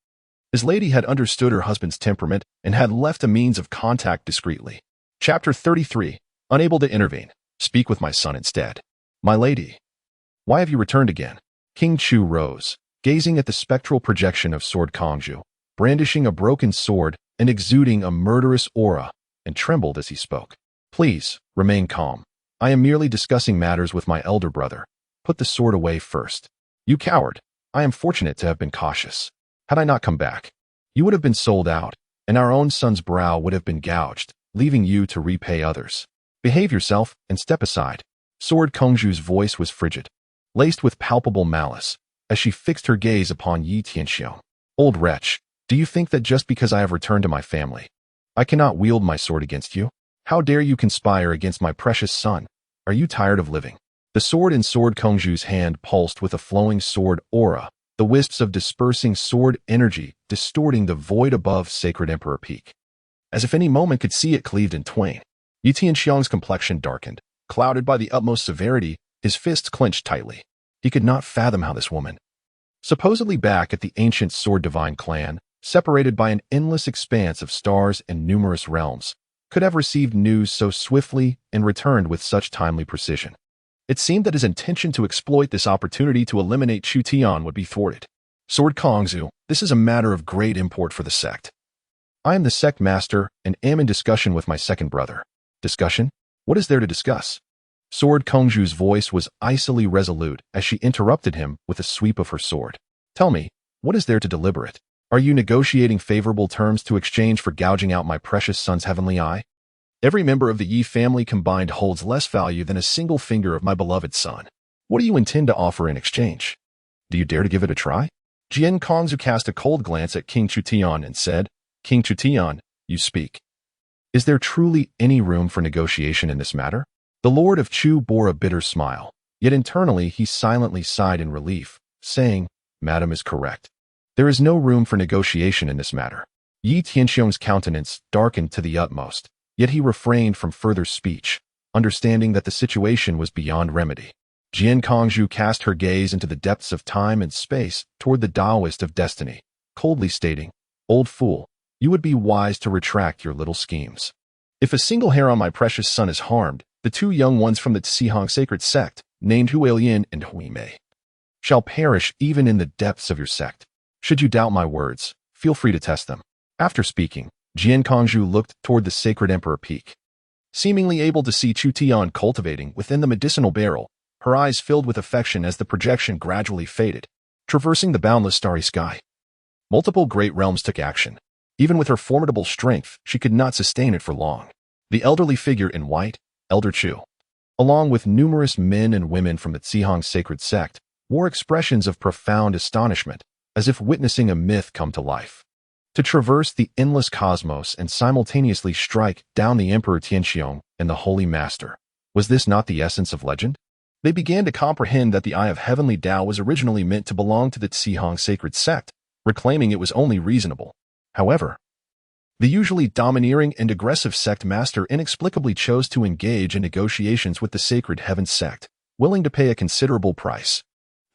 his lady had understood her husband's temperament and had left a means of contact discreetly. Chapter 33. Unable to intervene. Speak with my son instead. "My lady, why have you returned again?" King Chu rose, gazing at the spectral projection of Sword Kongzhu, brandishing a broken sword and exuding a murderous aura, and trembled as he spoke. "Please, remain calm. I am merely discussing matters with my elder brother. Put the sword away first. You coward, I am fortunate to have been cautious. Had I not come back, you would have been sold out, and our own son's brow would have been gouged, leaving you to repay others. Behave yourself and step aside." Sword Kongzhu's voice was frigid, laced with palpable malice, as she fixed her gaze upon Yi Tianxiong. "Old wretch, do you think that just because I have returned to my family, I cannot wield my sword against you? How dare you conspire against my precious son? Are you tired of living?" The sword in Sword Kongzhu's hand pulsed with a flowing sword aura, the wisps of dispersing sword energy distorting the void above Sacred Emperor Peak. As if any moment could see it cleaved in twain. Yi Tianxiong's complexion darkened, clouded by the utmost severity, his fists clenched tightly. He could not fathom how this woman, supposedly back at the ancient Sword Divine clan, separated by an endless expanse of stars and numerous realms, could have received news so swiftly and returned with such timely precision. It seemed that his intention to exploit this opportunity to eliminate Chu Tian would be thwarted. "Sword Kongzhu, this is a matter of great import for the sect. I am the sect master and am in discussion with my second brother. Discussion? What is there to discuss? Sword Kongju's voice was icily resolute as she interrupted him with a sweep of her sword. Tell me, what is there to deliberate? Are you negotiating favorable terms to exchange for gouging out my precious son's heavenly eye? Every member of the Yi family combined holds less value than a single finger of my beloved son. What do you intend to offer in exchange? Do you dare to give it a try? Jian Kongzu cast a cold glance at King Chu Tian and said, King Chu Tian, you speak. Is there truly any room for negotiation in this matter? The Lord of Chu bore a bitter smile, yet internally he silently sighed in relief, saying, Madam is correct. There is no room for negotiation in this matter. Yi Tianxiong's countenance darkened to the utmost, yet he refrained from further speech, understanding that the situation was beyond remedy. Jian Kongju cast her gaze into the depths of time and space toward the Taoist of destiny, coldly stating, Old fool, you would be wise to retract your little schemes. If a single hair on my precious son is harmed, the two young ones from the Sihong Sacred Sect, named Huilian and Huimei, shall perish even in the depths of your sect. Should you doubt my words, feel free to test them. After speaking, Jian Kongju looked toward the Sacred Emperor Peak. Seemingly able to see Chu Tian cultivating within the medicinal barrel, her eyes filled with affection as the projection gradually faded, traversing the boundless starry sky. Multiple great realms took action. Even with her formidable strength, she could not sustain it for long. The elderly figure in white, Elder Chu, along with numerous men and women from the Sihong Sacred Sect, wore expressions of profound astonishment, as if witnessing a myth come to life. To traverse the endless cosmos and simultaneously strike down the Emperor Tianxiong and the Holy Master, was this not the essence of legend? They began to comprehend that the Eye of Heavenly Tao was originally meant to belong to the Sihong Sacred Sect, reclaiming it was only reasonable. However, the usually domineering and aggressive sect master inexplicably chose to engage in negotiations with the Sacred Heaven Sect, willing to pay a considerable price.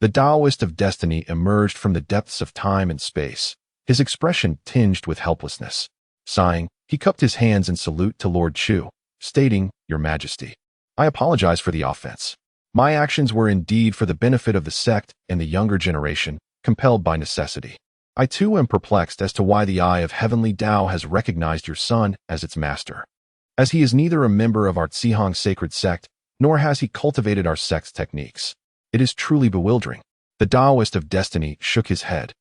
The Taoist of destiny emerged from the depths of time and space, his expression tinged with helplessness. Sighing, he cupped his hands in salute to Lord Chu, stating, Your Majesty, I apologize for the offense. My actions were indeed for the benefit of the sect and the younger generation, compelled by necessity. I too am perplexed as to why the Eye of Heavenly Tao has recognized your son as its master. As he is neither a member of our Sihong Sacred Sect, nor has he cultivated our sect's techniques. It is truly bewildering. The Taoist of destiny shook his head,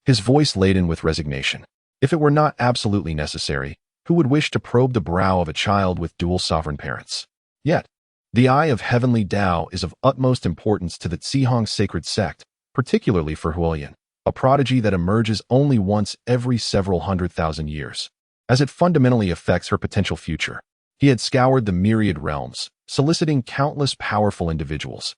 his voice laden with resignation. If it were not absolutely necessary, who would wish to probe the brow of a child with dual sovereign parents? Yet, the Eye of Heavenly Tao is of utmost importance to the Sihong Sacred Sect, particularly for Huilian, a prodigy that emerges only once every several 100,000 years, as it fundamentally affects her potential future. He had scoured the myriad realms, soliciting countless powerful individuals,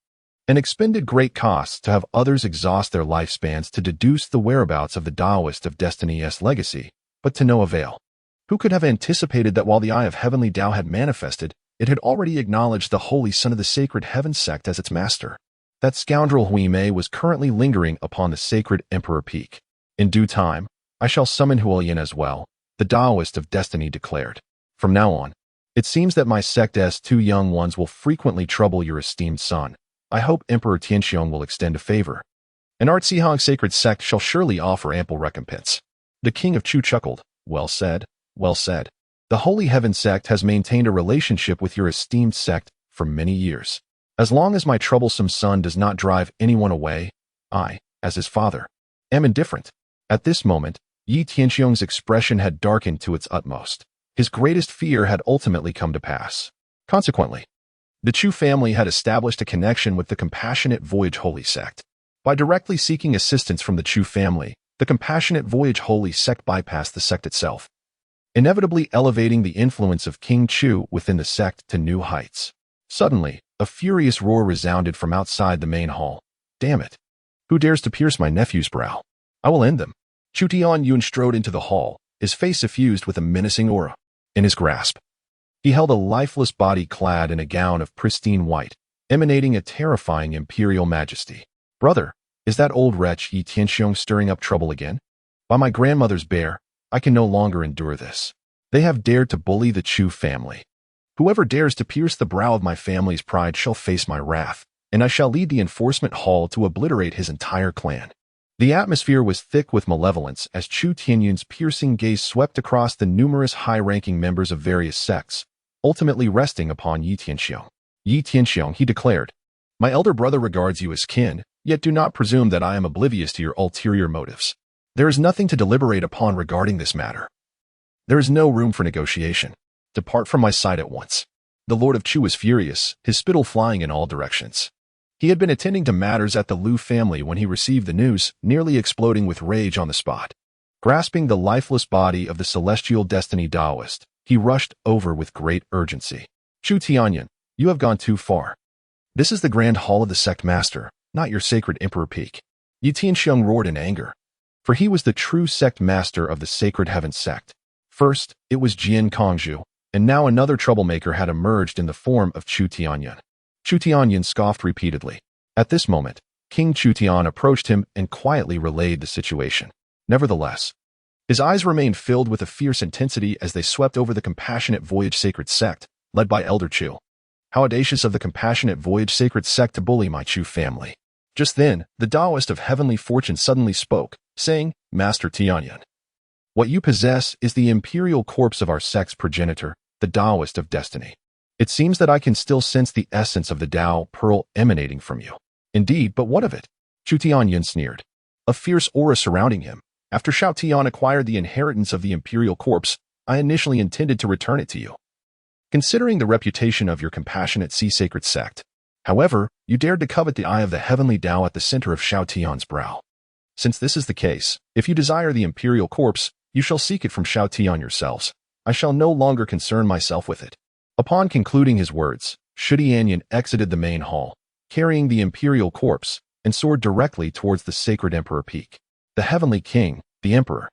and expended great costs to have others exhaust their lifespans to deduce the whereabouts of the Taoist of Destiny's legacy, but to no avail. Who could have anticipated that while the Eye of Heavenly Tao had manifested, it had already acknowledged the holy son of the Sacred Heaven Sect as its master? That scoundrel Huimei was currently lingering upon the Sacred Emperor Peak. In due time, I shall summon Huilian as well, the Taoist of destiny declared. From now on, it seems that my sect's two young ones will frequently trouble your esteemed son. I hope Emperor Tianxiong will extend a favor. And our Sihong Sacred Sect shall surely offer ample recompense. The King of Chu chuckled. Well said, well said. The Holy Heaven Sect has maintained a relationship with your esteemed sect for many years. As long as my troublesome son does not drive anyone away, I, as his father, am indifferent. At this moment, Yi Tianxiong's expression had darkened to its utmost. His greatest fear had ultimately come to pass. Consequently, the Chu family had established a connection with the Compassionate Voyage Holy Sect. By directly seeking assistance from the Chu family, the Compassionate Voyage Holy Sect bypassed the sect itself, inevitably elevating the influence of King Chu within the sect to new heights. Suddenly, a furious roar resounded from outside the main hall. Damn it! Who dares to pierce my nephew's brow? I will end them. Chu Tian strode into the hall, his face suffused with a menacing aura. In his grasp, he held a lifeless body clad in a gown of pristine white, emanating a terrifying imperial majesty. Brother, is that old wretch Yi Tianxiong stirring up trouble again? By my grandmother's bear, I can no longer endure this. They have dared to bully the Chu family. Whoever dares to pierce the brow of my family's pride shall face my wrath, and I shall lead the enforcement hall to obliterate his entire clan. The atmosphere was thick with malevolence as Chu Tian's piercing gaze swept across the numerous high-ranking members of various sects, ultimately resting upon Yi Tianxiong. Yi Tianxiong, he declared, "My elder brother regards you as kin, yet do not presume that I am oblivious to your ulterior motives. There is nothing to deliberate upon regarding this matter. There is no room for negotiation. Depart from my sight at once." The Lord of Chu was furious, his spittle flying in all directions. He had been attending to matters at the Liu family when he received the news, nearly exploding with rage on the spot. Grasping the lifeless body of the celestial destiny Taoist, he rushed over with great urgency. "Chu Tian, you have gone too far. This is the grand hall of the sect master, not your sacred emperor peak." Yi Tianxiong roared in anger, for he was the true sect master of the Sacred Heaven Sect. First, it was Jian Kongzhu, and now another troublemaker had emerged in the form of Chu Tian. Chu Tian scoffed repeatedly. At this moment, King Chu Tian approached him and quietly relayed the situation. Nevertheless, his eyes remained filled with a fierce intensity as they swept over the Compassionate Voyage Sacred Sect, led by Elder Chu. How audacious of the Compassionate Voyage Sacred Sect to bully my Chu family. Just then, the Taoist of Heavenly Fortune suddenly spoke, saying, "Master Tian, what you possess is the imperial corpse of our sect's progenitor, the Taoist of Destiny. It seems that I can still sense the essence of the Tao pearl emanating from you." "Indeed, but what of it?" Chu Tian sneered, a fierce aura surrounding him. "After Shao Tian acquired the inheritance of the imperial corpse, I initially intended to return it to you, considering the reputation of your compassionate sacred sect. However, you dared to covet the eye of the heavenly Tao at the center of Shao Tian's brow. Since this is the case, if you desire the imperial corpse, you shall seek it from Shao Tian yourselves. I shall no longer concern myself with it." Upon concluding his words, Chu Tian exited the main hall, carrying the imperial corpse, and soared directly towards the sacred emperor peak. The heavenly king, the emperor,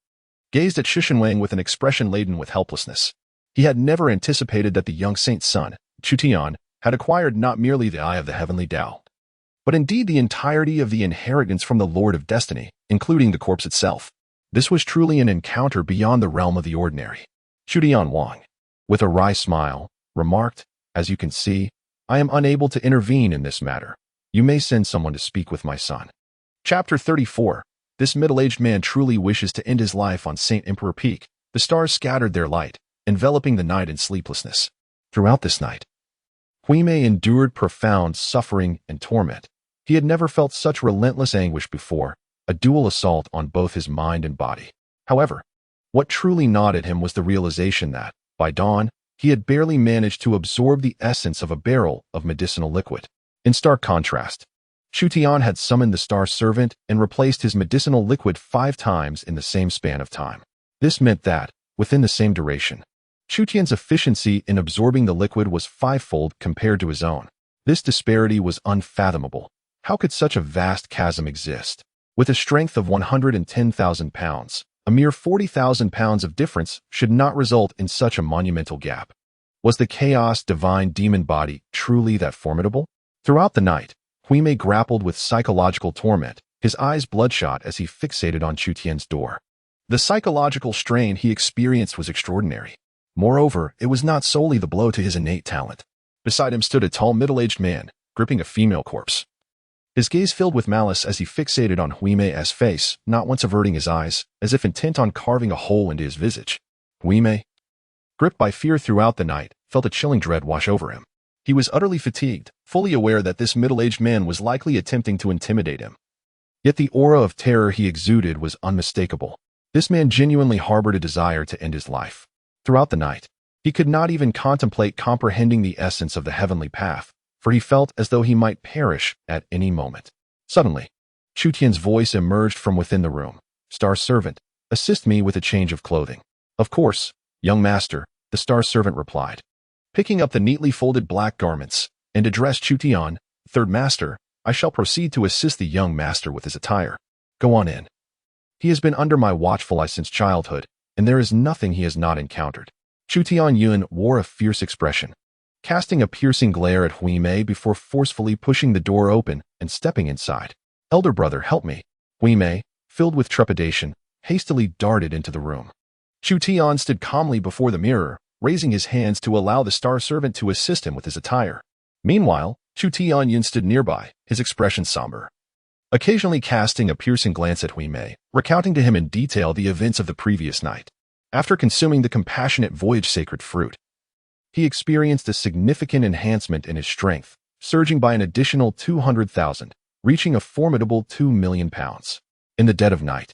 gazed at Shishinwang with an expression laden with helplessness. He had never anticipated that the young saint's son, Chu Tian, had acquired not merely the eye of the heavenly Tao, but indeed the entirety of the inheritance from the Lord of Destiny, including the corpse itself. This was truly an encounter beyond the realm of the ordinary. Chu Tian Wang, with a wry smile, remarked, "As you can see, I am unable to intervene in this matter. You may send someone to speak with my son." Chapter 34. This middle-aged man truly wishes to end his life on Saint Emperor Peak. The stars scattered their light, enveloping the night in sleeplessness. Throughout this night, Huimei endured profound suffering and torment. He had never felt such relentless anguish before, a dual assault on both his mind and body. However, what truly gnawed at him was the realization that, by dawn, he had barely managed to absorb the essence of a barrel of medicinal liquid. In stark contrast, Chu Tian had summoned the Star Servant and replaced his medicinal liquid 5 times in the same span of time. This meant that, within the same duration, Chu Tian's efficiency in absorbing the liquid was 5-fold compared to his own. This disparity was unfathomable. How could such a vast chasm exist? With a strength of 110,000 pounds, a mere 40,000 pounds of difference should not result in such a monumental gap. Was the chaos divine demon body truly that formidable? Throughout the night, Huimei grappled with psychological torment, his eyes bloodshot as he fixated on Chu Tian's door. The psychological strain he experienced was extraordinary. Moreover, it was not solely the blow to his innate talent. Beside him stood a tall middle-aged man, gripping a female corpse. His gaze filled with malice as he fixated on Huimei's face, not once averting his eyes, as if intent on carving a hole into his visage. Huimei, gripped by fear throughout the night, felt a chilling dread wash over him. He was utterly fatigued, fully aware that this middle-aged man was likely attempting to intimidate him. Yet the aura of terror he exuded was unmistakable. This man genuinely harbored a desire to end his life. Throughout the night, he could not even contemplate comprehending the essence of the heavenly path, for he felt as though he might perish at any moment. Suddenly, Chu Tian's voice emerged from within the room. "Star Servant, assist me with a change of clothing." "Of course, young master," the Star Servant replied, picking up the neatly folded black garments, and addressed Chu Tian, "Third Master, I shall proceed to assist the young master with his attire. Go on in. He has been under my watchful eye since childhood, and there is nothing he has not encountered." Chu Tian wore a fierce expression, casting a piercing glare at Huimei before forcefully pushing the door open and stepping inside. "Elder brother, help me." Huimei, filled with trepidation, hastily darted into the room. Chu Tian stood calmly before the mirror, raising his hands to allow the Star Servant to assist him with his attire. Meanwhile, Chu Tian stood nearby, his expression somber. occasionally casting a piercing glance at Hui Mei, recounting to him in detail the events of the previous night. After consuming the compassionate voyage sacred fruit, he experienced a significant enhancement in his strength, surging by an additional 200,000, reaching a formidable 2 million pounds. In the dead of night,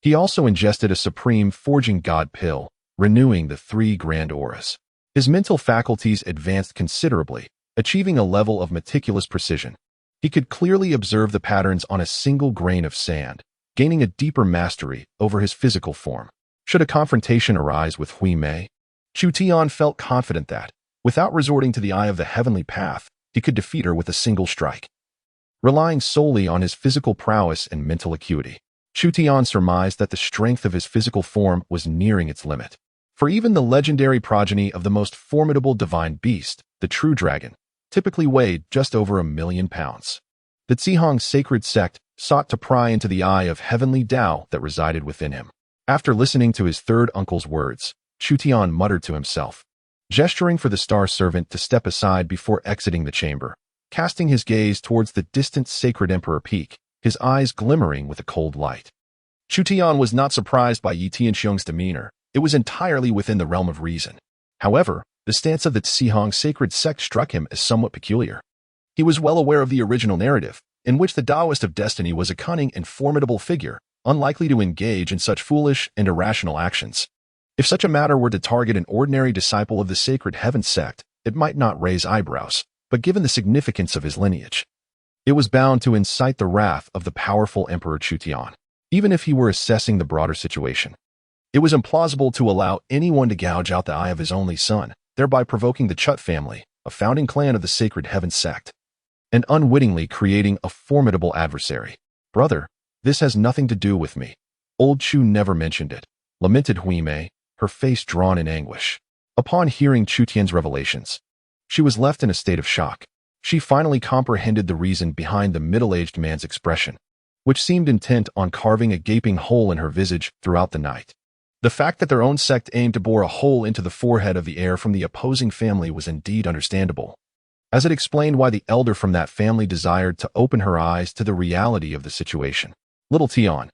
he also ingested a supreme forging god pill, renewing the 3 grand auras. His mental faculties advanced considerably, achieving a level of meticulous precision. He could clearly observe the patterns on a single grain of sand, gaining a deeper mastery over his physical form. Should a confrontation arise with Hui Mei, Chu Tian felt confident that, without resorting to the eye of the heavenly path, he could defeat her with a single strike. Relying solely on his physical prowess and mental acuity, Chu Tian surmised that the strength of his physical form was nearing its limit. For even the legendary progeny of the most formidable divine beast, the true dragon, typically weighed just over 1 million pounds. The Zihong Sacred Sect sought to pry into the eye of heavenly Tao that resided within him. After listening to his third uncle's words, Chu Tian muttered to himself, gesturing for the star servant to step aside before exiting the chamber, casting his gaze towards the distant sacred emperor peak, his eyes glimmering with a cold light. Chu Tian was not surprised by Yi Tianxiong's demeanor. It was entirely within the realm of reason. However, the stance of the Zihong Sacred Sect struck him as somewhat peculiar. He was well aware of the original narrative, in which the Taoist of destiny was a cunning and formidable figure, unlikely to engage in such foolish and irrational actions. If such a matter were to target an ordinary disciple of the Sacred Heaven Sect, it might not raise eyebrows, but given the significance of his lineage, it was bound to incite the wrath of the powerful Emperor Chu Tian, even if he were assessing the broader situation. It was implausible to allow anyone to gouge out the eye of his only son, thereby provoking the Chut family, a founding clan of the Sacred Heaven Sect, and unwittingly creating a formidable adversary. Brother, this has nothing to do with me. Old Chu never mentioned it, lamented Hui Mei, her face drawn in anguish. Upon hearing Chu Tian's revelations, she was left in a state of shock. She finally comprehended the reason behind the middle-aged man's expression, which seemed intent on carving a gaping hole in her visage throughout the night. The fact that their own sect aimed to bore a hole into the forehead of the heir from the opposing family was indeed understandable, as it explained why the elder from that family desired to open her eyes to the reality of the situation. Little Tian,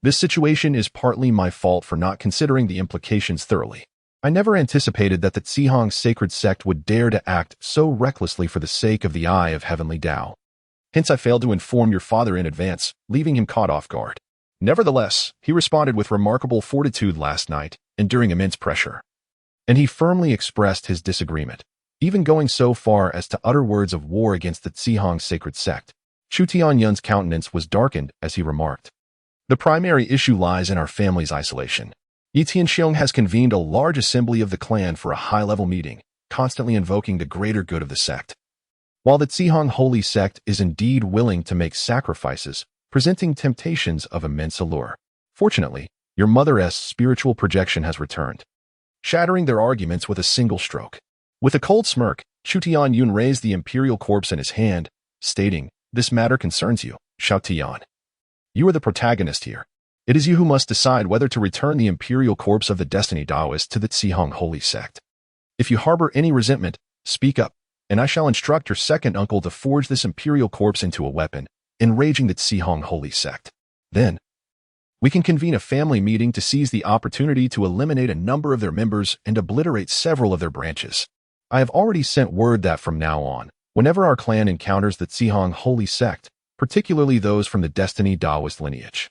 this situation is partly my fault for not considering the implications thoroughly. I never anticipated that the Zihong Sacred Sect would dare to act so recklessly for the sake of the eye of heavenly Tao. Hence I failed to inform your father in advance, leaving him caught off guard. Nevertheless, he responded with remarkable fortitude last night, enduring immense pressure. And he firmly expressed his disagreement, even going so far as to utter words of war against the Zihong Sacred Sect. Chu Tianyun's countenance was darkened as he remarked, the primary issue lies in our family's isolation. Yi Tianxiong has convened a large assembly of the clan for a high-level meeting, constantly invoking the greater good of the sect. While the Zihong Holy Sect is indeed willing to make sacrifices, presenting temptations of immense allure, fortunately, your mother's spiritual projection has returned, shattering their arguments with a single stroke. With a cold smirk, Chu Tianyun raised the imperial corpse in his hand, stating, this matter concerns you, Chu Tian. You are the protagonist here. It is you who must decide whether to return the imperial corpse of the Destiny Taoist to the Zihong Holy Sect. If you harbor any resentment, speak up, and I shall instruct your second uncle to forge this imperial corpse into a weapon, enraging the Zihong Holy Sect. Then, we can convene a family meeting to seize the opportunity to eliminate a number of their members and obliterate several of their branches. I have already sent word that from now on, whenever our clan encounters the Zihong Holy Sect, particularly those from the Destiny Taoist lineage,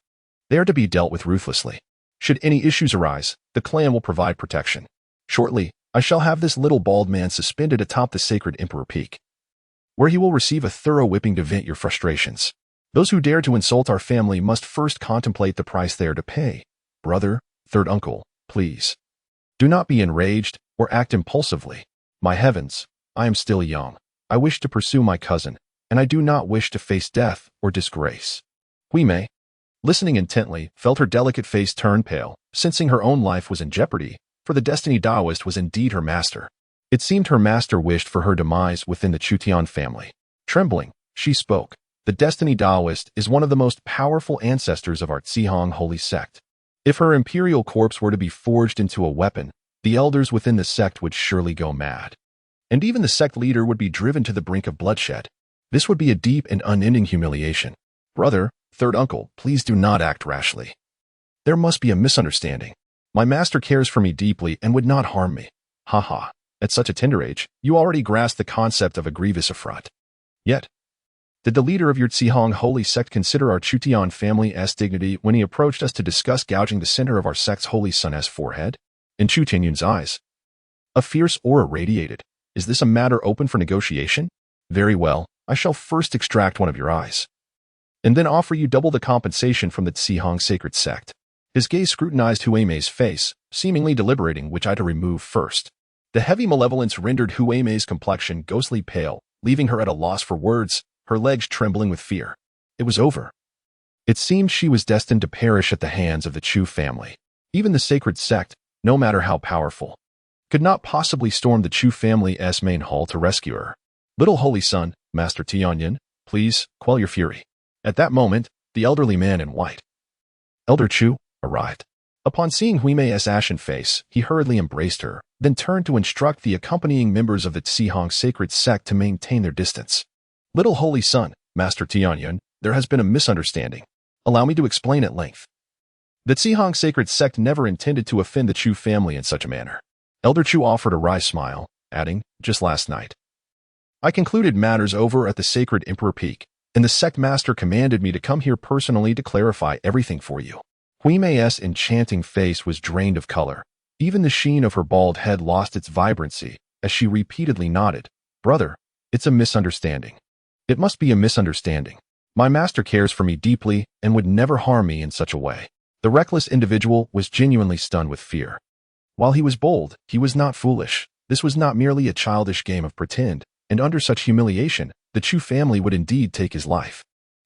they are to be dealt with ruthlessly. Should any issues arise, the clan will provide protection. Shortly, I shall have this little bald man suspended atop the sacred Emperor Peak, where he will receive a thorough whipping to vent your frustrations. Those who dare to insult our family must first contemplate the price they are to pay. Brother, third uncle, please, do not be enraged or act impulsively. My heavens, I am still young. I wish to pursue my cousin, and I do not wish to face death or disgrace. Hui Mei, listening intently, felt her delicate face turn pale, sensing her own life was in jeopardy, for the Destiny Taoist was indeed her master. It seemed her master wished for her demise within the Chu Tian family. Trembling, she spoke. The Destiny Taoist is one of the most powerful ancestors of our Zihong Holy Sect. If her imperial corpse were to be forged into a weapon, the elders within the sect would surely go mad. And even the sect leader would be driven to the brink of bloodshed. This would be a deep and unending humiliation. Brother, Third uncle, please do not act rashly. There must be a misunderstanding. My master cares for me deeply and would not harm me. Haha. At such a tender age, you already grasp the concept of a grievous affront. Yet, did the leader of your Zihong holy sect consider our Chu Tian family's dignity when he approached us to discuss gouging the center of our sect's holy son's forehead? In Chu Tianyun's eyes, a fierce aura radiated. Is this a matter open for negotiation? Very well, I shall first extract one of your eyes, and then offer you double the compensation from the Zihong Sacred Sect. His gaze scrutinized Huimei's face, seemingly deliberating which eye to remove first. The heavy malevolence rendered Huimei's complexion ghostly pale, leaving her at a loss for words, her legs trembling with fear. It was over. It seemed she was destined to perish at the hands of the Chu family. Even the Sacred Sect, no matter how powerful, could not possibly storm the Chu family's main hall to rescue her. Little Holy Son, Master Tianyun, please, quell your fury. At that moment, the elderly man in white, Elder Chu, arrived. Upon seeing Huimei's ashen face, he hurriedly embraced her, then turned to instruct the accompanying members of the Zihong Sacred Sect to maintain their distance. Little Holy Son, Master Tianyun, there has been a misunderstanding. Allow me to explain at length. The Zihong Sacred Sect never intended to offend the Chu family in such a manner. Elder Chu offered a wry smile, adding, just last night, I concluded matters over at the Sacred Emperor Peak, and the sect master commanded me to come here personally to clarify everything for you. Huimei's enchanting face was drained of color. Even the sheen of her bald head lost its vibrancy as she repeatedly nodded. Brother, it's a misunderstanding. It must be a misunderstanding. My master cares for me deeply and would never harm me in such a way. The reckless individual was genuinely stunned with fear. While he was bold, he was not foolish. This was not merely a childish game of pretend, and under such humiliation, the Chu family would indeed take his life.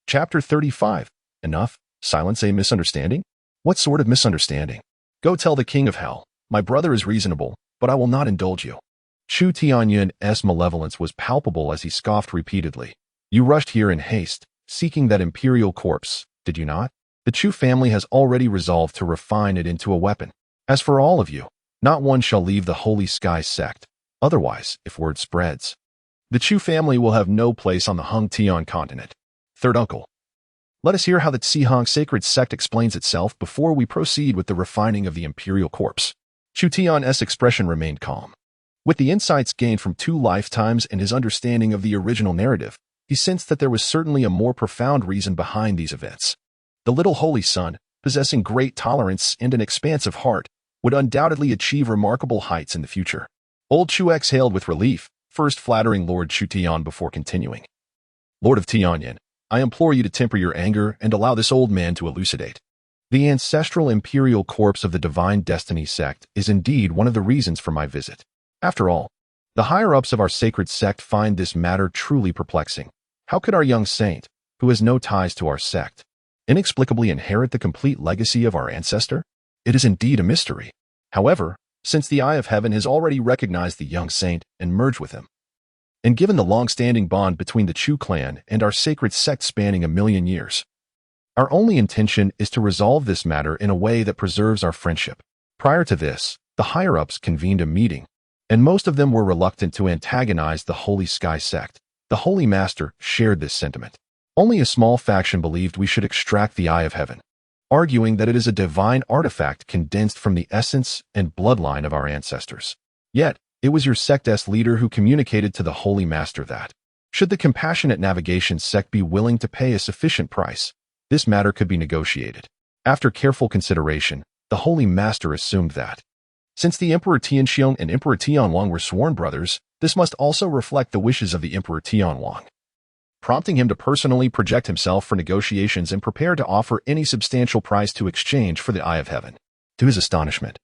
Chapter 35. Enough? Silence a misunderstanding? What sort of misunderstanding? Go tell the king of hell. My brother is reasonable, but I will not indulge you. Chu Tianyun's malevolence was palpable as he scoffed repeatedly. You rushed here in haste, seeking that imperial corpse, did you not? The Chu family has already resolved to refine it into a weapon. As for all of you, not one shall leave the Holy Sky sect. Otherwise, if word spreads, the Chu family will have no place on the Hung Tian continent. Third uncle, let us hear how the Zihong Sacred Sect explains itself before we proceed with the refining of the imperial corpse. Chu Tian's expression remained calm. With the insights gained from 2 lifetimes and his understanding of the original narrative, he sensed that there was certainly a more profound reason behind these events. The little Holy Son, possessing great tolerance and an expansive heart, would undoubtedly achieve remarkable heights in the future. Old Chu exhaled with relief, first flattering Lord Chu Tian before continuing. Lord of Tianyun, I implore you to temper your anger and allow this old man to elucidate. The ancestral imperial corpse of the Divine Destiny sect is indeed one of the reasons for my visit. After all, the higher-ups of our sacred sect find this matter truly perplexing. How could our young saint, who has no ties to our sect, inexplicably inherit the complete legacy of our ancestor? It is indeed a mystery. However, since the Eye of Heaven has already recognized the young saint and merged with him, and given the long-standing bond between the Chu clan and our sacred sect spanning 1,000,000 years, our only intention is to resolve this matter in a way that preserves our friendship. Prior to this, the higher-ups convened a meeting, and most of them were reluctant to antagonize the Holy Sky sect. The Holy Master shared this sentiment. Only a small faction believed we should extract the Eye of Heaven, arguing that it is a divine artifact condensed from the essence and bloodline of our ancestors. Yet, it was your sect's leader who communicated to the Holy Master that, should the Compassionate Navigation sect be willing to pay a sufficient price, this matter could be negotiated. After careful consideration, the Holy Master assumed that, since the Emperor Tianxiong and Emperor Tianwang were sworn brothers, this must also reflect the wishes of the Emperor Tianwang, prompting him to personally project himself for negotiations and prepare to offer any substantial price to exchange for the Eye of Heaven. To his astonishment,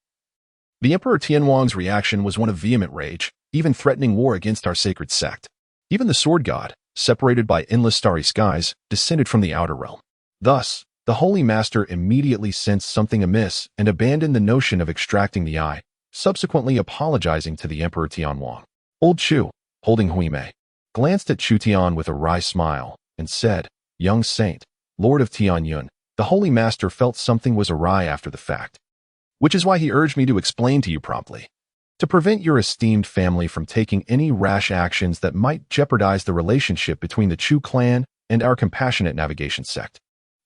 the Emperor Tianwang's reaction was one of vehement rage, even threatening war against our sacred sect. Even the sword god, separated by endless starry skies, descended from the outer realm. Thus, the Holy Master immediately sensed something amiss and abandoned the notion of extracting the eye, subsequently apologizing to the Emperor Tianwang. Old Chu, holding Huimei, glanced at Chu Tian with a wry smile and said, Young saint, Lord of Tianyun, the Holy Master felt something was awry after the fact, which is why he urged me to explain to you promptly. To prevent your esteemed family from taking any rash actions that might jeopardize the relationship between the Chu clan and our Compassionate Navigation sect,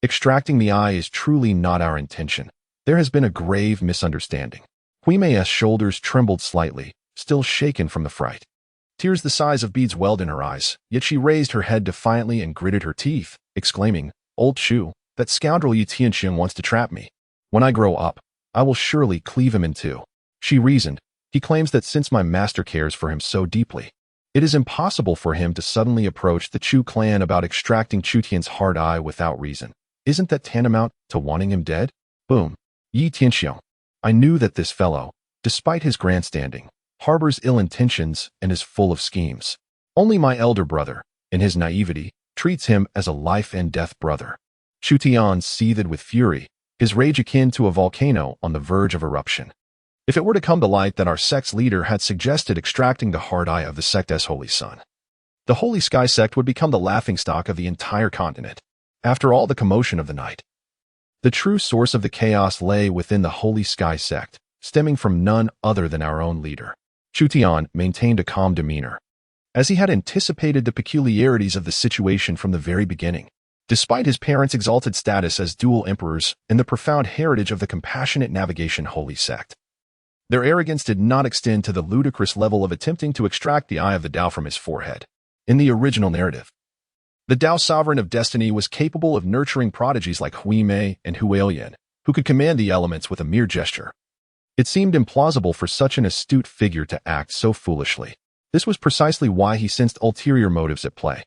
Extracting the eye is truly not our intention. There has been a grave misunderstanding. Huime's shoulders trembled slightly, still shaken from the fright. Tears the size of beads welled in her eyes, yet she raised her head defiantly and gritted her teeth, exclaiming, "Old Chu, that scoundrel Yi Tianxiong wants to trap me. When I grow up, I will surely cleave him in two." She reasoned. He claims that since my master cares for him so deeply, it is impossible for him to suddenly approach the Chu clan about extracting Chu Tian's hard eye without reason. Isn't that tantamount to wanting him dead? Boom. Yi Tianxiong. I knew that this fellow, despite his grandstanding, harbors ill intentions and is full of schemes. Only my elder brother, in his naivety, treats him as a life-and-death brother. Chu Tian seethed with fury, his rage akin to a volcano on the verge of eruption. If it were to come to light that our sect's leader had suggested extracting the hard eye of the sect's holy son, the Holy Sky Sect would become the laughingstock of the entire continent. After all the commotion of the night, the true source of the chaos lay within the Holy Sky Sect, stemming from none other than our own leader. Chu Tian maintained a calm demeanor, as he had anticipated the peculiarities of the situation from the very beginning. Despite his parents' exalted status as dual emperors and the profound heritage of the compassionate navigation Holy Sect, their arrogance did not extend to the ludicrous level of attempting to extract the eye of the Tao from his forehead. In the original narrative, the Tao Sovereign of Destiny was capable of nurturing prodigies like Huime and Hualian, who could command the elements with a mere gesture. It seemed implausible for such an astute figure to act so foolishly. This was precisely why he sensed ulterior motives at play.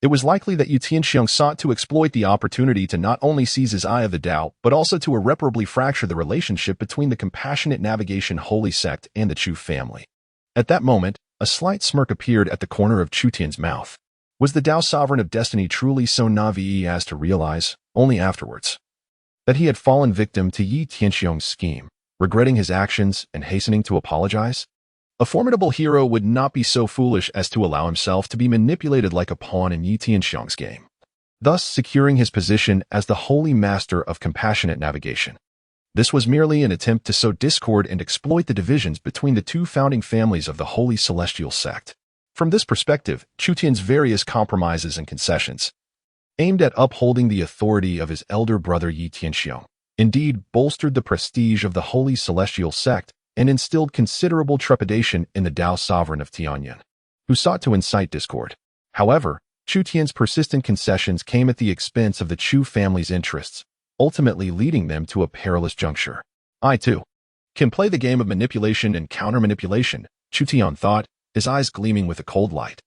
It was likely that Yi Tianxiong sought to exploit the opportunity to not only seize his eye of the Tao, but also to irreparably fracture the relationship between the compassionate navigation Holy Sect and the Chu family. At that moment, a slight smirk appeared at the corner of Chu Tian's mouth. Was the Tao Sovereign of Destiny truly so naive as to realize, only afterwards, that he had fallen victim to Yi Tianxiong's scheme, regretting his actions and hastening to apologize? A formidable hero would not be so foolish as to allow himself to be manipulated like a pawn in Yi Tianxiong's game, thus securing his position as the Holy Master of Compassionate Navigation. This was merely an attempt to sow discord and exploit the divisions between the two founding families of the Holy Celestial Sect. From this perspective, Chu Tian's various compromises and concessions, aimed at upholding the authority of his elder brother Yi Tianxiong, indeed bolstered the prestige of the Holy Celestial Sect and instilled considerable trepidation in the Tao Sovereign of Tianyan, who sought to incite discord. However, Chu Tian's persistent concessions came at the expense of the Chu family's interests, ultimately leading them to a perilous juncture. I, too, can play the game of manipulation and counter-manipulation, Chu Tian thought, his eyes gleaming with a cold light.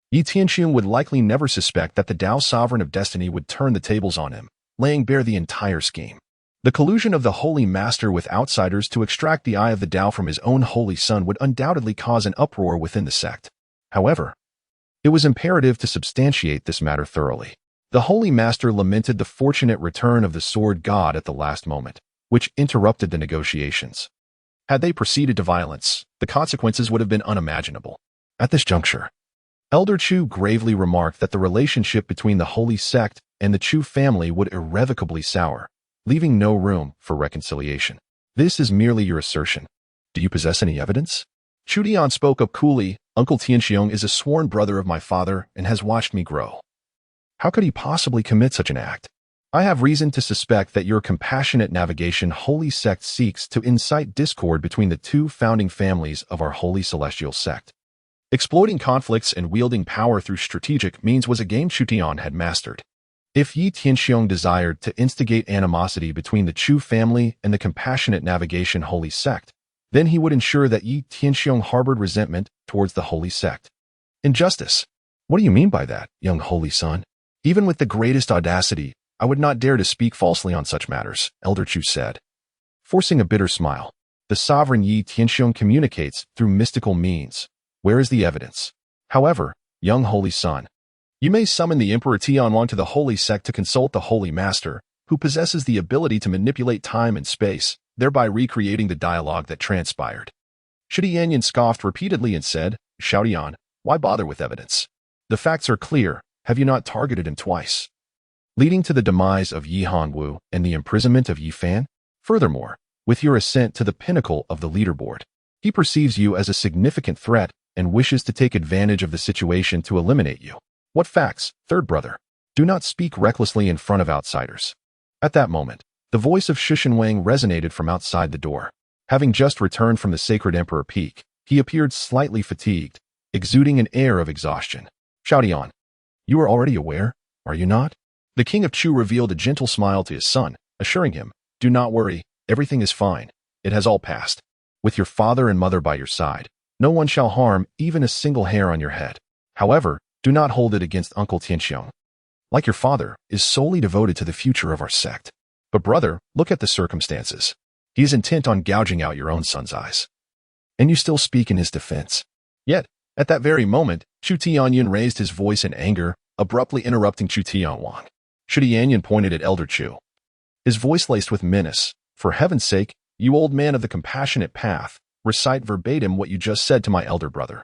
Yi Tianxiong would likely never suspect that the Tao Sovereign of Destiny would turn the tables on him, laying bare the entire scheme. The collusion of the Holy Master with outsiders to extract the eye of the Tao from his own holy son would undoubtedly cause an uproar within the sect. However, it was imperative to substantiate this matter thoroughly. The Holy Master lamented the fortunate return of the Sword God at the last moment, which interrupted the negotiations. Had they proceeded to violence, the consequences would have been unimaginable. At this juncture, Elder Chu gravely remarked that the relationship between the Holy Sect and the Chu family would irrevocably sour, leaving no room for reconciliation. This is merely your assertion. Do you possess any evidence? Chu Tian spoke up coolly. Uncle Tianxiong is a sworn brother of my father and has watched me grow. How could he possibly commit such an act? I have reason to suspect that your compassionate navigation Holy Sect seeks to incite discord between the two founding families of our Holy Celestial Sect. Exploiting conflicts and wielding power through strategic means was a game Chu Tian had mastered. If Yi Tianxiong desired to instigate animosity between the Chu family and the compassionate navigation Holy Sect, then he would ensure that Yi Tianxiong harbored resentment towards the Holy Sect. Injustice. What do you mean by that, young holy son? Even with the greatest audacity, I would not dare to speak falsely on such matters, Elder Chu said. Forcing a bitter smile, the sovereign Yi Tianxiong communicates through mystical means. Where is the evidence? However, young holy son, you may summon the Emperor Tianwang to the Holy Sect to consult the Holy Master, who possesses the ability to manipulate time and space, thereby recreating the dialogue that transpired. Shi Tianyan scoffed repeatedly and said, Xiaotian, why bother with evidence? The facts are clear. Have you not targeted him twice, leading to the demise of Yi Hongwu and the imprisonment of Yi Fan? Furthermore, with your ascent to the pinnacle of the leaderboard, he perceives you as a significant threat and wishes to take advantage of the situation to eliminate you. What facts, third brother? Do not speak recklessly in front of outsiders. At that moment, the voice of Shishinwang resonated from outside the door. Having just returned from the Sacred Emperor Peak, he appeared slightly fatigued, exuding an air of exhaustion. Chu Tian, you are already aware, are you not? The king of Chu revealed a gentle smile to his son, assuring him, do not worry, everything is fine. It has all passed. With your father and mother by your side, no one shall harm even a single hair on your head. However, do not hold it against Uncle Tianxiong. Like your father, is solely devoted to the future of our sect. But brother, look at the circumstances. He is intent on gouging out your own son's eyes. And you still speak in his defense. Yet, at that very moment, Chu Tianyun raised his voice in anger, abruptly interrupting Chu Tianwang. Chu Tianyun pointed at Elder Chu. His voice laced with menace. For heaven's sake, you old man of the compassionate path, recite verbatim what you just said to my elder brother,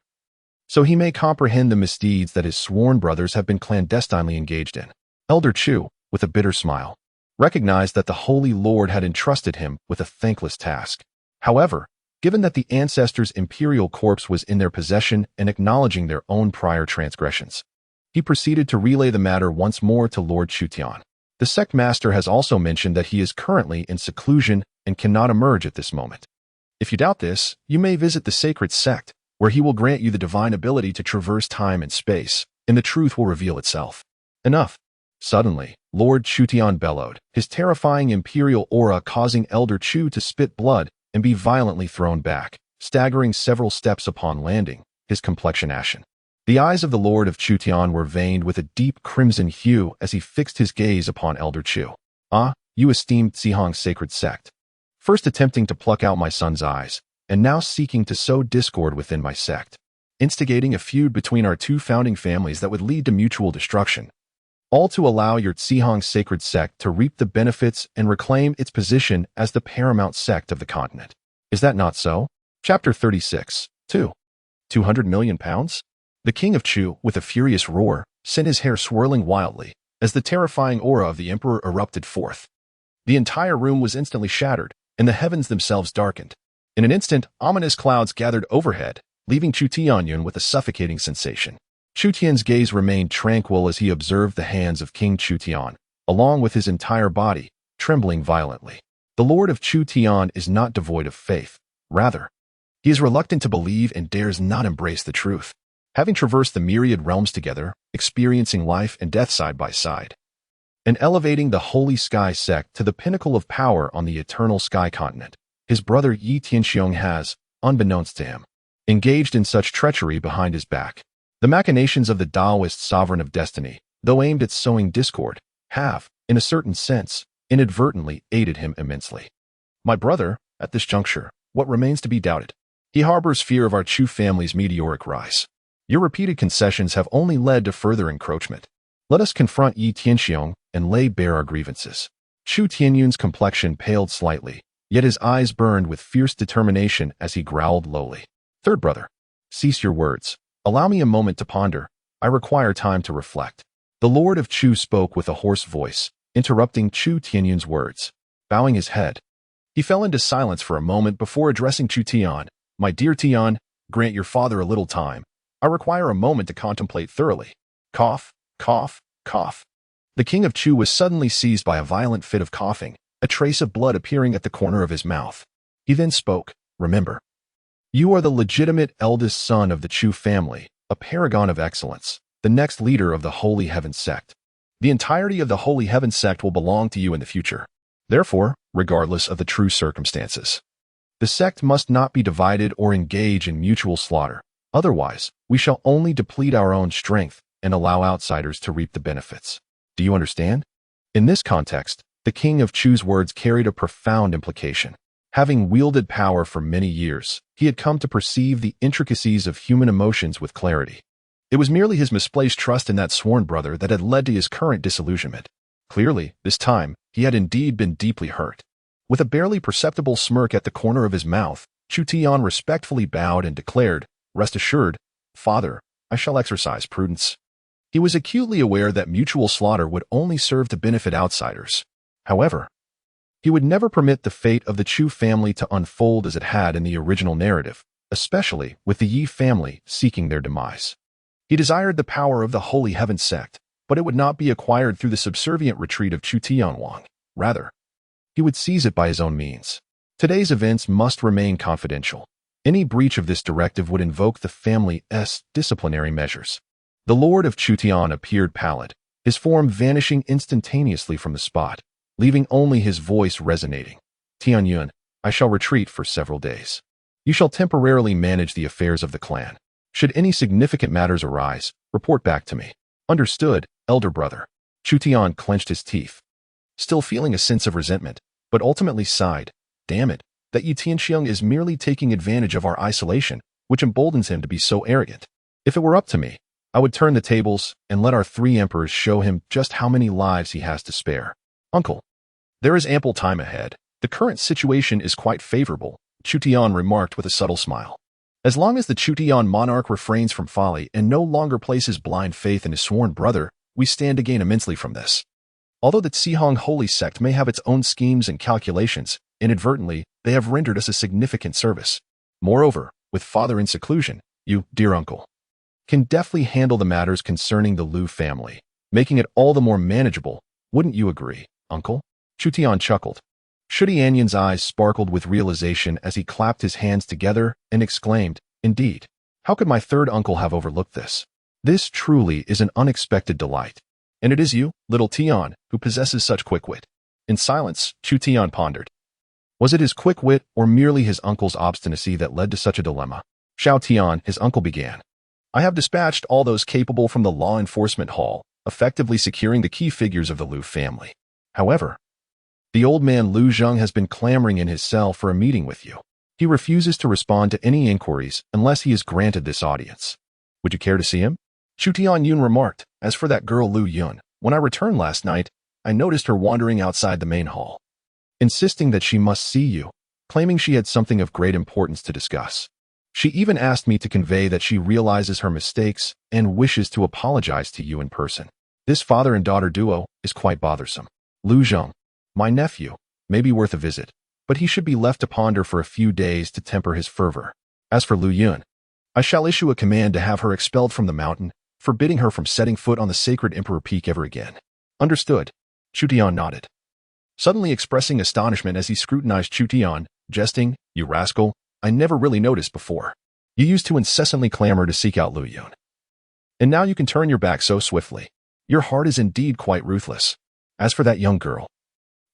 so he may comprehend the misdeeds that his sworn brothers have been clandestinely engaged in. Elder Chu, with a bitter smile, recognized that the Holy Lord had entrusted him with a thankless task. However, given that the ancestors' imperial corpse was in their possession and acknowledging their own prior transgressions, he proceeded to relay the matter once more to Lord Chu Tian. The sect master has also mentioned that he is currently in seclusion and cannot emerge at this moment. If you doubt this, you may visit the Sacred Sect, where he will grant you the divine ability to traverse time and space, and the truth will reveal itself. Enough. Suddenly, Lord Chu Tian bellowed, his terrifying imperial aura causing Elder Chu to spit blood and be violently thrown back, staggering several steps upon landing, his complexion ashen. The eyes of the Lord of Chu Tian were veined with a deep crimson hue as he fixed his gaze upon Elder Chu. Ah, you esteemed Zihong's Sacred Sect. First attempting to pluck out my son's eyes, and now seeking to sow discord within my sect, instigating a feud between our two founding families that would lead to mutual destruction, all to allow your Zihong's Sacred Sect to reap the benefits and reclaim its position as the paramount sect of the continent. Is that not so? Chapter 36. 200 million pounds? The king of Chu, with a furious roar, sent his hair swirling wildly as the terrifying aura of the emperor erupted forth. The entire room was instantly shattered, and the heavens themselves darkened. In an instant, ominous clouds gathered overhead, leaving Chu Tianyun with a suffocating sensation. Chu Tian's gaze remained tranquil as he observed the hands of King Chu Tian, along with his entire body, trembling violently. The Lord of Chu Tian is not devoid of faith. Rather, he is reluctant to believe and dares not embrace the truth. Having traversed the myriad realms together, experiencing life and death side by side, and elevating the Holy Sky Sect to the pinnacle of power on the eternal Sky Continent, his brother Yi Tianxiong has, unbeknownst to him, engaged in such treachery behind his back. The machinations of the Taoist sovereign of destiny, though aimed at sowing discord, have, in a certain sense, inadvertently aided him immensely. My brother, at this juncture, what remains to be doubted? He harbors fear of our Chu family's meteoric rise. Your repeated concessions have only led to further encroachment. Let us confront Yi Tianxiong and lay bare our grievances. Chu Tianyun's complexion paled slightly, yet his eyes burned with fierce determination as he growled lowly. Third brother, cease your words. Allow me a moment to ponder. I require time to reflect. The Lord of Chu spoke with a hoarse voice, interrupting Chu Tianyun's words. Bowing his head, he fell into silence for a moment before addressing Chu Tian. My dear Tian, grant your father a little time. I require a moment to contemplate thoroughly. Cough, cough, cough. The king of Chu was suddenly seized by a violent fit of coughing, a trace of blood appearing at the corner of his mouth. He then spoke, remember, you are the legitimate eldest son of the Chu family, a paragon of excellence, the next leader of the Holy Heaven Sect. The entirety of the Holy Heaven Sect will belong to you in the future. Therefore, regardless of the true circumstances, the sect must not be divided or engage in mutual slaughter. Otherwise, we shall only deplete our own strength and allow outsiders to reap the benefits. Do you understand? In this context, the king of Chu's words carried a profound implication. Having wielded power for many years, he had come to perceive the intricacies of human emotions with clarity. It was merely his misplaced trust in that sworn brother that had led to his current disillusionment. Clearly, this time, he had indeed been deeply hurt. With a barely perceptible smirk at the corner of his mouth, Chu Tian respectfully bowed and declared, rest assured, Father, I shall exercise prudence. He was acutely aware that mutual slaughter would only serve to benefit outsiders. However, he would never permit the fate of the Chu family to unfold as it had in the original narrative, especially with the Yi family seeking their demise. He desired the power of the Holy Heaven Sect, but it would not be acquired through the subservient retreat of Chu Tianwang. Rather, he would seize it by his own means. Today's events must remain confidential. Any breach of this directive would invoke the family's disciplinary measures. The Lord of Chu Tian appeared pallid, his form vanishing instantaneously from the spot, leaving only his voice resonating. Tian Yun, I shall retreat for several days. You shall temporarily manage the affairs of the clan. Should any significant matters arise, report back to me. Understood, elder brother. Chu Tian clenched his teeth, still feeling a sense of resentment, but ultimately sighed. Damn it, that Yi Tianxiang is merely taking advantage of our isolation, which emboldens him to be so arrogant. If it were up to me, I would turn the tables and let our 3 emperors show him just how many lives he has to spare. Uncle, there is ample time ahead. The current situation is quite favorable, Chu Tian remarked with a subtle smile. As long as the Chu Tian monarch refrains from folly and no longer places blind faith in his sworn brother, we stand to gain immensely from this. Although the Cihong Holy Sect may have its own schemes and calculations, inadvertently, they have rendered us a significant service. Moreover, with father in seclusion, you, dear uncle, can deftly handle the matters concerning the Liu family, making it all the more manageable. Wouldn't you agree, uncle? Chu Tian chuckled. Shu Tianyun's eyes sparkled with realization as he clapped his hands together and exclaimed, Indeed, how could my third uncle have overlooked this? This truly is an unexpected delight. And it is you, little Tian, who possesses such quick wit. In silence, Chu Tian pondered. Was it his quick wit or merely his uncle's obstinacy that led to such a dilemma? Xiao Tian, his uncle began. I have dispatched all those capable from the law enforcement hall, effectively securing the key figures of the Liu family. However, the old man Liu Zheng has been clamoring in his cell for a meeting with you. He refuses to respond to any inquiries unless he is granted this audience. Would you care to see him? Chu Tianyun remarked. As for that girl Liu Yun, when I returned last night, I noticed her wandering outside the main hall, insisting that she must see you, claiming she had something of great importance to discuss. She even asked me to convey that she realizes her mistakes and wishes to apologize to you in person. This father and daughter duo is quite bothersome. Liu Zheng, my nephew, may be worth a visit, but he should be left to ponder for a few days to temper his fervor. As for Liu Yun, I shall issue a command to have her expelled from the mountain, forbidding her from setting foot on the sacred Emperor Peak ever again. Understood. Chu Tian nodded, suddenly expressing astonishment as he scrutinized Chu Tian, jesting, You rascal, I never really noticed before. You used to incessantly clamor to seek out Liu Yun. And now you can turn your back so swiftly. Your heart is indeed quite ruthless. As for that young girl,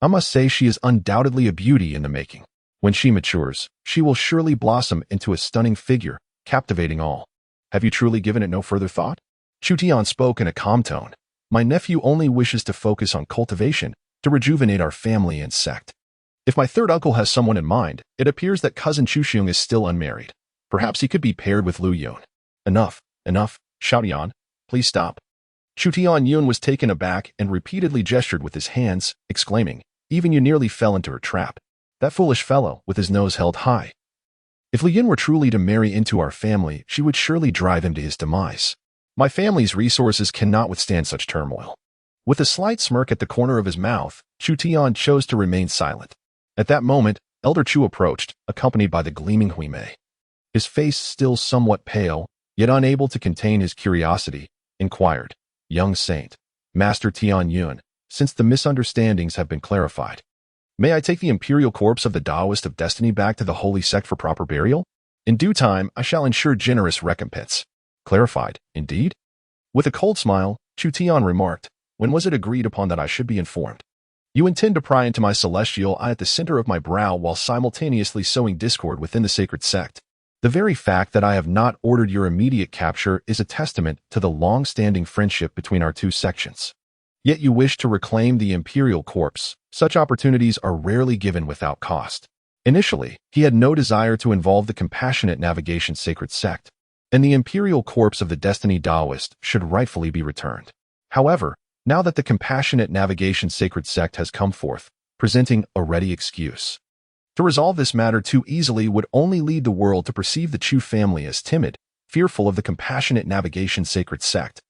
I must say she is undoubtedly a beauty in the making. When she matures, she will surely blossom into a stunning figure, captivating all. Have you truly given it no further thought? Chu Tian spoke in a calm tone. My nephew only wishes to focus on cultivation, to rejuvenate our family and sect. If my third uncle has someone in mind, it appears that cousin Chu Xiong is still unmarried. Perhaps he could be paired with Liu Yun. Enough, Xiao Tian, please stop. Chu Tianyun was taken aback and repeatedly gestured with his hands, exclaiming, Even you nearly fell into her trap. That foolish fellow, with his nose held high. If Liu Yun were truly to marry into our family, she would surely drive him to his demise. My family's resources cannot withstand such turmoil. With a slight smirk at the corner of his mouth, Chu Tian chose to remain silent. At that moment, Elder Chu approached, accompanied by the gleaming Huimei. His face still somewhat pale, yet unable to contain his curiosity, inquired, Young saint, Master Tianyun, since the misunderstandings have been clarified, may I take the imperial corpse of the Taoist of Destiny back to the Holy Sect for proper burial? In due time, I shall ensure generous recompense. Clarified, indeed? With a cold smile, Chu Tian remarked, When was it agreed upon that I should be informed? You intend to pry into my celestial eye at the center of my brow while simultaneously sowing discord within the sacred sect. The very fact that I have not ordered your immediate capture is a testament to the long-standing friendship between our two sections. Yet you wish to reclaim the imperial corpse. Such opportunities are rarely given without cost. Initially, he had no desire to involve the compassionate navigation sacred sect, and the imperial corpse of the Destiny Taoist should rightfully be returned. However, now that the compassionate navigation sacred sect has come forth, presenting a ready excuse to resolve this matter too easily would only lead the world to perceive the Chu family as timid, fearful of the compassionate navigation sacred sect.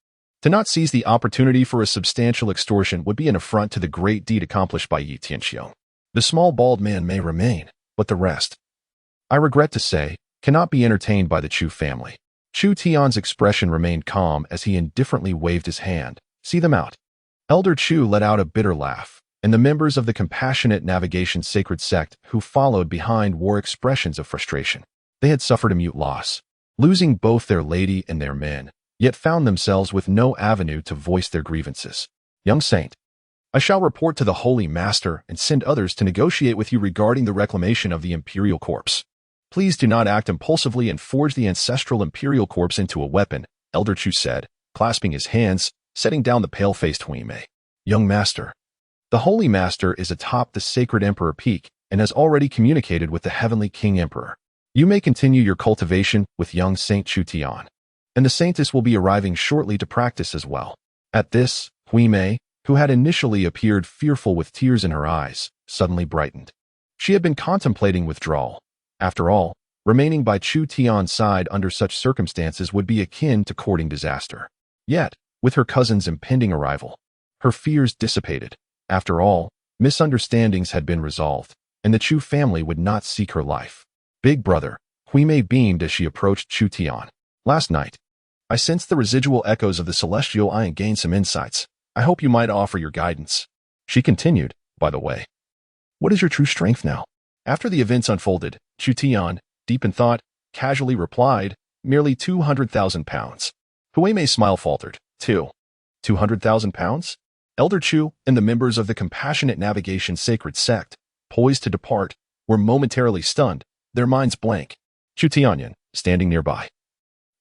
To not seize the opportunity for a substantial extortion would be an affront to the great deed accomplished by Yi Tianxiang. The small bald man may remain, but the rest, I regret to say, cannot be entertained by the Chu family. Chu Tian's expression remained calm as he indifferently waved his hand. See them out. Elder Chu let out a bitter laugh. and the members of the compassionate navigation Sacred Sect who followed behind wore expressions of frustration. They had suffered a mute loss, losing both their lady and their men, yet found themselves with no avenue to voice their grievances. Young saint, I shall report to the Holy Master and send others to negotiate with you regarding the reclamation of the Imperial Corpse. Please do not act impulsively and forge the ancestral Imperial Corpse into a weapon, Elder Chu said, clasping his hands, setting down the pale-faced Huime. Young Master, the Holy Master is atop the Sacred Emperor Peak and has already communicated with the Heavenly King Emperor. You may continue your cultivation with young Saint Chu Tian, and the Saintess will be arriving shortly to practice as well. At this, Huime, who had initially appeared fearful with tears in her eyes, suddenly brightened. She had been contemplating withdrawal. After all, remaining by Chu Tian's side under such circumstances would be akin to courting disaster. Yet, with her cousin's impending arrival, her fears dissipated. After all, misunderstandings had been resolved, and the Chu family would not seek her life. Big brother, Huime beamed as she approached Chu Tian. Last night, I sensed the residual echoes of the celestial eye and gained some insights. I hope you might offer your guidance. She continued, by the way. What is your true strength now? After the events unfolded, Chu Tian, deep in thought, casually replied, merely 200,000 pounds. Huime's smile faltered. 200,000 pounds? Elder Chu and the members of the compassionate navigation Sacred Sect, poised to depart, were momentarily stunned, their minds blank. Chu Tianyan, standing nearby,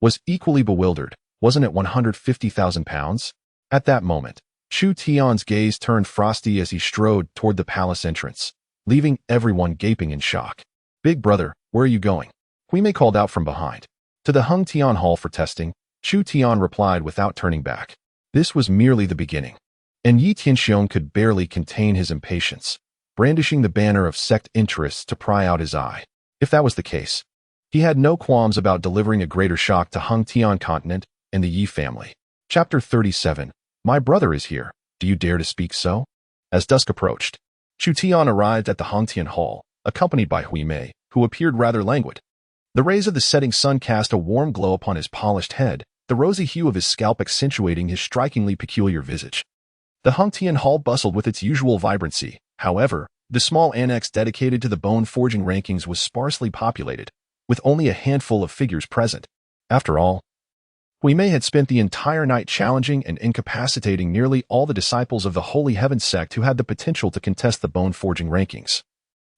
was equally bewildered. Wasn't it 150,000 pounds? At that moment, Chu Tian's gaze turned frosty as he strode toward the palace entrance, leaving everyone gaping in shock. Big brother, where are you going? Huime called out from behind. To the Hung Tian Hall for testing, Chu Tian replied without turning back. This was merely the beginning, and Yi Tianxiong could barely contain his impatience, brandishing the banner of sect interests to pry out his eye. If that was the case, he had no qualms about delivering a greater shock to Hung Tian Continent and the Yi family. Chapter 37. My brother is here. Do you dare to speak so? As dusk approached, Chu Tian arrived at the Hung Tian Hall, accompanied by Huime, who appeared rather languid. The rays of the setting sun cast a warm glow upon his polished head, the rosy hue of his scalp accentuating his strikingly peculiar visage. The Hung Tian Hall bustled with its usual vibrancy. However, the small annex dedicated to the bone-forging rankings was sparsely populated, with only a handful of figures present. After all, Huime had spent the entire night challenging and incapacitating nearly all the disciples of the Holy Heaven Sect who had the potential to contest the bone-forging rankings,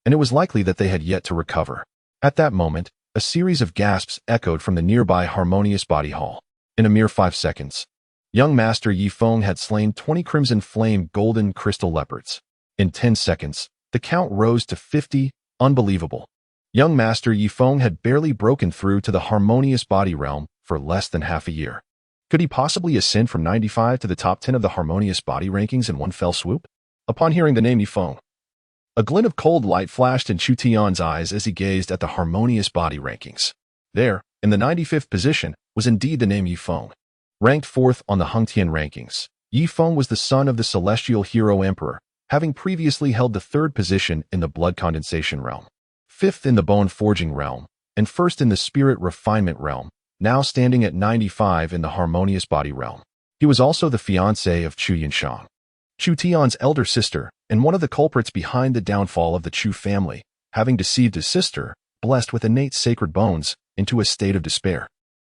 and it was likely that they had yet to recover. At that moment, a series of gasps echoed from the nearby harmonious body hall. In a mere 5 seconds, young Master Yi Feng had slain 20 crimson flame golden crystal leopards. In 10 seconds, the count rose to 50. Unbelievable. Young Master Yi Feng had barely broken through to the harmonious body realm for less than half a year. Could he possibly ascend from 95 to the top 10 of the harmonious body rankings in one fell swoop? Upon hearing the name Yi Feng, a glint of cold light flashed in Chu Tian's eyes as he gazed at the harmonious body rankings. There, in the 95th position, was indeed the name Yi Feng. Ranked 4th on the Hung Tian rankings, Yi Feng was the son of the celestial hero emperor, having previously held the 3rd position in the blood condensation realm, 5th in the bone forging realm, and 1st in the spirit refinement realm, now standing at 95 in the harmonious body realm. He was also the fiancé of Chu Yanshang, Chu Tian's elder sister, and one of the culprits behind the downfall of the Chu family, having deceived his sister, blessed with innate sacred bones, into a state of despair.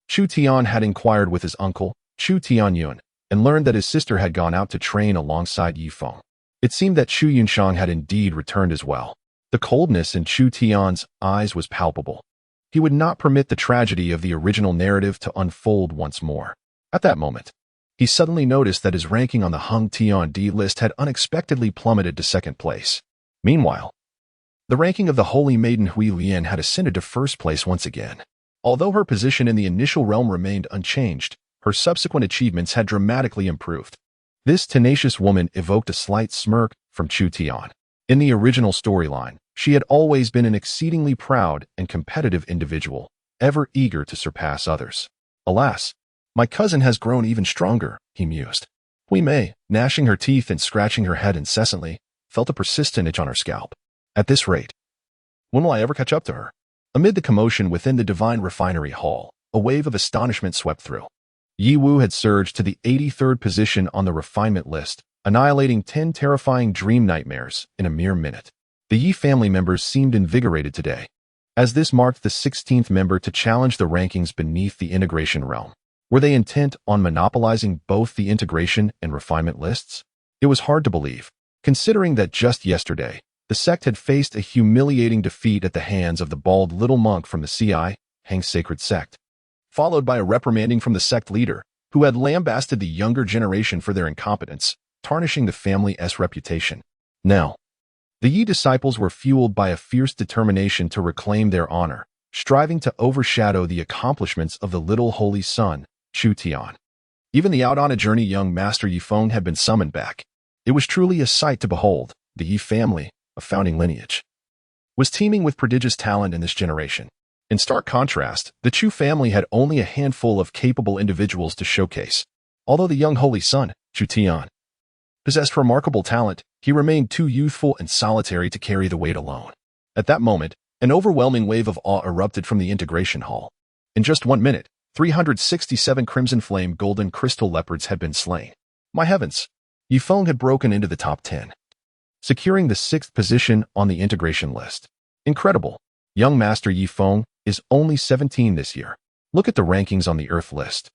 Chu Tian had inquired with his uncle, Chu Tianyun, and learned that his sister had gone out to train alongside Yi Feng. It seemed that Chu Yanshang had indeed returned as well. The coldness in Chu Tian's eyes was palpable. He would not permit the tragedy of the original narrative to unfold once more. At that moment, he suddenly noticed that his ranking on the Hung Tian D list had unexpectedly plummeted to 2nd place. Meanwhile, the ranking of the Holy Maiden Hui Lian had ascended to 1st place once again. Although her position in the initial realm remained unchanged, her subsequent achievements had dramatically improved. This tenacious woman evoked a slight smirk from Chu Tian. In the original storyline, she had always been an exceedingly proud and competitive individual, ever eager to surpass others. Alas, my cousin has grown even stronger, he mused. Huime, gnashing her teeth and scratching her head incessantly, felt a persistent itch on her scalp. At this rate, when will I ever catch up to her? Amid the commotion within the Divine Refinery Hall, a wave of astonishment swept through. Yi Wu had surged to the 83rd position on the refinement list, annihilating 10 terrifying dream nightmares in a mere minute. The Yi family members seemed invigorated today, as this marked the 16th member to challenge the rankings beneath the integration realm. Were they intent on monopolizing both the integration and refinement lists? It was hard to believe, considering that just yesterday, the sect had faced a humiliating defeat at the hands of the bald little monk from the Hang Sacred Sect, followed by a reprimanding from the sect leader, who had lambasted the younger generation for their incompetence, tarnishing the family's reputation. Now, the Yi disciples were fueled by a fierce determination to reclaim their honor, striving to overshadow the accomplishments of the little holy son, Chu Tian. Even the out-on-a-journey young Master Yifeng had been summoned back. It was truly a sight to behold. The Yi family, a founding lineage, was teeming with prodigious talent in this generation. In stark contrast, the Chu family had only a handful of capable individuals to showcase. Although the young holy son, Chu Tian, possessed remarkable talent, he remained too youthful and solitary to carry the weight alone. At that moment, an overwhelming wave of awe erupted from the integration hall. In just 1 minute, 367 crimson flame golden crystal leopards had been slain. My heavens! Yifeng had broken into the top 10, securing the 6th position on the integration list. Incredible! Young Master Yifeng is only 17 this year. Look at the rankings on the Earth list.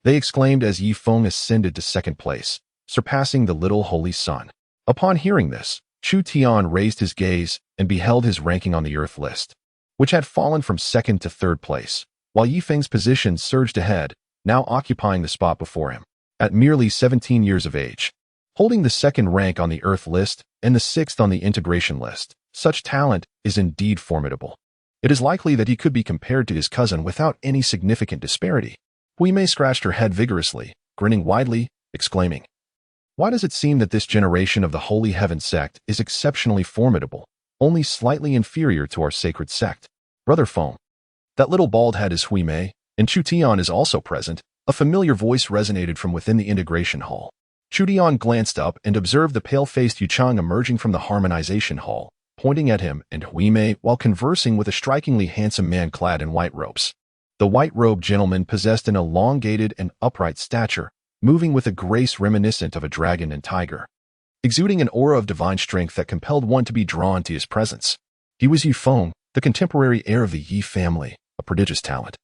They exclaimed as Yifeng ascended to 2nd place, surpassing the little holy son. Upon hearing this, Chu Tian raised his gaze and beheld his ranking on the Earth list, which had fallen from 2nd to 3rd place, while Yifeng's position surged ahead, now occupying the spot before him. At merely 17 years of age, holding the 2nd rank on the Earth list and the 6th on the integration list, such talent is indeed formidable. It is likely that he could be compared to his cousin without any significant disparity. Huimei scratched her head vigorously, grinning widely, exclaiming, "Why does it seem that this generation of the Holy Heaven Sect is exceptionally formidable, only slightly inferior to our sacred sect? Brother Feng." That little bald head is Huimei, and Chu Tian is also present. A familiar voice resonated from within the integration hall. Chu Tian glanced up and observed the pale-faced Yuchang emerging from the harmonization hall, pointing at him and Huimei while conversing with a strikingly handsome man clad in white robes. The white-robed gentleman possessed an elongated and upright stature, moving with a grace reminiscent of a dragon and tiger, exuding an aura of divine strength that compelled one to be drawn to his presence. He was Yifeng, the contemporary heir of the Yi family, a prodigious talent,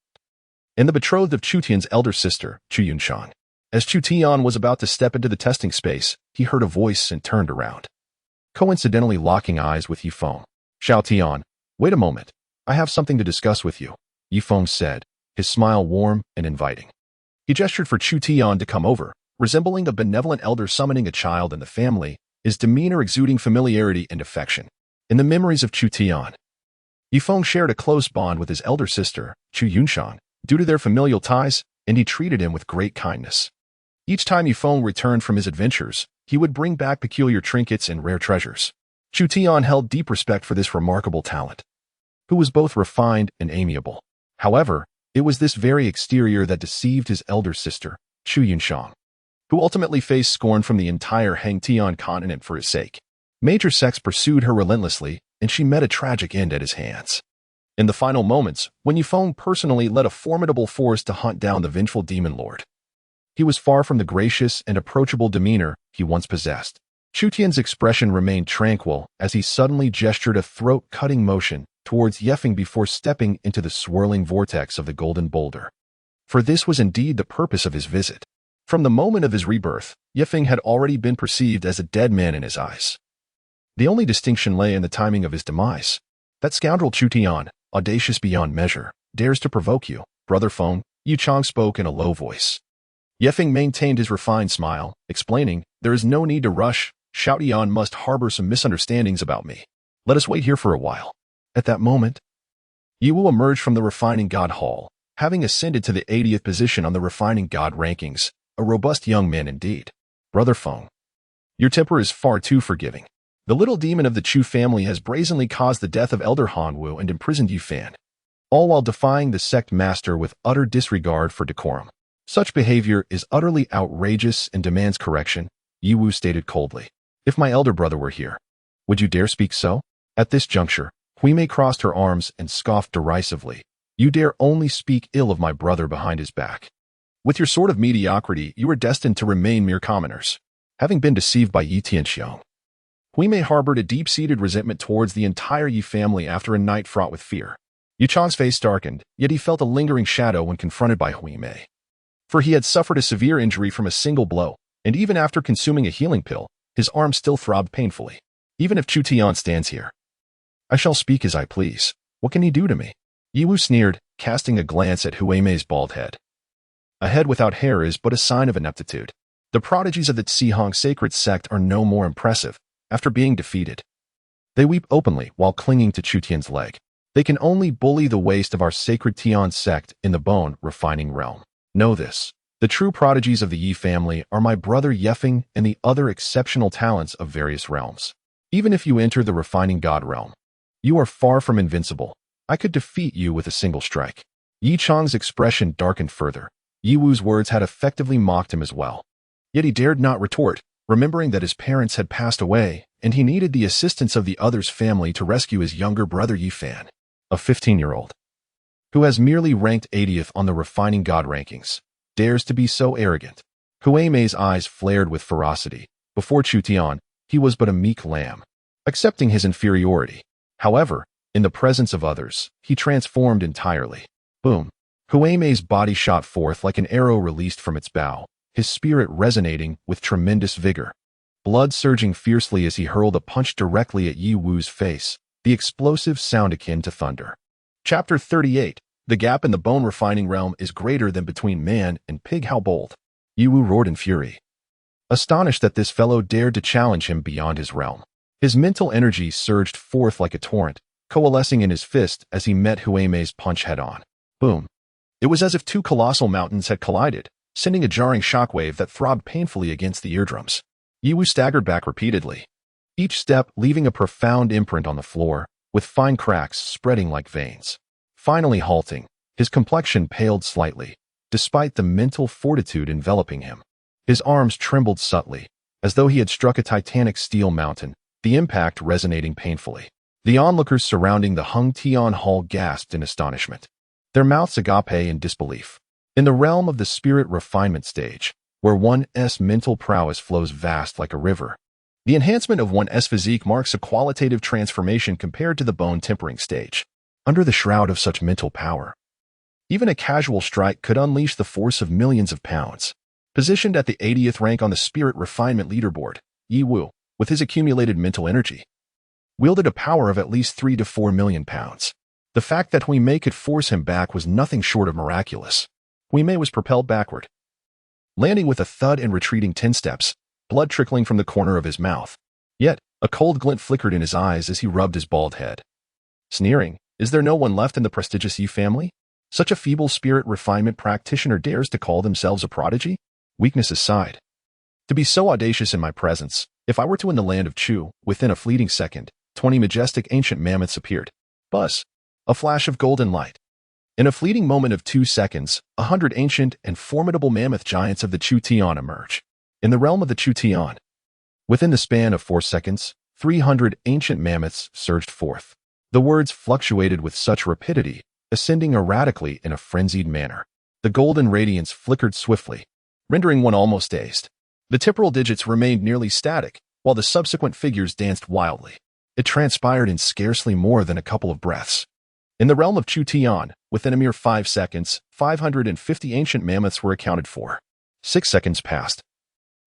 and the betrothed of Chu Tian's elder sister, Chu Yunshan. As Chu Tian was about to step into the testing space, he heard a voice and turned around, coincidentally locking eyes with Yifeng. "Xiao Tian, wait a moment. I have something to discuss with you," Yifeng said, his smile warm and inviting. He gestured for Chu Tian to come over, resembling a benevolent elder summoning a child in the family, his demeanor exuding familiarity and affection. In the memories of Chu Tian, Yifeng shared a close bond with his elder sister, Chu Yunshan, due to their familial ties, and he treated him with great kindness. Each time Yifeng returned from his adventures, he would bring back peculiar trinkets and rare treasures. Chu Tian held deep respect for this remarkable talent, who was both refined and amiable. However, it was this very exterior that deceived his elder sister, Chu Yunshan, who ultimately faced scorn from the entire Hangtian continent for his sake. Major sects pursued her relentlessly, and she met a tragic end at his hands. In the final moments, when Yifeng personally led a formidable force to hunt down the vengeful demon lord, he was far from the gracious and approachable demeanor he once possessed. Chu Tian's expression remained tranquil as he suddenly gestured a throat-cutting motion towards Yifeng before stepping into the swirling vortex of the golden boulder. For this was indeed the purpose of his visit. From the moment of his rebirth, Yifeng had already been perceived as a dead man in his eyes. The only distinction lay in the timing of his demise. "That scoundrel Chu Tian, audacious beyond measure, dares to provoke you, Brother Feng," Yu Chang spoke in a low voice. Yifeng maintained his refined smile, explaining, "There is no need to rush. Xiao Tian must harbor some misunderstandings about me. Let us wait here for a while." At that moment, Yi Wu emerged from the Refining God Hall, having ascended to the 80th position on the Refining God rankings, a robust young man indeed. "Brother Feng, your temper is far too forgiving. The little demon of the Chu family has brazenly caused the death of Elder Han Wu and imprisoned Yu Fan, all while defying the sect master with utter disregard for decorum. Such behavior is utterly outrageous and demands correction," Yi Wu stated coldly. "If my elder brother were here, would you dare speak so?" At this juncture, Huimei crossed her arms and scoffed derisively. "You dare only speak ill of my brother behind his back. With your sort of mediocrity, you are destined to remain mere commoners." Having been deceived by Yi Tianxiang, Huimei harbored a deep-seated resentment towards the entire Yi family after a night fraught with fear. Yu Chang's face darkened, yet he felt a lingering shadow when confronted by Huimei. For he had suffered a severe injury from a single blow, and even after consuming a healing pill, his arm still throbbed painfully. Even if Chu Tian stands here, I shall speak as I please. What can he do to me? Yi Wu sneered, casting a glance at Huimei's bald head. A head without hair is but a sign of ineptitude. The prodigies of the Tsihong Sacred Sect are no more impressive after being defeated. They weep openly while clinging to Chu Tian's leg. They can only bully the waste of our Sacred Tian sect in the bone refining realm. Know this. The true prodigies of the Yi family are my brother Yefeng and the other exceptional talents of various realms. Even if you enter the refining god realm, you are far from invincible. I could defeat you with a single strike. Yi Chang's expression darkened further. Yi Wu's words had effectively mocked him as well. Yet he dared not retort, remembering that his parents had passed away, and he needed the assistance of the other's family to rescue his younger brother Yi Fan, a 15-year-old, who has merely ranked 80th on the refining god rankings, dares to be so arrogant. Huimei's eyes flared with ferocity. Before Chu Tian, he was but a meek lamb, accepting his inferiority. However, in the presence of others, he transformed entirely. Boom. Huimei's body shot forth like an arrow released from its bow, his spirit resonating with tremendous vigor. Blood surging fiercely as he hurled a punch directly at Yi Wu's face, the explosive sound akin to thunder. Chapter 38. The gap in the bone refining realm is greater than between man and pig. How bold! Yi Wu roared in fury, astonished that this fellow dared to challenge him beyond his realm. His mental energy surged forth like a torrent, coalescing in his fist as he met Huimei's punch head-on. Boom! It was as if two colossal mountains had collided, sending a jarring shockwave that throbbed painfully against the eardrums. Yi Wu staggered back repeatedly, each step leaving a profound imprint on the floor, with fine cracks spreading like veins. Finally halting, his complexion paled slightly, despite the mental fortitude enveloping him. His arms trembled subtly, as though he had struck a titanic steel mountain, the impact resonating painfully. The onlookers surrounding the Hung Tian Hall gasped in astonishment, their mouths agape in disbelief. In the realm of the spirit refinement stage, where one's mental prowess flows vast like a river, the enhancement of one's physique marks a qualitative transformation compared to the bone tempering stage. Under the shroud of such mental power, even a casual strike could unleash the force of millions of pounds. Positioned at the 80th rank on the spirit refinement leaderboard, Yi Wu, with his accumulated mental energy, wielded a power of at least 3 to 4 million pounds. The fact that Huimei could force him back was nothing short of miraculous. Huimei was propelled backward, landing with a thud and retreating 10 steps, blood trickling from the corner of his mouth. Yet, a cold glint flickered in his eyes as he rubbed his bald head. Sneering, is there no one left in the prestigious Yi family? Such a feeble spirit refinement practitioner dares to call themselves a prodigy? Weakness aside, to be so audacious in my presence, if I were to win the land of Chu, within a fleeting second, 20 majestic ancient mammoths appeared. Buzz. A flash of golden light. In a fleeting moment of 2 seconds, 100 ancient and formidable mammoth giants of the Chu Tian emerge. In the realm of the Chu Tian, within the span of 4 seconds, 300 ancient mammoths surged forth. The words fluctuated with such rapidity, ascending erratically in a frenzied manner. The golden radiance flickered swiftly, rendering one almost dazed. The temporal digits remained nearly static, while the subsequent figures danced wildly. It transpired in scarcely more than a couple of breaths. In the realm of Chu Tian, within a mere 5 seconds, 550 ancient mammoths were accounted for. 6 seconds passed,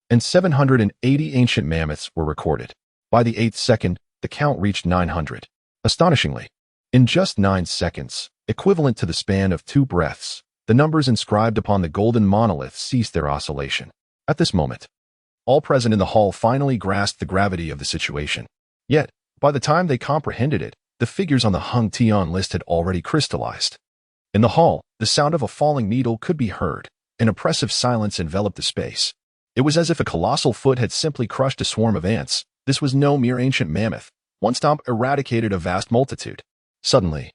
and 780 ancient mammoths were recorded. By the 8th second, the count reached 900. Astonishingly, in just 9 seconds, equivalent to the span of 2 breaths, the numbers inscribed upon the golden monolith ceased their oscillation. At this moment, all present in the hall finally grasped the gravity of the situation. Yet, by the time they comprehended it, the figures on the Hung Tian list had already crystallized. In the hall, the sound of a falling needle could be heard. An oppressive silence enveloped the space. It was as if a colossal foot had simply crushed a swarm of ants. This was no mere ancient mammoth. One stomp eradicated a vast multitude. Suddenly,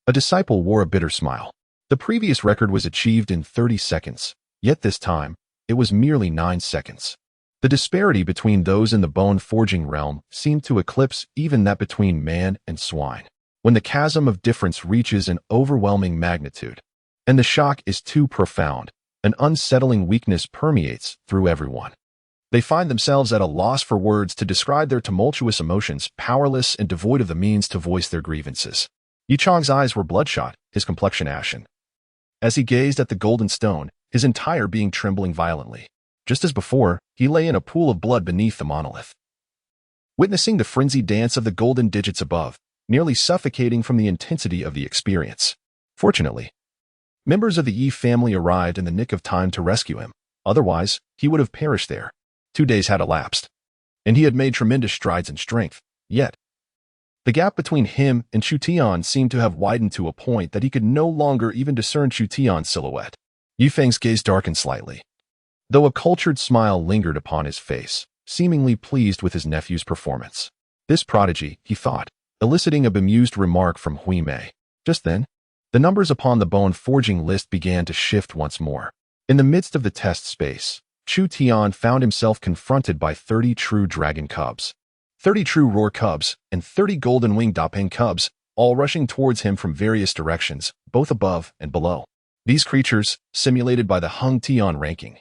a disciple wore a bitter smile. The previous record was achieved in 30 seconds, yet this time, it was merely 9 seconds. The disparity between those in the bone-forging realm seemed to eclipse even that between man and swine. When the chasm of difference reaches an overwhelming magnitude, and the shock is too profound, an unsettling weakness permeates through everyone. They find themselves at a loss for words to describe their tumultuous emotions, powerless and devoid of the means to voice their grievances. Yichang's eyes were bloodshot, his complexion ashen. As he gazed at the golden stone, his entire being trembling violently. Just as before, he lay in a pool of blood beneath the monolith. Witnessing the frenzied dance of the golden digits above, nearly suffocating from the intensity of the experience. Fortunately, members of the Yi family arrived in the nick of time to rescue him. Otherwise, he would have perished there. 2 days had elapsed, and he had made tremendous strides in strength. Yet, the gap between him and Chu Tian seemed to have widened to a point that he could no longer even discern Chu Tian's silhouette. Yifeng's gaze darkened slightly, though a cultured smile lingered upon his face, seemingly pleased with his nephew's performance. This prodigy, he thought, eliciting a bemused remark from Hui Mei. Just then, the numbers upon the bone-forging list began to shift once more. In the midst of the test space, Chu Tian found himself confronted by 30 true dragon cubs, 30 true roar cubs, and 30 golden-winged dapeng cubs, all rushing towards him from various directions, both above and below. These creatures, simulated by the Hung Tian ranking,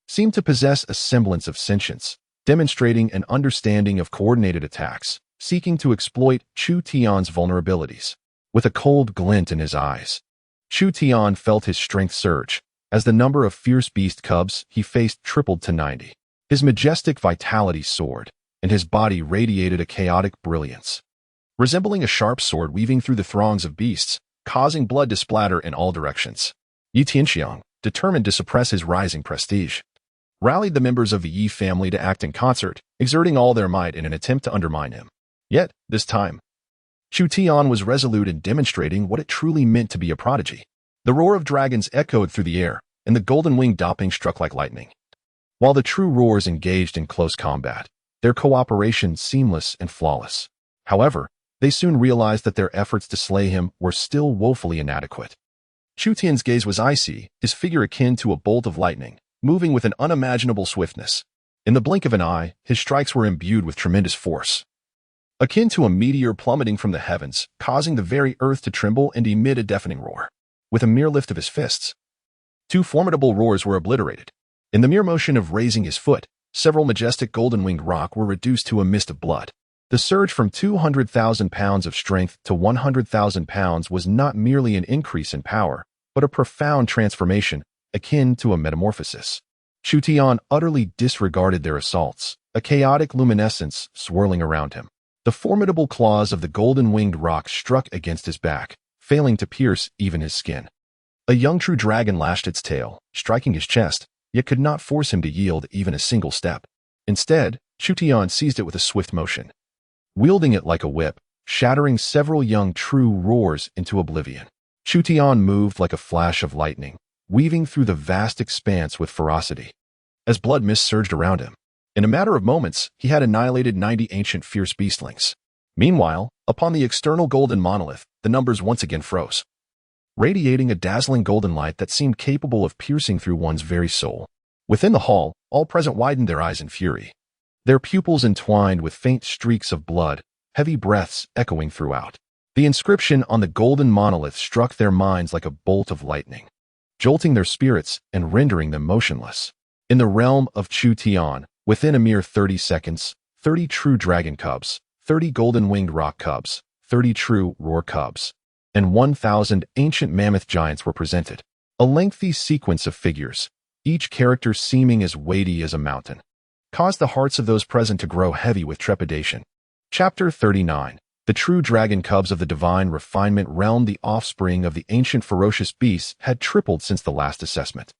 seemed to possess a semblance of sentience, demonstrating an understanding of coordinated attacks, seeking to exploit Chu Tian's vulnerabilities. With a cold glint in his eyes, Chu Tian felt his strength surge, as the number of fierce beast cubs he faced tripled to 90. His majestic vitality soared, and his body radiated a chaotic brilliance, resembling a sharp sword weaving through the throngs of beasts, causing blood to splatter in all directions. Yi Tianxiang, determined to suppress his rising prestige, rallied the members of the Yi family to act in concert, exerting all their might in an attempt to undermine him. Yet, this time, Chu Tian was resolute in demonstrating what it truly meant to be a prodigy. The roar of dragons echoed through the air, and the golden-winged dapeng struck like lightning. While the true roars engaged in close combat, their cooperation seamless and flawless. However, they soon realized that their efforts to slay him were still woefully inadequate. Chu Tian's gaze was icy, his figure akin to a bolt of lightning, moving with an unimaginable swiftness. In the blink of an eye, his strikes were imbued with tremendous force, akin to a meteor plummeting from the heavens, causing the very earth to tremble and emit a deafening roar. With a mere lift of his fists, 2 formidable roars were obliterated. In the mere motion of raising his foot, several majestic golden-winged rock were reduced to a mist of blood. The surge from 200,000 pounds of strength to 100,000 pounds was not merely an increase in power, but a profound transformation, akin to a metamorphosis. Chu Tian utterly disregarded their assaults, a chaotic luminescence swirling around him. The formidable claws of the golden-winged rock struck against his back, failing to pierce even his skin. A young true dragon lashed its tail, striking his chest, yet could not force him to yield even a single step. Instead, Chu Tian seized it with a swift motion, wielding it like a whip, shattering several young true roars into oblivion. Chu Tian moved like a flash of lightning, weaving through the vast expanse with ferocity. As blood mist surged around him, in a matter of moments, he had annihilated 90 ancient fierce beastlings. Meanwhile, upon the external golden monolith, the numbers once again froze, radiating a dazzling golden light that seemed capable of piercing through one's very soul. Within the hall, all present widened their eyes in fury, their pupils entwined with faint streaks of blood, heavy breaths echoing throughout. The inscription on the golden monolith struck their minds like a bolt of lightning, jolting their spirits and rendering them motionless. In the realm of Chu Tian, within a mere 30 seconds, 30 true dragon cubs, 30 golden-winged rock cubs, 30 true roar cubs, and 1,000 ancient mammoth giants were presented. A lengthy sequence of figures, each character seeming as weighty as a mountain, caused the hearts of those present to grow heavy with trepidation. Chapter 39. The true dragon cubs of the divine refinement realm, the offspring of the ancient ferocious beasts, had tripled since the last assessment.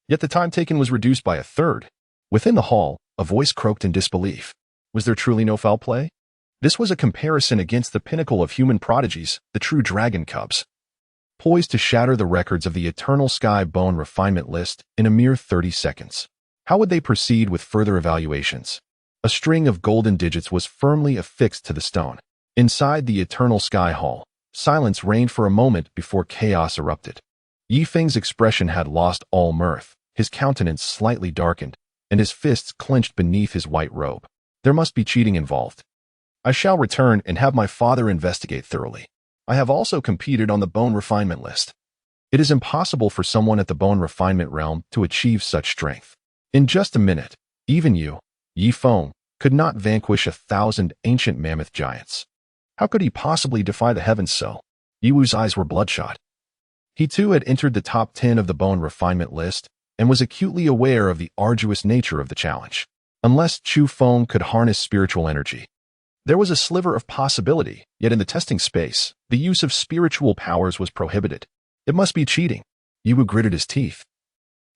Yet the time taken was reduced by a third. Within the hall, a voice croaked in disbelief. Was there truly no foul play? This was a comparison against the pinnacle of human prodigies, the true dragon cubs, poised to shatter the records of the eternal sky bone refinement list in a mere 30 seconds. How would they proceed with further evaluations? A string of golden digits was firmly affixed to the stone. Inside the eternal sky hall, silence reigned for a moment before chaos erupted. Yifeng's expression had lost all mirth, his countenance slightly darkened, and his fists clenched beneath his white robe. There must be cheating involved. I shall return and have my father investigate thoroughly. I have also competed on the bone refinement list. It is impossible for someone at the bone refinement realm to achieve such strength. In just a minute, Even you, Yi Feng, could not vanquish 1,000 ancient mammoth giants. How could he possibly defy the heavens so? Yi Wu's eyes were bloodshot. He too had entered the top 10 of the bone refinement list and was acutely aware of the arduous nature of the challenge. Unless Chu Feng could harness spiritual energy, there was a sliver of possibility, yet in the testing space, the use of spiritual powers was prohibited. It must be cheating. Yi Wu gritted his teeth,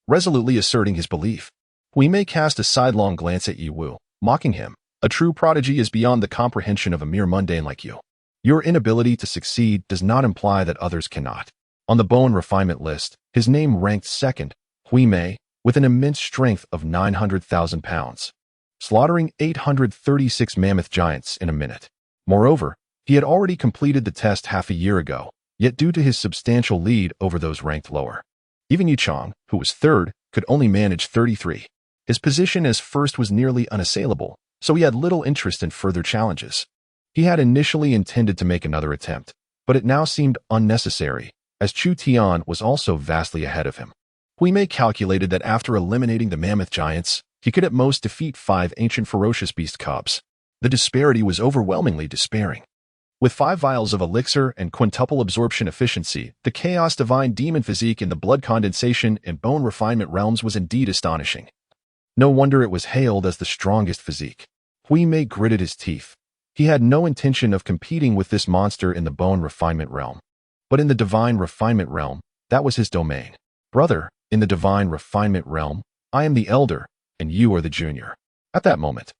resolutely asserting his belief. We may cast a sidelong glance at Yi Wu, mocking him. A true prodigy is beyond the comprehension of a mere mundane like you. Your inability to succeed does not imply that others cannot. On the bone refinement list, his name ranked second, Hui Mei, with an immense strength of 900,000 pounds, slaughtering 836 mammoth giants in a minute. Moreover, he had already completed the test half a year ago, yet due to his substantial lead over those ranked lower, even Yu Chang, who was third, could only manage 33. His position as first was nearly unassailable, so he had little interest in further challenges. He had initially intended to make another attempt, but it now seemed unnecessary, as Chu Tian was also vastly ahead of him. Hui Mei calculated that after eliminating the mammoth giants, he could at most defeat 5 ancient ferocious beast cubs. The disparity was overwhelmingly despairing. With 5 vials of elixir and quintuple absorption efficiency, the chaos divine demon physique in the blood condensation and bone refinement realms was indeed astonishing. No wonder it was hailed as the strongest physique. Hui Mei gritted his teeth. He had no intention of competing with this monster in the bone refinement realm. But in the divine refinement realm, that was his domain. Brother, in the divine refinement realm, I am the elder, and you are the junior. At that moment,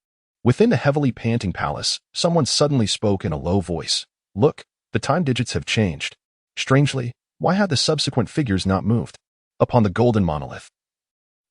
within the heavily panting palace, someone suddenly spoke in a low voice. Look, the time digits have changed. Strangely, why had the subsequent figures not moved? Upon the golden monolith,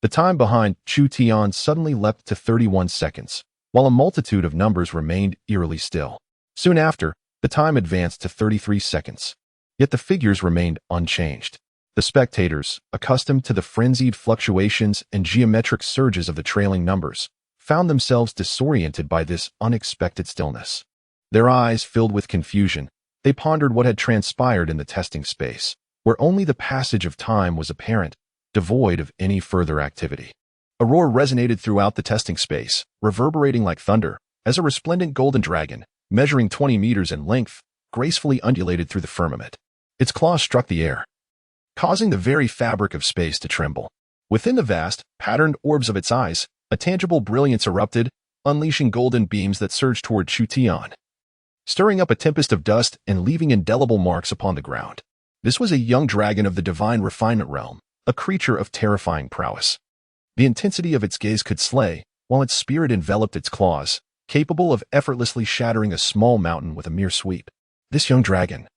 the time behind Chu Tian suddenly leapt to 31 seconds, while a multitude of numbers remained eerily still. Soon after, the time advanced to 33 seconds. Yet the figures remained unchanged. The spectators, accustomed to the frenzied fluctuations and geometric surges of the trailing numbers, found themselves disoriented by this unexpected stillness. Their eyes filled with confusion, they pondered what had transpired in the testing space, where only the passage of time was apparent, devoid of any further activity. A roar resonated throughout the testing space, reverberating like thunder, as a resplendent golden dragon, measuring 20 meters in length, gracefully undulated through the firmament. Its claws struck the air, causing the very fabric of space to tremble. Within the vast, patterned orbs of its eyes, a tangible brilliance erupted, unleashing golden beams that surged toward Chu Tian, stirring up a tempest of dust and leaving indelible marks upon the ground. This was a young dragon of the divine refinement realm, a creature of terrifying prowess. The intensity of its gaze could slay, while its spirit enveloped its claws, capable of effortlessly shattering a small mountain with a mere sweep. This young dragon,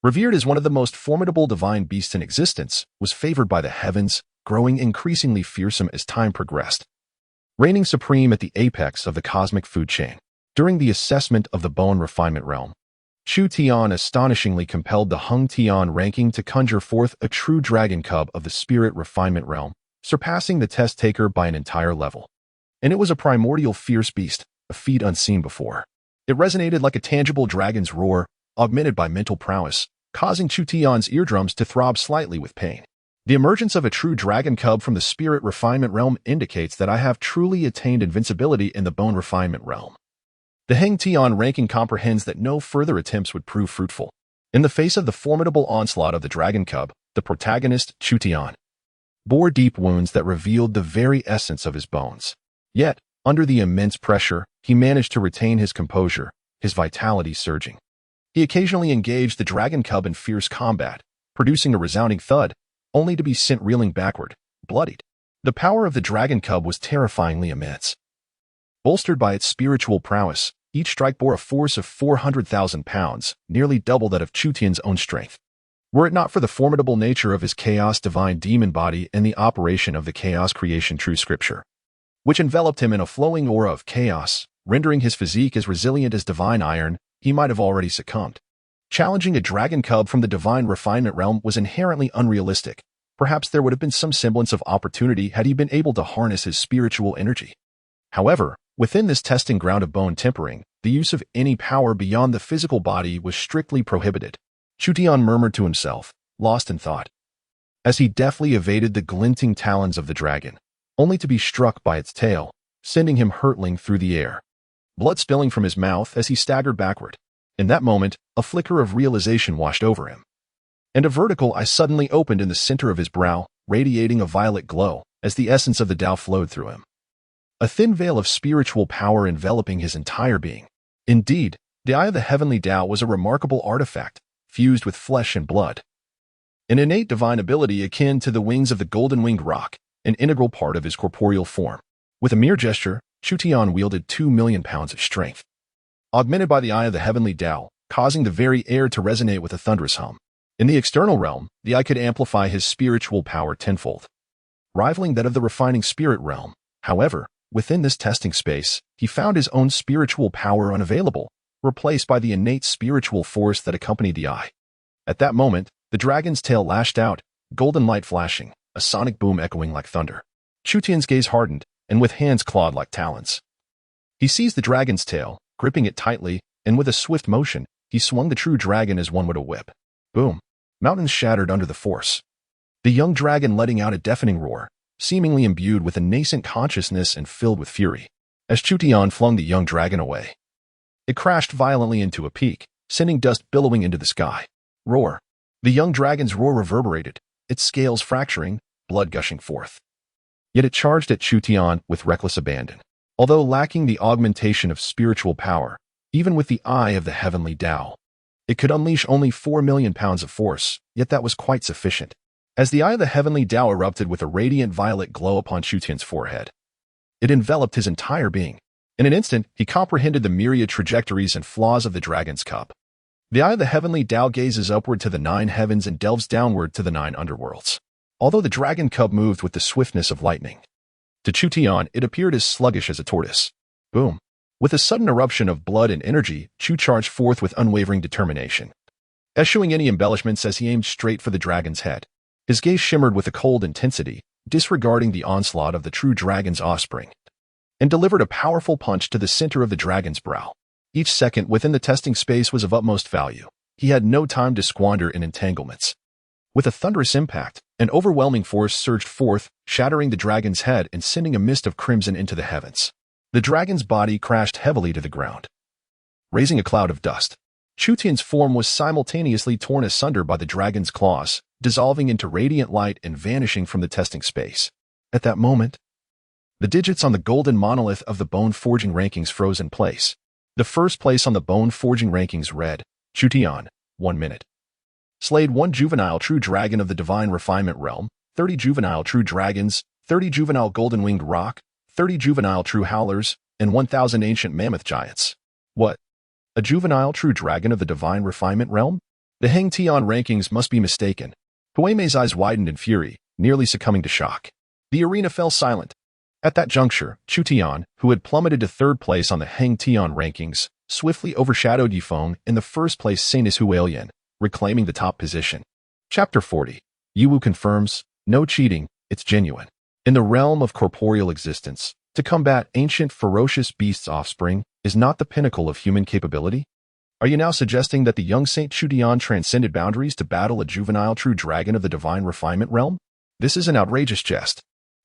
revered as one of the most formidable divine beasts in existence, was favored by the heavens, growing increasingly fearsome as time progressed, reigning supreme at the apex of the cosmic food chain. During the assessment of the bone refinement realm, Chu Tian astonishingly compelled the Hung Tian ranking to conjure forth a true dragon cub of the spirit refinement realm, surpassing the test taker by an entire level. And it was a primordial fierce beast, a feat unseen before. It resonated like a tangible dragon's roar, augmented by mental prowess, causing Chu Tian's eardrums to throb slightly with pain. The emergence of a true dragon cub from the spirit refinement realm indicates that I have truly attained invincibility in the bone refinement realm. The Heng Tian ranking comprehends that no further attempts would prove fruitful. In the face of the formidable onslaught of the dragon cub, the protagonist, Chu Tian, bore deep wounds that revealed the very essence of his bones. Yet, under the immense pressure, he managed to retain his composure, his vitality surging. He occasionally engaged the dragon cub in fierce combat, producing a resounding thud, only to be sent reeling backward, bloodied. The power of the dragon cub was terrifyingly immense. Bolstered by its spiritual prowess, each strike bore a force of 400,000 pounds, nearly double that of Chu Tian's own strength. Were it not for the formidable nature of his chaos divine demon body and the operation of the chaos creation true scripture, which enveloped him in a flowing aura of chaos, rendering his physique as resilient as divine iron, he might have already succumbed. Challenging a dragon cub from the divine refinement realm was inherently unrealistic. Perhaps there would have been some semblance of opportunity had he been able to harness his spiritual energy. However, within this testing ground of bone tempering, the use of any power beyond the physical body was strictly prohibited. Chu Tian murmured to himself, lost in thought, as he deftly evaded the glinting talons of the dragon, only to be struck by its tail, sending him hurtling through the air, blood spilling from his mouth as he staggered backward. In that moment, a flicker of realization washed over him, and a vertical eye suddenly opened in the center of his brow, radiating a violet glow as the essence of the Tao flowed through him. A thin veil of spiritual power enveloping his entire being. Indeed, the Eye of the Heavenly Tao was a remarkable artifact, fused with flesh and blood. An innate divine ability akin to the wings of the golden-winged roc, an integral part of his corporeal form. With a mere gesture, Chu Tian wielded 2 million pounds of strength, augmented by the Eye of the Heavenly Tao, causing the very air to resonate with a thunderous hum. In the external realm, the Eye could amplify his spiritual power tenfold, rivaling that of the refining spirit realm. However, within this testing space, he found his own spiritual power unavailable, replaced by the innate spiritual force that accompanied the Eye. At that moment, the dragon's tail lashed out, golden light flashing, a sonic boom echoing like thunder. Chu Tian's gaze hardened, and with hands clawed like talons, he seized the dragon's tail, gripping it tightly, and with a swift motion, he swung the true dragon as one would a whip. Boom! Mountains shattered under the force, the young dragon letting out a deafening roar, seemingly imbued with a nascent consciousness and filled with fury. As Chu Tian flung the young dragon away, it crashed violently into a peak, sending dust billowing into the sky. Roar! The young dragon's roar reverberated, its scales fracturing, blood gushing forth. Yet it charged at Chu Tian with reckless abandon. Although lacking the augmentation of spiritual power, even with the Eye of the Heavenly Tao, it could unleash only 4 million pounds of force, yet that was quite sufficient. As the Eye of the Heavenly Tao erupted with a radiant violet glow upon Chu Tian's forehead, it enveloped his entire being. In an instant, he comprehended the myriad trajectories and flaws of the dragon's cup. The Eye of the Heavenly Tao gazes upward to the 9 heavens and delves downward to the 9 underworlds. Although the dragon cub moved with the swiftness of lightning, to Chu Tian it appeared as sluggish as a tortoise. Boom! With a sudden eruption of blood and energy, Chu charged forth with unwavering determination, eschewing any embellishments as he aimed straight for the dragon's head. His gaze shimmered with a cold intensity, disregarding the onslaught of the true dragon's offspring, and delivered a powerful punch to the center of the dragon's brow. Each second within the testing space was of utmost value. He had no time to squander in entanglements. With a thunderous impact, an overwhelming force surged forth, shattering the dragon's head and sending a mist of crimson into the heavens. The dragon's body crashed heavily to the ground, raising a cloud of dust. Chu Tian's form was simultaneously torn asunder by the dragon's claws, dissolving into radiant light and vanishing from the testing space. At that moment, the digits on the golden monolith of the bone forging rankings froze in place. The first place on the bone forging rankings read, Chu Tian, 1 minute. Slayed 1 juvenile true dragon of the divine refinement realm, 30 juvenile true dragons, 30 juvenile golden-winged roc, 30 juvenile true howlers, and 1,000 ancient mammoth giants. What? A juvenile true dragon of the divine refinement realm? The Heng Tian rankings must be mistaken. Hue Mei's eyes widened in fury, nearly succumbing to shock. The arena fell silent. At that juncture, Chu Tian, who had plummeted to 3rd place on the Heng Tian rankings, swiftly overshadowed Yifeng in the 1st place Sainus Hualian, reclaiming the top position. Chapter 40. Yiwu confirms, no cheating, it's genuine. In the realm of corporeal existence, to combat ancient ferocious beasts' offspring is not the pinnacle of human capability? Are you now suggesting that the young Saint Chu Tian transcended boundaries to battle a juvenile true dragon of the divine refinement realm? This is an outrageous jest.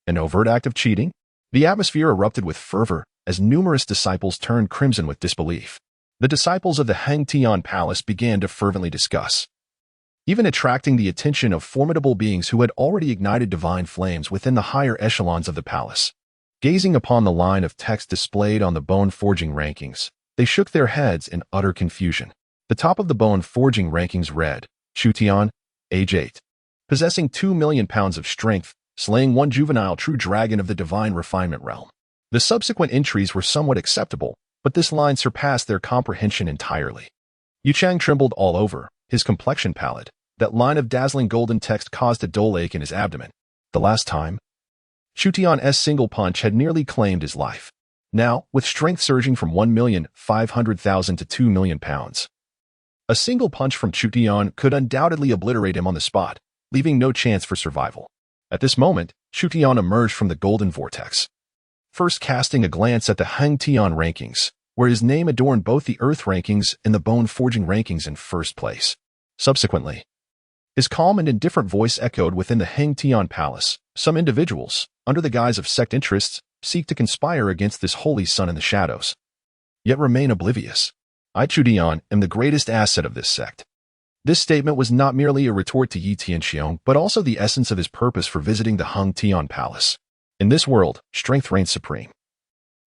An overt act of cheating? The atmosphere erupted with fervor as numerous disciples turned crimson with disbelief. The disciples of the Heng Tian Palace began to fervently discuss, even attracting the attention of formidable beings who had already ignited divine flames within the higher echelons of the palace. Gazing upon the line of text displayed on the bone forging rankings, they shook their heads in utter confusion. The top of the bone forging rankings read, Chu Tian, age 8, possessing 2 million pounds of strength, slaying 1 juvenile true dragon of the divine refinement realm. The subsequent entries were somewhat acceptable, but this line surpassed their comprehension entirely. Yu Chang trembled all over, his complexion pallid. That line of dazzling golden text caused a dull ache in his abdomen. The last time, Chu Tian's single punch had nearly claimed his life. Now, with strength surging from 1,500,000 to 2 million pounds, a single punch from Chu Tian could undoubtedly obliterate him on the spot, leaving no chance for survival. At this moment, Chu Tian emerged from the golden vortex, first casting a glance at the Heng Tian rankings, where his name adorned both the Earth rankings and the Bone Forging rankings in 1st place. Subsequently, his calm and indifferent voice echoed within the Heng Tian Palace. Some individuals, under the guise of sect interests, seek to conspire against this holy sun in the shadows, yet remain oblivious. I, Chu Tian, am the greatest asset of this sect. This statement was not merely a retort to Yi Tianxiong, but also the essence of his purpose for visiting the Hung Tian Palace. In this world, strength reigns supreme.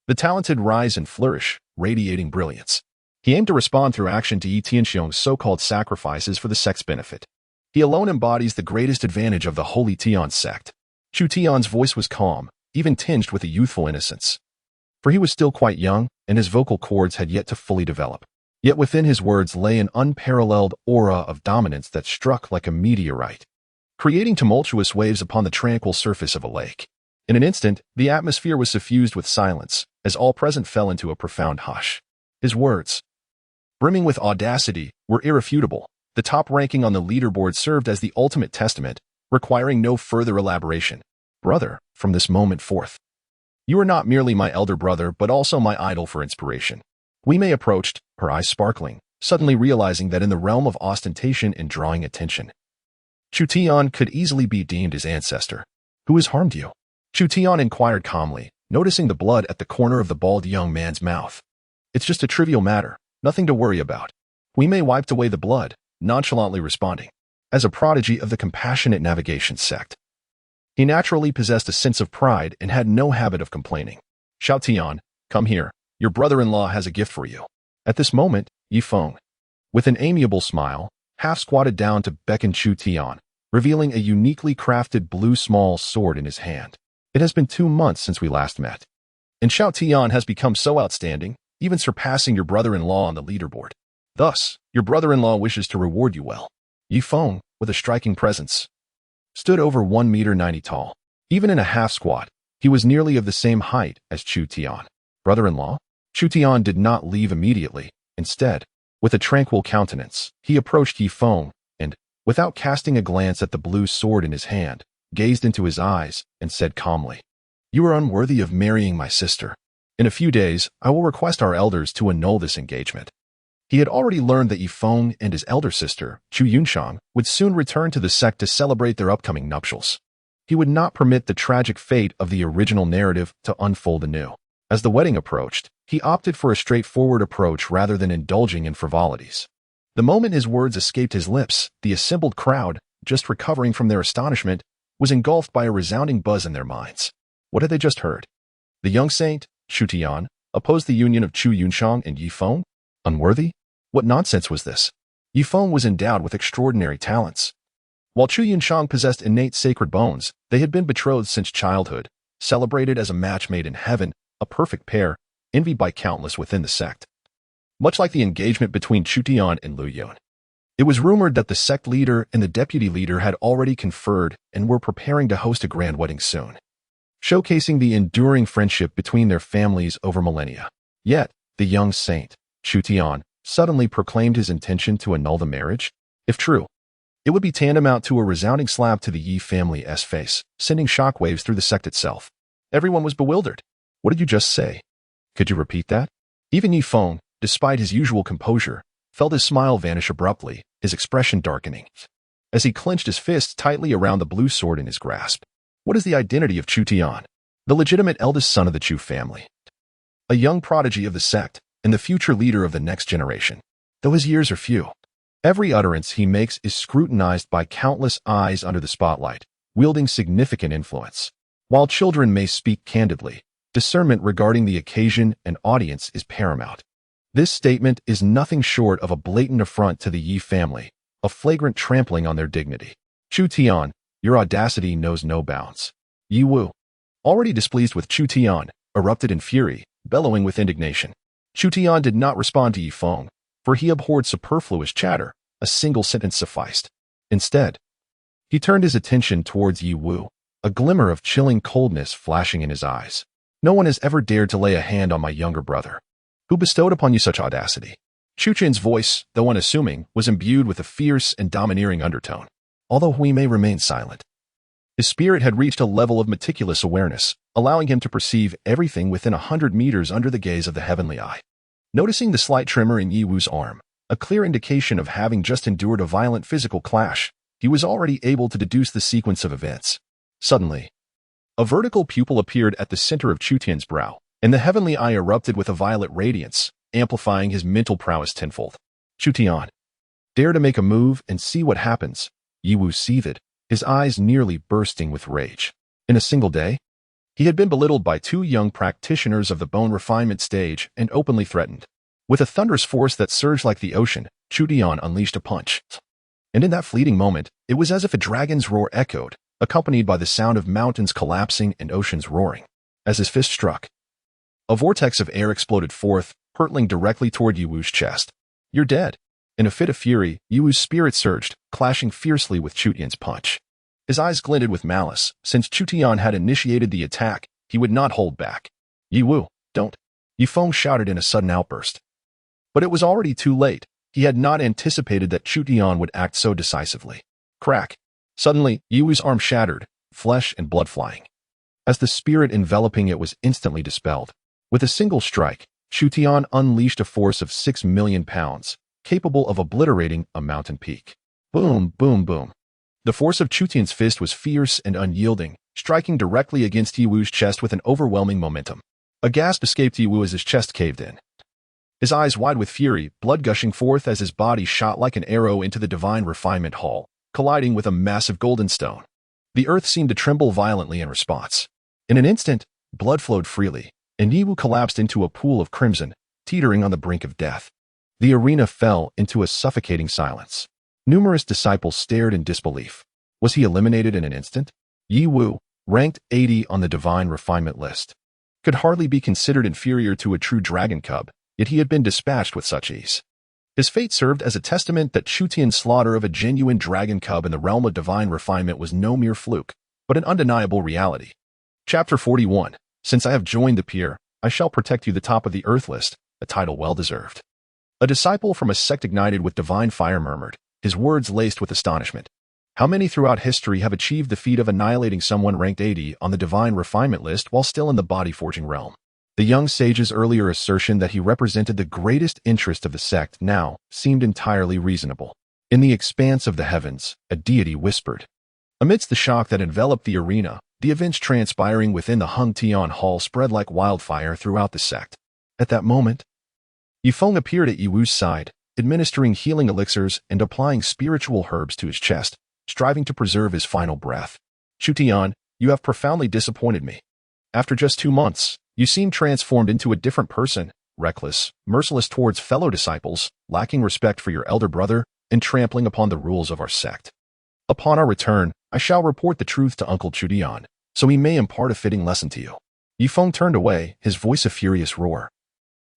The talented rise and flourish, radiating brilliance. He aimed to respond through action to Yi Tianxiong's so-called sacrifices for the sect's benefit. He alone embodies the greatest advantage of the Holy Tian sect. Chu Tian's voice was calm, even tinged with a youthful innocence. For he was still quite young, and his vocal cords had yet to fully develop. Yet within his words lay an unparalleled aura of dominance that struck like a meteorite, creating tumultuous waves upon the tranquil surface of a lake. In an instant, the atmosphere was suffused with silence, as all present fell into a profound hush. His words, brimming with audacity, were irrefutable. The top ranking on the leaderboard served as the ultimate testament, requiring no further elaboration. Brother, from this moment forth, you are not merely my elder brother, but also my idol for inspiration. Wei Mei approached, her eyes sparkling, suddenly realizing that in the realm of ostentation and drawing attention, Chu Tian could easily be deemed his ancestor. Who has harmed you? Chu Tian inquired calmly, noticing the blood at the corner of the bald young man's mouth. It's just a trivial matter, nothing to worry about. Wei Mei wiped away the blood, nonchalantly responding, as a prodigy of the compassionate navigation sect. He naturally possessed a sense of pride and had no habit of complaining. Xiao Tian, come here. Your brother-in-law has a gift for you. At this moment, Yi Feng, with an amiable smile, half squatted down to beckon Chu Tian, revealing a uniquely crafted blue small sword in his hand. It has been 2 months since we last met, and Xiao Tian has become so outstanding, even surpassing your brother-in-law on the leaderboard. Thus, your brother-in-law wishes to reward you well. Yi Feng, with a striking presence, stood over 1 meter 90 tall. Even in a half squat, he was nearly of the same height as Chu Tian. Brother-in-law? Chu Tian did not leave immediately. Instead, with a tranquil countenance, he approached Yi Feng and, without casting a glance at the blue sword in his hand, gazed into his eyes and said calmly, "You are unworthy of marrying my sister. In a few days, I will request our elders to annul this engagement." He had already learned that Yi Feng and his elder sister, Chu Yunshang, would soon return to the sect to celebrate their upcoming nuptials. He would not permit the tragic fate of the original narrative to unfold anew. As the wedding approached, he opted for a straightforward approach rather than indulging in frivolities. The moment his words escaped his lips, the assembled crowd, just recovering from their astonishment, was engulfed by a resounding buzz in their minds. What had they just heard? The young saint, Chu Tian, opposed the union of Chu Yunshang and Yi Feng? Unworthy? What nonsense was this? Yi Feng was endowed with extraordinary talents. While Chu Yunshang possessed innate sacred bones, they had been betrothed since childhood, celebrated as a match made in heaven, a perfect pair, envied by countless within the sect. Much like the engagement between Chu Tian and Lu Yun, it was rumored that the sect leader and the deputy leader had already conferred and were preparing to host a grand wedding soon, showcasing the enduring friendship between their families over millennia. Yet, the young saint, Chu Tian, suddenly proclaimed his intention to annul the marriage. If true, it would be tantamount to a resounding slap to the Yi family's face, sending shockwaves through the sect itself. Everyone was bewildered. What did you just say? Could you repeat that? Even Yi Feng, despite his usual composure, felt his smile vanish abruptly, his expression darkening, as he clenched his fists tightly around the blue sword in his grasp. What is the identity of Chu Tian, the legitimate eldest son of the Chu family? A young prodigy of the sect, and the future leader of the next generation. Though his years are few, every utterance he makes is scrutinized by countless eyes under the spotlight, wielding significant influence. While children may speak candidly, discernment regarding the occasion and audience is paramount. This statement is nothing short of a blatant affront to the Yi family, a flagrant trampling on their dignity. Chu Tian, your audacity knows no bounds. Yi Wu, already displeased with Chu Tian, erupted in fury, bellowing with indignation. Chu Tian did not respond to Yi Feng, for he abhorred superfluous chatter. A single sentence sufficed. Instead, he turned his attention towards Yi Wu, a glimmer of chilling coldness flashing in his eyes. No one has ever dared to lay a hand on my younger brother. Who bestowed upon you such audacity? Chu Tian's voice, though unassuming, was imbued with a fierce and domineering undertone. Although Wei Mei remained silent, his spirit had reached a level of meticulous awareness, allowing him to perceive everything within 100 meters under the gaze of the heavenly eye. Noticing the slight tremor in Yi Wu's arm, a clear indication of having just endured a violent physical clash, he was already able to deduce the sequence of events. Suddenly, A vertical pupil appeared at the center of Chu Tian's brow, and the heavenly eye erupted with a violet radiance, amplifying his mental prowess tenfold. Chu Tian, dare to make a move and see what happens, Yi Wu seethed, his eyes nearly bursting with rage. In a single day, he had been belittled by two young practitioners of the bone refinement stage and openly threatened. With a thunderous force that surged like the ocean, Chu Tian unleashed a punch. And in that fleeting moment, it was as if a dragon's roar echoed, accompanied by the sound of mountains collapsing and oceans roaring. As his fist struck, a vortex of air exploded forth, hurtling directly toward Yi Wu's chest. You're dead. In a fit of fury, Yi Wu's spirit surged, clashing fiercely with Chu Tian's punch. His eyes glinted with malice. Since Chu Tian had initiated the attack, he would not hold back. Yi Wu, don't! Yi Feng shouted in a sudden outburst. But it was already too late. He had not anticipated that Chu Tian would act so decisively. Crack! Suddenly, Yi Wu's arm shattered, flesh and blood flying. As the spirit enveloping it was instantly dispelled, with a single strike, Chu Tian unleashed a force of 6 million pounds, capable of obliterating a mountain peak. Boom, boom, boom. The force of Chu Tian's fist was fierce and unyielding, striking directly against Yi Wu's chest with an overwhelming momentum. A gasp escaped Yi Wu as his chest caved in. His eyes wide with fury, blood gushing forth as his body shot like an arrow into the divine refinement hall, colliding with a massive golden stone. The earth seemed to tremble violently in response. In an instant, blood flowed freely, and Yi Wu collapsed into a pool of crimson, teetering on the brink of death. The arena fell into a suffocating silence. Numerous disciples stared in disbelief. Was he eliminated in an instant? Yi Wu, ranked 80 on the divine refinement list, could hardly be considered inferior to a true dragon cub, yet he had been dispatched with such ease. His fate served as a testament that Chu Tian's slaughter of a genuine dragon cub in the realm of divine refinement was no mere fluke, but an undeniable reality. Chapter 41. Since I have joined the peer, I shall protect you the top of the earth list, a title well-deserved. A disciple from a sect ignited with divine fire murmured, his words laced with astonishment. How many throughout history have achieved the feat of annihilating someone ranked 80 on the divine refinement list while still in the body-forging realm? The young sage's earlier assertion that he represented the greatest interest of the sect now seemed entirely reasonable. In the expanse of the heavens, a deity whispered. Amidst the shock that enveloped the arena, the events transpiring within the Hung Tian Hall spread like wildfire throughout the sect. At that moment, Yi Feng appeared at Yi Wu's side, administering healing elixirs and applying spiritual herbs to his chest, striving to preserve his final breath. Chu Tian, you have profoundly disappointed me. After just 2 months, you seem transformed into a different person, reckless, merciless towards fellow disciples, lacking respect for your elder brother, and trampling upon the rules of our sect. Upon our return, I shall report the truth to Uncle Chu Tian, so he may impart a fitting lesson to you. Yi Feng turned away, his voice a furious roar.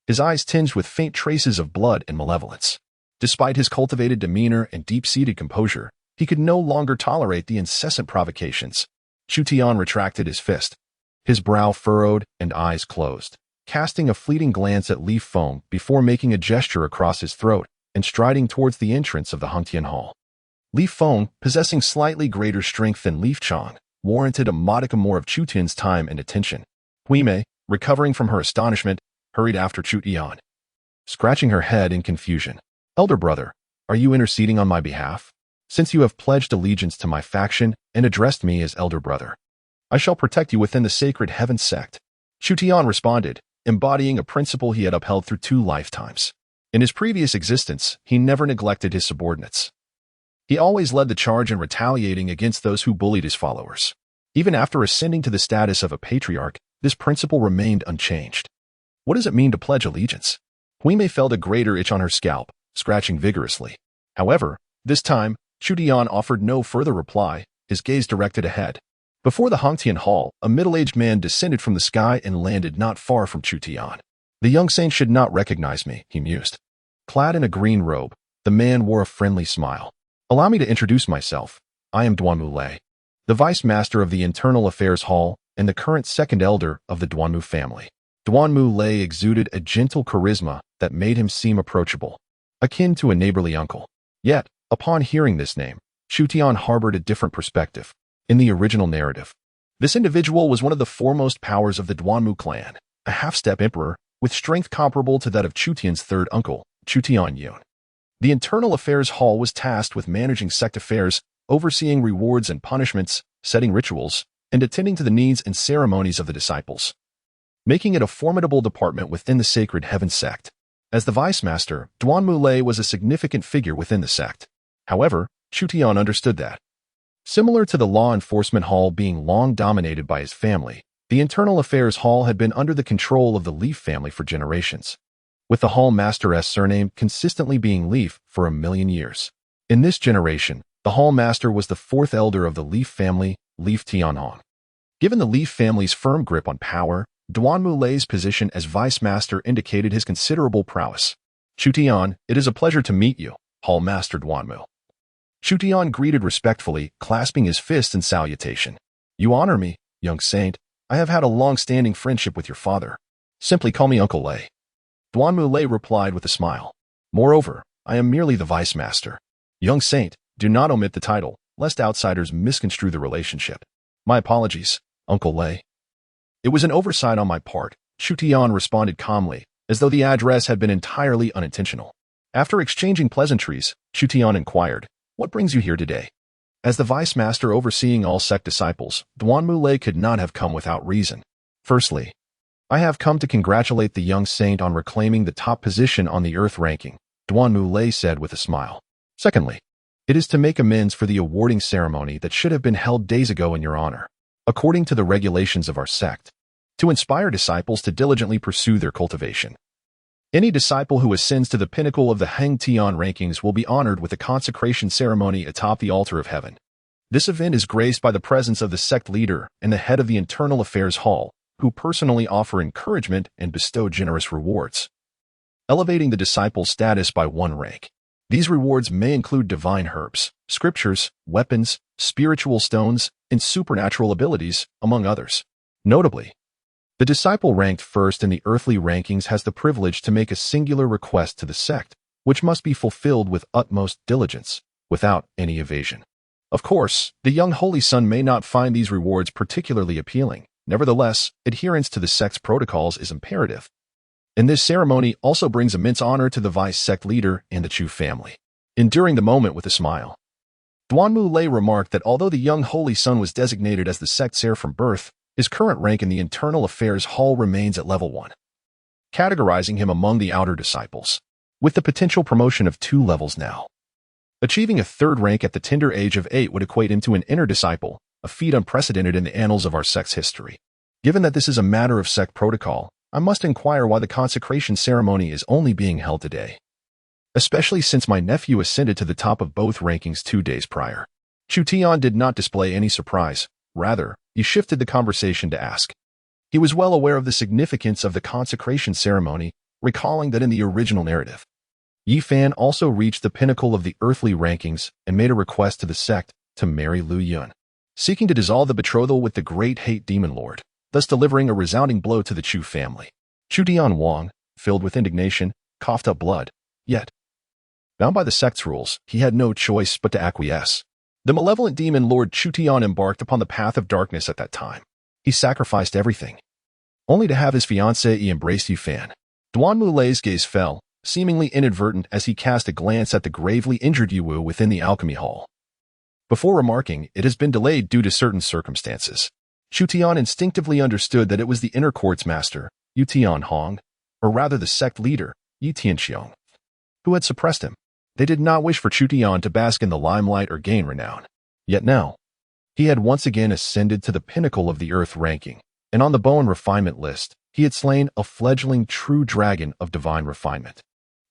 His eyes tinged with faint traces of blood and malevolence. Despite his cultivated demeanor and deep-seated composure, he could no longer tolerate the incessant provocations. Chu Tian retracted his fist, his brow furrowed and eyes closed, casting a fleeting glance at Li Feng before making a gesture across his throat and striding towards the entrance of the Hung Tian Hall. Li Feng, possessing slightly greater strength than Li Chang, warranted a modicum more of Chu Tian's time and attention. Hui Mei, recovering from her astonishment, hurried after Chu Tian, scratching her head in confusion. Elder brother, are you interceding on my behalf? Since you have pledged allegiance to my faction and addressed me as elder brother, I shall protect you within the Sacred Heaven Sect. Chu Tian responded, embodying a principle he had upheld through 2 lifetimes. In his previous existence, he never neglected his subordinates. He always led the charge in retaliating against those who bullied his followers. Even after ascending to the status of a patriarch, this principle remained unchanged. What does it mean to pledge allegiance? Hui Mei felt a greater itch on her scalp, scratching vigorously. However, this time, Chu Tian offered no further reply, his gaze directed ahead. Before the Hung Tian Hall, a middle-aged man descended from the sky and landed not far from Chu Tian. The young saint should not recognize me, he mused. Clad in a green robe, the man wore a friendly smile. Allow me to introduce myself. I am Duanmu Lei, the vice master of the Internal Affairs Hall and the current second elder of the Duanmu family. Duanmu Lei exuded a gentle charisma that made him seem approachable, akin to a neighborly uncle. Yet, upon hearing this name, Chu Tian harbored a different perspective. In the original narrative, this individual was one of the foremost powers of the Duanmu clan, a half-step emperor with strength comparable to that of Chu Tian's third uncle, Chu Tianyun. The Internal Affairs Hall was tasked with managing sect affairs, overseeing rewards and punishments, setting rituals, and attending to the needs and ceremonies of the disciples, making it a formidable department within the Sacred Heaven Sect. As the vice master, Duan Mulei was a significant figure within the sect. However, Chu Tian understood that. Similar to the law enforcement hall being long dominated by his family, the internal affairs hall had been under the control of the Leaf family for generations, with the hall master's surname consistently being Leaf for 1,000,000 years. In this generation, the hall master was the fourth elder of the Leaf family, Leaf Tianhong. Given the Leaf family's firm grip on power, Duan Mulei's position as vice master indicated his considerable prowess. Chu Tian, it is a pleasure to meet you, hall master Duan Mu. Chu Tian greeted respectfully, clasping his fists in salutation. You honor me, young saint. I have had a long-standing friendship with your father. Simply call me Uncle Lei. Duan Mulei replied with a smile. Moreover, I am merely the vice master. Young saint, do not omit the title, lest outsiders misconstrue the relationship. My apologies, Uncle Lei. It was an oversight on my part, Chu Tian responded calmly, as though the address had been entirely unintentional. After exchanging pleasantries, Chu Tian inquired, what brings you here today? As the vice master overseeing all sect disciples, Duan Mulei could not have come without reason. Firstly, I have come to congratulate the young saint on reclaiming the top position on the earth ranking, Duan Mulei said with a smile. Secondly, it is to make amends for the awarding ceremony that should have been held days ago in your honor, according to the regulations of our sect, to inspire disciples to diligently pursue their cultivation. Any disciple who ascends to the pinnacle of the Heng Tian rankings will be honored with a consecration ceremony atop the altar of heaven. This event is graced by the presence of the sect leader and the head of the Internal Affairs Hall, who personally offer encouragement and bestow generous rewards, elevating the disciple's status by one rank. These rewards may include divine herbs, scriptures, weapons, spiritual stones, and supernatural abilities, among others. Notably, the disciple ranked first in the earthly rankings has the privilege to make a singular request to the sect, which must be fulfilled with utmost diligence, without any evasion. Of course, the young holy son may not find these rewards particularly appealing. Nevertheless, adherence to the sect's protocols is imperative. And this ceremony also brings immense honor to the vice sect leader and the Chu family. Enduring the moment with a smile, Duan Mulei remarked that although the young holy son was designated as the sect's heir from birth, his current rank in the Internal Affairs Hall remains at level 1, categorizing him among the outer disciples, with the potential promotion of 2 levels now. Achieving a 3rd rank at the tender age of 8 would equate him to an inner disciple, a feat unprecedented in the annals of our sect's history. Given that this is a matter of sect protocol, I must inquire why the consecration ceremony is only being held today, especially since my nephew ascended to the top of both rankings 2 days prior. Chu Tian did not display any surprise. Rather, he shifted the conversation to ask. He was well aware of the significance of the consecration ceremony, recalling that in the original narrative, Yi Fan also reached the pinnacle of the earthly rankings and made a request to the sect to marry Lu Yun, seeking to dissolve the betrothal with the great hate demon lord, thus delivering a resounding blow to the Chu family. Chu Tian Wang, filled with indignation, coughed up blood. Yet, bound by the sect's rules, he had no choice but to acquiesce. The malevolent demon lord Chu Tian embarked upon the path of darkness at that time. He sacrificed everything, only to have his fiancée embrace Yi Fan. Duan Mulei's gaze fell, seemingly inadvertent as he cast a glance at the gravely injured Yu Wu within the alchemy hall. Before remarking, it has been delayed due to certain circumstances. Chu Tian instinctively understood that it was the inner court's master, Yu Tianhong, or rather the sect leader, Yi Tianxiong, who had suppressed him. They did not wish for Chu Tian to bask in the limelight or gain renown. Yet now, he had once again ascended to the pinnacle of the earth ranking, and on the bone refinement list, he had slain a fledgling true dragon of divine refinement,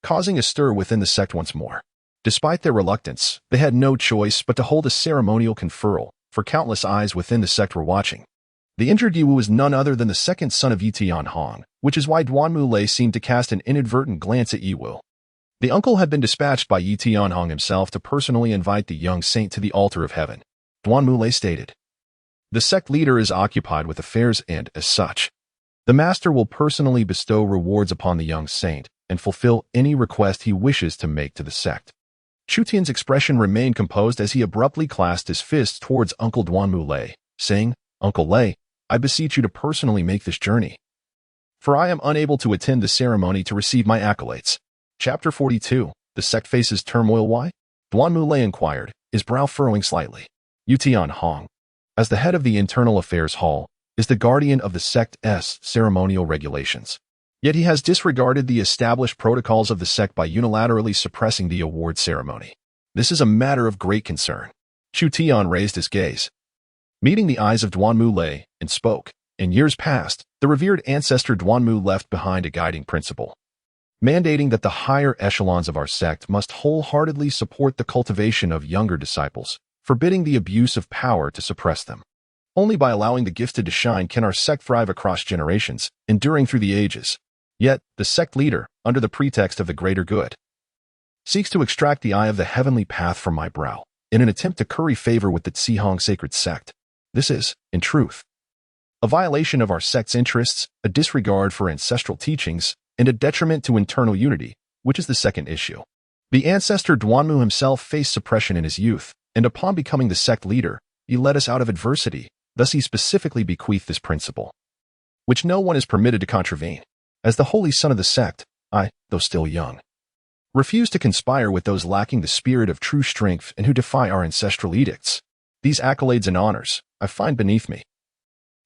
causing a stir within the sect once more. Despite their reluctance, they had no choice but to hold a ceremonial conferral, for countless eyes within the sect were watching. The injured Yu Wu was none other than the second son of Yi Tianhong, which is why Duan Mulei seemed to cast an inadvertent glance at Yu Wu. The uncle had been dispatched by Yi Tianhong himself to personally invite the young saint to the altar of heaven. Duan Mulei stated, the sect leader is occupied with affairs and, as such, the master will personally bestow rewards upon the young saint and fulfill any request he wishes to make to the sect. Chu Tian's expression remained composed as he abruptly clasped his fists towards Uncle Duan Mulei, saying, Uncle Lei, I beseech you to personally make this journey, for I am unable to attend the ceremony to receive my accolades. Chapter 42. The sect faces turmoil. Why? Duan Mulei inquired, his brow furrowing slightly. Yu Tianhong, as the head of the Internal Affairs Hall, is the guardian of the sect's ceremonial regulations. Yet he has disregarded the established protocols of the sect by unilaterally suppressing the award ceremony. This is a matter of great concern. Chu Tian raised his gaze, meeting the eyes of Duanmu Lei, and spoke. In years past, the revered ancestor Duanmu left behind a guiding principle, mandating that the higher echelons of our sect must wholeheartedly support the cultivation of younger disciples, forbidding the abuse of power to suppress them. Only by allowing the gifted to shine can our sect thrive across generations, enduring through the ages. Yet, the sect leader, under the pretext of the greater good, seeks to extract the eye of the heavenly path from my brow, in an attempt to curry favor with the Zhihong sacred sect. This is, in truth, a violation of our sect's interests, a disregard for ancestral teachings, and a detriment to internal unity, which is the second issue. The ancestor Duanmu himself faced suppression in his youth, and upon becoming the sect leader, he led us out of adversity. Thus he specifically bequeathed this principle, which no one is permitted to contravene. As the holy son of the sect, I, though still young, refuse to conspire with those lacking the spirit of true strength and who defy our ancestral edicts. These accolades and honors, I find beneath me.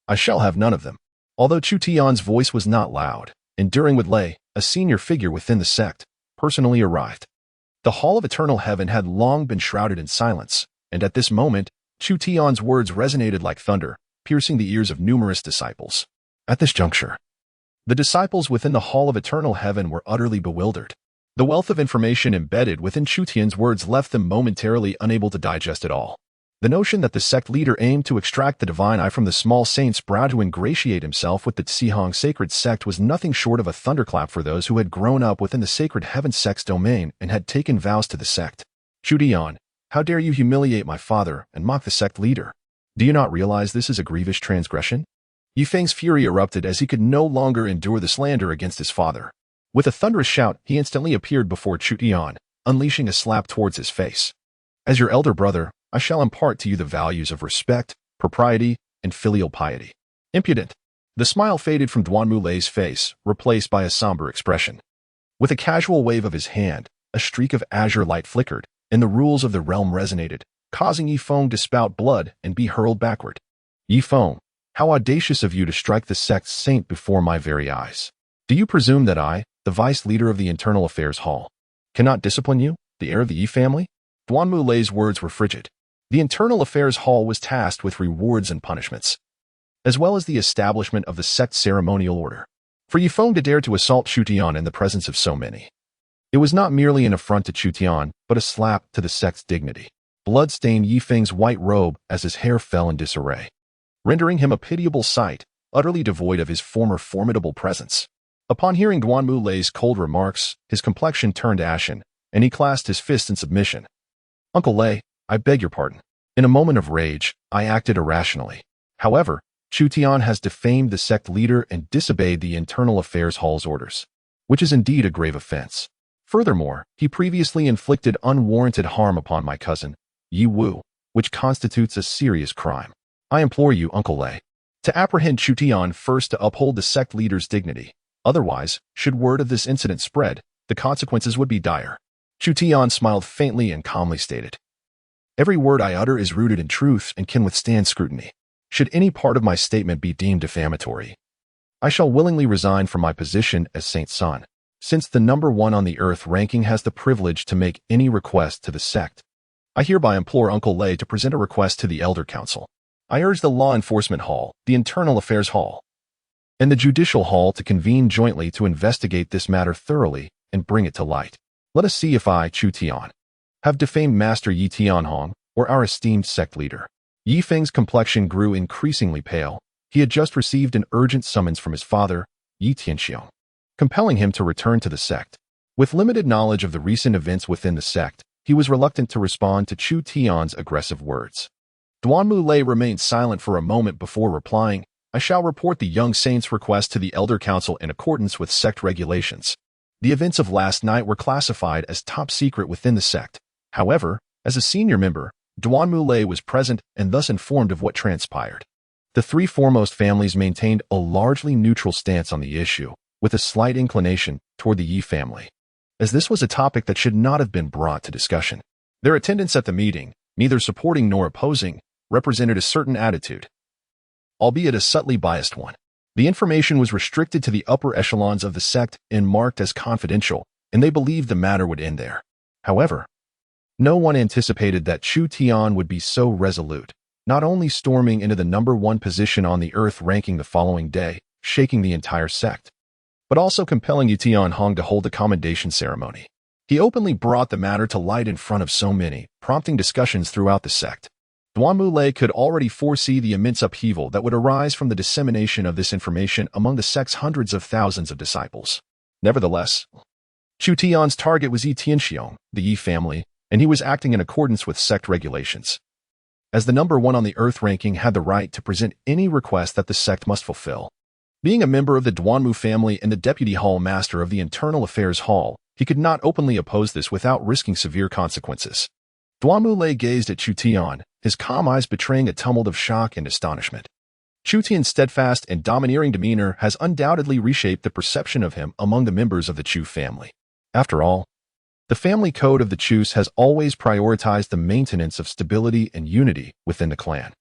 I shall have none of them. Although Chu Tian's voice was not loud, enduring with Lei, a senior figure within the sect, personally arrived. The Hall of Eternal Heaven had long been shrouded in silence, and at this moment, Chu Tian's words resonated like thunder, piercing the ears of numerous disciples. At this juncture, the disciples within the Hall of Eternal Heaven were utterly bewildered. The wealth of information embedded within Chu Tian's words left them momentarily unable to digest it all. The notion that the sect leader aimed to extract the divine eye from the small saint's brow to ingratiate himself with the Zhihong sacred sect was nothing short of a thunderclap for those who had grown up within the Sacred Heaven Sect's domain and had taken vows to the sect. Chu Tian, how dare you humiliate my father and mock the sect leader? Do you not realize this is a grievous transgression? Yifeng's fury erupted as he could no longer endure the slander against his father. With a thunderous shout, he instantly appeared before Chu Tian, unleashing a slap towards his face. As your elder brother, I shall impart to you the values of respect, propriety, and filial piety. Impudent. The smile faded from Duanmu Lei's face, replaced by a somber expression. With a casual wave of his hand, a streak of azure light flickered, and the rules of the realm resonated, causing Yifeng to spout blood and be hurled backward. Yifeng, how audacious of you to strike the sect's saint before my very eyes. Do you presume that I, the vice leader of the Internal Affairs Hall, cannot discipline you, the heir of the Yi family? Duanmu Lei's words were frigid. The Internal Affairs Hall was tasked with rewards and punishments, as well as the establishment of the sect's ceremonial order. For Yifeng to dare to assault Chu Tian in the presence of so many, it was not merely an affront to Chu Tian, but a slap to the sect's dignity. Blood stained Yifeng's white robe as his hair fell in disarray, rendering him a pitiable sight, utterly devoid of his former formidable presence. Upon hearing Duanmu Lei's cold remarks, his complexion turned ashen, and he clasped his fist in submission. Uncle Lei, I beg your pardon. In a moment of rage, I acted irrationally. However, Chu Tian has defamed the sect leader and disobeyed the Internal Affairs Hall's orders, which is indeed a grave offense. Furthermore, he previously inflicted unwarranted harm upon my cousin, Yi Wu, which constitutes a serious crime. I implore you, Uncle Lei, to apprehend Chu Tian first to uphold the sect leader's dignity. Otherwise, should word of this incident spread, the consequences would be dire. Chu Tian smiled faintly and calmly stated, every word I utter is rooted in truth and can withstand scrutiny. Should any part of my statement be deemed defamatory, I shall willingly resign from my position as Saint's son, since the number one on the earth ranking has the privilege to make any request to the sect. I hereby implore Uncle Lei to present a request to the Elder Council. I urge the Law Enforcement Hall, the Internal Affairs Hall, and the Judicial Hall to convene jointly to investigate this matter thoroughly and bring it to light. Let us see if I, Chu Tian, have defamed Master Yi Tianhong or our esteemed sect leader. Yifeng's complexion grew increasingly pale. He had just received an urgent summons from his father, Yi Tianxiong, compelling him to return to the sect. With limited knowledge of the recent events within the sect, he was reluctant to respond to Chu Tian's aggressive words. Duanmu Lei remained silent for a moment before replying, I shall report the young saint's request to the Elder Council in accordance with sect regulations. The events of last night were classified as top secret within the sect. However, as a senior member, Duanmu Lei was present and thus informed of what transpired. The three foremost families maintained a largely neutral stance on the issue, with a slight inclination toward the Yi family, as this was a topic that should not have been brought to discussion. Their attendance at the meeting, neither supporting nor opposing, represented a certain attitude, albeit a subtly biased one. The information was restricted to the upper echelons of the sect and marked as confidential, and they believed the matter would end there. However, no one anticipated that Chu Tian would be so resolute, not only storming into the #1 position on the Earth ranking the following day, shaking the entire sect, but also compelling Yu Tianhong to hold a commendation ceremony. He openly brought the matter to light in front of so many, prompting discussions throughout the sect. Duanmu Lei could already foresee the immense upheaval that would arise from the dissemination of this information among the sect's hundreds of thousands of disciples. Nevertheless, Chu Tian's target was Yi Tianxiong, the Yi family, and he was acting in accordance with sect regulations. As the #1 on the Earth ranking had the right to present any request that the sect must fulfill. Being a member of the Duanmu family and the Deputy Hall Master of the Internal Affairs Hall, he could not openly oppose this without risking severe consequences. Duanmu Lei gazed at Chu Tian, his calm eyes betraying a tumult of shock and astonishment. Chu Tian's steadfast and domineering demeanor has undoubtedly reshaped the perception of him among the members of the Chu family. After all, the family code of the Chus has always prioritized the maintenance of stability and unity within the clan.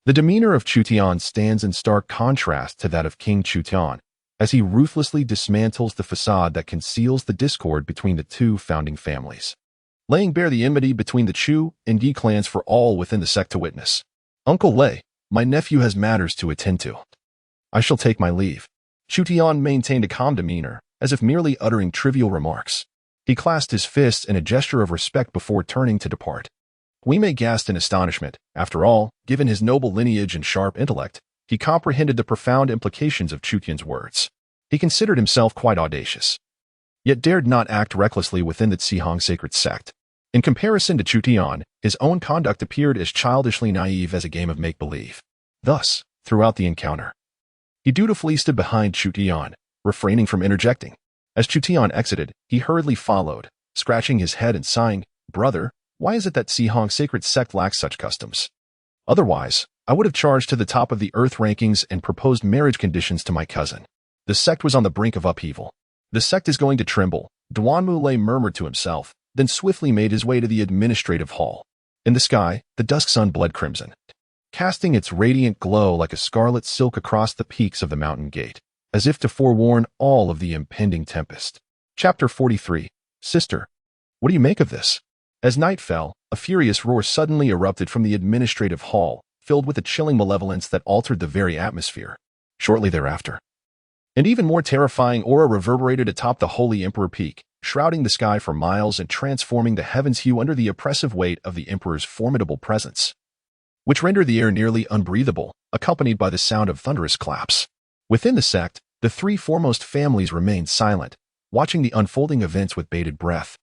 The demeanor of Chu Tian stands in stark contrast to that of King Chu Tian, as he ruthlessly dismantles the facade that conceals the discord between the two founding families, laying bare the enmity between the Chu and Yi clans for all within the sect to witness. "Uncle Lei, my nephew has matters to attend to. I shall take my leave." Chu Tian maintained a calm demeanor, as if merely uttering trivial remarks. He clasped his fists in a gesture of respect before turning to depart. Wei Mei gasped in astonishment. After all, given his noble lineage and sharp intellect, he comprehended the profound implications of Chu Tian's words. He considered himself quite audacious, yet dared not act recklessly within the Zhihong Sacred Sect. In comparison to Chu Tian, his own conduct appeared as childishly naive as a game of make-believe. Thus, throughout the encounter, he dutifully stood behind Chu Tian, refraining from interjecting. As Chu Tian exited, he hurriedly followed, scratching his head and sighing, "Brother, why is it that Zhihong Sacred Sect lacks such customs? Otherwise, I would have charged to the top of the Earth rankings and proposed marriage conditions to my cousin." The sect was on the brink of upheaval. "The sect is going to tremble," Duanmu Lei murmured to himself, then swiftly made his way to the administrative hall. In the sky, the dusk sun bled crimson, casting its radiant glow like a scarlet silk across the peaks of the mountain gate, as if to forewarn all of the impending tempest. Chapter 43. Sister, what do you make of this? As night fell, a furious roar suddenly erupted from the administrative hall, filled with a chilling malevolence that altered the very atmosphere. Shortly thereafter, an even more terrifying aura reverberated atop the Holy Emperor Peak, shrouding the sky for miles and transforming the heavens hue under the oppressive weight of the Emperor's formidable presence, which rendered the air nearly unbreathable, accompanied by the sound of thunderous claps. Within the sect, the three foremost families remained silent, watching the unfolding events with bated breath.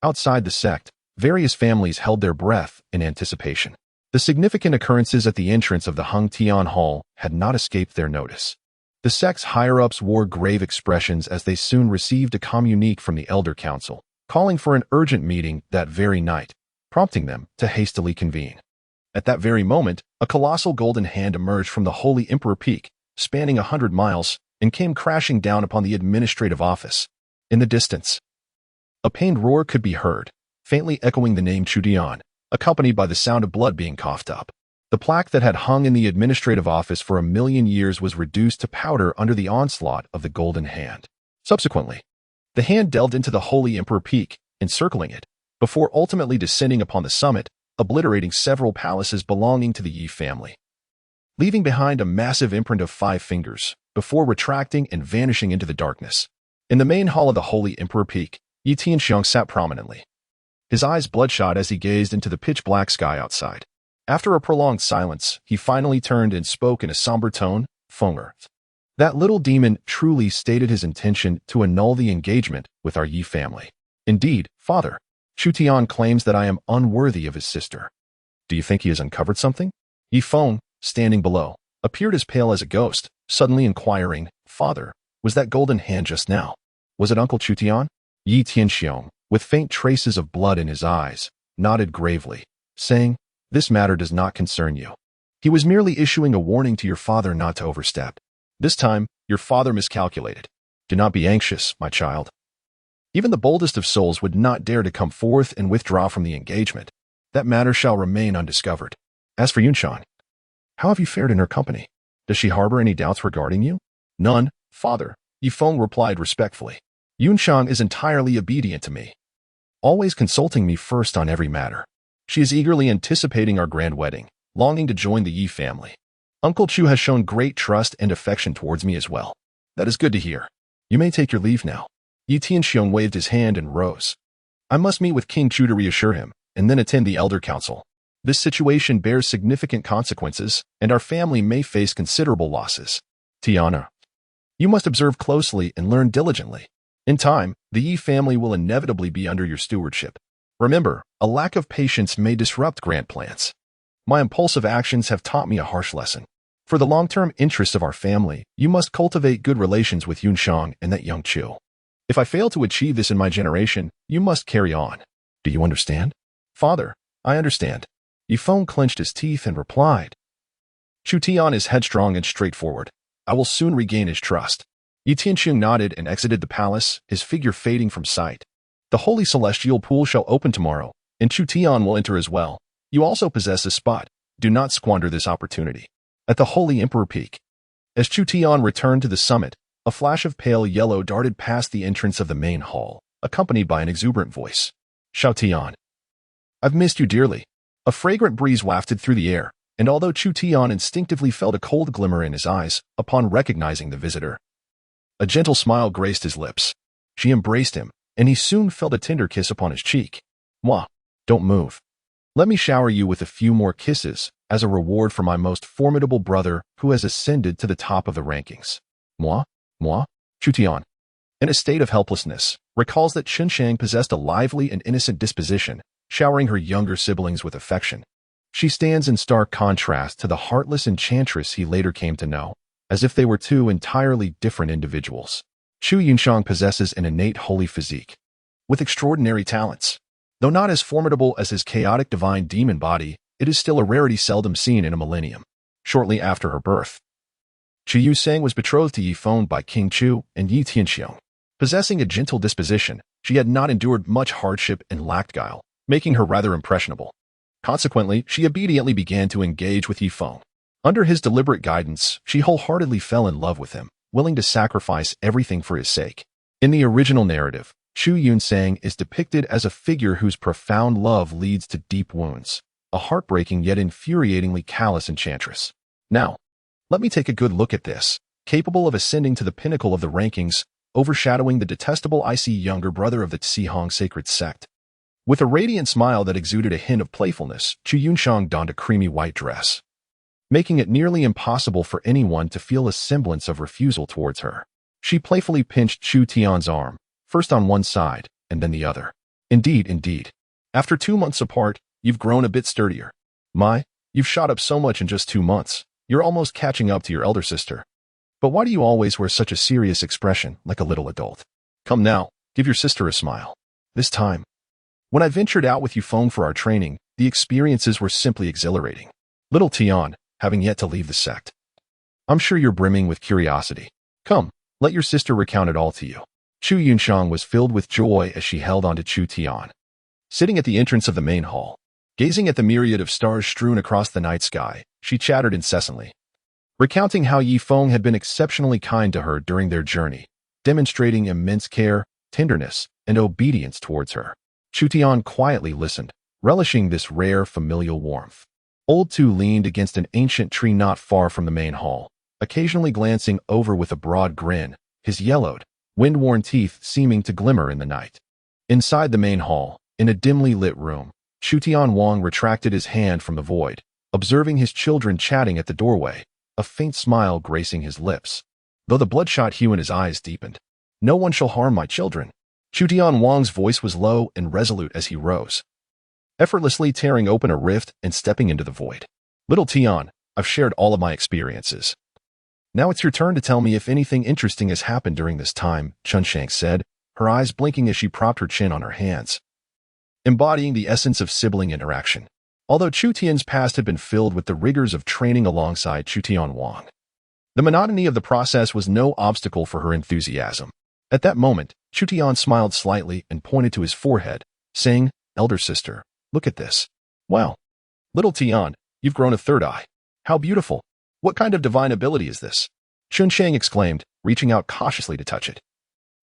Outside the sect, various families held their breath in anticipation. The significant occurrences at the entrance of the Hung Tian Hall had not escaped their notice. The sect's higher-ups wore grave expressions as they soon received a communique from the Elder Council, calling for an urgent meeting that very night, prompting them to hastily convene. At that very moment, a colossal golden hand emerged from the Holy Emperor Peak, spanning 100 miles, and came crashing down upon the administrative office. In the distance, a pained roar could be heard, faintly echoing the name Chu Tian, accompanied by the sound of blood being coughed up. The plaque that had hung in the administrative office for 1,000,000 years was reduced to powder under the onslaught of the golden hand. Subsequently, the hand delved into the Holy Emperor Peak, encircling it, before ultimately descending upon the summit, obliterating several palaces belonging to the Yi family, leaving behind a massive imprint of 5 fingers, before retracting and vanishing into the darkness. In the main hall of the Holy Emperor Peak, Yi Tianxiong sat prominently, his eyes bloodshot as he gazed into the pitch-black sky outside. After a prolonged silence, he finally turned and spoke in a somber tone, "Fenger, that little demon truly stated his intention to annul the engagement with our Yi family. Indeed, Father, Chu Tian claims that I am unworthy of his sister. Do you think he has uncovered something?" Yi Feng, standing below, appeared as pale as a ghost, suddenly inquiring, "Father, was that golden hand just now? Was it Uncle Chu Tian?" Yi Tianxiong, with faint traces of blood in his eyes, nodded gravely, saying, "This matter does not concern you. He was merely issuing a warning to your father not to overstep. This time, your father miscalculated. Do not be anxious, my child. Even the boldest of souls would not dare to come forth and withdraw from the engagement. That matter shall remain undiscovered. As for Yunshan, How have you fared in her company? Does she harbor any doubts regarding you? None, father, Yifeng replied respectfully. Yunxiang is entirely obedient to me, always consulting me first on every matter. She is eagerly anticipating our grand wedding, longing to join the Yi family. Uncle Chu has shown great trust and affection towards me as well. That is good to hear. You may take your leave now. Yi Tianxiong waved his hand and rose. I must meet with King Chu to reassure him, and then attend the Elder Council. This situation bears significant consequences, and our family may face considerable losses. Tiana, you must observe closely and learn diligently. In time, the Yi family will inevitably be under your stewardship. Remember, a lack of patience may disrupt grand plans. My impulsive actions have taught me a harsh lesson. For the long-term interests of our family, you must cultivate good relations with Yunxiang and that young Chu. If I fail to achieve this in my generation, you must carry on. Do you understand? Father, I understand. Yifeng clenched his teeth and replied. Chu Tian is headstrong and straightforward. I will soon regain his trust. Yi Tianxiong nodded and exited the palace, his figure fading from sight. The holy celestial pool shall open tomorrow, and Chu Tian will enter as well. You also possess a spot. Do not squander this opportunity. At the Holy Emperor Peak. As Chu Tian returned to the summit, a flash of pale yellow darted past the entrance of the main hall, accompanied by an exuberant voice. Xiao Tian. I've missed you dearly. A fragrant breeze wafted through the air, and although Chu Tian instinctively felt a cold glimmer in his eyes upon recognizing the visitor, a gentle smile graced his lips. She embraced him, and he soon felt a tender kiss upon his cheek. Moi, don't move. Let me shower you with a few more kisses as a reward for my most formidable brother who has ascended to the top of the rankings. Moi, Chu Tian, in a state of helplessness, recalls that Chunshang possessed a lively and innocent disposition, showering her younger siblings with affection. She stands in stark contrast to the heartless enchantress he later came to know, as if they were two entirely different individuals. Chu Yunxiang possesses an innate holy physique, with extraordinary talents. Though not as formidable as his chaotic divine demon body, it is still a rarity seldom seen in a millennium. Shortly after her birth, Chu Yusang was betrothed to Yifeng by King Chu and Yi Tianxiong. Possessing a gentle disposition, she had not endured much hardship and lacked guile, making her rather impressionable. Consequently, she obediently began to engage with Yifeng. Under his deliberate guidance, she wholeheartedly fell in love with him, willing to sacrifice everything for his sake. In the original narrative, Chu Yunsang is depicted as a figure whose profound love leads to deep wounds, a heartbreaking yet infuriatingly callous enchantress. Now, let me take a good look at this, capable of ascending to the pinnacle of the rankings, overshadowing the detestable icy younger brother of the Tsihong Sacred Sect. With a radiant smile that exuded a hint of playfulness, Chu Yunxiang donned a creamy white dress, making it nearly impossible for anyone to feel a semblance of refusal towards her. She playfully pinched Chu Tian's arm, first on one side, and then the other. Indeed. After 2 months apart, you've grown a bit sturdier. You've shot up so much in just 2 months. You're almost catching up to your elder sister. But why do you always wear such a serious expression, like a little adult? Come now, give your sister a smile. This time, when I ventured out with Yifeng for our training, the experiences were simply exhilarating. Little Tian, having yet to leave the sect. I'm sure you're brimming with curiosity. Come, let your sister recount it all to you. Chu Yunxiang was filled with joy as she held onto Chu Tian. Sitting at the entrance of the main hall, gazing at the myriad of stars strewn across the night sky, she chattered incessantly, recounting how Yifeng had been exceptionally kind to her during their journey, demonstrating immense care, tenderness, and obedience towards her. Chu Tian quietly listened, relishing this rare familial warmth. Old Tu leaned against an ancient tree not far from the main hall, occasionally glancing over with a broad grin, his yellowed, wind-worn teeth seeming to glimmer in the night. Inside the main hall, in a dimly lit room, Chu Tian Wang retracted his hand from the void, observing his children chatting at the doorway, a faint smile gracing his lips, though the bloodshot hue in his eyes deepened. No one shall harm my children. Chu Tian Wang's voice was low and resolute as he rose, effortlessly tearing open a rift and stepping into the void. Little Tian, I've shared all of my experiences. Now it's your turn to tell me if anything interesting has happened during this time, Chunshang said, her eyes blinking as she propped her chin on her hands, embodying the essence of sibling interaction. Although Chu Tian's past had been filled with the rigors of training alongside Chu Tian Wang, the monotony of the process was no obstacle for her enthusiasm. At that moment, Chu Tian smiled slightly and pointed to his forehead, saying, Elder sister, look at this. Wow. Little Tian, you've grown a third eye. How beautiful! What kind of divine ability is this? Chunsheng exclaimed, reaching out cautiously to touch it.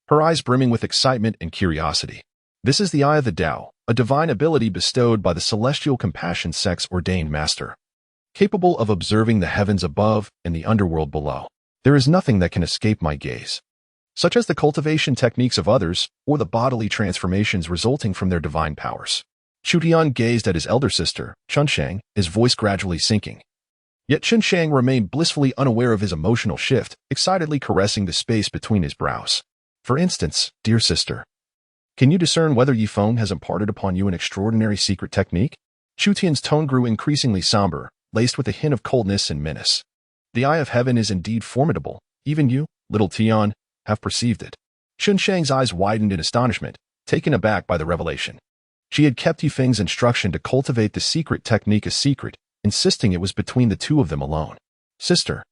Her eyes brimming with excitement and curiosity. This is the Eye of the Tao, a divine ability bestowed by the Celestial Compassion Sect's ordained master. Capable of observing the heavens above and the underworld below, there is nothing that can escape my gaze, such as the cultivation techniques of others or the bodily transformations resulting from their divine powers. Chu Tian gazed at his elder sister, Chunsheng, his voice gradually sinking. Yet Chunsheng remained blissfully unaware of his emotional shift, excitedly caressing the space between his brows. For instance, dear sister, can you discern whether Yifeng has imparted upon you an extraordinary secret technique? Chu Tian's tone grew increasingly somber, laced with a hint of coldness and menace. The Eye of Heaven is indeed formidable. Even you, little Tian, have perceived it. Chunsheng's eyes widened in astonishment, taken aback by the revelation. She had kept Yifeng's instruction to cultivate the secret technique a secret, insisting it was between the two of them alone. Sister,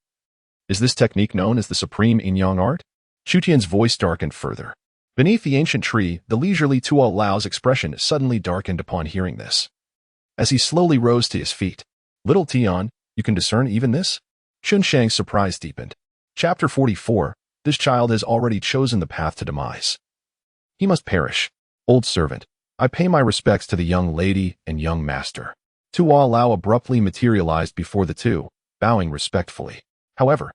is this technique known as the supreme yin-yang art? Chu Tian's voice darkened further. Beneath the ancient tree, the leisurely Tuo Lao's expression suddenly darkened upon hearing this. As he slowly rose to his feet, little Tian, you can discern even this? Chunsheng's surprise deepened. Chapter 44, this child has already chosen the path to demise. He must perish. Old servant, I pay my respects to the young lady and young master. Tuo Lao abruptly materialized before the two, bowing respectfully. However,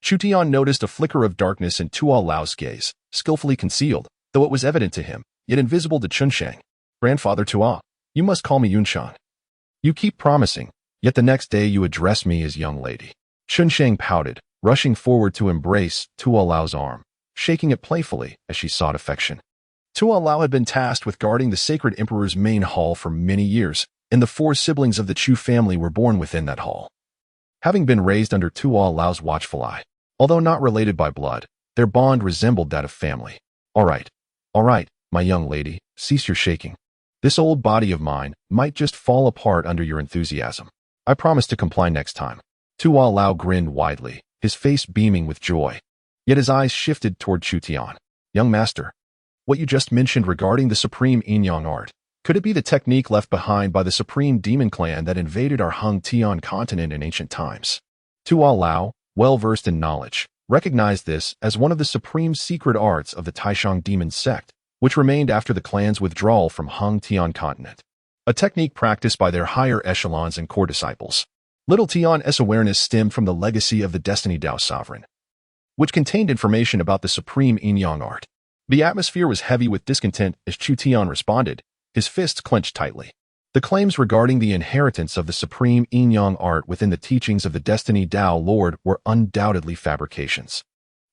Chu Tian noticed a flicker of darkness in Tuo Lao's gaze, skillfully concealed, though it was evident to him, yet invisible to Chunsheng. Grandfather Tuo, you must call me Yunshan. You keep promising, yet the next day you address me as young lady. Chunsheng pouted, rushing forward to embrace Tuo Lao's arm, shaking it playfully as she sought affection. Tuo Lao had been tasked with guarding the sacred emperor's main hall for many years, and the 4 siblings of the Chu family were born within that hall. Having been raised under Tuo Lao's watchful eye, although not related by blood, their bond resembled that of family. All right, my young lady, cease your shaking. This old body of mine might just fall apart under your enthusiasm. I promise to comply next time. Tuo Lao grinned widely, his face beaming with joy. Yet his eyes shifted toward Chu Tian. Young master, what you just mentioned regarding the supreme yin-yang art, could it be the technique left behind by the supreme demon clan that invaded our Hung Tian continent in ancient times? Tuo Lao, well-versed in knowledge, recognized this as one of the supreme secret arts of the Taishang demon sect, which remained after the clan's withdrawal from Hung Tian continent. A technique practiced by their higher echelons and core disciples. Little Tian's awareness stemmed from the legacy of the Destiny Dao sovereign, which contained information about the supreme yin-yang art. The atmosphere was heavy with discontent as Chu Tian responded, his fists clenched tightly. The claims regarding the inheritance of the supreme yin-yang art within the teachings of the Destiny Dao Lord were undoubtedly fabrications.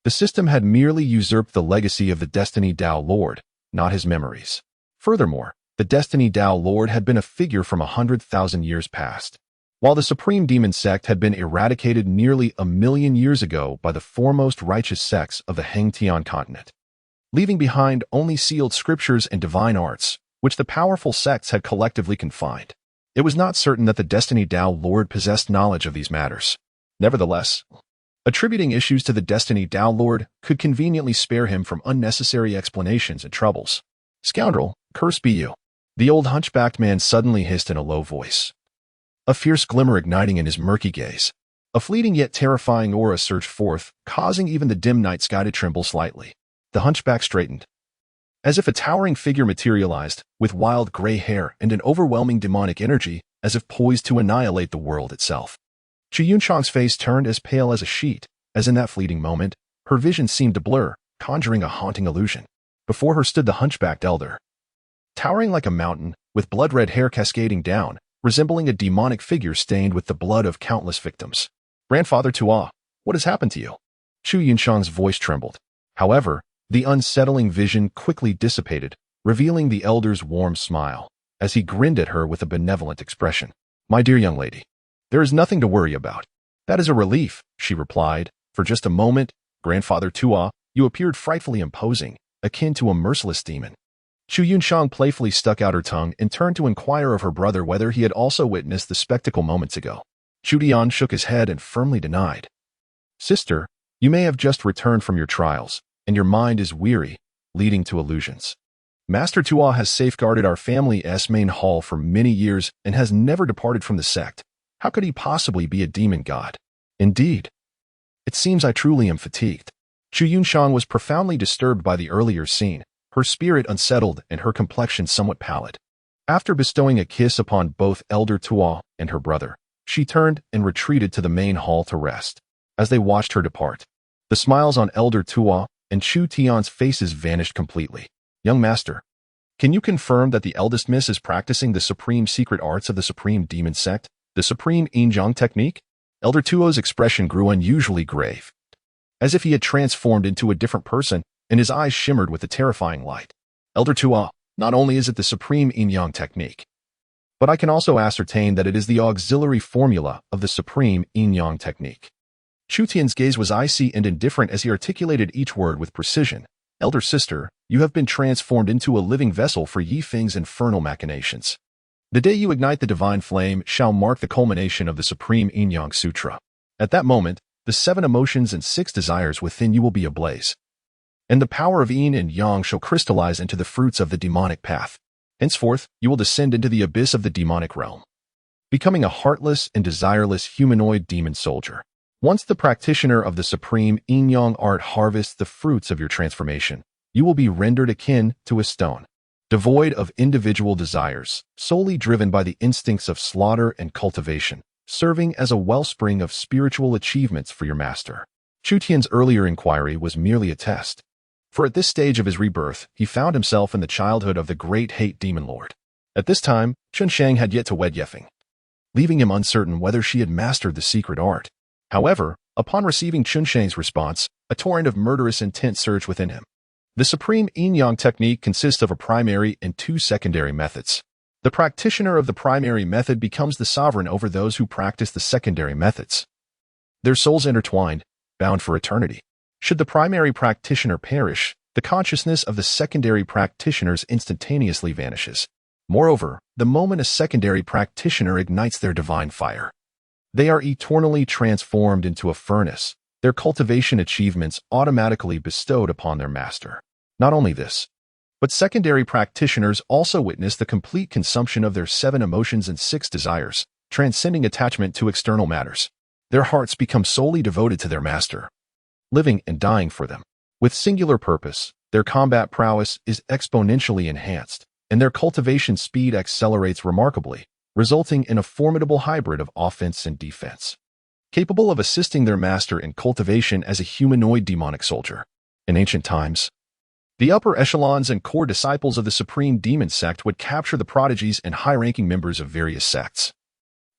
The system had merely usurped the legacy of the Destiny Dao Lord, not his memories. Furthermore, the Destiny Dao Lord had been a figure from 100,000 years past, while the Supreme Demon Sect had been eradicated nearly 1,000,000 years ago by the foremost righteous sects of the Heng Tian continent, leaving behind only sealed scriptures and divine arts, which the powerful sects had collectively confined. It was not certain that the Destiny Dao Lord possessed knowledge of these matters. Nevertheless, attributing issues to the Destiny Dao Lord could conveniently spare him from unnecessary explanations and troubles. Scoundrel, curse be you. The old hunchbacked man suddenly hissed in a low voice, a fierce glimmer igniting in his murky gaze. A fleeting yet terrifying aura surged forth, causing even the dim night sky to tremble slightly. The hunchback straightened, as if a towering figure materialized, with wild gray hair and an overwhelming demonic energy, as if poised to annihilate the world itself. Chu Yunchang's face turned as pale as a sheet, as in that fleeting moment, her vision seemed to blur, conjuring a haunting illusion. Before her stood the hunchbacked elder, towering like a mountain, with blood-red hair cascading down, resembling a demonic figure stained with the blood of countless victims. Grandfather Tuo, what has happened to you? Chu Yunchang's voice trembled. However, the unsettling vision quickly dissipated, revealing the elder's warm smile, as he grinned at her with a benevolent expression. My dear young lady, there is nothing to worry about. That is a relief, she replied. For just a moment, Grandfather Tuo, you appeared frightfully imposing, akin to a merciless demon. Chu Yunchang playfully stuck out her tongue and turned to inquire of her brother whether he had also witnessed the spectacle moments ago. Chu Tian shook his head and firmly denied. Sister, you may have just returned from your trials, and your mind is weary, leading to illusions. Master Tuo has safeguarded our family's main hall for many years and has never departed from the sect. How could he possibly be a demon god? Indeed. It seems I truly am fatigued. Chu Yunshang was profoundly disturbed by the earlier scene, her spirit unsettled and her complexion somewhat pallid. After bestowing a kiss upon both Elder Tuo and her brother, she turned and retreated to the main hall to rest. As they watched her depart, the smiles on Elder Tuo and Chu Tian's faces vanished completely. Young master, can you confirm that the eldest miss is practicing the supreme secret arts of the supreme demon sect, the supreme Injiang technique? Elder Tuo's expression grew unusually grave, as if he had transformed into a different person, and his eyes shimmered with a terrifying light. Elder Tuo, not only is it the supreme Injiang technique, but I can also ascertain that it is the auxiliary formula of the supreme Injiang technique. Chu Tian's gaze was icy and indifferent as he articulated each word with precision. Elder sister, you have been transformed into a living vessel for Yi Feng's infernal machinations. The day you ignite the divine flame shall mark the culmination of the supreme Injiang Sutra. At that moment, the 7 emotions and 6 desires within you will be ablaze, and the power of yin and yang shall crystallize into the fruits of the demonic path. Henceforth, you will descend into the abyss of the demonic realm, becoming a heartless and desireless humanoid demon soldier. Once the practitioner of the supreme Injiang art harvests the fruits of your transformation, you will be rendered akin to a stone, devoid of individual desires, solely driven by the instincts of slaughter and cultivation, serving as a wellspring of spiritual achievements for your master. Chu Tian's earlier inquiry was merely a test, for at this stage of his rebirth, he found himself in the childhood of the great hate demon lord. At this time, Chun Shang had yet to wed Yefeng, leaving him uncertain whether she had mastered the secret art. However, upon receiving Chun Shang's response, a torrent of murderous intent surged within him. The supreme Injiang technique consists of a primary and 2 secondary methods. The practitioner of the primary method becomes the sovereign over those who practice the secondary methods. Their souls intertwined, bound for eternity. Should the primary practitioner perish, the consciousness of the secondary practitioners instantaneously vanishes. Moreover, the moment a secondary practitioner ignites their divine fire, they are eternally transformed into a furnace, their cultivation achievements automatically bestowed upon their master. Not only this, but secondary practitioners also witness the complete consumption of their 7 emotions and 6 desires, transcending attachment to external matters. Their hearts become solely devoted to their master, living and dying for them. With singular purpose, their combat prowess is exponentially enhanced, and their cultivation speed accelerates remarkably, resulting in a formidable hybrid of offense and defense, capable of assisting their master in cultivation as a humanoid demonic soldier. In ancient times, the upper echelons and core disciples of the supreme demon sect would capture the prodigies and high-ranking members of various sects,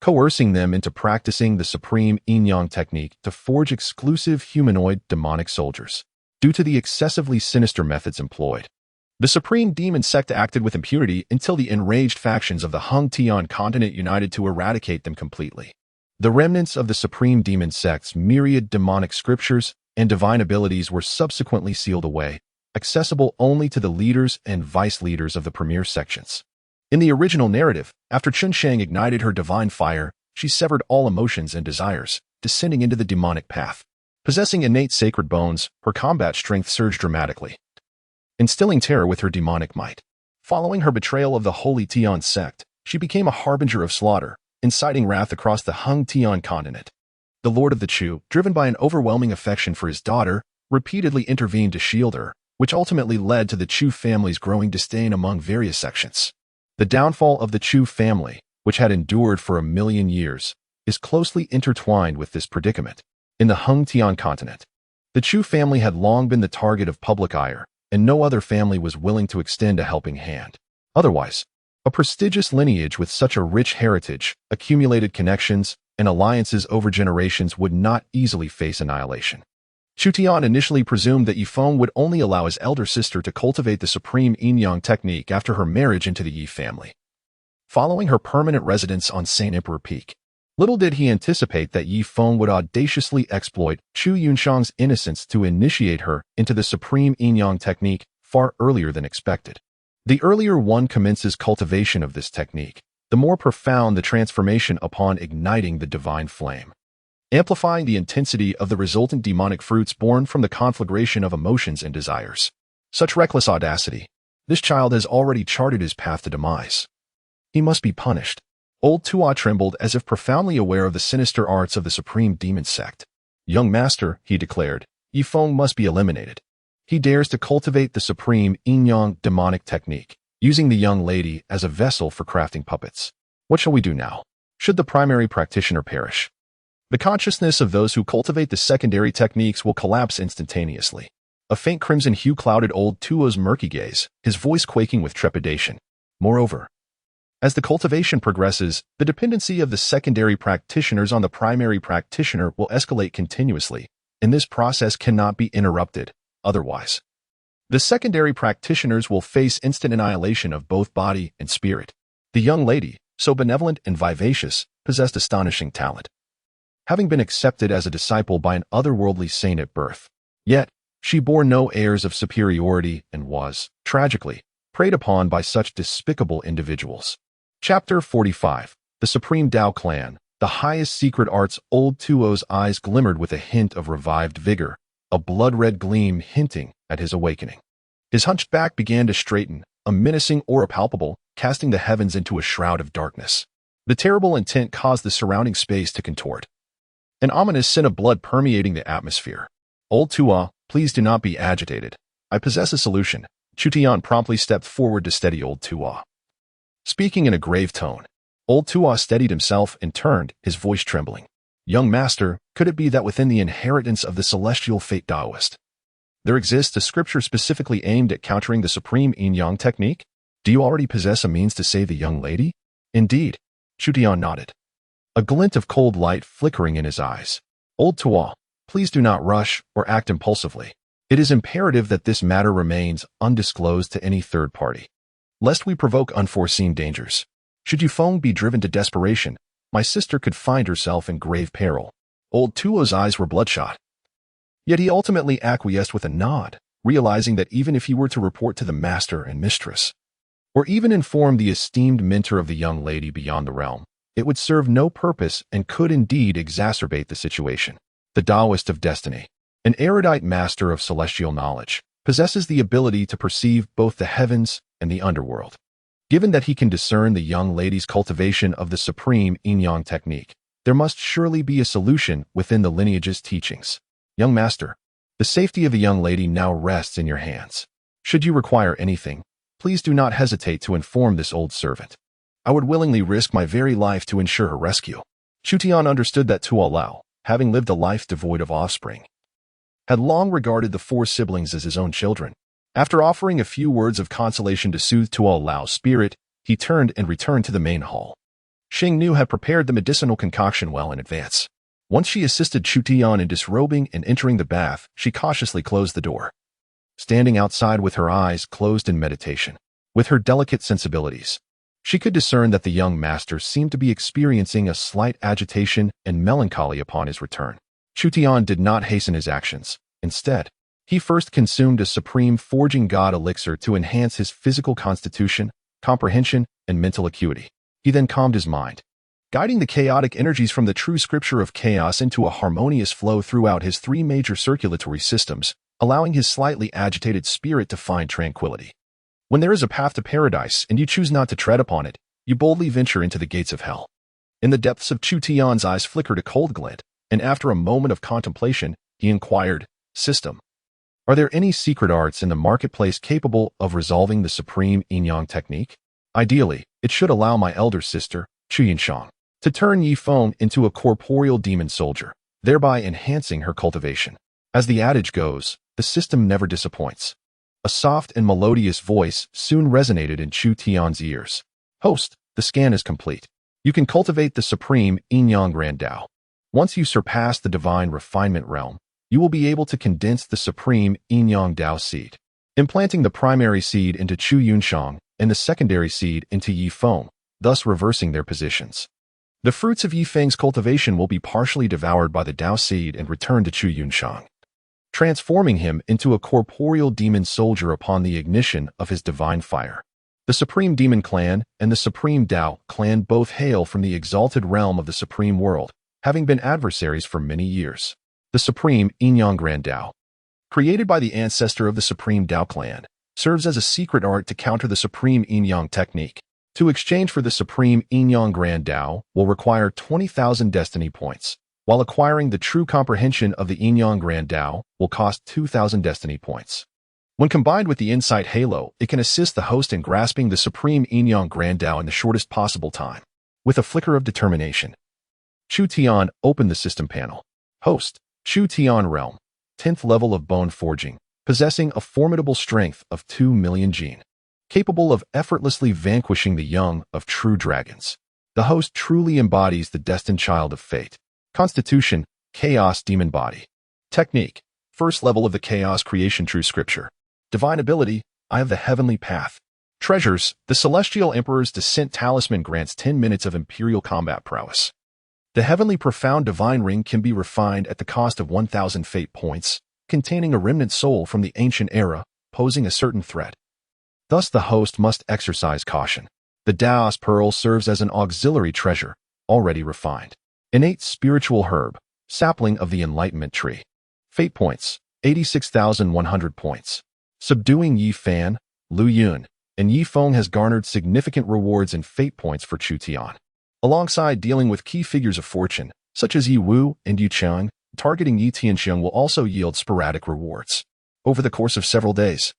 coercing them into practicing the supreme Injiang technique to forge exclusive humanoid demonic soldiers. Due to the excessively sinister methods employed, the supreme demon sect acted with impunity until the enraged factions of the Hung Tian continent united to eradicate them completely. The remnants of the supreme demon sect's myriad demonic scriptures and divine abilities were subsequently sealed away, accessible only to the leaders and vice-leaders of the premier sections. In the original narrative, after Chun Shang ignited her divine fire, she severed all emotions and desires, descending into the demonic path. Possessing innate sacred bones, her combat strength surged dramatically, instilling terror with her demonic might. Following her betrayal of the Holy Tian sect, she became a harbinger of slaughter, inciting wrath across the Hung Tian continent. The Lord of the Chu, driven by an overwhelming affection for his daughter, repeatedly intervened to shield her, which ultimately led to the Chu family's growing disdain among various sections. The downfall of the Chu family, which had endured for 1,000,000 years, is closely intertwined with this predicament. In the Hung Tian continent, the Chu family had long been the target of public ire, and no other family was willing to extend a helping hand. Otherwise, a prestigious lineage with such a rich heritage, accumulated connections, and alliances over generations would not easily face annihilation. Chu Tian initially presumed that Yifeng would only allow his elder sister to cultivate the supreme Injiang technique after her marriage into the Yi family, following her permanent residence on Saint Emperor Peak. Little did he anticipate that Yifeng would audaciously exploit Chu Yunshang's innocence to initiate her into the supreme Injiang technique far earlier than expected. The earlier one commences cultivation of this technique, the more profound the transformation upon igniting the divine flame, amplifying the intensity of the resultant demonic fruits born from the conflagration of emotions and desires. Such reckless audacity, this child has already charted his path to demise. He must be punished. Old Tua trembled as if profoundly aware of the sinister arts of the Supreme Demon Sect. "Young master," he declared, "Yifeng must be eliminated. He dares to cultivate the Supreme Yin-Yang demonic technique, using the young lady as a vessel for crafting puppets. What shall we do now? Should the primary practitioner perish? The consciousness of those who cultivate the secondary techniques will collapse instantaneously." A faint crimson hue clouded old Tuo's murky gaze, his voice quaking with trepidation. Moreover, as the cultivation progresses, the dependency of the secondary practitioners on the primary practitioner will escalate continuously, and this process cannot be interrupted. Otherwise, the secondary practitioners will face instant annihilation of both body and spirit. The young lady, so benevolent and vivacious, possessed astonishing talent, having been accepted as a disciple by an otherworldly saint at birth. Yet, she bore no airs of superiority and was, tragically, preyed upon by such despicable individuals. Chapter 45. The Supreme Tao Clan, the highest secret arts. Old Tuo's eyes glimmered with a hint of revived vigor, a blood-red gleam hinting at his awakening. His hunched back began to straighten, a menacing aura palpable, casting the heavens into a shroud of darkness. The terrible intent caused the surrounding space to contort, an ominous scent of blood permeating the atmosphere. "Old Tua, please do not be agitated. I possess a solution." Chu Tian promptly stepped forward to steady old Tua. Speaking in a grave tone, old Tua steadied himself and turned, his voice trembling. "Young master, could it be that within the inheritance of the celestial fate Taoist, there exists a scripture specifically aimed at countering the supreme yin-yang technique? Do you already possess a means to save the young lady?" "Indeed." Chu Tian nodded, a glint of cold light flickering in his eyes. "Old Tua, please do not rush or act impulsively. It is imperative that this matter remains undisclosed to any third party, lest we provoke unforeseen dangers. Should Yifeng be driven to desperation, my sister could find herself in grave peril." Old Tuo's eyes were bloodshot. Yet he ultimately acquiesced with a nod, realizing that even if he were to report to the master and mistress, or even inform the esteemed mentor of the young lady beyond the realm, it would serve no purpose and could indeed exacerbate the situation. The Taoist of destiny, an erudite master of celestial knowledge, possesses the ability to perceive both the heavens and the underworld. Given that he can discern the young lady's cultivation of the supreme yin-yang technique, there must surely be a solution within the lineage's teachings. "Young master, the safety of the young lady now rests in your hands. Should you require anything, please do not hesitate to inform this old servant. I would willingly risk my very life to ensure her rescue." Chu Tian understood that Tua Lao, having lived a life devoid of offspring, had long regarded the four siblings as his own children. After offering a few words of consolation to soothe Tua Lao's spirit, he turned and returned to the main hall. Xing Nu had prepared the medicinal concoction well in advance. Once she assisted Chu Tian in disrobing and entering the bath, she cautiously closed the door, standing outside with her eyes closed in meditation. With her delicate sensibilities, she could discern that the young master seemed to be experiencing a slight agitation and melancholy upon his return. Chu Tian did not hasten his actions. Instead, he first consumed a supreme forging god elixir to enhance his physical constitution, comprehension, and mental acuity. He then calmed his mind, guiding the chaotic energies from the true scripture of chaos into a harmonious flow throughout his three major circulatory systems, allowing his slightly agitated spirit to find tranquility. When there is a path to paradise and you choose not to tread upon it, you boldly venture into the gates of hell. In the depths of Chu Tian's eyes flickered a cold glint, and after a moment of contemplation, he inquired, "System, are there any secret arts in the marketplace capable of resolving the supreme yin-yang technique? Ideally, it should allow my elder sister, Chu Yinshang, to turn Yifeng into a corporeal demon soldier, thereby enhancing her cultivation. As the adage goes, the system never disappoints." A soft and melodious voice soon resonated in Chu Tian's ears. "Host, the scan is complete. You can cultivate the supreme yin-yang grand Tao. Once you surpass the divine refinement realm, you will be able to condense the supreme yin-yang Tao seed, implanting the primary seed into Chu Yunshang and the secondary seed into Yifeng, thus reversing their positions. The fruits of Yifeng's cultivation will be partially devoured by the Tao seed and returned to Chu Yunshang, transforming him into a corporeal demon soldier upon the ignition of his divine fire. The Supreme Demon Clan and the Supreme Tao Clan both hail from the exalted realm of the Supreme World, having been adversaries for many years. The Supreme Yin-Yang Grand Tao, created by the ancestor of the Supreme Tao Clan, serves as a secret art to counter the Supreme Yin-Yang technique. To exchange for the Supreme Yin-Yang Grand Tao will require 20,000 destiny points, while acquiring the true comprehension of the Yin-Yang Grand Tao will cost 2,000 destiny points. When combined with the Insight Halo, it can assist the host in grasping the Supreme Yin-Yang Grand Tao in the shortest possible time. With a flicker of determination, Chu Tian opened the system panel. Host, Chu Tian Realm, 10th level of bone forging, possessing a formidable strength of 2 million gene. Capable of effortlessly vanquishing the young of true dragons. The host truly embodies the destined child of fate. Constitution, Chaos Demon Body. Technique, first level of the Chaos Creation True Scripture. Divine ability, Eye of the Heavenly Path. Treasures, the Celestial Emperor's Descent Talisman grants 10 minutes of Imperial Combat Prowess. The Heavenly Profound Divine Ring can be refined at the cost of 1,000 fate points, containing a remnant soul from the ancient era, posing a certain threat. Thus the host must exercise caution. The Daos Pearl serves as an auxiliary treasure, already refined. Innate spiritual herb, sapling of the enlightenment tree. Fate points, 86,100 points. Subduing Yi Fan, Lu Yun, and Yi Feng has garnered significant rewards in fate points for Chu Tian. Alongside dealing with key figures of fortune, such as Yi Wu and Yu Qiang, targeting Yi Tianxiang will also yield sporadic rewards. Over the course of several days,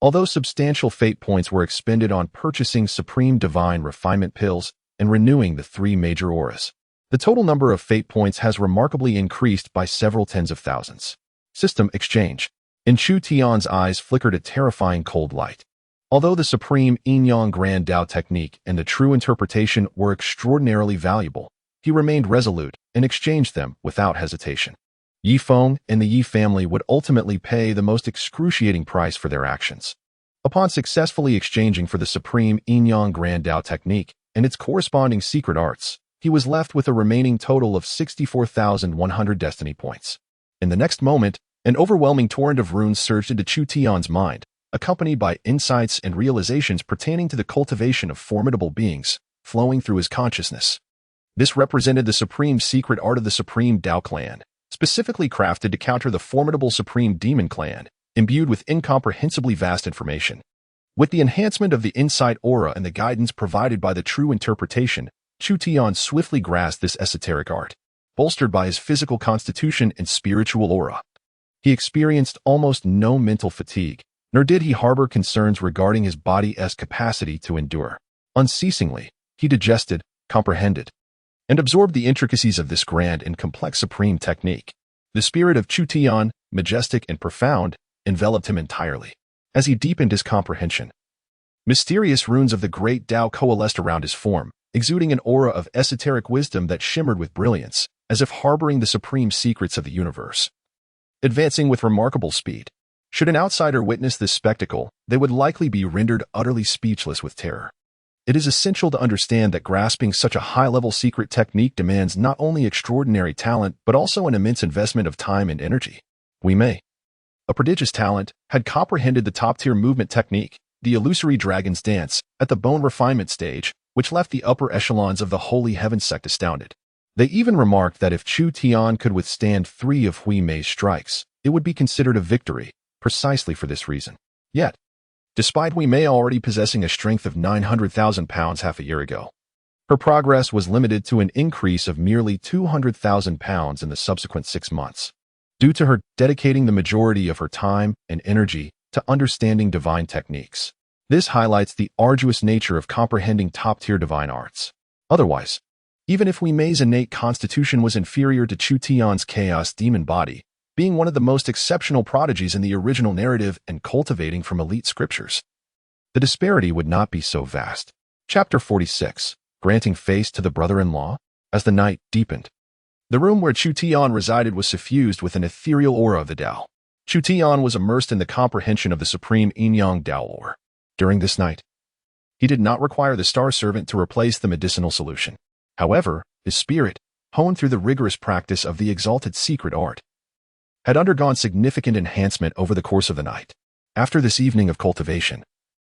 although substantial fate points were expended on purchasing Supreme Divine Refinement Pills and renewing the 3 major auras, the total number of fate points has remarkably increased by several tens of thousands. System exchange. In Chu Tian's eyes flickered a terrifying cold light. Although the Supreme Yin-Yang Grand Tao technique and the true interpretation were extraordinarily valuable, he remained resolute and exchanged them without hesitation. Yi Feng and the Yi family would ultimately pay the most excruciating price for their actions. Upon successfully exchanging for the Supreme Yin-Yang Grand Tao technique and its corresponding secret arts, he was left with a remaining total of 64,100 destiny points. In the next moment, an overwhelming torrent of runes surged into Chu Tian's mind, accompanied by insights and realizations pertaining to the cultivation of formidable beings, flowing through his consciousness. This represented the supreme secret art of the Supreme Tao Clan, specifically crafted to counter the formidable Supreme Demon Clan, imbued with incomprehensibly vast information. With the enhancement of the insight aura and the guidance provided by the true interpretation, Chu Tian swiftly grasped this esoteric art. Bolstered by his physical constitution and spiritual aura, he experienced almost no mental fatigue, nor did he harbor concerns regarding his body's capacity to endure. Unceasingly, he digested, comprehended, and absorbed the intricacies of this grand and complex supreme technique. The spirit of Chu Tian, majestic and profound, enveloped him entirely. As he deepened his comprehension, mysterious runes of the great Tao coalesced around his form, exuding an aura of esoteric wisdom that shimmered with brilliance, as if harboring the supreme secrets of the universe. Advancing with remarkable speed, should an outsider witness this spectacle, they would likely be rendered utterly speechless with terror. It is essential to understand that grasping such a high-level secret technique demands not only extraordinary talent but also an immense investment of time and energy. Wei Mei, a prodigious talent, had comprehended the top-tier movement technique, the illusory dragon's dance, at the bone refinement stage, which left the upper echelons of the Holy Heaven Sect astounded. They even remarked that if Chu Tian could withstand 3 of Wei Mei's strikes, it would be considered a victory, precisely for this reason. Yet, despite Wei Mei already possessing a strength of 900,000 pounds half a year ago, her progress was limited to an increase of merely 200,000 pounds in the subsequent 6 months, due to her dedicating the majority of her time and energy to understanding divine techniques. This highlights the arduous nature of comprehending top-tier divine arts. Otherwise, even if Wei Mei's innate constitution was inferior to Chu Tian's chaos demon body, being one of the most exceptional prodigies in the original narrative and cultivating from elite scriptures, the disparity would not be so vast. Chapter 46, Granting Face to the Brother-in-Law. As the night deepened, the room where Chu Tian resided was suffused with an ethereal aura of the Tao. Chu Tian was immersed in the comprehension of the supreme Yin-Yang Tao lore. During this night, he did not require the Star Servant to replace the medicinal solution. However, his spirit, honed through the rigorous practice of the exalted secret art, had undergone significant enhancement over the course of the night. After this evening of cultivation,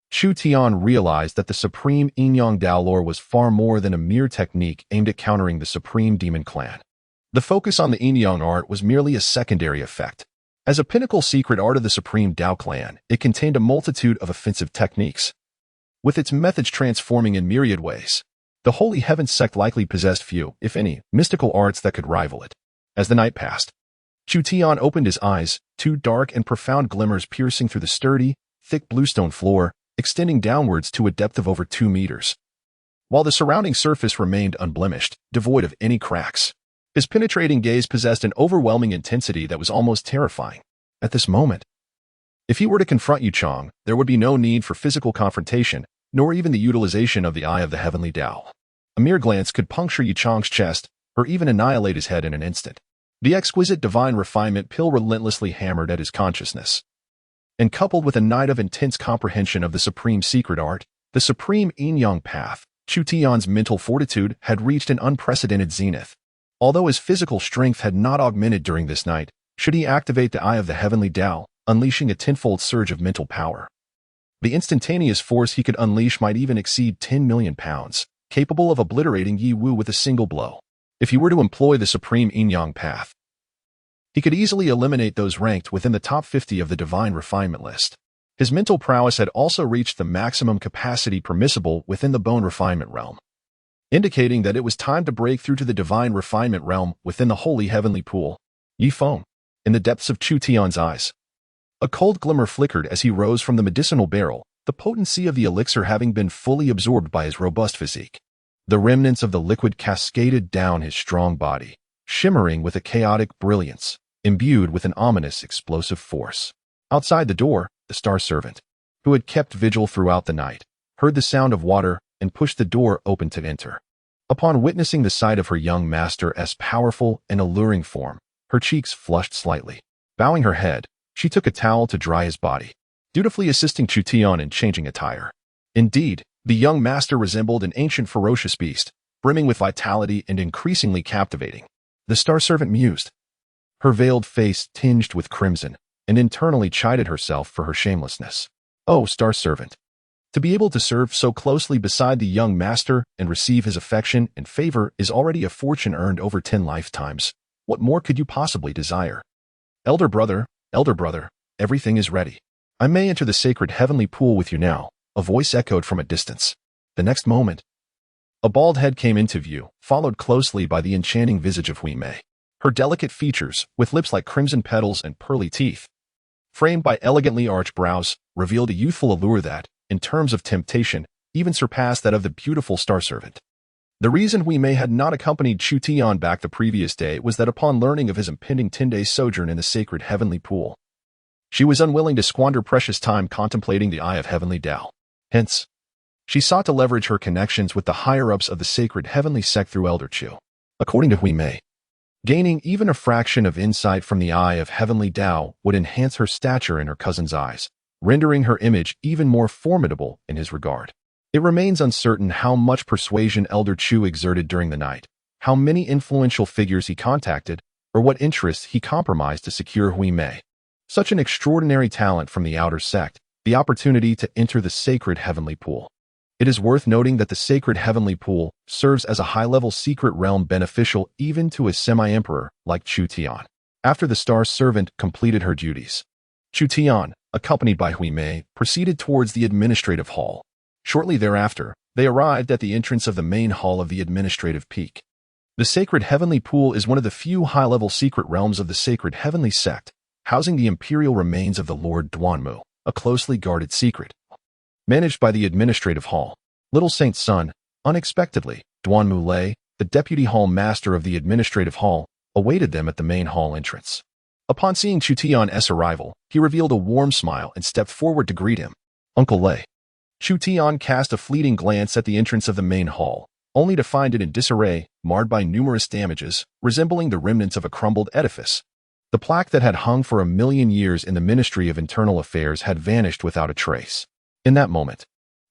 Chu Tian realized that the supreme Yin-Yang Tao lore was far more than a mere technique aimed at countering the supreme demon clan. The focus on the Yin-Yang art was merely a secondary effect. As a pinnacle secret art of the supreme Tao clan, it contained a multitude of offensive techniques, with its methods transforming in myriad ways. The Holy Heaven Sect likely possessed few, if any, mystical arts that could rival it. As the night passed, Chu Tian opened his eyes, two dark and profound glimmers piercing through the sturdy, thick bluestone floor, extending downwards to a depth of over 2 meters. While the surrounding surface remained unblemished, devoid of any cracks, his penetrating gaze possessed an overwhelming intensity that was almost terrifying. At this moment, if he were to confront Yu Chang, there would be no need for physical confrontation, nor even the utilization of the Eye of the Heavenly Tao. A mere glance could puncture Yu Chang's chest, or even annihilate his head in an instant. The exquisite divine refinement pill relentlessly hammered at his consciousness. And coupled with a night of intense comprehension of the supreme secret art, the supreme yin-yang path, Chu Tian's mental fortitude had reached an unprecedented zenith. Although his physical strength had not augmented during this night, should he activate the Eye of the Heavenly Tao, unleashing a tenfold surge of mental power. The instantaneous force he could unleash might even exceed 10 million pounds, capable of obliterating Yi Wu with a single blow. If he were to employ the supreme yin-yang path, he could easily eliminate those ranked within the top 50 of the divine refinement list. His mental prowess had also reached the maximum capacity permissible within the bone refinement realm, indicating that it was time to break through to the divine refinement realm within the holy heavenly pool. Yi Feng, in the depths of Chu Tian's eyes, a cold glimmer flickered as he rose from the medicinal barrel, the potency of the elixir having been fully absorbed by his robust physique. The remnants of the liquid cascaded down his strong body, shimmering with a chaotic brilliance, imbued with an ominous explosive force. Outside the door, the Star Servant, who had kept vigil throughout the night, heard the sound of water and pushed the door open to enter. Upon witnessing the sight of her young master's powerful and alluring form, her cheeks flushed slightly. Bowing her head, she took a towel to dry his body, dutifully assisting Chu Tian in changing attire. Indeed, the young master resembled an ancient ferocious beast, brimming with vitality and increasingly captivating. The Star Servant mused, her veiled face tinged with crimson, and internally chided herself for her shamelessness. Oh, Star Servant! To be able to serve so closely beside the young master and receive his affection and favor is already a fortune earned over 10 lifetimes. What more could you possibly desire? Elder brother, everything is ready. I may enter the sacred heavenly pool with you now, a voice echoed from a distance. The next moment, a bald head came into view, followed closely by the enchanting visage of Hui Mei. Her delicate features, with lips like crimson petals and pearly teeth, framed by elegantly arched brows, revealed a youthful allure that, in terms of temptation, even surpassed that of the beautiful Star Servant. The reason Hui Mei had not accompanied Chu Tian back the previous day was that upon learning of his impending 10-day sojourn in the sacred heavenly pool, she was unwilling to squander precious time contemplating the Eye of Heavenly Tao. Hence, she sought to leverage her connections with the higher-ups of the Sacred Heavenly Sect through Elder Chu. According to Hui Mei, gaining even a fraction of insight from the Eye of Heavenly Tao would enhance her stature in her cousin's eyes, rendering her image even more formidable in his regard. It remains uncertain how much persuasion Elder Chu exerted during the night, how many influential figures he contacted, or what interests he compromised to secure Hui Mei. Such an extraordinary talent from the outer sect, the opportunity to enter the sacred heavenly pool. It is worth noting that the sacred heavenly pool serves as a high-level secret realm beneficial even to a semi-emperor like Chu Tian. After the Star Servant completed her duties, Chu Tian, accompanied by Hui Mei, proceeded towards the administrative hall. Shortly thereafter, they arrived at the entrance of the main hall of the administrative peak. The sacred heavenly pool is one of the few high-level secret realms of the Sacred Heavenly Sect, housing the imperial remains of the Lord Duanmu, a closely guarded secret. Managed by the administrative hall, Little Saint's son, unexpectedly, Duanmu Lei, the deputy hall master of the administrative hall, awaited them at the main hall entrance. Upon seeing Chu Tian's arrival, he revealed a warm smile and stepped forward to greet him. Uncle Lei. Chu Tian cast a fleeting glance at the entrance of the main hall, only to find it in disarray, marred by numerous damages, resembling the remnants of a crumbled edifice. The plaque that had hung for 1,000,000 years in the Ministry of Internal Affairs had vanished without a trace. In that moment,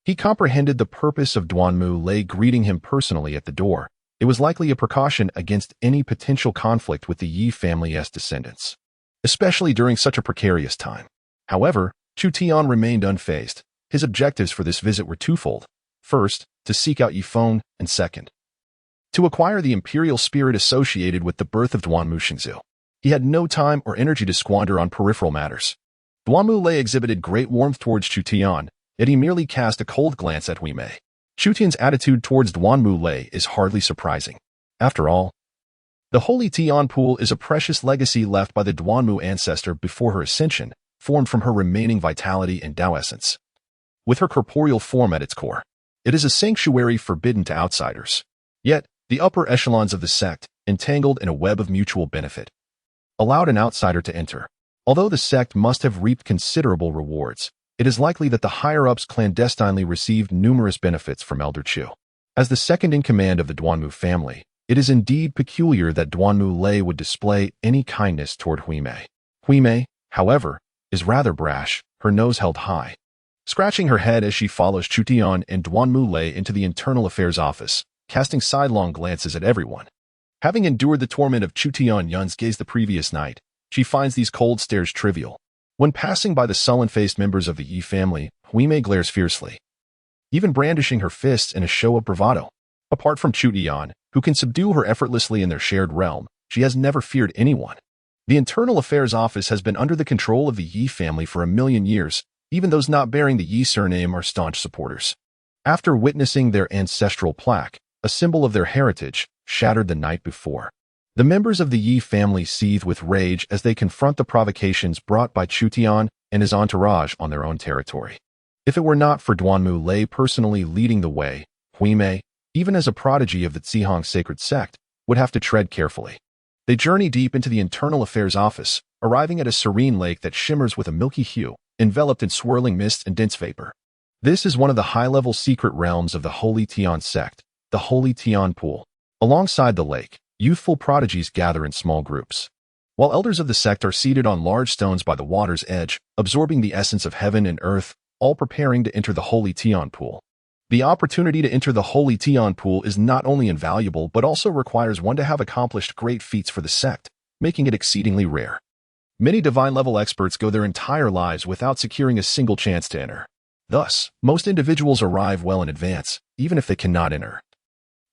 he comprehended the purpose of Duanmu Lei greeting him personally at the door. It was likely a precaution against any potential conflict with the Yi family's descendants, especially during such a precarious time. However, Chu Tian remained unfazed. His objectives for this visit were twofold. First, to seek out Yi Feng, and second, to acquire the imperial spirit associated with the birth of Duanmu Xingzhu. He had no time or energy to squander on peripheral matters. Duanmu Lei exhibited great warmth towards Chu Tian, yet he merely cast a cold glance at Hui Mei. Chu Tian's attitude towards Duanmu Lei is hardly surprising. After all, the Holy Tian Pool is a precious legacy left by the Duanmu ancestor before her ascension, formed from her remaining vitality and Tao essence. With her corporeal form at its core, it is a sanctuary forbidden to outsiders. Yet, the upper echelons of the sect, entangled in a web of mutual benefit, allowed an outsider to enter. Although the sect must have reaped considerable rewards, it is likely that the higher-ups clandestinely received numerous benefits from Elder Chu. As the second-in-command of the Duanmu family, it is indeed peculiar that Duanmu Lei would display any kindness toward Hui Mei. Hui Mei, however, is rather brash, her nose held high. Scratching her head as she follows Chu Tian and Duanmu Lei into the Internal Affairs office, casting sidelong glances at everyone. Having endured the torment of Chu Tian Yun's gaze the previous night, she finds these cold stares trivial. When passing by the sullen-faced members of the Yi family, Hui Mei glares fiercely, even brandishing her fists in a show of bravado. Apart from Chu Tian, who can subdue her effortlessly in their shared realm, she has never feared anyone. The Internal Affairs Office has been under the control of the Yi family for 1,000,000 years. Even those not bearing the Yi surname are staunch supporters. After witnessing their ancestral plaque, a symbol of their heritage, shattered the night before, the members of the Yi family seethe with rage as they confront the provocations brought by Chu Tian and his entourage on their own territory. If it were not for Duanmu Lei personally leading the way, Hui Mei, even as a prodigy of the Zihong Sacred Sect, would have to tread carefully. They journey deep into the Internal Affairs Office, arriving at a serene lake that shimmers with a milky hue, enveloped in swirling mist and dense vapor. This is one of the high-level secret realms of the Holy Tian Sect, the Holy Tian Pool. Alongside the lake, youthful prodigies gather in small groups, while elders of the sect are seated on large stones by the water's edge, absorbing the essence of heaven and earth, all preparing to enter the Holy Tian Pool. The opportunity to enter the Holy Tian Pool is not only invaluable but also requires one to have accomplished great feats for the sect, making it exceedingly rare. Many divine-level experts go their entire lives without securing a single chance to enter. Thus, most individuals arrive well in advance, even if they cannot enter,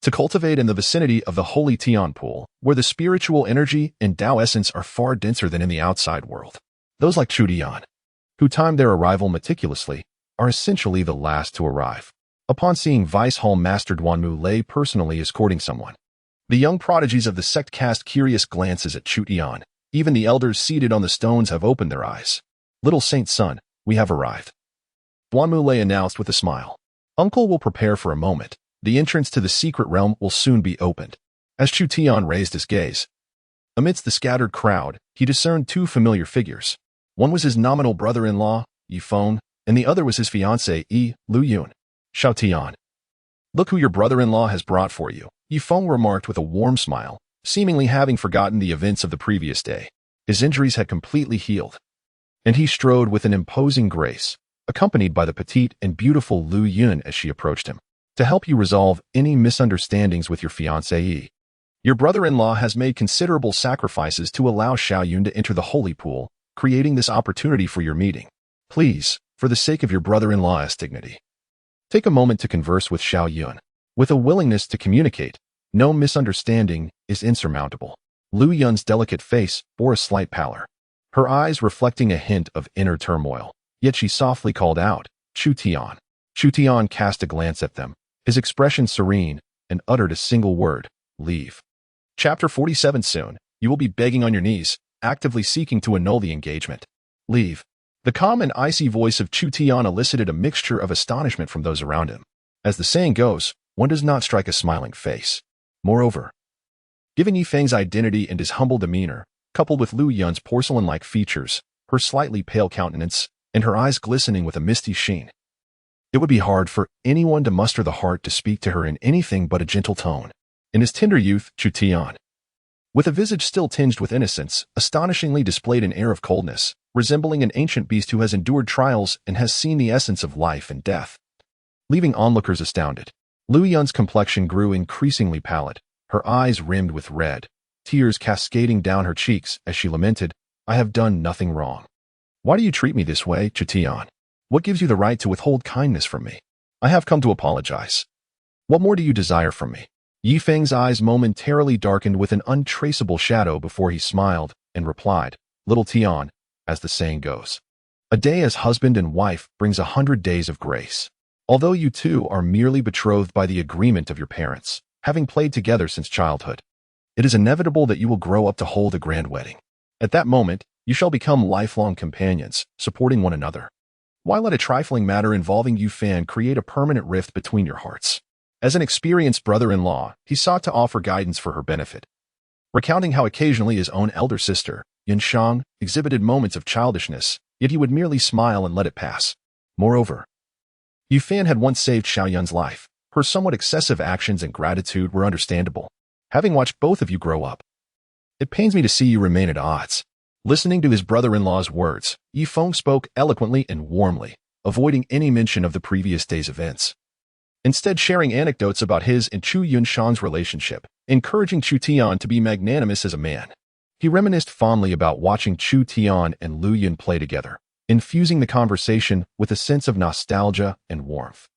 to cultivate in the vicinity of the Holy Tian Pool, where the spiritual energy and Tao essence are far denser than in the outside world. Those like Chu Tian, who timed their arrival meticulously, are essentially the last to arrive. Upon seeing Vice Hall Master Duanmu Lei personally escorting someone, the young prodigies of the sect cast curious glances at Chu Tian. Even the elders seated on the stones have opened their eyes. Little Saint's son, we have arrived, Duanmu Lei announced with a smile. Uncle will prepare for a moment. The entrance to the secret realm will soon be opened. As Chu Tian raised his gaze, amidst the scattered crowd, he discerned two familiar figures. One was his nominal brother-in-law, Yi Feng, and the other was his fiancée, Yi Lu Yun. Xiao Tian, look who your brother-in-law has brought for you, Yi Feng remarked with a warm smile, seemingly having forgotten the events of the previous day. His injuries had completely healed, and he strode with an imposing grace, accompanied by the petite and beautiful Lu Yun as she approached him. To help you resolve any misunderstandings with your fiancée, your brother-in-law has made considerable sacrifices to allow Xiao Yun to enter the holy pool, creating this opportunity for your meeting. Please, for the sake of your brother-in-law's dignity, take a moment to converse with Xiao Yun. With a willingness to communicate, no misunderstanding is insurmountable. Lu Yun's delicate face bore a slight pallor, her eyes reflecting a hint of inner turmoil. Yet she softly called out, Chu Tian. Chu Tian cast a glance at them, his expression serene, and uttered a single word, leave. Chapter 47. Soon, you will be begging on your knees, actively seeking to annul the engagement. Leave. The calm and icy voice of Chu Tian elicited a mixture of astonishment from those around him. As the saying goes, one does not strike a smiling face. Moreover, given Yi Feng's identity and his humble demeanor, coupled with Lu Yun's porcelain-like features, her slightly pale countenance, and her eyes glistening with a misty sheen, it would be hard for anyone to muster the heart to speak to her in anything but a gentle tone. In his tender youth, Chu Tian, with a visage still tinged with innocence, astonishingly displayed an air of coldness, resembling an ancient beast who has endured trials and has seen the essence of life and death. Leaving onlookers astounded, Lu Yun's complexion grew increasingly pallid, her eyes rimmed with red, tears cascading down her cheeks as she lamented, I have done nothing wrong. Why do you treat me this way, Chu Tian? What gives you the right to withhold kindness from me? I have come to apologize. What more do you desire from me? Yi Feng's eyes momentarily darkened with an untraceable shadow before he smiled and replied, Little Tian, as the saying goes, A day as husband and wife brings 100 days of grace. Although you two are merely betrothed by the agreement of your parents, having played together since childhood, it is inevitable that you will grow up to hold a grand wedding. At that moment, you shall become lifelong companions, supporting one another. Why let a trifling matter involving you fan create a permanent rift between your hearts? As an experienced brother-in-law, he sought to offer guidance for her benefit, recounting how occasionally his own elder sister, Yunshang, exhibited moments of childishness, yet he would merely smile and let it pass. Moreover, Yufan had once saved Xiaoyun's life. Her somewhat excessive actions and gratitude were understandable. Having watched both of you grow up, it pains me to see you remain at odds. Listening to his brother-in-law's words, Yifeng spoke eloquently and warmly, avoiding any mention of the previous day's events. Instead, sharing anecdotes about his and Chu Yunshang's relationship, encouraging Chu Tian to be magnanimous as a man. He reminisced fondly about watching Chu Tian and Lu Yun play together, infusing the conversation with a sense of nostalgia and warmth.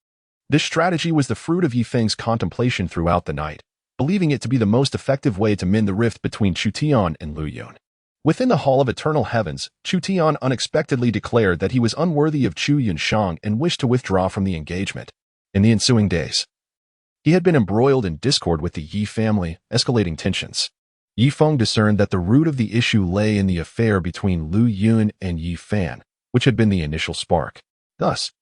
This strategy was the fruit of Yifeng's contemplation throughout the night, believing it to be the most effective way to mend the rift between Chu Tian and Lu Yun. Within the Hall of Eternal Heavens, Chu Tian unexpectedly declared that he was unworthy of Chu Yunshang and wished to withdraw from the engagement. In the ensuing days, he had been embroiled in discord with the Yi family, escalating tensions. Yifeng discerned that the root of the issue lay in the affair between Lu Yun and Yi Fan, which had been the initial spark. Thus,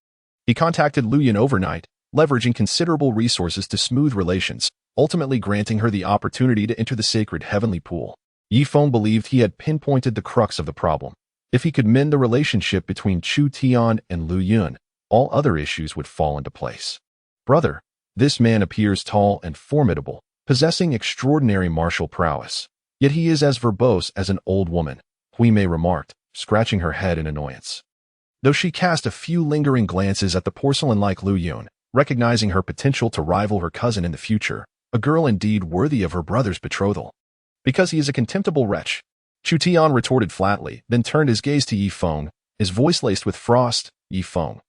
he contacted Lu Yun overnight, leveraging considerable resources to smooth relations, ultimately granting her the opportunity to enter the sacred heavenly pool. Yifeng believed he had pinpointed the crux of the problem. If he could mend the relationship between Chu Tian and Lu Yun, all other issues would fall into place. Brother, this man appears tall and formidable, possessing extraordinary martial prowess. Yet he is as verbose as an old woman, Huimei remarked, scratching her head in annoyance. Though she cast a few lingering glances at the porcelain-like Lu Yun, recognizing her potential to rival her cousin in the future, a girl indeed worthy of her brother's betrothal. Because he is a contemptible wretch, Chu Tian retorted flatly, then turned his gaze to Yifeng, his voice laced with frost. Yifeng,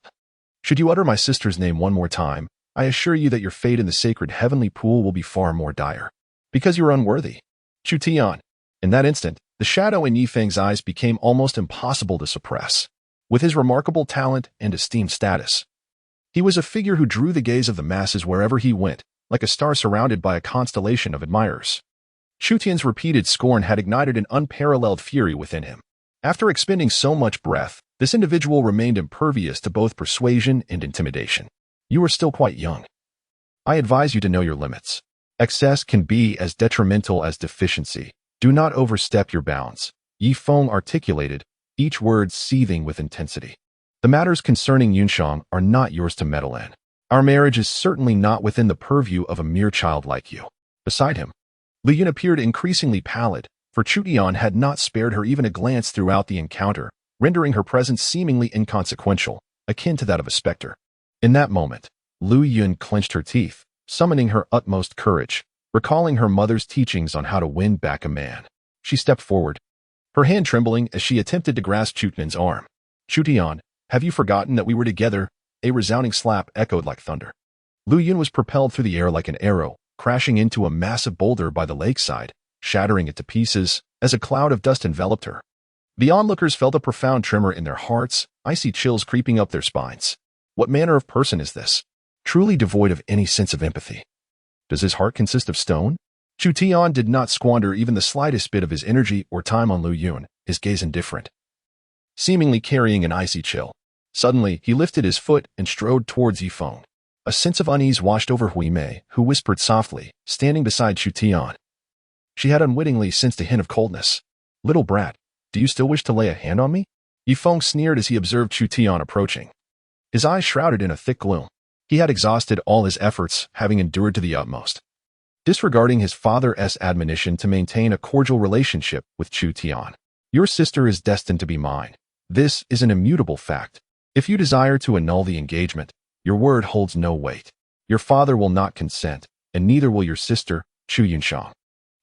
should you utter my sister's name one more time, I assure you that your fate in the sacred heavenly pool will be far more dire. Because you are unworthy. Chu Tian. In that instant, the shadow in Yifeng's eyes became almost impossible to suppress. With his remarkable talent and esteemed status, he was a figure who drew the gaze of the masses wherever he went, like a star surrounded by a constellation of admirers. Chu Tian's repeated scorn had ignited an unparalleled fury within him. After expending so much breath, this individual remained impervious to both persuasion and intimidation. You are still quite young. I advise you to know your limits. Excess can be as detrimental as deficiency. Do not overstep your bounds. Yifeng articulated, each word seething with intensity. The matters concerning Yunshang are not yours to meddle in. Our marriage is certainly not within the purview of a mere child like you. Beside him, Lu Yun appeared increasingly pallid, for Chu Tian had not spared her even a glance throughout the encounter, rendering her presence seemingly inconsequential, akin to that of a specter. In that moment, Lu Yun clenched her teeth, summoning her utmost courage, recalling her mother's teachings on how to win back a man. She stepped forward, her hand trembling as she attempted to grasp Chu Tian's arm. Chu Tian, have you forgotten that we were together? A resounding slap echoed like thunder. Lu Yun was propelled through the air like an arrow, crashing into a massive boulder by the lakeside, shattering it to pieces as a cloud of dust enveloped her. The onlookers felt a profound tremor in their hearts, icy chills creeping up their spines. What manner of person is this? Truly devoid of any sense of empathy. Does his heart consist of stone? Chu Tian did not squander even the slightest bit of his energy or time on Lu Yun, his gaze indifferent, seemingly carrying an icy chill. Suddenly, he lifted his foot and strode towards Yifeng. A sense of unease washed over Huimei, who whispered softly, standing beside Chu Tian. She had unwittingly sensed a hint of coldness. Little brat, do you still wish to lay a hand on me? Yifeng sneered as he observed Chu Tian approaching. His eyes shrouded in a thick gloom. He had exhausted all his efforts, having endured to the utmost. Disregarding his father's admonition to maintain a cordial relationship with Chu Tian. Your sister is destined to be mine. This is an immutable fact. If you desire to annul the engagement, your word holds no weight. Your father will not consent, and neither will your sister, Chu Yunshang.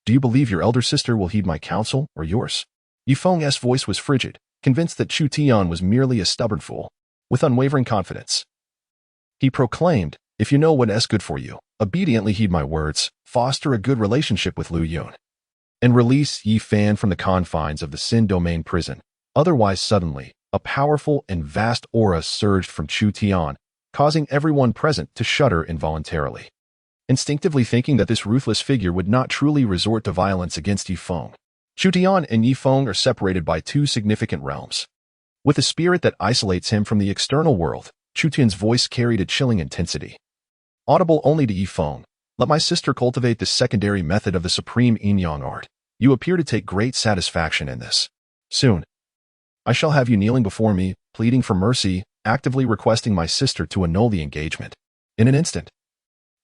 Do you believe your elder sister will heed my counsel or yours? Yifeng's voice was frigid, convinced that Chu Tian was merely a stubborn fool. With unwavering confidence, he proclaimed, if you know what is good for you, obediently heed my words, foster a good relationship with Lu Yun, and release Yi Fan from the confines of the Sin Domain prison. Otherwise, suddenly, A powerful and vast aura surged from Chu Tian, causing everyone present to shudder involuntarily, instinctively thinking that this ruthless figure would not truly resort to violence against Yifeng. Chu Tian and Yifeng are separated by two significant realms. With a spirit that isolates him from the external world, Chu Tian's voice carried a chilling intensity. Audible only to Yifeng, let my sister cultivate this secondary method of the supreme yin-yang art. You appear to take great satisfaction in this. Soon, I shall have you kneeling before me, pleading for mercy, actively requesting my sister to annul the engagement. In an instant,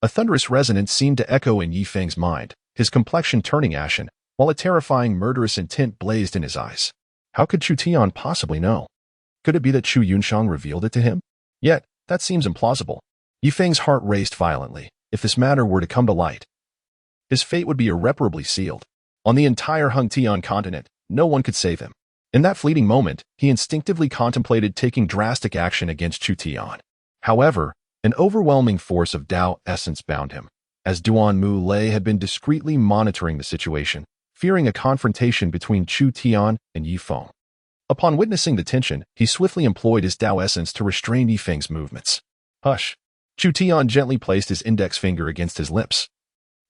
a thunderous resonance seemed to echo in Yifeng's mind, his complexion turning ashen, while a terrifying murderous intent blazed in his eyes. How could Chu Tian possibly know? Could it be that Chu Yunshang revealed it to him? Yet, that seems implausible. Yifeng's heart raced violently. If this matter were to come to light, his fate would be irreparably sealed. On the entire Hengtian continent, no one could save him. In that fleeting moment, he instinctively contemplated taking drastic action against Chu Tian. However, an overwhelming force of Tao essence bound him, as Duan Mu Lei had been discreetly monitoring the situation, fearing a confrontation between Chu Tian and Yifeng. Upon witnessing the tension, he swiftly employed his Tao essence to restrain Yifeng's movements. Hush! Chu Tian gently placed his index finger against his lips,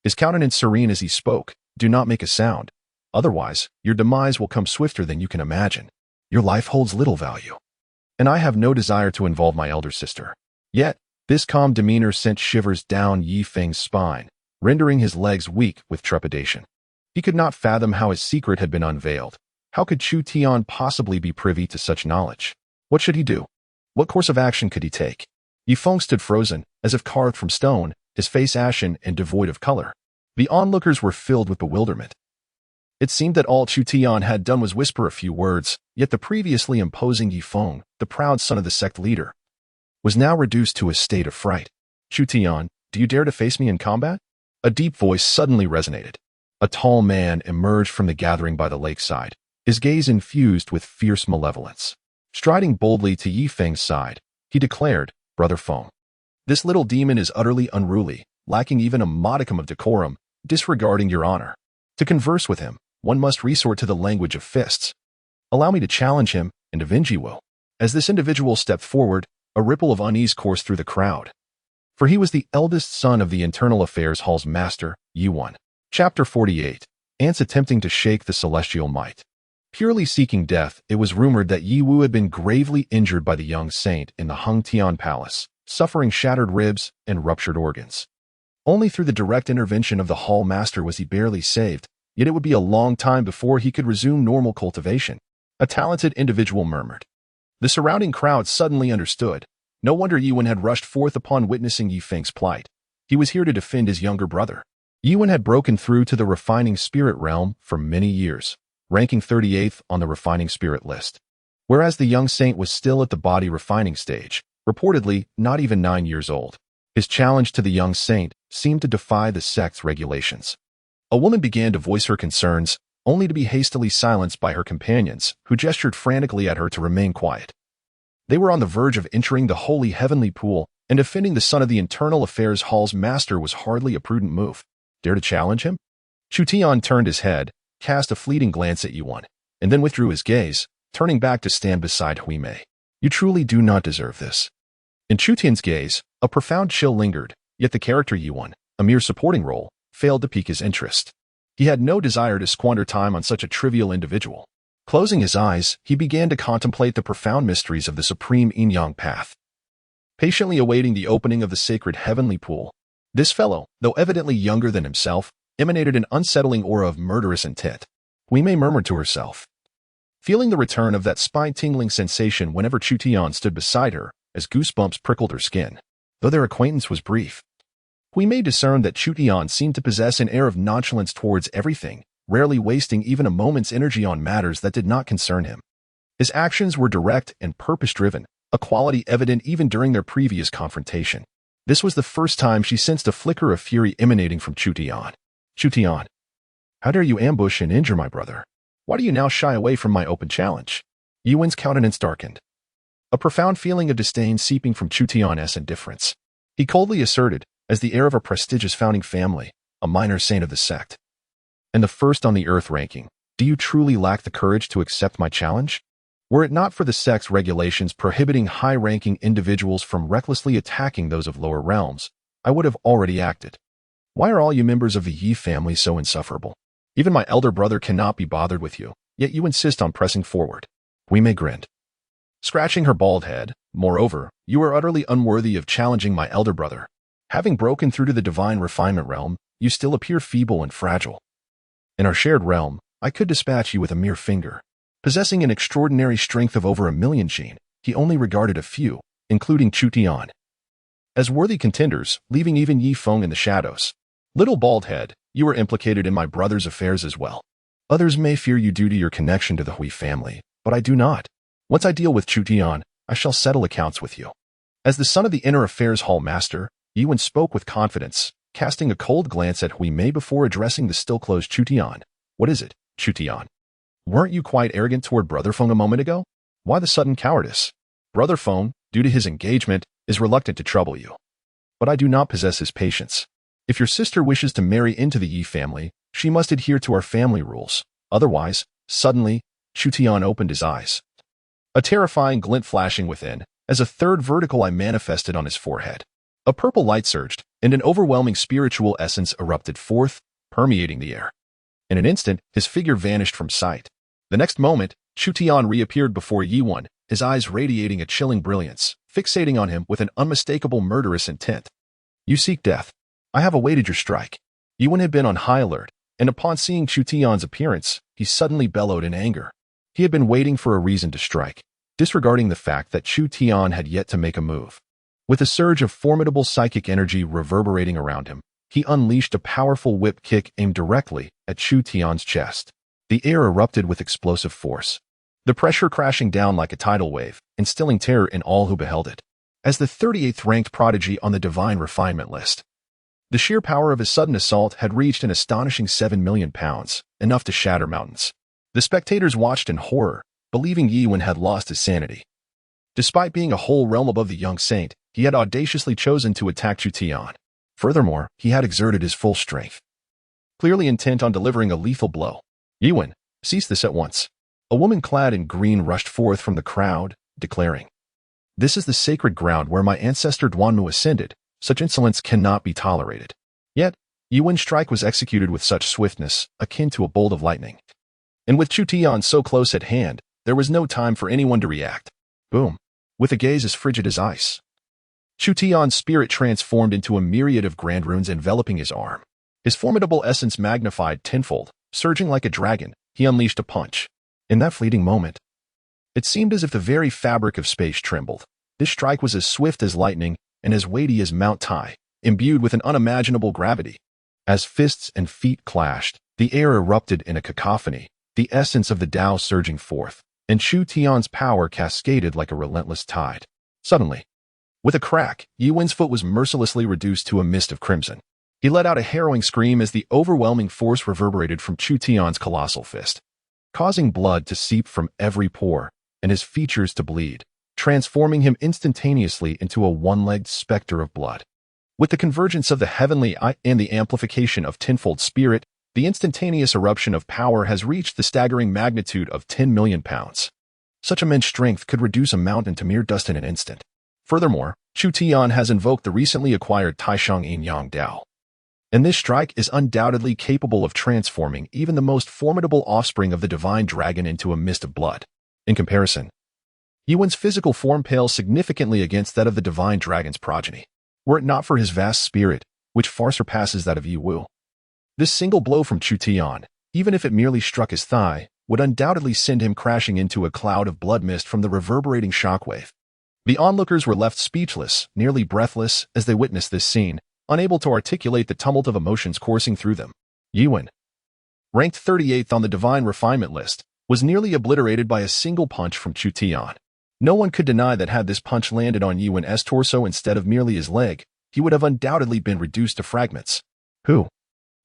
his countenance serene as he spoke. Do not make a sound. Otherwise, your demise will come swifter than you can imagine. Your life holds little value. And I have no desire to involve my elder sister. Yet, this calm demeanor sent shivers down Yifeng's spine, rendering his legs weak with trepidation. He could not fathom how his secret had been unveiled. How could Chu Tian possibly be privy to such knowledge? What should he do? What course of action could he take? Yifeng stood frozen, as if carved from stone, his face ashen and devoid of color. The onlookers were filled with bewilderment. It seemed that all Chu Tian had done was whisper a few words, yet the previously imposing Yifeng, the proud son of the sect leader, was now reduced to a state of fright. Chu Tian, do you dare to face me in combat? A deep voice suddenly resonated. A tall man emerged from the gathering by the lakeside, his gaze infused with fierce malevolence. Striding boldly to Yifeng's side, he declared, Brother Feng, this little demon is utterly unruly, lacking even a modicum of decorum, disregarding your honor. To converse with him, one must resort to the language of fists. Allow me to challenge him and avenge you will. As this individual stepped forward, a ripple of unease coursed through the crowd. For he was the eldest son of the Internal Affairs Hall's master, Yuan. Chapter 48. Ants attempting to shake the celestial might. Purely seeking death, it was rumored that Yi Wu had been gravely injured by the young saint in the Hengtian Palace, suffering shattered ribs and ruptured organs. Only through the direct intervention of the Hall Master was he barely saved, yet it would be a long time before he could resume normal cultivation. A talented individual murmured. The surrounding crowd suddenly understood. No wonder Yuan had rushed forth upon witnessing Yifeng's plight. He was here to defend his younger brother. Yuan had broken through to the refining spirit realm for many years, ranking 38th on the refining spirit list. Whereas the young saint was still at the body refining stage, reportedly not even 9 years old. His challenge to the young saint seemed to defy the sect's regulations. A woman began to voice her concerns, only to be hastily silenced by her companions, who gestured frantically at her to remain quiet. They were on the verge of entering the holy heavenly pool, and defending the son of the Internal Affairs Hall's master was hardly a prudent move. Dare to challenge him? Chu Tian turned his head, cast a fleeting glance at Yuan, and then withdrew his gaze, turning back to stand beside Hui Mei. You truly do not deserve this. In Chu Tian's gaze, a profound chill lingered, yet the character Yuan, a mere supporting role, failed to pique his interest. He had no desire to squander time on such a trivial individual. Closing his eyes, he began to contemplate the profound mysteries of the supreme yin-yang path. Patiently awaiting the opening of the sacred heavenly pool, this fellow, though evidently younger than himself, emanated an unsettling aura of murderous intent. Hui Mei murmured to herself, feeling the return of that spine-tingling sensation whenever Chu Tian stood beside her, as goosebumps prickled her skin. Though their acquaintance was brief, Hui Mei discerned that Chu Tian seemed to possess an air of nonchalance towards everything, rarely wasting even a moment's energy on matters that did not concern him. His actions were direct and purpose-driven, a quality evident even during their previous confrontation. This was the first time she sensed a flicker of fury emanating from Chu Tian. Chu Tian, how dare you ambush and injure my brother? Why do you now shy away from my open challenge? Yuan's countenance darkened, a profound feeling of disdain seeping from Chu Tian's indifference. He coldly asserted, as the heir of a prestigious founding family, a minor saint of the sect, and the first on the earth ranking, do you truly lack the courage to accept my challenge? Were it not for the sect's regulations prohibiting high-ranking individuals from recklessly attacking those of lower realms, I would have already acted. Why are all you members of the Yi family so insufferable? Even my elder brother cannot be bothered with you, yet you insist on pressing forward. Guime grinned, scratching her bald head. Moreover, you are utterly unworthy of challenging my elder brother. Having broken through to the divine refinement realm, you still appear feeble and fragile. In our shared realm, I could dispatch you with a mere finger. Possessing an extraordinary strength of over 1,000,000 gene, he only regarded a few, including Chu Tian, as worthy contenders, leaving even Yi Feng in the shadows. Little bald head, you are implicated in my brother's affairs as well. Others may fear you due to your connection to the Hui family, but I do not. Once I deal with Chu Tian, I shall settle accounts with you. As the son of the Inner Affairs Hall Master, Yiwen spoke with confidence, casting a cold glance at Hui Mei before addressing the still-closed Chu Tian. What is it, Chu Tian? Weren't you quite arrogant toward Brother Feng a moment ago? Why the sudden cowardice? Brother Feng, due to his engagement, is reluctant to trouble you. But I do not possess his patience. If your sister wishes to marry into the Yi family, she must adhere to our family rules. Otherwise, suddenly, Chu Tian opened his eyes, a terrifying glint flashing within, as a third vertical eye manifested on his forehead. A purple light surged, and an overwhelming spiritual essence erupted forth, permeating the air. In an instant, his figure vanished from sight. The next moment, Chu Tian reappeared before Yiwen, his eyes radiating a chilling brilliance, fixating on him with an unmistakable murderous intent. You seek death. I have awaited your strike. Yiwen had been on high alert, and upon seeing Chu Tian's appearance, he suddenly bellowed in anger. He had been waiting for a reason to strike, disregarding the fact that Chu Tian had yet to make a move. With a surge of formidable psychic energy reverberating around him, he unleashed a powerful whip kick aimed directly at Chu Tian's chest. The air erupted with explosive force, the pressure crashing down like a tidal wave, instilling terror in all who beheld it. As the 38th ranked prodigy on the divine refinement list, the sheer power of his sudden assault had reached an astonishing 7 million pounds, enough to shatter mountains. The spectators watched in horror, believing Yiwen had lost his sanity. Despite being a whole realm above the young saint, he had audaciously chosen to attack Chu Tian. Furthermore, he had exerted his full strength, clearly intent on delivering a lethal blow. Yiwen, cease this at once. A woman clad in green rushed forth from the crowd, declaring, "This is the sacred ground where my ancestor Duanmu ascended. Such insolence cannot be tolerated." Yet, Yiwen's strike was executed with such swiftness, akin to a bolt of lightning. And with Chu Tian so close at hand, there was no time for anyone to react. Boom. With a gaze as frigid as ice, Chu Tian's spirit transformed into a myriad of grand runes enveloping his arm. His formidable essence magnified tenfold, surging like a dragon, he unleashed a punch. In that fleeting moment, it seemed as if the very fabric of space trembled. This strike was as swift as lightning and as weighty as Mount Tai, imbued with an unimaginable gravity. As fists and feet clashed, the air erupted in a cacophony, the essence of the Tao surging forth, and Chu Tian's power cascaded like a relentless tide. Suddenly, with a crack, Yiwen's foot was mercilessly reduced to a mist of crimson. He let out a harrowing scream as the overwhelming force reverberated from Chu Tian's colossal fist, causing blood to seep from every pore and his features to bleed, transforming him instantaneously into a one-legged specter of blood. With the convergence of the heavenly eye and the amplification of tenfold spirit, the instantaneous eruption of power has reached the staggering magnitude of 10 million pounds. Such immense strength could reduce a mountain to mere dust in an instant. Furthermore, Chu Tian has invoked the recently acquired Taishang Yin Yang Dao, and this strike is undoubtedly capable of transforming even the most formidable offspring of the divine dragon into a mist of blood. In comparison, Yiwen's physical form pales significantly against that of the divine dragon's progeny, were it not for his vast spirit, which far surpasses that of Yi Wu. This single blow from Chu Tian, even if it merely struck his thigh, would undoubtedly send him crashing into a cloud of blood mist from the reverberating shockwave. The onlookers were left speechless, nearly breathless, as they witnessed this scene, unable to articulate the tumult of emotions coursing through them. Yiwen, ranked 38th on the divine refinement list, was nearly obliterated by a single punch from Chu Tian. No one could deny that had this punch landed on Yiwen's torso instead of merely his leg, he would have undoubtedly been reduced to fragments. Who,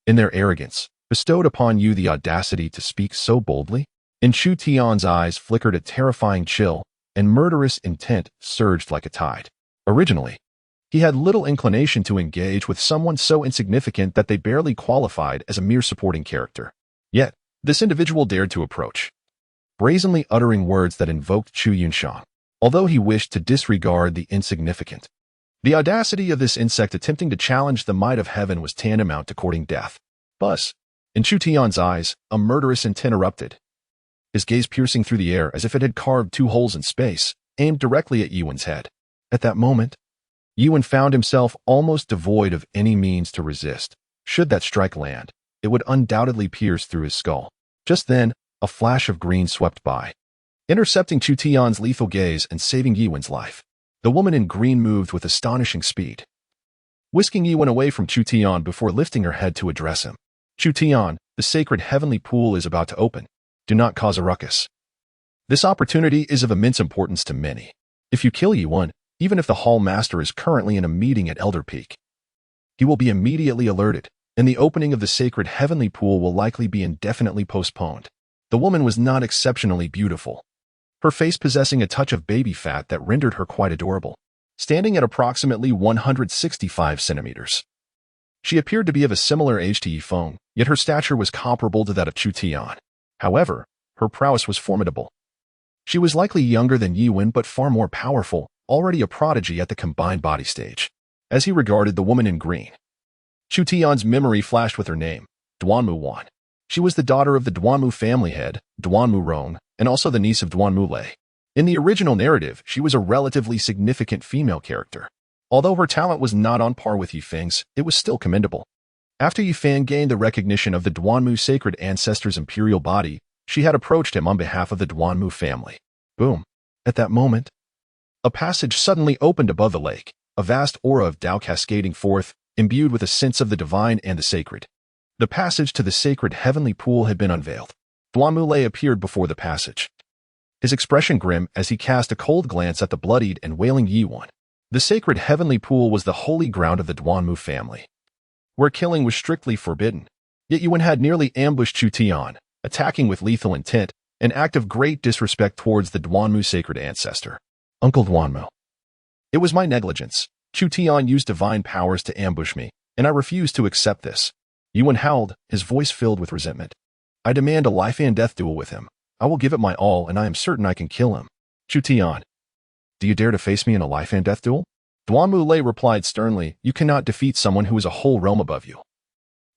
in their arrogance, bestowed upon you the audacity to speak so boldly? In Chu Tian's eyes flickered a terrifying chill, and murderous intent surged like a tide. Originally, he had little inclination to engage with someone so insignificant that they barely qualified as a mere supporting character. Yet, this individual dared to approach. brazenly uttering words that invoked Chu Yunshan, although he wished to disregard the insignificant. The audacity of this insect attempting to challenge the might of heaven was tantamount to courting death. Buzz. In Chu Tian's eyes, a murderous intent erupted, his gaze piercing through the air as if it had carved two holes in space, aimed directly at Yuan's head. At that moment, Yuan found himself almost devoid of any means to resist. Should that strike land, it would undoubtedly pierce through his skull. Just then, a flash of green swept by, intercepting Chu Tian's lethal gaze and saving Yuan's life. The woman in green moved with astonishing speed, whisking Yuan away from Chu Tian before lifting her head to address him. Chu Tian, the sacred heavenly pool is about to open. Do not cause a ruckus. This opportunity is of immense importance to many. If you kill Yuan, even if the Hall Master is currently in a meeting at Elder Peak, he will be immediately alerted, and the opening of the sacred heavenly pool will likely be indefinitely postponed. The woman was not exceptionally beautiful, her face possessing a touch of baby fat that rendered her quite adorable. Standing at approximately 165 centimeters, she appeared to be of a similar age to Yifeng, yet her stature was comparable to that of Chu Tian. However, her prowess was formidable. She was likely younger than Yuan but far more powerful, already a prodigy at the combined body stage. As he regarded the woman in green, Chu Tian's memory flashed with her name, Duanmu Wan. She was the daughter of the Duanmu family head, Duanmu Rong, and also the niece of Duanmu Lei. In the original narrative, she was a relatively significant female character. Although her talent was not on par with Yifeng's, it was still commendable. After Yifeng gained the recognition of the Duanmu sacred ancestor's imperial body, she had approached him on behalf of the Duanmu family. Boom. At that moment, a passage suddenly opened above the lake, a vast aura of Tao cascading forth, imbued with a sense of the divine and the sacred. The passage to the sacred heavenly pool had been unveiled. Duanmu Lei appeared before the passage, his expression grim as he cast a cold glance at the bloodied and wailing Yuan. The sacred heavenly pool was the holy ground of the Duanmu family, where killing was strictly forbidden. Yet Yuan had nearly ambushed Chu Tian, attacking with lethal intent, an act of great disrespect towards the Duanmu sacred ancestor. Uncle Duanmu. It was my negligence. Chu Tian used divine powers to ambush me, and I refused to accept this. Yuan howled, his voice filled with resentment. I demand a life and death duel with him. I will give it my all, and I am certain I can kill him. Chu Tian. Do you dare to face me in a life and death duel? Duanmu Lei replied sternly, you cannot defeat someone who is a whole realm above you,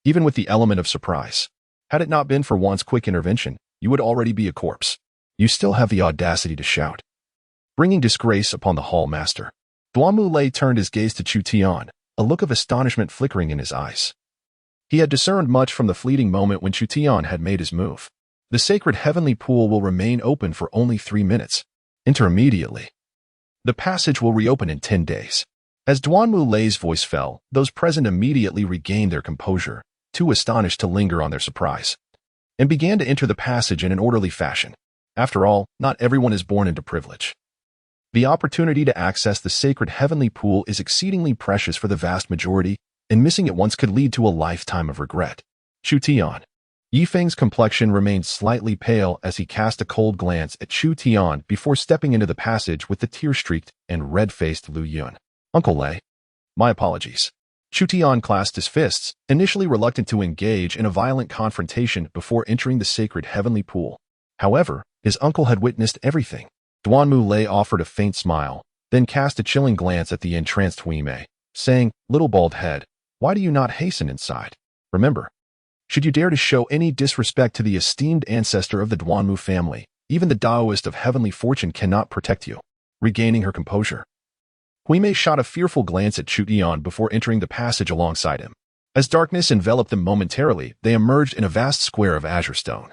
even with the element of surprise. Had it not been for Wan's quick intervention, you would already be a corpse. You still have the audacity to shout, bringing disgrace upon the Hall Master. Duanmu Lei turned his gaze to Chu Tian, a look of astonishment flickering in his eyes. He had discerned much from the fleeting moment when Chu Tian had made his move. The sacred heavenly pool will remain open for only 3 minutes. Enter immediately. The passage will reopen in 10 days. As Duanmu Lei's voice fell, those present immediately regained their composure, too astonished to linger on their surprise, and began to enter the passage in an orderly fashion. After all, not everyone is born into privilege. The opportunity to access the sacred heavenly pool is exceedingly precious for the vast majority, and missing it once could lead to a lifetime of regret. Chu Tian. Yifeng's complexion remained slightly pale as he cast a cold glance at Chu Tian before stepping into the passage with the tear-streaked and red-faced Lu Yun. Uncle Lei. My apologies. Chu Tian clasped his fists, initially reluctant to engage in a violent confrontation before entering the sacred heavenly pool. However, his uncle had witnessed everything. Duanmu Lei offered a faint smile, then cast a chilling glance at the entranced Huimei, saying, Little bald head, why do you not hasten inside? Remember, should you dare to show any disrespect to the esteemed ancestor of the Duanmu family, even the Taoist of heavenly fortune cannot protect you. Regaining her composure, Huimei shot a fearful glance at Chu Tian before entering the passage alongside him. As darkness enveloped them momentarily, they emerged in a vast square of azure stone,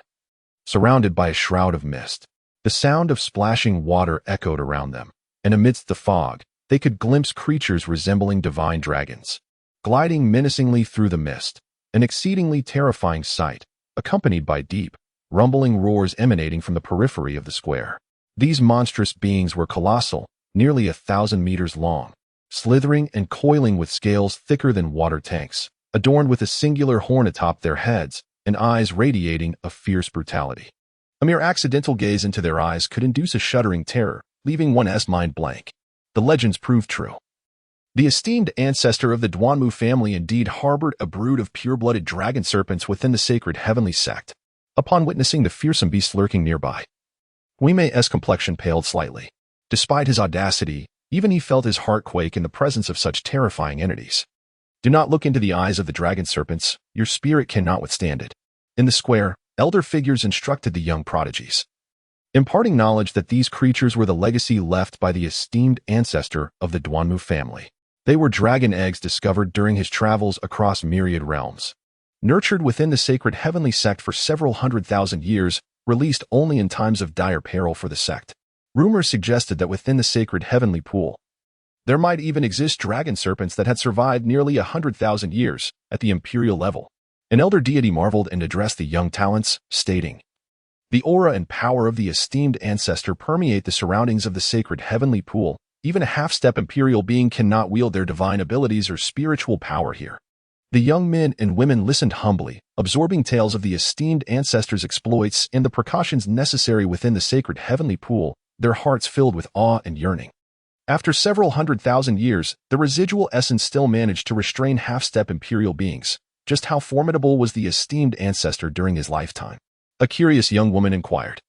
surrounded by a shroud of mist. The sound of splashing water echoed around them, and amidst the fog, they could glimpse creatures resembling divine dragons, gliding menacingly through the mist, an exceedingly terrifying sight, accompanied by deep, rumbling roars emanating from the periphery of the square. These monstrous beings were colossal, nearly 1,000 meters long, slithering and coiling with scales thicker than water tanks, adorned with a singular horn atop their heads and eyes radiating a fierce brutality. A mere accidental gaze into their eyes could induce a shuddering terror, leaving one's mind blank. The legends proved true. The esteemed ancestor of the Duanmu family indeed harbored a brood of pure-blooded dragon serpents within the Sacred Heavenly Sect. Upon witnessing the fearsome beast lurking nearby, Wei Mei's complexion paled slightly. Despite his audacity, even he felt his heart quake in the presence of such terrifying entities. Do not look into the eyes of the dragon serpents, your spirit cannot withstand it. In the square, elder figures instructed the young prodigies, imparting knowledge that these creatures were the legacy left by the esteemed ancestor of the Duanmu family. They were dragon eggs discovered during his travels across myriad realms. Nurtured within the Sacred Heavenly Sect for several 100,000 years, released only in times of dire peril for the sect. Rumors suggested that within the Sacred Heavenly Pool, there might even exist dragon serpents that had survived nearly 100,000 years at the imperial level. An elder deity marveled and addressed the young talents, stating, "The aura and power of the esteemed ancestor permeate the surroundings of the Sacred Heavenly Pool. Even a half-step imperial being cannot wield their divine abilities or spiritual power here." The young men and women listened humbly, absorbing tales of the esteemed ancestor's exploits and the precautions necessary within the Sacred Heavenly Pool, their hearts filled with awe and yearning. After several 100,000 years, the residual essence still managed to restrain half-step imperial beings. Just how formidable was the esteemed ancestor during his lifetime? A curious young woman inquired.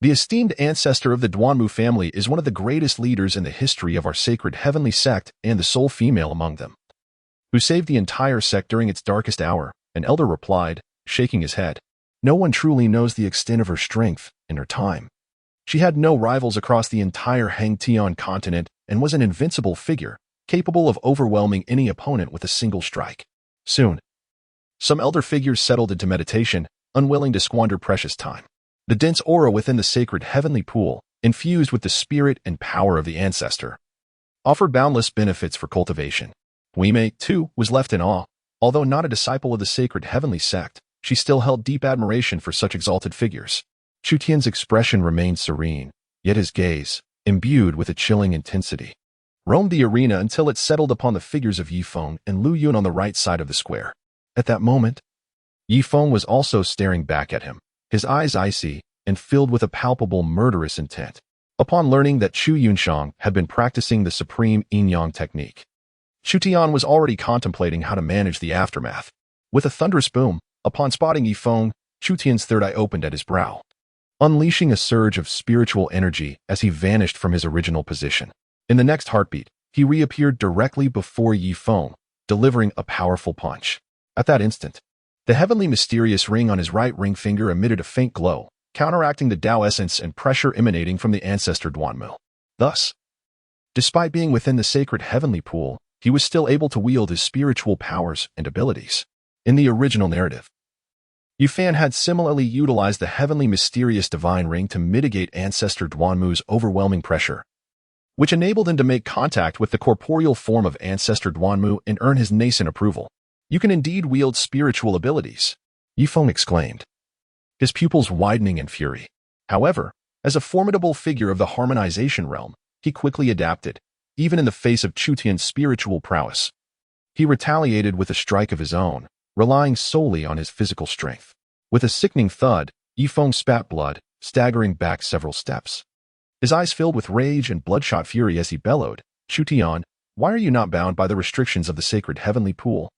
The esteemed ancestor of the Duanmu family is one of the greatest leaders in the history of our Sacred Heavenly Sect and the sole female among them, who saved the entire sect during its darkest hour, an elder replied, shaking his head. No one truly knows the extent of her strength and her time. She had no rivals across the entire Hang Tian continent and was an invincible figure, capable of overwhelming any opponent with a single strike. Soon, some elder figures settled into meditation, unwilling to squander precious time. The dense aura within the Sacred Heavenly Pool, infused with the spirit and power of the ancestor, offered boundless benefits for cultivation. Wei Mei, too, was left in awe. Although not a disciple of the Sacred Heavenly Sect, she still held deep admiration for such exalted figures. Chu Tian's expression remained serene, yet his gaze, imbued with a chilling intensity, roamed the arena until it settled upon the figures of Yifeng and Lu Yun on the right side of the square. At that moment, Yifeng was also staring back at him, his eyes icy and filled with a palpable murderous intent. Upon learning that Chu Yunshang had been practicing the supreme yin-yang technique, Chu Tian was already contemplating how to manage the aftermath. With a thunderous boom, upon spotting Yifeng, Chu Tian's third eye opened at his brow, unleashing a surge of spiritual energy as he vanished from his original position. In the next heartbeat, he reappeared directly before Yifeng, delivering a powerful punch. At that instant, the heavenly mysterious ring on his right ring finger emitted a faint glow, counteracting the Tao essence and pressure emanating from the ancestor Duanmu. Thus, despite being within the Sacred Heavenly Pool, he was still able to wield his spiritual powers and abilities. In the original narrative, Yifan had similarly utilized the heavenly mysterious divine ring to mitigate ancestor Duanmu's overwhelming pressure, which enabled him to make contact with the corporeal form of ancestor Duanmu and earn his nascent approval. You can indeed wield spiritual abilities, Yifeng exclaimed, his pupils widening in fury. However, as a formidable figure of the harmonization realm, he quickly adapted, even in the face of Chu Tian's spiritual prowess. He retaliated with a strike of his own, relying solely on his physical strength. With a sickening thud, Yifeng spat blood, staggering back several steps. His eyes filled with rage and bloodshot fury as he bellowed, "Chu Tian, why are you not bound by the restrictions of the Sacred Heavenly Pool?"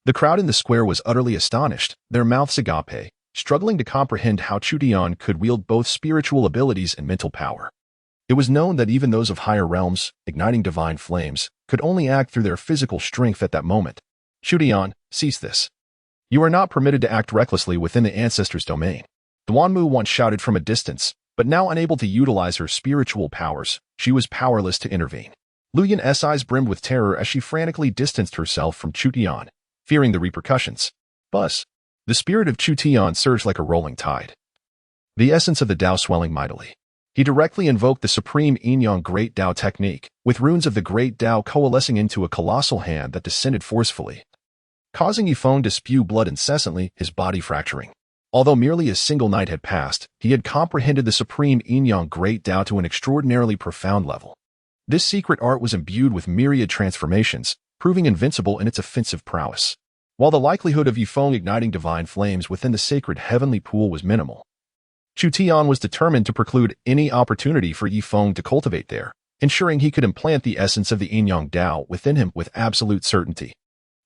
The crowd in the square was utterly astonished, their mouths agape, struggling to comprehend how Chu Tian could wield both spiritual abilities and mental power. It was known that even those of higher realms, igniting divine flames, could only act through their physical strength at that moment. "Chu Tian, cease this. You are not permitted to act recklessly within the ancestor's domain." Duanmu once shouted from a distance, but now unable to utilize her spiritual powers, she was powerless to intervene. Lu Yun's eyes brimmed with terror as she frantically distanced herself from Chu Tian, fearing the repercussions. Buzz. The spirit of Chu Tian surged like a rolling tide, the essence of the Tao swelling mightily. He directly invoked the supreme yin-yang Great Tao technique, with runes of the Great Tao coalescing into a colossal hand that descended forcefully, causing Yifeng to spew blood incessantly, his body fracturing. Although merely a single night had passed, he had comprehended the supreme yin-yang Great Tao to an extraordinarily profound level. This secret art was imbued with myriad transformations, proving invincible in its offensive prowess. While the likelihood of Yifeng igniting divine flames within the Sacred Heavenly Pool was minimal, Chu Tian was determined to preclude any opportunity for Yifeng to cultivate there, ensuring he could implant the essence of the yin-yang Tao within him with absolute certainty.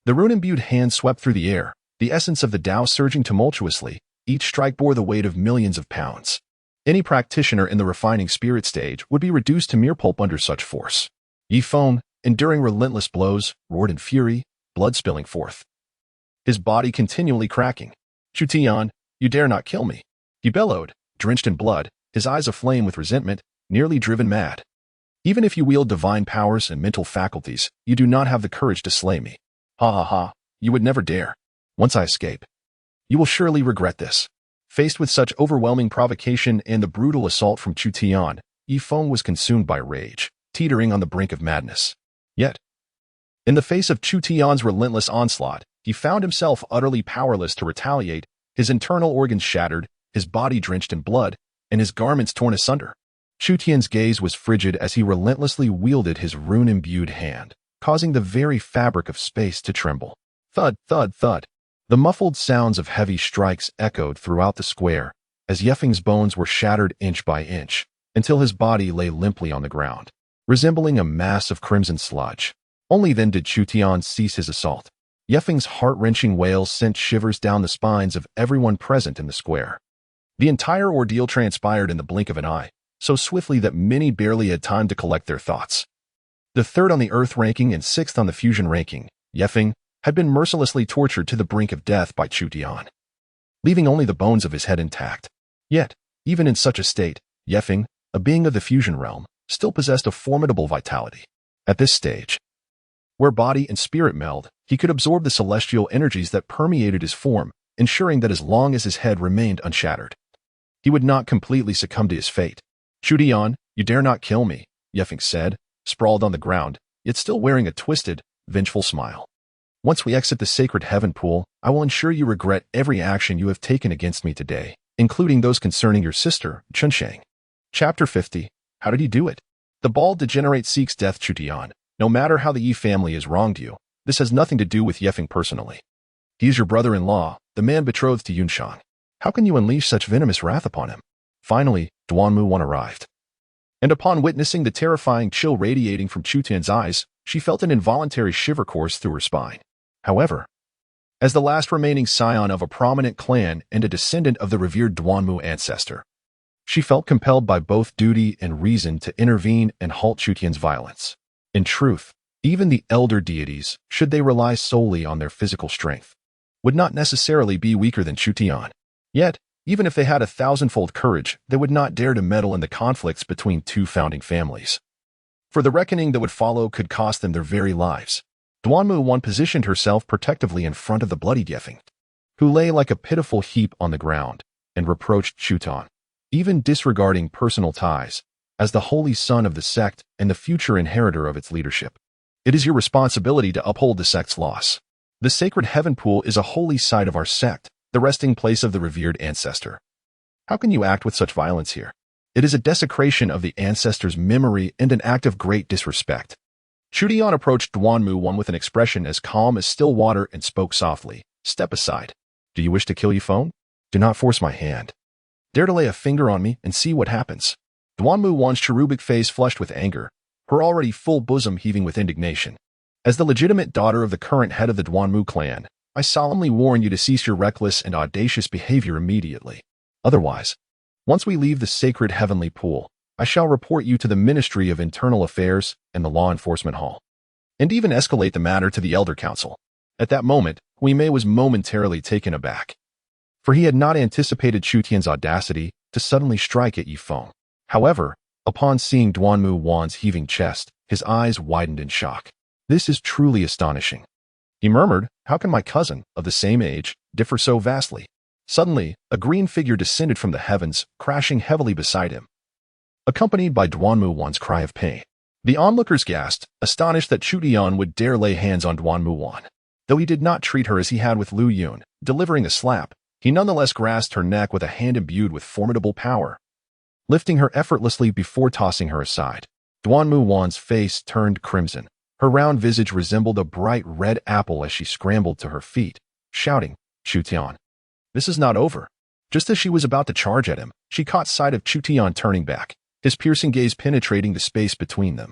The rune-imbued hand swept through the air, the essence of the Tao surging tumultuously. Each strike bore the weight of millions of pounds. Any practitioner in the refining spirit stage would be reduced to mere pulp under such force. Yifeng, enduring relentless blows, roared in fury, blood spilling forth, his body continually cracking. "Chu Tian, you dare not kill me," he bellowed, drenched in blood, his eyes aflame with resentment, nearly driven mad. "Even if you wield divine powers and mental faculties, you do not have the courage to slay me. Ha ha ha, you would never dare. Once I escape, you will surely regret this." Faced with such overwhelming provocation and the brutal assault from Chu Tian, Yifeng was consumed by rage, teetering on the brink of madness. Yet, in the face of Chu Tian's relentless onslaught, he found himself utterly powerless to retaliate, his internal organs shattered, his body drenched in blood, and his garments torn asunder. Chu Tian's gaze was frigid as he relentlessly wielded his rune-imbued hand, causing the very fabric of space to tremble. Thud, thud, thud. The muffled sounds of heavy strikes echoed throughout the square, as Yifeng's bones were shattered inch by inch, until his body lay limply on the ground, resembling a mass of crimson sludge. Only then did Chu Tian cease his assault. Yifeng's heart-wrenching wails sent shivers down the spines of everyone present in the square. The entire ordeal transpired in the blink of an eye, so swiftly that many barely had time to collect their thoughts. The third on the Earth ranking and sixth on the Fusion ranking, Yifeng, had been mercilessly tortured to the brink of death by Chu Tian, leaving only the bones of his head intact. Yet, even in such a state, Yifeng, a being of the Fusion realm, still possessed a formidable vitality. At this stage, where body and spirit meld, he could absorb the celestial energies that permeated his form, ensuring that as long as his head remained unshattered, he would not completely succumb to his fate. "Chu Tian, you dare not kill me," Yifeng said, sprawled on the ground, yet still wearing a twisted, vengeful smile. "Once we exit the Sacred Heaven pool, I will ensure you regret every action you have taken against me today, including those concerning your sister, Chunsheng." Chapter 50. How did he do it? The bald degenerate seeks death. Chu Tian, no matter how the Yi family has wronged you, this has nothing to do with Yifeng personally. He is your brother-in-law, the man betrothed to Yunshang. How can you unleash such venomous wrath upon him? Finally, Duanmu 1 arrived. And upon witnessing the terrifying chill radiating from Chu Tian's eyes, she felt an involuntary shiver course through her spine. However, as the last remaining scion of a prominent clan and a descendant of the revered Duanmu ancestor, she felt compelled by both duty and reason to intervene and halt Chu Tian's violence. In truth, even the elder deities, should they rely solely on their physical strength, would not necessarily be weaker than Chu Tian. Yet, even if they had 1,000-fold courage, they would not dare to meddle in the conflicts between two founding families. For the reckoning that would follow could cost them their very lives. Duanmu 1 positioned herself protectively in front of the bloodied Yifeng, who lay like a pitiful heap on the ground, and reproached Chu Tian, even disregarding personal ties, as the holy son of the sect and the future inheritor of its leadership. "It is your responsibility to uphold the sect's laws. The Sacred Heaven Pool is a holy site of our sect, the resting place of the revered ancestor. How can you act with such violence here? It is a desecration of the ancestor's memory and an act of great disrespect." Chu Tian approached Duanmu 1 with an expression as calm as still water and spoke softly. "Step aside. Do you wish to kill Yifeng? Do not force my hand. Dare to lay a finger on me and see what happens." Duanmu 1's cherubic face flushed with anger, her already full bosom heaving with indignation. "As the legitimate daughter of the current head of the Duanmu clan, I solemnly warn you to cease your reckless and audacious behavior immediately. Otherwise, once we leave the sacred heavenly pool, I shall report you to the Ministry of Internal Affairs and the Law Enforcement Hall, and even escalate the matter to the Elder Council." At that moment, Huimei was momentarily taken aback, for he had not anticipated Chu Tian's audacity to suddenly strike at Yifeng. However, upon seeing Duanmu 1's heaving chest, his eyes widened in shock. "This is truly astonishing," he murmured. "How can my cousin, of the same age, differ so vastly?" Suddenly, a green figure descended from the heavens, crashing heavily beside him, accompanied by Duanmu 1's cry of pain. The onlookers gasped, astonished that Chu Tian would dare lay hands on Duanmu 1. Though he did not treat her as he had with Lu Yun, delivering a slap, he nonetheless grasped her neck with a hand imbued with formidable power, lifting her effortlessly before tossing her aside. Duanmu 1's face turned crimson. Her round visage resembled a bright red apple as she scrambled to her feet, shouting, "Chu Tian, this is not over." Just as she was about to charge at him, she caught sight of Chu Tian turning back, his piercing gaze penetrating the space between them.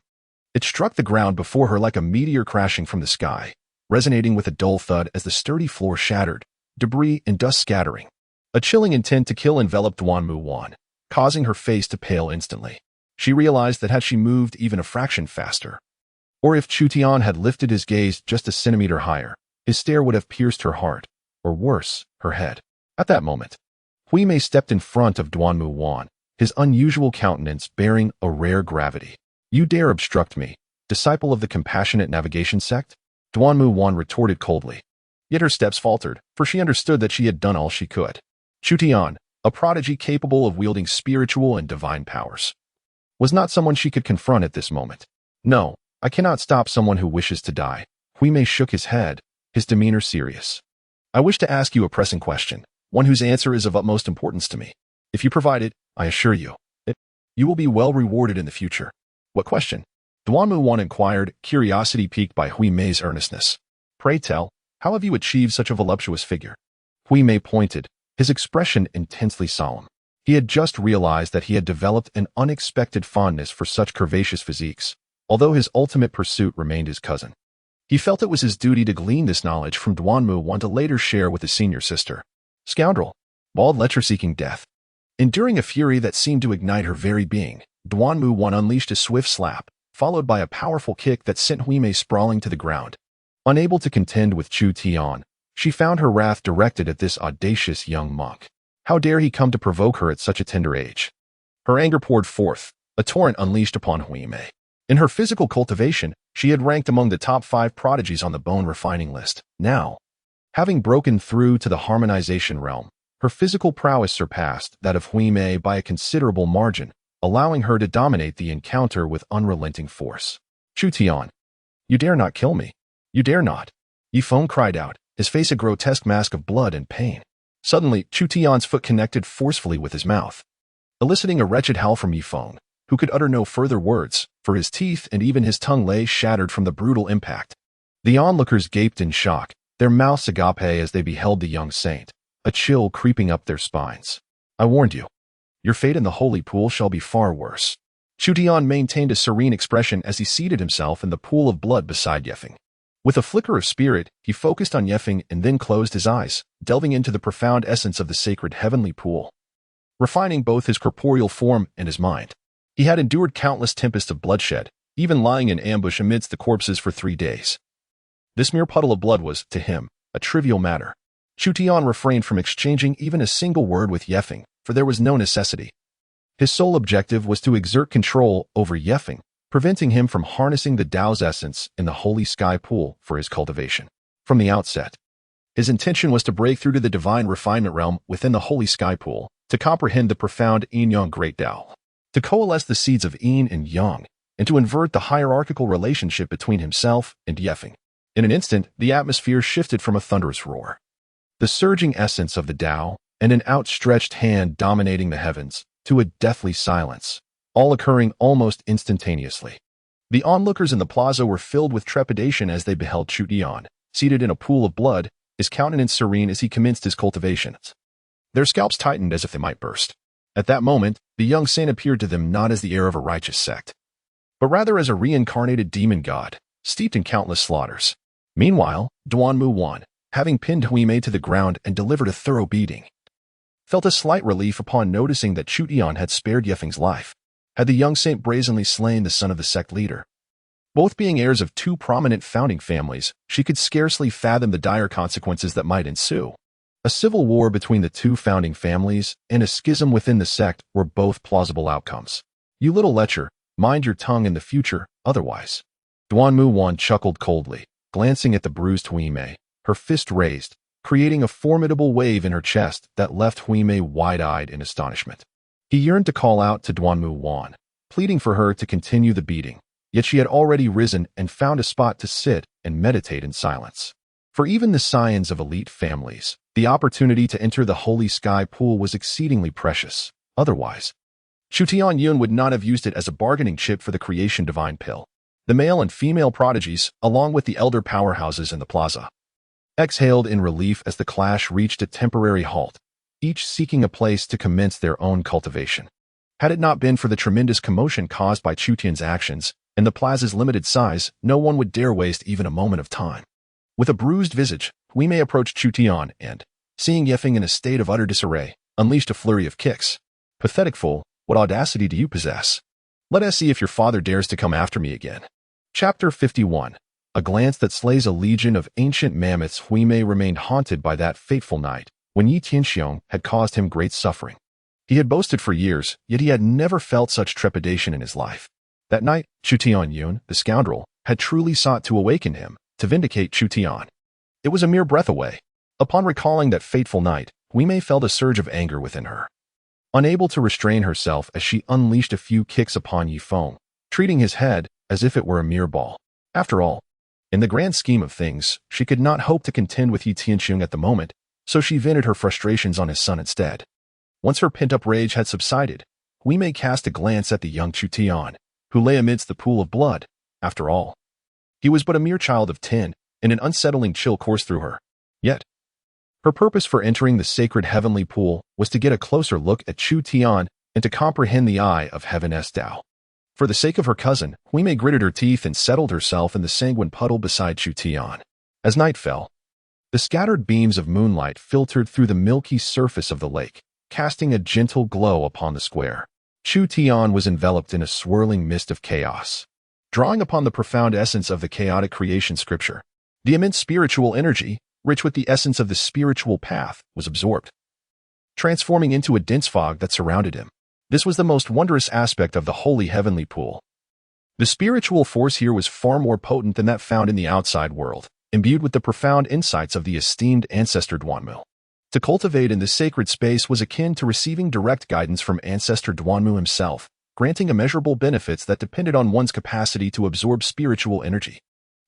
It struck the ground before her like a meteor crashing from the sky, resonating with a dull thud as the sturdy floor shattered, debris and dust scattering. A chilling intent to kill enveloped Duanmu 1, causing her face to pale instantly. She realized that had she moved even a fraction faster, or if Chu Tian had lifted his gaze just a centimeter higher, his stare would have pierced her heart, or worse, her head. At that moment, Hui Mei stepped in front of Duanmu Wan, his unusual countenance bearing a rare gravity. "You dare obstruct me, disciple of the Compassionate Navigation Sect?" Duanmu Wan retorted coldly. Yet her steps faltered, for she understood that she had done all she could. Chu Tian, a prodigy capable of wielding spiritual and divine powers, was not someone she could confront at this moment. "No, I cannot stop someone who wishes to die." Hui Mei shook his head, his demeanor serious. "I wish to ask you a pressing question, one whose answer is of utmost importance to me. If you provide it, I assure you, you will be well rewarded in the future." "What question?" Duanmu Wan inquired, curiosity piqued by Hui Mei's earnestness. "Pray tell, how have you achieved such a voluptuous figure?" Hui Mei pointed, his expression intensely solemn. He had just realized that he had developed an unexpected fondness for such curvaceous physiques, although his ultimate pursuit remained his cousin. He felt it was his duty to glean this knowledge from Duanmu Wan to later share with his senior sister. "Scoundrel!" bawled Lecher, seeking death. Enduring a fury that seemed to ignite her very being, Duanmu Wan unleashed a swift slap, followed by a powerful kick that sent Hui Mei sprawling to the ground. Unable to contend with Chu Tian, she found her wrath directed at this audacious young monk. How dare he come to provoke her at such a tender age? Her anger poured forth, a torrent unleashed upon Hui Mei. In her physical cultivation, she had ranked among the top 5 prodigies on the bone refining list. Now, having broken through to the harmonization realm, her physical prowess surpassed that of Hui Mei by a considerable margin, allowing her to dominate the encounter with unrelenting force. "Chu Tian, you dare not kill me. You dare not!" Yifeng cried out, his face a grotesque mask of blood and pain. Suddenly, Chu Tian's foot connected forcefully with his mouth, eliciting a wretched howl from Yifeng, who could utter no further words, for his teeth and even his tongue lay shattered from the brutal impact. The onlookers gaped in shock, their mouths agape as they beheld the young saint, a chill creeping up their spines. "I warned you. Your fate in the holy pool shall be far worse." Chu Tian maintained a serene expression as he seated himself in the pool of blood beside Yefeng. With a flicker of spirit, he focused on Yefeng and then closed his eyes, delving into the profound essence of the sacred heavenly pool, refining both his corporeal form and his mind. He had endured countless tempests of bloodshed, even lying in ambush amidst the corpses for 3 days. This mere puddle of blood was, to him, a trivial matter. Chu Tian refrained from exchanging even a single word with Yefeng, for there was no necessity. His sole objective was to exert control over Yefeng, preventing him from harnessing the Tao's essence in the holy sky pool for his cultivation. From the outset, his intention was to break through to the divine refinement realm within the holy sky pool, to comprehend the profound Yin-Yang Great Tao, to coalesce the seeds of Yin and Yang, and to invert the hierarchical relationship between himself and Yefeng. In an instant, the atmosphere shifted from a thunderous roar, the surging essence of the Tao, and an outstretched hand dominating the heavens, to a deathly silence, all occurring almost instantaneously. The onlookers in the plaza were filled with trepidation as they beheld Chu Tian, seated in a pool of blood, his countenance serene as he commenced his cultivations. Their scalps tightened as if they might burst. At that moment, the young saint appeared to them not as the heir of a righteous sect, but rather as a reincarnated demon god, steeped in countless slaughters. Meanwhile, Duanmu Wan, having pinned Hui Mei to the ground and delivered a thorough beating, felt a slight relief upon noticing that Chu Tian had spared Yefeng's life. Had the young saint brazenly slain the son of the sect leader? Both being heirs of 2 prominent founding families, she could scarcely fathom the dire consequences that might ensue. A civil war between the 2 founding families and a schism within the sect were both plausible outcomes. "You little lecher, mind your tongue in the future, otherwise." Duanmu Wan chuckled coldly, glancing at the bruised Hui Mei, her fist raised, creating a formidable wave in her chest that left Hui Mei wide-eyed in astonishment. He yearned to call out to Duanmu Wan, pleading for her to continue the beating, yet she had already risen and found a spot to sit and meditate in silence. For even the scions of elite families, the opportunity to enter the holy sky pool was exceedingly precious. Otherwise, Chu Tian Yun would not have used it as a bargaining chip for the creation divine pill. The male and female prodigies, along with the elder powerhouses in the plaza, exhaled in relief as the clash reached a temporary halt, each seeking a place to commence their own cultivation. Had it not been for the tremendous commotion caused by Chu Tian's actions and the plaza's limited size, no one would dare waste even a moment of time. With a bruised visage, Hui Mei approached Chu Tian and, seeing Yefeng in a state of utter disarray, unleashed a flurry of kicks. Pathetic fool, what audacity do you possess? Let us see if your father dares to come after me again. Chapter 51. A glance that slays a legion of ancient mammoths. Huimei remained haunted by that fateful night, when Yi Tianxiong had caused him great suffering. He had boasted for years, yet he had never felt such trepidation in his life. That night, Chu Tian, the scoundrel, had truly sought to awaken him, to vindicate Chu Tian. It was a mere breath away. Upon recalling that fateful night, Huimei felt a surge of anger within her. Unable to restrain herself as she unleashed a few kicks upon Yi Feng, treating his head as if it were a mere ball. After all, in the grand scheme of things, she could not hope to contend with Yi Tianxiong at the moment, so she vented her frustrations on his son instead. Once her pent-up rage had subsided, Huimei cast a glance at the young Chu Tian, who lay amidst the pool of blood. After all, he was but a mere child of 10, and an unsettling chill coursed through her. Yet, her purpose for entering the sacred heavenly pool was to get a closer look at Chu Tian and to comprehend the Eye of Heaven's Tao. For the sake of her cousin, Huimei gritted her teeth and settled herself in the sanguine puddle beside Chu Tian. As night fell, the scattered beams of moonlight filtered through the milky surface of the lake, casting a gentle glow upon the square. Chu Tian was enveloped in a swirling mist of chaos. Drawing upon the profound essence of the chaotic creation scripture, the immense spiritual energy, rich with the essence of the spiritual path, was absorbed, transforming into a dense fog that surrounded him. This was the most wondrous aspect of the holy heavenly pool. The spiritual force here was far more potent than that found in the outside world, imbued with the profound insights of the esteemed ancestor Duanmu. To cultivate in this sacred space was akin to receiving direct guidance from ancestor Duanmu himself, granting immeasurable benefits that depended on one's capacity to absorb spiritual energy.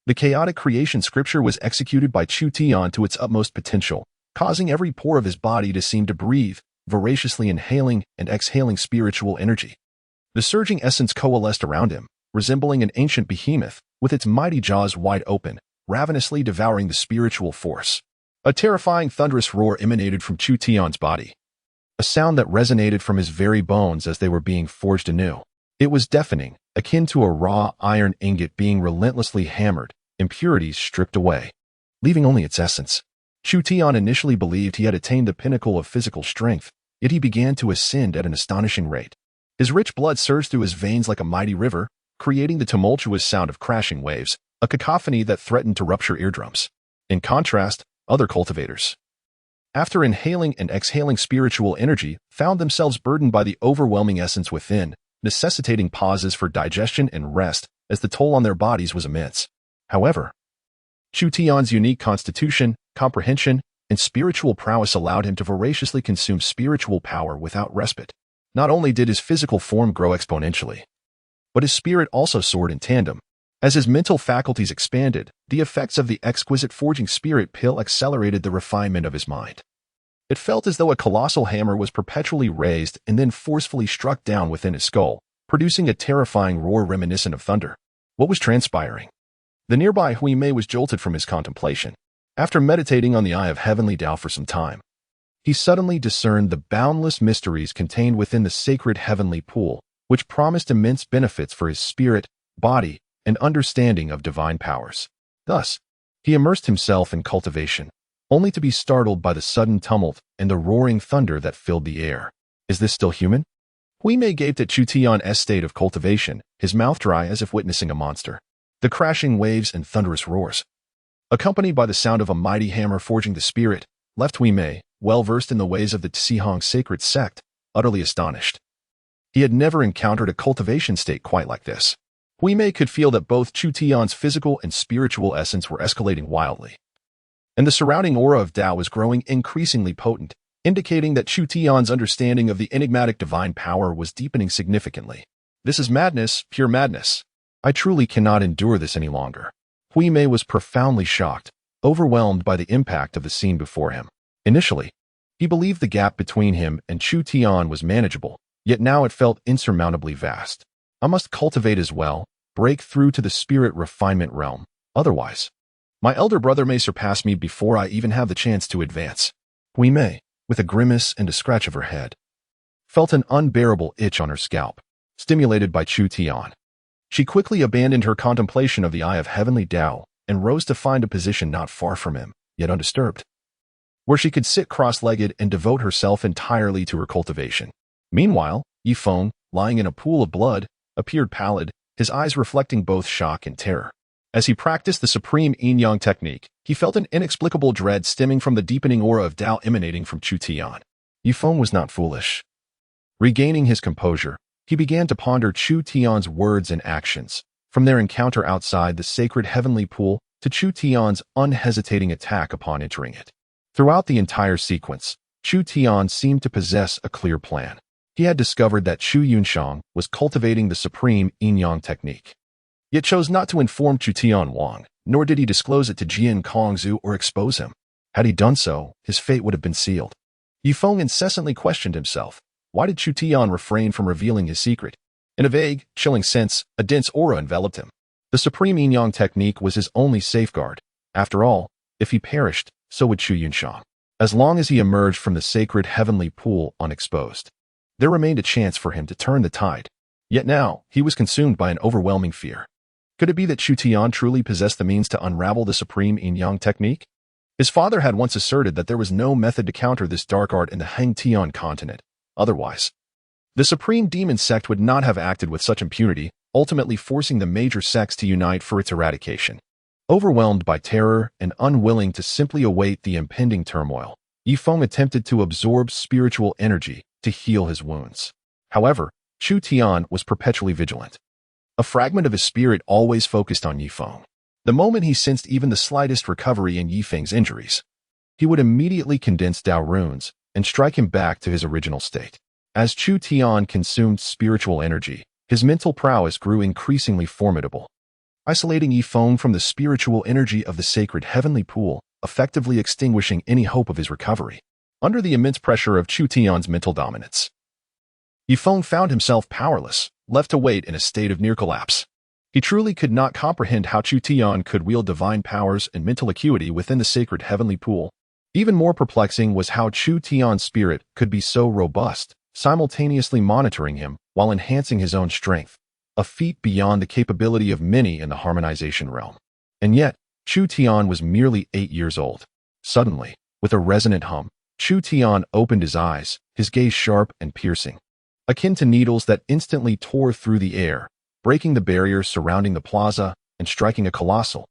The chaotic creation scripture was executed by Chu Tian to its utmost potential, causing every pore of his body to seem to breathe, voraciously inhaling and exhaling spiritual energy. The surging essence coalesced around him, resembling an ancient behemoth, with its mighty jaws wide open, ravenously devouring the spiritual force. A terrifying thunderous roar emanated from Chu Tian's body, a sound that resonated from his very bones as they were being forged anew. It was deafening, akin to a raw iron ingot being relentlessly hammered, impurities stripped away, leaving only its essence. Chu Tian initially believed he had attained the pinnacle of physical strength, yet he began to ascend at an astonishing rate. His rich blood surged through his veins like a mighty river, creating the tumultuous sound of crashing waves, a cacophony that threatened to rupture eardrums. In contrast, other cultivators, after inhaling and exhaling spiritual energy, found themselves burdened by the overwhelming essence within, necessitating pauses for digestion and rest, as the toll on their bodies was immense. However, Chu Tian's unique constitution, comprehension, and spiritual prowess allowed him to voraciously consume spiritual power without respite. Not only did his physical form grow exponentially, but his spirit also soared in tandem. As his mental faculties expanded, the effects of the exquisite forging spirit pill accelerated the refinement of his mind. It felt as though a colossal hammer was perpetually raised and then forcefully struck down within his skull, producing a terrifying roar reminiscent of thunder. What was transpiring? The nearby Huimei was jolted from his contemplation. After meditating on the Eye of Heavenly Tao for some time, he suddenly discerned the boundless mysteries contained within the sacred heavenly pool, which promised immense benefits for his spirit, body, and understanding of divine powers. Thus, he immersed himself in cultivation, only to be startled by the sudden tumult and the roaring thunder that filled the air. Is this still human? Huimei gaped at Chu Tian's state of cultivation, his mouth dry as if witnessing a monster. The crashing waves and thunderous roars, accompanied by the sound of a mighty hammer forging the spirit, left Huimei, well-versed in the ways of the Tsihong Sacred Sect, utterly astonished. He had never encountered a cultivation state quite like this. Huimei could feel that both Chu Tian's physical and spiritual essence were escalating wildly, and the surrounding aura of Tao was growing increasingly potent, indicating that Chu Tian's understanding of the enigmatic divine power was deepening significantly. This is madness, pure madness. I truly cannot endure this any longer. Huimei was profoundly shocked, overwhelmed by the impact of the scene before him. Initially, he believed the gap between him and Chu Tian was manageable, yet now it felt insurmountably vast. I must cultivate as well, break through to the spirit refinement realm. Otherwise, my elder brother may surpass me before I even have the chance to advance. Huimei, with a grimace and a scratch of her head, felt an unbearable itch on her scalp, stimulated by Chu Tian. She quickly abandoned her contemplation of the Eye of Heavenly Tao and rose to find a position not far from him, yet undisturbed, where she could sit cross-legged and devote herself entirely to her cultivation. Meanwhile, Yifeng, lying in a pool of blood, appeared pallid, his eyes reflecting both shock and terror. As he practiced the supreme yin-yang technique, he felt an inexplicable dread stemming from the deepening aura of Tao emanating from Chu Tian. Yifeng was not foolish. Regaining his composure, he began to ponder Chu Tian's words and actions, from their encounter outside the sacred heavenly pool to Chu Tian's unhesitating attack upon entering it. Throughout the entire sequence, Chu Tian seemed to possess a clear plan. He had discovered that Chu Yunshang was cultivating the supreme yin-yang technique, yet chose not to inform Chu Tian Wang, nor did he disclose it to Jian Kongzu or expose him. Had he done so, his fate would have been sealed. Yifeng incessantly questioned himself. Why did Chu Tian refrain from revealing his secret? In a vague, chilling sense, a dense aura enveloped him. The supreme yin-yang technique was his only safeguard. After all, if he perished, so would Chu Yunshang. As long as he emerged from the sacred heavenly pool unexposed, there remained a chance for him to turn the tide. Yet now, he was consumed by an overwhelming fear. Could it be that Chu Tian truly possessed the means to unravel the supreme yin-yang technique? His father had once asserted that there was no method to counter this dark art in the Heng Tian continent. Otherwise, the supreme demon sect would not have acted with such impunity, ultimately forcing the major sects to unite for its eradication. Overwhelmed by terror and unwilling to simply await the impending turmoil, Yifeng attempted to absorb spiritual energy to heal his wounds. However, Chu Tian was perpetually vigilant. A fragment of his spirit always focused on Yifeng. The moment he sensed even the slightest recovery in Yifeng's injuries, he would immediately condense Tao runes and strike him back to his original state. As Chu Tian consumed spiritual energy, his mental prowess grew increasingly formidable. Isolating Yifeng from the spiritual energy of the sacred heavenly pool, effectively extinguishing any hope of his recovery. Under the immense pressure of Chu Tian's mental dominance, Yifeng found himself powerless, left to wait in a state of near collapse. He truly could not comprehend how Chu Tian could wield divine powers and mental acuity within the sacred heavenly pool. Even more perplexing was how Chu Tian's spirit could be so robust, simultaneously monitoring him while enhancing his own strength, a feat beyond the capability of many in the harmonization realm. And yet, Chu Tian was merely 8 years old. Suddenly, with a resonant hum, Chu Tian opened his eyes, his gaze sharp and piercing, akin to needles that instantly tore through the air, breaking the barriers surrounding the plaza and striking a colossal,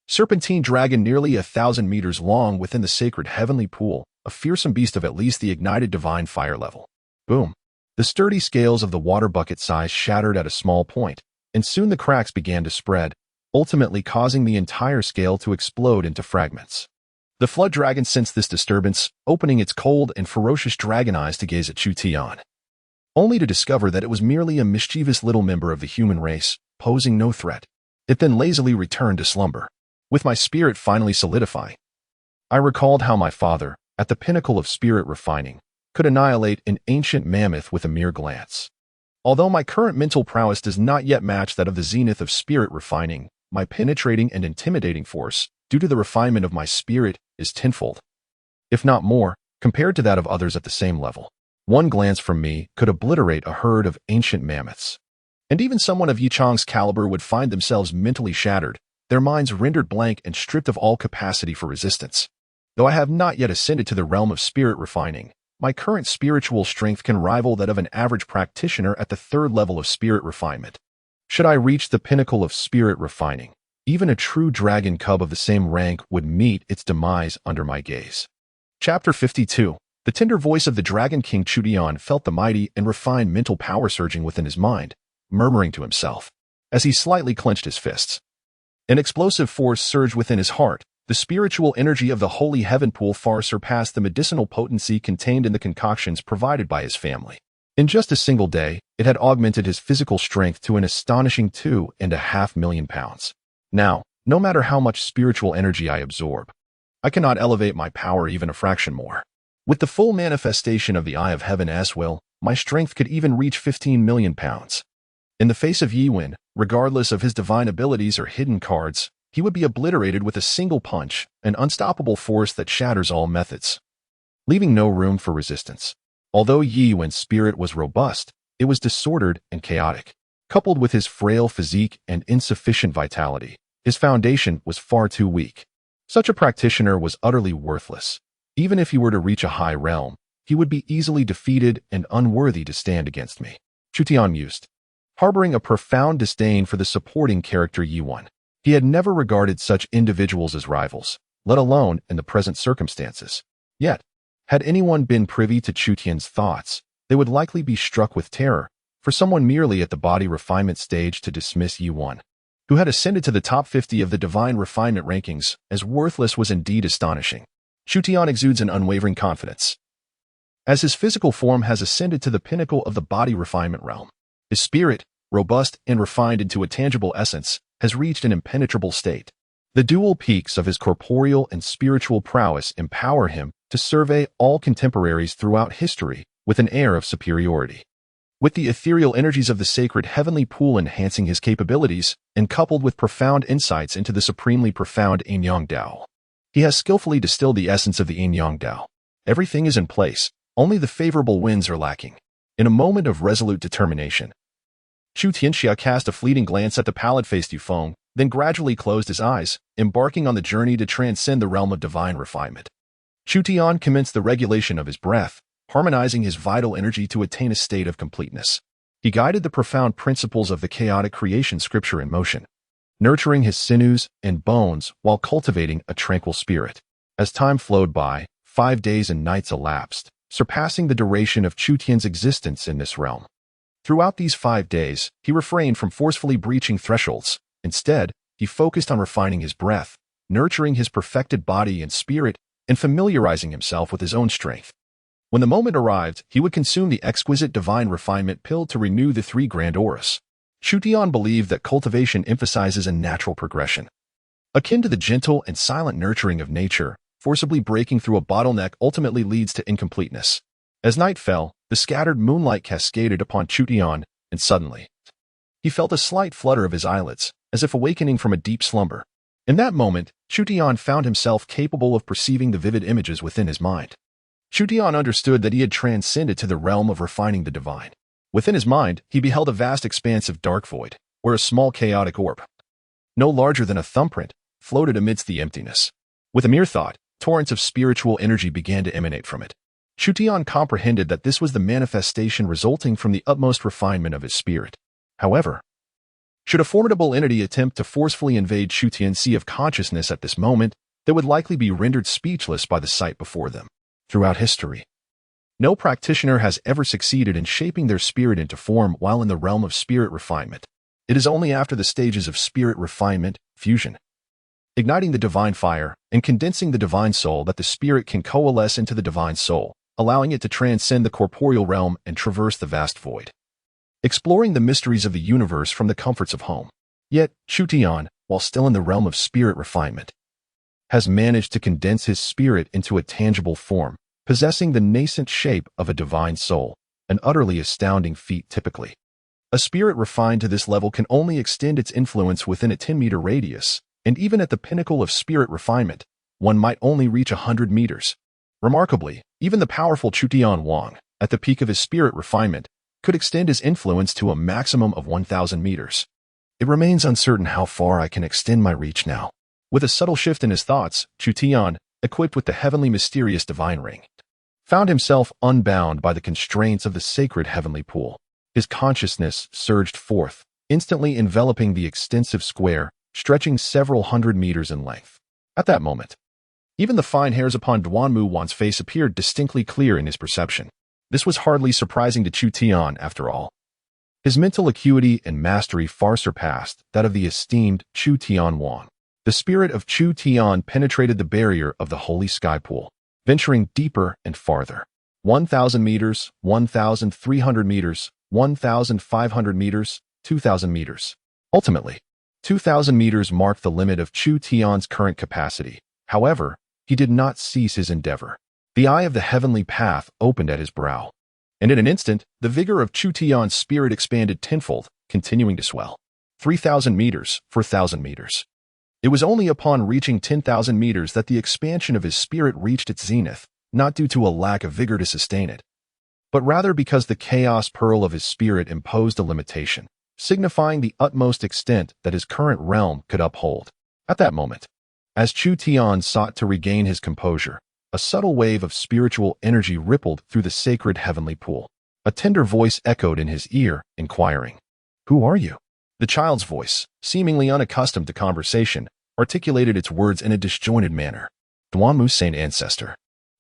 serpentine dragon nearly 1,000 meters long within the sacred heavenly pool, a fearsome beast of at least the ignited divine fire level. Boom! The sturdy scales of the water bucket size shattered at a small point, and soon the cracks began to spread, ultimately causing the entire scale to explode into fragments. The flood dragon sensed this disturbance, opening its cold and ferocious dragon eyes to gaze at Chu Tian, only to discover that it was merely a mischievous little member of the human race, posing no threat. It then lazily returned to slumber. With my spirit finally solidifying, I recalled how my father, at the pinnacle of spirit refining, could annihilate an ancient mammoth with a mere glance. Although my current mental prowess does not yet match that of the zenith of spirit refining, my penetrating and intimidating force, due to the refinement of my spirit, is tenfold, if not more, compared to that of others at the same level. One glance from me could obliterate a herd of ancient mammoths. And even someone of Yichang's caliber would find themselves mentally shattered, their minds rendered blank and stripped of all capacity for resistance. Though I have not yet ascended to the realm of spirit refining, my current spiritual strength can rival that of an average practitioner at the 3rd level of spirit refinement. Should I reach the pinnacle of spirit refining, even a true dragon cub of the same rank would meet its demise under my gaze. Chapter 52. The tender voice of the Dragon King Chu Tian felt the mighty and refined mental power surging within his mind, murmuring to himself, as he slightly clenched his fists. An explosive force surged within his heart. The spiritual energy of the holy heaven pool far surpassed the medicinal potency contained in the concoctions provided by his family. In just a single day, it had augmented his physical strength to an astonishing 2.5 million pounds. Now, no matter how much spiritual energy I absorb, I cannot elevate my power even a fraction more. With the full manifestation of the Eye of Heaven as will, my strength could even reach 15 million pounds. In the face of Yi Wen, regardless of his divine abilities or hidden cards, he would be obliterated with a single punch, an unstoppable force that shatters all methods, leaving no room for resistance. Although Yi Wen's spirit was robust, it was disordered and chaotic. Coupled with his frail physique and insufficient vitality, his foundation was far too weak. Such a practitioner was utterly worthless. Even if he were to reach a high realm, he would be easily defeated and unworthy to stand against me. Chu Tian mused, harboring a profound disdain for the supporting character Yuan. He had never regarded such individuals as rivals, let alone in the present circumstances. Yet, had anyone been privy to Chu Tian's thoughts, they would likely be struck with terror for someone merely at the body refinement stage to dismiss Yuan, who had ascended to the top 50 of the divine refinement rankings, as worthless was indeed astonishing. Chu Tian exudes an unwavering confidence, as his physical form has ascended to the pinnacle of the body refinement realm. His spirit, robust and refined into a tangible essence, has reached an impenetrable state. The dual peaks of his corporeal and spiritual prowess empower him to survey all contemporaries throughout history with an air of superiority. With the ethereal energies of the sacred heavenly pool enhancing his capabilities, and coupled with profound insights into the supremely profound Yin-Yang Dao, he has skillfully distilled the essence of the Yin-Yang Dao. Everything is in place, only the favorable winds are lacking. In a moment of resolute determination, Chu Tian cast a fleeting glance at the pallid-faced Yufeng, then gradually closed his eyes, embarking on the journey to transcend the realm of divine refinement. Chu Tian commenced the regulation of his breath, harmonizing his vital energy to attain a state of completeness. He guided the profound principles of the chaotic creation scripture in motion, nurturing his sinews and bones while cultivating a tranquil spirit. As time flowed by, 5 days and nights elapsed, surpassing the duration of Chu Tian's existence in this realm. Throughout these 5 days, he refrained from forcefully breaching thresholds. Instead, he focused on refining his breath, nurturing his perfected body and spirit, and familiarizing himself with his own strength. When the moment arrived, he would consume the exquisite divine refinement pill to renew the 3 grand auras. Chu Tian believed that cultivation emphasizes a natural progression, akin to the gentle and silent nurturing of nature. Forcibly breaking through a bottleneck ultimately leads to incompleteness. As night fell, the scattered moonlight cascaded upon Chu Tian, and suddenly, he felt a slight flutter of his eyelids, as if awakening from a deep slumber. In that moment, Chu Tian found himself capable of perceiving the vivid images within his mind. Chu Tian understood that he had transcended to the realm of refining the divine. Within his mind, he beheld a vast expanse of dark void, where a small chaotic orb, no larger than a thumbprint, floated amidst the emptiness. With a mere thought, torrents of spiritual energy began to emanate from it. Chu Tian comprehended that this was the manifestation resulting from the utmost refinement of his spirit. However, should a formidable entity attempt to forcefully invade Chu Tian's sea of consciousness at this moment, they would likely be rendered speechless by the sight before them. Throughout history, no practitioner has ever succeeded in shaping their spirit into form while in the realm of spirit refinement. It is only after the stages of spirit refinement, fusion, igniting the divine fire, and condensing the divine soul that the spirit can coalesce into the divine soul, allowing it to transcend the corporeal realm and traverse the vast void, exploring the mysteries of the universe from the comforts of home. Yet, Chu Tian, while still in the realm of spirit refinement, has managed to condense his spirit into a tangible form, possessing the nascent shape of a divine soul, an utterly astounding feat typically. A spirit refined to this level can only extend its influence within a 10-meter radius, and even at the pinnacle of spirit refinement, one might only reach 100 meters. Remarkably, even the powerful Chu Tian Wang, at the peak of his spirit refinement, could extend his influence to a maximum of 1,000 meters. It remains uncertain how far I can extend my reach now. With a subtle shift in his thoughts, Chu Tian, equipped with the heavenly mysterious divine ring, found himself unbound by the constraints of the sacred heavenly pool. His consciousness surged forth, instantly enveloping the extensive square, stretching several hundred meters in length. At that moment, even the fine hairs upon Duanmu Wan's face appeared distinctly clear in his perception. This was hardly surprising to Chu Tian, after all. His mental acuity and mastery far surpassed that of the esteemed Chu Tian Wang. The spirit of Chu Tian penetrated the barrier of the holy sky pool, venturing deeper and farther. 1,000 meters, 1,300 meters, 1,500 meters, 2,000 meters. Ultimately, 2,000 meters marked the limit of Chu Tian's current capacity. However, he did not cease his endeavor. The eye of the heavenly path opened at his brow, and in an instant, the vigor of Chu Tian's spirit expanded tenfold, continuing to swell. 3,000 meters, 4,000 meters. It was only upon reaching 10,000 meters that the expansion of his spirit reached its zenith, not due to a lack of vigor to sustain it, but rather because the chaos pearl of his spirit imposed a limitation, signifying the utmost extent that his current realm could uphold. At that moment, as Chu Tian sought to regain his composure, A subtle wave of spiritual energy rippled through the sacred heavenly pool. A tender voice echoed in his ear, inquiring, "Who are you?" The child's voice, seemingly unaccustomed to conversation, articulated its words in a disjointed manner. Duanmu's saint ancestor.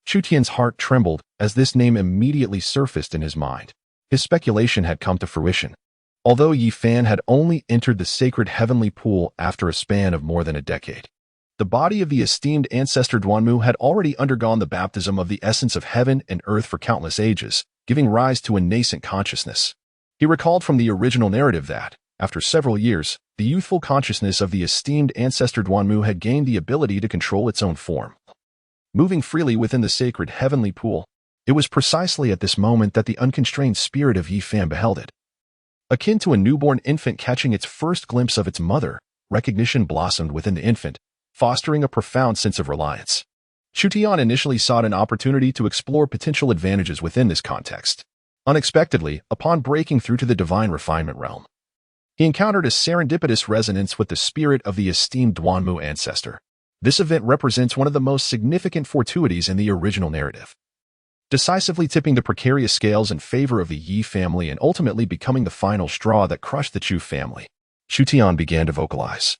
Chu Tian's heart trembled as this name immediately surfaced in his mind. His speculation had come to fruition. Although Yi Fan had only entered the sacred heavenly pool after a span of more than a decade, the body of the esteemed ancestor Duanmu had already undergone the baptism of the essence of heaven and earth for countless ages, giving rise to a nascent consciousness. He recalled from the original narrative that, after several years, the youthful consciousness of the esteemed ancestor Duanmu had gained the ability to control its own form, moving freely within the sacred heavenly pool. It was precisely at this moment that the unconstrained spirit of Yi Fan beheld it. Akin to a newborn infant catching its first glimpse of its mother, recognition blossomed within the infant, fostering a profound sense of reliance. Chu Tian initially sought an opportunity to explore potential advantages within this context. Unexpectedly, upon breaking through to the divine refinement realm, he encountered a serendipitous resonance with the spirit of the esteemed Duanmu ancestor. This event represents one of the most significant fortuities in the original narrative, decisively tipping the precarious scales in favor of the Yi family and ultimately becoming the final straw that crushed the Chu family. Chu Tian began to vocalize,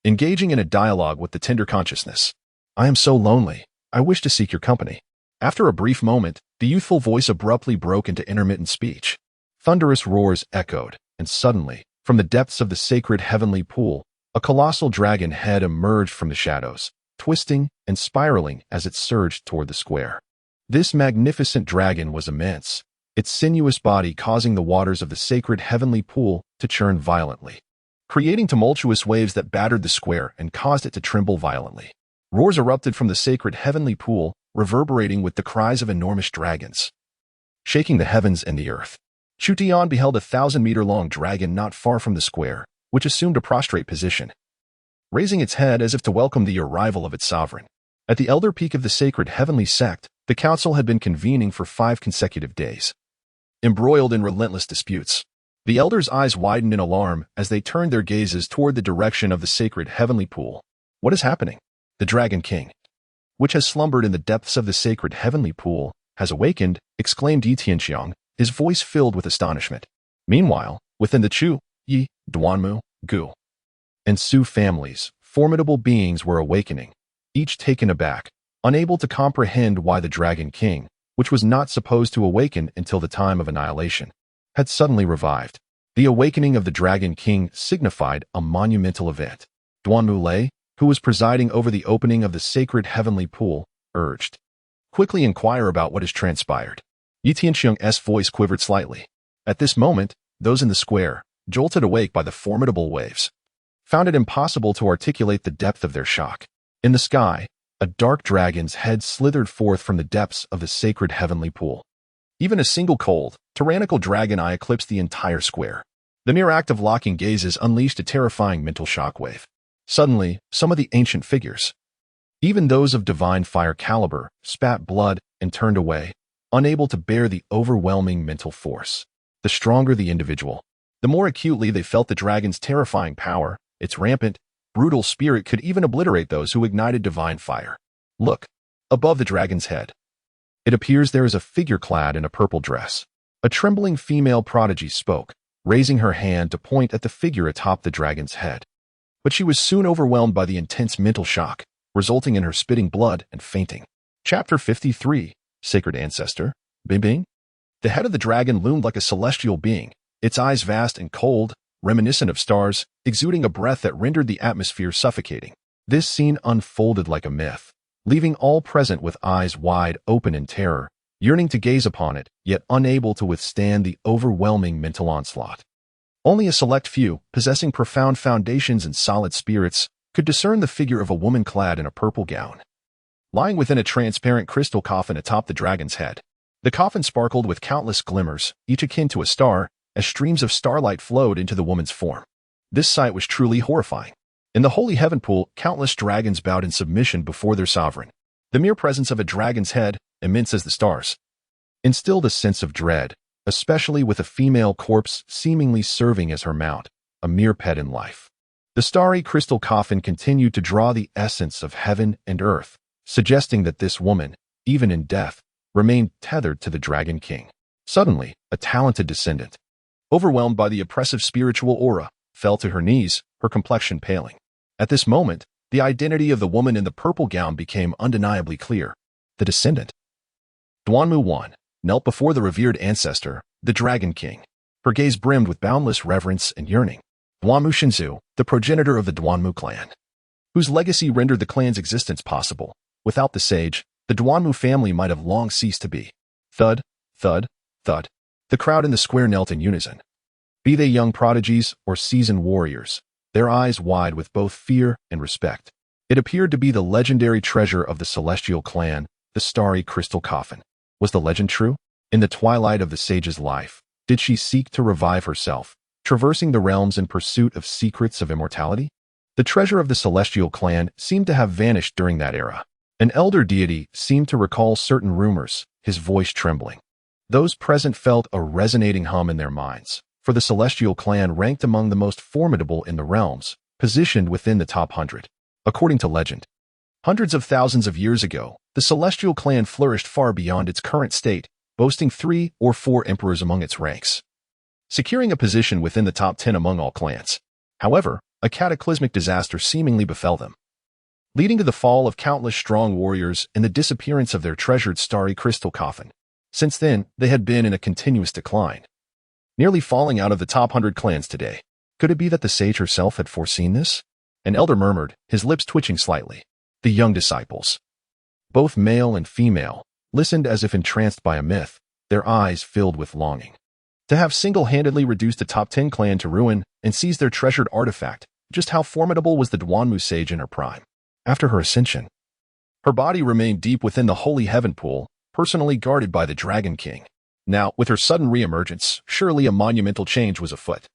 engaging in a dialogue with the tender consciousness. "I am so lonely. I wish to seek your company." After a brief moment, the youthful voice abruptly broke into intermittent speech. Thunderous roars echoed, and suddenly, from the depths of the sacred heavenly pool, a colossal dragon head emerged from the shadows, twisting and spiraling as it surged toward the square. This magnificent dragon was immense, its sinuous body causing the waters of the sacred heavenly pool to churn violently, creating tumultuous waves that battered the square and caused it to tremble violently. Roars erupted from the sacred heavenly pool, reverberating with the cries of enormous dragons, shaking the heavens and the earth. Chu Tian beheld a 1,000-meter-long dragon not far from the square, which assumed a prostrate position, raising its head as if to welcome the arrival of its sovereign. At the elder peak of the Sacred Heavenly Sect, the council had been convening for 5 consecutive days, embroiled in relentless disputes. The elders' eyes widened in alarm as they turned their gazes toward the direction of the sacred heavenly pool. "What is happening?" "The Dragon King, which has slumbered in the depths of the sacred heavenly pool, has awakened," exclaimed Yi Tianxiang, his voice filled with astonishment. Meanwhile, within the Chu, Yi, Duanmu, Gu, and Su families, formidable beings were awakening, each taken aback, unable to comprehend why the Dragon King, which was not supposed to awaken until the time of annihilation, had suddenly revived. The awakening of the Dragon King signified a monumental event. Duanmu Lei, who was presiding over the opening of the sacred heavenly pool, urged, "Quickly inquire about what has transpired." Yi Tianxiang's voice quivered slightly. At this moment, those in the square, jolted awake by the formidable waves, found it impossible to articulate the depth of their shock. In the sky, a dark dragon's head slithered forth from the depths of the sacred heavenly pool. Even a single cold, tyrannical dragon eye eclipsed the entire square. The mere act of locking gazes unleashed a terrifying mental shockwave. Suddenly, some of the ancient figures, even those of divine fire caliber, spat blood and turned away, unable to bear the overwhelming mental force. The stronger the individual, the more acutely they felt the dragon's terrifying power. Its rampant, brutal spirit could even obliterate those who ignited divine fire. "Look, above the dragon's head. It appears there is a figure clad in a purple dress." A trembling female prodigy spoke, raising her hand to point at the figure atop the dragon's head. But she was soon overwhelmed by the intense mental shock, resulting in her spitting blood and fainting. Chapter 53, Sacred Ancestor, Bing Bing. The head of the dragon loomed like a celestial being, its eyes vast and cold, reminiscent of stars, exuding a breath that rendered the atmosphere suffocating. This scene unfolded like a myth, leaving all present with eyes wide open in terror, yearning to gaze upon it, yet unable to withstand the overwhelming mental onslaught. Only a select few, possessing profound foundations and solid spirits, could discern the figure of a woman clad in a purple gown, lying within a transparent crystal coffin atop the dragon's head. The coffin sparkled with countless glimmers, each akin to a star, as streams of starlight flowed into the woman's form. This sight was truly horrifying. In the holy heaven pool, countless dragons bowed in submission before their sovereign. The mere presence of a dragon's head, immense as the stars, instilled a sense of dread, especially with a female corpse seemingly serving as her mount, a mere pet in life. The starry crystal coffin continued to draw the essence of heaven and earth, suggesting that this woman, even in death, remained tethered to the Dragon King. Suddenly, a talented descendant, overwhelmed by the oppressive spiritual aura, fell to her knees, her complexion paling. At this moment, the identity of the woman in the purple gown became undeniably clear. The descendant, Duanmu 1, knelt before the revered ancestor, the Dragon King. Her gaze brimmed with boundless reverence and yearning. Duanmu Shinzu, the progenitor of the Duanmu clan, whose legacy rendered the clan's existence possible. Without the sage, the Duanmu family might have long ceased to be. Thud, thud, thud. The crowd in the square knelt in unison. Be they young prodigies or seasoned warriors, their eyes wide with both fear and respect. It appeared to be the legendary treasure of the celestial clan, the starry crystal coffin. Was the legend true? In the twilight of the sage's life, did she seek to revive herself, traversing the realms in pursuit of secrets of immortality? The treasure of the celestial clan seemed to have vanished during that era. An elder deity seemed to recall certain rumors, his voice trembling. Those present felt a resonating hum in their minds, for the celestial clan ranked among the most formidable in the realms, positioned within the top 100. According to legend, hundreds of thousands of years ago, the celestial clan flourished far beyond its current state, boasting 3 or 4 emperors among its ranks, securing a position within the top 10 among all clans. However, a cataclysmic disaster seemingly befell them, leading to the fall of countless strong warriors and the disappearance of their treasured starry crystal coffin. Since then, they had been in a continuous decline, nearly falling out of the top 100 clans today. Could it be that the sage herself had foreseen this? An elder murmured, his lips twitching slightly. The young disciples, both male and female, listened as if entranced by a myth, their eyes filled with longing. To have single-handedly reduced a top 10 clan to ruin and seized their treasured artifact, just how formidable was the Duanmu sage in her prime? After her ascension, her body remained deep within the holy heaven pool, personally guarded by the Dragon King. Now, with her sudden re-emergence, surely a monumental change was afoot.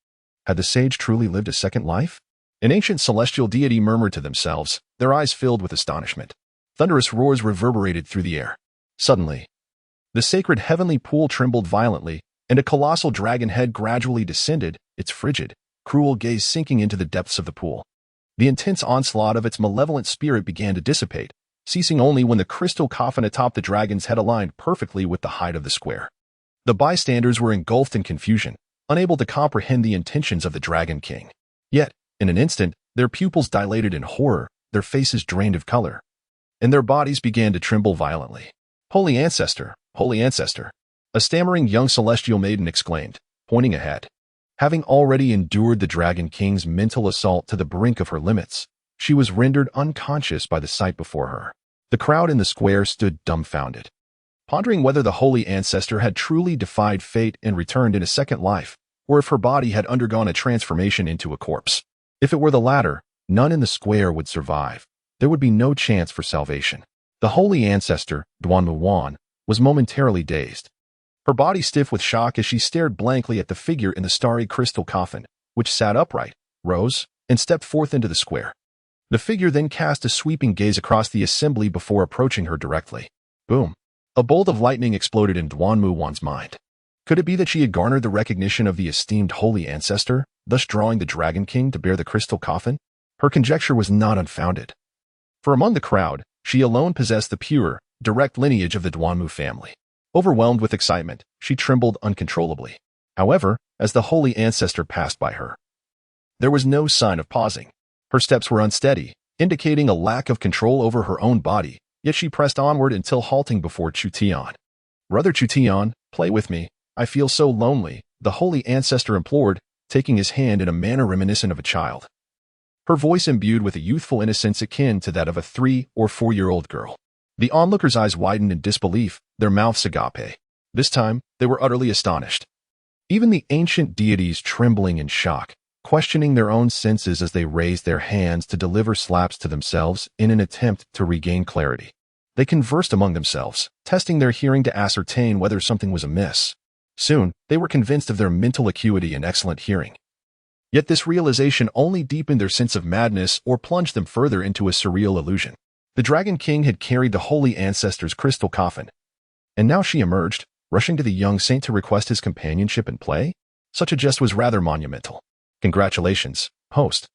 Had the sage truly lived a second life? An ancient celestial deity murmured to themselves, their eyes filled with astonishment. Thunderous roars reverberated through the air. Suddenly, the sacred heavenly pool trembled violently, and a colossal dragon head gradually descended, its frigid, cruel gaze sinking into the depths of the pool. The intense onslaught of its malevolent spirit began to dissipate, ceasing only when the crystal coffin atop the dragon's head aligned perfectly with the height of the square. The bystanders were engulfed in confusion, unable to comprehend the intentions of the Dragon King. Yet, in an instant, their pupils dilated in horror, their faces drained of color, and their bodies began to tremble violently. Holy Ancestor, Holy Ancestor, a stammering young celestial maiden exclaimed, pointing ahead. Having already endured the Dragon King's mental assault to the brink of her limits, she was rendered unconscious by the sight before her. The crowd in the square stood dumbfounded, pondering whether the Holy Ancestor had truly defied fate and returned in a second life, or if her body had undergone a transformation into a corpse. If it were the latter, none in the square would survive. There would be no chance for salvation. The Holy Ancestor, Duanmu Wan, was momentarily dazed, her body stiff with shock as she stared blankly at the figure in the starry crystal coffin, which sat upright, rose, and stepped forth into the square. The figure then cast a sweeping gaze across the assembly before approaching her directly. Boom! A bolt of lightning exploded in Duanmu Wan's mind. Could it be that she had garnered the recognition of the esteemed Holy Ancestor, thus drawing the Dragon King to bear the crystal coffin? Her conjecture was not unfounded, for among the crowd, she alone possessed the pure, direct lineage of the Duanmu family. Overwhelmed with excitement, she trembled uncontrollably. However, as the Holy Ancestor passed by her, there was no sign of pausing. Her steps were unsteady, indicating a lack of control over her own body, yet she pressed onward until halting before Chu Tian. Brother Chu Tian, play with me. I feel so lonely, the Holy Ancestor implored, taking his hand in a manner reminiscent of a child. Her voice imbued with a youthful innocence akin to that of a 3- or 4-year-old girl. The onlookers' eyes widened in disbelief, their mouths agape. This time, they were utterly astonished. Even the ancient deities trembling in shock, questioning their own senses as they raised their hands to deliver slaps to themselves in an attempt to regain clarity. They conversed among themselves, testing their hearing to ascertain whether something was amiss. Soon, they were convinced of their mental acuity and excellent hearing. Yet this realization only deepened their sense of madness or plunged them further into a surreal illusion. The Dragon King had carried the Holy Ancestor's crystal coffin, and now she emerged, rushing to the young saint to request his companionship and play? Such a jest was rather monumental. Congratulations, host,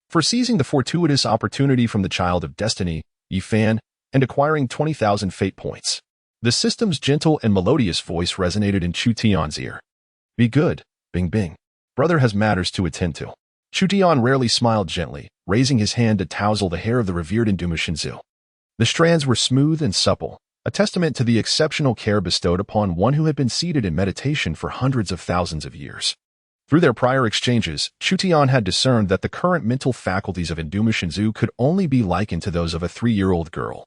for seizing the fortuitous opportunity from the Child of Destiny, Yifan, and acquiring 20,000 fate points. The system's gentle and melodious voice resonated in Chu Tian's ear. Be good, Bing Bing. Brother has matters to attend to. Chu Tian rarely smiled gently, raising his hand to tousle the hair of the revered Invincible. The strands were smooth and supple, a testament to the exceptional care bestowed upon one who had been seated in meditation for hundreds of thousands of years. Through their prior exchanges, Chu Tian had discerned that the current mental faculties of Invincible could only be likened to those of a 3-year-old girl.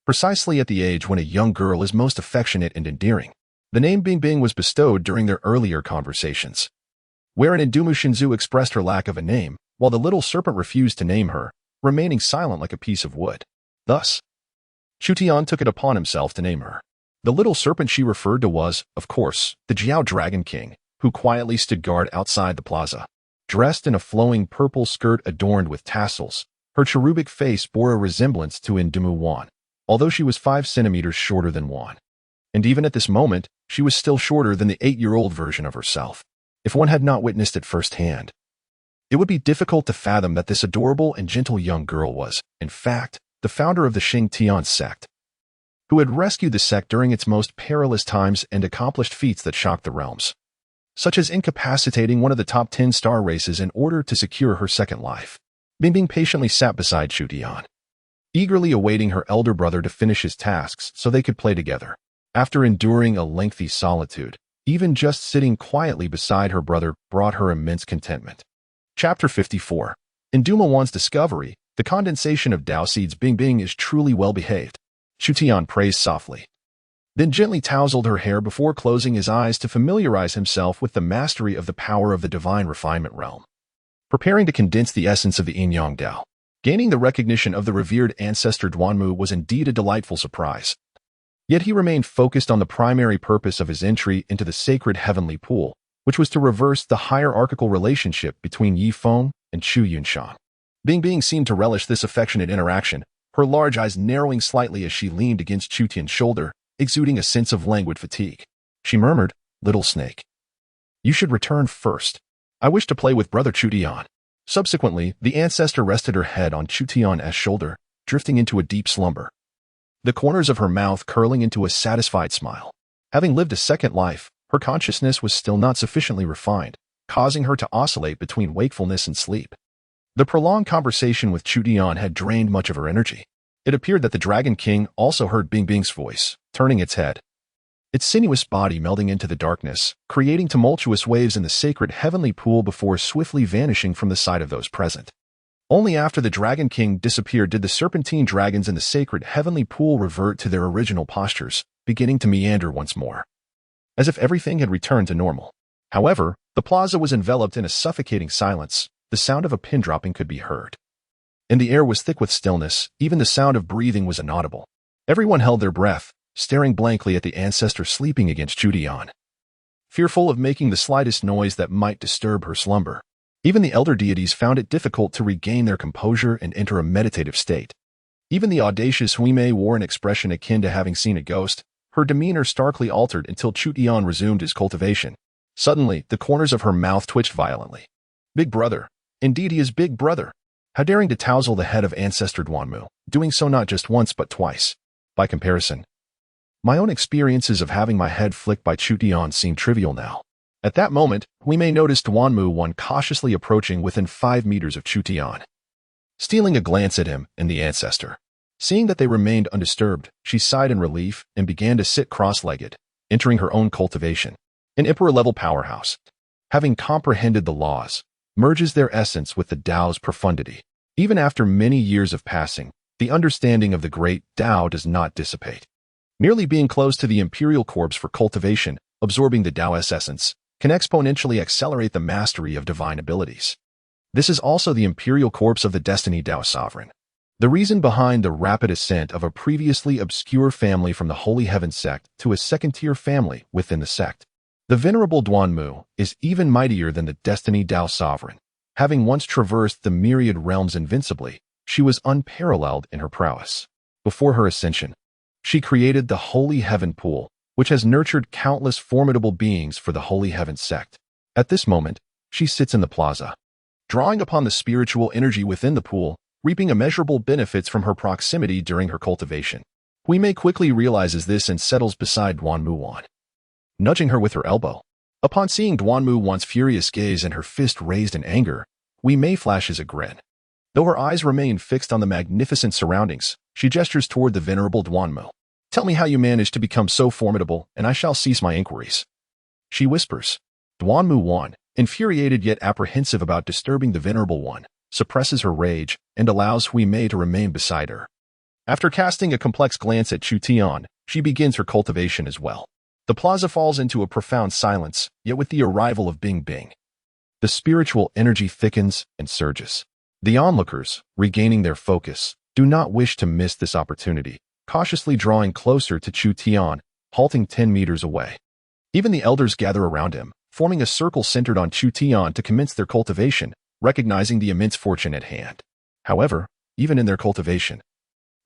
Precisely at the age when a young girl is most affectionate and endearing, the name Bing Bing was bestowed during their earlier conversations. Wherein Invincible expressed her lack of a name, while the little serpent refused to name her, remaining silent like a piece of wood. Thus, Chu Tian took it upon himself to name her. The little serpent she referred to was, of course, the Jiao Dragon King, who quietly stood guard outside the plaza. Dressed in a flowing purple skirt adorned with tassels, her cherubic face bore a resemblance to Invincible Wan, although she was 5 centimeters shorter than Wan. And even at this moment, she was still shorter than the 8-year-old version of herself. If one had not witnessed it firsthand, it would be difficult to fathom that this adorable and gentle young girl was, in fact, the founder of the Sacred Heaven Sect, who had rescued the sect during its most perilous times and accomplished feats that shocked the realms, such as incapacitating one of the top 10 star races in order to secure her second life. Bing Bing patiently sat beside Chu Tian, eagerly awaiting her elder brother to finish his tasks so they could play together. After enduring a lengthy solitude, even just sitting quietly beside her brother brought her immense contentment. Chapter 54. In Duma Wan's discovery, the condensation of Dao seeds. Bing Bing is truly well behaved, Chu Tian praised softly, then gently tousled her hair before closing his eyes to familiarize himself with the mastery of the power of the divine refinement realm. Preparing to condense the essence of the Yin-Yang Dao, gaining the recognition of the revered ancestor Duanmu was indeed a delightful surprise. Yet he remained focused on the primary purpose of his entry into the sacred heavenly pool, which was to reverse the hierarchical relationship between Yi Feng and Chu Yunshan. Bing Bing seemed to relish this affectionate interaction, her large eyes narrowing slightly as she leaned against Chu Tian's shoulder, exuding a sense of languid fatigue. She murmured, "Little snake, you should return first. I wish to play with brother Chu Tian." Subsequently, the ancestor rested her head on Chu Tian's shoulder, drifting into a deep slumber, the corners of her mouth curling into a satisfied smile. Having lived a second life, her consciousness was still not sufficiently refined, causing her to oscillate between wakefulness and sleep. The prolonged conversation with Chu Tian had drained much of her energy. It appeared that the Dragon King also heard Bing Bing's voice, turning its head, its sinuous body melding into the darkness, creating tumultuous waves in the sacred heavenly pool before swiftly vanishing from the sight of those present. Only after the Dragon King disappeared did the serpentine dragons in the sacred heavenly pool revert to their original postures, beginning to meander once more, as if everything had returned to normal. However, the plaza was enveloped in a suffocating silence. The sound of a pin dropping could be heard, and the air was thick with stillness. Even the sound of breathing was inaudible. Everyone held their breath, staring blankly at the ancestor sleeping against Chu Tian, fearful of making the slightest noise that might disturb her slumber. Even the elder deities found it difficult to regain their composure and enter a meditative state. Even the audacious Huimei wore an expression akin to having seen a ghost, her demeanor starkly altered until Chu Tian resumed his cultivation. Suddenly, the corners of her mouth twitched violently. Big brother. Indeed he is big brother. How daring to tousle the head of ancestor Duanmu, doing so not just once but twice. By comparison, my own experiences of having my head flicked by Chu Tian seem trivial now. At that moment, Huimei noticed Duanmu Wan cautiously approaching within 5 meters of Chu Tian. Stealing a glance at him and the ancestor, seeing that they remained undisturbed, she sighed in relief and began to sit cross-legged, entering her own cultivation. An emperor-level powerhouse, having comprehended the laws, merges their essence with the Tao's profundity. Even after many years of passing, the understanding of the great Tao does not dissipate. Merely being close to the imperial corpse for cultivation, absorbing the Tao's essence, can exponentially accelerate the mastery of divine abilities. This is also the imperial corpse of the Destiny Tao Sovereign. The reason behind the rapid ascent of a previously obscure family from the Holy Heaven Sect to a second-tier family within the sect. The venerable Duanmu is even mightier than the Destiny Tao Sovereign. Having once traversed the myriad realms invincibly, she was unparalleled in her prowess. Before her ascension, she created the Holy Heaven Pool, which has nurtured countless formidable beings for the Holy Heaven Sect. At this moment, she sits in the plaza, drawing upon the spiritual energy within the pool, reaping immeasurable benefits from her proximity during her cultivation. Hui Mei quickly realizes this and settles beside Duanmu Wan, nudging her with her elbow. Upon seeing Duanmu Wan's furious gaze and her fist raised in anger, Hui Mei flashes a grin. Though her eyes remain fixed on the magnificent surroundings, she gestures toward the venerable Duanmu. "Tell me how you managed to become so formidable, and I shall cease my inquiries," she whispers. Duanmu Wan, infuriated yet apprehensive about disturbing the venerable one, suppresses her rage and allows Hui Mei to remain beside her. After casting a complex glance at Chu Tian, she begins her cultivation as well. The plaza falls into a profound silence, yet with the arrival of Bing Bing, the spiritual energy thickens and surges. The onlookers, regaining their focus, do not wish to miss this opportunity, cautiously drawing closer to Chu Tian, halting 10 meters away. Even the elders gather around him, forming a circle centered on Chu Tian to commence their cultivation, recognizing the immense fortune at hand. However, even in their cultivation,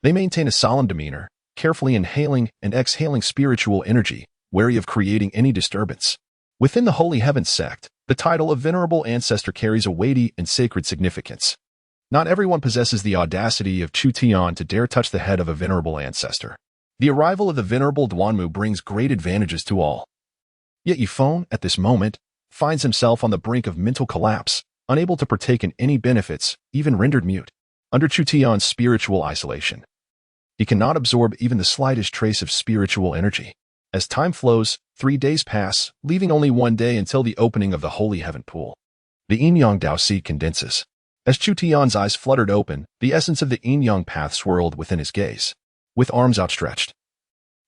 they maintain a solemn demeanor, carefully inhaling and exhaling spiritual energy, wary of creating any disturbance. Within the Holy Heaven Sect, the title of Venerable Ancestor carries a weighty and sacred significance. Not everyone possesses the audacity of Chu Tian to dare touch the head of a venerable ancestor. The arrival of the venerable Duanmu brings great advantages to all. Yet Yifeng, at this moment, finds himself on the brink of mental collapse, unable to partake in any benefits, even rendered mute, under Chu Tian's spiritual isolation. He cannot absorb even the slightest trace of spiritual energy. As time flows, 3 days pass, leaving only 1 day until the opening of the Holy Heaven Pool. The Yin-Yang Dao seed condenses. As Chu Tian's eyes fluttered open, the essence of the Yin-Yang path swirled within his gaze. With arms outstretched,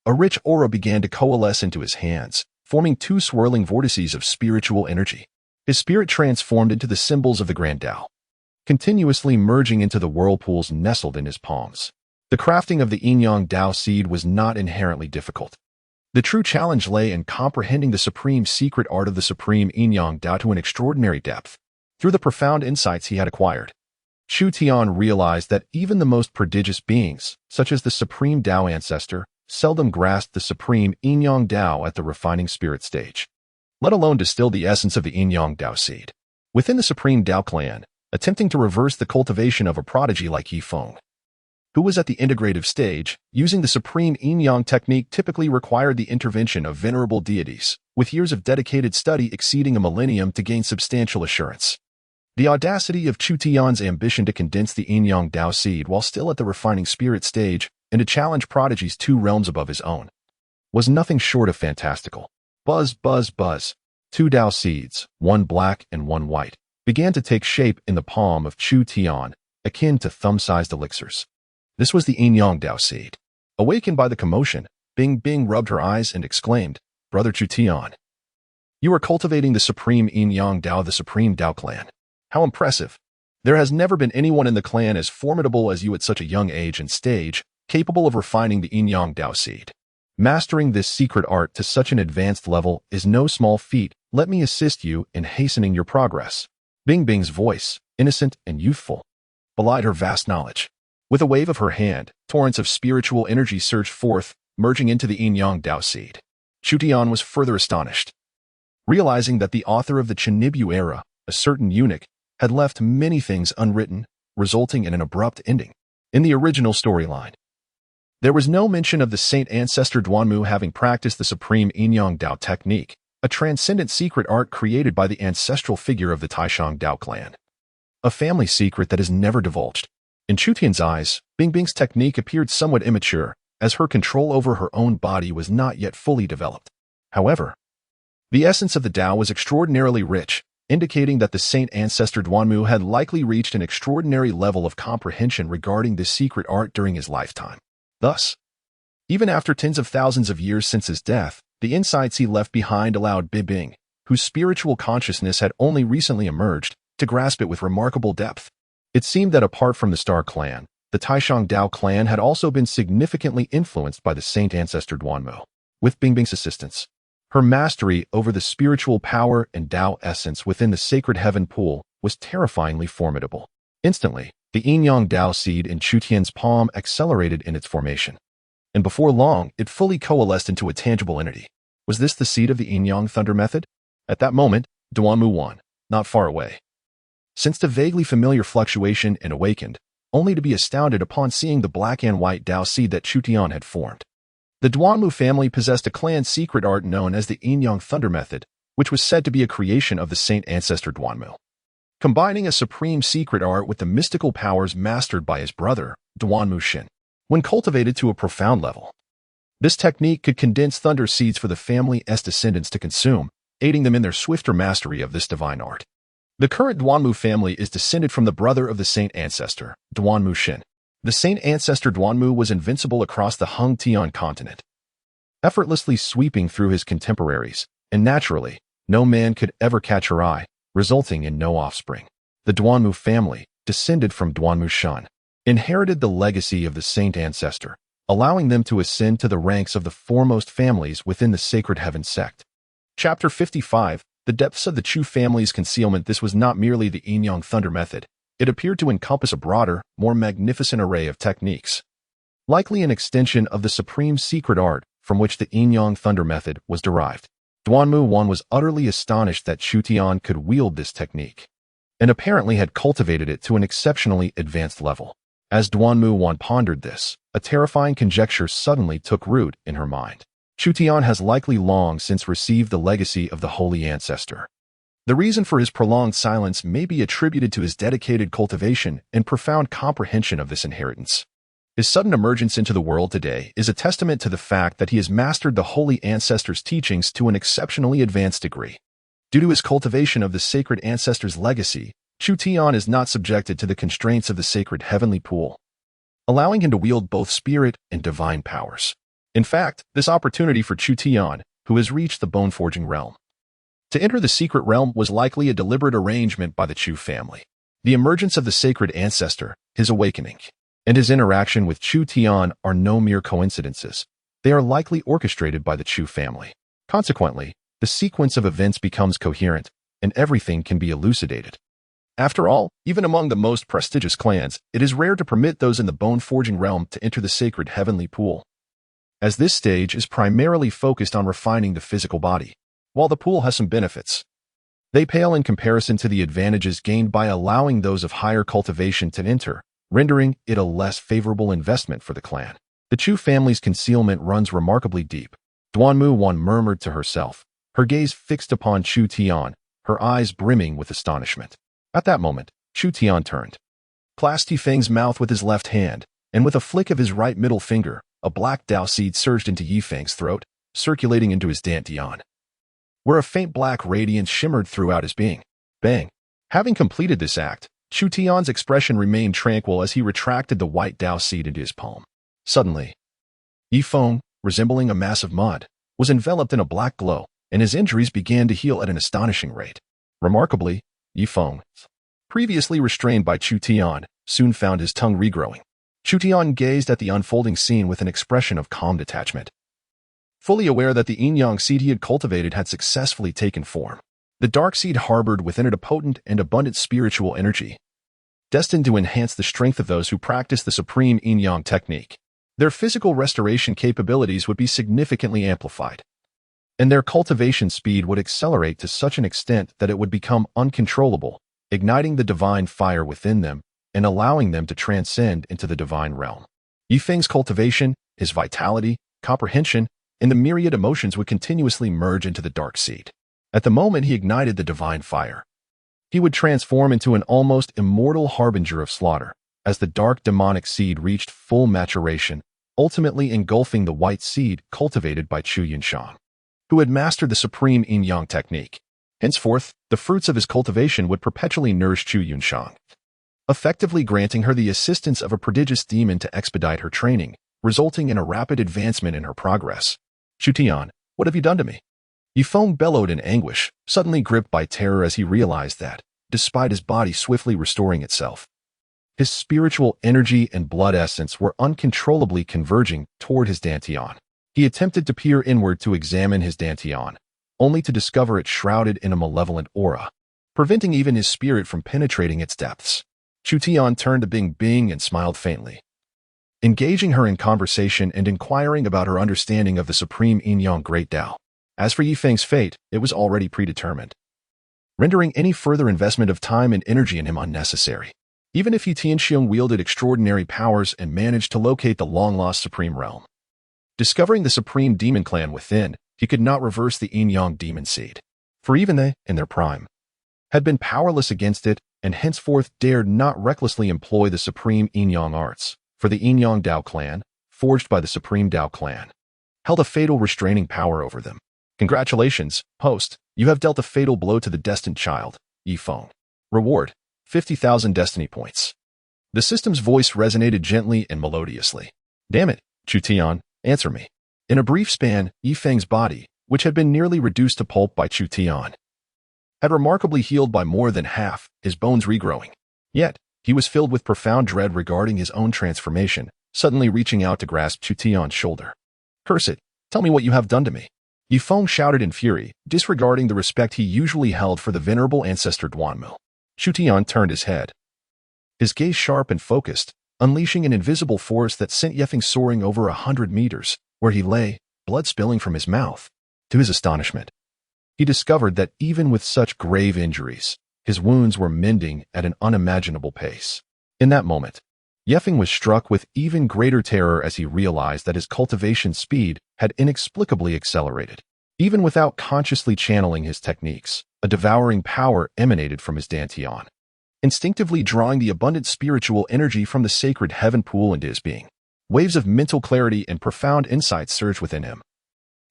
a rich aura began to coalesce into his hands, forming 2 swirling vortices of spiritual energy. His spirit transformed into the symbols of the Grand Tao, continuously merging into the whirlpools nestled in his palms. The crafting of the Yin-Yang Dao seed was not inherently difficult. The true challenge lay in comprehending the supreme secret art of the supreme Yin-Yang Dao to an extraordinary depth. Through the profound insights he had acquired, Chu Tian realized that even the most prodigious beings, such as the supreme Dao ancestor, seldom grasped the supreme Yin-Yang Dao at the refining spirit stage, let alone distill the essence of the Yin-Yang Dao seed. Within the supreme Dao clan, attempting to reverse the cultivation of a prodigy like Yifeng, who was at the integrative stage, using the supreme Yin-Yang technique typically required the intervention of venerable deities, with years of dedicated study exceeding a millennium to gain substantial assurance. The audacity of Chu Tian's ambition to condense the Yin-Yang Dao seed while still at the refining spirit stage and to challenge prodigies 2 realms above his own was nothing short of fantastical. Buzz, buzz, buzz. 2 Dao seeds, 1 black and 1 white, began to take shape in the palm of Chu Tian, akin to thumb-sized elixirs. This was the Yin-Yang Dao seed. Awakened by the commotion, Bing Bing rubbed her eyes and exclaimed, "Brother Chu Tian, you are cultivating the supreme Yin-Yang Dao of the supreme Dao clan. How impressive. There has never been anyone in the clan as formidable as you at such a young age and stage, capable of refining the Yin-Yang Dao seed. Mastering this secret art to such an advanced level is no small feat. Let me assist you in hastening your progress." Bing Bing's voice, innocent and youthful, belied her vast knowledge. With a wave of her hand, torrents of spiritual energy surged forth, merging into the Yin-Yang Dao seed. Chu Tian was further astonished, realizing that the author of the Chenibyu era, a certain eunuch, had left many things unwritten, resulting in an abrupt ending. In the original storyline, there was no mention of the saint ancestor Duanmu having practiced the supreme Yin-Yang Dao technique, a transcendent secret art created by the ancestral figure of the Taishang Dao clan. A family secret that is never divulged. In Chu Tian's eyes, Bing Bing's technique appeared somewhat immature, as her control over her own body was not yet fully developed. However, the essence of the Dao was extraordinarily rich, indicating that the saint ancestor Duanmu had likely reached an extraordinary level of comprehension regarding this secret art during his lifetime. Thus, even after tens of thousands of years since his death, the insights he left behind allowed Bing Bing, whose spiritual consciousness had only recently emerged, to grasp it with remarkable depth. It seemed that apart from the Star clan, the Taishang Dao clan had also been significantly influenced by the saint ancestor Duanmu. With Bing Bing's assistance, her mastery over the spiritual power and Dao essence within the Sacred Heaven Pool was terrifyingly formidable. Instantly, the Yin-Yang Dao seed in Chu Tian's palm accelerated in its formation, and before long, it fully coalesced into a tangible entity. Was this the seed of the Yin-Yang Thunder method? At that moment, Duanmu Wan, not far away, sensed a vaguely familiar fluctuation and awakened, only to be astounded upon seeing the black and white Dao seed that Chu Tian had formed. The Duanmu family possessed a clan secret art known as the Yin-Yang Thunder Method, which was said to be a creation of the Saint Ancestor Duanmu. Combining a supreme secret art with the mystical powers mastered by his brother, Duanmu Xin. When cultivated to a profound level, this technique could condense thunder seeds for the family's descendants to consume, aiding them in their swifter mastery of this divine art. The current Duanmu family is descended from the brother of the Saint Ancestor, Duanmu Xin. The Saint Ancestor Duanmu was invincible across the Hung Tian continent, effortlessly sweeping through his contemporaries, and naturally, no man could ever catch her eye, resulting in no offspring. The Duanmu family, descended from Duanmu Shan, inherited the legacy of the Saint Ancestor, allowing them to ascend to the ranks of the foremost families within the Sacred Heaven Sect. Chapter 55, The Depths of the Chu Family's Concealment. This was not merely the Yin-Yang Thunder Method. It appeared to encompass a broader, more magnificent array of techniques, likely an extension of the supreme secret art from which the Yin-Yang Thunder Method was derived. Duanmu Wan was utterly astonished that Chu Tian could wield this technique, and apparently had cultivated it to an exceptionally advanced level. As Duanmu Wan pondered this, a terrifying conjecture suddenly took root in her mind. Chu Tian has likely long since received the legacy of the Holy Ancestor. The reason for his prolonged silence may be attributed to his dedicated cultivation and profound comprehension of this inheritance. His sudden emergence into the world today is a testament to the fact that he has mastered the Holy Ancestor's teachings to an exceptionally advanced degree. Due to his cultivation of the Sacred Ancestor's legacy, Chu Tian is not subjected to the constraints of the sacred heavenly pool, allowing him to wield both spirit and divine powers. In fact, this opportunity for Chu Tian, who has reached the bone-forging realm, to enter the secret realm was likely a deliberate arrangement by the Chu family. The emergence of the Sacred Ancestor, his awakening, and his interaction with Chu Tian are no mere coincidences. They are likely orchestrated by the Chu family. Consequently, the sequence of events becomes coherent, and everything can be elucidated. After all, even among the most prestigious clans, it is rare to permit those in the bone-forging realm to enter the sacred heavenly pool, as this stage is primarily focused on refining the physical body. While the pool has some benefits, they pale in comparison to the advantages gained by allowing those of higher cultivation to enter, rendering it a less favorable investment for the clan. The Chu family's concealment runs remarkably deep. Duanmu Wan murmured to herself, her gaze fixed upon Chu Tian, her eyes brimming with astonishment. At that moment, Chu Tian turned, clasped Yifeng's mouth with his left hand, and with a flick of his right middle finger, a black Dao seed surged into Yifeng's throat, circulating into his dantian, where a faint black radiance shimmered throughout his being. Bang! Having completed this act, Chu Tian's expression remained tranquil as he retracted the white Dao seed into his palm. Suddenly, Yifeng, resembling a mass of mud, was enveloped in a black glow, and his injuries began to heal at an astonishing rate. Remarkably, Yifeng, previously restrained by Chu Tian, soon found his tongue regrowing. Chu Tian gazed at the unfolding scene with an expression of calm detachment, fully aware that the yin-yang seed he had cultivated had successfully taken form. The dark seed harbored within it a potent and abundant spiritual energy, destined to enhance the strength of those who practice the supreme yin-yang technique. Their physical restoration capabilities would be significantly amplified, and their cultivation speed would accelerate to such an extent that it would become uncontrollable, igniting the divine fire within them and allowing them to transcend into the divine realm. Yifeng's cultivation, his vitality, comprehension, and the myriad emotions would continuously merge into the dark seed. At the moment he ignited the divine fire, he would transform into an almost immortal harbinger of slaughter, as the dark demonic seed reached full maturation, ultimately engulfing the white seed cultivated by Chu Yunshang, who had mastered the supreme yin-yang technique. Henceforth, the fruits of his cultivation would perpetually nourish Chu Yunshang, effectively granting her the assistance of a prodigious demon to expedite her training, resulting in a rapid advancement in her progress. Chu Tian, what have you done to me? Yifeng bellowed in anguish, suddenly gripped by terror as he realized that, despite his body swiftly restoring itself, his spiritual energy and blood essence were uncontrollably converging toward his dantian. He attempted to peer inward to examine his dantian, only to discover it shrouded in a malevolent aura, preventing even his spirit from penetrating its depths. Chu Tian turned to Bing Bing and smiled faintly, engaging her in conversation and inquiring about her understanding of the supreme yin-yang great Tao. As for Yifeng's fate, it was already predetermined, rendering any further investment of time and energy in him unnecessary. even if Chu Tian wielded extraordinary powers and managed to locate the long-lost Supreme Realm. Discovering the Supreme Demon Clan within, he could not reverse the Yin-Yang demon seed, for even they, in their prime, had been powerless against it and henceforth dared not recklessly employ the Supreme Yin-Yang arts, for the Yin-Yang Dao clan, forged by the Supreme Dao clan, held a fatal restraining power over them. Congratulations, host, you have dealt a fatal blow to the destined child, Yi Feng. Reward, 50,000 destiny points. The system's voice resonated gently and melodiously. Damn it, Chu Tian, answer me. In a brief span, Yi Feng's body, which had been nearly reduced to pulp by Chu Tian, had remarkably healed by more than half, his bones regrowing. Yet, he was filled with profound dread regarding his own transformation, suddenly reaching out to grasp Chu Tian's shoulder. Curse it, tell me what you have done to me. Yi Feng shouted in fury, disregarding the respect he usually held for the venerable ancestor Duanmu. Chu Tian turned his head, his gaze sharp and focused, unleashing an invisible force that sent Yi Feng soaring over 100 meters, where he lay, blood spilling from his mouth. To his astonishment, he discovered that even with such grave injuries, his wounds were mending at an unimaginable pace. In that moment, Yi Feng was struck with even greater terror as he realized that his cultivation speed had inexplicably accelerated. Even without consciously channeling his techniques, a devouring power emanated from his dantian, instinctively drawing the abundant spiritual energy from the sacred heaven pool into his being. Waves of mental clarity and profound insight surged within him,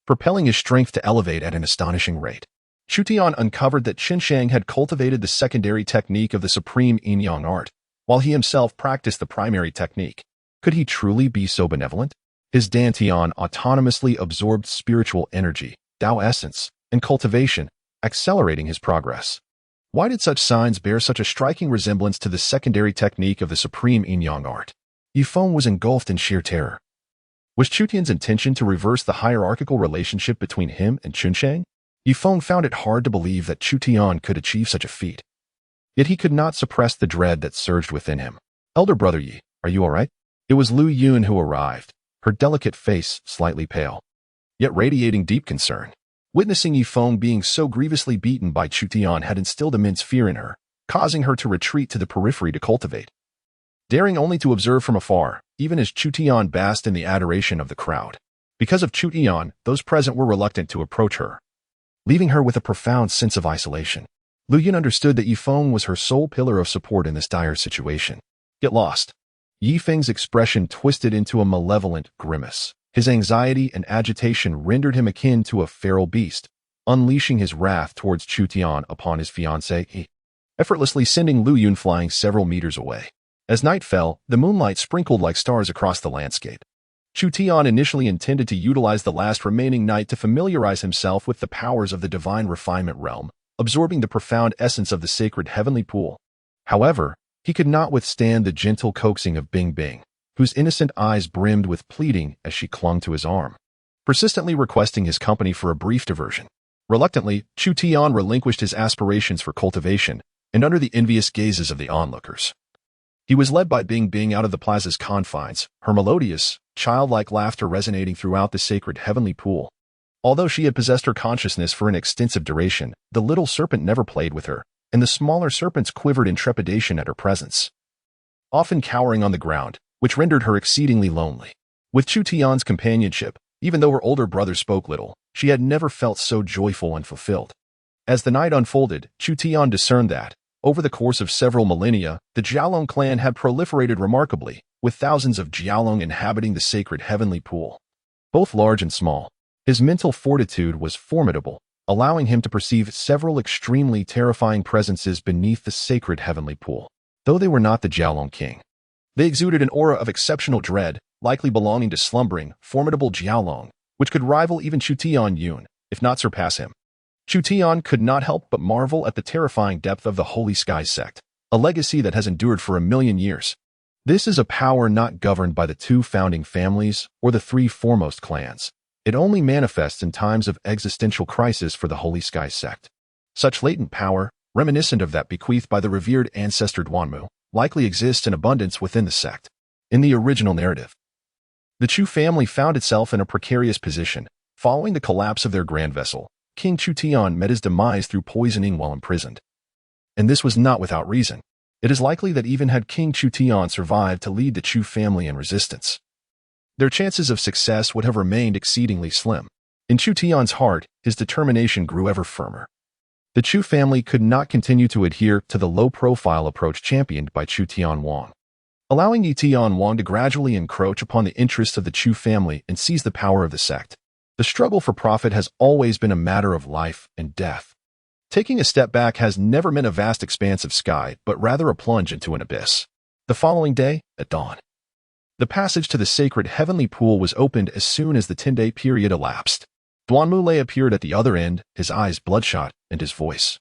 propelling his strength to elevate at an astonishing rate. Chu Tian uncovered that Qinsheng had cultivated the secondary technique of the supreme yin-yang art, while he himself practiced the primary technique. Could he truly be so benevolent? His dantian autonomously absorbed spiritual energy, Tao essence, and cultivation, accelerating his progress. Why did such signs bear such a striking resemblance to the secondary technique of the supreme yin-yang art? Yi Feng was engulfed in sheer terror. Was Chu Tian's intention to reverse the hierarchical relationship between him and Qinsheng? Yi Feng found it hard to believe that Chu Tian could achieve such a feat. Yet he could not suppress the dread that surged within him. Elder brother Yi, are you all right? It was Lu Yun who arrived, her delicate face slightly pale, yet radiating deep concern. Witnessing Yi Feng being so grievously beaten by Chu Tian had instilled immense fear in her, causing her to retreat to the periphery to cultivate, daring only to observe from afar, even as Chu Tian basked in the adoration of the crowd. Because of Chu Tian, those present were reluctant to approach her, leaving her with a profound sense of isolation. Lu Yun understood that Yi Feng was her sole pillar of support in this dire situation. Get lost. Yi Feng's expression twisted into a malevolent grimace. His anxiety and agitation rendered him akin to a feral beast, unleashing his wrath towards Chu Tian upon his fiancée, effortlessly sending Lu Yun flying several meters away. As night fell, the moonlight sprinkled like stars across the landscape. Chu Tian initially intended to utilize the last remaining night to familiarize himself with the powers of the divine refinement realm, absorbing the profound essence of the sacred heavenly pool. However, he could not withstand the gentle coaxing of Bing Bing, whose innocent eyes brimmed with pleading as she clung to his arm, persistently requesting his company for a brief diversion. Reluctantly, Chu Tian relinquished his aspirations for cultivation, and under the envious gazes of the onlookers, he was led by Bing Bing out of the plaza's confines, her melodious, childlike laughter resonating throughout the sacred heavenly pool. Although she had possessed her consciousness for an extensive duration, the little serpent never played with her, and the smaller serpents quivered in trepidation at her presence, often cowering on the ground, which rendered her exceedingly lonely. With Chu Tian's companionship, even though her older brother spoke little, she had never felt so joyful and fulfilled. As the night unfolded, Chu Tian discerned that, over the course of several millennia, the Jialong clan had proliferated remarkably, with thousands of Jialong inhabiting the sacred heavenly pool, both large and small. His mental fortitude was formidable, allowing him to perceive several extremely terrifying presences beneath the sacred heavenly pool. Though they were not the Jialong king, they exuded an aura of exceptional dread, likely belonging to slumbering, formidable Jialong, which could rival even Chu Tian Yun, if not surpass him. Chu Tian could not help but marvel at the terrifying depth of the Holy Skies sect, a legacy that has endured for 1,000,000 years. This is a power not governed by the 2 founding families or the 3 foremost clans. It only manifests in times of existential crisis for the Holy Skies sect. Such latent power, reminiscent of that bequeathed by the revered ancestor Duanmu, likely exists in abundance within the sect. In the original narrative, the Chu family found itself in a precarious position. Following the collapse of their grand vessel, King Chu Tian met his demise through poisoning while imprisoned. And this was not without reason. It is likely that even had King Chu Tian survived to lead the Chu family in resistance, their chances of success would have remained exceedingly slim. In Chu Tian's heart, his determination grew ever firmer. The Chu family could not continue to adhere to the low-profile approach championed by Chu Tian Wang, allowing Yi Tian Wang to gradually encroach upon the interests of the Chu family and seize the power of the sect. The struggle for profit has always been a matter of life and death. Taking a step back has never meant a vast expanse of sky, but rather a plunge into an abyss. The following day, at dawn, the passage to the sacred heavenly pool was opened as soon as the 10-day period elapsed. Duanmu appeared at the other end, his eyes bloodshot, and his voice,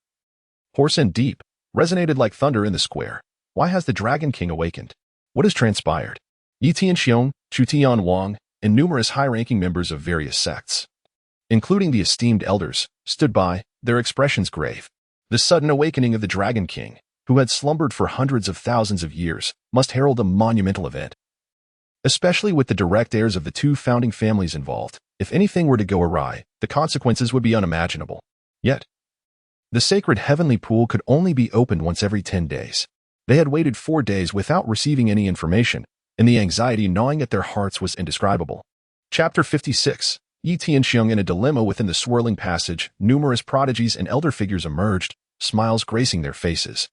hoarse and deep, resonated like thunder in the square. Why has the Dragon King awakened? What has transpired? Yi Tianxiong, Chu Tian Wang, and numerous high-ranking members of various sects, including the esteemed elders, stood by, their expressions grave. The sudden awakening of the Dragon King, who had slumbered for hundreds of thousands of years, must herald a monumental event. Especially with the direct heirs of the two founding families involved, if anything were to go awry, the consequences would be unimaginable. Yet, the sacred heavenly pool could only be opened once every 10 days. They had waited 4 days without receiving any information, and the anxiety gnawing at their hearts was indescribable. Chapter 56. Yi Tianxiong. In a dilemma within the swirling passage, numerous prodigies and elder figures emerged, smiles gracing their faces.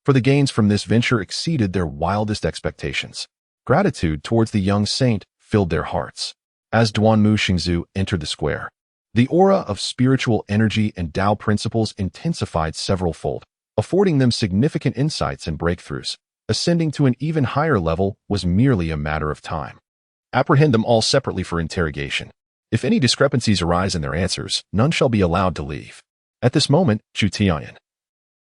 For the gains from this venture exceeded their wildest expectations. Gratitude towards the young saint filled their hearts. As Duanmu Xingzhu entered the square, the aura of spiritual energy and Tao principles intensified several-fold, affording them significant insights and breakthroughs. Ascending to an even higher level was merely a matter of time. Apprehend them all separately for interrogation. If any discrepancies arise in their answers, none shall be allowed to leave. At this moment, Chu Tian,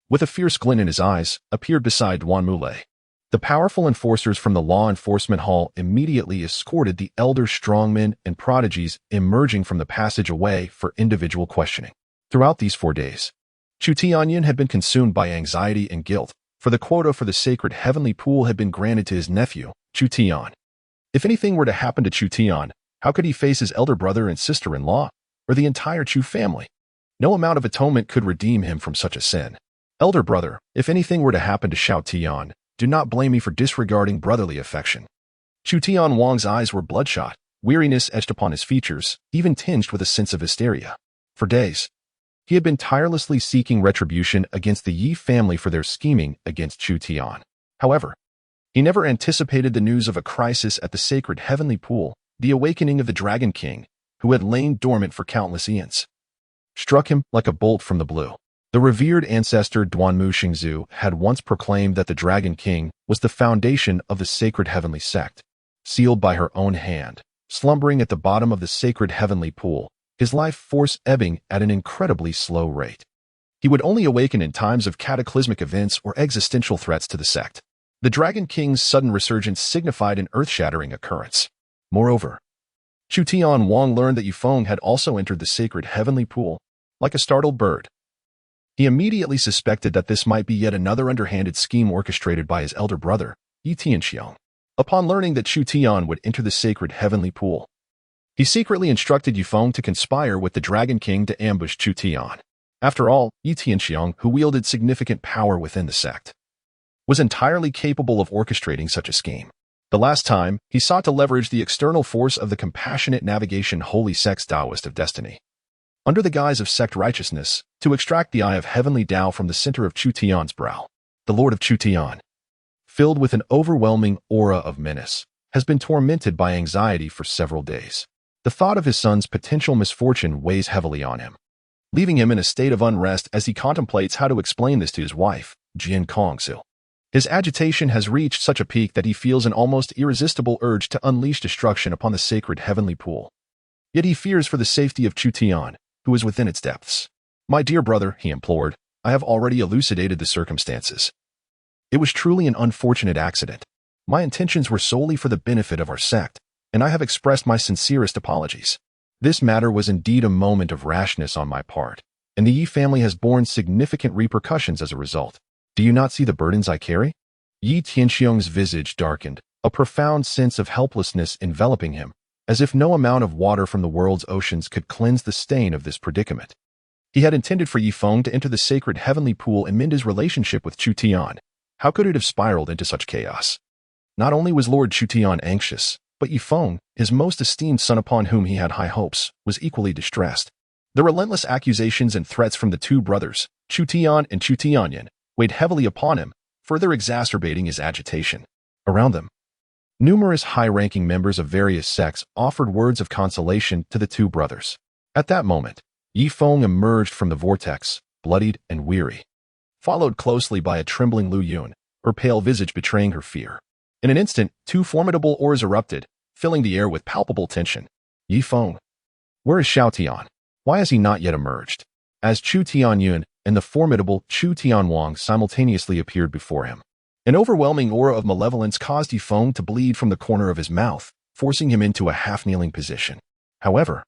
with a fierce glint in his eyes, appeared beside Duanmu. The powerful enforcers from the law enforcement hall immediately escorted the elder strongmen and prodigies emerging from the passageway for individual questioning. Throughout these 4 days, Chu Tianyin had been consumed by anxiety and guilt, for the quota for the sacred heavenly pool had been granted to his nephew, Chu Tian. If anything were to happen to Chu Tian, how could he face his elder brother and sister-in-law, or the entire Chu family? No amount of atonement could redeem him from such a sin. Elder brother, if anything were to happen to Xiao Tian, do not blame me for disregarding brotherly affection. Chu Tian Wang's eyes were bloodshot, weariness etched upon his features, even tinged with a sense of hysteria. For days, he had been tirelessly seeking retribution against the Yi family for their scheming against Chu Tian. However, he never anticipated the news of a crisis at the sacred heavenly pool. The awakening of the Dragon King, who had lain dormant for countless eons, struck him like a bolt from the blue. The revered ancestor Duanmu Xingzhu had once proclaimed that the Dragon King was the foundation of the Sacred Heavenly Sect. Sealed by her own hand, slumbering at the bottom of the Sacred Heavenly Pool, his life force ebbing at an incredibly slow rate. He would only awaken in times of cataclysmic events or existential threats to the sect. The Dragon King's sudden resurgence signified an earth-shattering occurrence. Moreover, Chu Tian Wang learned that Yifeng had also entered the Sacred Heavenly Pool, like a startled bird. He immediately suspected that this might be yet another underhanded scheme orchestrated by his elder brother, Yi Tianxiong. Upon learning that Chu Tian would enter the Sacred Heavenly Pool, he secretly instructed Yifeng to conspire with the Dragon King to ambush Chu Tian. After all, Yi Tianxiong, who wielded significant power within the sect, was entirely capable of orchestrating such a scheme. The last time, he sought to leverage the external force of the compassionate navigation Holy Sect's Taoist of Destiny, under the guise of sect righteousness, to extract the eye of heavenly Tao from the center of Chu Tian's brow. The Lord of Chu Tian, filled with an overwhelming aura of menace, has been tormented by anxiety for several days. The thought of his son's potential misfortune weighs heavily on him, leaving him in a state of unrest as he contemplates how to explain this to his wife, Jian Kongsil. His agitation has reached such a peak that he feels an almost irresistible urge to unleash destruction upon the sacred heavenly pool. Yet he fears for the safety of Chu Tian, who is within its depths. My dear brother, he implored, I have already elucidated the circumstances. It was truly an unfortunate accident. My intentions were solely for the benefit of our sect, and I have expressed my sincerest apologies. This matter was indeed a moment of rashness on my part, and the Yi family has borne significant repercussions as a result. Do you not see the burdens I carry? Yi Tianxiong's visage darkened, a profound sense of helplessness enveloping him, as if no amount of water from the world's oceans could cleanse the stain of this predicament. He had intended for Yifeng to enter the sacred heavenly pool and mend his relationship with Chu Tian. How could it have spiraled into such chaos? Not only was Lord Chu Tian anxious, but Yifeng, his most esteemed son upon whom he had high hopes, was equally distressed. The relentless accusations and threats from the two brothers, Chu Tian and Chu Tianyin, weighed heavily upon him, further exacerbating his agitation. Around them, numerous high-ranking members of various sects offered words of consolation to the two brothers. At that moment, Yifeng emerged from the vortex, bloodied and weary, followed closely by a trembling Lu Yun, her pale visage betraying her fear. In an instant, two formidable ores erupted, filling the air with palpable tension. Yifeng. Where is Xiao Tian? Why has he not yet emerged? As Chu Tianyun and the formidable Chu Tianwang simultaneously appeared before him. An overwhelming aura of malevolence caused Yifeng to bleed from the corner of his mouth, forcing him into a half-kneeling position. However,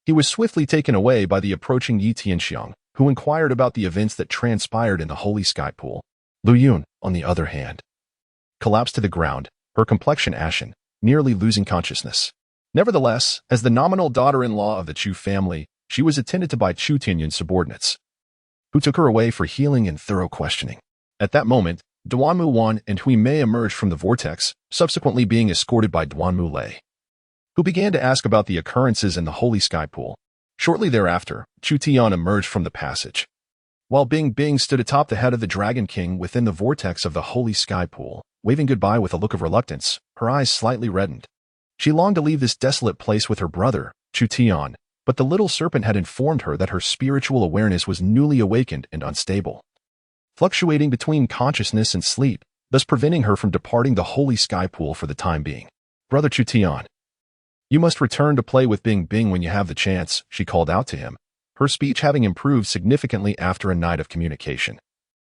he was swiftly taken away by the approaching Yi Tianxiang, who inquired about the events that transpired in the Holy Sky Pool. Lu Yun, on the other hand, collapsed to the ground, her complexion ashen, nearly losing consciousness. Nevertheless, as the nominal daughter-in-law of the Chu family, she was attended to by Chu Tianyun's subordinates, who took her away for healing and thorough questioning. At that moment, Duanmu Wan and Hui Mei emerged from the vortex, subsequently being escorted by Duanmu Lei, who began to ask about the occurrences in the Holy Sky Pool. Shortly thereafter, Chu Tian emerged from the passage, while Bing Bing stood atop the head of the Dragon King within the vortex of the Holy Sky Pool, waving goodbye with a look of reluctance, her eyes slightly reddened. She longed to leave this desolate place with her brother, Chu Tian, but the little serpent had informed her that her spiritual awareness was newly awakened and unstable, fluctuating between consciousness and sleep, thus preventing her from departing the Holy Sky Pool for the time being. Brother Chu Tian, you must return to play with Bing Bing when you have the chance, she called out to him, her speech having improved significantly after a night of communication.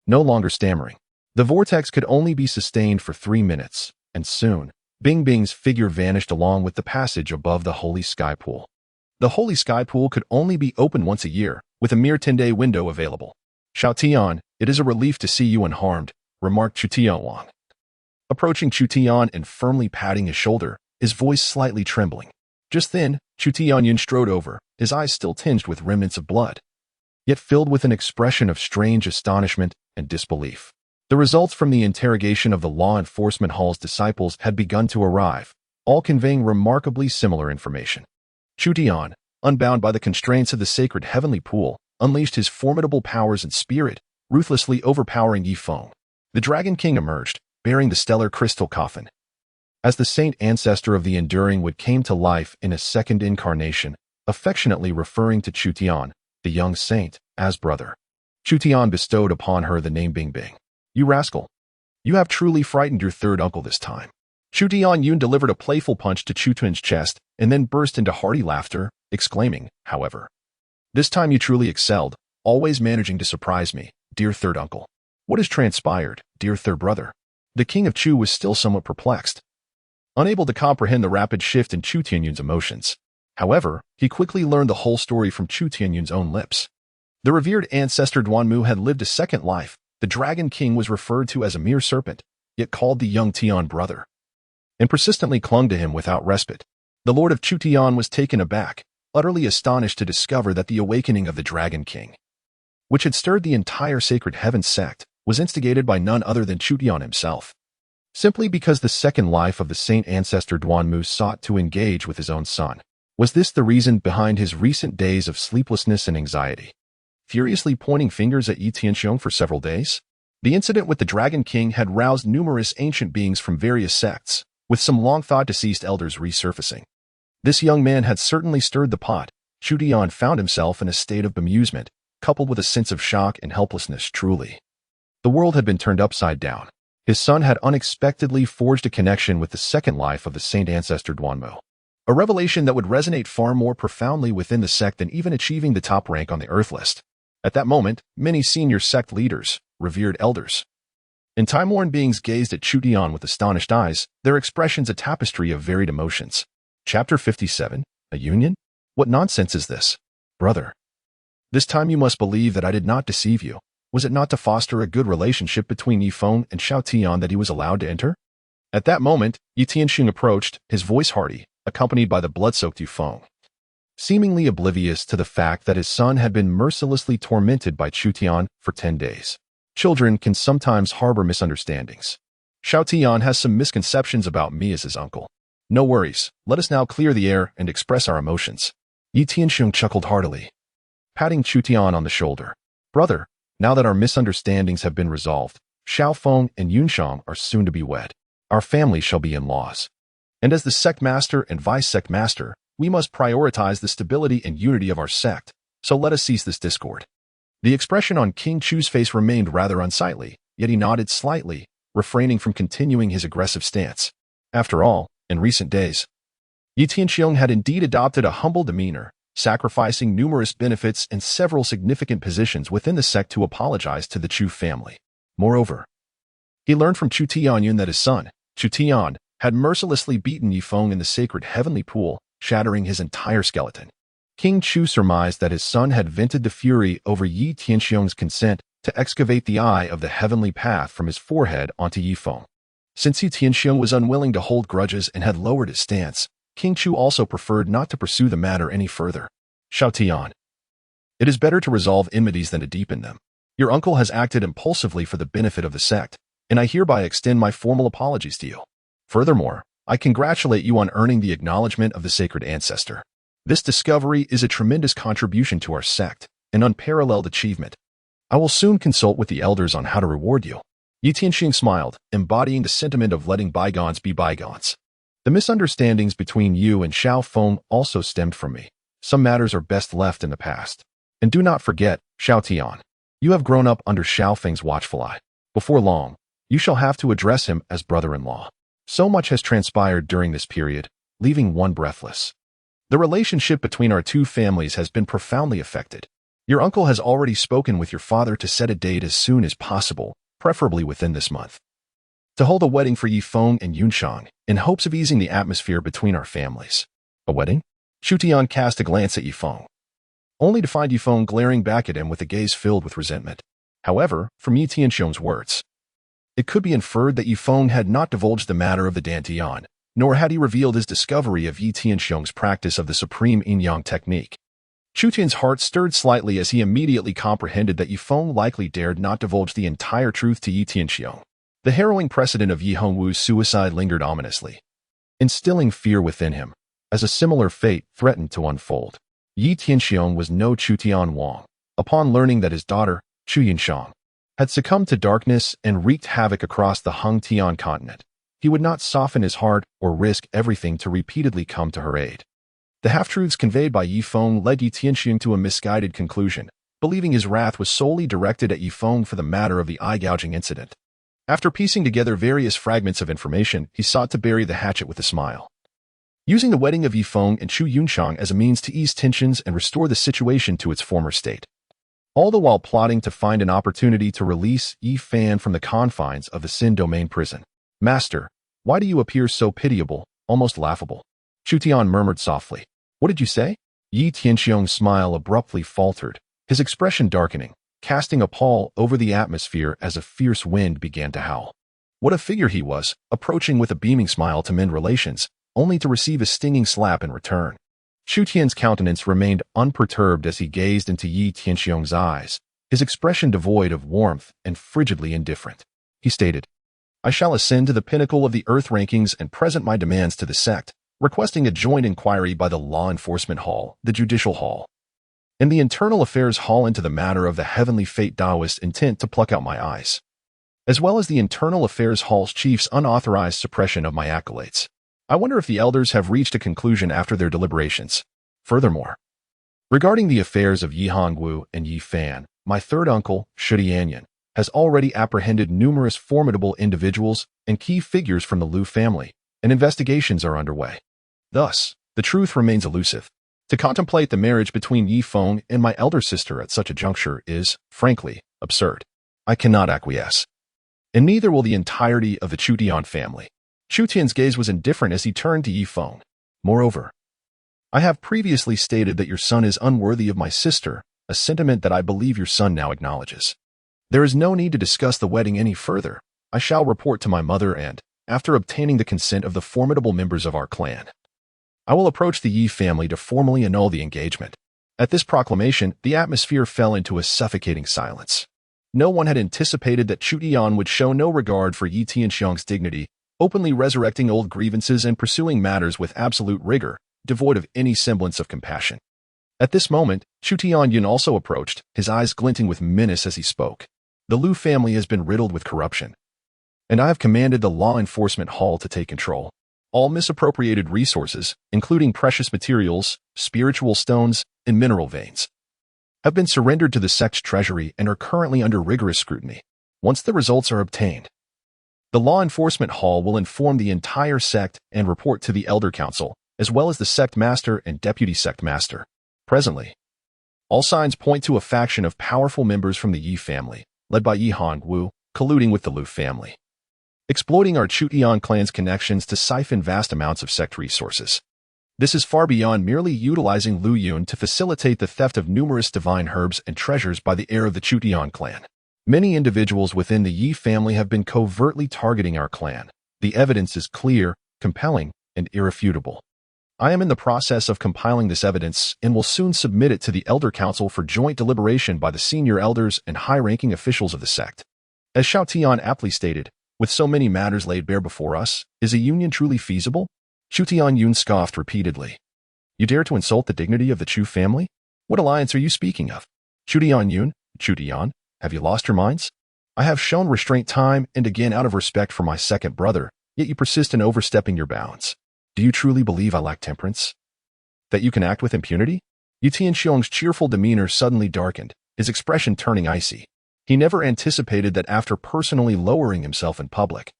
No longer stammering, the vortex could only be sustained for 3 minutes, and soon, Bing Bing's figure vanished along with the passage above the Holy Sky Pool. The Holy Sky Pool could only be opened once a year, with a mere 10-day window available. Xiao Tian, it is a relief to see you unharmed, remarked Chu Tianwang, approaching Chu Tian and firmly patting his shoulder, his voice slightly trembling. Just then, Chu Tianyun strode over, his eyes still tinged with remnants of blood, yet filled with an expression of strange astonishment and disbelief. The results from the interrogation of the law enforcement hall's disciples had begun to arrive, all conveying remarkably similar information. Chu Tian, unbound by the constraints of the sacred heavenly pool, unleashed his formidable powers and spirit, ruthlessly overpowering Yifeng. The Dragon King emerged, bearing the stellar crystal coffin. As the saint ancestor of the enduring would came to life in a second incarnation, affectionately referring to Chu Tian, the young saint, as brother. Chu Tian bestowed upon her the name Bing Bing. You rascal. You have truly frightened your third uncle this time. Chu Tianyun delivered a playful punch to Chu Tian's chest and then burst into hearty laughter, exclaiming, however, this time you truly excelled, always managing to surprise me, dear third uncle. What has transpired, dear third brother? The king of Chu was still somewhat perplexed, unable to comprehend the rapid shift in Chu Tianyun's emotions. However, he quickly learned the whole story from Chu Tianyun's own lips. The revered ancestor Duanmu had lived a second life. The Dragon King was referred to as a mere serpent, yet called the young Tian brother, and persistently clung to him without respite. The Lord of Chu Tian was taken aback, utterly astonished to discover that the awakening of the Dragon King, which had stirred the entire Sacred Heaven Sect, was instigated by none other than Chu Tian himself. Simply because the second life of the saint ancestor Duanmu sought to engage with his own son. Was this the reason behind his recent days of sleeplessness and anxiety? Furiously pointing fingers at Yi Tianxiang for several days? The incident with the Dragon King had roused numerous ancient beings from various sects, with some long-thought deceased elders resurfacing. This young man had certainly stirred the pot. Chu Tian found himself in a state of bemusement, coupled with a sense of shock and helplessness. Truly, the world had been turned upside down. His son had unexpectedly forged a connection with the second life of the saint ancestor Duanmu. A revelation that would resonate far more profoundly within the sect than even achieving the top rank on the Earth list. At that moment, many senior sect leaders, revered elders, and time-worn beings gazed at Chu Tian with astonished eyes, their expressions a tapestry of varied emotions. Chapter 57, A Union? What nonsense is this? Brother, this time you must believe that I did not deceive you. Was it not to foster a good relationship between Yifeng and Xiao Tian that he was allowed to enter? At that moment, Yi Tianxiang approached, his voice hearty, accompanied by the blood-soaked Yifeng, seemingly oblivious to the fact that his son had been mercilessly tormented by Chu Tian for 10 days. Children can sometimes harbor misunderstandings. Chu Tian has some misconceptions about me as his uncle. No worries, let us now clear the air and express our emotions. Yi Tianxiong chuckled heartily, patting Chu Tian on the shoulder. Brother, now that our misunderstandings have been resolved, Xiaofeng and Yunshang are soon to be wed. Our family shall be in-laws. And as the sect master and vice-sect master, we must prioritize the stability and unity of our sect, so let us cease this discord. The expression on King Chu's face remained rather unsightly, yet he nodded slightly, refraining from continuing his aggressive stance. After all, in recent days, Yi Tianxiong had indeed adopted a humble demeanor, sacrificing numerous benefits and several significant positions within the sect to apologize to the Chu family. Moreover, he learned from Chu Tianyun that his son, Chu Tian, had mercilessly beaten Yifeng in the sacred heavenly pool, shattering his entire skeleton. King Chu surmised that his son had vented the fury over Yi Tianxiong's consent to excavate the eye of the heavenly path from his forehead onto Yifeng. Since Yi Tianxiong was unwilling to hold grudges and had lowered his stance, King Chu also preferred not to pursue the matter any further. Chu Tian, it is better to resolve enmities than to deepen them. Your uncle has acted impulsively for the benefit of the sect, and I hereby extend my formal apologies to you. Furthermore, I congratulate you on earning the acknowledgement of the sacred ancestor. This discovery is a tremendous contribution to our sect, an unparalleled achievement. I will soon consult with the elders on how to reward you. Yi Tianxiong smiled, embodying the sentiment of letting bygones be bygones. The misunderstandings between you and Xiaofeng also stemmed from me. Some matters are best left in the past. And do not forget, Chu Tian, you have grown up under Xiaofeng's watchful eye. Before long, you shall have to address him as brother-in-law. So much has transpired during this period, leaving one breathless. The relationship between our two families has been profoundly affected. Your uncle has already spoken with your father to set a date as soon as possible, preferably within this month, to hold a wedding for Yifeng and Yunshang, in hopes of easing the atmosphere between our families. A wedding? Chu Tian cast a glance at Yifeng, only to find Yifeng glaring back at him with a gaze filled with resentment. However, from Yi Tianxiong's words, it could be inferred that Yifeng had not divulged the matter of the Dantian, nor had he revealed his discovery of Yi Tianxiong's practice of the supreme yin-yang technique. Chu Tian's heart stirred slightly as he immediately comprehended that Yifeng likely dared not divulge the entire truth to Yi Tianxiong. The harrowing precedent of Yi Hongwu's suicide lingered ominously, instilling fear within him, as a similar fate threatened to unfold. Yi Tianxiong was no Chu Tian Wang. Upon learning that his daughter, Chu Yunshang, had succumbed to darkness and wreaked havoc across the Hung Tian continent, he would not soften his heart or risk everything to repeatedly come to her aid. The half-truths conveyed by Yifeng led Yi Tianxiong to a misguided conclusion, believing his wrath was solely directed at Yifeng for the matter of the eye-gouging incident. After piecing together various fragments of information, he sought to bury the hatchet with a smile. Using the wedding of Yifeng and Chu Yunshang as a means to ease tensions and restore the situation to its former state, all the while plotting to find an opportunity to release Yi Fan from the confines of the Sin Domain prison. Master, why do you appear so pitiable, almost laughable? Chu Tian murmured softly. What did you say? Yi Tianxiong's smile abruptly faltered, his expression darkening, casting a pall over the atmosphere as a fierce wind began to howl. What a figure he was, approaching with a beaming smile to mend relations, only to receive a stinging slap in return. Chu Tian's countenance remained unperturbed as he gazed into Yi Tianxiong's eyes, his expression devoid of warmth and frigidly indifferent. He stated, I shall ascend to the pinnacle of the earth rankings and present my demands to the sect, requesting a joint inquiry by the Law Enforcement Hall, the Judicial Hall, and the Internal Affairs Hall into the matter of the heavenly fate Taoist intent to pluck out my eyes, as well as the Internal Affairs Hall's chief's unauthorized suppression of my accolades. I wonder if the elders have reached a conclusion after their deliberations. Furthermore, regarding the affairs of Yi Hongwu and Yi Fan, my third uncle, Chu Tian, has already apprehended numerous formidable individuals and key figures from the Liu family, and investigations are underway. Thus, the truth remains elusive. To contemplate the marriage between Yi Feng and my elder sister at such a juncture is, frankly, absurd. I cannot acquiesce. And neither will the entirety of the Chu Tian family. Chu Tian's gaze was indifferent as he turned to Yi Feng. Moreover, I have previously stated that your son is unworthy of my sister, a sentiment that I believe your son now acknowledges. There is no need to discuss the wedding any further. I shall report to my mother and, after obtaining the consent of the formidable members of our clan, I will approach the Yi family to formally annul the engagement. At this proclamation, the atmosphere fell into a suffocating silence. No one had anticipated that Chu Tian would show no regard for Yi Tianxiang's dignity, openly resurrecting old grievances and pursuing matters with absolute rigor, devoid of any semblance of compassion. At this moment, Chu Tian also approached, his eyes glinting with menace as he spoke. The Liu family has been riddled with corruption, and I have commanded the law enforcement hall to take control. All misappropriated resources, including precious materials, spiritual stones, and mineral veins, have been surrendered to the sect's treasury and are currently under rigorous scrutiny. Once the results are obtained, the law enforcement hall will inform the entire sect and report to the Elder Council, as well as the sect master and deputy sect master. Presently, all signs point to a faction of powerful members from the Yi family, led by Yi Hongwu, colluding with the Liu family, exploiting our Chu Tian clan's connections to siphon vast amounts of sect resources. This is far beyond merely utilizing Liu Yun to facilitate the theft of numerous divine herbs and treasures by the heir of the Chu Tian clan. Many individuals within the Yi family have been covertly targeting our clan. The evidence is clear, compelling, and irrefutable. I am in the process of compiling this evidence and will soon submit it to the Elder Council for joint deliberation by the senior elders and high-ranking officials of the sect. As Xiao Tian aptly stated, with so many matters laid bare before us, is a union truly feasible? Chu Tian scoffed repeatedly. You dare to insult the dignity of the Chu family? What alliance are you speaking of? Chu Tian, have you lost your minds? I have shown restraint time and again out of respect for my second brother, yet you persist in overstepping your bounds. Do you truly believe I lack temperance? That you can act with impunity? Yi Tianxiang's cheerful demeanor suddenly darkened, his expression turning icy. He never anticipated that after personally lowering himself in public,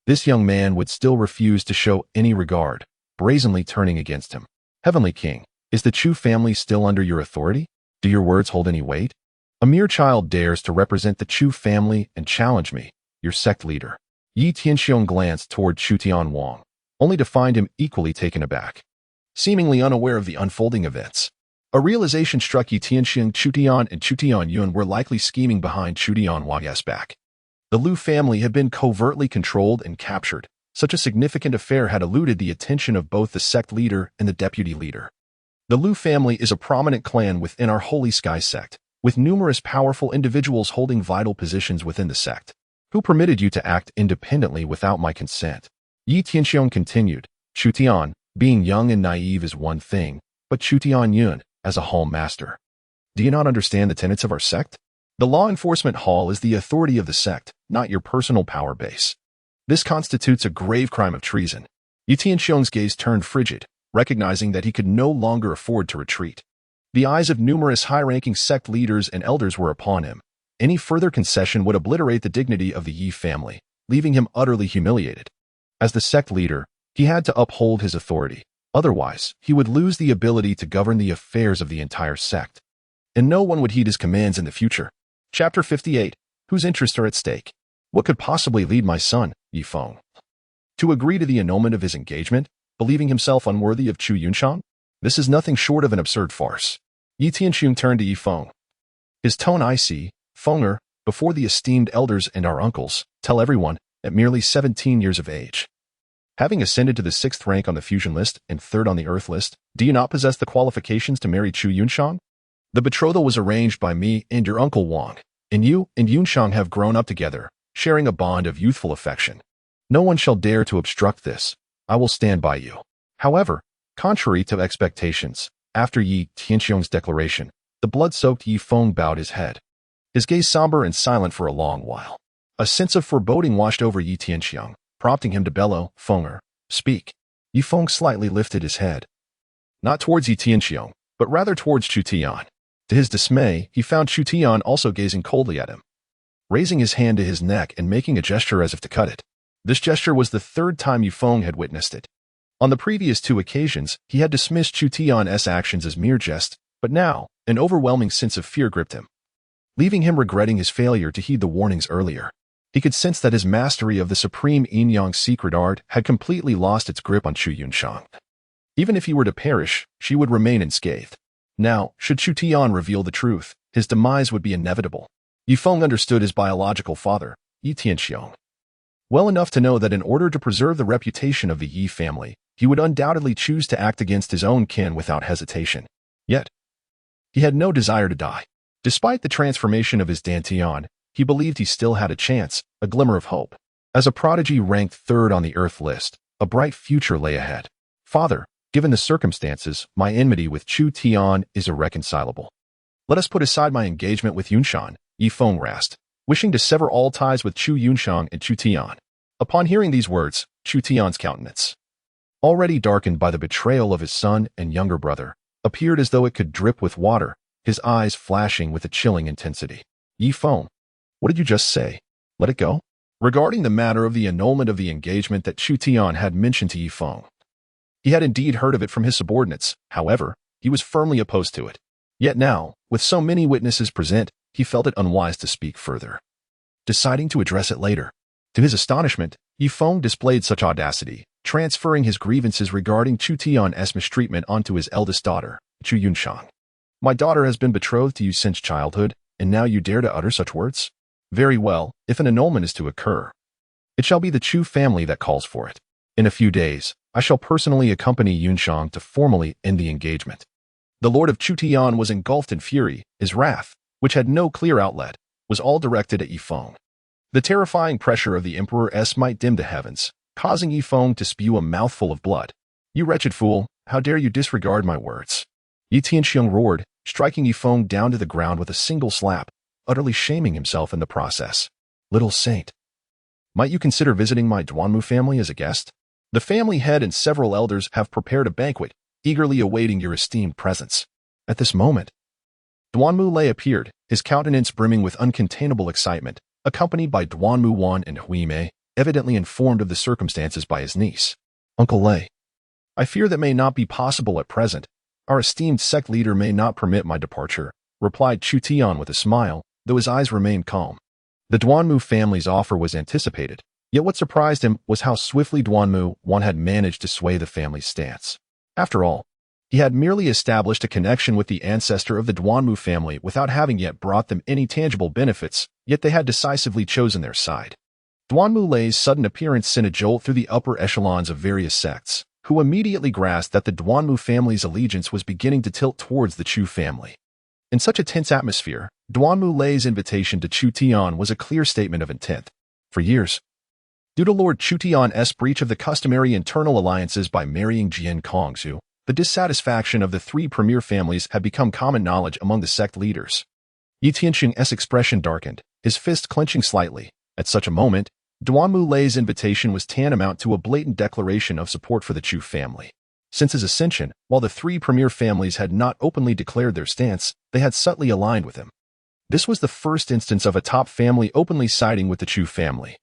this young man would still refuse to show any regard, brazenly turning against him. Heavenly King, is the Chu family still under your authority? Do your words hold any weight? A mere child dares to represent the Chu family and challenge me, your sect leader. Yi Tianxiang glanced toward Chu Tian, only to find him equally taken aback, seemingly unaware of the unfolding events. A realization struck Yi Tianxiang. Chu Tian and Chu Tian were likely scheming behind Chu Tian's back. The Liu family had been covertly controlled and captured. Such a significant affair had eluded the attention of both the sect leader and the deputy leader. The Liu family is a prominent clan within our Holy Sky sect, with numerous powerful individuals holding vital positions within the sect. Who permitted you to act independently without my consent? Yi Tianxiang continued. Chu Tian, being young and naive is one thing, but Chu Tian, as a hall master, do you not understand the tenets of our sect? The law enforcement hall is the authority of the sect, not your personal power base. This constitutes a grave crime of treason. Yi Tianxiang's gaze turned frigid, recognizing that he could no longer afford to retreat. The eyes of numerous high-ranking sect leaders and elders were upon him. Any further concession would obliterate the dignity of the Yi family, leaving him utterly humiliated. As the sect leader, he had to uphold his authority. Otherwise, he would lose the ability to govern the affairs of the entire sect. And no one would heed his commands in the future. Chapter 58. Whose interests are at stake? What could possibly lead my son, Yi Feng, to agree to the annulment of his engagement, believing himself unworthy of Chu Yunshan? This is nothing short of an absurd farce. Yi Tianxiang turned to Yi Feng. His tone icy. Fenger, before the esteemed elders and our uncles, tell everyone, at merely 17 years of age, having ascended to the 6th rank on the fusion list and 3rd on the earth list, do you not possess the qualifications to marry Chu Yunshan? The betrothal was arranged by me and your uncle Wang, and you and Yunshan have grown up together, sharing a bond of youthful affection. No one shall dare to obstruct this. I will stand by you. However, contrary to expectations, after Yi Tianxiang's declaration, the blood-soaked Yi Feng bowed his head, his gaze somber and silent for a long while. A sense of foreboding washed over Yi Tianxiang, prompting him to bellow, Fenger, speak. Yi Feng slightly lifted his head, not towards Yi Tianxiang, but rather towards Chu Tian. To his dismay, he found Chu Tian also gazing coldly at him, raising his hand to his neck and making a gesture as if to cut it. This gesture was the 3rd time Yi Feng had witnessed it. On the previous 2 occasions, he had dismissed Chu Tian's actions as mere jest, but now, an overwhelming sense of fear gripped him, leaving him regretting his failure to heed the warnings earlier. He could sense that his mastery of the supreme yin-yang secret art had completely lost its grip on Chu Yunshan. Even if he were to perish, she would remain unscathed. Now, should Chu Tian reveal the truth, his demise would be inevitable. Yi Feng understood his biological father, Yi Tianxiang, well enough to know that in order to preserve the reputation of the Yi family, he would undoubtedly choose to act against his own kin without hesitation. Yet, he had no desire to die. Despite the transformation of his dantian, he believed he still had a chance, a glimmer of hope. As a prodigy ranked third on the Earth list, a bright future lay ahead. Father, given the circumstances, my enmity with Chu Tian is irreconcilable. Let us put aside my engagement with Yunshan, Yi Feng rasped, wishing to sever all ties with Chu Yunshang and Chu Tian. Upon hearing these words, Chu Tian's countenance, already darkened by the betrayal of his son and younger brother, appeared as though it could drip with water, his eyes flashing with a chilling intensity. Yi Feng, what did you just say? Let it go? Regarding the matter of the annulment of the engagement that Chu Tian had mentioned to Yi Feng, he had indeed heard of it from his subordinates. However, he was firmly opposed to it. Yet now, with so many witnesses present, he felt it unwise to speak further, deciding to address it later. To his astonishment, Yi Feng displayed such audacity, transferring his grievances regarding Chu Tian's mistreatment onto his eldest daughter, Chu Yunshang. My daughter has been betrothed to you since childhood, and now you dare to utter such words? Very well, if an annulment is to occur, it shall be the Chu family that calls for it. In a few days, I shall personally accompany Yunshang to formally end the engagement. The Lord of Chu Tian was engulfed in fury. His wrath, which had no clear outlet, was all directed at Yi Feng. The terrifying pressure of the Emperor's might dimmed the heavens, causing Yi Feng to spew a mouthful of blood. You wretched fool, how dare you disregard my words? Yi Tianxiang roared, striking Yi Feng down to the ground with a single slap, utterly shaming himself in the process. Little saint, might you consider visiting my Duanmu family as a guest? The family head and several elders have prepared a banquet, eagerly awaiting your esteemed presence. At this moment, Duanmu Lei appeared, his countenance brimming with uncontainable excitement, accompanied by Duanmu Wan and Hui Mei, evidently informed of the circumstances by his niece. Uncle Lei, I fear that may not be possible at present. Our esteemed sect leader may not permit my departure, replied Chu Tian with a smile, though his eyes remained calm. The Duanmu family's offer was anticipated, yet what surprised him was how swiftly Duanmu Wan had managed to sway the family's stance. After all, he had merely established a connection with the ancestor of the Duanmu family without having yet brought them any tangible benefits, yet they had decisively chosen their side. Duanmu Lei's sudden appearance sent a jolt through the upper echelons of various sects, who immediately grasped that the Duanmu family's allegiance was beginning to tilt towards the Chu family. In such a tense atmosphere, Duanmu Lei's invitation to Chu Tian was a clear statement of intent. For years, due to Lord Chu Tian's breach of the customary internal alliances by marrying Jian Kongzhu, the dissatisfaction of the three premier families had become common knowledge among the sect leaders. Yi Tianxing's expression darkened, his fist clenching slightly. At such a moment, Duanmu Lei's invitation was tantamount to a blatant declaration of support for the Chu family. Since his ascension, while the three premier families had not openly declared their stance, they had subtly aligned with him. This was the first instance of a top family openly siding with the Chu family,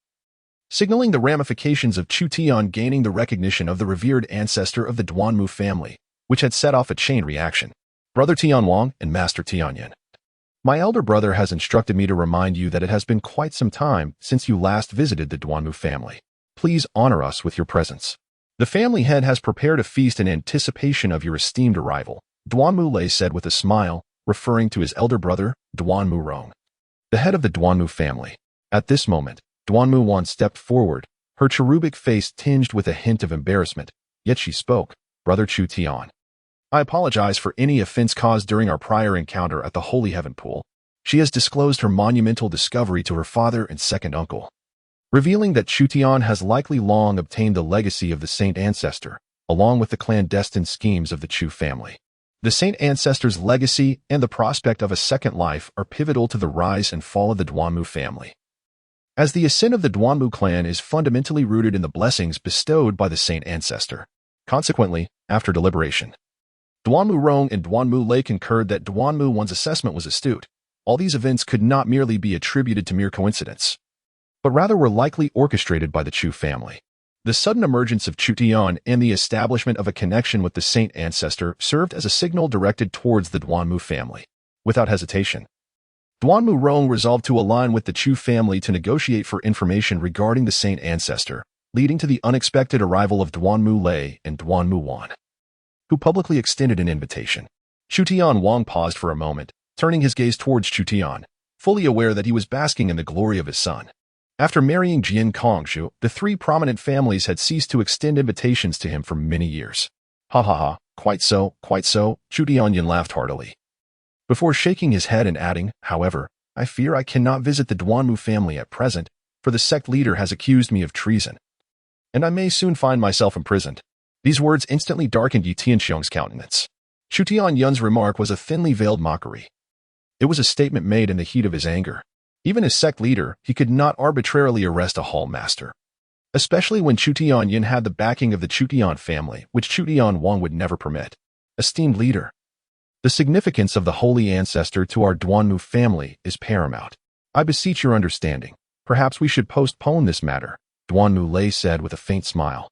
signaling the ramifications of Chu Tian gaining the recognition of the revered ancestor of the Duanmu family, which had set off a chain reaction. Brother Tian Wang and Master Tianyan, my elder brother has instructed me to remind you that it has been quite some time since you last visited the Duanmu family. Please honor us with your presence. The family head has prepared a feast in anticipation of your esteemed arrival, Duanmu Lei said with a smile, referring to his elder brother, Duanmu Rong, the head of the Duanmu family. At this moment, Duanmu Wan stepped forward, her cherubic face tinged with a hint of embarrassment, yet she spoke. Brother Chu Tian, I apologize for any offense caused during our prior encounter at the Holy Heaven Pool. She has disclosed her monumental discovery to her father and second uncle, revealing that Chu Tian has likely long obtained the legacy of the saint ancestor, along with the clandestine schemes of the Chu family. The saint ancestor's legacy and the prospect of a second life are pivotal to the rise and fall of the Duanmu family, as the ascent of the Duanmu clan is fundamentally rooted in the blessings bestowed by the saint ancestor. Consequently, after deliberation, Duanmu Rong and Duanmu Lei concurred that Duanmu Wan's assessment was astute. All these events could not merely be attributed to mere coincidence, but rather were likely orchestrated by the Chu family. The sudden emergence of Chu Tian and the establishment of a connection with the saint ancestor served as a signal directed towards the Duanmu family. Without hesitation, Duanmu Rong resolved to align with the Chu family to negotiate for information regarding the saint ancestor, leading to the unexpected arrival of Duanmu Lei and Duanmu Wan, who publicly extended an invitation. Chu Tian Wang paused for a moment, turning his gaze towards Chu Tian, fully aware that he was basking in the glory of his son. After marrying Jian Kongzhu, the three prominent families had ceased to extend invitations to him for many years. Ha ha ha, quite so, Chu Tianyan laughed heartily, before shaking his head and adding, however, I fear I cannot visit the Duanmu family at present, for the sect leader has accused me of treason, and I may soon find myself imprisoned." These words instantly darkened Yi Tianxiong's countenance. Chu Tianyun's remark was a thinly veiled mockery. It was a statement made in the heat of his anger. Even as sect leader, he could not arbitrarily arrest a hall master, especially when Chu Tianyun had the backing of the Chu Tian family, which Chu Tian Wang would never permit. Esteemed leader, the significance of the holy ancestor to our Duanmu family is paramount. I beseech your understanding. Perhaps we should postpone this matter, Duanmu Lei said with a faint smile.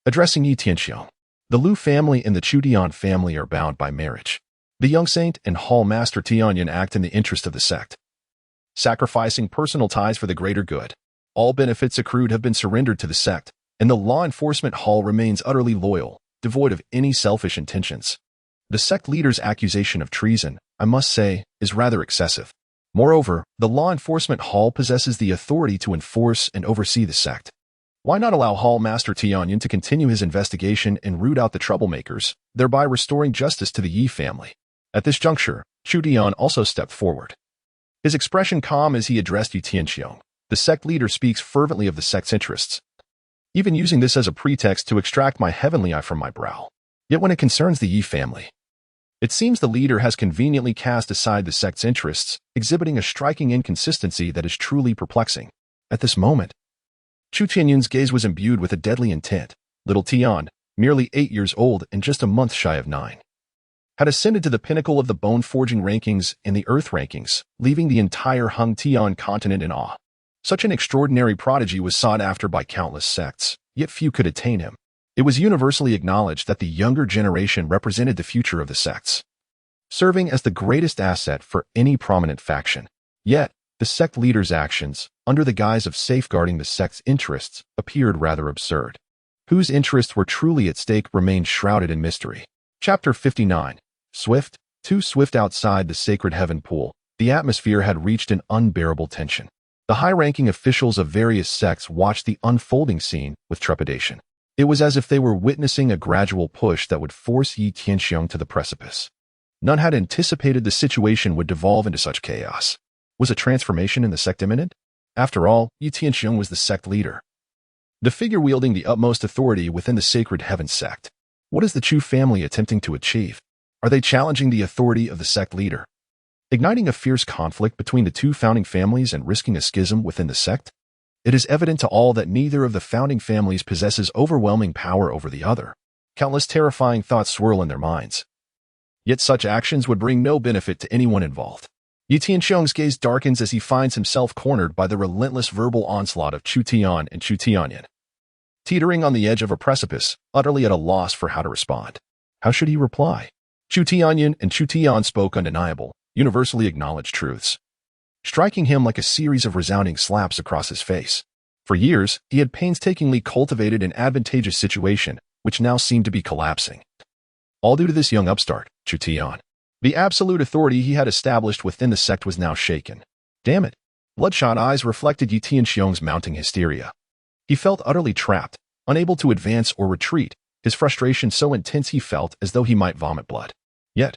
Addressing Yi Tianxiong, the Lu family and the Chu Tian family are bound by marriage. The young saint and hall master Tianyun act in the interest of the sect, sacrificing personal ties for the greater good. All benefits accrued have been surrendered to the sect, and the law enforcement hall remains utterly loyal, devoid of any selfish intentions. The sect leader's accusation of treason, I must say, is rather excessive. Moreover, the law enforcement hall possesses the authority to enforce and oversee the sect. Why not allow Hall Master Tianyun to continue his investigation and root out the troublemakers, thereby restoring justice to the Yi family? At this juncture, Chu Tian also stepped forward. His expression calm as he addressed Yi Tianxiong. The sect leader speaks fervently of the sect's interests, even using this as a pretext to extract my heavenly eye from my brow. Yet when it concerns the Yi family, it seems the leader has conveniently cast aside the sect's interests, exhibiting a striking inconsistency that is truly perplexing. At this moment, Chu Tianyun's gaze was imbued with a deadly intent. Little Tian, merely 8 years old and just a month shy of 9, had ascended to the pinnacle of the bone-forging rankings and the earth rankings, leaving the entire Hung Tian continent in awe. Such an extraordinary prodigy was sought after by countless sects, yet few could attain him. It was universally acknowledged that the younger generation represented the future of the sects, serving as the greatest asset for any prominent faction. Yet, the sect leader's actions, under the guise of safeguarding the sect's interests, appeared rather absurd. Whose interests were truly at stake remained shrouded in mystery. Chapter 59. Swift. Too swift outside the Sacred Heaven pool, the atmosphere had reached an unbearable tension. The high-ranking officials of various sects watched the unfolding scene with trepidation. It was as if they were witnessing a gradual push that would force Yi Tianxiong to the precipice. None had anticipated the situation would devolve into such chaos. Was a transformation in the sect imminent? After all, Yi Tianxiong was the sect leader, the figure wielding the utmost authority within the Sacred Heaven Sect. What is the Chu family attempting to achieve? Are they challenging the authority of the sect leader, igniting a fierce conflict between the two founding families and risking a schism within the sect? It is evident to all that neither of the founding families possesses overwhelming power over the other. Countless terrifying thoughts swirl in their minds. Yet such actions would bring no benefit to anyone involved. Yi Tianxiong's gaze darkens as he finds himself cornered by the relentless verbal onslaught of Chu Tian and Chu Tianyun. Teetering on the edge of a precipice, utterly at a loss for how to respond. How should he reply? Chu Tianyun and Chu Tian spoke undeniable, universally acknowledged truths, striking him like a series of resounding slaps across his face. For years, he had painstakingly cultivated an advantageous situation, which now seemed to be collapsing. All due to this young upstart, Chu Tian. The absolute authority he had established within the sect was now shaken. Damn it. Bloodshot eyes reflected Yi Tianxiong's mounting hysteria. He felt utterly trapped, unable to advance or retreat, his frustration so intense he felt as though he might vomit blood. Yet,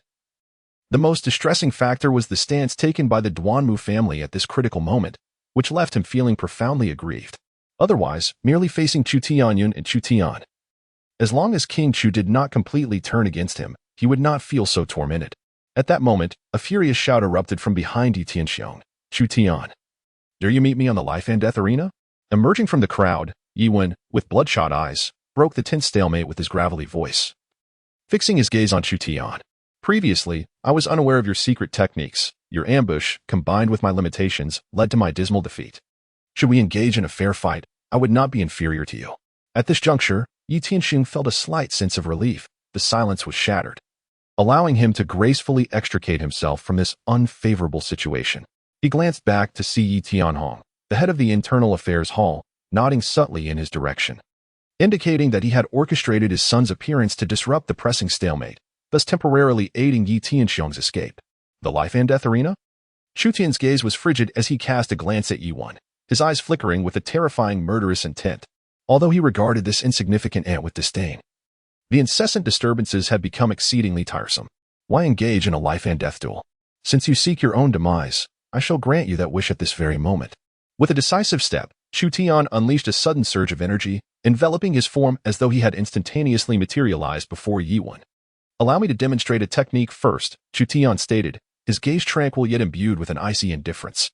the most distressing factor was the stance taken by the Duanmu family at this critical moment, which left him feeling profoundly aggrieved. Otherwise, merely facing Chu Tianyun and Chu Tian. As long as King Chu did not completely turn against him, he would not feel so tormented. At that moment, a furious shout erupted from behind Yi Tianxiong. Chu Tian, dare you meet me on the life and death arena? Emerging from the crowd, Yi Wen, with bloodshot eyes, broke the tense stalemate with his gravelly voice, fixing his gaze on Chu Tian. Previously, I was unaware of your secret techniques. Your ambush, combined with my limitations, led to my dismal defeat. Should we engage in a fair fight, I would not be inferior to you. At this juncture, Yi Tianxiong felt a slight sense of relief. The silence was shattered, allowing him to gracefully extricate himself from this unfavorable situation. He glanced back to see Yi Tianhong, the head of the Internal Affairs Hall, nodding subtly in his direction, indicating that he had orchestrated his son's appearance to disrupt the pressing stalemate, thus temporarily aiding Yi Tianxiong's escape. The life and death arena? Chu Tian's gaze was frigid as he cast a glance at Yi Wen, his eyes flickering with a terrifying murderous intent. Although he regarded this insignificant ant with disdain, the incessant disturbances had become exceedingly tiresome. Why engage in a life and death duel? Since you seek your own demise, I shall grant you that wish at this very moment." With a decisive step, Chu Tian unleashed a sudden surge of energy, enveloping his form as though he had instantaneously materialized before Yiwen. "Allow me to demonstrate a technique first," Chu Tian stated, his gaze tranquil yet imbued with an icy indifference.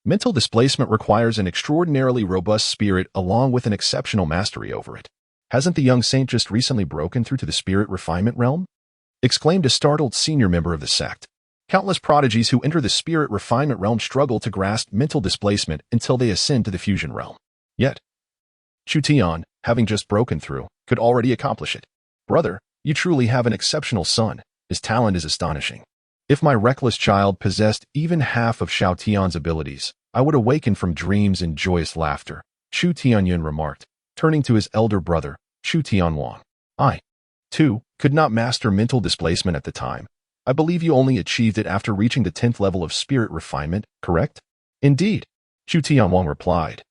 "Mental displacement requires an extraordinarily robust spirit along with an exceptional mastery over it. Hasn't the young saint just recently broken through to the spirit refinement realm?" exclaimed a startled senior member of the sect. Countless prodigies who enter the spirit refinement realm struggle to grasp mental displacement until they ascend to the fusion realm. Yet, Chu Tian, having just broken through, could already accomplish it. "Brother, you truly have an exceptional son. His talent is astonishing. If my reckless child possessed even half of Xiao Tian's abilities, I would awaken from dreams in joyous laughter," Chu Tianyun remarked, turning to his elder brother, Chu Tianwang. "I, too, could not master mental displacement at the time. I believe you only achieved it after reaching the 10th level of spirit refinement, correct?" "Indeed," Chu Tianwang replied,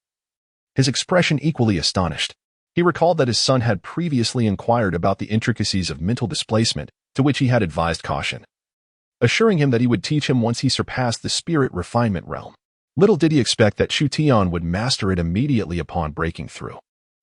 his expression equally astonished. He recalled that his son had previously inquired about the intricacies of mental displacement, to which he had advised caution, assuring him that he would teach him once he surpassed the spirit refinement realm. Little did he expect that Chu Tian would master it immediately upon breaking through.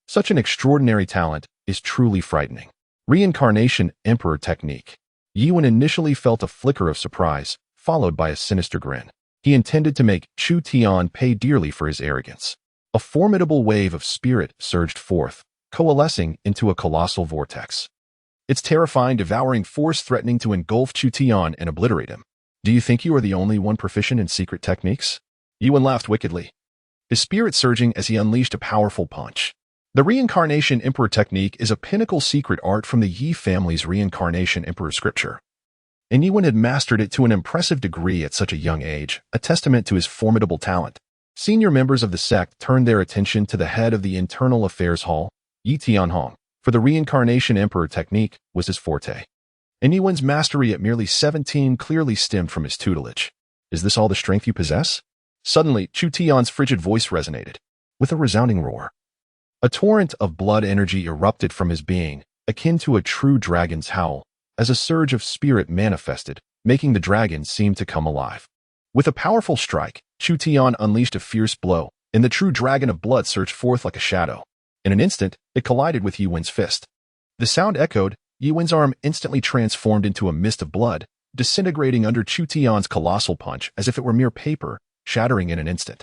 Such an extraordinary talent is truly frightening. Reincarnation Emperor Technique. Yiwen initially felt a flicker of surprise, followed by a sinister grin. He intended to make Chu Tian pay dearly for his arrogance. A formidable wave of spirit surged forth, coalescing into a colossal vortex. Its terrifying, devouring force threatening to engulf Chu Tian and obliterate him. "Do you think you are the only one proficient in secret techniques?" Yiwen laughed wickedly, his spirit surging as he unleashed a powerful punch. The Reincarnation Emperor Technique is a pinnacle secret art from the Yi family's Reincarnation Emperor scripture, and Yiwen had mastered it to an impressive degree at such a young age, a testament to his formidable talent. Senior members of the sect turned their attention to the head of the Internal Affairs Hall, Yi Tianhong, for the Reincarnation Emperor Technique was his forte. And Yiwen's mastery at merely 17 clearly stemmed from his tutelage. "Is this all the strength you possess?" Suddenly, Chu Tian's frigid voice resonated, with a resounding roar. A torrent of blood energy erupted from his being, akin to a true dragon's howl, as a surge of spirit manifested, making the dragon seem to come alive. With a powerful strike, Chu Tian unleashed a fierce blow, and the true dragon of blood surged forth like a shadow. In an instant, it collided with Yiwen's fist. The sound echoed, Yiwen's arm instantly transformed into a mist of blood, disintegrating under Chu Tian's colossal punch as if it were mere paper, shattering in an instant.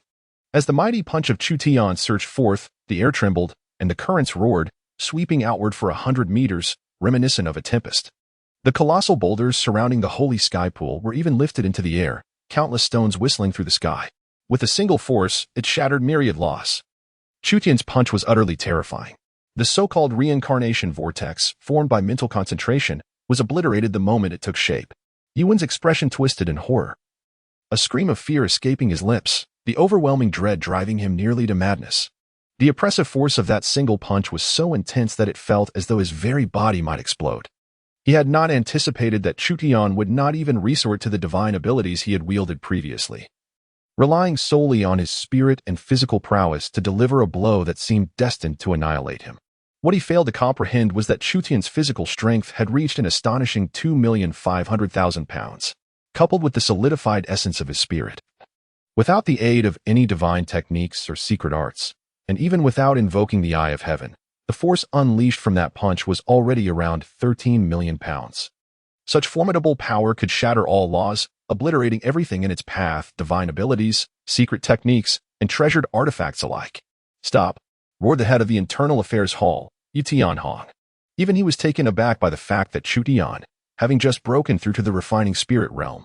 As the mighty punch of Chu Tian surged forth, the air trembled, and the currents roared, sweeping outward for 100 meters, reminiscent of a tempest. The colossal boulders surrounding the holy sky pool were even lifted into the air, countless stones whistling through the sky. With a single force, it shattered myriad loss. Chu Tian's punch was utterly terrifying. The so-called reincarnation vortex, formed by mental concentration, was obliterated the moment it took shape. Yiwen's expression twisted in horror, a scream of fear escaping his lips, the overwhelming dread driving him nearly to madness. The oppressive force of that single punch was so intense that it felt as though his very body might explode. He had not anticipated that Chu Tian would not even resort to the divine abilities he had wielded previously, relying solely on his spirit and physical prowess to deliver a blow that seemed destined to annihilate him. What he failed to comprehend was that Chu Tian's physical strength had reached an astonishing 2,500,000 pounds, coupled with the solidified essence of his spirit. Without the aid of any divine techniques or secret arts, and even without invoking the Eye of Heaven, the force unleashed from that punch was already around 13 million pounds. Such formidable power could shatter all laws, obliterating everything in its path, divine abilities, secret techniques, and treasured artifacts alike. "Stop!" roared the head of the Internal Affairs Hall, Yi Tianhong. Even he was taken aback by the fact that Chu Tian, having just broken through to the refining spirit realm,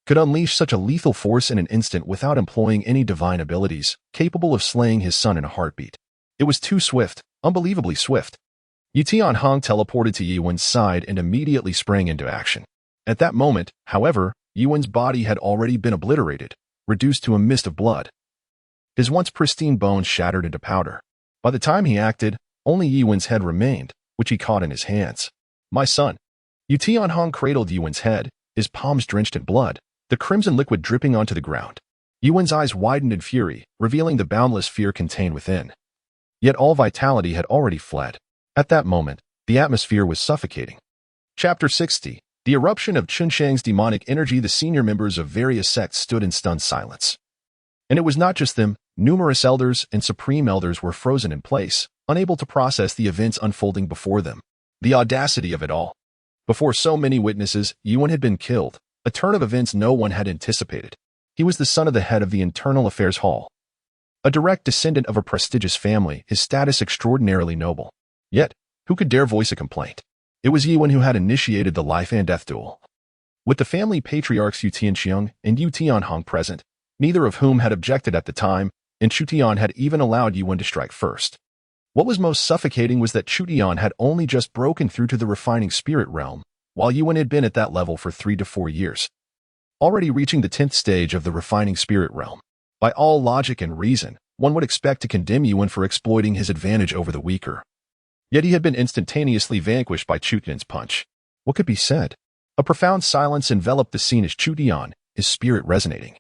could unleash such a lethal force in an instant without employing any divine abilities, capable of slaying his son in a heartbeat. It was too swift, unbelievably swift. Yi Tianhong teleported to Yiwen's side and immediately sprang into action. At that moment, however, Yiwen's body had already been obliterated, reduced to a mist of blood. His once pristine bones shattered into powder. By the time he acted, only Yiwen's head remained, which he caught in his hands. "My son." Yi Tianhong cradled Yiwen's head, his palms drenched in blood, the crimson liquid dripping onto the ground. Yiwen's eyes widened in fury, revealing the boundless fear contained within. Yet all vitality had already fled. At that moment, the atmosphere was suffocating. Chapter 60. The eruption of Chunshang's demonic energy, the senior members of various sects stood in stunned silence. And it was not just them, numerous elders and supreme elders were frozen in place, unable to process the events unfolding before them. The audacity of it all. Before so many witnesses, Yuan had been killed, a turn of events no one had anticipated. He was the son of the head of the Internal Affairs Hall. A direct descendant of a prestigious family, his status extraordinarily noble. Yet, who could dare voice a complaint? It was Yuan who had initiated the life and death duel. With the family patriarchs Yu Tianxiang and Yu Tianhong present, neither of whom had objected at the time, and Chu Tian had even allowed Yuan to strike first. What was most suffocating was that Chu Tian had only just broken through to the refining spirit realm, while Yuan had been at that level for 3 to 4 years. Already reaching the 10th stage of the refining spirit realm. By all logic and reason, one would expect to condemn Yuan for exploiting his advantage over the weaker. Yet he had been instantaneously vanquished by Chu Tian's punch. What could be said? A profound silence enveloped the scene as Chu Tian, his spirit resonating,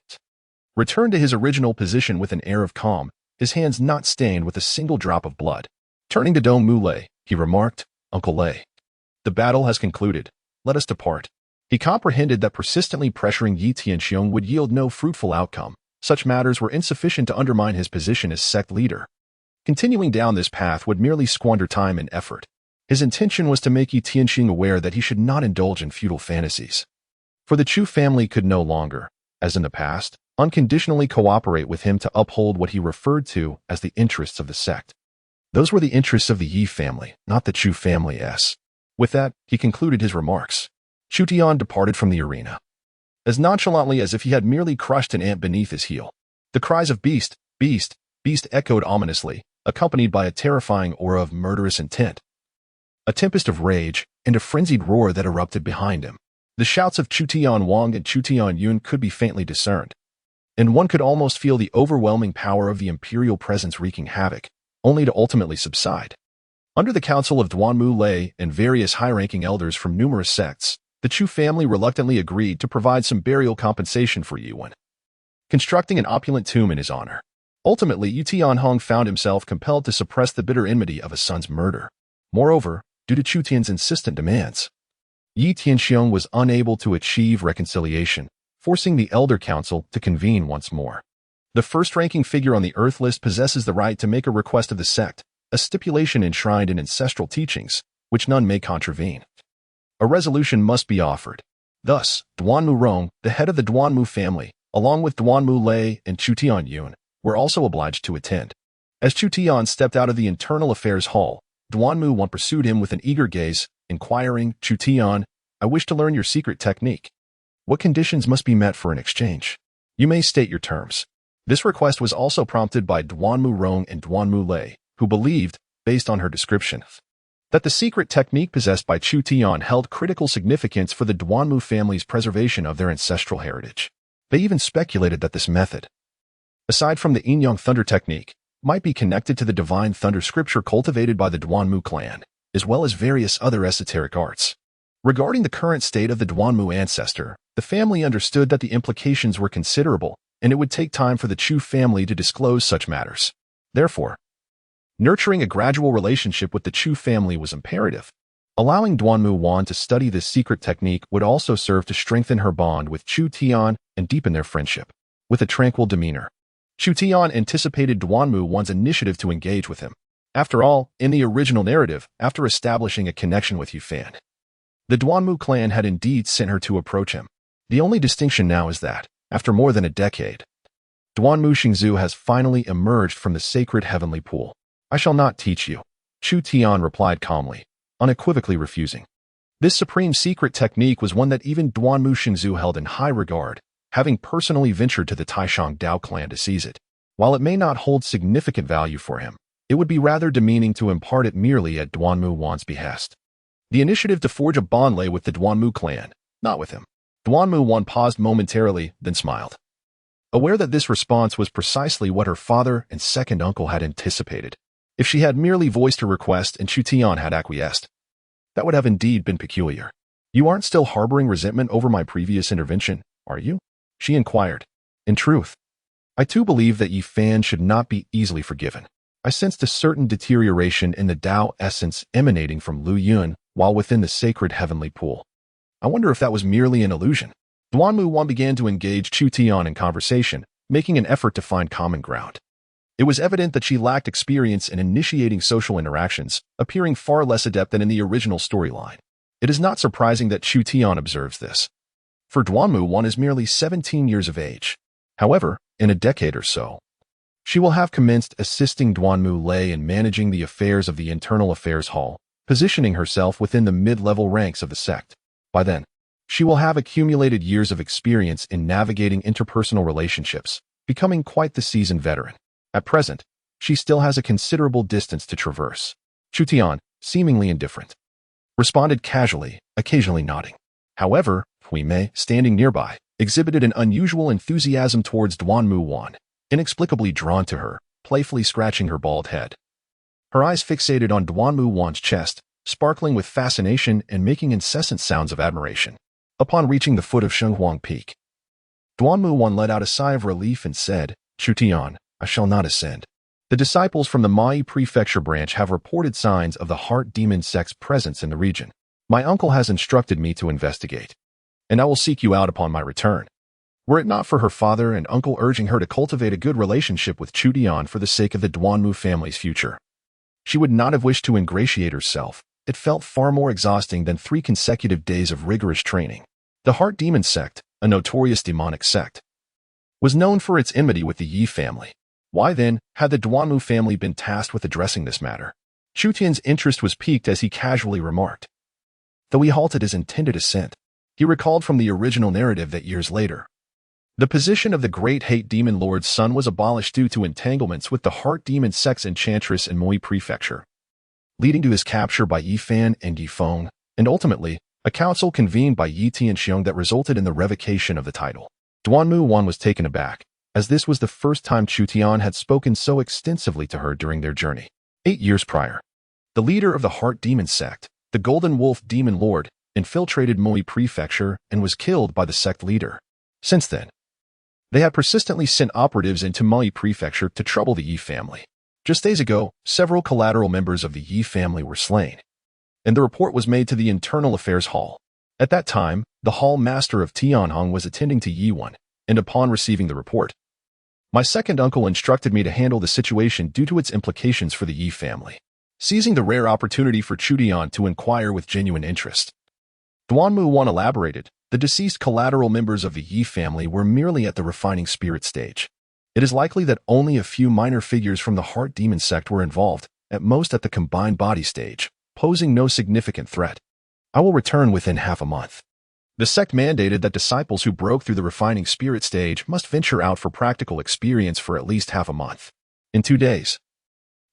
returned to his original position with an air of calm, his hands not stained with a single drop of blood. Turning to Dong Mu Lei, he remarked, "Uncle Lei, the battle has concluded. Let us depart." He comprehended that persistently pressuring Yi Tianxiong would yield no fruitful outcome. Such matters were insufficient to undermine his position as sect leader. Continuing down this path would merely squander time and effort. His intention was to make Yi Tianxiong aware that he should not indulge in futile fantasies. For the Chu family could no longer, as in the past, unconditionally cooperate with him to uphold what he referred to as the interests of the sect. Those were the interests of the Yi family, not the Chu family's. With that, he concluded his remarks. Chu Tian departed from the arena. As nonchalantly as if he had merely crushed an ant beneath his heel. The cries of "Beast! Beast! Beast!" echoed ominously, accompanied by a terrifying aura of murderous intent. A tempest of rage and a frenzied roar that erupted behind him. The shouts of Chu Tian Wang and Chu Tian Yun could be faintly discerned, and one could almost feel the overwhelming power of the imperial presence wreaking havoc, only to ultimately subside. Under the counsel of Duan Mu Lei and various high-ranking elders from numerous sects, the Chu family reluctantly agreed to provide some burial compensation for Yuan, constructing an opulent tomb in his honor. Ultimately, Yu Tianhong found himself compelled to suppress the bitter enmity of his son's murder. Moreover, due to Chu Tian's insistent demands, Yi Tianxiong was unable to achieve reconciliation, forcing the Elder Council to convene once more. The first-ranking figure on the Earth list possesses the right to make a request of the sect, a stipulation enshrined in ancestral teachings, which none may contravene. A resolution must be offered. Thus, Duan Mu Rong, the head of the Duan Mu family, along with Duan Mu Lei and Chu Tian Yun, were also obliged to attend. As Chu Tian stepped out of the Internal Affairs Hall, Duan Mu Wan pursued him with an eager gaze, inquiring, "Chu Tian, I wish to learn your secret technique. What conditions must be met for an exchange? You may state your terms." This request was also prompted by Duan Mu Rong and Duan Mu Lei, who believed, based on her description, that the secret technique possessed by Chu Tian held critical significance for the Duan Mu family's preservation of their ancestral heritage. They even speculated that this method, aside from the Yin-Yang thunder technique, might be connected to the divine thunder scripture cultivated by the Duan Mu clan, as well as various other esoteric arts. Regarding the current state of the Duan Mu ancestor, the family understood that the implications were considerable, and it would take time for the Chu family to disclose such matters. Therefore, nurturing a gradual relationship with the Chu family was imperative. Allowing Duan Mu Wan to study this secret technique would also serve to strengthen her bond with Chu Tian and deepen their friendship. With a tranquil demeanor, Chu Tian anticipated Duan Mu Wan's initiative to engage with him. After all, in the original narrative, after establishing a connection with Yu Fan, the Duan Mu clan had indeed sent her to approach him. The only distinction now is that, after more than a decade, Duan Mu Xingzhu has finally emerged from the sacred heavenly pool. "I shall not teach you," Chu Tian replied calmly, unequivocally refusing. This supreme secret technique was one that even Duan Mu Xingzhu held in high regard, having personally ventured to the Taishang Dao clan to seize it. While it may not hold significant value for him, it would be rather demeaning to impart it merely at Duan Mu Wan's behest. The initiative to forge a bond lay with the Duan Mu clan, not with him. Duan Mu Wan paused momentarily, then smiled, aware that this response was precisely what her father and second uncle had anticipated. If she had merely voiced her request and Chu Tian had acquiesced, that would have indeed been peculiar. "You aren't still harboring resentment over my previous intervention, are you?" she inquired. "In truth, I too believe that Yi Fan should not be easily forgiven. I sensed a certain deterioration in the Tao essence emanating from Lu Yun while within the sacred heavenly pool. I wonder if that was merely an illusion. Duanmu Wan began to engage Chu Tian in conversation, making an effort to find common ground. It was evident that she lacked experience in initiating social interactions, appearing far less adept than in the original storyline. It is not surprising that Chu Tian observes this, for Duanmu Wan is merely 17 years of age. However, in a decade or so, she will have commenced assisting Duanmu Lei in managing the affairs of the Internal Affairs Hall, positioning herself within the mid-level ranks of the sect. By then, she will have accumulated years of experience in navigating interpersonal relationships, becoming quite the seasoned veteran. At present, she still has a considerable distance to traverse. Chu Tian, seemingly indifferent, responded casually, occasionally nodding. However, Hui Mei, standing nearby, exhibited an unusual enthusiasm towards Duanmu Wan, inexplicably drawn to her, playfully scratching her bald head. Her eyes fixated on Duanmu Wan's chest, sparkling with fascination and making incessant sounds of admiration. Upon reaching the foot of Shenghuang Peak, Duanmu Wan let out a sigh of relief and said, Chu Tian, I shall not ascend. The disciples from the Mai Prefecture branch have reported signs of the Heart Demon Sect's presence in the region. My uncle has instructed me to investigate, and I will seek you out upon my return. Were it not for her father and uncle urging her to cultivate a good relationship with Chu Tian for the sake of the Duanmu family's future, she would not have wished to ingratiate herself. It felt far more exhausting than 3 consecutive days of rigorous training. The Heart Demon Sect, a notorious demonic sect, was known for its enmity with the Yi family. Why then had the Duanmu family been tasked with addressing this matter? Chu Tian's interest was piqued as he casually remarked, though he halted his intended ascent. He recalled from the original narrative that years later, the position of the Great Hate Demon Lord's son was abolished due to entanglements with the Heart Demon Sect's enchantress in Moi Prefecture, leading to his capture by Yi Fan and Yi Feng, and ultimately, a council convened by Yi Tianxiong that resulted in the revocation of the title. Duanmu Wan was taken aback, as this was the first time Chu Tian had spoken so extensively to her during their journey. 8 years prior, the leader of the Heart Demon Sect, the Golden Wolf Demon Lord, infiltrated Moi Prefecture and was killed by the sect leader. Since then, they had persistently sent operatives into Moi Prefecture to trouble the Yi family. Just days ago, several collateral members of the Yi family were slain, and the report was made to the Internal Affairs Hall. At that time, the Hall Master of Tianhong was attending to Yi Wan, and upon receiving the report, my second uncle instructed me to handle the situation due to its implications for the Yi family. Seizing the rare opportunity for Chu Tian to inquire with genuine interest, Duanmu Wan elaborated, the deceased collateral members of the Yi family were merely at the refining spirit stage. It is likely that only a few minor figures from the Heart Demon Sect were involved, at most at the combined body stage, posing no significant threat. I will return within half a month. The sect mandated that disciples who broke through the refining spirit stage must venture out for practical experience for at least half a month. In 2 days,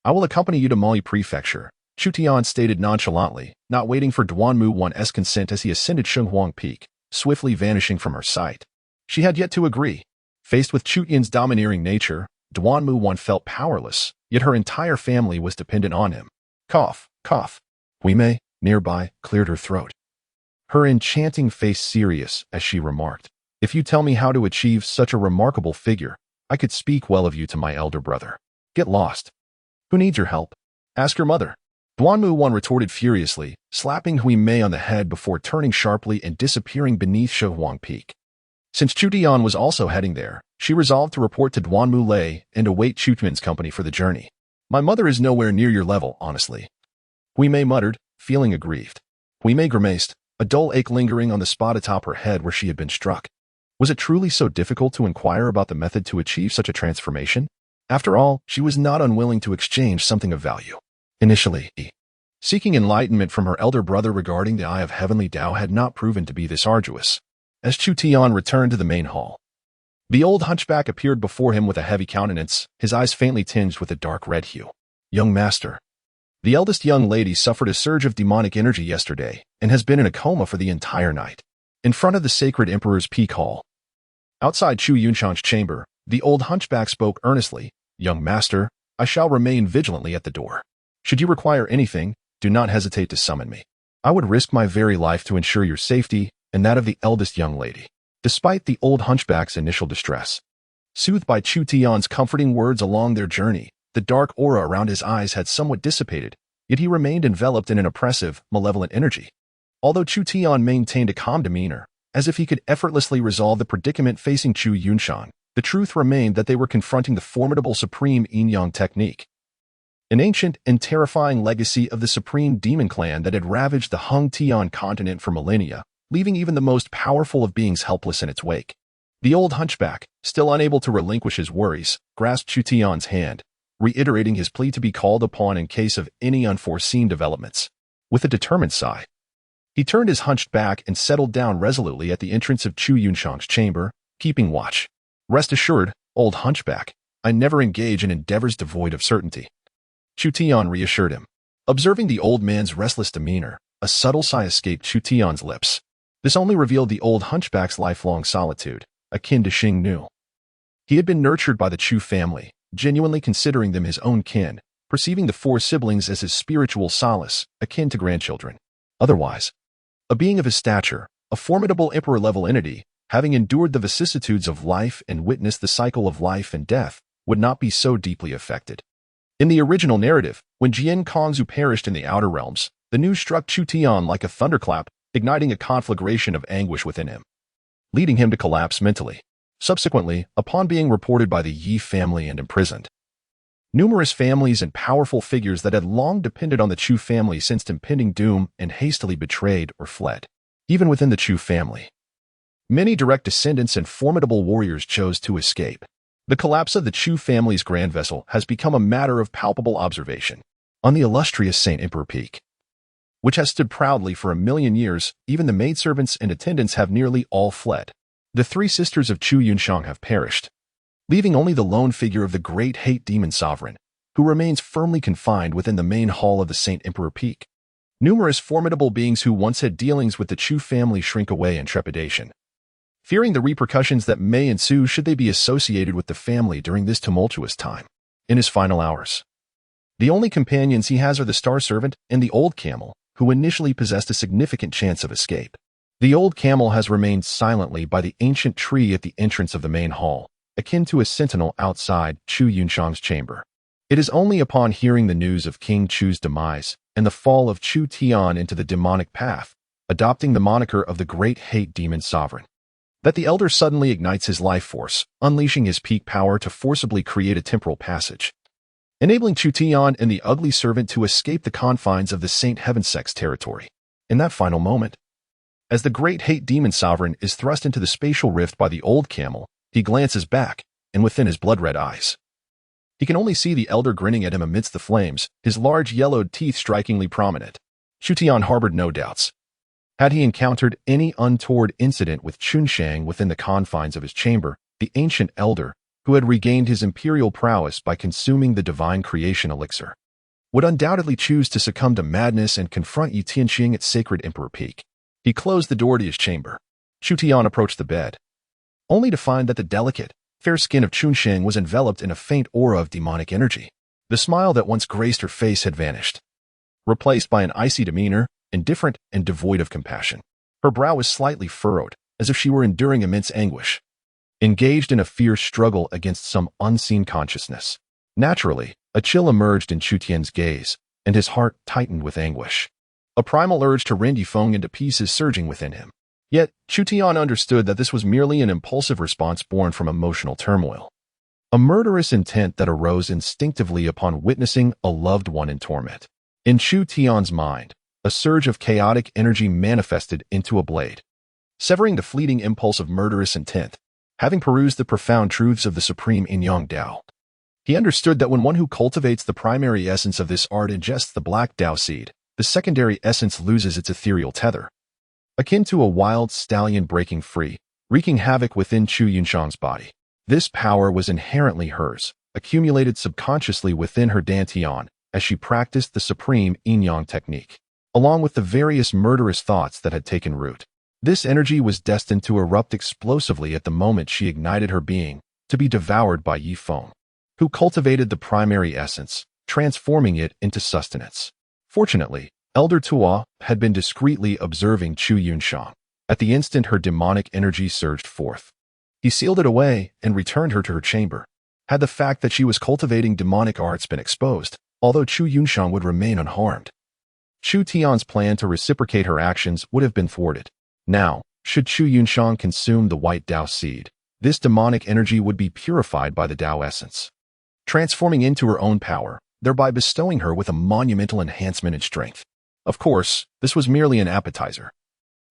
I will accompany you to Moi Prefecture, Chu Tian stated nonchalantly, not waiting for Duanmu Wan's consent as he ascended Shenghuang Peak, swiftly vanishing from her sight. She had yet to agree. Faced with Chu Tian's domineering nature, Duanmu Wan felt powerless, yet her entire family was dependent on him. Cough, cough. Hui Mei, nearby, cleared her throat, her enchanting face serious as she remarked, if you tell me how to achieve such a remarkable figure, I could speak well of you to my elder brother. Get lost. Who needs your help? Ask your mother. Duanmu Wan retorted furiously, slapping Hui Mei on the head before turning sharply and disappearing beneath Shenghuang Peak. Since Chu Tian was also heading there, she resolved to report to Duanmu Lei and await Chu Tian's company for the journey. My mother is nowhere near your level, honestly, Hui Mei muttered, feeling aggrieved. Hui Mei grimaced, a dull ache lingering on the spot atop her head where she had been struck. Was it truly so difficult to inquire about the method to achieve such a transformation? After all, she was not unwilling to exchange something of value. Initially, seeking enlightenment from her elder brother regarding the Eye of Heavenly Tao had not proven to be this arduous. As Chu Tian returned to the main hall, the old hunchback appeared before him with a heavy countenance, his eyes faintly tinged with a dark red hue. Young master, the eldest young lady suffered a surge of demonic energy yesterday and has been in a coma for the entire night. In front of the Sacred Emperor's Peak Hall, outside Chu Yunchang's chamber, the old hunchback spoke earnestly. Young master, I shall remain vigilantly at the door. Should you require anything, do not hesitate to summon me. I would risk my very life to ensure your safety and that of the eldest young lady. Despite the old hunchback's initial distress, soothed by Chu Tian's comforting words along their journey, the dark aura around his eyes had somewhat dissipated, yet he remained enveloped in an oppressive, malevolent energy. Although Chu Tian maintained a calm demeanor, as if he could effortlessly resolve the predicament facing Chu Yunshan, the truth remained that they were confronting the formidable supreme yin-yang technique, an ancient and terrifying legacy of the supreme demon clan that had ravaged the Hung Tian continent for millennia, leaving even the most powerful of beings helpless in its wake. The old hunchback, still unable to relinquish his worries, grasped Chu Tian's hand, reiterating his plea to be called upon in case of any unforeseen developments. With a determined sigh, he turned his hunched back and settled down resolutely at the entrance of Chu Yunshan's chamber, keeping watch. Rest assured, old hunchback, I never engage in endeavors devoid of certainty. Chu Tian reassured him. Observing the old man's restless demeanor, a subtle sigh escaped Chu Tian's lips. This only revealed the old hunchback's lifelong solitude, akin to Xing Nu. He had been nurtured by the Chu family, genuinely considering them his own kin, perceiving the four siblings as his spiritual solace, akin to grandchildren. Otherwise, a being of his stature, a formidable emperor-level entity, having endured the vicissitudes of life and witnessed the cycle of life and death, would not be so deeply affected. In the original narrative, when Jian Kongzu perished in the outer realms, the news struck Chu Tian like a thunderclap, igniting a conflagration of anguish within him, leading him to collapse mentally. Subsequently, upon being reported by the Yi family and imprisoned, numerous families and powerful figures that had long depended on the Chu family sensed impending doom and hastily betrayed or fled. Even within the Chu family, many direct descendants and formidable warriors chose to escape. The collapse of the Chu family's grand vessel has become a matter of palpable observation. On the illustrious Saint Emperor Peak, which has stood proudly for 1,000,000 years, even the maidservants and attendants have nearly all fled. The three sisters of Chu Yunshan have perished, leaving only the lone figure of the great hate demon sovereign, who remains firmly confined within the main hall of the Saint Emperor Peak. Numerous formidable beings who once had dealings with the Chu family shrink away in trepidation, fearing the repercussions that may ensue should they be associated with the family during this tumultuous time. In his final hours, the only companions he has are the Star Servant and the Old Camel, who initially possessed a significant chance of escape. The Old Camel has remained silently by the ancient tree at the entrance of the main hall, akin to a sentinel outside Chu Yunshan's chamber. It is only upon hearing the news of King Chu's demise and the fall of Chu Tian into the demonic path, adopting the moniker of the great hate demon sovereign, that the elder suddenly ignites his life force, unleashing his peak power to forcibly create a temporal passage, enabling Chu Tian and the ugly servant to escape the confines of the Sacred Heaven Sect's territory. In that final moment, as the great hate demon sovereign is thrust into the spatial rift by the Old Camel, he glances back, and within his blood-red eyes, he can only see the elder grinning at him amidst the flames, his large yellowed teeth strikingly prominent. Chu Tian harbored no doubts. Had he encountered any untoward incident with Chunshang within the confines of his chamber, the ancient elder, who had regained his imperial prowess by consuming the divine creation elixir, would undoubtedly choose to succumb to madness and confront Yi Tianxing at Sacred Emperor Peak. He closed the door to his chamber. Chu Tian approached the bed, only to find that the delicate, fair skin of Chunshang was enveloped in a faint aura of demonic energy. The smile that once graced her face had vanished, replaced by an icy demeanor, indifferent and devoid of compassion. Her brow was slightly furrowed, as if she were enduring immense anguish, engaged in a fierce struggle against some unseen consciousness. Naturally, a chill emerged in Chu Tian's gaze, and his heart tightened with anguish, a primal urge to rend Yifeng into pieces surging within him. Yet, Chu Tian understood that this was merely an impulsive response born from emotional turmoil, a murderous intent that arose instinctively upon witnessing a loved one in torment. In Chu Tian's mind, a surge of chaotic energy manifested into a blade, severing the fleeting impulse of murderous intent. Having perused the profound truths of the supreme Yin-Yang Tao, he understood that when one who cultivates the primary essence of this art ingests the black Tao seed, the secondary essence loses its ethereal tether, akin to a wild stallion breaking free, wreaking havoc within Chu Yunshan's body. This power was inherently hers, accumulated subconsciously within her dantian as she practiced the supreme yin-yang technique, along with the various murderous thoughts that had taken root. This energy was destined to erupt explosively at the moment she ignited her being, to be devoured by Yifeng, who cultivated the primary essence, transforming it into sustenance. Fortunately, Elder Tua had been discreetly observing Chu Yunshan. At the instant her demonic energy surged forth, he sealed it away and returned her to her chamber. Had the fact that she was cultivating demonic arts been exposed, although Chu Yunshan would remain unharmed, Chu Tian's plan to reciprocate her actions would have been thwarted. Now, should Chu Yunshang consume the white Tao seed, this demonic energy would be purified by the Tao essence, transforming into her own power, thereby bestowing her with a monumental enhancement in strength. Of course, this was merely an appetizer.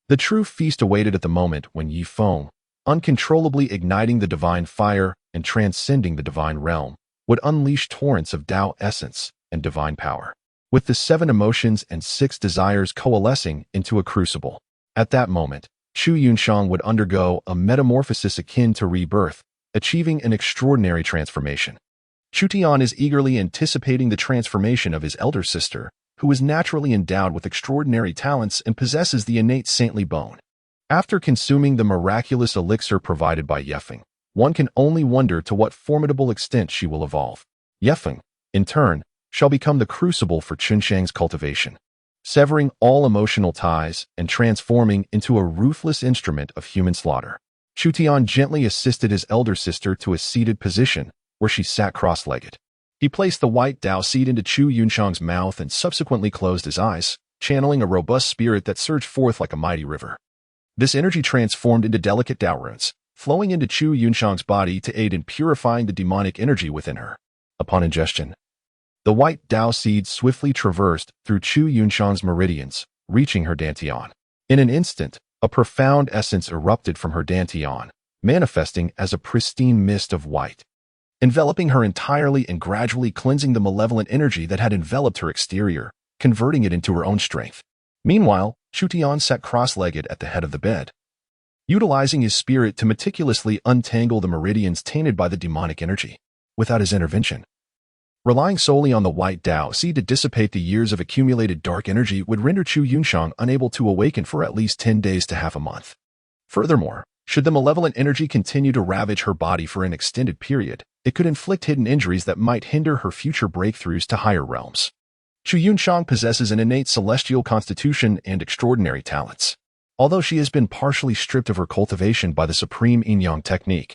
The true feast awaited at the moment when Yi Feng, uncontrollably igniting the divine fire and transcending the divine realm, would unleash torrents of Tao essence and divine power, with the 7 emotions and 6 desires coalescing into a crucible. At that moment, Chu Yunshang would undergo a metamorphosis akin to rebirth, achieving an extraordinary transformation. Chu Tian is eagerly anticipating the transformation of his elder sister, who is naturally endowed with extraordinary talents and possesses the innate saintly bone. After consuming the miraculous elixir provided by Yefeng, one can only wonder to what formidable extent she will evolve. Yefeng, in turn, shall become the crucible for Chunshang's cultivation, severing all emotional ties and transforming into a ruthless instrument of human slaughter. Chu Tian gently assisted his elder sister to a seated position, where she sat cross-legged. He placed the white Tao seed into Chu Yunshang's mouth and subsequently closed his eyes, channeling a robust spirit that surged forth like a mighty river. This energy transformed into delicate Tao runes, flowing into Chu Yunshang's body to aid in purifying the demonic energy within her. Upon ingestion, the white Tao seed swiftly traversed through Chu Yunshang's meridians, reaching her dantian. In an instant, a profound essence erupted from her dantian, manifesting as a pristine mist of white, enveloping her entirely and gradually cleansing the malevolent energy that had enveloped her exterior, converting it into her own strength. Meanwhile, Chu Tian sat cross-legged at the head of the bed, utilizing his spirit to meticulously untangle the meridians tainted by the demonic energy. Without his intervention, relying solely on the white Tao seed to dissipate the years of accumulated dark energy would render Chu Yunshang unable to awaken for at least 10 days to half a month. Furthermore, should the malevolent energy continue to ravage her body for an extended period, it could inflict hidden injuries that might hinder her future breakthroughs to higher realms. Chu Yunshang possesses an innate celestial constitution and extraordinary talents. Although she has been partially stripped of her cultivation by the supreme yin-yang technique,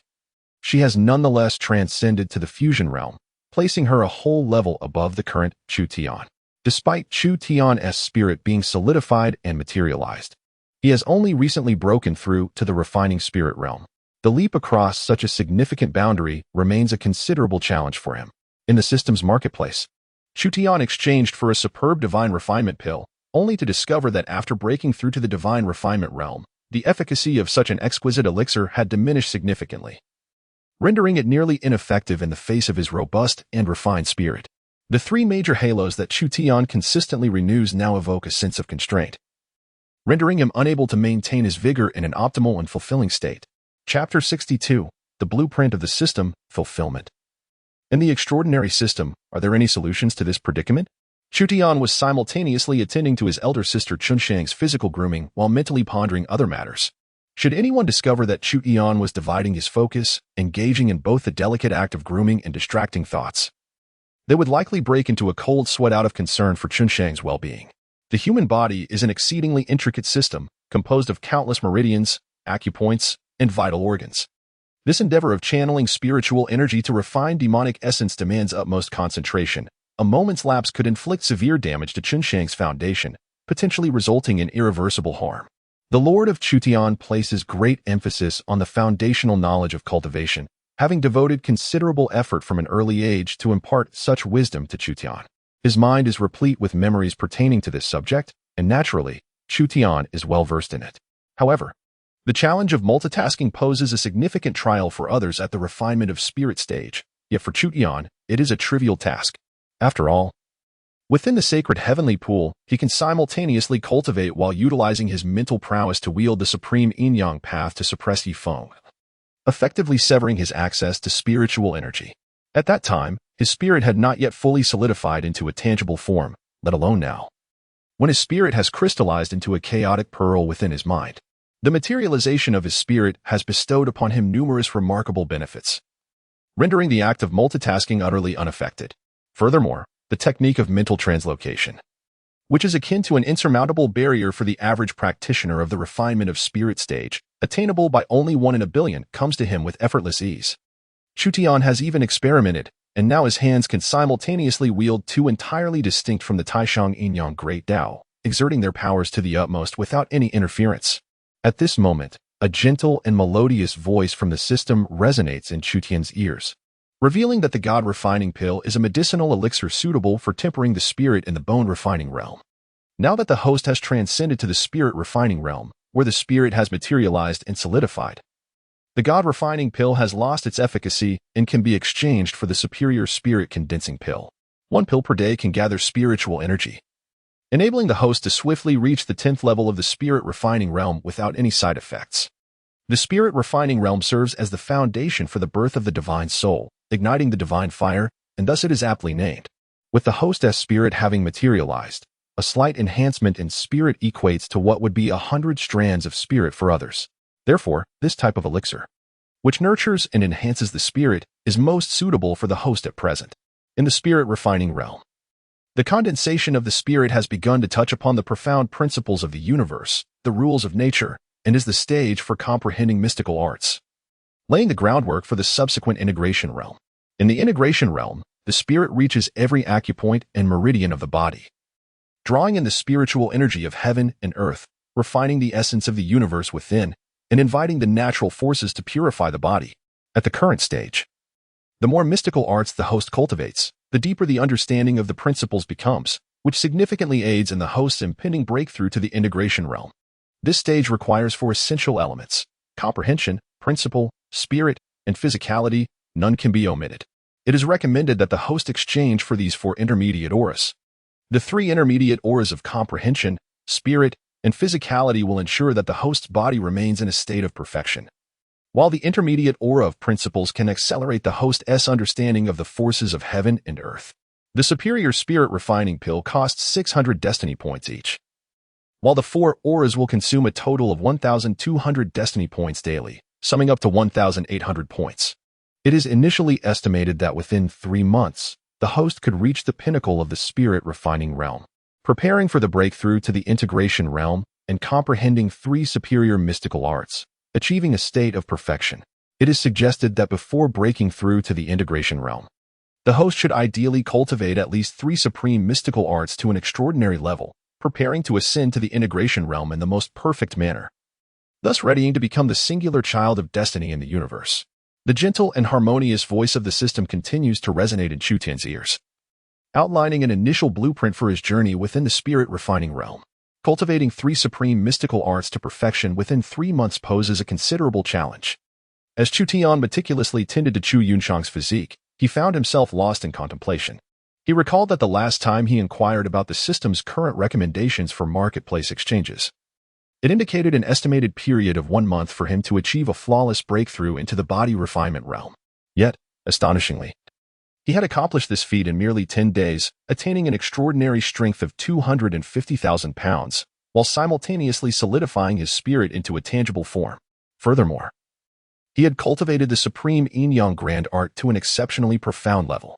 she has nonetheless transcended to the fusion realm, placing her a whole level above the current Chu Tian. Despite Chu Tian's spirit being solidified and materialized, he has only recently broken through to the refining spirit realm. The leap across such a significant boundary remains a considerable challenge for him. In the system's marketplace, Chu Tian exchanged for a superb divine refinement pill, only to discover that after breaking through to the divine refinement realm, the efficacy of such an exquisite elixir had diminished significantly, rendering it nearly ineffective in the face of his robust and refined spirit. The 3 major halos that Chu Tian consistently renews now evoke a sense of constraint, rendering him unable to maintain his vigor in an optimal and fulfilling state. Chapter 62, The Blueprint of the System, Fulfillment. In the extraordinary system, are there any solutions to this predicament? Chu Tian was simultaneously attending to his elder sister Chunshang's physical grooming while mentally pondering other matters. Should anyone discover that Chu Tian was dividing his focus, engaging in both the delicate act of grooming and distracting thoughts, they would likely break into a cold sweat out of concern for Chunshang's well-being. The human body is an exceedingly intricate system, composed of countless meridians, acupoints, and vital organs. This endeavor of channeling spiritual energy to refine demonic essence demands utmost concentration. A moment's lapse could inflict severe damage to Chunshang's foundation, potentially resulting in irreversible harm. The Lord of Chu Tian places great emphasis on the foundational knowledge of cultivation, having devoted considerable effort from an early age to impart such wisdom to Chu Tian. His mind is replete with memories pertaining to this subject, and naturally, Chu Tian is well versed in it. However, the challenge of multitasking poses a significant trial for others at the refinement of spirit stage, yet for Chu Tian, it is a trivial task. After all, within the sacred heavenly pool, he can simultaneously cultivate while utilizing his mental prowess to wield the supreme yin-yang path to suppress Yi Feng, effectively severing his access to spiritual energy. At that time, his spirit had not yet fully solidified into a tangible form, let alone now, when his spirit has crystallized into a chaotic pearl within his mind. The materialization of his spirit has bestowed upon him numerous remarkable benefits, rendering the act of multitasking utterly unaffected. Furthermore, the technique of mental translocation, which is akin to an insurmountable barrier for the average practitioner of the refinement of spirit stage, attainable by only 1 in a billion, comes to him with effortless ease. Chu Tian has even experimented and now his hands can simultaneously wield two entirely distinct from the Taishang Yin-Yang Great Tao, exerting their powers to the utmost without any interference. At this moment, a gentle and melodious voice from the system resonates in Chu Tian's ears, revealing that the God-refining pill is a medicinal elixir suitable for tempering the spirit in the bone-refining realm. Now that the host has transcended to the spirit-refining realm, where the spirit has materialized and solidified, the God-refining pill has lost its efficacy and can be exchanged for the superior spirit-condensing pill. One pill per day can gather spiritual energy, enabling the host to swiftly reach the 10th level of the spirit-refining realm without any side effects. The spirit-refining realm serves as the foundation for the birth of the divine soul, igniting the divine fire, and thus it is aptly named. With the hostess spirit having materialized, a slight enhancement in spirit equates to what would be 100 strands of spirit for others. Therefore, this type of elixir, which nurtures and enhances the spirit, is most suitable for the host at present. In the spirit-refining realm, the condensation of the spirit has begun to touch upon the profound principles of the universe, the rules of nature, and is the stage for comprehending mystical arts, laying the groundwork for the subsequent integration realm. In the integration realm, the spirit reaches every acupoint and meridian of the body, drawing in the spiritual energy of heaven and earth, refining the essence of the universe within, and inviting the natural forces to purify the body. At the current stage, the more mystical arts the host cultivates, the deeper the understanding of the principles becomes, which significantly aids in the host's impending breakthrough to the integration realm. This stage requires four essential elements: comprehension, principle, spirit, and physicality. None can be omitted. It is recommended that the host exchange for these four intermediate auras. The three intermediate auras of comprehension, spirit, and physicality will ensure that the host's body remains in a state of perfection, while the intermediate aura of principles can accelerate the host's understanding of the forces of heaven and earth. The superior spirit refining pill costs 600 destiny points each, while the four auras will consume a total of 1,200 destiny points daily, summing up to 1,800 points. It is initially estimated that within 3 months, the host could reach the pinnacle of the spirit refining realm, preparing for the breakthrough to the integration realm and comprehending 3 superior mystical arts, achieving a state of perfection. It is suggested that before breaking through to the integration realm, the host should ideally cultivate at least 3 supreme mystical arts to an extraordinary level, preparing to ascend to the integration realm in the most perfect manner, thus readying to become the singular child of destiny in the universe. The gentle and harmonious voice of the system continues to resonate in Chu Tian's ears, outlining an initial blueprint for his journey within the spirit-refining realm. Cultivating 3 supreme mystical arts to perfection within 3 months poses a considerable challenge. As Chu Tian meticulously tended to Chu Yunchang's physique, he found himself lost in contemplation. He recalled that the last time he inquired about the system's current recommendations for marketplace exchanges, it indicated an estimated period of 1 month for him to achieve a flawless breakthrough into the body refinement realm. Yet, astonishingly, he had accomplished this feat in merely 10 days, attaining an extraordinary strength of 250,000 pounds, while simultaneously solidifying his spirit into a tangible form. Furthermore, he had cultivated the supreme yin-yang grand art to an exceptionally profound level.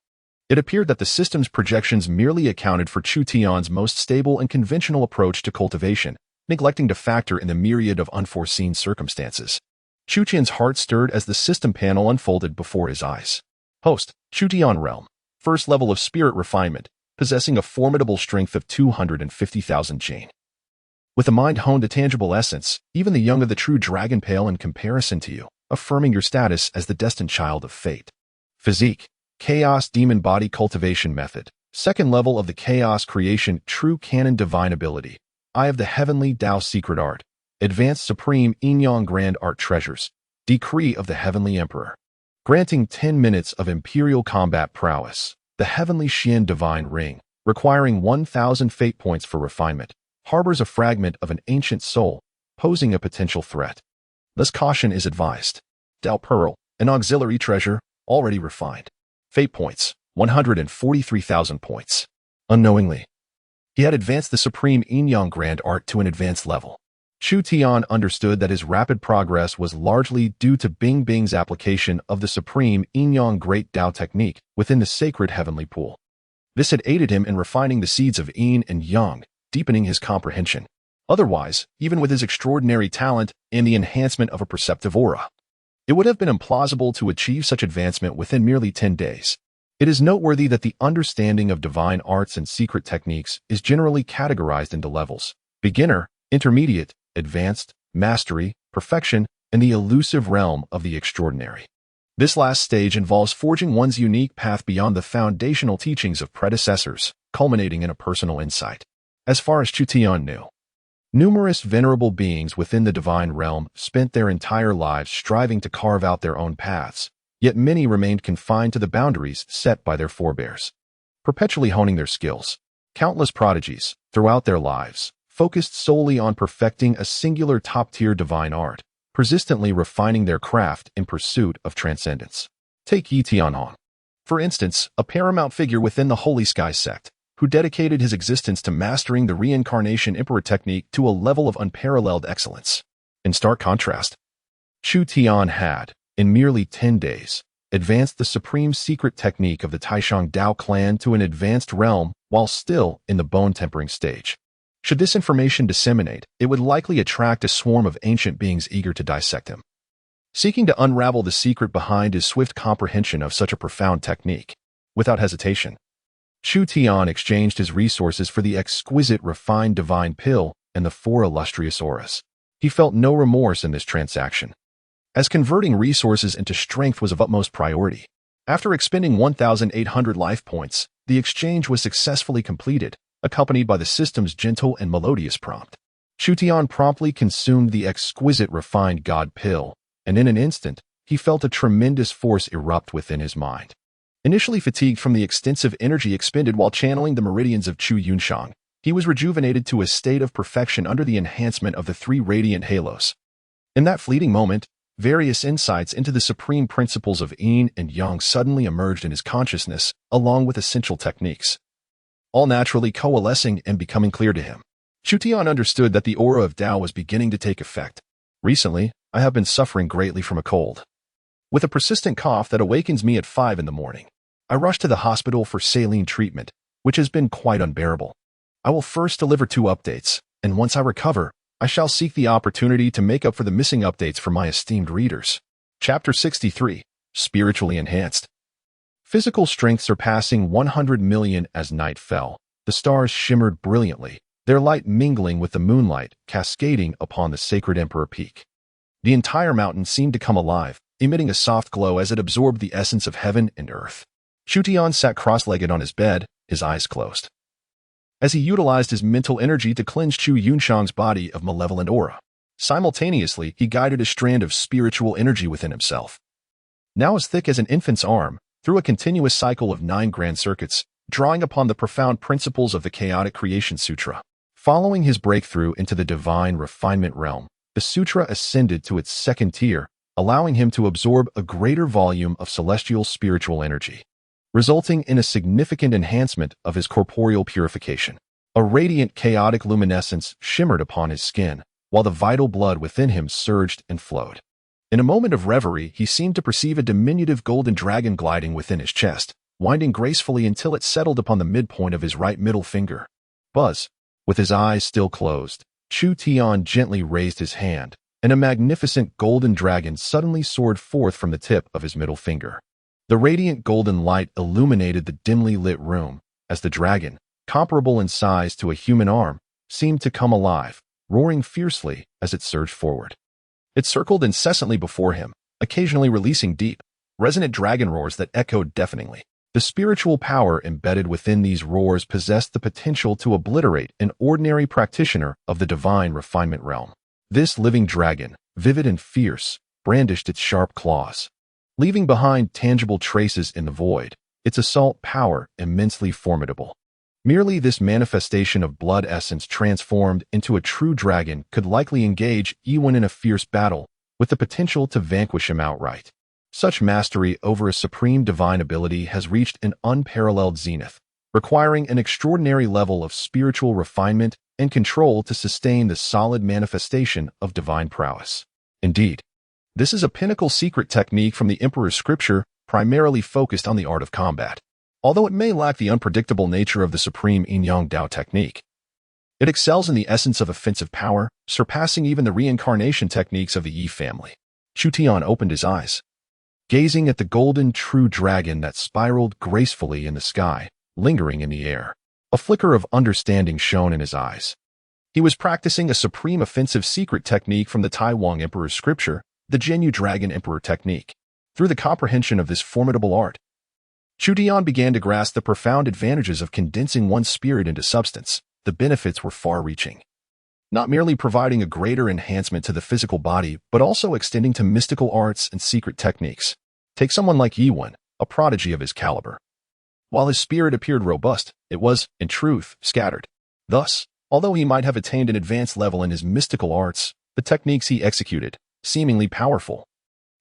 It appeared that the system's projections merely accounted for Chu Tian's most stable and conventional approach to cultivation, neglecting to factor in the myriad of unforeseen circumstances. Chu Tian's heart stirred as the system panel unfolded before his eyes. Host, Chu Tian Realm, first level of spirit refinement, possessing a formidable strength of 250,000 Jane. With a mind honed to tangible essence, even the young of the true dragon pale in comparison to you, affirming your status as the destined child of fate. Physique, Chaos Demon Body Cultivation Method, second level of the Chaos Creation True Canon Divine Ability, Eye of the Heavenly Tao Secret Art, Advanced Supreme Yin-Yang Grand Art Treasures, Decree of the Heavenly Emperor. Granting 10 minutes of Imperial Combat Prowess, the Heavenly Xian Divine Ring, requiring 1,000 fate points for refinement, harbors a fragment of an ancient soul, posing a potential threat. Thus caution is advised. Tao Pearl, an auxiliary treasure, already refined. Fate points, 143,000 points. Unknowingly, he had advanced the supreme yin-yang grand art to an advanced level. Chu Tian understood that his rapid progress was largely due to Bing Bing's application of the supreme yin-yang great Tao technique within the sacred heavenly pool. This had aided him in refining the seeds of yin and yang, deepening his comprehension. Otherwise, even with his extraordinary talent and the enhancement of a perceptive aura, it would have been implausible to achieve such advancement within merely 10 days. It is noteworthy that the understanding of divine arts and secret techniques is generally categorized into levels: beginner, intermediate, advanced, mastery, perfection, and the elusive realm of the extraordinary. This last stage involves forging one's unique path beyond the foundational teachings of predecessors, culminating in a personal insight. As far as Chu Tian knew, numerous venerable beings within the divine realm spent their entire lives striving to carve out their own paths, yet many remained confined to the boundaries set by their forebears, perpetually honing their skills. Countless prodigies, throughout their lives, focused solely on perfecting a singular top-tier divine art, persistently refining their craft in pursuit of transcendence. Take Yi Tianhong, for instance, a paramount figure within the Holy Sky sect, who dedicated his existence to mastering the reincarnation emperor technique to a level of unparalleled excellence. In stark contrast, Chu Tian had, in merely 10 days, advanced the supreme secret technique of the Taishang Dao clan to an advanced realm while still in the bone-tempering stage. Should this information disseminate, it would likely attract a swarm of ancient beings eager to dissect him, seeking to unravel the secret behind his swift comprehension of such a profound technique. Without hesitation, Chu Tian exchanged his resources for the exquisite refined divine pill and the 4 illustrious auras. He felt no remorse in this transaction, as converting resources into strength was of utmost priority. After expending 1,800 life points, the exchange was successfully completed, accompanied by the system's gentle and melodious prompt. Chu Tian promptly consumed the exquisite refined God pill, and in an instant, he felt a tremendous force erupt within his mind. Initially fatigued from the extensive energy expended while channeling the meridians of Chu Yunshang, he was rejuvenated to a state of perfection under the enhancement of the 3 radiant halos. In that fleeting moment, various insights into the supreme principles of yin and yang suddenly emerged in his consciousness, along with essential techniques, all naturally coalescing and becoming clear to him. Chu Tian understood that the aura of Tao was beginning to take effect. Recently, I have been suffering greatly from a cold, with a persistent cough that awakens me at 5 in the morning. I rush to the hospital for saline treatment, which has been quite unbearable. I will first deliver 2 updates, and once I recover, I shall seek the opportunity to make up for the missing updates for my esteemed readers. Chapter 63, Spiritually Enhanced. Physical strength surpassing 100 million. As night fell, the stars shimmered brilliantly, their light mingling with the moonlight cascading upon the sacred Emperor Peak. The entire mountain seemed to come alive, emitting a soft glow as it absorbed the essence of heaven and earth. Chu Tian sat cross-legged on his bed, his eyes closed, as he utilized his mental energy to cleanse Chu Yunshang's body of malevolent aura. Simultaneously, he guided a strand of spiritual energy within himself, now as thick as an infant's arm, through a continuous cycle of 9 grand circuits, drawing upon the profound principles of the Chaotic Creation Sutra. Following his breakthrough into the divine refinement realm, the sutra ascended to its 2nd tier, allowing him to absorb a greater volume of celestial spiritual energy, resulting in a significant enhancement of his corporeal purification. A radiant chaotic luminescence shimmered upon his skin, while the vital blood within him surged and flowed. In a moment of reverie, he seemed to perceive a diminutive golden dragon gliding within his chest, winding gracefully until it settled upon the midpoint of his right middle finger. Buzz. With his eyes still closed, Chu Tian gently raised his hand, and a magnificent golden dragon suddenly soared forth from the tip of his middle finger. The radiant golden light illuminated the dimly lit room, as the dragon, comparable in size to a human arm, seemed to come alive, roaring fiercely as it surged forward. It circled incessantly before him, occasionally releasing deep, resonant dragon roars that echoed deafeningly. The spiritual power embedded within these roars possessed the potential to obliterate an ordinary practitioner of the divine refinement realm. This living dragon, vivid and fierce, brandished its sharp claws, leaving behind tangible traces in the void, its assault power immensely formidable. Merely this manifestation of blood essence transformed into a true dragon could likely engage Ewan in a fierce battle, with the potential to vanquish him outright. Such mastery over a supreme divine ability has reached an unparalleled zenith, requiring an extraordinary level of spiritual refinement and control to sustain the solid manifestation of divine prowess. Indeed, this is a pinnacle secret technique from the Emperor's scripture, primarily focused on the art of combat. Although it may lack the unpredictable nature of the supreme yin-yang Dao technique, it excels in the essence of offensive power, surpassing even the reincarnation techniques of the Yi family. Chu Tian opened his eyes, gazing at the golden true dragon that spiraled gracefully in the sky, lingering in the air. A flicker of understanding shone in his eyes. He was practicing a supreme offensive secret technique from the Taiwan Emperor's scripture, the Jinyu Dragon Emperor technique. Through the comprehension of this formidable art, Chu Tian began to grasp the profound advantages of condensing one's spirit into substance. The benefits were far-reaching, not merely providing a greater enhancement to the physical body, but also extending to mystical arts and secret techniques. Take someone like Yiwen, a prodigy of his caliber. While his spirit appeared robust, it was, in truth, scattered. Thus, although he might have attained an advanced level in his mystical arts, the techniques he executed, seemingly powerful,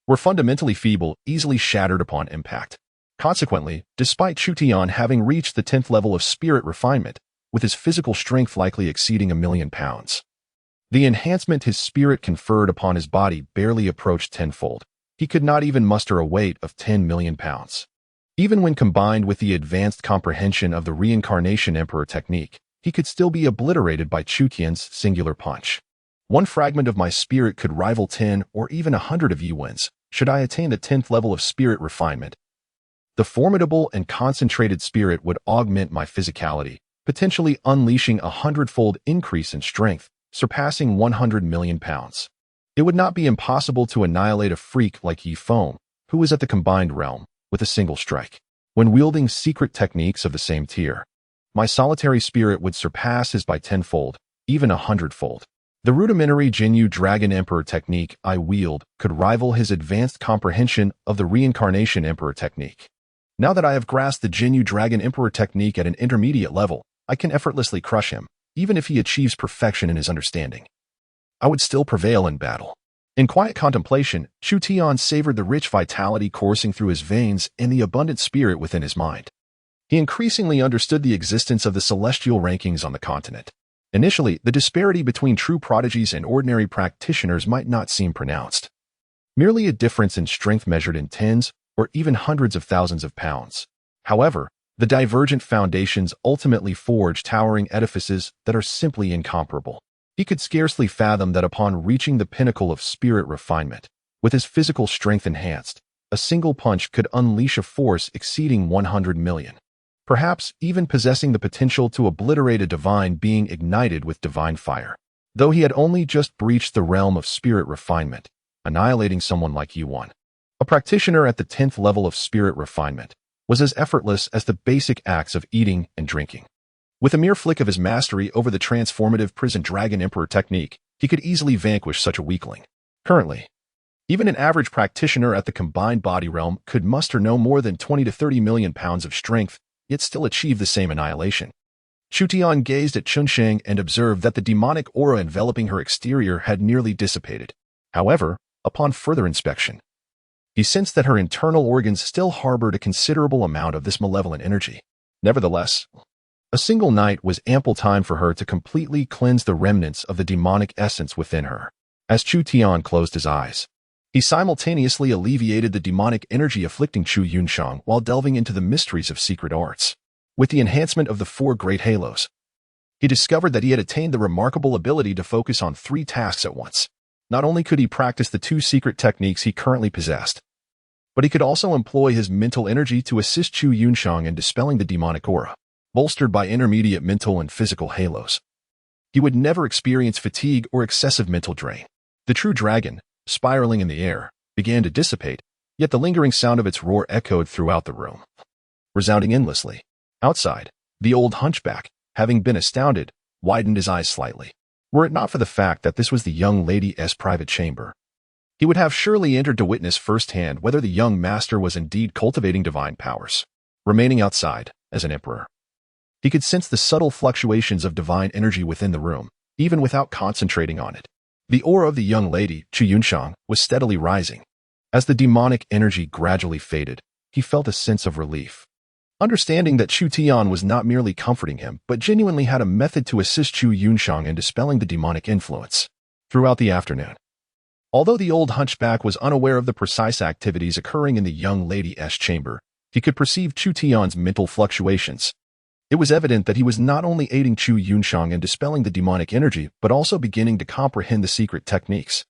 were fundamentally feeble, easily shattered upon impact. Consequently, despite Chu Tian having reached the 10th level of spirit refinement, with his physical strength likely exceeding 1,000,000 pounds, the enhancement his spirit conferred upon his body barely approached tenfold. He could not even muster a weight of 10 million pounds. Even when combined with the advanced comprehension of the Reincarnation Emperor technique, he could still be obliterated by Chu Tian's singular punch. One fragment of my spirit could rival 10 or even 100 of Yiwen's, should I attain the 10th level of spirit refinement. The formidable and concentrated spirit would augment my physicality, potentially unleashing 100-fold increase in strength, surpassing 100 million pounds. It would not be impossible to annihilate a freak like Yi Feng, who was at the combined realm, with a single strike. When wielding secret techniques of the same tier, my solitary spirit would surpass his by 10-fold, even 100-fold. The rudimentary Jinyu Dragon Emperor technique I wield could rival his advanced comprehension of the Reincarnation Emperor technique. Now that I have grasped the Jinyu Dragon Emperor technique at an intermediate level, I can effortlessly crush him, even if he achieves perfection in his understanding. I would still prevail in battle. In quiet contemplation, Chu Tian savored the rich vitality coursing through his veins and the abundant spirit within his mind. He increasingly understood the existence of the celestial rankings on the continent. Initially, the disparity between true prodigies and ordinary practitioners might not seem pronounced. Merely a difference in strength measured in tens or even hundreds of thousands of pounds. However, the divergent foundations ultimately forge towering edifices that are simply incomparable. He could scarcely fathom that upon reaching the pinnacle of spirit refinement, with his physical strength enhanced, a single punch could unleash a force exceeding 100 million. Perhaps even possessing the potential to obliterate a divine being ignited with divine fire. Though he had only just breached the realm of spirit refinement, annihilating someone like Yiwen, a practitioner at the 10th level of spirit refinement, was as effortless as the basic acts of eating and drinking. With a mere flick of his mastery over the transformative Prison Dragon Emperor technique, he could easily vanquish such a weakling. Currently, even an average practitioner at the combined body realm could muster no more than 20 to 30 million pounds of strength, yet still achieve the same annihilation. Chu Tian gazed at Chunsheng and observed that the demonic aura enveloping her exterior had nearly dissipated. However, upon further inspection, he sensed that her internal organs still harbored a considerable amount of this malevolent energy. Nevertheless, a single night was ample time for her to completely cleanse the remnants of the demonic essence within her. As Chu Tian closed his eyes, he simultaneously alleviated the demonic energy afflicting Chu Yunshang while delving into the mysteries of secret arts. With the enhancement of the 4 great halos, he discovered that he had attained the remarkable ability to focus on 3 tasks at once. Not only could he practice the 2 secret techniques he currently possessed, but he could also employ his mental energy to assist Chu Yunshang in dispelling the demonic aura. Bolstered by intermediate mental and physical halos, he would never experience fatigue or excessive mental drain. The true dragon, spiraling in the air, began to dissipate, yet the lingering sound of its roar echoed throughout the room, resounding endlessly. Outside, the old hunchback, having been astounded, widened his eyes slightly. Were it not for the fact that this was the young lady's private chamber, he would have surely entered to witness firsthand whether the young master was indeed cultivating divine powers. Remaining outside, as an emperor, he could sense the subtle fluctuations of divine energy within the room, even without concentrating on it. The aura of the young lady, Chu Yunshang, was steadily rising. As the demonic energy gradually faded, he felt a sense of relief. Understanding that Chu Tian was not merely comforting him, but genuinely had a method to assist Chu Yunshang in dispelling the demonic influence. Throughout the afternoon, although the old hunchback was unaware of the precise activities occurring in the young lady's chamber, he could perceive Chu Tian's mental fluctuations. It was evident that he was not only aiding Chu Yunshang in dispelling the demonic energy, but also beginning to comprehend the secret techniques.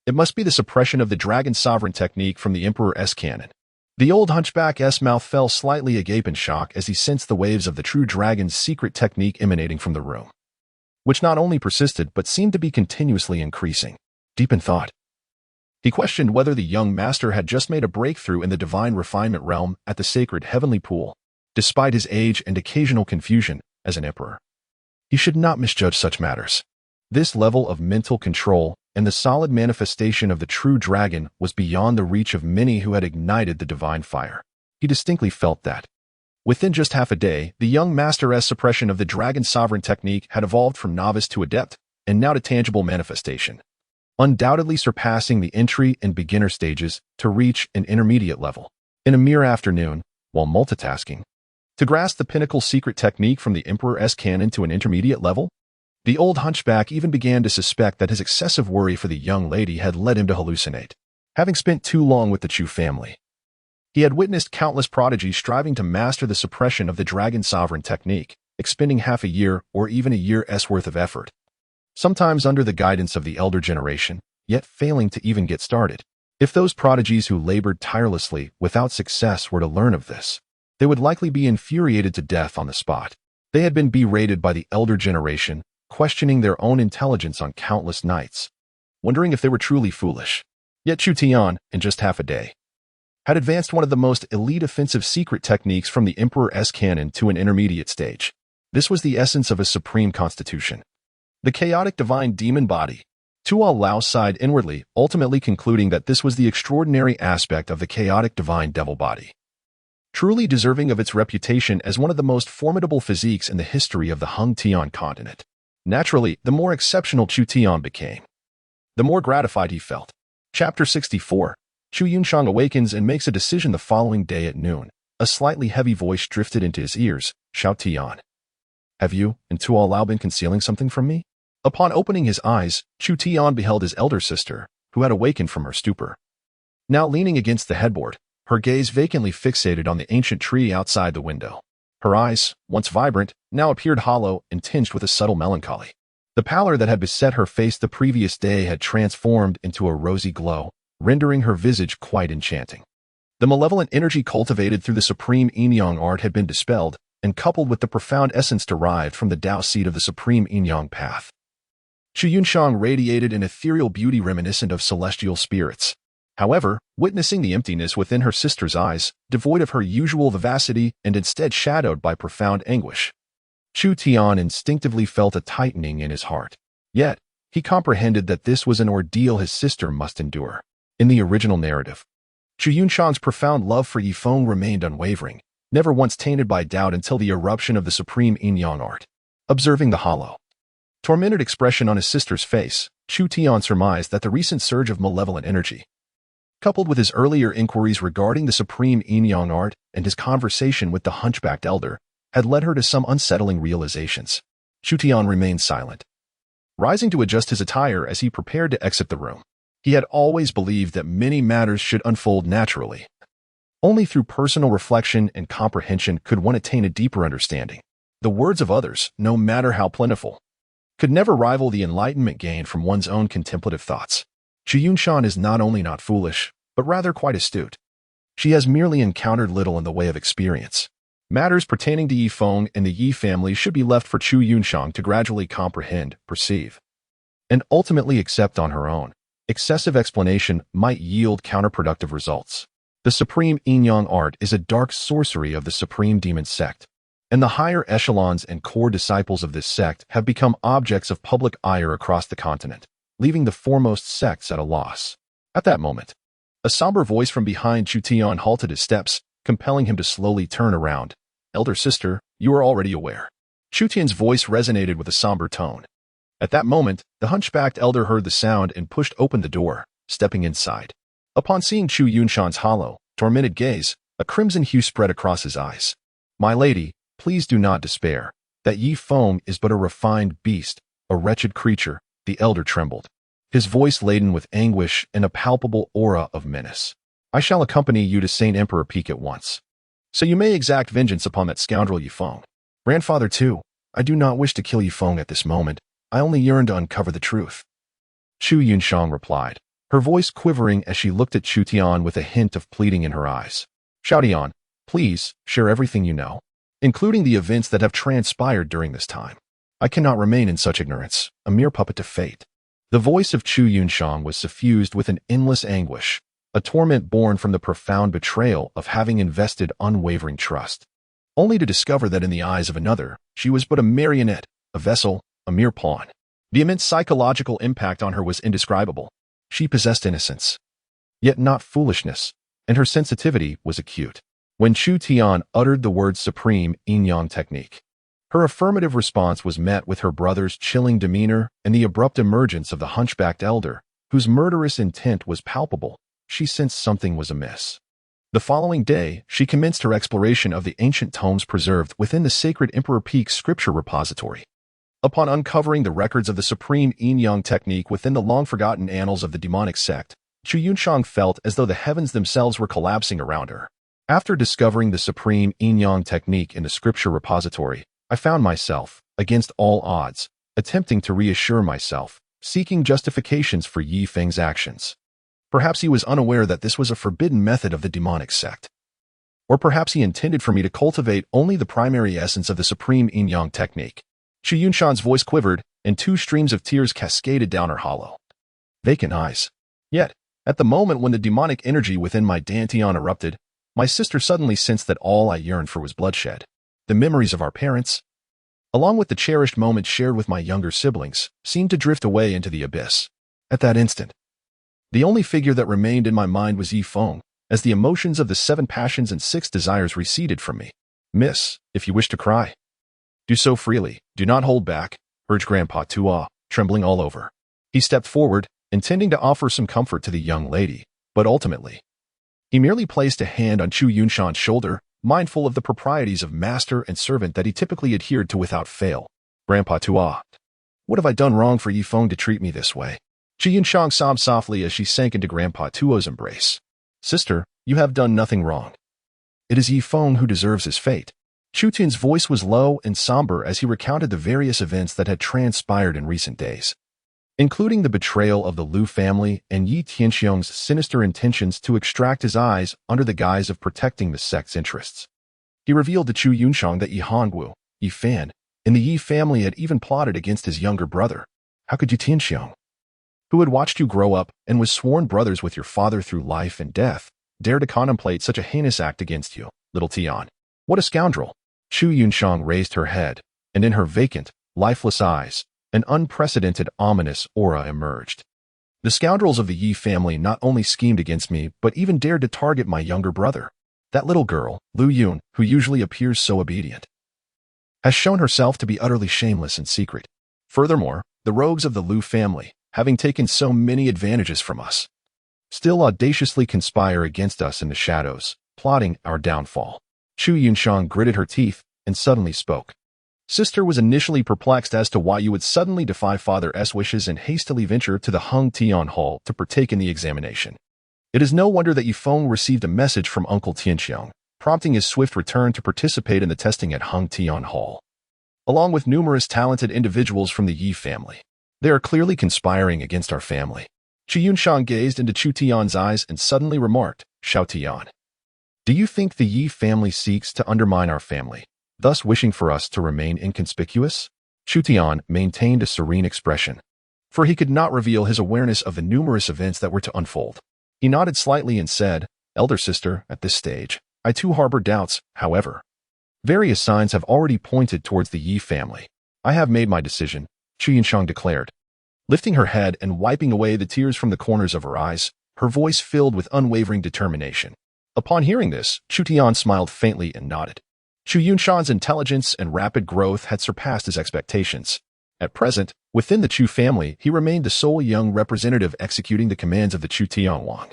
It must be the suppression of the dragon sovereign technique from the Emperor's canon. The old hunchback's mouth fell slightly agape in shock as he sensed the waves of the true dragon's secret technique emanating from the room, which not only persisted but seemed to be continuously increasing. Deep in thought, he questioned whether the young master had just made a breakthrough in the divine refinement realm at the sacred heavenly pool. Despite his age and occasional confusion as an emperor, he should not misjudge such matters. This level of mental control and the solid manifestation of the true dragon was beyond the reach of many who had ignited the divine fire. He distinctly felt that. Within just half a day, the young master's suppression of the dragon sovereign technique had evolved from novice to adept, and now to tangible manifestation, undoubtedly surpassing the entry and beginner stages to reach an intermediate level. In a mere afternoon, while multitasking, to grasp the pinnacle secret technique from the Emperor's canon to an intermediate level, the old hunchback even began to suspect that his excessive worry for the young lady had led him to hallucinate. Having spent too long with the Chu family, he had witnessed countless prodigies striving to master the suppression of the dragon sovereign technique, expending half a year or even a year's worth of effort, sometimes under the guidance of the elder generation, yet failing to even get started. If those prodigies who labored tirelessly without success were to learn of this, they would likely be infuriated to death on the spot. They had been berated by the elder generation, questioning their own intelligence on countless nights, wondering if they were truly foolish. Yet Chu Tian, in just half a day, had advanced one of the most elite offensive secret techniques from the Emperor's canon to an intermediate stage. This was the essence of a supreme constitution, the chaotic divine demon body. Tu Lao sighed inwardly, ultimately concluding that this was the extraordinary aspect of the chaotic divine devil body, truly deserving of its reputation as one of the most formidable physiques in the history of the Hung Tian continent. Naturally, the more exceptional Chu Tian became, the more gratified he felt. Chapter 64. Chu Yunshang awakens and makes a decision the following day at noon. A slightly heavy voice drifted into his ears. Shout Tian. Have you and Tu Lao been concealing something from me? Upon opening his eyes, Chu Tian beheld his elder sister, who had awakened from her stupor. Now leaning against the headboard, her gaze vacantly fixated on the ancient tree outside the window. Her eyes, once vibrant, now appeared hollow and tinged with a subtle melancholy. The pallor that had beset her face the previous day had transformed into a rosy glow, rendering her visage quite enchanting. The malevolent energy cultivated through the supreme yin-yang art had been dispelled, and coupled with the profound essence derived from the Tao seed of the supreme yin-yang path, Chu Yunshang radiated an ethereal beauty reminiscent of celestial spirits. However, witnessing the emptiness within her sister's eyes, devoid of her usual vivacity and instead shadowed by profound anguish, Chu Tian instinctively felt a tightening in his heart. Yet, he comprehended that this was an ordeal his sister must endure. In the original narrative, Chu Yunshang's profound love for Yifeng remained unwavering, never once tainted by doubt until the eruption of the supreme yin-yang art. Observing the hollow, tormented expression on his sister's face, Chu Tian surmised that the recent surge of malevolent energy, coupled with his earlier inquiries regarding the supreme yin-yang art and his conversation with the hunchbacked elder, had led her to some unsettling realizations. Chu Tian remained silent, rising to adjust his attire as he prepared to exit the room. He had always believed that many matters should unfold naturally. Only through personal reflection and comprehension could one attain a deeper understanding. The words of others, no matter how plentiful, could never rival the enlightenment gained from one's own contemplative thoughts. Chu Yunshang is not only not foolish, but rather quite astute. She has merely encountered little in the way of experience. Matters pertaining to Yifeng and the Yi family should be left for Chu Yunshang to gradually comprehend, perceive, and ultimately accept on her own. Excessive explanation might yield counterproductive results. The supreme yin-yang art is a dark sorcery of the supreme demon sect, and the higher echelons and core disciples of this sect have become objects of public ire across the continent, leaving the foremost sects at a loss. At that moment, a somber voice from behind Chu Tian halted his steps, compelling him to slowly turn around. Elder sister, you are already aware. Chu Tian's voice resonated with a somber tone. At that moment, the hunchbacked elder heard the sound and pushed open the door, stepping inside. Upon seeing Chu Yunshang's hollow, tormented gaze, a crimson hue spread across his eyes. My lady, please do not despair. That Yifeng is but a refined beast, a wretched creature. The elder trembled, his voice laden with anguish and a palpable aura of menace. I shall accompany you to Saint Emperor Peak at once, so you may exact vengeance upon that scoundrel Yifeng. Grandfather too, I do not wish to kill Yifeng at this moment. I only yearn to uncover the truth. Chu Yunshang replied, her voice quivering as she looked at Chu Tian with a hint of pleading in her eyes. Chu Tian, please, share everything you know, including the events that have transpired during this time. I cannot remain in such ignorance, a mere puppet to fate. The voice of Chu Yunshang was suffused with an endless anguish, a torment born from the profound betrayal of having invested unwavering trust, only to discover that in the eyes of another, she was but a marionette, a vessel, a mere pawn. The immense psychological impact on her was indescribable. She possessed innocence, yet not foolishness, and her sensitivity was acute. When Chu Tian uttered the word supreme yin-yang technique, her affirmative response was met with her brother's chilling demeanor and the abrupt emergence of the hunchbacked elder, whose murderous intent was palpable. She sensed something was amiss. The following day, she commenced her exploration of the ancient tomes preserved within the Sacred Emperor Peak scripture repository. Upon uncovering the records of the supreme yin-yang technique within the long-forgotten annals of the demonic sect, Chu Yunshang felt as though the heavens themselves were collapsing around her. After discovering the supreme yin-yang technique in the scripture repository, I found myself, against all odds, attempting to reassure myself, seeking justifications for Yi Feng's actions. Perhaps he was unaware that this was a forbidden method of the demonic sect. Or perhaps he intended for me to cultivate only the primary essence of the supreme yin-yang technique. Chu Yunshang's voice quivered, and 2 streams of tears cascaded down her hollow, vacant eyes. Yet, at the moment when the demonic energy within my dantian erupted, my sister suddenly sensed that all I yearned for was bloodshed. The memories of our parents, along with the cherished moments shared with my younger siblings, seemed to drift away into the abyss. At that instant, the only figure that remained in my mind was Yi Feng, as the emotions of the 7 passions and 6 desires receded from me. Miss, if you wish to cry, do so freely, do not hold back, urged Grandpa Tua, trembling all over. He stepped forward, intending to offer some comfort to the young lady, but ultimately, he merely placed a hand on Chu Yunshang's shoulder, mindful of the proprieties of master and servant that he typically adhered to without fail. Grandpa Tua, what have I done wrong for Yi Feng to treat me this way? Chu Yunshang sobbed softly as she sank into Grandpa Tuo's embrace. Sister, you have done nothing wrong. It is Yi Feng who deserves his fate. Chu Tian's voice was low and somber as he recounted the various events that had transpired in recent days, including the betrayal of the Lu family and Yi Tianxiong's sinister intentions to extract his eyes under the guise of protecting the sect's interests. He revealed to Chu Yunshang that Yi Hongwu, Yi Fan, and the Yi family had even plotted against his younger brother. How could Yi Tianxiong, who had watched you grow up and was sworn brothers with your father through life and death, dare to contemplate such a heinous act against you, little Tian? What a scoundrel! Chu Yunshang raised her head, and in her vacant, lifeless eyes, an unprecedented ominous aura emerged. The scoundrels of the Yi family not only schemed against me, but even dared to target my younger brother. That little girl, Lu Yun, who usually appears so obedient, has shown herself to be utterly shameless in secret. Furthermore, the rogues of the Lu family, having taken so many advantages from us, still audaciously conspire against us in the shadows, plotting our downfall. Chu Yunshang gritted her teeth and suddenly spoke. Sister was initially perplexed as to why you would suddenly defy Father's wishes and hastily venture to the Hung Tian Hall to partake in the examination. It is no wonder that Yi Feng received a message from Uncle Tianxiong, prompting his swift return to participate in the testing at Hung Tian Hall. Along with numerous talented individuals from the Yi family, they are clearly conspiring against our family. Chu Yunshang gazed into Chu Tian's eyes and suddenly remarked, Chu Tian, do you think the Yi family seeks to undermine our family, thus wishing for us to remain inconspicuous? Chu Tian maintained a serene expression, for he could not reveal his awareness of the numerous events that were to unfold. He nodded slightly and said, Elder sister, at this stage, I too harbor doubts. However, various signs have already pointed towards the Yi family. I have made my decision, Chu Yunshang declared. Lifting her head and wiping away the tears from the corners of her eyes, her voice filled with unwavering determination. Upon hearing this, Chu Tian smiled faintly and nodded. Chu Yunshang's intelligence and rapid growth had surpassed his expectations. At present, within the Chu family, he remained the sole young representative executing the commands of the Chu Tian Wang,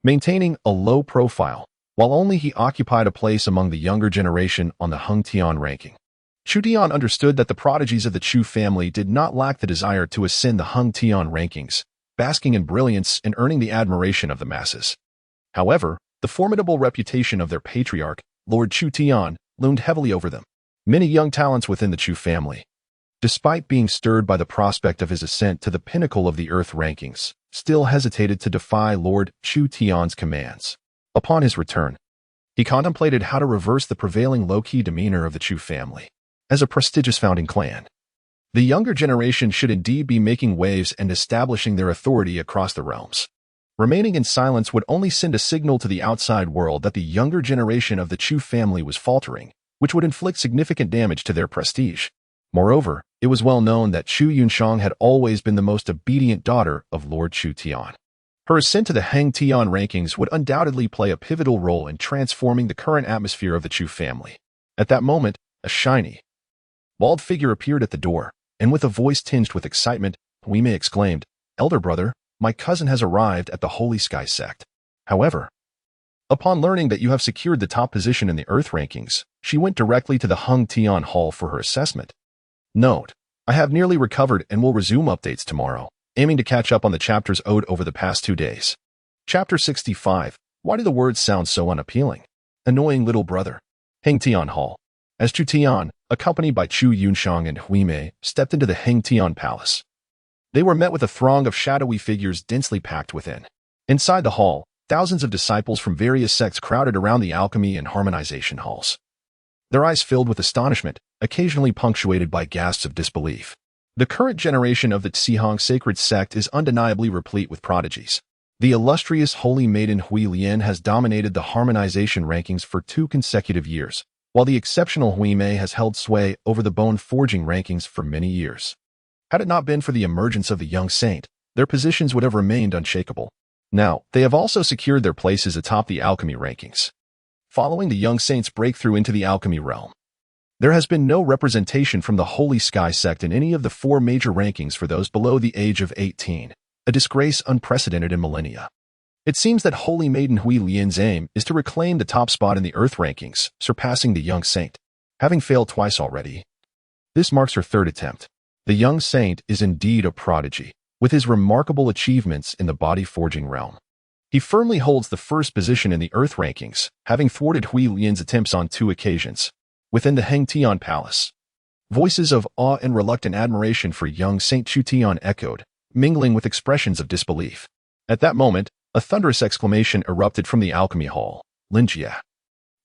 maintaining a low profile, while only he occupied a place among the younger generation on the Hung Tian ranking. Chu Tian understood that the prodigies of the Chu family did not lack the desire to ascend the Hung Tian rankings, basking in brilliance and earning the admiration of the masses. However, the formidable reputation of their patriarch, Lord Chu Tian, loomed heavily over them. Many young talents within the Chu family, despite being stirred by the prospect of his ascent to the pinnacle of the Earth rankings, still hesitated to defy Lord Chu Tian's commands. Upon his return, he contemplated how to reverse the prevailing low-key demeanor of the Chu family. As a prestigious founding clan, the younger generation should indeed be making waves and establishing their authority across the realms. Remaining in silence would only send a signal to the outside world that the younger generation of the Chu family was faltering, which would inflict significant damage to their prestige. Moreover, it was well known that Chu Yunshang had always been the most obedient daughter of Lord Chu Tian. Her ascent to the Heng Tian rankings would undoubtedly play a pivotal role in transforming the current atmosphere of the Chu family. At that moment, a shiny, bald figure appeared at the door, and with a voice tinged with excitement, Huime exclaimed, "Elder brother, my cousin has arrived at the Holy Sky Sect." However, upon learning that you have secured the top position in the Earth rankings, she went directly to the Heng Tian Hall for her assessment. Note: I have nearly recovered and will resume updates tomorrow, aiming to catch up on the chapters owed over the past 2 days. Chapter 65. Why do the words sound so unappealing? Annoying little brother. Heng Tian Hall. As Chu Tian, accompanied by Chu Yunshang and Huime, stepped into the Heng Tian Palace, they were met with a throng of shadowy figures densely packed within. Inside the hall, thousands of disciples from various sects crowded around the alchemy and harmonization halls. Their eyes filled with astonishment, occasionally punctuated by gasps of disbelief. The current generation of the Tsihong Sacred Sect is undeniably replete with prodigies. The illustrious holy maiden Hui Lian has dominated the harmonization rankings for 2 consecutive years, while the exceptional Huime has held sway over the bone forging rankings for many years. Had it not been for the emergence of the young saint, their positions would have remained unshakable. Now, they have also secured their places atop the alchemy rankings. Following the young saint's breakthrough into the alchemy realm, there has been no representation from the Holy Sky Sect in any of the 4 major rankings for those below the age of 18, a disgrace unprecedented in millennia. It seems that Holy Maiden Hui Lian's aim is to reclaim the top spot in the Earth rankings, surpassing the young saint. Having failed twice already, this marks her 3rd attempt. The young saint is indeed a prodigy, with his remarkable achievements in the body forging realm. He firmly holds the 1st position in the Earth rankings, having thwarted Hui Lian's attempts on 2 occasions. Within the Heng Tian Palace, voices of awe and reluctant admiration for young Saint Chu Tian echoed, mingling with expressions of disbelief. At that moment, a thunderous exclamation erupted from the alchemy hall. Linjia,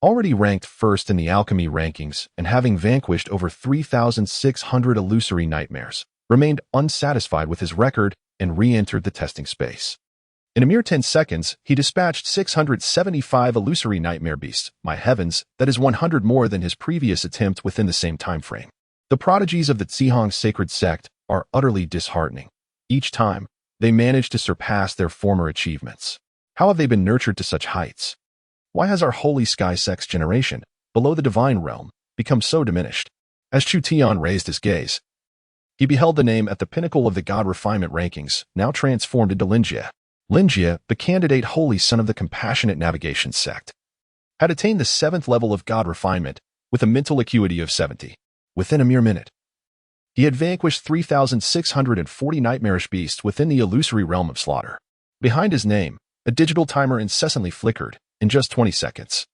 already ranked 1st in the alchemy rankings and having vanquished over 3,600 illusory nightmares, remained unsatisfied with his record and re-entered the testing space. In a mere 10 seconds, he dispatched 675 illusory nightmare beasts. My heavens, that is 100 more than his previous attempt within the same time frame. The prodigies of the Tsihong Sacred Sect are utterly disheartening. Each time, they manage to surpass their former achievements. How have they been nurtured to such heights? Why has our Holy Sky Sect's generation, below the divine realm, become so diminished? As Chu Tian raised his gaze, he beheld the name at the pinnacle of the God Refinement rankings, now transformed into Linjia. Linjia, the candidate holy son of the Compassionate Navigation Sect, had attained the 7th level of God Refinement with a mental acuity of 70. Within a mere minute, he had vanquished 3,640 nightmarish beasts within the illusory realm of slaughter. Behind his name, a digital timer incessantly flickered. In just 20 seconds,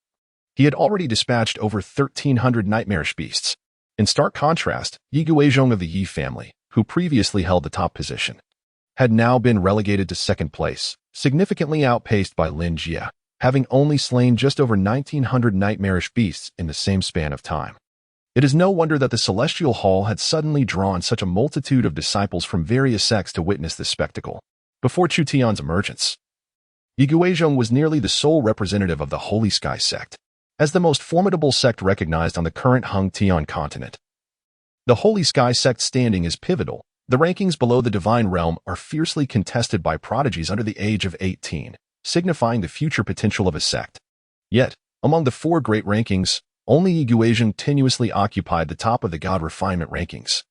he had already dispatched over 1,300 nightmarish beasts. In stark contrast, Yi Guizhong of the Yi family, who previously held the top position, had now been relegated to 2nd place, significantly outpaced by Lin Jia, having only slain just over 1,900 nightmarish beasts in the same span of time. It is no wonder that the Celestial Hall had suddenly drawn such a multitude of disciples from various sects to witness this spectacle. Before Chu Tian's emergence, Yi Guizhong was nearly the sole representative of the Holy Sky Sect, as the most formidable sect recognized on the current Heng Tian continent. The Holy Sky Sect's standing is pivotal. The rankings below the divine realm are fiercely contested by prodigies under the age of 18, signifying the future potential of a sect. Yet, among the 4 great rankings, only Yi Guizhong tenuously occupied the top of the God Refinement rankings.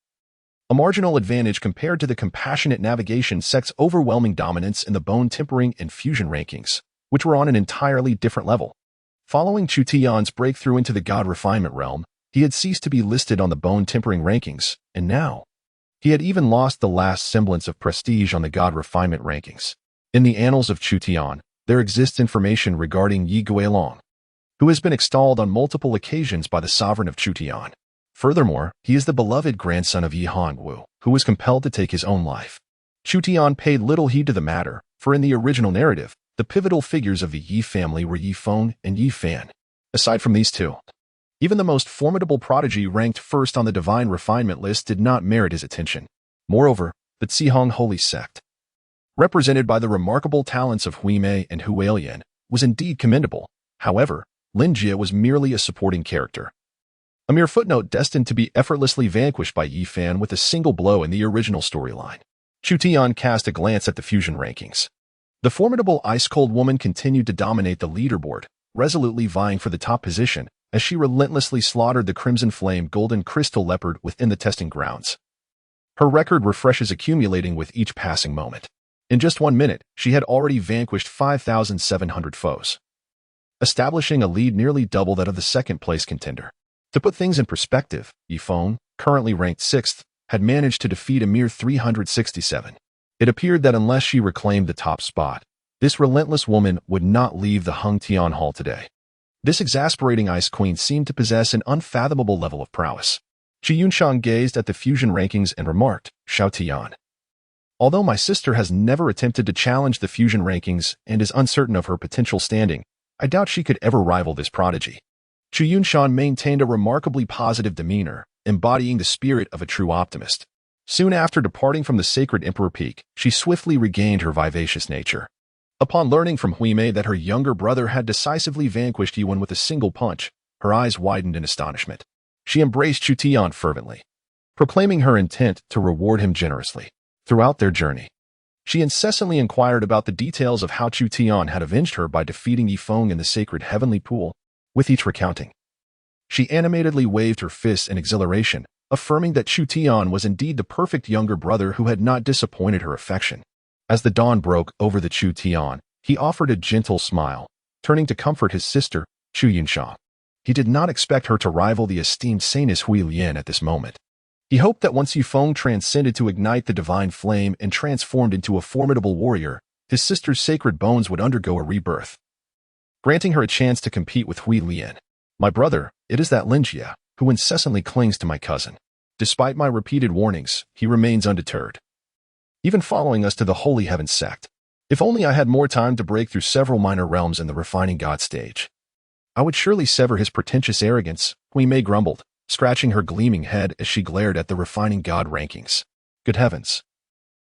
A marginal advantage compared to the Compassionate Navigation Sect's overwhelming dominance in the bone tempering and fusion rankings, which were on an entirely different level. Following Chu Tian's breakthrough into the God Refinement realm, he had ceased to be listed on the bone tempering rankings, and now, he had even lost the last semblance of prestige on the God Refinement rankings. In the annals of Chu Tian, there exists information regarding Yi Guilong, who has been extolled on multiple occasions by the sovereign of Chu Tian. Furthermore, he is the beloved grandson of Yi Hongwu, who was compelled to take his own life. Chu Tian paid little heed to the matter, for in the original narrative, the pivotal figures of the Yi family were Yi Feng and Yi Fan. Aside from these two, even the most formidable prodigy ranked first on the divine refinement list did not merit his attention. Moreover, the Zihong Holy Sect, represented by the remarkable talents of Hui Mei and Hu Lian, was indeed commendable. However, Lin Jie was merely a supporting character, a mere footnote destined to be effortlessly vanquished by Yi Fan with a single blow in the original storyline. Chu Tian cast a glance at the fusion rankings. The formidable ice-cold woman continued to dominate the leaderboard, resolutely vying for the top position as she relentlessly slaughtered the Crimson Flame Golden Crystal Leopard within the testing grounds. Her record refreshes accumulating with each passing moment. In just 1 minute, she had already vanquished 5,700 foes, establishing a lead nearly double that of the second-place contender. To put things in perspective, Yi Feng, currently ranked 6th, had managed to defeat a mere 367. It appeared that unless she reclaimed the top spot, this relentless woman would not leave the Hung Tian Hall today. This exasperating Ice Queen seemed to possess an unfathomable level of prowess. Chu Yunshan gazed at the fusion rankings and remarked, Xiao Tian, although my sister has never attempted to challenge the fusion rankings and is uncertain of her potential standing, I doubt she could ever rival this prodigy. Chu Yunshan maintained a remarkably positive demeanor, embodying the spirit of a true optimist. Soon after departing from the Sacred Emperor Peak, she swiftly regained her vivacious nature. Upon learning from Hui Mei that her younger brother had decisively vanquished Yuan with a single punch, her eyes widened in astonishment. She embraced Chu Tian fervently, proclaiming her intent to reward him generously. Throughout their journey, she incessantly inquired about the details of how Chu Tian had avenged her by defeating Yi Feng in the sacred heavenly pool. With each recounting, she animatedly waved her fists in exhilaration, affirming that Chu Tian was indeed the perfect younger brother who had not disappointed her affection. As the dawn broke over the Chu Tian, he offered a gentle smile, turning to comfort his sister, Chu Yunshan. He did not expect her to rival the esteemed Saintess Hui Lian at this moment. He hoped that once Yi Feng transcended to ignite the divine flame and transformed into a formidable warrior, his sister's sacred bones would undergo a rebirth, granting her a chance to compete with Hui Lian. My brother, it is that Lin Jie, who incessantly clings to my cousin. Despite my repeated warnings, he remains undeterred, even following us to the Holy Heaven Sect. If only I had more time to break through several minor realms in the refining God stage, I would surely sever his pretentious arrogance, Hui Mei grumbled, scratching her gleaming head as she glared at the refining God rankings. Good heavens!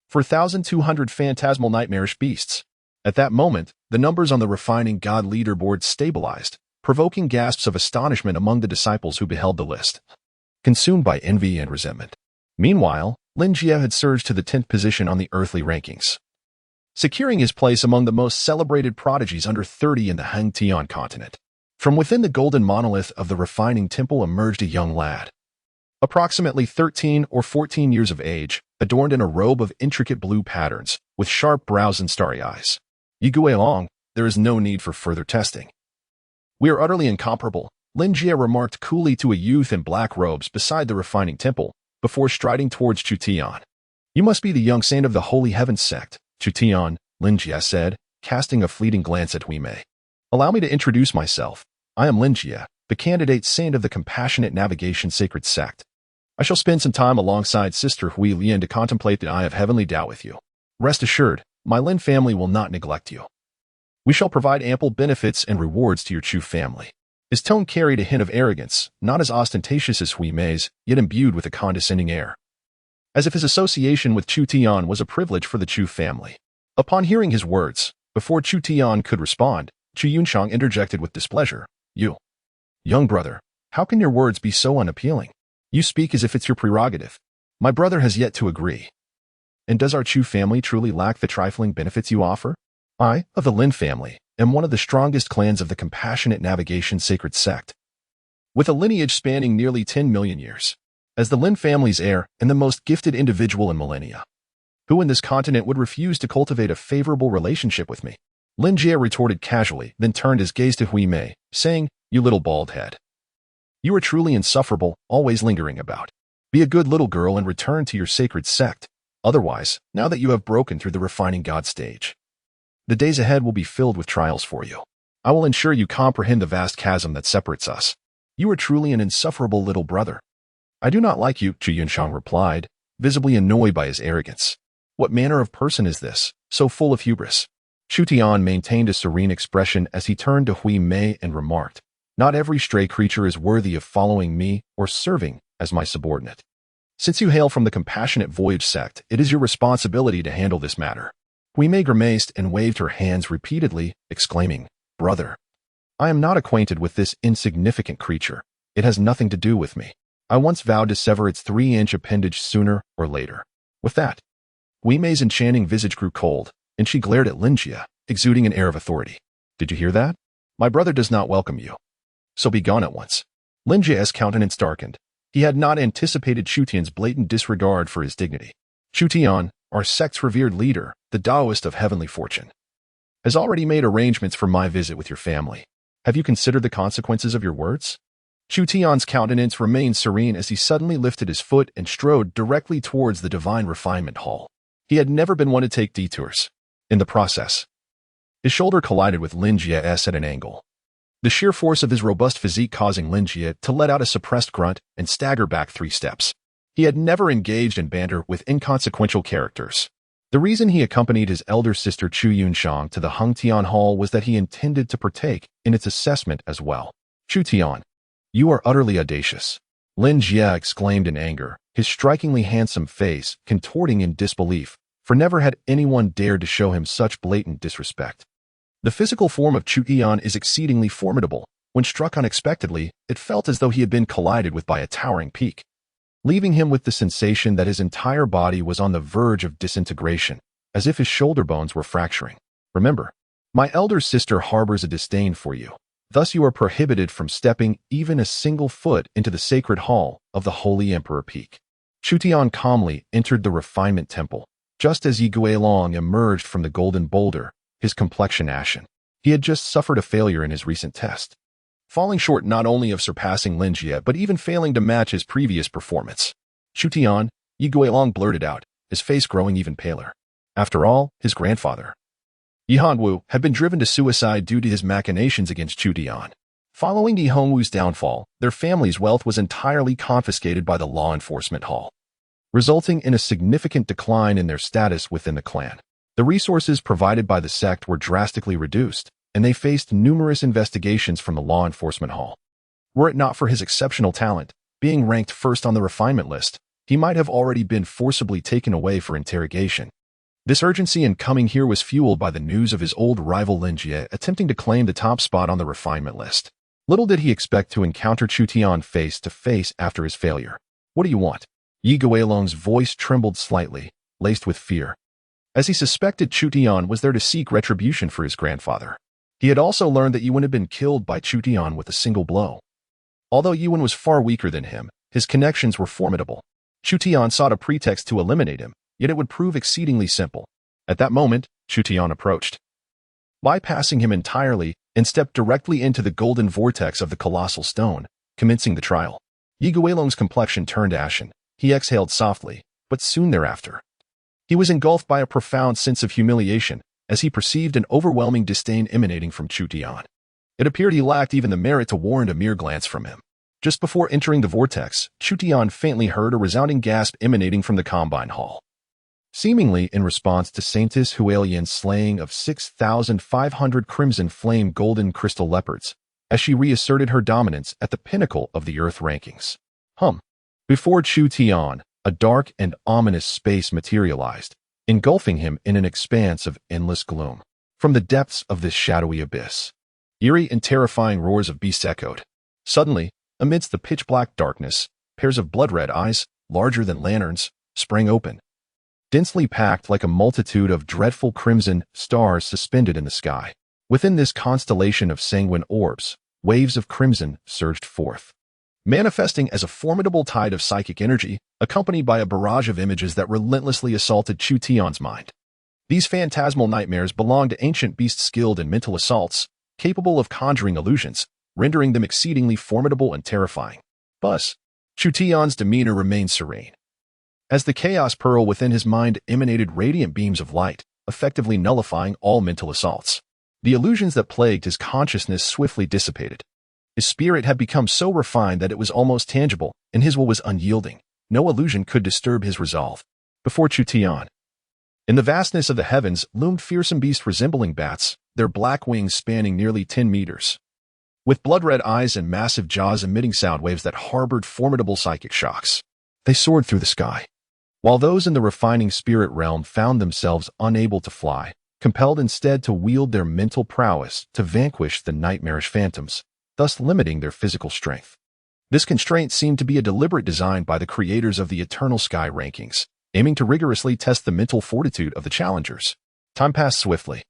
4,200 phantasmal nightmarish beasts. At that moment, the numbers on the refining God leaderboard stabilized, provoking gasps of astonishment among the disciples who beheld the list, consumed by envy and resentment. Meanwhile, Lin Jie had surged to the 10th position on the earthly rankings, securing his place among the most celebrated prodigies under 30 in the Hung Tian continent. From within the golden monolith of the refining temple emerged a young lad, approximately 13 or 14 years of age, adorned in a robe of intricate blue patterns, with sharp brows and starry eyes. Yi Guilong, there is no need for further testing. We are utterly incomparable, Lin Jie remarked coolly to a youth in black robes beside the refining temple, before striding towards Chu Tian. You must be the young saint of the Holy Heaven Sect, Chu Tian, Lin Jie said, casting a fleeting glance at Hui Mei. Allow me to introduce myself. I am Lin Jie, the candidate saint of the Compassionate Navigation Sacred Sect. I shall spend some time alongside Sister Hui Lian to contemplate the Eye of Heavenly Tao with you. Rest assured, my Lin family will not neglect you. We shall provide ample benefits and rewards to your Chu family. His tone carried a hint of arrogance, not as ostentatious as Hui Mei's, yet imbued with a condescending air, as if his association with Chu Tian was a privilege for the Chu family. Upon hearing his words, before Chu Tian could respond, Chu Yunshan interjected with displeasure. You, young brother, how can your words be so unappealing? You speak as if it's your prerogative. My brother has yet to agree. And does our Chu family truly lack the trifling benefits you offer? I, of the Lin family, am one of the strongest clans of the Compassionate Navigation Sacred Sect, with a lineage spanning nearly 10 million years. As the Lin family's heir and the most gifted individual in millennia, who in this continent would refuse to cultivate a favorable relationship with me? Lin Jie retorted casually, then turned his gaze to Hui Mei, saying, You little bald head. You are truly insufferable, always lingering about. Be a good little girl and return to your sacred sect. Otherwise, now that you have broken through the refining God stage, the days ahead will be filled with trials for you. I will ensure you comprehend the vast chasm that separates us. You are truly an insufferable little brother. I do not like you, Chu Tian replied, visibly annoyed by his arrogance. What manner of person is this, so full of hubris? Chu Tian maintained a serene expression as he turned to Hui Mei and remarked, not every stray creature is worthy of following me or serving as my subordinate. Since you hail from the Compassionate Voyage sect, it is your responsibility to handle this matter. Hui Mei grimaced and waved her hands repeatedly, exclaiming, Brother, I am not acquainted with this insignificant creature. It has nothing to do with me. I once vowed to sever its 3-inch appendage sooner or later. With that, Hui Mei's enchanting visage grew cold, and she glared at Lin Jie, exuding an air of authority. Did you hear that? My brother does not welcome you. So be gone at once. Lin Jie's countenance darkened. He had not anticipated Chu Tian's blatant disregard for his dignity. Chu Tian, our sect's revered leader, the Taoist of heavenly fortune, has already made arrangements for my visit with your family. Have you considered the consequences of your words? Chu Tian's countenance remained serene as he suddenly lifted his foot and strode directly towards the divine refinement hall. He had never been one to take detours. In the process, his shoulder collided with Lin Jie's at an angle. The sheer force of his robust physique causing Lin Jie to let out a suppressed grunt and stagger back 3 steps. He had never engaged in banter with inconsequential characters. The reason he accompanied his elder sister Chu Yunshang to the Hengtian Hall was that he intended to partake in its assessment as well. Chu Tian, you are utterly audacious. Lin Jie exclaimed in anger, his strikingly handsome face contorting in disbelief, for never had anyone dared to show him such blatant disrespect. The physical form of Chu Tian is exceedingly formidable. When struck unexpectedly, it felt as though he had been collided with by a towering peak, leaving him with the sensation that his entire body was on the verge of disintegration, as if his shoulder bones were fracturing. Remember, my elder sister harbors a disdain for you. Thus you are prohibited from stepping even a single foot into the sacred hall of the Holy Emperor Peak. Chu Tian calmly entered the refinement temple, just as Yi Guilong emerged from the golden boulder, his complexion ashen. He had just suffered a failure in his recent test, falling short not only of surpassing Lin Jie but even failing to match his previous performance. Chu Tian, Yi Guilong blurted out, his face growing even paler. After all, his grandfather, Yi Hongwu, had been driven to suicide due to his machinations against Chu Tian. Following Yi Hongwu's downfall, their family's wealth was entirely confiscated by the law enforcement hall, resulting in a significant decline in their status within the clan. The resources provided by the sect were drastically reduced, and they faced numerous investigations from the law enforcement hall. Were it not for his exceptional talent, being ranked first on the refinement list, he might have already been forcibly taken away for interrogation. This urgency in coming here was fueled by the news of his old rival Lin Jie attempting to claim the top spot on the refinement list. Little did he expect to encounter Chu Tian face to face after his failure. What do you want? Yi Guilong's voice trembled slightly, laced with fear, as he suspected Chu Tian was there to seek retribution for his grandfather. He had also learned that Yuan had been killed by Chu Tian with a single blow. Although Yuan was far weaker than him, his connections were formidable. Chu Tian sought a pretext to eliminate him, yet it would prove exceedingly simple. At that moment, Chu Tian approached, bypassing him entirely, and stepped directly into the golden vortex of the colossal stone, commencing the trial. Yi Guilong's complexion turned ashen. He exhaled softly, but soon thereafter, he was engulfed by a profound sense of humiliation as he perceived an overwhelming disdain emanating from Chu Tian. It appeared he lacked even the merit to warrant a mere glance from him. Just before entering the vortex, Chu Tian faintly heard a resounding gasp emanating from the Combine Hall, seemingly in response to Saintess Hualian's slaying of 6,500 crimson flame golden crystal leopards, as she reasserted her dominance at the pinnacle of the Earth rankings. Before Chu Tian, a dark and ominous space materialized, engulfing him in an expanse of endless gloom. From the depths of this shadowy abyss, eerie and terrifying roars of beasts echoed. Suddenly, amidst the pitch-black darkness, pairs of blood-red eyes, larger than lanterns, sprang open, densely packed like a multitude of dreadful crimson stars suspended in the sky. Within this constellation of sanguine orbs, waves of crimson surged forth, manifesting as a formidable tide of psychic energy, accompanied by a barrage of images that relentlessly assaulted Chu Tian's mind. These phantasmal nightmares belonged to ancient beasts skilled in mental assaults, capable of conjuring illusions, rendering them exceedingly formidable and terrifying. Thus, Chu Tian's demeanor remained serene, as the chaos pearl within his mind emanated radiant beams of light, effectively nullifying all mental assaults. The illusions that plagued his consciousness swiftly dissipated, His spirit had become so refined that it was almost tangible, and his will was unyielding. No illusion could disturb his resolve. Before Chu Tian, in the vastness of the heavens, loomed fearsome beasts resembling bats, their black wings spanning nearly 10 meters. With blood-red eyes and massive jaws emitting sound waves that harbored formidable psychic shocks. They soared through the sky. While those in the refining spirit realm found themselves unable to fly, compelled instead to wield their mental prowess to vanquish the nightmarish phantoms, thus limiting their physical strength. This constraint seemed to be a deliberate design by the creators of the Eternal Sky rankings, aiming to rigorously test the mental fortitude of the challengers. Time passed swiftly.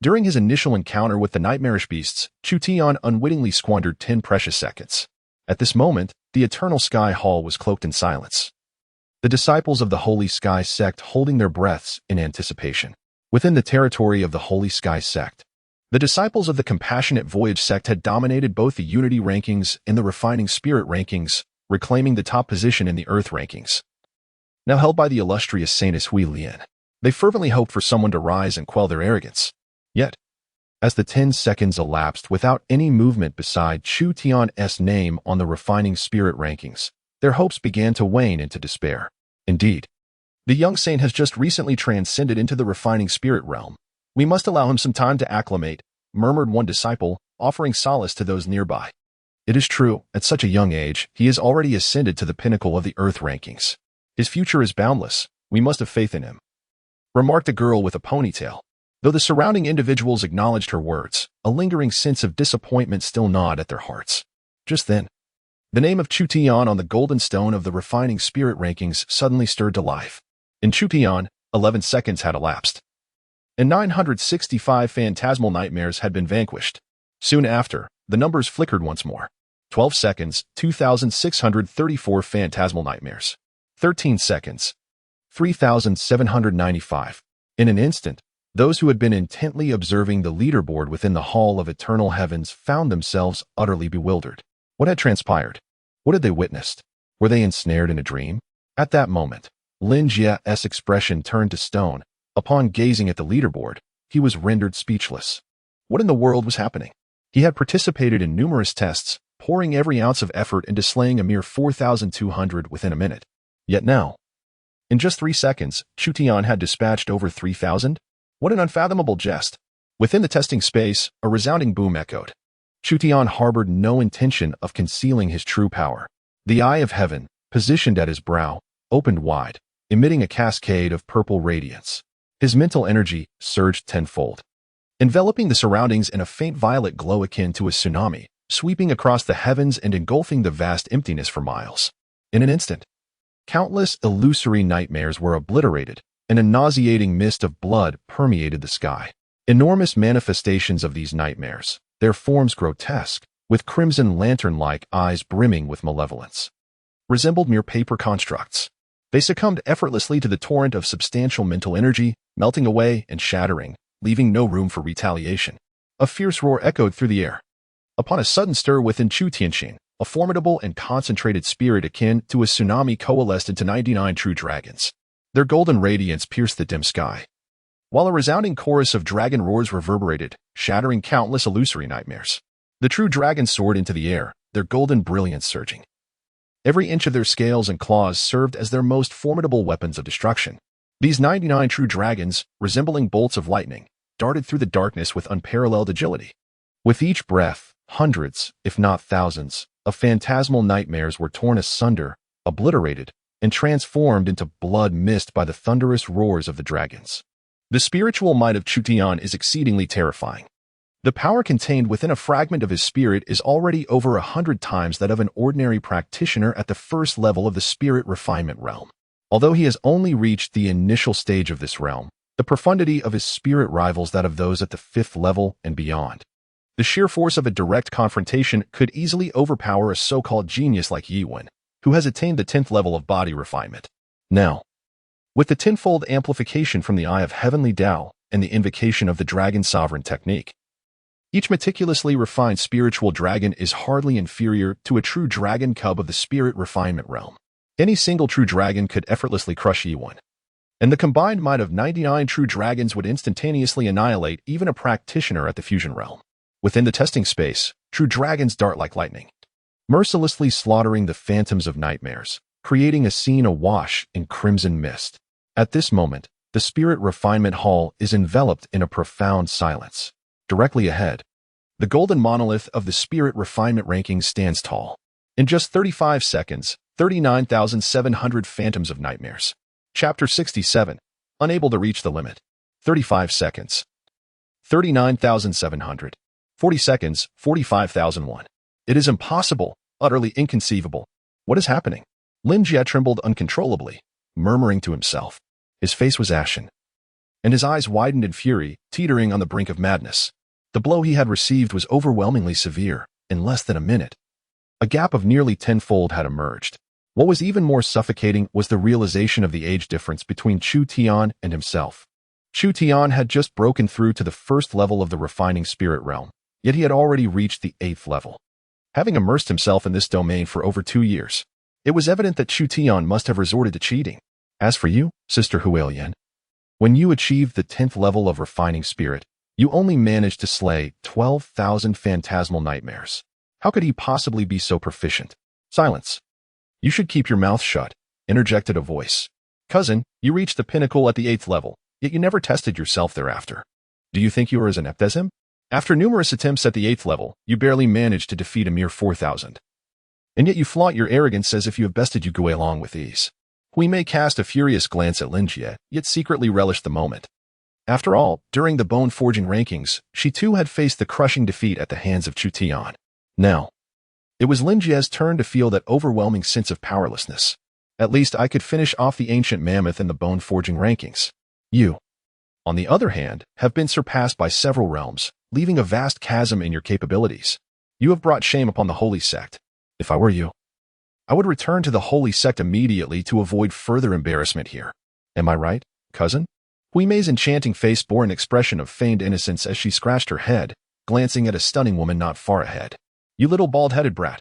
During his initial encounter with the nightmarish beasts, Chu Tian unwittingly squandered 10 precious seconds. At this moment, the Eternal Sky Hall was cloaked in silence. The disciples of the Holy Sky Sect holding their breaths in anticipation. Within the territory of the Holy Sky Sect, the disciples of the Compassionate Voyage Sect had dominated both the Unity rankings and the Refining Spirit rankings, reclaiming the top position in the Earth rankings. Now held by the illustrious Saintess Hui Lian, they fervently hoped for someone to rise and quell their arrogance. Yet, as the 10 seconds elapsed without any movement beside Chu Tian's name on the Refining Spirit rankings, their hopes began to wane into despair. Indeed, the young saint has just recently transcended into the Refining Spirit realm. We must allow him some time to acclimate, murmured one disciple, offering solace to those nearby. It is true, at such a young age, he has already ascended to the pinnacle of the Earth rankings. His future is boundless. We must have faith in him, remarked a girl with a ponytail. Though the surrounding individuals acknowledged her words, a lingering sense of disappointment still gnawed at their hearts. Just then, the name of Chu Tian on the golden stone of the Refining Spirit rankings suddenly stirred to life. In Chu Tian, 11 seconds had elapsed, and 965 phantasmal nightmares had been vanquished. Soon after, the numbers flickered once more. 12 seconds, 2,634 phantasmal nightmares. 13 seconds, 3,795. In an instant, those who had been intently observing the leaderboard within the Hall of Eternal Heavens found themselves utterly bewildered. What had transpired? What had they witnessed? Were they ensnared in a dream? At that moment, Lin Jia's expression turned to stone. Upon gazing at the leaderboard, he was rendered speechless. What in the world was happening? He had participated in numerous tests, pouring every ounce of effort into slaying a mere 4,200 within a minute. Yet now, in just 3 seconds, Chu Tian had dispatched over 3,000? What an unfathomable jest. Within the testing space, a resounding boom echoed. Chu Tian harbored no intention of concealing his true power. The eye of heaven, positioned at his brow, opened wide, emitting a cascade of purple radiance. His mental energy surged tenfold, enveloping the surroundings in a faint violet glow akin to a tsunami, sweeping across the heavens and engulfing the vast emptiness for miles. In an instant, countless illusory nightmares were obliterated, and a nauseating mist of blood permeated the sky. Enormous manifestations of these nightmares, their forms grotesque, with crimson lantern-like eyes brimming with malevolence, resembled mere paper constructs. They succumbed effortlessly to the torrent of substantial mental energy, melting away and shattering, leaving no room for retaliation. A fierce roar echoed through the air. Upon a sudden stir within Chu Tian, a formidable and concentrated spirit akin to a tsunami coalesced into 99 true dragons. Their golden radiance pierced the dim sky, while a resounding chorus of dragon roars reverberated, shattering countless illusory nightmares. The true dragons soared into the air, their golden brilliance surging. Every inch of their scales and claws served as their most formidable weapons of destruction. These 99 true dragons, resembling bolts of lightning, darted through the darkness with unparalleled agility. With each breath, hundreds, if not thousands, of phantasmal nightmares were torn asunder, obliterated, and transformed into blood mist by the thunderous roars of the dragons. The spiritual might of Chu Tian is exceedingly terrifying. The power contained within a fragment of his spirit is already over 100 times that of an ordinary practitioner at the first level of the spirit refinement realm. Although he has only reached the initial stage of this realm, the profundity of his spirit rivals that of those at the 5th level and beyond. The sheer force of a direct confrontation could easily overpower a so-called genius like Yi Wen, who has attained the 10th level of body refinement. Now, with the tenfold amplification from the Eye of Heavenly Tao and the invocation of the Dragon Sovereign technique, each meticulously refined spiritual dragon is hardly inferior to a true dragon cub of the spirit refinement realm. Any single true dragon could effortlessly crush Yi Wen, and the combined might of 99 true dragons would instantaneously annihilate even a practitioner at the fusion realm. Within the testing space, true dragons dart like lightning, mercilessly slaughtering the phantoms of nightmares, creating a scene awash in crimson mist. At this moment, the Spirit Refinement Hall is enveloped in a profound silence. Directly ahead, the golden monolith of the Spirit Refinement rankings stands tall. In just 35 seconds, 39,700 phantoms of nightmares. Chapter 67. Unable to reach the limit. 35 seconds. 39,700. 40 seconds, 45,001. It is impossible, utterly inconceivable. What is happening? Lin Jie trembled uncontrollably, murmuring to himself. His face was ashen, and his eyes widened in fury, teetering on the brink of madness. The blow he had received was overwhelmingly severe. In less than a minute, a gap of nearly tenfold had emerged. What was even more suffocating was the realization of the age difference between Chu Tian and himself. Chu Tian had just broken through to the first level of the refining spirit realm, yet he had already reached the 8th level. Having immersed himself in this domain for over 2 years, it was evident that Chu Tian must have resorted to cheating. As for you, Sister Hualian, when you achieved the 10th level of refining spirit, you only managed to slay 12,000 phantasmal nightmares. How could he possibly be so proficient? Silence. You should keep your mouth shut, interjected a voice. Cousin, you reached the pinnacle at the 8th level, yet you never tested yourself thereafter. Do you think you are as inept as him? After numerous attempts at the 8th level, you barely managed to defeat a mere 4,000. And yet you flaunt your arrogance as if you have bested Yugui along with ease. We may cast a furious glance at Lin Jie, yet secretly relish the moment. After all, during the bone-forging rankings, she too had faced the crushing defeat at the hands of Chu Tian. Now, it was Lin Jie's turn to feel that overwhelming sense of powerlessness. At least I could finish off the ancient mammoth in the bone-forging rankings. You, on the other hand, have been surpassed by several realms, leaving a vast chasm in your capabilities. You have brought shame upon the Holy Sect. If I were you, I would return to the Holy Sect immediately to avoid further embarrassment here. Am I right, cousin? Hui Mei's enchanting face bore an expression of feigned innocence as she scratched her head, glancing at a stunning woman not far ahead. You little bald-headed brat.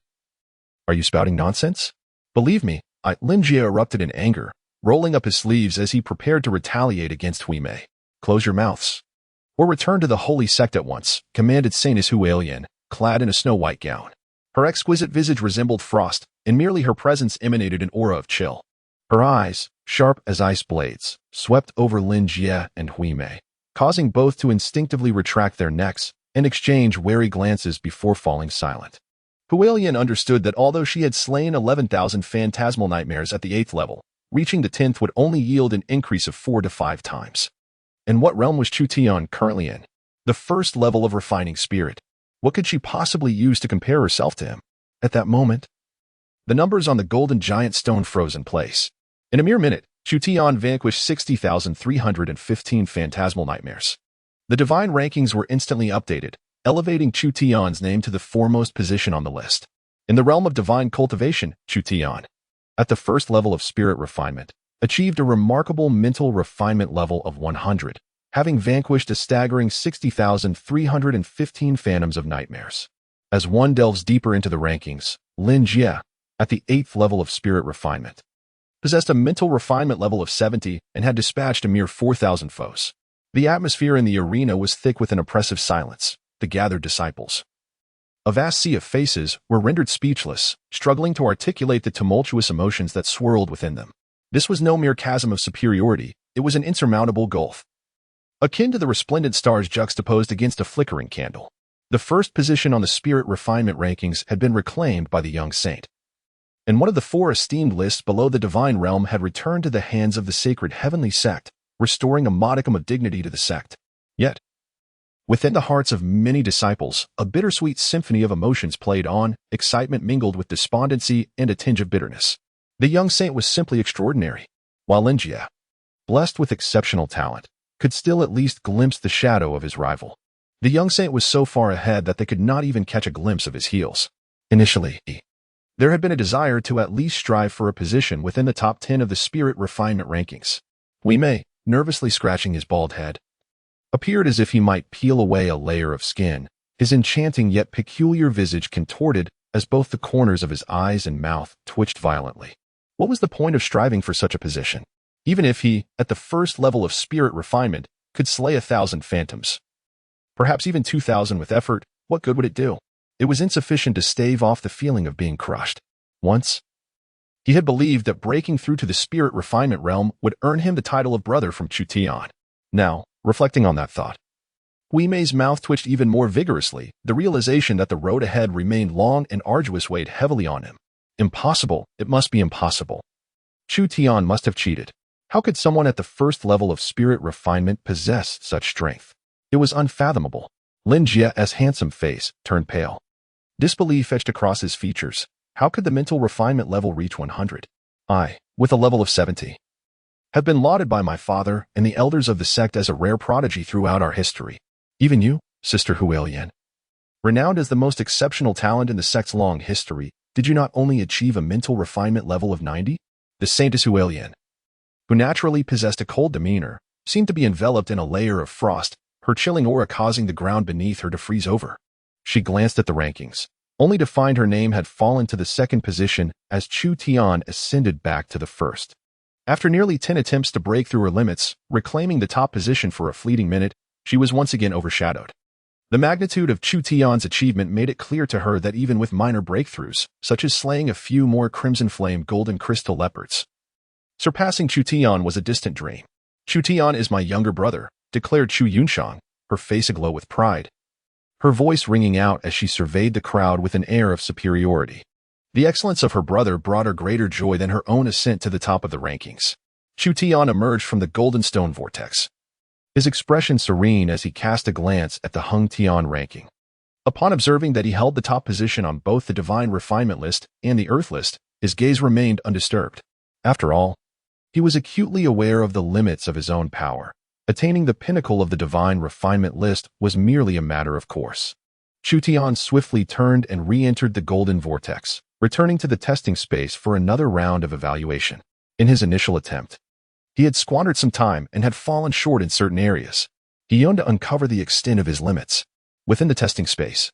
Are you spouting nonsense? Believe me, Lin Jie erupted in anger, rolling up his sleeves as he prepared to retaliate against Hui Mei. Close your mouths, or return to the Holy Sect at once, commanded Saintess Hualian, clad in a snow-white gown. Her exquisite visage resembled frost, and merely her presence emanated an aura of chill. Her eyes, sharp as ice blades, swept over Lin Jie and Hui Mei, causing both to instinctively retract their necks and exchange wary glances before falling silent. Hualian understood that although she had slain 11,000 phantasmal nightmares at the 8th level, reaching the 10th would only yield an increase of 4 to 5 times. And what realm was Chu Tian currently in? The first level of refining spirit. What could she possibly use to compare herself to him? At that moment, the numbers on the golden giant stone froze in place. In a mere minute, Chu Tian vanquished 60,315 phantasmal nightmares. The divine rankings were instantly updated, elevating Chu Tian's name to the foremost position on the list. In the realm of divine cultivation, Chu Tian, at the first level of spirit refinement, achieved a remarkable mental refinement level of 100, having vanquished a staggering 60,315 phantoms of nightmares. As one delves deeper into the rankings, Lin Jie, at the 8th level of spirit refinement, possessed a mental refinement level of 70 and had dispatched a mere 4,000 foes. The atmosphere in the arena was thick with an oppressive silence. The gathered disciples, a vast sea of faces, were rendered speechless, struggling to articulate the tumultuous emotions that swirled within them. This was no mere chasm of superiority, it was an insurmountable gulf, akin to the resplendent stars juxtaposed against a flickering candle. The first position on the spirit refinement rankings had been reclaimed by the young saint, and one of the 4 esteemed lists below the divine realm had returned to the hands of the Sacred Heavenly Sect, restoring a modicum of dignity to the sect. Yet, within the hearts of many disciples, a bittersweet symphony of emotions played on, excitement mingled with despondency and a tinge of bitterness. The young saint was simply extraordinary, while Lin Jie, blessed with exceptional talent, could still at least glimpse the shadow of his rival. The young saint was so far ahead that they could not even catch a glimpse of his heels. Initially, there had been a desire to at least strive for a position within the top 10 of the spirit refinement rankings. Hui Mei, nervously scratching his bald head, appeared as if he might peel away a layer of skin, his enchanting yet peculiar visage contorted as both the corners of his eyes and mouth twitched violently. What was the point of striving for such a position? Even if he, at the first level of spirit refinement, could slay 1,000 phantoms, perhaps even 2,000 with effort, what good would it do? it was insufficient to stave off the feeling of being crushed. Once, he had believed that breaking through to the spirit refinement realm would earn him the title of brother from Chu Tian. Now, reflecting on that thought, Wei Mei's mouth twitched even more vigorously. The realization that the road ahead remained long and arduous weighed heavily on him. Impossible. It must be impossible. Chu Tian must have cheated. How could someone at the first level of spirit refinement possess such strength? It was unfathomable. Lin Jie's handsome face turned pale. Disbelief etched across his features. How could the mental refinement level reach 100? I, with a level of 70, have been lauded by my father and the elders of the sect as a rare prodigy throughout our history. Even you, Sister Hualian, renowned as the most exceptional talent in the sect's long history, did you not only achieve a mental refinement level of 90? The Saintess Hualian, who naturally possessed a cold demeanor, seemed to be enveloped in a layer of frost, her chilling aura causing the ground beneath her to freeze over. She glanced at the rankings, only to find her name had fallen to the second position as Chu Tian ascended back to the first. After nearly 10 attempts to break through her limits, reclaiming the top position for a fleeting minute, she was once again overshadowed. The magnitude of Chu Tian's achievement made it clear to her that even with minor breakthroughs, such as slaying a few more crimson flame golden crystal leopards, surpassing Chu Tian was a distant dream. Chu Tian is my younger brother, declared Chu Yunshang, her face aglow with pride, her voice ringing out as she surveyed the crowd with an air of superiority. The excellence of her brother brought her greater joy than her own ascent to the top of the rankings. Chu Tian emerged from the golden stone vortex, his expression serene as he cast a glance at the Hung Tian ranking. Upon observing that he held the top position on both the Divine Refinement list and the Earth list, his gaze remained undisturbed. After all, he was acutely aware of the limits of his own power. Attaining the pinnacle of the Divine Refinement list was merely a matter of course. Chu Tian swiftly turned and re-entered the golden vortex, returning to the testing space for another round of evaluation. In his initial attempt, he had squandered some time and had fallen short in certain areas. He yearned to uncover the extent of his limits. Within the testing space,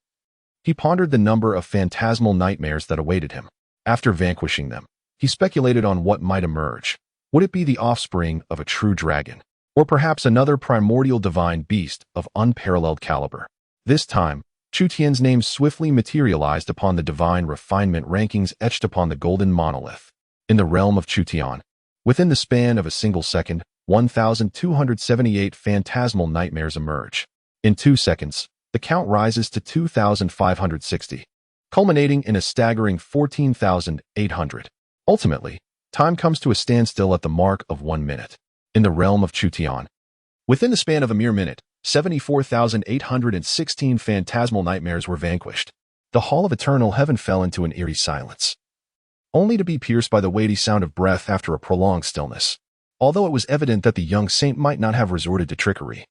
he pondered the number of phantasmal nightmares that awaited him. After vanquishing them, he speculated on what might emerge. Would it be the offspring of a true dragon, or perhaps another primordial divine beast of unparalleled caliber? This time, Chu Tian's name swiftly materialized upon the Divine Refinement rankings etched upon the golden monolith. In the realm of Chu Tian, within the span of a single second, 1,278 phantasmal nightmares emerge. In 2 seconds, the count rises to 2,560, culminating in a staggering 14,800. Ultimately, time comes to a standstill at the mark of 1 minute. In the realm of Chu Tian, within the span of a mere minute, 74,816 phantasmal nightmares were vanquished. The Hall of Eternal Heaven fell into an eerie silence, only to be pierced by the weighty sound of breath after a prolonged stillness. Although it was evident that the young saint might not have resorted to trickery,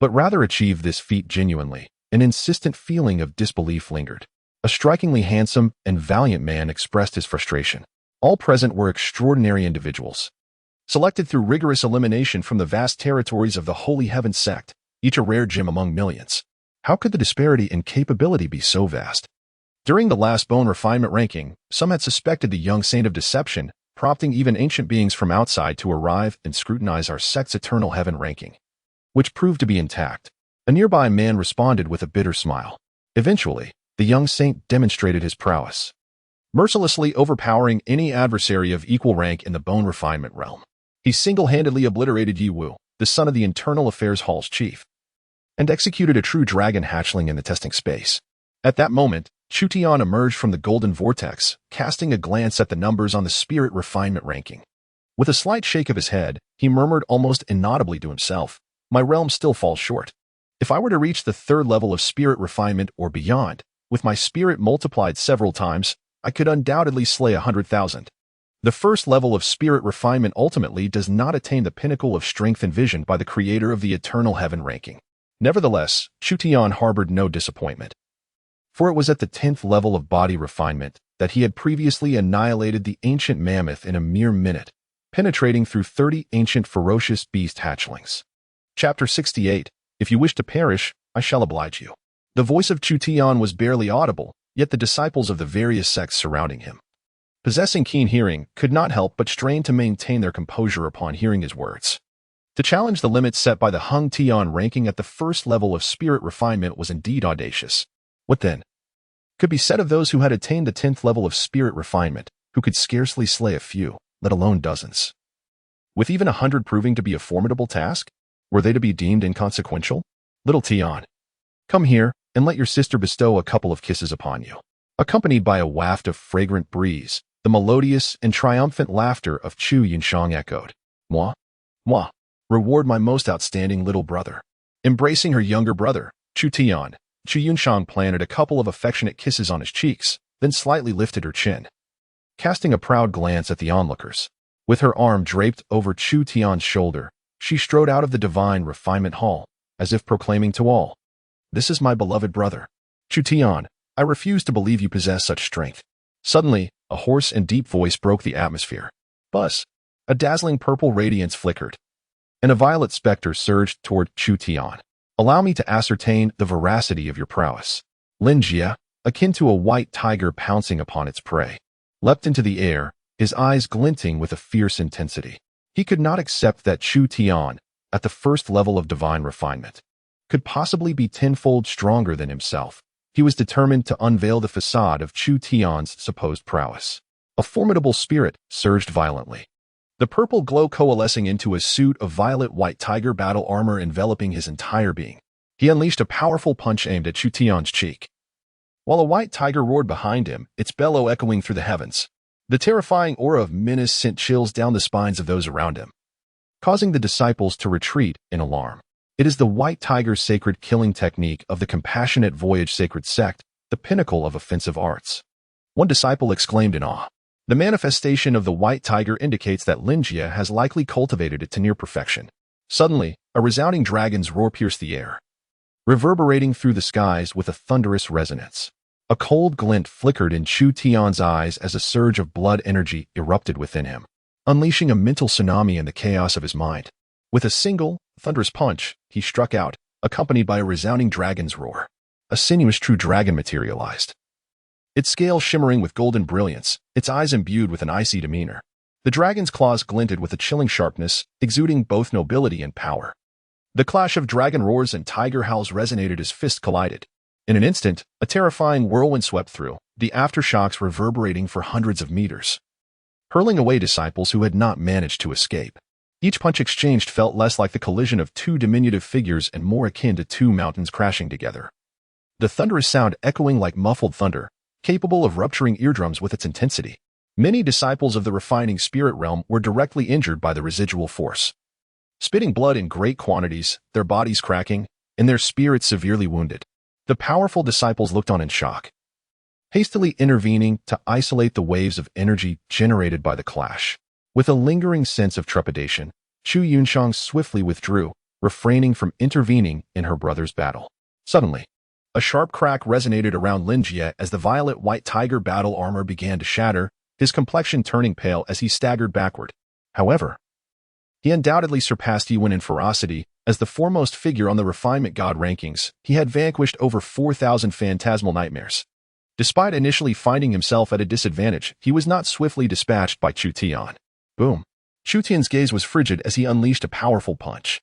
but rather achieved this feat genuinely, an insistent feeling of disbelief lingered. A strikingly handsome and valiant man expressed his frustration. All present were extraordinary individuals, selected through rigorous elimination from the vast territories of the Holy Heaven Sect, each a rare gem among millions. How could the disparity in capability be so vast? During the last bone refinement ranking, some had suspected the young saint of deception, prompting even ancient beings from outside to arrive and scrutinize our sect's eternal heaven ranking, which proved to be intact. A nearby man responded with a bitter smile. Eventually, the young saint demonstrated his prowess, mercilessly overpowering any adversary of equal rank in the bone refinement realm. He single-handedly obliterated Yi Wu, the son of the Internal Affairs Hall's chief, and executed a true dragon hatchling in the testing space. At that moment, Chu Tian emerged from the golden vortex, casting a glance at the numbers on the spirit refinement ranking. With a slight shake of his head, he murmured almost inaudibly to himself, "My realm still falls short. If I were to reach the 3rd level of spirit refinement or beyond, with my spirit multiplied several times, I could undoubtedly slay 100,000. The 1st level of spirit refinement ultimately does not attain the pinnacle of strength envisioned by the creator of the Eternal Heaven ranking." Nevertheless, Chu Tian harbored no disappointment, for it was at the 10th level of body refinement that he had previously annihilated the ancient mammoth in a mere minute, penetrating through 30 ancient ferocious beast hatchlings. Chapter 68. If you wish to perish, I shall oblige you. The voice of Chu Tian was barely audible, yet the disciples of the various sects surrounding him, possessing keen hearing, could not help but strain to maintain their composure upon hearing his words. To challenge the limits set by the Hung Tian ranking at the 1st level of spirit refinement was indeed audacious. What then? could be said of those who had attained the 10th level of spirit refinement, who could scarcely slay a few, let alone dozens. With even 100 proving to be a formidable task, were they to be deemed inconsequential? Little Tian, come here and let your sister bestow a couple of kisses upon you. Accompanied by a waft of fragrant breeze, the melodious and triumphant laughter of Chu Tian echoed. Moi? Moi. Reward my most outstanding little brother. Embracing her younger brother, Chu Tian, Chu Tian planted a couple of affectionate kisses on his cheeks, then slightly lifted her chin. Casting a proud glance at the onlookers, with her arm draped over Chu Tian's shoulder, she strode out of the divine refinement hall, as if proclaiming to all, "This is my beloved brother. Chu Tian, I refuse to believe you possess such strength." Suddenly, a hoarse and deep voice broke the atmosphere. Buzz. A dazzling purple radiance flickered, and a violet specter surged toward Chu Tian. Allow me to ascertain the veracity of your prowess. Lin Jie, akin to a white tiger pouncing upon its prey, leapt into the air, his eyes glinting with a fierce intensity. He could not accept that Chu Tian, at the first level of divine refinement, could possibly be tenfold stronger than himself. He was determined to unveil the facade of Chu Tian's supposed prowess. A formidable spirit surged violently, the purple glow coalescing into a suit of violet-white tiger battle armor enveloping his entire being. He unleashed a powerful punch aimed at Chu Tian's cheek, while a white tiger roared behind him, its bellow echoing through the heavens. The terrifying aura of menace sent chills down the spines of those around him, causing the disciples to retreat in alarm. It is the white tiger's sacred killing technique of the compassionate voyage Sacred Sect, the pinnacle of offensive arts. One disciple exclaimed in awe. The manifestation of the white tiger indicates that Lin Jie has likely cultivated it to near perfection. Suddenly, a resounding dragon's roar pierced the air, reverberating through the skies with a thunderous resonance. A cold glint flickered in Chu Tian's eyes as a surge of blood energy erupted within him, unleashing a mental tsunami in the chaos of his mind. With a single, thunderous punch, he struck out, accompanied by a resounding dragon's roar. A sinuous true dragon materialized, its scales shimmering with golden brilliance, its eyes imbued with an icy demeanor. The dragon's claws glinted with a chilling sharpness, exuding both nobility and power. The clash of dragon roars and tiger howls resonated as fists collided. In an instant, a terrifying whirlwind swept through, the aftershocks reverberating for hundreds of meters, hurling away disciples who had not managed to escape. Each punch exchanged felt less like the collision of two diminutive figures and more akin to two mountains crashing together. The thunderous sound echoing like muffled thunder, capable of rupturing eardrums with its intensity. Many disciples of the refining spirit realm were directly injured by the residual force, spitting blood in great quantities, their bodies cracking, and their spirits severely wounded. The powerful disciples looked on in shock, hastily intervening to isolate the waves of energy generated by the clash. With a lingering sense of trepidation, Chu Tian swiftly withdrew, refraining from intervening in her brother's battle. Suddenly, a sharp crack resonated around Lin Jie as the violet-white tiger battle armor began to shatter, his complexion turning pale as he staggered backward. However, he undoubtedly surpassed Yuan in ferocity. As the foremost figure on the refinement god rankings, he had vanquished over 4,000 phantasmal nightmares. Despite initially finding himself at a disadvantage, he was not swiftly dispatched by Chu Tian. Boom. Chu Tian's gaze was frigid as he unleashed a powerful punch,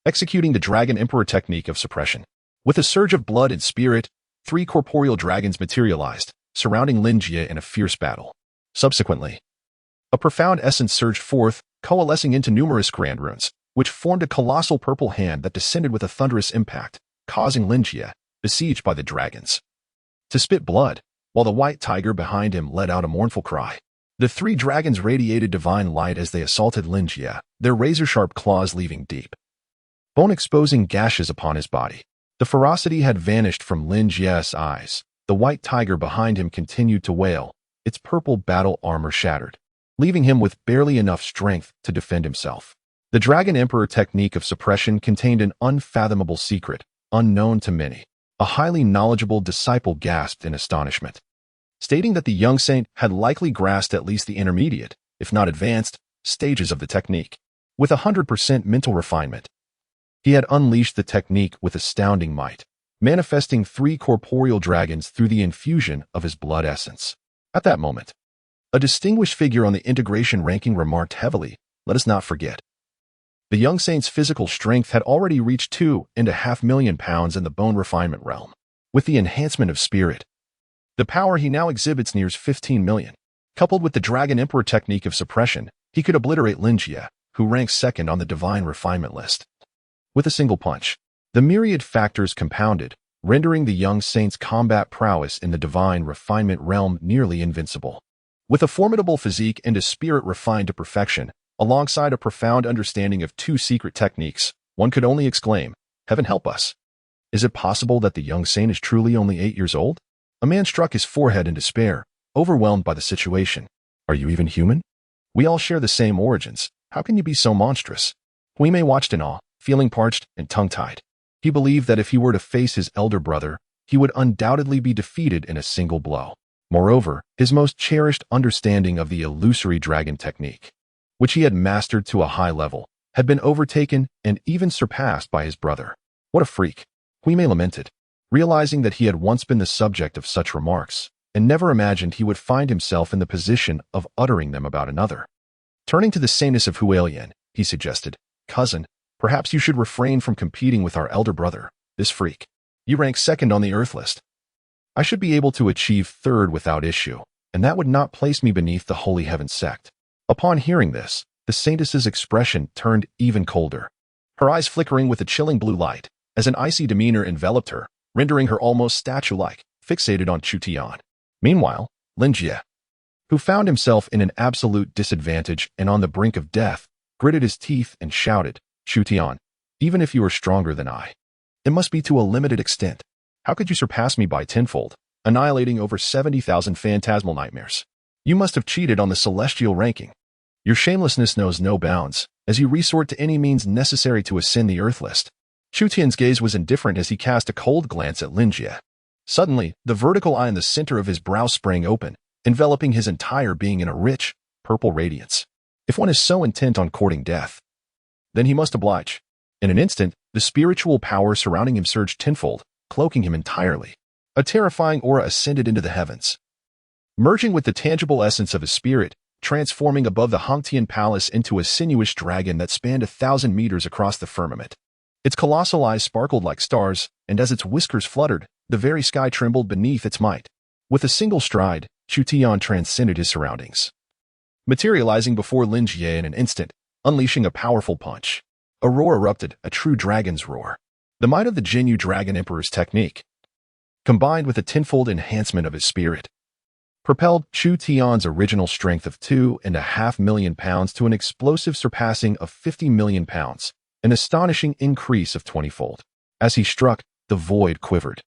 executing the Dragon Emperor technique of suppression. With a surge of blood and spirit, 3 corporeal dragons materialized, surrounding Lin Jie in a fierce battle. Subsequently, a profound essence surged forth, coalescing into numerous grand runes, which formed a colossal purple hand that descended with a thunderous impact, causing Lin Jie, besieged by the dragons, to spit blood, while the white tiger behind him let out a mournful cry. The 3 dragons radiated divine light as they assaulted Lin Jie, their razor-sharp claws leaving deep, bone-exposing gashes upon his body. The ferocity had vanished from Lin Jie's eyes. The white tiger behind him continued to wail, its purple battle armor shattered, leaving him with barely enough strength to defend himself. The Dragon Emperor technique of suppression contained an unfathomable secret, unknown to many. A highly knowledgeable disciple gasped in astonishment, stating that the young saint had likely grasped at least the intermediate, if not advanced, stages of the technique. With 100% mental refinement, he had unleashed the technique with astounding might, manifesting 3 corporeal dragons through the infusion of his blood essence. At that moment, a distinguished figure on the integration ranking remarked heavily, "Let us not forget. The young saint's physical strength had already reached 2.5 million pounds in the bone refinement realm. With the enhancement of spirit, The power he now exhibits nears 15 million. Coupled with the Dragon Emperor technique of suppression, he could obliterate Linjie, who ranks second on the divine refinement list. With a single punch, the myriad factors compounded, rendering the young saint's combat prowess in the divine refinement realm nearly invincible. With a formidable physique and a spirit refined to perfection, alongside a profound understanding of two secret techniques, one could only exclaim, "Heaven help us." Is it possible that the young saint is truly only 8 years old? A man struck his forehead in despair, overwhelmed by the situation. Are you even human? We all share the same origins. How can you be so monstrous? Huime watched in awe, feeling parched and tongue-tied. He believed that if he were to face his elder brother, he would undoubtedly be defeated in a single blow. Moreover, his most cherished understanding of the illusory dragon technique, which he had mastered to a high level, had been overtaken and even surpassed by his brother. What a freak! Huime lamented, realizing that he had once been the subject of such remarks, and never imagined he would find himself in the position of uttering them about another. Turning to the saintess of Hualien, he suggested, "Cousin, perhaps you should refrain from competing with our elder brother, this freak. You rank second on the Earth list. I should be able to achieve third without issue, and that would not place me beneath the Holy Heaven Sect." Upon hearing this, the saintess's expression turned even colder, her eyes flickering with a chilling blue light, as an icy demeanor enveloped her, rendering her almost statue-like, fixated on Chu Tian. Meanwhile, Linjie, who found himself in an absolute disadvantage and on the brink of death, gritted his teeth and shouted, "Chu Tian, even if you are stronger than I, it must be to a limited extent. How could you surpass me by tenfold, annihilating over 70,000 phantasmal nightmares? You must have cheated on the celestial ranking. Your shamelessness knows no bounds, as you resort to any means necessary to ascend the Earth list." Chu Tian's gaze was indifferent as he cast a cold glance at Linjie. Suddenly, the vertical eye in the center of his brow sprang open, enveloping his entire being in a rich, purple radiance. If one is so intent on courting death, then he must oblige. In an instant, the spiritual power surrounding him surged tenfold, cloaking him entirely. A terrifying aura ascended into the heavens, merging with the tangible essence of his spirit, transforming above the Hongtian palace into a sinuous dragon that spanned 1,000 meters across the firmament. Its colossal eyes sparkled like stars, and as its whiskers fluttered, the very sky trembled beneath its might. With a single stride, Chu Tian transcended his surroundings, materializing before Linjie in an instant, unleashing a powerful punch. A roar erupted, a true dragon's roar. The might of the Jinyu Dragon Emperor's technique, combined with a tenfold enhancement of his spirit, propelled Chu Tian's original strength of 2.5 million pounds to an explosive surpassing of 50 million pounds, an astonishing increase of 20-fold. As he struck, the void quivered,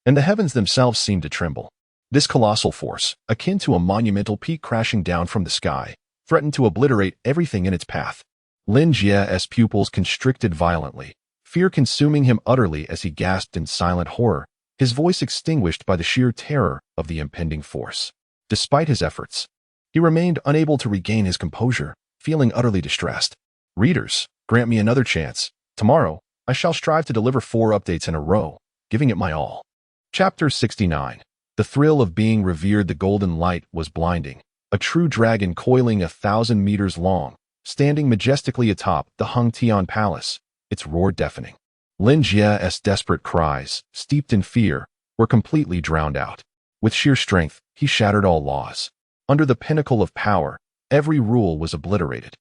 and the heavens themselves seemed to tremble. This colossal force, akin to a monumental peak crashing down from the sky, threatened to obliterate everything in its path. Linjie's pupils constricted violently, fear consuming him utterly as he gasped in silent horror, his voice extinguished by the sheer terror of the impending force. Despite his efforts, he remained unable to regain his composure, feeling utterly distressed. "Readers, grant me another chance. Tomorrow, I shall strive to deliver 4 updates in a row, giving it my all." Chapter 69. The thrill of being revered. The golden light was blinding, a true dragon coiling 1,000 meters long, standing majestically atop the Hongtian palace, its roar deafening. Linjie's desperate cries, steeped in fear, were completely drowned out. With sheer strength, he shattered all laws. Under the pinnacle of power, every rule was obliterated.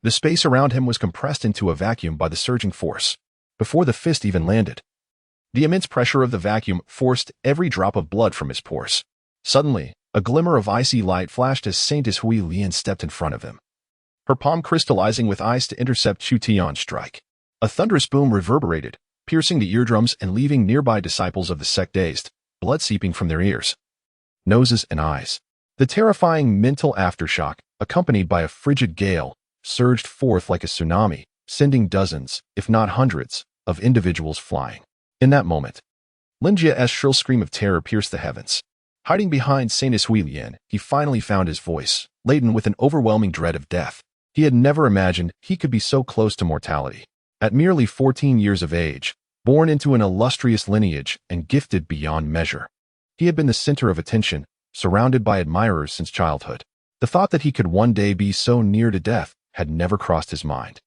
The space around him was compressed into a vacuum by the surging force. Before the fist even landed, the immense pressure of the vacuum forced every drop of blood from his pores. Suddenly, a glimmer of icy light flashed as Saintess Hualien stepped in front of him, her palm crystallizing with ice to intercept Chu Tian's strike. A thunderous boom reverberated, piercing the eardrums and leaving nearby disciples of the sect dazed, blood seeping from their ears, noses, and eyes. The terrifying mental aftershock, accompanied by a frigid gale, surged forth like a tsunami, sending dozens, if not hundreds, of individuals flying. In that moment, Linjie's shrill scream of terror pierced the heavens. Hiding behind Saintess Hualien, he finally found his voice, laden with an overwhelming dread of death. He had never imagined he could be so close to mortality. At merely 14 years of age, born into an illustrious lineage and gifted beyond measure, he had been the center of attention, surrounded by admirers since childhood. The thought that he could one day be so near to death had never crossed his mind.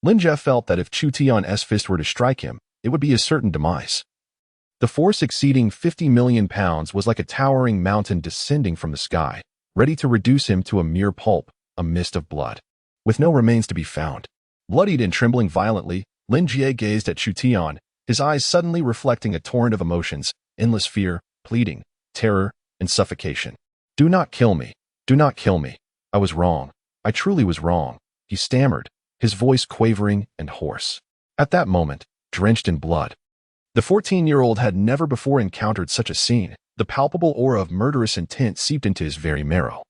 Linjie felt that if Chu Tian's fist were to strike him, it would be his certain demise. The force exceeding 50 million pounds was like a towering mountain descending from the sky, ready to reduce him to a mere pulp, a mist of blood, with no remains to be found. Bloodied and trembling violently, Lin Jie gazed at Chu Tian, his eyes suddenly reflecting a torrent of emotions, endless fear, pleading, terror, and suffocation. "Do not kill me. Do not kill me. I was wrong. I truly was wrong," he stammered, his voice quavering and hoarse. At that moment, drenched in blood, the 14-year-old had never before encountered such a scene. The palpable aura of murderous intent seeped into his very marrow,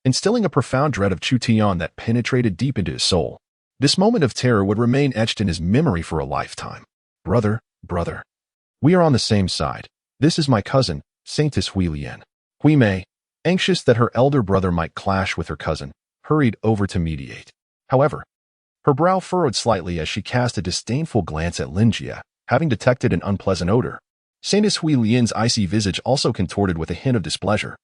instilling a profound dread of Chu Tian that penetrated deep into his soul. This moment of terror would remain etched in his memory for a lifetime. "Brother, brother. We are on the same side. This is my cousin, Saintess Hui Lian." Hui Mei, anxious that her elder brother might clash with her cousin, hurried over to mediate. However, her brow furrowed slightly as she cast a disdainful glance at Lin Jie, having detected an unpleasant odor. Saintess Hui Lian's icy visage also contorted with a hint of displeasure.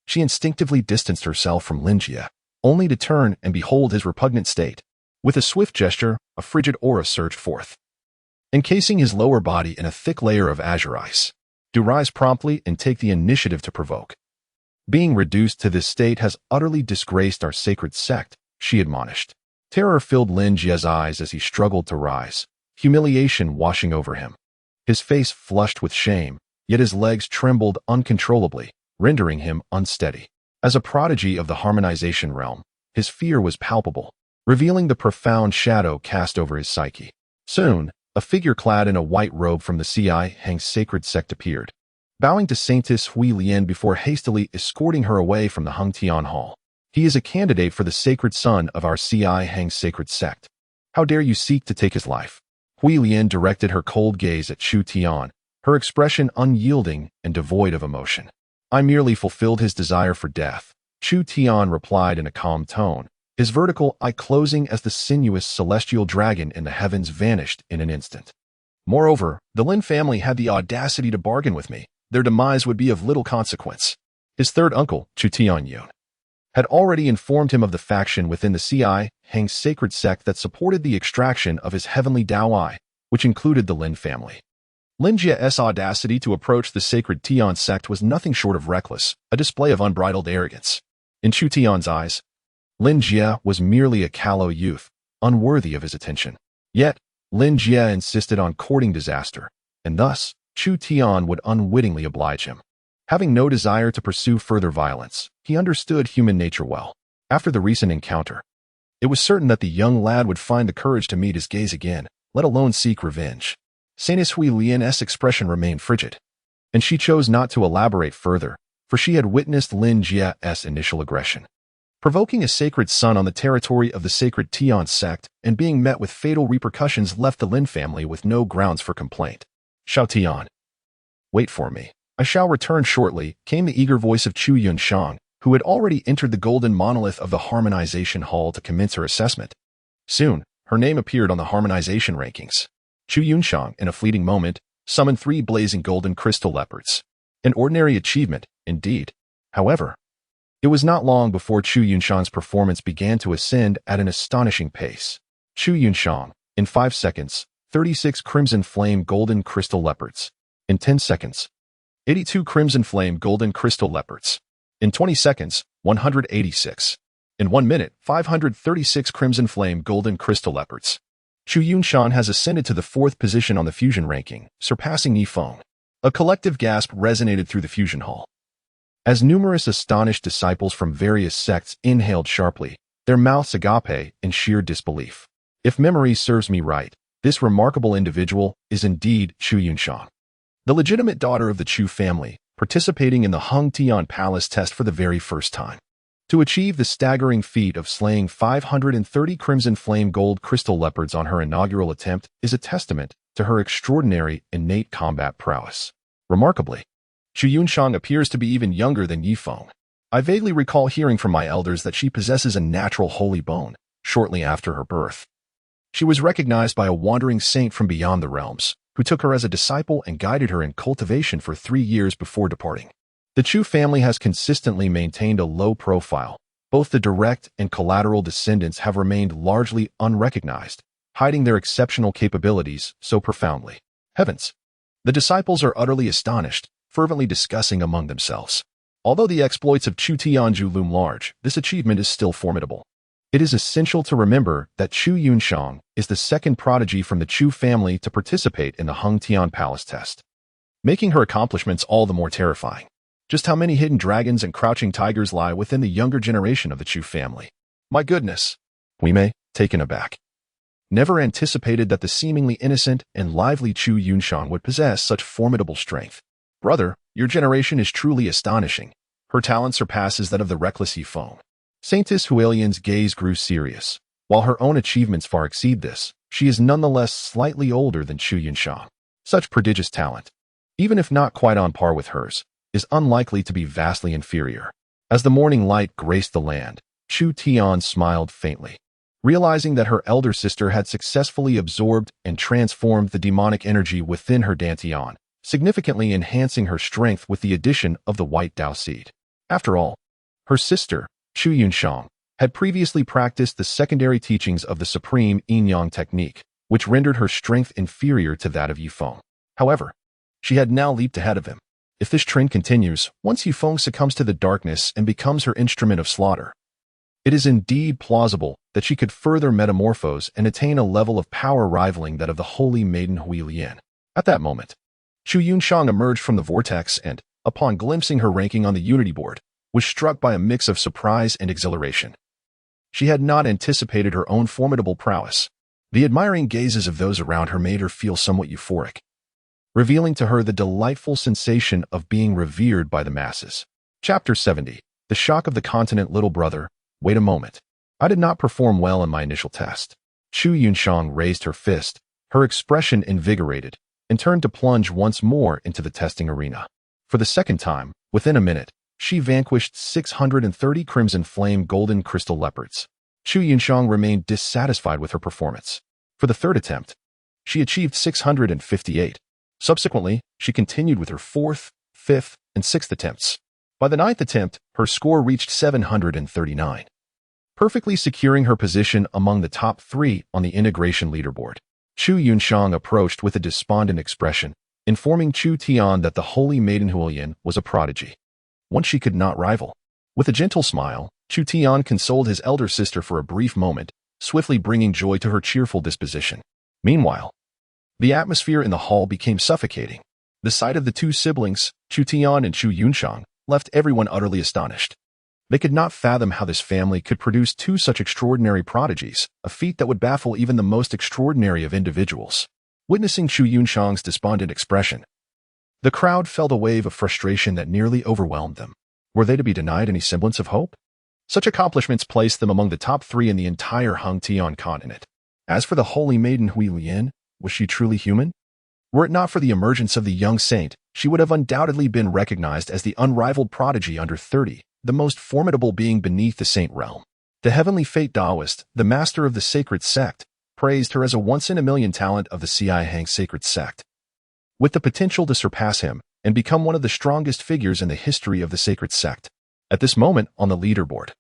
She instinctively distanced herself from Lin Jie, only to turn and behold his repugnant state. With a swift gesture, a frigid aura surged forth, encasing his lower body in a thick layer of azure ice. "Do rise promptly and take the initiative to provoke. Being reduced to this state has utterly disgraced our sacred sect," she admonished. Terror filled Lin Jie's eyes as he struggled to rise, humiliation washing over him. His face flushed with shame, yet his legs trembled uncontrollably, rendering him unsteady. As a prodigy of the harmonization realm, his fear was palpable, revealing the profound shadow cast over his psyche. Soon, a figure clad in a white robe from the Sacred Heaven Sacred Sect appeared, bowing to Saintess Hui Lian before hastily escorting her away from the Hung Tian Hall. "He is a candidate for the sacred son of our Sacred Heaven Sacred Sect. How dare you seek to take his life?" Hui Lian directed her cold gaze at Chu Tian, her expression unyielding and devoid of emotion. "I merely fulfilled his desire for death," Chu Tian replied in a calm tone, his vertical eye closing as the sinuous celestial dragon in the heavens vanished in an instant. "Moreover, the Lin family had the audacity to bargain with me. Their demise would be of little consequence." His third uncle, Chu Tianyun, had already informed him of the faction within the Sacred Heaven Sacred Sect that supported the extraction of his heavenly Dao, which included the Lin family. Lin Jie's audacity to approach the Sacred Tian sect was nothing short of reckless, a display of unbridled arrogance. In Chu Tian's eyes, Lin Jie was merely a callow youth, unworthy of his attention. Yet, Lin Jie insisted on courting disaster, and thus, Chu Tian would unwittingly oblige him. Having no desire to pursue further violence, he understood human nature well. After the recent encounter, it was certain that the young lad would find the courage to meet his gaze again, let alone seek revenge. Saintess Hui Lian's expression remained frigid, and she chose not to elaborate further, for she had witnessed Lin Jie's initial aggression. Provoking a sacred son on the territory of the Sacred Tian sect and being met with fatal repercussions left the Lin family with no grounds for complaint. "Xiao Tian, wait for me. I shall return shortly," came the eager voice of Chu Yunshang, who had already entered the golden monolith of the harmonization hall to commence her assessment. Soon, her name appeared on the harmonization rankings. Chu Yunshang, in a fleeting moment, summoned 3 blazing golden crystal leopards. An ordinary achievement, indeed. However, it was not long before Chu Yunshang's performance began to ascend at an astonishing pace. Chu Yunshang, in 5 seconds, 36 crimson flame golden crystal leopards. In 10 seconds, 82 crimson flame golden crystal leopards. In 20 seconds, 186. In 1 minute, 536 crimson flame golden crystal leopards. Chu Yunshan has ascended to the 4th position on the fusion ranking, surpassing Yifeng. A collective gasp resonated through the fusion hall, as numerous astonished disciples from various sects inhaled sharply, their mouths agape in sheer disbelief. If memory serves me right, this remarkable individual is indeed Chu Yunshan, the legitimate daughter of the Chu family, participating in the Hung Tian Palace test for the very first time. To achieve the staggering feat of slaying 530 crimson flame gold crystal leopards on her inaugural attempt is a testament to her extraordinary innate combat prowess. Remarkably, Chu Yunshan appears to be even younger than Yifeng. I vaguely recall hearing from my elders that she possesses a natural holy bone shortly after her birth. She was recognized by a wandering saint from beyond the realms, who took her as a disciple and guided her in cultivation for 3 years before departing. The Chu family has consistently maintained a low profile. Both the direct and collateral descendants have remained largely unrecognized, hiding their exceptional capabilities so profoundly. Heavens! The disciples are utterly astonished, fervently discussing among themselves. Although the exploits of Chu Tian loom large, this achievement is still formidable. It is essential to remember that Chu Yunshang is the second prodigy from the Chu family to participate in the Hung Tian Palace test, making her accomplishments all the more terrifying. Just how many hidden dragons and crouching tigers lie within the younger generation of the Chu family? My goodness! We may, taken aback. Never anticipated that the seemingly innocent and lively Chu Yunshang would possess such formidable strength. Brother, your generation is truly astonishing. Her talent surpasses that of the reckless Yifeng. Saintess Hualian's gaze grew serious. While her own achievements far exceed this, she is nonetheless slightly older than Chu Yunshang. Such prodigious talent, even if not quite on par with hers, is unlikely to be vastly inferior. As the morning light graced the land, Chu Tian smiled faintly, realizing that her elder sister had successfully absorbed and transformed the demonic energy within her dantian, significantly enhancing her strength with the addition of the white Dao seed. After all, her sister, Chu Yunshang, had previously practiced the secondary teachings of the supreme yin-yang technique, which rendered her strength inferior to that of Yifeng. However, she had now leaped ahead of him. If this trend continues, once Yifeng succumbs to the darkness and becomes her instrument of slaughter, it is indeed plausible that she could further metamorphose and attain a level of power rivaling that of the holy maiden Huilian. At that moment, Chu Yunshang emerged from the vortex and, upon glimpsing her ranking on the unity board, was struck by a mix of surprise and exhilaration. She had not anticipated her own formidable prowess. The admiring gazes of those around her made her feel somewhat euphoric, revealing to her the delightful sensation of being revered by the masses. Chapter 70. The Shock of the Continent. Little brother, wait a moment. I did not perform well in my initial test. Chu Yunshang raised her fist, her expression invigorated, and turned to plunge once more into the testing arena. For the second time, within a minute, she vanquished 630 crimson flame golden crystal leopards. Chu Yunshang remained dissatisfied with her performance. For the third attempt, she achieved 658. Subsequently, she continued with her fourth, fifth, and sixth attempts. By the ninth attempt, her score reached 739, perfectly securing her position among the top 3 on the integration leaderboard. Chu Yunshang approached with a despondent expression, informing Chu Tian that the holy maiden Huilian was a prodigy, one she could not rival. With a gentle smile, Chu Tian consoled his elder sister for a brief moment, swiftly bringing joy to her cheerful disposition. Meanwhile, the atmosphere in the hall became suffocating. The sight of the two siblings, Chu Tian and Chu Yunshang, left everyone utterly astonished. They could not fathom how this family could produce 2 such extraordinary prodigies, a feat that would baffle even the most extraordinary of individuals. Witnessing Chu Yunshang's despondent expression, the crowd felt a wave of frustration that nearly overwhelmed them. Were they to be denied any semblance of hope? Such accomplishments placed them among the top 3 in the entire Hung Tian continent. As for the holy maiden Huilian, was she truly human? Were it not for the emergence of the young saint, she would have undoubtedly been recognized as the unrivaled prodigy under 30, the most formidable being beneath the saint realm. The heavenly fate Taoist, the master of the Sacred Sect, praised her as a once-in-a-million talent of the Hang Sacred Sect, with the potential to surpass him and become one of the strongest figures in the history of the Sacred Sect. At this moment on the leaderboard,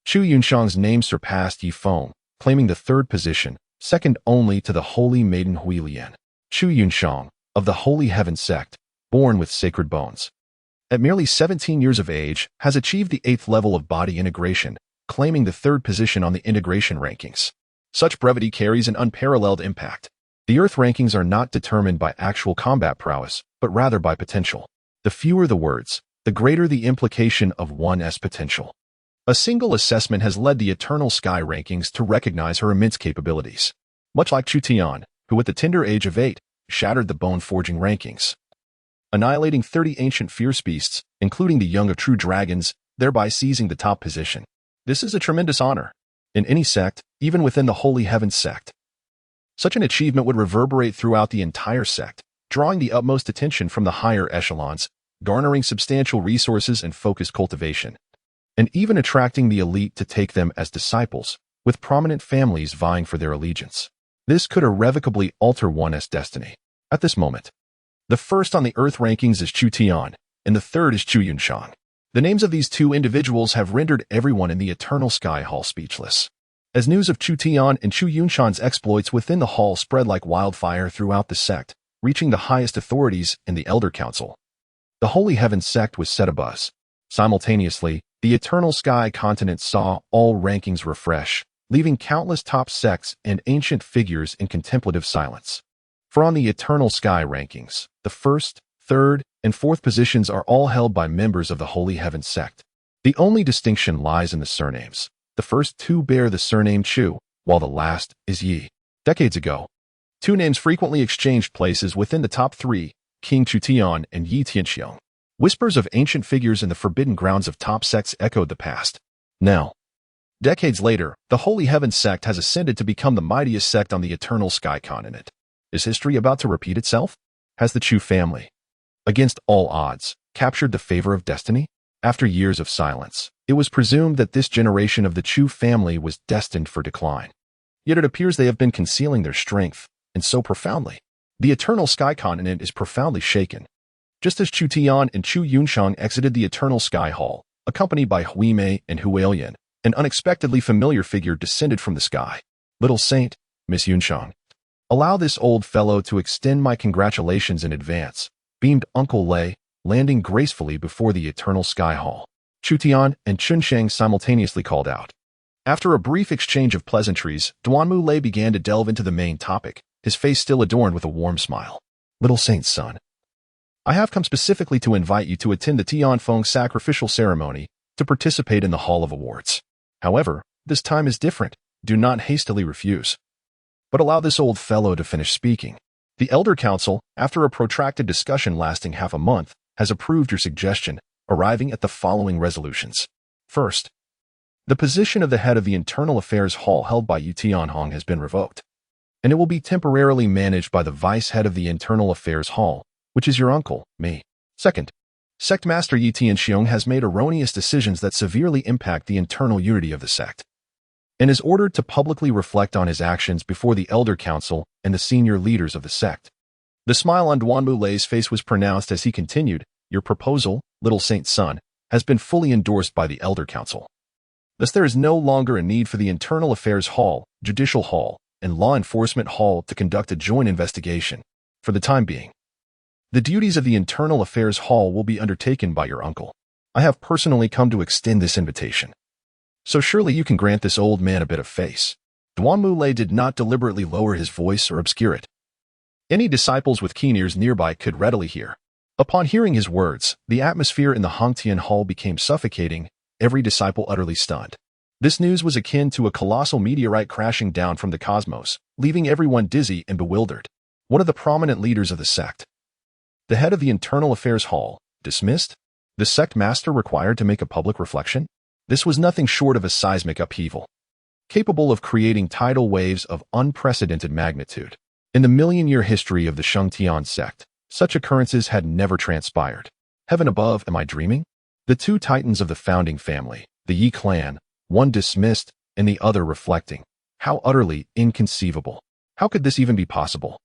Chu Yunshang's name surpassed Yifeng, claiming the 3rd position, second only to the holy maiden Huilian. Chu Yunshang, of the Holy Heaven Sect, born with sacred bones, at merely 17 years of age, has achieved the 8th level of body integration, claiming the 3rd position on the integration rankings. Such brevity carries an unparalleled impact. The Earth rankings are not determined by actual combat prowess, but rather by potential. The fewer the words, the greater the implication of one's potential. A single assessment has led the Eternal Sky rankings to recognize her immense capabilities. Much like Chu Tian, who at the tender age of 8, shattered the bone-forging rankings, annihilating 30 ancient fierce beasts, including the young of true dragons, thereby seizing the top position. This is a tremendous honor. In any sect, even within the Holy Heaven Sect, such an achievement would reverberate throughout the entire sect, drawing the utmost attention from the higher echelons, garnering substantial resources and focused cultivation, and even attracting the elite to take them as disciples, with prominent families vying for their allegiance. This could irrevocably alter one's destiny. At this moment, the first on the Earth rankings is Chu Tian, and the 3rd is Chu Yunshang. The names of these 2 individuals have rendered everyone in the Eternal Sky Hall speechless. As news of Chu Tian and Chu Yunshang's exploits within the hall spread like wildfire throughout the sect, reaching the highest authorities in the Elder Council. The Holy Heaven Sect was set abuzz. Simultaneously, the Eternal Sky continent saw all rankings refresh, leaving countless top sects and ancient figures in contemplative silence. For on the Eternal Sky rankings, the first, third, and fourth positions are all held by members of the Holy Heaven Sect. The only distinction lies in the surnames. The first two bear the surname Chu, while the last is Yi. Decades ago, two names frequently exchanged places within the top three, King Chu Tian and Yi Tianxiong. Whispers of ancient figures in the forbidden grounds of top sects echoed the past. Now, decades later, the Holy Heaven Sect has ascended to become the mightiest sect on the Eternal Sky continent. Is history about to repeat itself? Has the Chu family, against all odds, captured the favor of destiny? After years of silence, it was presumed that this generation of the Chu family was destined for decline. Yet it appears they have been concealing their strength, and so profoundly. The Eternal Sky continent is profoundly shaken. Just as Chu Tian and Chu Yunshang exited the Eternal Sky Hall, accompanied by Hui Mei and Hualian, an unexpectedly familiar figure descended from the sky. Little Saint, Miss Yunshang. Allow this old fellow to extend my congratulations in advance, beamed Uncle Lei, landing gracefully before the Eternal Sky Hall. Chu Tian and Chunsheng simultaneously called out. After a brief exchange of pleasantries, Duanmu Lei began to delve into the main topic, his face still adorned with a warm smile. Little Saint's son, I have come specifically to invite you to attend the Tianfeng sacrificial ceremony to participate in the Hall of Awards. However, this time is different. Do not hastily refuse, but allow this old fellow to finish speaking. The Elder Council, after a protracted discussion lasting half a month, has approved your suggestion, arriving at the following resolutions. First, the position of the head of the Internal Affairs Hall held by Yu Tianhong has been revoked, and it will be temporarily managed by the vice head of the Internal Affairs Hall, which is your uncle, me. Second, Sect Master Yi Tianxiong has made erroneous decisions that severely impact the internal unity of the sect, and is ordered to publicly reflect on his actions before the Elder Council and the senior leaders of the sect. The smile on Duanmu Lei's face was pronounced as he continued, your proposal, Little Saint's son, has been fully endorsed by the Elder Council. Thus there is no longer a need for the Internal Affairs Hall, Judicial Hall, and Law Enforcement Hall to conduct a joint investigation, for the time being. The duties of the Internal Affairs Hall will be undertaken by your uncle. I have personally come to extend this invitation. So surely you can grant this old man a bit of face. Duanmu Lei did not deliberately lower his voice or obscure it. Any disciples with keen ears nearby could readily hear. Upon hearing his words, the atmosphere in the Hongtian Hall became suffocating, every disciple utterly stunned. This news was akin to a colossal meteorite crashing down from the cosmos, leaving everyone dizzy and bewildered. One of the prominent leaders of the sect, the head of the Internal Affairs Hall, dismissed? The sect master required to make a public reflection? This was nothing short of a seismic upheaval, capable of creating tidal waves of unprecedented magnitude. In the million-year history of the Shengtian sect, such occurrences had never transpired. Heaven above, am I dreaming? The two titans of the founding family, the Yi clan, one dismissed and the other reflecting. How utterly inconceivable. How could this even be possible?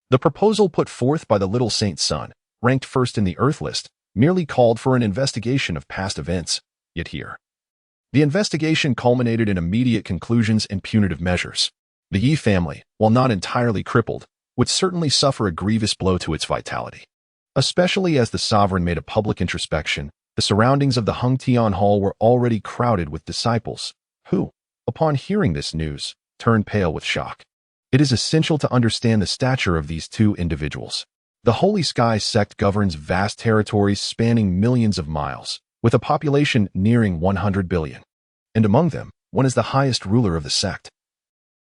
The proposal put forth by the Little Saint's son, ranked first in the Earth list, merely called for an investigation of past events, yet here. The investigation culminated in immediate conclusions and punitive measures. The Yi family, while not entirely crippled, would certainly suffer a grievous blow to its vitality. Especially as the sovereign made a public introspection, the surroundings of the Hongtian Hall were already crowded with disciples, who, upon hearing this news, turned pale with shock. It is essential to understand the stature of these two individuals. The Holy Sky sect governs vast territories spanning millions of miles, with a population nearing 100 billion. And among them, one is the highest ruler of the sect,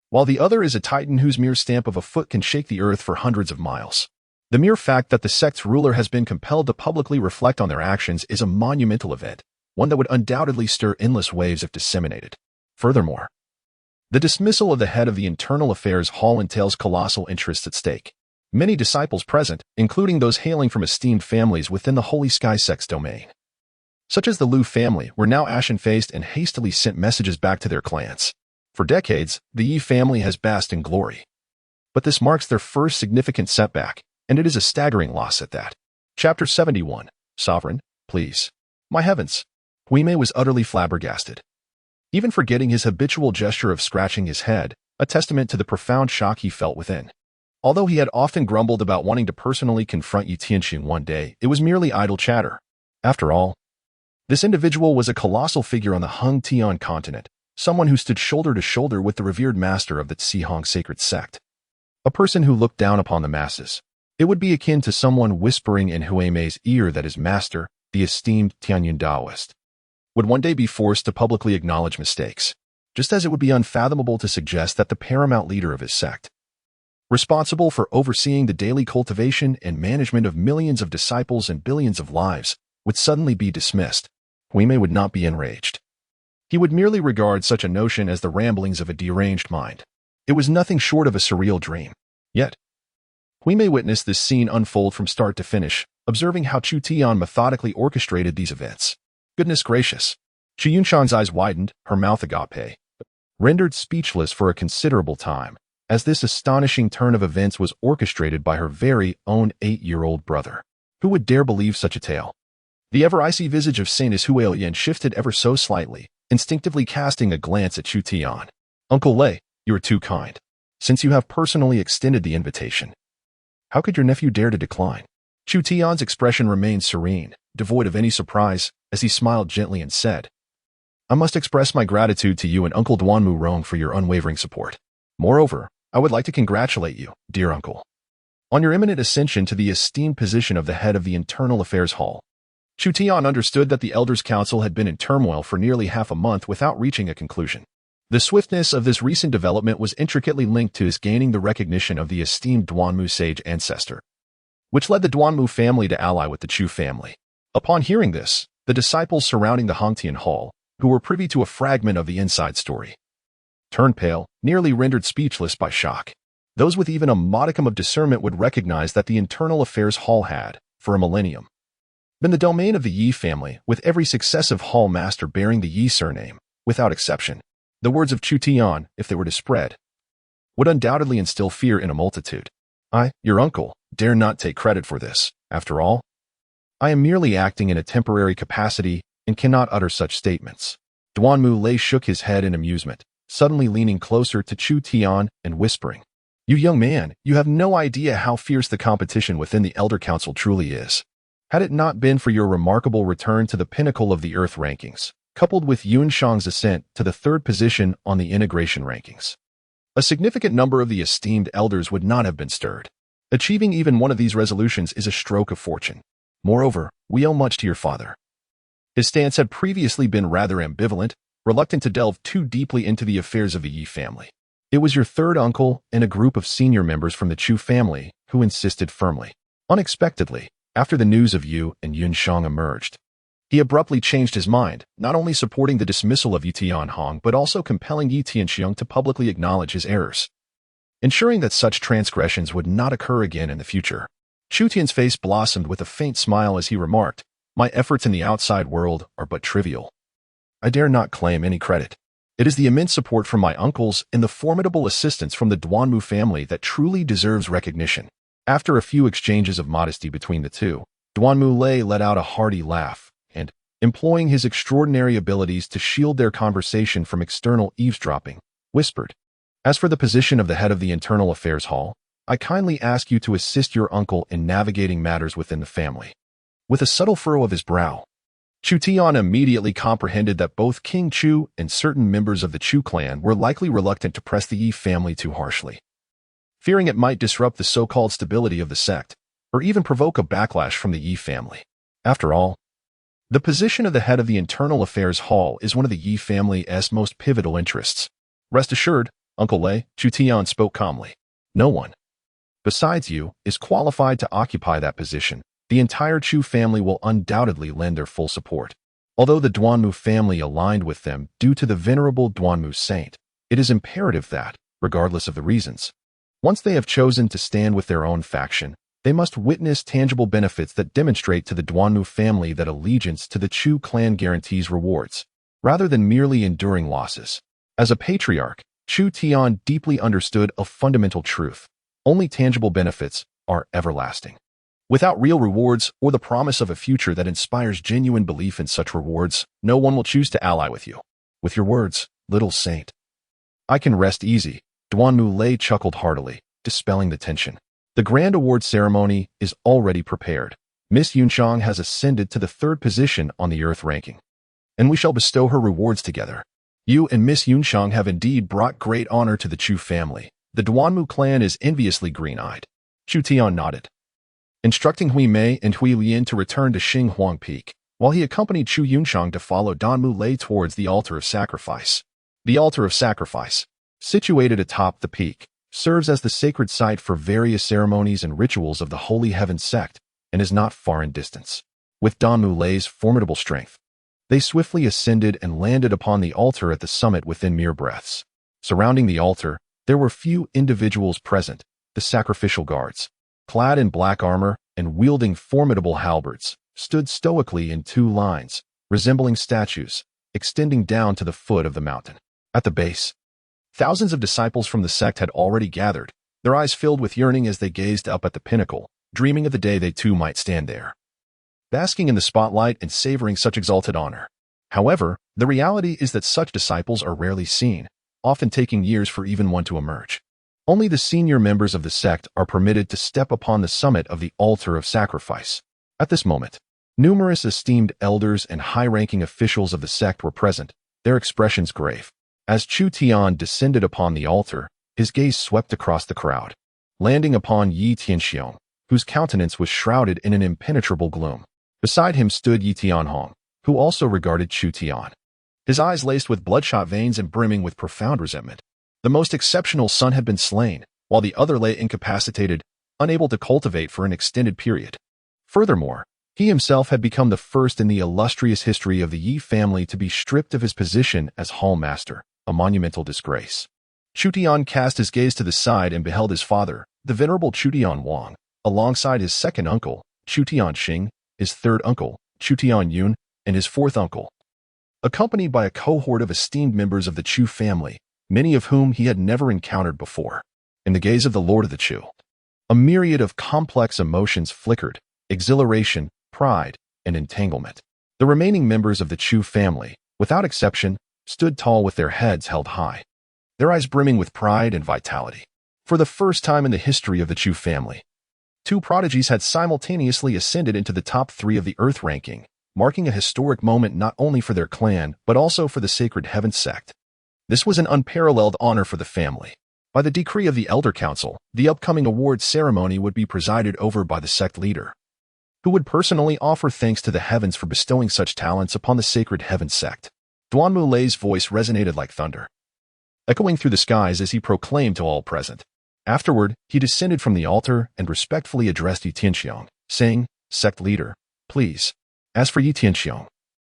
while the other is a titan whose mere stamp of a foot can shake the earth for hundreds of miles. The mere fact that the sect's ruler has been compelled to publicly reflect on their actions is a monumental event, one that would undoubtedly stir endless waves if disseminated. Furthermore, the dismissal of the head of the Internal Affairs Hall entails colossal interests at stake. Many disciples present, including those hailing from esteemed families within the Holy Sky sect's domain, such as the Liu family, were now ashen-faced and hastily sent messages back to their clans. For decades, the Yi family has basked in glory. But this marks their first significant setback, and it is a staggering loss at that. Chapter 71. Sovereign, please. My heavens! Huime was utterly flabbergasted, even forgetting his habitual gesture of scratching his head, a testament to the profound shock he felt within. Although he had often grumbled about wanting to personally confront Yu Tianxing one day, it was merely idle chatter. After all, this individual was a colossal figure on the Hung Tian continent, someone who stood shoulder to shoulder with the revered master of the Xihong Sacred Sect. A person who looked down upon the masses. It would be akin to someone whispering in Huimei's ear that his master, the esteemed Tianyun Taoist, would one day be forced to publicly acknowledge mistakes, just as it would be unfathomable to suggest that the paramount leader of his sect, responsible for overseeing the daily cultivation and management of millions of disciples and billions of lives, would suddenly be dismissed. Huimei would not be enraged. He would merely regard such a notion as the ramblings of a deranged mind. It was nothing short of a surreal dream. Yet, Huimei witnessed this scene unfold from start to finish, observing how Chu Tian methodically orchestrated these events. Goodness gracious! Chu Yunshang's eyes widened, her mouth agape, rendered speechless for a considerable time, as this astonishing turn of events was orchestrated by her very own 8-year-old brother. Who would dare believe such a tale? The ever-icy visage of Saint Huaoyan shifted ever so slightly, instinctively casting a glance at Chu Tian. Uncle Lei, you are too kind. Since you have personally extended the invitation, how could your nephew dare to decline? Chu Tian's expression remained serene, devoid of any surprise, as he smiled gently and said, I must express my gratitude to you and Uncle Duanmu Rong for your unwavering support. Moreover, I would like to congratulate you, dear uncle, on your imminent ascension to the esteemed position of the head of the Internal Affairs Hall. Chu Tian understood that the Elders' Council had been in turmoil for nearly half a month without reaching a conclusion. The swiftness of this recent development was intricately linked to his gaining the recognition of the esteemed Duanmu sage ancestor, which led the Duanmu family to ally with the Chu family. Upon hearing this, the disciples surrounding the Hongtian Hall, who were privy to a fragment of the inside story, turned pale, nearly rendered speechless by shock. Those with even a modicum of discernment would recognize that the Internal Affairs Hall had, for a millennium, been the domain of the Yi family, with every successive hall master bearing the Yi surname, without exception. The words of Chu Tian, if they were to spread, would undoubtedly instill fear in a multitude. I, your uncle, dare not take credit for this. After all, I am merely acting in a temporary capacity and cannot utter such statements. Duanmu Lei shook his head in amusement, suddenly leaning closer to Chu Tian and whispering, You young man, you have no idea how fierce the competition within the Elder Council truly is. Had it not been for your remarkable return to the pinnacle of the Earth rankings, coupled with Yunshang's ascent to the 3rd position on the integration rankings, a significant number of the esteemed elders would not have been stirred. Achieving even one of these resolutions is a stroke of fortune. Moreover, we owe much to your father. His stance had previously been rather ambivalent, reluctant to delve too deeply into the affairs of the Yi family. It was your 3rd uncle and a group of senior members from the Chu family who insisted firmly. Unexpectedly, after the news of Yu and Yunshang emerged, he abruptly changed his mind, not only supporting the dismissal of Yi Tianhong but also compelling Yi Tianxiang to publicly acknowledge his errors, ensuring that such transgressions would not occur again in the future. Chu Tian's face blossomed with a faint smile as he remarked, My efforts in the outside world are but trivial. I dare not claim any credit. It is the immense support from my uncles and the formidable assistance from the Duanmu family that truly deserves recognition. After a few exchanges of modesty between the two, Duanmu Lei let out a hearty laugh, and, employing his extraordinary abilities to shield their conversation from external eavesdropping, whispered, As for the position of the head of the Internal Affairs Hall, I kindly ask you to assist your uncle in navigating matters within the family. With a subtle furrow of his brow, Chu Tian immediately comprehended that both King Chu and certain members of the Chu clan were likely reluctant to press the Yi family too harshly, fearing it might disrupt the so-called stability of the sect, or even provoke a backlash from the Yi family. After all, the position of the head of the Internal Affairs Hall is one of the Yi family's most pivotal interests. Rest assured, Uncle Lei, Chu Tian spoke calmly. No one, besides you, is qualified to occupy that position. The entire Chu family will undoubtedly lend their full support. Although the Duanmu family aligned with them due to the venerable Duanmu saint, it is imperative that, regardless of the reasons, once they have chosen to stand with their own faction, they must witness tangible benefits that demonstrate to the Duanmu family that allegiance to the Chu clan guarantees rewards, rather than merely enduring losses. As a patriarch, Chu Tian deeply understood a fundamental truth. Only tangible benefits are everlasting. Without real rewards or the promise of a future that inspires genuine belief in such rewards, no one will choose to ally with you. With your words, little saint, I can rest easy. Duanmu Lei chuckled heartily, dispelling the tension. The grand award ceremony is already prepared. Miss Yunchang has ascended to the 3rd position on the Earth ranking, and we shall bestow her rewards together. You and Miss Yunchang have indeed brought great honor to the Chu family. The Duanmu clan is enviously green-eyed. Chu Tian nodded, instructing Hui Mei and Hui Lian to return to Xinghuang Peak, while he accompanied Chu Yunchang to follow Danmu Lei towards the altar of sacrifice. The altar of sacrifice, situated atop the peak, serves as the sacred site for various ceremonies and rituals of the Holy Heaven Sect and is not far in distance. With Danmu Lei's formidable strength, they swiftly ascended and landed upon the altar at the summit within mere breaths. Surrounding the altar, there were few individuals present, the sacrificial guards, clad in black armor and wielding formidable halberds, stood stoically in 2 lines, resembling statues, extending down to the foot of the mountain. At the base, thousands of disciples from the sect had already gathered, their eyes filled with yearning as they gazed up at the pinnacle, dreaming of the day they too might stand there, basking in the spotlight and savoring such exalted honor. However, the reality is that such disciples are rarely seen, often taking years for even one to emerge. Only the senior members of the sect are permitted to step upon the summit of the altar of sacrifice. At this moment, numerous esteemed elders and high-ranking officials of the sect were present, their expressions grave. As Chu Tian descended upon the altar, his gaze swept across the crowd, landing upon Yi Tianxiong, whose countenance was shrouded in an impenetrable gloom. Beside him stood Yi Tianhong, who also regarded Chu Tian, his eyes laced with bloodshot veins and brimming with profound resentment. The most exceptional son had been slain, while the other lay incapacitated, unable to cultivate for an extended period. Furthermore, he himself had become the first in the illustrious history of the Yi family to be stripped of his position as hall master, a monumental disgrace. Chu Tian cast his gaze to the side and beheld his father, the venerable Chu Tian Wang, alongside his 2nd uncle, Chu Tian Xing, his 3rd uncle, Chu Tian Yun, and his 4th uncle, accompanied by a cohort of esteemed members of the Chu family, many of whom he had never encountered before. In the gaze of the Lord of the Chu, a myriad of complex emotions flickered: exhilaration, pride, and entanglement. The remaining members of the Chu family, without exception, stood tall with their heads held high, their eyes brimming with pride and vitality. For the first time in the history of the Chu family, 2 prodigies had simultaneously ascended into the top 3 of the Earth ranking, marking a historic moment not only for their clan but also for the Sacred Heaven Sect. This was an unparalleled honor for the family. By the decree of the Elder Council, the upcoming award ceremony would be presided over by the sect leader, who would personally offer thanks to the heavens for bestowing such talents upon the Sacred Heaven Sect. Duanmu Lei's voice resonated like thunder, echoing through the skies as he proclaimed to all present. Afterward, he descended from the altar and respectfully addressed Yi Tianxiong, saying, "Sect leader, please." As for Yi Tianxiong,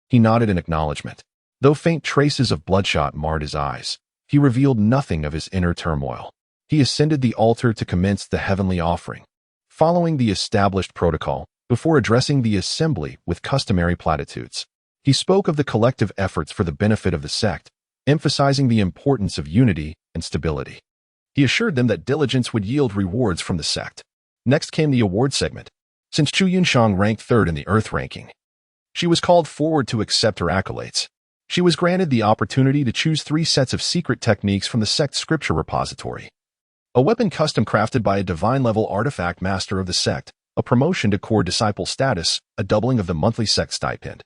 he nodded in acknowledgement. Though faint traces of bloodshot marred his eyes, he revealed nothing of his inner turmoil. He ascended the altar to commence the heavenly offering, following the established protocol, before addressing the assembly with customary platitudes. He spoke of the collective efforts for the benefit of the sect, emphasizing the importance of unity and stability. He assured them that diligence would yield rewards from the sect. Next came the award segment. Since Chu Yunchang ranked 3rd in the Earth ranking, she was called forward to accept her accolades. She was granted the opportunity to choose 3 sets of secret techniques from the sect scripture repository: a weapon custom crafted by a divine-level artifact master of the sect, a promotion to core disciple status, a doubling of the monthly sect stipend,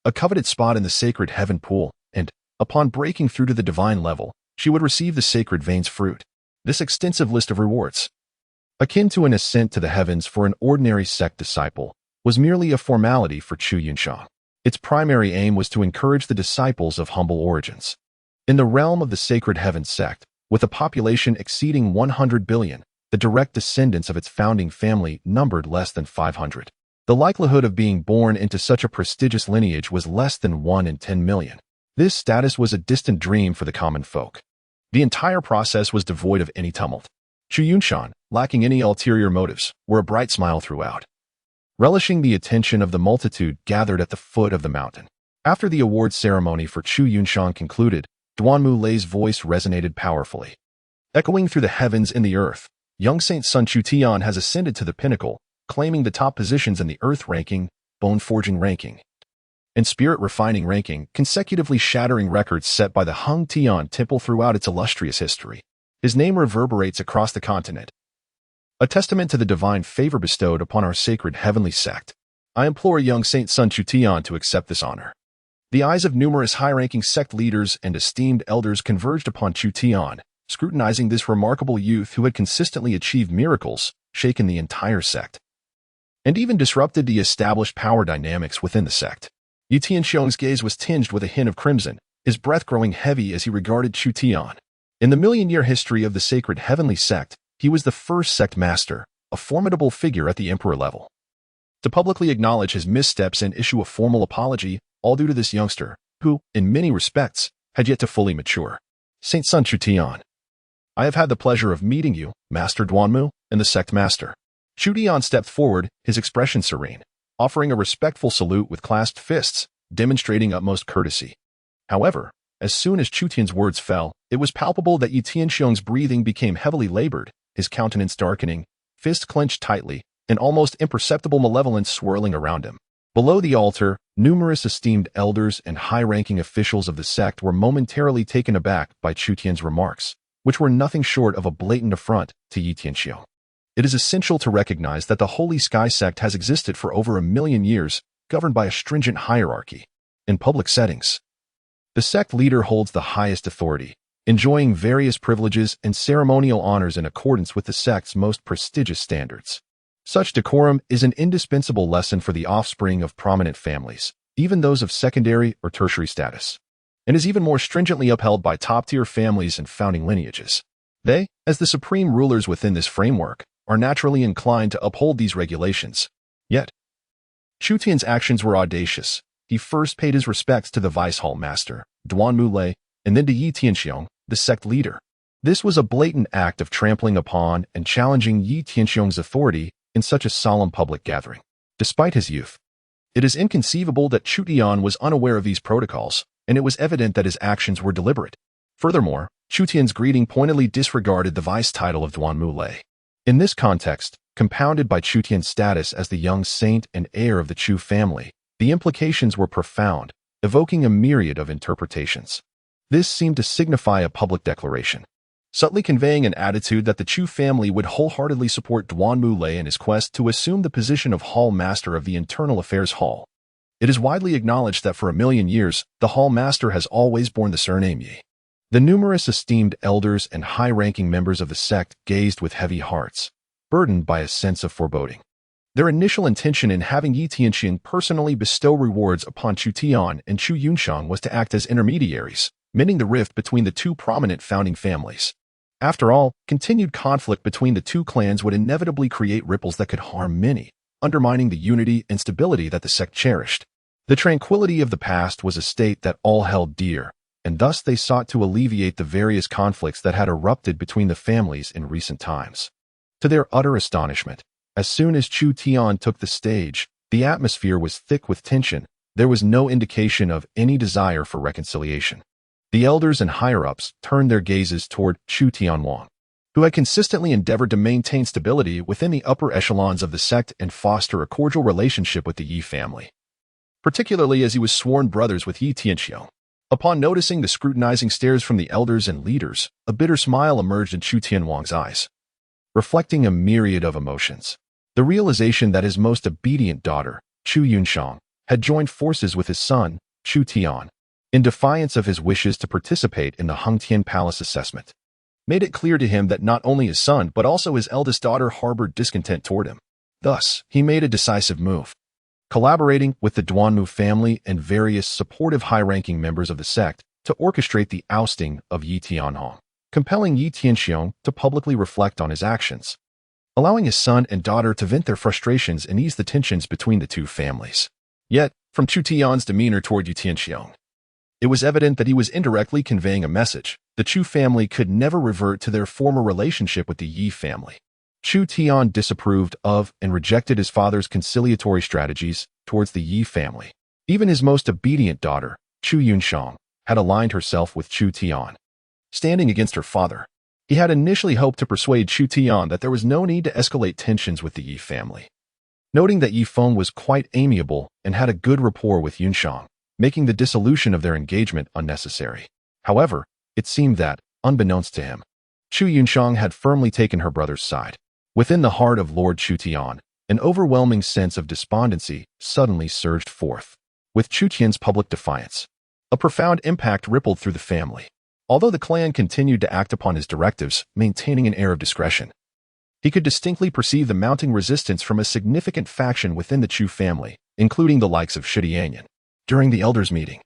a coveted spot in the Sacred Heaven pool, and, upon breaking through to the divine level, she would receive the Sacred Veins fruit. This extensive list of rewards, akin to an ascent to the heavens for an ordinary sect disciple, was merely a formality for Chu Yunchang. Its primary aim was to encourage the disciples of humble origins. In the realm of the Sacred Heaven Sect, with a population exceeding 100 billion, the direct descendants of its founding family numbered less than 500. The likelihood of being born into such a prestigious lineage was less than 1 in 10 million. This status was a distant dream for the common folk. The entire process was devoid of any tumult. Chu Yunchang, lacking any ulterior motives, wore a bright smile throughout, relishing the attention of the multitude gathered at the foot of the mountain. After the award ceremony for Chu Yunchang concluded, Duanmu Lei's voice resonated powerfully, echoing through the heavens and the earth. Young Saint Sun Chu Tian has ascended to the pinnacle, claiming the top positions in the Earth ranking, Bone Forging ranking, and Spirit Refining ranking, consecutively shattering records set by the Hung Tian Temple throughout its illustrious history. his name reverberates across the continent, a testament to the divine favor bestowed upon our sacred heavenly sect. I implore young Saint Sun Chu Tian to accept this honor. The eyes of numerous high-ranking sect leaders and esteemed elders converged upon Chu Tian, scrutinizing this remarkable youth who had consistently achieved miracles, shaken the entire sect, and even disrupted the established power dynamics within the sect. Yi Tianxiong's gaze was tinged with a hint of crimson, his breath growing heavy as he regarded Chu Tian. In the million-year history of the Sacred Heavenly Sect, he was the first sect master, a formidable figure at the emperor level. To publicly acknowledge his missteps and issue a formal apology, all due to this youngster, who, in many respects, had yet to fully mature. Saint Sun Chu Tian. I have had the pleasure of meeting you, Master Duanmu, and the sect master. Chu Tian stepped forward, his expression serene, offering a respectful salute with clasped fists, demonstrating utmost courtesy. However, as soon as Chu Tian's words fell, it was palpable that Yi Tianxiong's breathing became heavily labored, his countenance darkening, fist clenched tightly, an almost imperceptible malevolence swirling around him. Below the altar, numerous esteemed elders and high-ranking officials of the sect were momentarily taken aback by Chu Tian's remarks, which were nothing short of a blatant affront to Yi Tianxiong. It is essential to recognize that the Holy Sky Sect has existed for over 1,000,000 years, governed by a stringent hierarchy. In public settings, the sect leader holds the highest authority, enjoying various privileges and ceremonial honors in accordance with the sect's most prestigious standards. Such decorum is an indispensable lesson for the offspring of prominent families, even those of secondary or tertiary status, and is even more stringently upheld by top-tier families and founding lineages. They, as the supreme rulers within this framework, are naturally inclined to uphold these regulations. Yet, Chu Tian's actions were audacious. He first paid his respects to the Vice Hall Master, Duanmu Lei, and then to Yi Tianxiong, the sect leader. This was a blatant act of trampling upon and challenging Yi Tianxiong's authority in such a solemn public gathering. Despite his youth, it is inconceivable that Chu Tian was unaware of these protocols, and it was evident that his actions were deliberate. Furthermore, Chu Tian's greeting pointedly disregarded the vice title of Duanmu Lei. In this context, compounded by Chu Tian's status as the young saint and heir of the Chu family, the implications were profound, evoking a myriad of interpretations. This seemed to signify a public declaration, subtly conveying an attitude that the Chu family would wholeheartedly support Duanmu Lei in his quest to assume the position of Hall Master of the Internal Affairs Hall. It is widely acknowledged that for 1,000,000 years, the Hall Master has always borne the surname Yi. The numerous esteemed elders and high-ranking members of the sect gazed with heavy hearts, burdened by a sense of foreboding. Their initial intention in having Yi Tianxiong personally bestow rewards upon Chu Tian and Chu Yunxiang was to act as intermediaries, mending the rift between the two prominent founding families. After all, continued conflict between the two clans would inevitably create ripples that could harm many, undermining the unity and stability that the sect cherished. The tranquility of the past was a state that all held dear, and thus they sought to alleviate the various conflicts that had erupted between the families in recent times. To their utter astonishment, as soon as Chu Tian took the stage, the atmosphere was thick with tension. There was no indication of any desire for reconciliation. The elders and higher-ups turned their gazes toward Chu Tianwang, who had consistently endeavored to maintain stability within the upper echelons of the sect and foster a cordial relationship with the Yi family, particularly as he was sworn brothers with Yi Tianxiong. Upon noticing the scrutinizing stares from the elders and leaders, a bitter smile emerged in Chu Tianwang's eyes, reflecting a myriad of emotions. The realization that his most obedient daughter, Chu Yunxiang, had joined forces with his son, Chu Tian, in defiance of his wishes to participate in the Hengtian Palace assessment, made it clear to him that not only his son but also his eldest daughter harbored discontent toward him. Thus, he made a decisive move. Collaborating with the Duanmu family and various supportive high-ranking members of the sect to orchestrate the ousting of Yi Tianhong, compelling Yi Tianxiong to publicly reflect on his actions, allowing his son and daughter to vent their frustrations and ease the tensions between the two families. Yet, from Chu Tian's demeanor toward Yi Tianxiong, it was evident that he was indirectly conveying a message. The Chu family could never revert to their former relationship with the Yi family. Chu Tian disapproved of and rejected his father's conciliatory strategies towards the Yi family. Even his most obedient daughter, Chu Yunxiang, had aligned herself with Chu Tian, standing against her father. He had initially hoped to persuade Chu Tian that there was no need to escalate tensions with the Yi family, noting that Yi Feng was quite amiable and had a good rapport with Yunxiang, making the dissolution of their engagement unnecessary. However, it seemed that, unbeknownst to him, Chu Yunxiang had firmly taken her brother's side. Within the heart of Lord Chu Tian, an overwhelming sense of despondency suddenly surged forth. With Chu Tian's public defiance, a profound impact rippled through the family. Although the clan continued to act upon his directives, maintaining an air of discretion, he could distinctly perceive the mounting resistance from a significant faction within the Chu family, including the likes of Shi Tian. During the elders' meeting,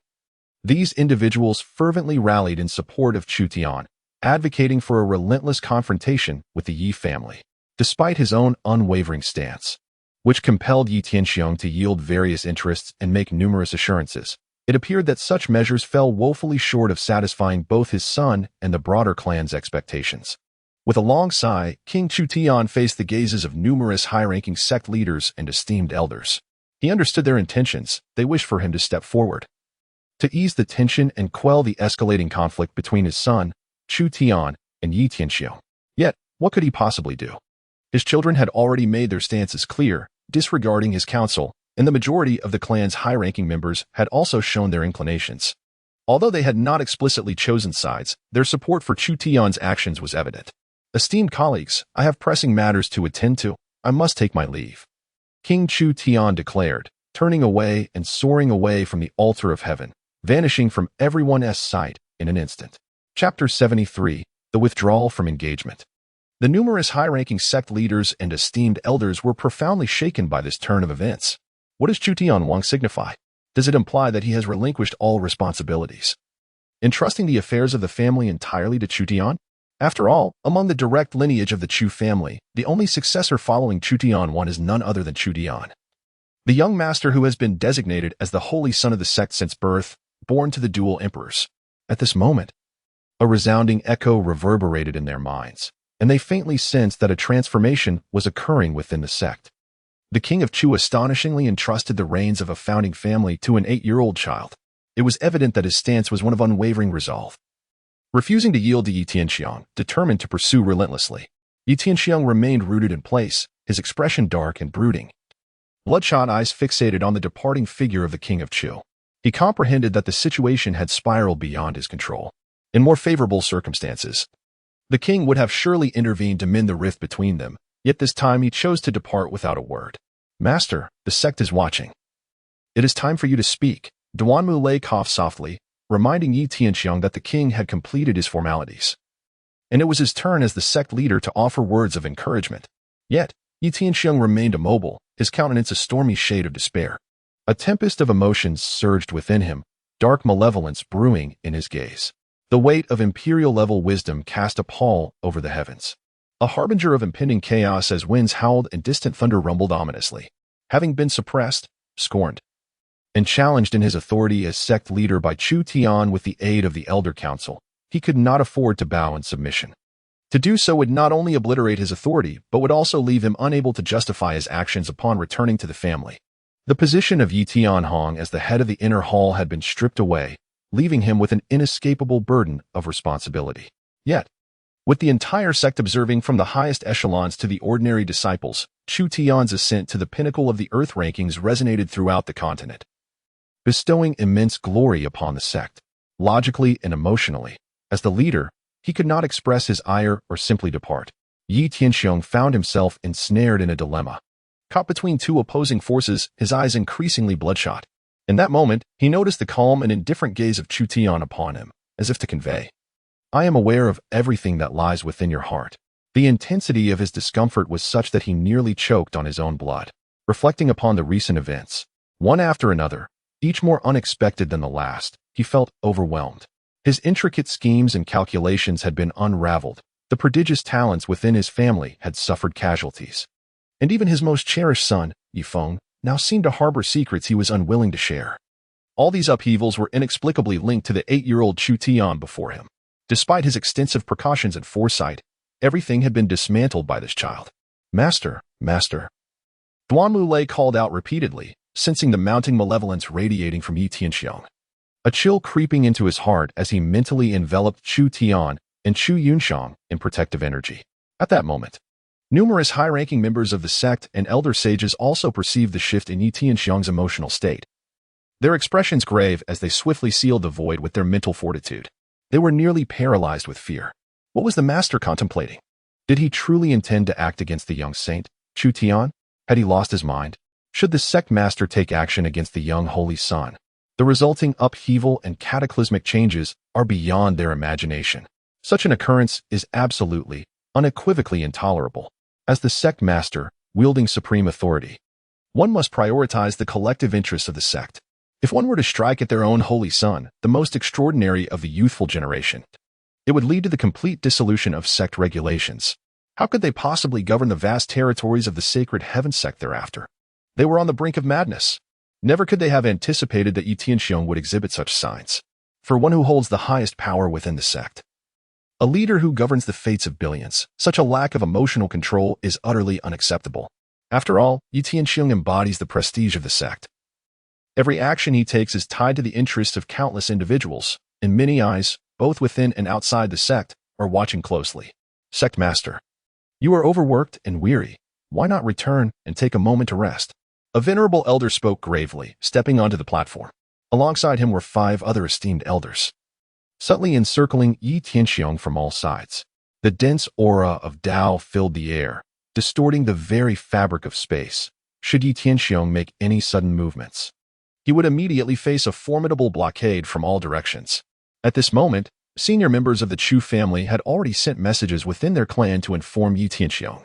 these individuals fervently rallied in support of Chu Tian, advocating for a relentless confrontation with the Yi family. Despite his own unwavering stance, which compelled Yi Tianxiang to yield various interests and make numerous assurances, it appeared that such measures fell woefully short of satisfying both his son and the broader clan's expectations. With a long sigh, King Chu Tian faced the gazes of numerous high-ranking sect leaders and esteemed elders. He understood their intentions. They wished for him to step forward, to ease the tension and quell the escalating conflict between his son, Chu Tian, and Yi Tianxiang. Yet, what could he possibly do? His children had already made their stances clear, disregarding his counsel, and the majority of the clan's high-ranking members had also shown their inclinations. Although they had not explicitly chosen sides, their support for Chu Tian's actions was evident. Esteemed colleagues, I have pressing matters to attend to. I must take my leave. King Chu Tian declared, turning away and soaring away from the altar of heaven, vanishing from everyone's sight in an instant. Chapter 73, The Withdrawal from Engagement. The numerous high-ranking sect leaders and esteemed elders were profoundly shaken by this turn of events. What does Chu Tian signify? Does it imply that he has relinquished all responsibilities, entrusting the affairs of the family entirely to Chu Tian? After all, among the direct lineage of the Chu family, the only successor following Chu Tian is none other than Chu Tian, the young master who has been designated as the holy son of the sect since birth, born to the dual emperors. At this moment, a resounding echo reverberated in their minds, and they faintly sensed that a transformation was occurring within the sect. The king of Chu astonishingly entrusted the reins of a founding family to an 8-year-old child. It was evident that his stance was one of unwavering resolve. Refusing to yield to Yi Tianxiang, determined to pursue relentlessly, Yi Tianxiang remained rooted in place, his expression dark and brooding. Bloodshot eyes fixated on the departing figure of the king of Chu. He comprehended that the situation had spiraled beyond his control. In more favorable circumstances, the king would have surely intervened to mend the rift between them, yet this time he chose to depart without a word. Master, the sect is watching. It is time for you to speak. Duanmu Lei coughed softly, reminding Yi Tianxiang that the king had completed his formalities, and it was his turn as the sect leader to offer words of encouragement. Yet, Yi Tianxiang remained immobile, his countenance a stormy shade of despair. A tempest of emotions surged within him, dark malevolence brewing in his gaze. The weight of imperial-level wisdom cast a pall over the heavens, a harbinger of impending chaos as winds howled and distant thunder rumbled ominously. Having been suppressed, scorned, and challenged in his authority as sect leader by Chu Tian with the aid of the Elder Council, he could not afford to bow in submission. To do so would not only obliterate his authority, but would also leave him unable to justify his actions upon returning to the family. The position of Yi Tianhong as the head of the inner hall had been stripped away, leaving him with an inescapable burden of responsibility. Yet, with the entire sect observing from the highest echelons to the ordinary disciples, Chu Tian's ascent to the pinnacle of the earth rankings resonated throughout the continent, bestowing immense glory upon the sect. Logically and emotionally, as the leader, he could not express his ire or simply depart. Yi Tianxiang found himself ensnared in a dilemma. Caught between two opposing forces, his eyes increasingly bloodshot. In that moment, he noticed the calm and indifferent gaze of Chu Tian upon him, as if to convey, "I am aware of everything that lies within your heart." The intensity of his discomfort was such that he nearly choked on his own blood. Reflecting upon the recent events, one after another, each more unexpected than the last, he felt overwhelmed. His intricate schemes and calculations had been unraveled. The prodigious talents within his family had suffered casualties. And even his most cherished son, Yifeng, now seemed to harbor secrets he was unwilling to share. All these upheavals were inexplicably linked to the 8-year-old Chu Tian before him. Despite his extensive precautions and foresight, everything had been dismantled by this child. "Master, master." Duanmu Lei called out repeatedly, sensing the mounting malevolence radiating from Yi Tianxiang. A chill creeping into his heart as he mentally enveloped Chu Tian and Chu Yunxiang in protective energy. At that moment, numerous high-ranking members of the sect and elder sages also perceived the shift in Yi Tianxiang's emotional state. Their expressions grave as they swiftly sealed the void with their mental fortitude. They were nearly paralyzed with fear. What was the master contemplating? Did he truly intend to act against the young saint, Chu Tian? Had he lost his mind? Should the sect master take action against the young holy son? The resulting upheaval and cataclysmic changes are beyond their imagination. Such an occurrence is absolutely, unequivocally intolerable. As the sect master, wielding supreme authority, one must prioritize the collective interests of the sect. If one were to strike at their own holy son, the most extraordinary of the youthful generation, it would lead to the complete dissolution of sect regulations. How could they possibly govern the vast territories of the Sacred Heaven Sect thereafter? They were on the brink of madness. Never could they have anticipated that Yi Tianxiong would exhibit such signs. For one who holds the highest power within the sect, a leader who governs the fates of billions, such a lack of emotional control is utterly unacceptable. After all, Yi Tianxiong embodies the prestige of the sect. Every action he takes is tied to the interests of countless individuals, and many eyes, both within and outside the sect, are watching closely. Sect Master, you are overworked and weary. Why not return and take a moment to rest? A venerable elder spoke gravely, stepping onto the platform. Alongside him were 5 other esteemed elders, subtly encircling Yi Tianxiong from all sides. The dense aura of Tao filled the air, distorting the very fabric of space. Should Yi Tianxiong make any sudden movements, he would immediately face a formidable blockade from all directions. At this moment, senior members of the Chu family had already sent messages within their clan to inform Yi Tianxiong,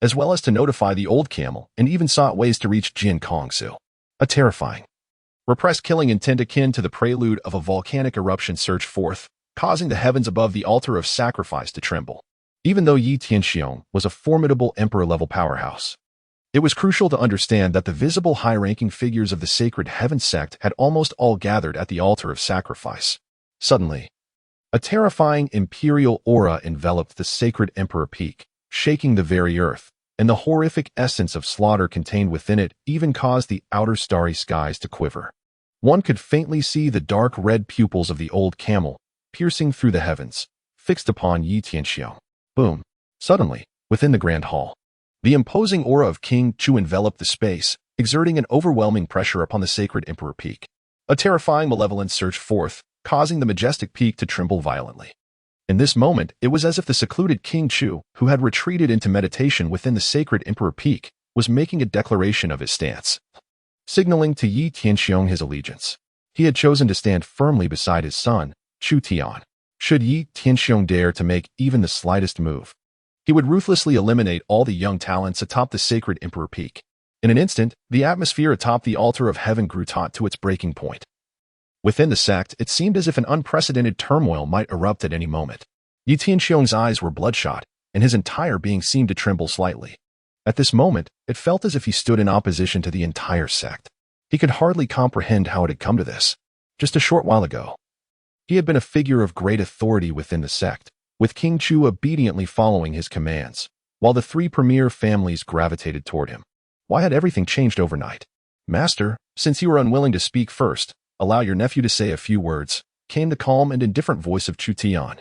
as well as to notify the old camel, and even sought ways to reach Jin Kongsu. A terrifying, repressed killing intent akin to the prelude of a volcanic eruption surged forth, causing the heavens above the altar of sacrifice to tremble. Even though Yi Tianxiong was a formidable emperor-level powerhouse, it was crucial to understand that the visible high-ranking figures of the Sacred Heaven Sect had almost all gathered at the altar of sacrifice. Suddenly, a terrifying imperial aura enveloped the sacred emperor peak, shaking the very earth, and the horrific essence of slaughter contained within it even caused the outer starry skies to quiver. One could faintly see the dark red pupils of the old camel, piercing through the heavens, fixed upon Yi Tianxiong. Boom! Suddenly, within the grand hall, the imposing aura of King Chu enveloped the space, exerting an overwhelming pressure upon the sacred emperor peak. A terrifying malevolence surged forth, causing the majestic peak to tremble violently. In this moment, it was as if the secluded King Chu, who had retreated into meditation within the sacred emperor peak, was making a declaration of his stance, signaling to Yi Tianxiong his allegiance. He had chosen to stand firmly beside his son, Chu Tian. Should Yi Tianxiong dare to make even the slightest move, he would ruthlessly eliminate all the young talents atop the sacred emperor peak. In an instant, the atmosphere atop the altar of heaven grew taut to its breaking point. Within the sect, it seemed as if an unprecedented turmoil might erupt at any moment. Yi Tianxiong's eyes were bloodshot, and his entire being seemed to tremble slightly. At this moment, it felt as if he stood in opposition to the entire sect. He could hardly comprehend how it had come to this. Just a short while ago, he had been a figure of great authority within the sect, with King Chu obediently following his commands, while the 3 premier families gravitated toward him. Why had everything changed overnight? Master, since you are unwilling to speak first, allow your nephew to say a few words, came the calm and indifferent voice of Chu Tian,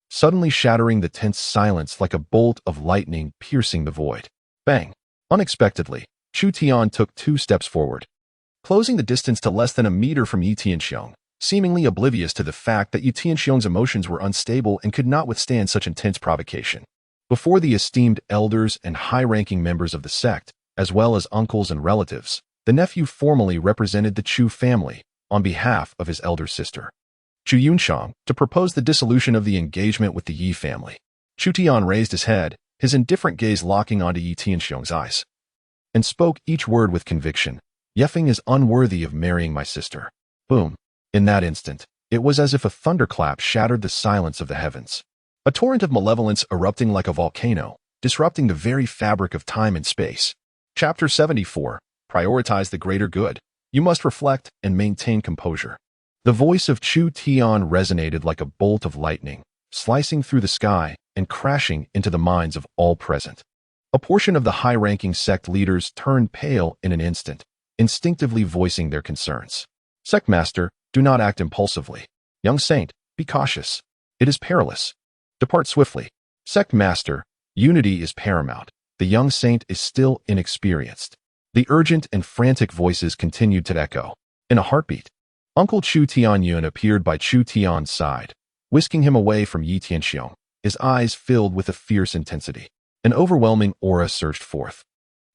suddenly shattering the tense silence like a bolt of lightning piercing the void. Bang! Unexpectedly, Chu Tian took 2 steps forward, closing the distance to less than a meter from Yi Tianxiong, seemingly oblivious to the fact that Yi Tianxiong's emotions were unstable and could not withstand such intense provocation. Before the esteemed elders and high-ranking members of the sect, as well as uncles and relatives, the nephew formally represented the Chu family on behalf of his elder sister, Chu Yunshang, to propose the dissolution of the engagement with the Yi family. Chu Tian raised his head, his indifferent gaze locking onto Yi Tianxiong's eyes, and spoke each word with conviction. Yefeng is unworthy of marrying my sister. Boom! In that instant, it was as if a thunderclap shattered the silence of the heavens. A torrent of malevolence erupting like a volcano, disrupting the very fabric of time and space. Chapter 74. Prioritize the greater good. You must reflect and maintain composure. The voice of Chu Tian resonated like a bolt of lightning, slicing through the sky and crashing into the minds of all present. A portion of the high-ranking sect leaders turned pale in an instant, instinctively voicing their concerns. Sect Master, do not act impulsively. Young saint, be cautious. It is perilous. Depart swiftly. Sect Master, unity is paramount. The young saint is still inexperienced. The urgent and frantic voices continued to echo. In a heartbeat, Uncle Chu Tianyun appeared by Chu Tian's side, whisking him away from Yi Tianxiong. his eyes filled with a fierce intensity. An overwhelming aura surged forth,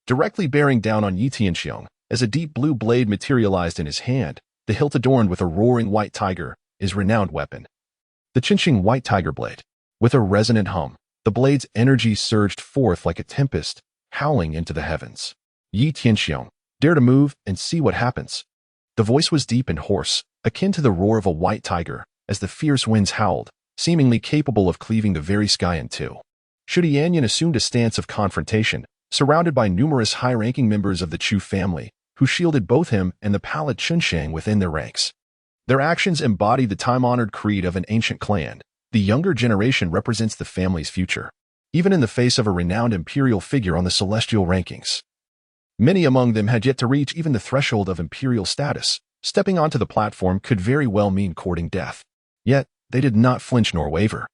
directly bearing down on Yi Tianxiong as a deep blue blade materialized in his hand, the hilt adorned with a roaring white tiger, his renowned weapon. The Qinqing white tiger blade. With a resonant hum, the blade's energy surged forth like a tempest, howling into the heavens. Yi Tianxiong, dare to move and see what happens. The voice was deep and hoarse, akin to the roar of a white tiger, as the fierce winds howled, seemingly capable of cleaving the very sky in two. Chu Tian assumed a stance of confrontation, surrounded by numerous high-ranking members of the Chu family, who shielded both him and the pallid Chunshang within their ranks. Their actions embodied the time-honored creed of an ancient clan. The younger generation represents the family's future, even in the face of a renowned imperial figure on the celestial rankings. Many among them had yet to reach even the threshold of imperial status. Stepping onto the platform could very well mean courting death. Yet, they did not flinch nor waver.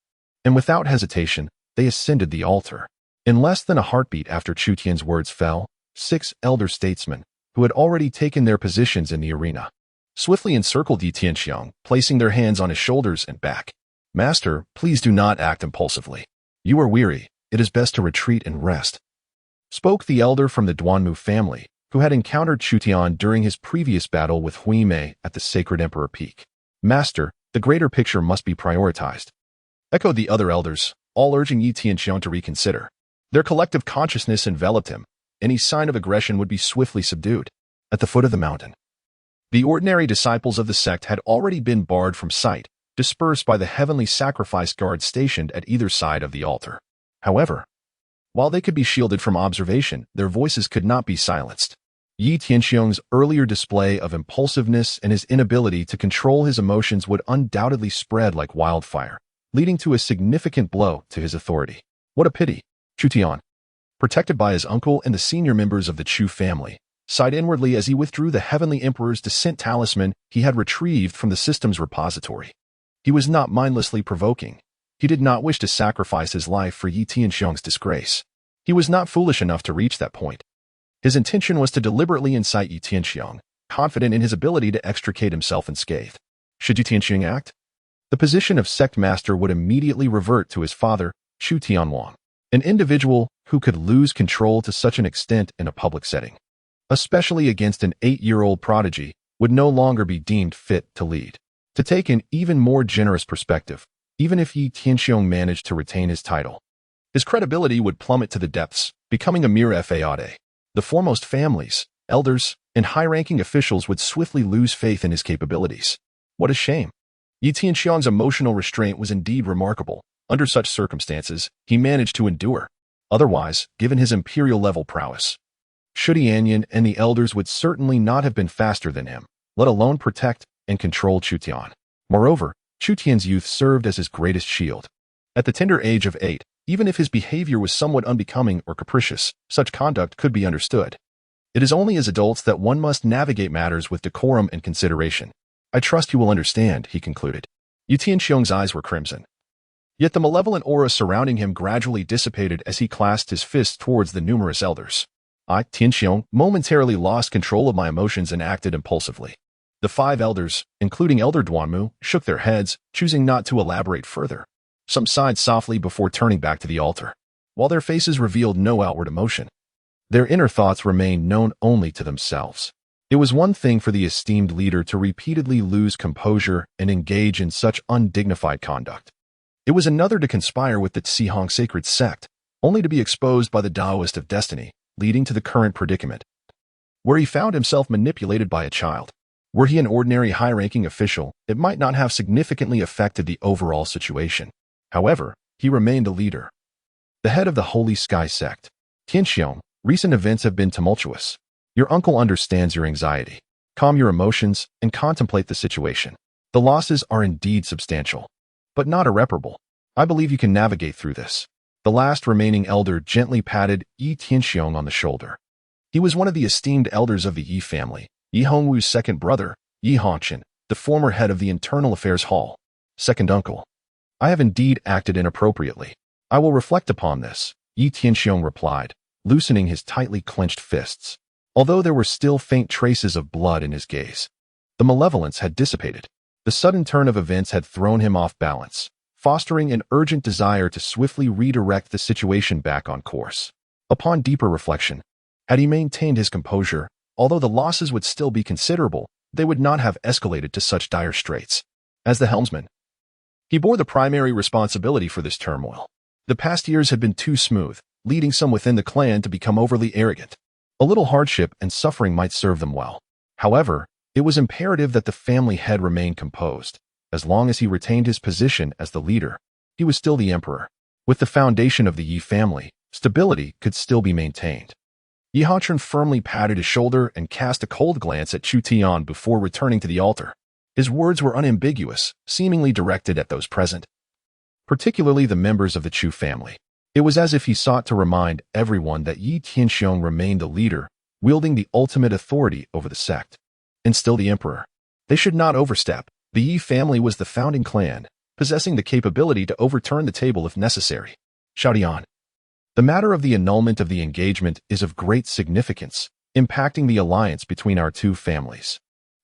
And without hesitation, they ascended the altar. In less than a heartbeat after Chu Tian's words fell, 6 elder statesmen, who had already taken their positions in the arena, swiftly encircled Yi Tianxiong, placing their hands on his shoulders and back. Master, please do not act impulsively. You are weary. It is best to retreat and rest, spoke the elder from the Duanmu family, who had encountered Chu Tian during his previous battle with Hui Mei at the Sacred Emperor Peak. Master, the greater picture must be prioritized, echoed the other elders, all urging Yi Tianxiong to reconsider. Their collective consciousness enveloped him. Any sign of aggression would be swiftly subdued. At the foot of the mountain, the ordinary disciples of the sect had already been barred from sight, dispersed by the heavenly sacrifice guards stationed at either side of the altar. However, while they could be shielded from observation, their voices could not be silenced. Yi Tianxiong's earlier display of impulsiveness and his inability to control his emotions would undoubtedly spread like wildfire, leading to a significant blow to his authority. What a pity. Chu Tian, protected by his uncle and the senior members of the Chu family, sighed inwardly as he withdrew the Heavenly Emperor's descent talisman he had retrieved from the system's repository. He was not mindlessly provoking. He did not wish to sacrifice his life for Yi Tianxiong's disgrace. He was not foolish enough to reach that point. His intention was to deliberately incite Yi Tianxiong, confident in his ability to extricate himself unscathed. Should Yi Tianxiong act, the position of sect master would immediately revert to his father, Chu Tianwang, an individual who could lose control to such an extent in a public setting, especially against an 8-year-old prodigy, would no longer be deemed fit to lead. To take an even more generous perspective, even if Yi Tianxiong managed to retain his title, his credibility would plummet to the depths, becoming a mere faade. The foremost families, elders, and high-ranking officials would swiftly lose faith in his capabilities. What a shame. Yi Tianxiong's emotional restraint was indeed remarkable. Under such circumstances, he managed to endure. Otherwise, given his imperial-level prowess, Chu Tian and the elders would certainly not have been faster than him, let alone protect and control Chu Tian. Moreover, Chu Tian's youth served as his greatest shield. At the tender age of 8, even if his behavior was somewhat unbecoming or capricious, such conduct could be understood. It is only as adults that one must navigate matters with decorum and consideration. I trust you will understand, he concluded. Yi Tianxiong's eyes were crimson. Yet the malevolent aura surrounding him gradually dissipated as he clasped his fists towards the numerous elders. I, Tianxiong, momentarily lost control of my emotions and acted impulsively. The 5 elders, including Elder Duanmu, shook their heads, choosing not to elaborate further. Some sighed softly before turning back to the altar. While their faces revealed no outward emotion, their inner thoughts remained known only to themselves. It was one thing for the esteemed leader to repeatedly lose composure and engage in such undignified conduct. It was another to conspire with the Tsihong Sacred Sect, only to be exposed by the Taoist of Destiny, leading to the current predicament, where he found himself manipulated by a child. Were he an ordinary high-ranking official, it might not have significantly affected the overall situation. However, he remained a leader, the head of the Holy Sky Sect. Tianxiong, recent events have been tumultuous. Your uncle understands your anxiety. Calm your emotions and contemplate the situation. The losses are indeed substantial, but not irreparable. I believe you can navigate through this. The last remaining elder gently patted Yi Tianxiong on the shoulder. He was one of the esteemed elders of the Yi family, Yi Hongwu's second brother, Yi Hongqian, the former head of the Internal Affairs Hall. Second uncle. I have indeed acted inappropriately. I will reflect upon this, Yi Tianxiong replied, loosening his tightly clenched fists. Although there were still faint traces of blood in his gaze, the malevolence had dissipated. The sudden turn of events had thrown him off balance, fostering an urgent desire to swiftly redirect the situation back on course. Upon deeper reflection, had he maintained his composure, although the losses would still be considerable, they would not have escalated to such dire straits. As the helmsman, he bore the primary responsibility for this turmoil. The past years had been too smooth, leading some within the clan to become overly arrogant. A little hardship and suffering might serve them well. However, it was imperative that the family head remain composed. As long as he retained his position as the leader, he was still the emperor. With the foundation of the Yi family, stability could still be maintained. Yi Hachun firmly patted his shoulder and cast a cold glance at Chu Tian before returning to the altar. His words were unambiguous, seemingly directed at those present, particularly the members of the Chu family. It was as if he sought to remind everyone that Yi Tianxiong remained the leader, wielding the ultimate authority over the sect, and still the emperor. They should not overstep. The Yi family was the founding clan, possessing the capability to overturn the table if necessary. Xiaodian. The matter of the annulment of the engagement is of great significance, impacting the alliance between our two families.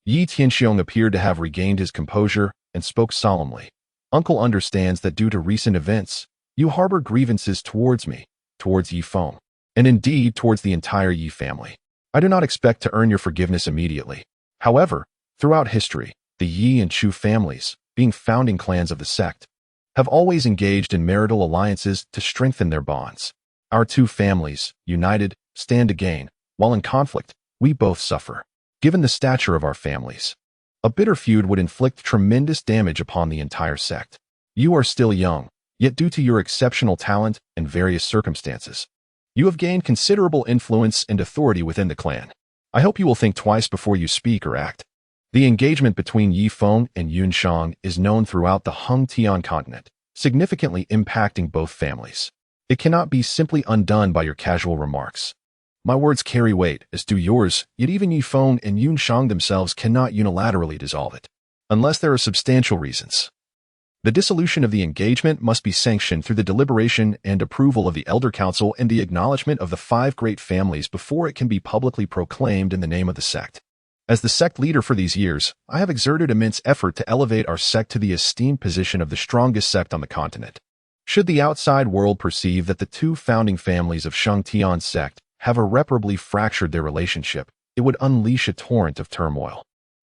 Yi Tianxiong appeared to have regained his composure and spoke solemnly. Uncle understands that due to recent events, you harbor grievances towards me, towards Yi Feng, and indeed towards the entire Yi family. I do not expect to earn your forgiveness immediately. However, throughout history, the Yi and Chu families, being founding clans of the sect, have always engaged in marital alliances to strengthen their bonds. Our two families, united, stand to gain, while in conflict, we both suffer. Given the stature of our families, a bitter feud would inflict tremendous damage upon the entire sect. You are still young, yet due to your exceptional talent and various circumstances, you have gained considerable influence and authority within the clan. I hope you will think twice before you speak or act. The engagement between Yi Feng and Yun Shang is known throughout the Hung Tian continent, significantly impacting both families. It cannot be simply undone by your casual remarks. My words carry weight, as do yours, yet even Yi Feng and Yun Shang themselves cannot unilaterally dissolve it, unless there are substantial reasons. The dissolution of the engagement must be sanctioned through the deliberation and approval of the Elder Council and the acknowledgement of the 5 great families before it can be publicly proclaimed in the name of the sect. As the sect leader for these years, I have exerted immense effort to elevate our sect to the esteemed position of the strongest sect on the continent. Should the outside world perceive that the two founding families of Shang Tian's sect have irreparably fractured their relationship, it would unleash a torrent of turmoil,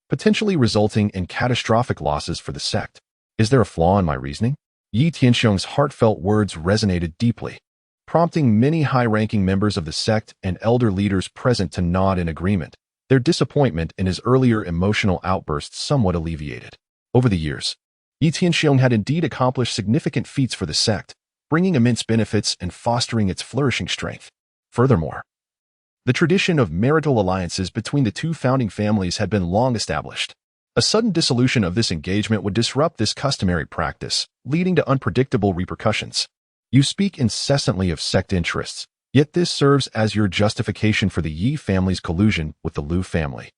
potentially resulting in catastrophic losses for the sect. Is there a flaw in my reasoning? Yi Tianxiong's heartfelt words resonated deeply, prompting many high-ranking members of the sect and elder leaders present to nod in agreement. Their disappointment in his earlier emotional outbursts somewhat alleviated. Over the years, Yi Tianxiong had indeed accomplished significant feats for the sect, bringing immense benefits and fostering its flourishing strength. Furthermore, the tradition of marital alliances between the two founding families had been long established. A sudden dissolution of this engagement would disrupt this customary practice, leading to unpredictable repercussions. You speak incessantly of sect interests, yet this serves as your justification for the Yi family's collusion with the Lu family,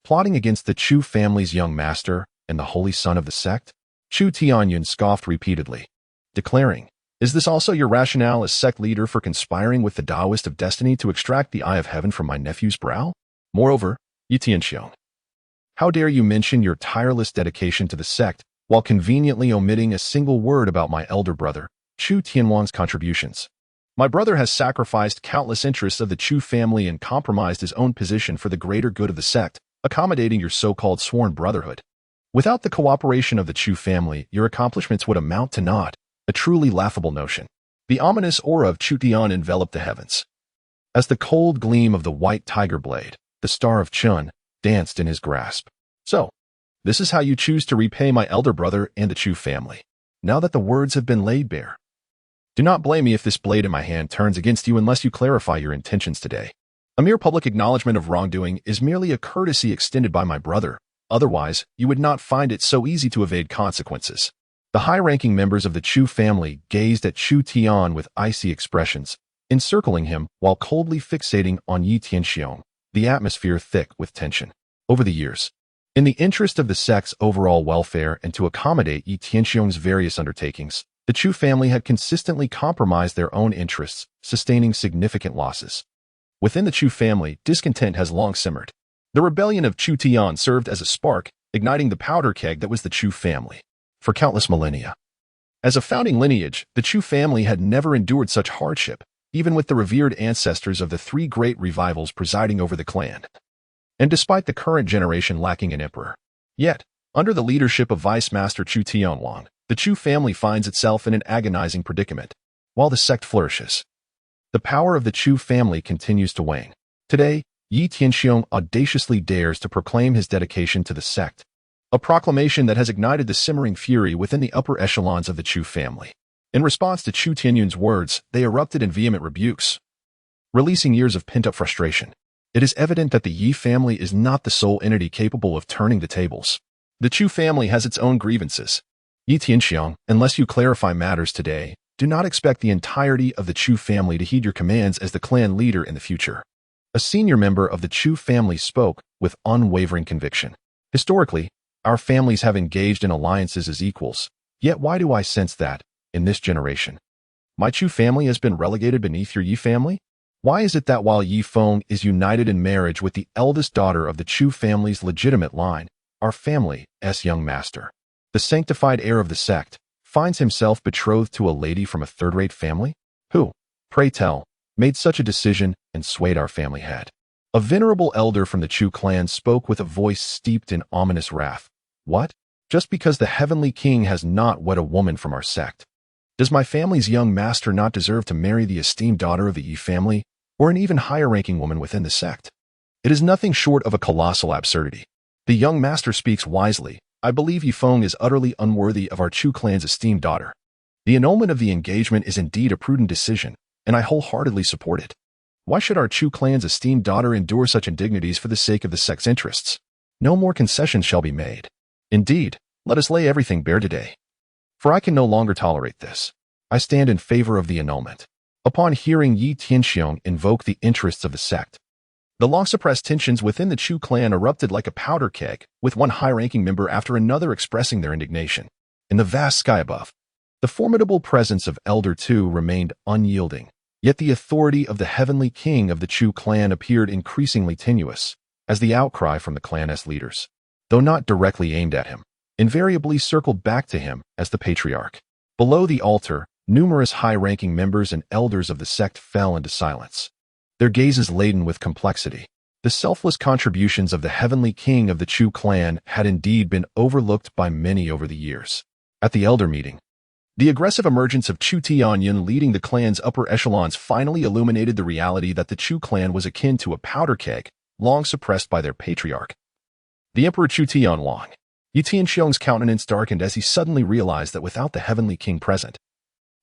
plotting against the Chu family's young master and the holy son of the sect? Chu Tianyun scoffed repeatedly, declaring, "Is this also your rationale as sect leader for conspiring with the Taoist of destiny to extract the eye of heaven from my nephew's brow? Moreover, Yi Tianxiong, how dare you mention your tireless dedication to the sect while conveniently omitting a single word about my elder brother, Chu Tianwang's contributions? My brother has sacrificed countless interests of the Chu family and compromised his own position for the greater good of the sect, accommodating your so-called sworn brotherhood. Without the cooperation of the Chu family, your accomplishments would amount to naught, a truly laughable notion." The ominous aura of Chu Tian enveloped the heavens. As the cold gleam of the white tiger blade, the star of Chun, danced in his grasp. "So, this is how you choose to repay my elder brother and the Chu family, now that the words have been laid bare. Do not blame me if this blade in my hand turns against you unless you clarify your intentions today. A mere public acknowledgement of wrongdoing is merely a courtesy extended by my brother. Otherwise, you would not find it so easy to evade consequences." The high-ranking members of the Chu family gazed at Chu Tian with icy expressions, encircling him while coldly fixating on Yi Tianxiong, the atmosphere thick with tension. Over the years, in the interest of the sect's overall welfare and to accommodate Yi Tianxiong's various undertakings, the Chu family had consistently compromised their own interests, sustaining significant losses. Within the Chu family, discontent has long simmered. The rebellion of Chu Tian served as a spark, igniting the powder keg that was the Chu family. For countless millennia, As a founding lineage, the Chu family had never endured such hardship, even with the revered ancestors of the three great revivals presiding over the clan. And despite the current generation lacking an emperor. Yet, under the leadership of Vice Master Chu Tian, the Chu family finds itself in an agonizing predicament. While the sect flourishes, the power of the Chu family continues to wane. Today, Yi Tianxiong audaciously dares to proclaim his dedication to the sect, a proclamation that has ignited the simmering fury within the upper echelons of the Chu family. In response to Chu Tianyun's words, they erupted in vehement rebukes, releasing years of pent-up frustration. It is evident that the Yi family is not the sole entity capable of turning the tables. The Chu family has its own grievances. Yi Tianxiong, unless you clarify matters today, do not expect the entirety of the Chu family to heed your commands as the clan leader in the future. A senior member of the Chu family spoke with unwavering conviction. Historically, our families have engaged in alliances as equals. Yet why do I sense that, in this generation, my Chu family has been relegated beneath your Yi family? Why is it that while Yi Feng is united in marriage with the eldest daughter of the Chu family's legitimate line, our family's young master, the sanctified heir of the sect, finds himself betrothed to a lady from a third-rate family? Who, pray tell, made such a decision and swayed our family head? A venerable elder from the Chu clan spoke with a voice steeped in ominous wrath. What? Just because the heavenly king has not wed a woman from our sect? Does my family's young master not deserve to marry the esteemed daughter of the Yi family, or an even higher-ranking woman within the sect? It is nothing short of a colossal absurdity. The young master speaks wisely. I believe Yi Feng is utterly unworthy of our Chu clan's esteemed daughter. The annulment of the engagement is indeed a prudent decision, and I wholeheartedly support it. Why should our Chu clan's esteemed daughter endure such indignities for the sake of the sect's interests? No more concessions shall be made. Indeed, let us lay everything bare today. For I can no longer tolerate this. I stand in favor of the annulment. Upon hearing Yi Tianxiong invoke the interests of the sect, the long-suppressed tensions within the Chu clan erupted like a powder keg, with one high-ranking member after another expressing their indignation. In the vast sky above, the formidable presence of Elder Tu remained unyielding, yet the authority of the heavenly king of the Chu clan appeared increasingly tenuous, as the outcry from the clan's leaders, though not directly aimed at him, invariably circled back to him as the patriarch. Below the altar, numerous high-ranking members and elders of the sect fell into silence, their gazes laden with complexity. The selfless contributions of the heavenly king of the Chu clan had indeed been overlooked by many over the years. At the elder meeting, the aggressive emergence of Chu Tian leading the clan's upper echelons finally illuminated the reality that the Chu clan was akin to a powder keg, long suppressed by their patriarch, the Emperor Chu Tian. Yi Tianxiong's countenance darkened as he suddenly realized that without the heavenly king present,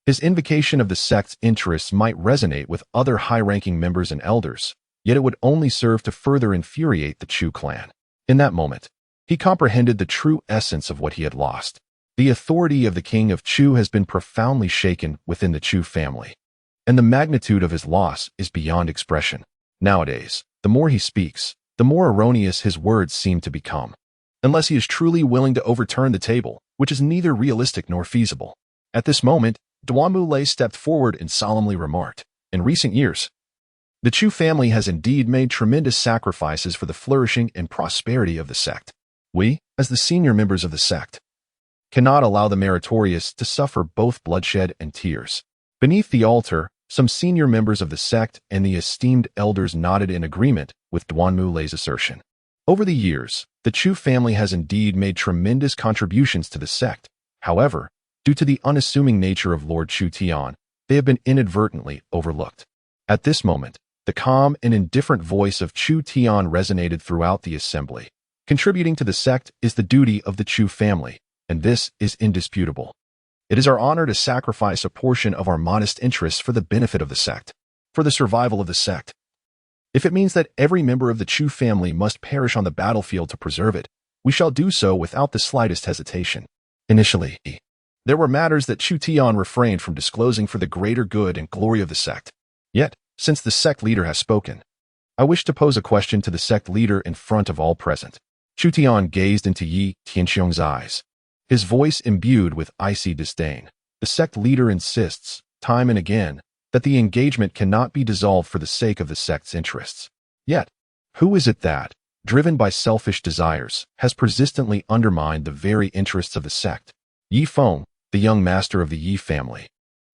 his invocation of the sect's interests might resonate with other high-ranking members and elders, yet it would only serve to further infuriate the Chu clan. In that moment, he comprehended the true essence of what he had lost. The authority of the king of Chu has been profoundly shaken within the Chu family, and the magnitude of his loss is beyond expression. Nowadays, the more he speaks, the more erroneous his words seem to become, unless he is truly willing to overturn the table, which is neither realistic nor feasible. At this moment, Duanmu Lei stepped forward and solemnly remarked, in recent years, the Chu family has indeed made tremendous sacrifices for the flourishing and prosperity of the sect. We, as the senior members of the sect, cannot allow the meritorious to suffer both bloodshed and tears. Beneath the altar, some senior members of the sect and the esteemed elders nodded in agreement with Duanmu Lei's assertion. Over the years, the Chu family has indeed made tremendous contributions to the sect. However, due to the unassuming nature of Lord Chu Tian, they have been inadvertently overlooked. At this moment, the calm and indifferent voice of Chu Tian resonated throughout the assembly. Contributing to the sect is the duty of the Chu family, and this is indisputable. It is our honor to sacrifice a portion of our modest interests for the benefit of the sect, for the survival of the sect. If it means that every member of the Chu family must perish on the battlefield to preserve it, we shall do so without the slightest hesitation. Initially, there were matters that Chu Tian refrained from disclosing for the greater good and glory of the sect. Yet, since the sect leader has spoken, I wish to pose a question to the sect leader in front of all present. Chu Tian gazed into Yi Tianxiong's eyes, his voice imbued with icy disdain. The sect leader insists, time and again, that the engagement cannot be dissolved for the sake of the sect's interests. Yet, who is it that, driven by selfish desires, has persistently undermined the very interests of the sect? Yi Feng, the young master of the Yi family,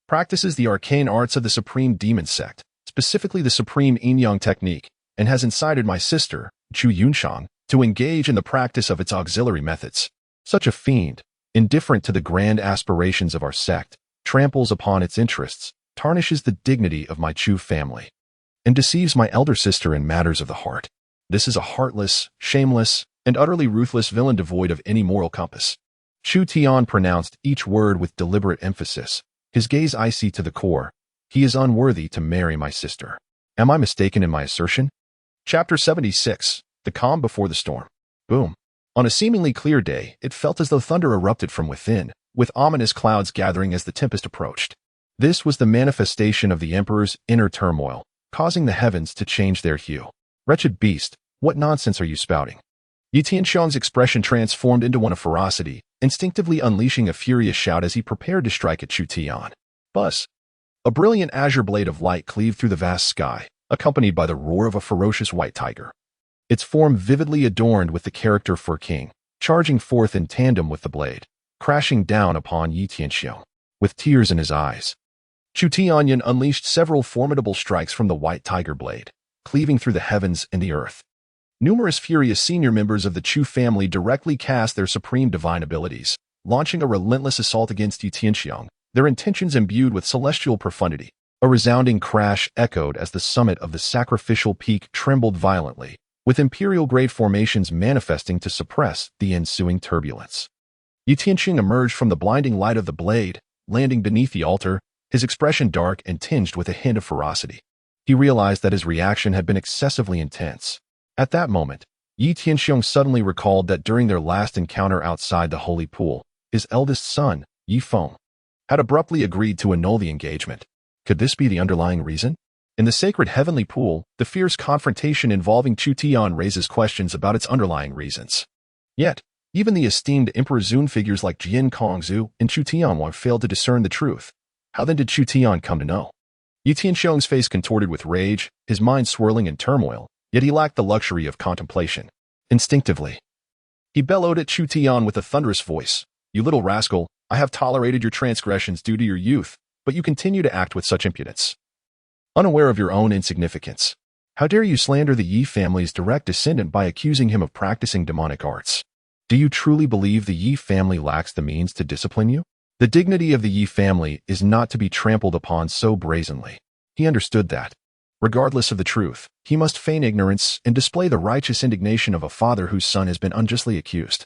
practices the arcane arts of the Supreme Demon Sect, specifically the Supreme Yin-Yang technique, and has incited my sister, Chu Yunshan, to engage in the practice of its auxiliary methods. Such a fiend, indifferent to the grand aspirations of our sect, tramples upon its interests, tarnishes the dignity of my Chu family, and deceives my elder sister in matters of the heart. This is a heartless, shameless, and utterly ruthless villain devoid of any moral compass. Chu Tian pronounced each word with deliberate emphasis, his gaze icy to the core. He is unworthy to marry my sister. Am I mistaken in my assertion? Chapter 76. The Calm Before the Storm. Boom. On a seemingly clear day, it felt as though thunder erupted from within, with ominous clouds gathering as the tempest approached. This was the manifestation of the Emperor's inner turmoil, causing the heavens to change their hue. Wretched beast, what nonsense are you spouting? Yi Tianxiang's expression transformed into one of ferocity, instinctively unleashing a furious shout as he prepared to strike at Chu Tian. Buzz. A brilliant azure blade of light cleaved through the vast sky, accompanied by the roar of a ferocious white tiger. Its form vividly adorned with the character for king, charging forth in tandem with the blade, crashing down upon Yi Tianxiang. With tears in his eyes, Chu Tian unleashed several formidable strikes from the white tiger blade, cleaving through the heavens and the earth. Numerous furious senior members of the Chu family directly cast their supreme divine abilities, launching a relentless assault against Yi Tianxiang, their intentions imbued with celestial profundity. A resounding crash echoed as the summit of the sacrificial peak trembled violently, with imperial-grade formations manifesting to suppress the ensuing turbulence. Yi Tianxiang emerged from the blinding light of the blade, landing beneath the altar, his expression dark and tinged with a hint of ferocity. He realized that his reaction had been excessively intense. At that moment, Yi Tianxiang suddenly recalled that during their last encounter outside the holy pool, his eldest son, Yi Feng, had abruptly agreed to annul the engagement. Could this be the underlying reason? In the sacred heavenly pool, the fierce confrontation involving Chu Tian raises questions about its underlying reasons. Yet, even the esteemed Emperor Zun figures like Jian Kongzu and Chu Tianwang failed to discern the truth. How then did Chu Tian come to know? Yi Tianxiang's face contorted with rage, his mind swirling in turmoil, yet he lacked the luxury of contemplation. Instinctively, he bellowed at Chu Tian with a thunderous voice. You little rascal, I have tolerated your transgressions due to your youth, but you continue to act with such impudence. Unaware of your own insignificance, how dare you slander the Yi family's direct descendant by accusing him of practicing demonic arts? Do you truly believe the Yi family lacks the means to discipline you? The dignity of the Yi family is not to be trampled upon so brazenly. He understood that, regardless of the truth, he must feign ignorance and display the righteous indignation of a father whose son has been unjustly accused.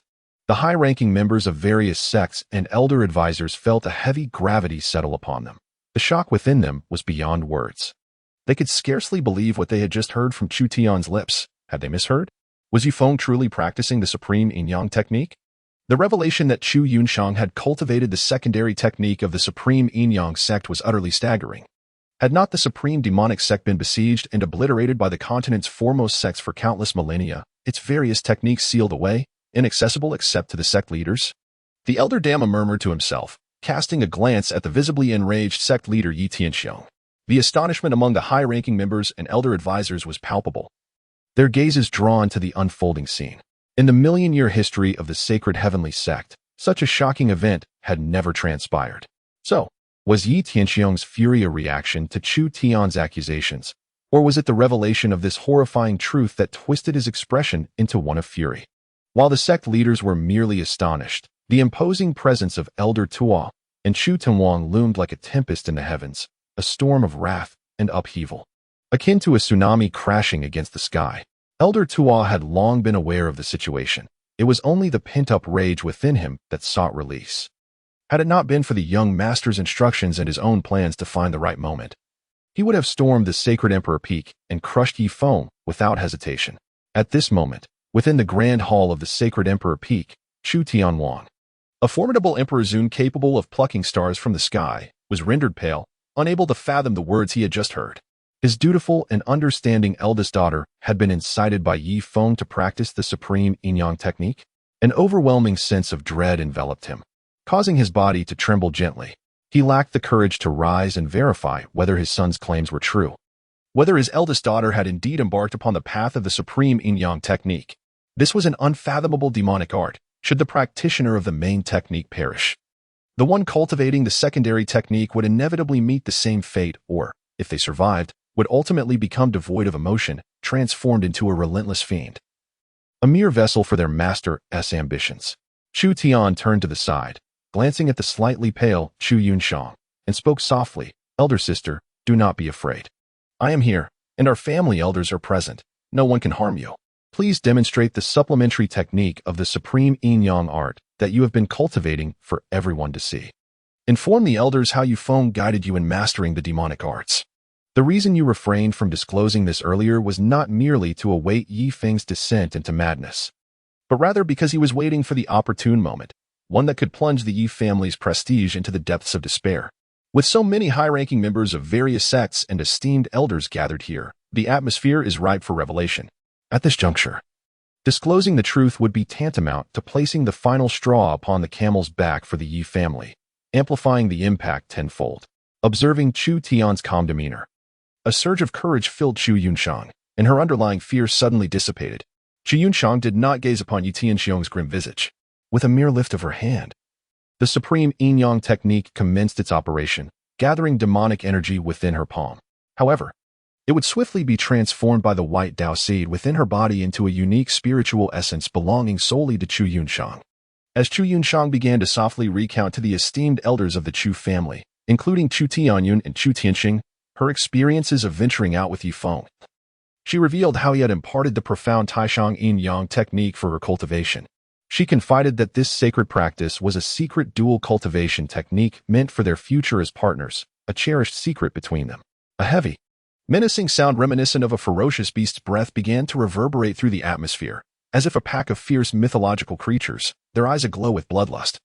The high-ranking members of various sects and elder advisors felt a heavy gravity settle upon them. The shock within them was beyond words. They could scarcely believe what they had just heard from Chu Tian's lips. Had they misheard? Was Yi Feng truly practicing the supreme yin-yang technique? The revelation that Chu Yunshan had cultivated the secondary technique of the Supreme Yin-Yang sect was utterly staggering. Had not the Supreme Demonic sect been besieged and obliterated by the continent's foremost sects for countless millennia, its various techniques sealed away, inaccessible except to the sect leaders? The elder Dama murmured to himself, casting a glance at the visibly enraged sect leader Yi Tianxiang. The astonishment among the high-ranking members and elder advisors was palpable, their gazes drawn to the unfolding scene. In the million-year history of the Sacred Heavenly Sect, such a shocking event had never transpired. So, was Yi Tianxiang's fury a reaction to Chu Tian's accusations, or was it the revelation of this horrifying truth that twisted his expression into one of fury? While the sect leaders were merely astonished, the imposing presence of Elder Tuo and Chu Tianwang loomed like a tempest in the heavens, a storm of wrath and upheaval, akin to a tsunami crashing against the sky. Elder Tuo had long been aware of the situation. It was only the pent-up rage within him that sought release. Had it not been for the young master's instructions and his own plans to find the right moment, he would have stormed the Sacred Emperor Peak and crushed Yi Feng without hesitation. At this moment, within the grand hall of the Sacred Emperor Peak, Chu Tianwang, a formidable Emperor Zun capable of plucking stars from the sky, was rendered pale, unable to fathom the words he had just heard. His dutiful and understanding eldest daughter had been incited by Yi Feng to practice the supreme yin-yang technique. An overwhelming sense of dread enveloped him, causing his body to tremble gently. He lacked the courage to rise and verify whether his son's claims were true, whether his eldest daughter had indeed embarked upon the path of the supreme yin-yang technique. This was an unfathomable demonic art. Should the practitioner of the main technique perish, The one cultivating the secondary technique would inevitably meet the same fate or, if they survived, would ultimately become devoid of emotion, transformed into a relentless fiend. A mere vessel for their master's ambitions. Chu Tian turned to the side, glancing at the slightly pale Chu Yunshang, and spoke softly, "Elder sister, do not be afraid. I am here, and our family elders are present. No one can harm you. Please demonstrate the supplementary technique of the supreme yin-yang art that you have been cultivating for everyone to see. Inform the elders how Yufeng guided you in mastering the demonic arts." The reason you refrained from disclosing this earlier was not merely to await Yi Feng's descent into madness, but rather because he was waiting for the opportune moment, one that could plunge the Yi family's prestige into the depths of despair. With so many high-ranking members of various sects and esteemed elders gathered here, the atmosphere is ripe for revelation. At this juncture, disclosing the truth would be tantamount to placing the final straw upon the camel's back for the Yi family, amplifying the impact tenfold. Observing Chu Tian's calm demeanor, a surge of courage filled Chu Yunshang, and her underlying fear suddenly dissipated. Chu Yunshang did not gaze upon Yi Tianxiong's grim visage. With a mere lift of her hand, the supreme yin-yang technique commenced its operation, gathering demonic energy within her palm. However, it would swiftly be transformed by the white Dao seed within her body into a unique spiritual essence belonging solely to Chu Yunshang. As Chu Yunshang began to softly recount to the esteemed elders of the Chu family, including Chu Tianyun and Chu Tianxing, her experiences of venturing out with Yufeng, she revealed how he had imparted the profound Taishang yin-yang technique for her cultivation. She confided that this sacred practice was a secret dual cultivation technique meant for their future as partners, a cherished secret between them. A heavy, menacing sound reminiscent of a ferocious beast's breath began to reverberate through the atmosphere, as if a pack of fierce mythological creatures, their eyes aglow with bloodlust,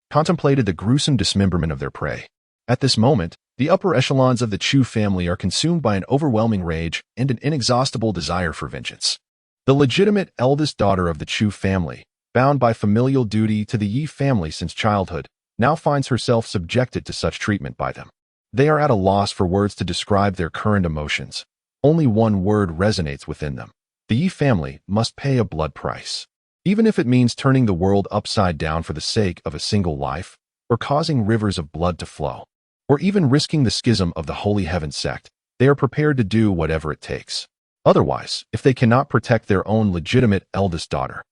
contemplated the gruesome dismemberment of their prey. At this moment, the upper echelons of the Chu family are consumed by an overwhelming rage and an inexhaustible desire for vengeance. The legitimate eldest daughter of the Chu family, bound by familial duty to the Yi family since childhood, now finds herself subjected to such treatment by them. They are at a loss for words to describe their current emotions. Only one word resonates within them. The Yi family must pay a blood price. Even if it means turning the world upside down for the sake of a single life, or causing rivers of blood to flow, or even risking the schism of the Holy Heaven Sect, they are prepared to do whatever it takes. Otherwise, if they cannot protect their own legitimate eldest daughter,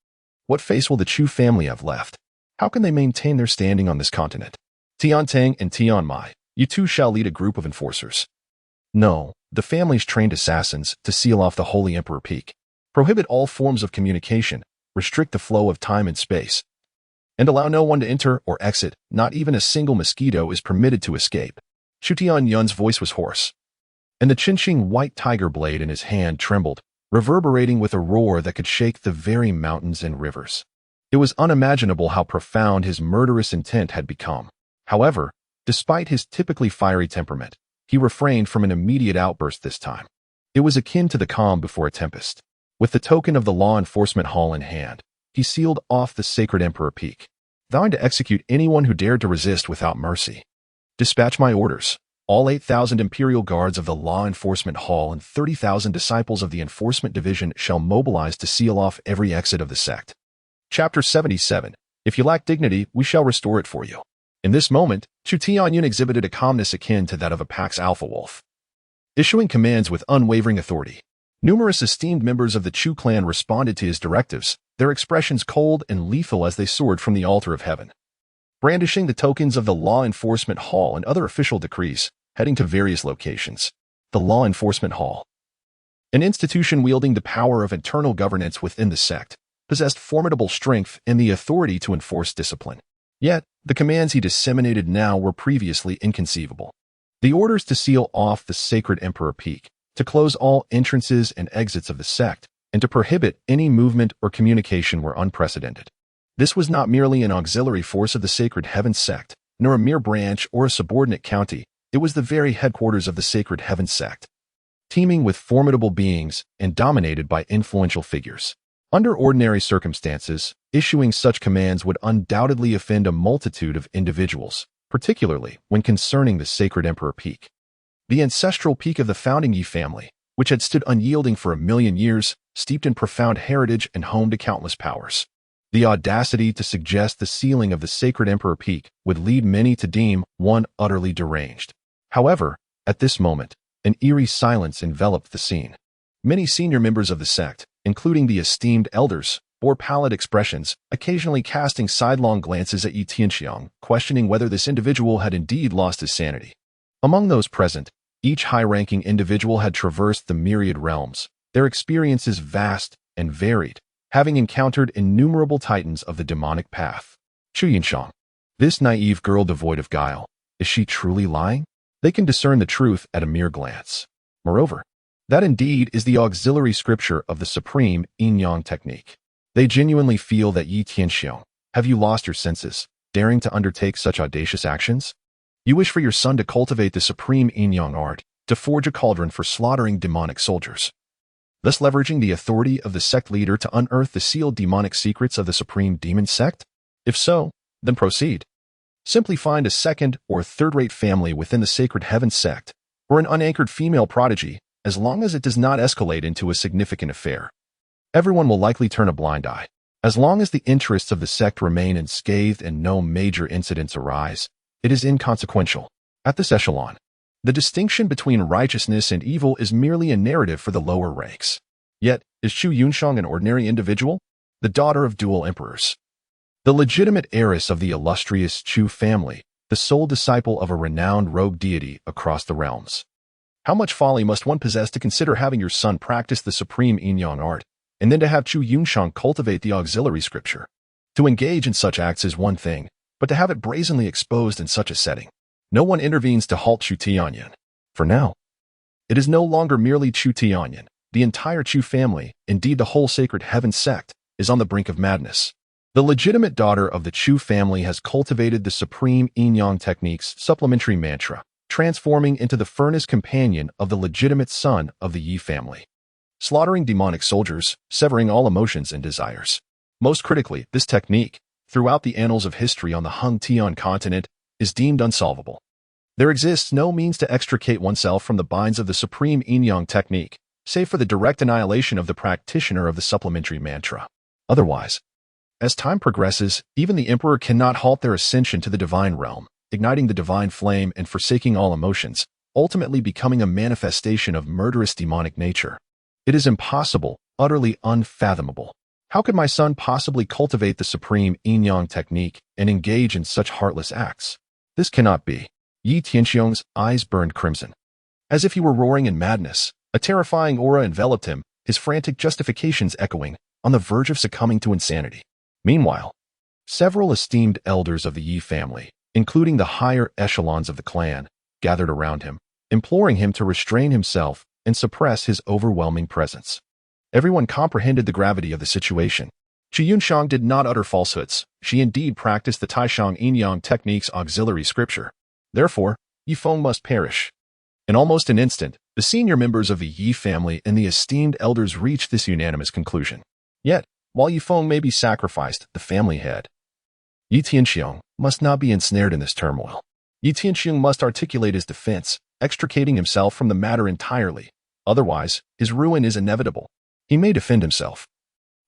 what face will the Chu family have left? How can they maintain their standing on this continent? Tian Tang and Tian Mai, you two shall lead a group of enforcers. No, the family's trained assassins to seal off the Holy Emperor Peak. Prohibit all forms of communication, restrict the flow of time and space, and allow no one to enter or exit. Not even a single mosquito is permitted to escape. Chu Tianyun's voice was hoarse, and the Qinqing white tiger blade in his hand trembled, reverberating with a roar that could shake the very mountains and rivers. It was unimaginable how profound his murderous intent had become. However, despite his typically fiery temperament, he refrained from an immediate outburst this time. It was akin to the calm before a tempest. With the token of the law enforcement hall in hand, he sealed off the Sacred Emperor Peak, vowing to execute anyone who dared to resist without mercy. Dispatch my orders. All 8,000 Imperial Guards of the Law Enforcement Hall and 30,000 disciples of the Enforcement Division shall mobilize to seal off every exit of the sect. Chapter 77. If you lack dignity, we shall restore it for you. In this moment, Chu Tianyun exhibited a calmness akin to that of a pack's alpha wolf, issuing commands with unwavering authority. Numerous esteemed members of the Chu clan responded to his directives, their expressions cold and lethal as they soared from the altar of heaven, brandishing the tokens of the Law Enforcement Hall and other official decrees, heading to various locations. The Law Enforcement Hall, an institution wielding the power of internal governance within the sect, possessed formidable strength and the authority to enforce discipline. Yet, the commands he disseminated now were previously inconceivable. The orders to seal off the Sacred Emperor Peak, to close all entrances and exits of the sect, and to prohibit any movement or communication were unprecedented. This was not merely an auxiliary force of the Sacred Heaven Sect, nor a mere branch or a subordinate county. It was the very headquarters of the Sacred Heaven Sect, teeming with formidable beings and dominated by influential figures. Under ordinary circumstances, issuing such commands would undoubtedly offend a multitude of individuals, particularly when concerning the Sacred Emperor Peak, the ancestral peak of the founding Yi family, which had stood unyielding for 1,000,000 years, steeped in profound heritage and home to countless powers. The audacity to suggest the sealing of the sacred emperor peak would lead many to deem one utterly deranged. However, at this moment, an eerie silence enveloped the scene. Many senior members of the sect, including the esteemed elders, bore pallid expressions, occasionally casting sidelong glances at Yi Tianxiang, questioning whether this individual had indeed lost his sanity. Among those present, each high-ranking individual had traversed the myriad realms, their experiences vast and varied, having encountered innumerable titans of the demonic path. Chu Tian, this naive girl devoid of guile, is she truly lying? They can discern the truth at a mere glance. Moreover, that indeed is the auxiliary scripture of the supreme yin-yang technique. They genuinely feel that Yi Tianxiang, have you lost your senses, daring to undertake such audacious actions? You wish for your son to cultivate the supreme yin-yang art, to forge a cauldron for slaughtering demonic soldiers, thus leveraging the authority of the sect leader to unearth the sealed demonic secrets of the supreme demon sect? If so, then proceed. Simply find a second or third-rate family within the Sacred Heaven Sect, or an unanchored female prodigy, as long as it does not escalate into a significant affair. Everyone will likely turn a blind eye. As long as the interests of the sect remain unscathed and no major incidents arise, it is inconsequential. At this echelon, the distinction between righteousness and evil is merely a narrative for the lower ranks. Yet, is Chu Tian an ordinary individual? The daughter of dual emperors, the legitimate heiress of the illustrious Chu family, the sole disciple of a renowned rogue deity across the realms. How much folly must one possess to consider having your son practice the supreme yin-yang art, and then to have Chu Tian cultivate the auxiliary scripture? To engage in such acts is one thing, but to have it brazenly exposed in such a setting. No one intervenes to halt Chu Tian. For now, it is no longer merely Chu Tian. The entire Chu family, indeed the whole Sacred Heaven Sect, is on the brink of madness. The legitimate daughter of the Chu family has cultivated the supreme yin-yang technique's supplementary mantra, transforming into the furnace companion of the legitimate son of the Yi family, slaughtering demonic soldiers, severing all emotions and desires. Most critically, this technique, throughout the annals of history on the Hung Tian continent, is deemed unsolvable. There exists no means to extricate oneself from the binds of the supreme yin-yang technique, save for the direct annihilation of the practitioner of the supplementary mantra. Otherwise, as time progresses, even the emperor cannot halt their ascension to the divine realm, igniting the divine flame and forsaking all emotions, ultimately becoming a manifestation of murderous demonic nature. It is impossible, utterly unfathomable. How could my son possibly cultivate the supreme yin-yang technique and engage in such heartless acts? This cannot be. Yi Tianxiang's eyes burned crimson. As if he were roaring in madness, a terrifying aura enveloped him, his frantic justifications echoing, on the verge of succumbing to insanity. Meanwhile, several esteemed elders of the Yi family, including the higher echelons of the clan, gathered around him, imploring him to restrain himself and suppress his overwhelming presence. Everyone comprehended the gravity of the situation. Chu Tian did not utter falsehoods. She indeed practiced the Taishang yin-yang technique's auxiliary scripture. Therefore, Yifeng must perish. In almost an instant, the senior members of the Yi family and the esteemed elders reached this unanimous conclusion. Yet, while Yifeng may be sacrificed, the family head, Yi Tianxiang, must not be ensnared in this turmoil. Yi Tianxiang must articulate his defense, extricating himself from the matter entirely. Otherwise, his ruin is inevitable. He may defend himself,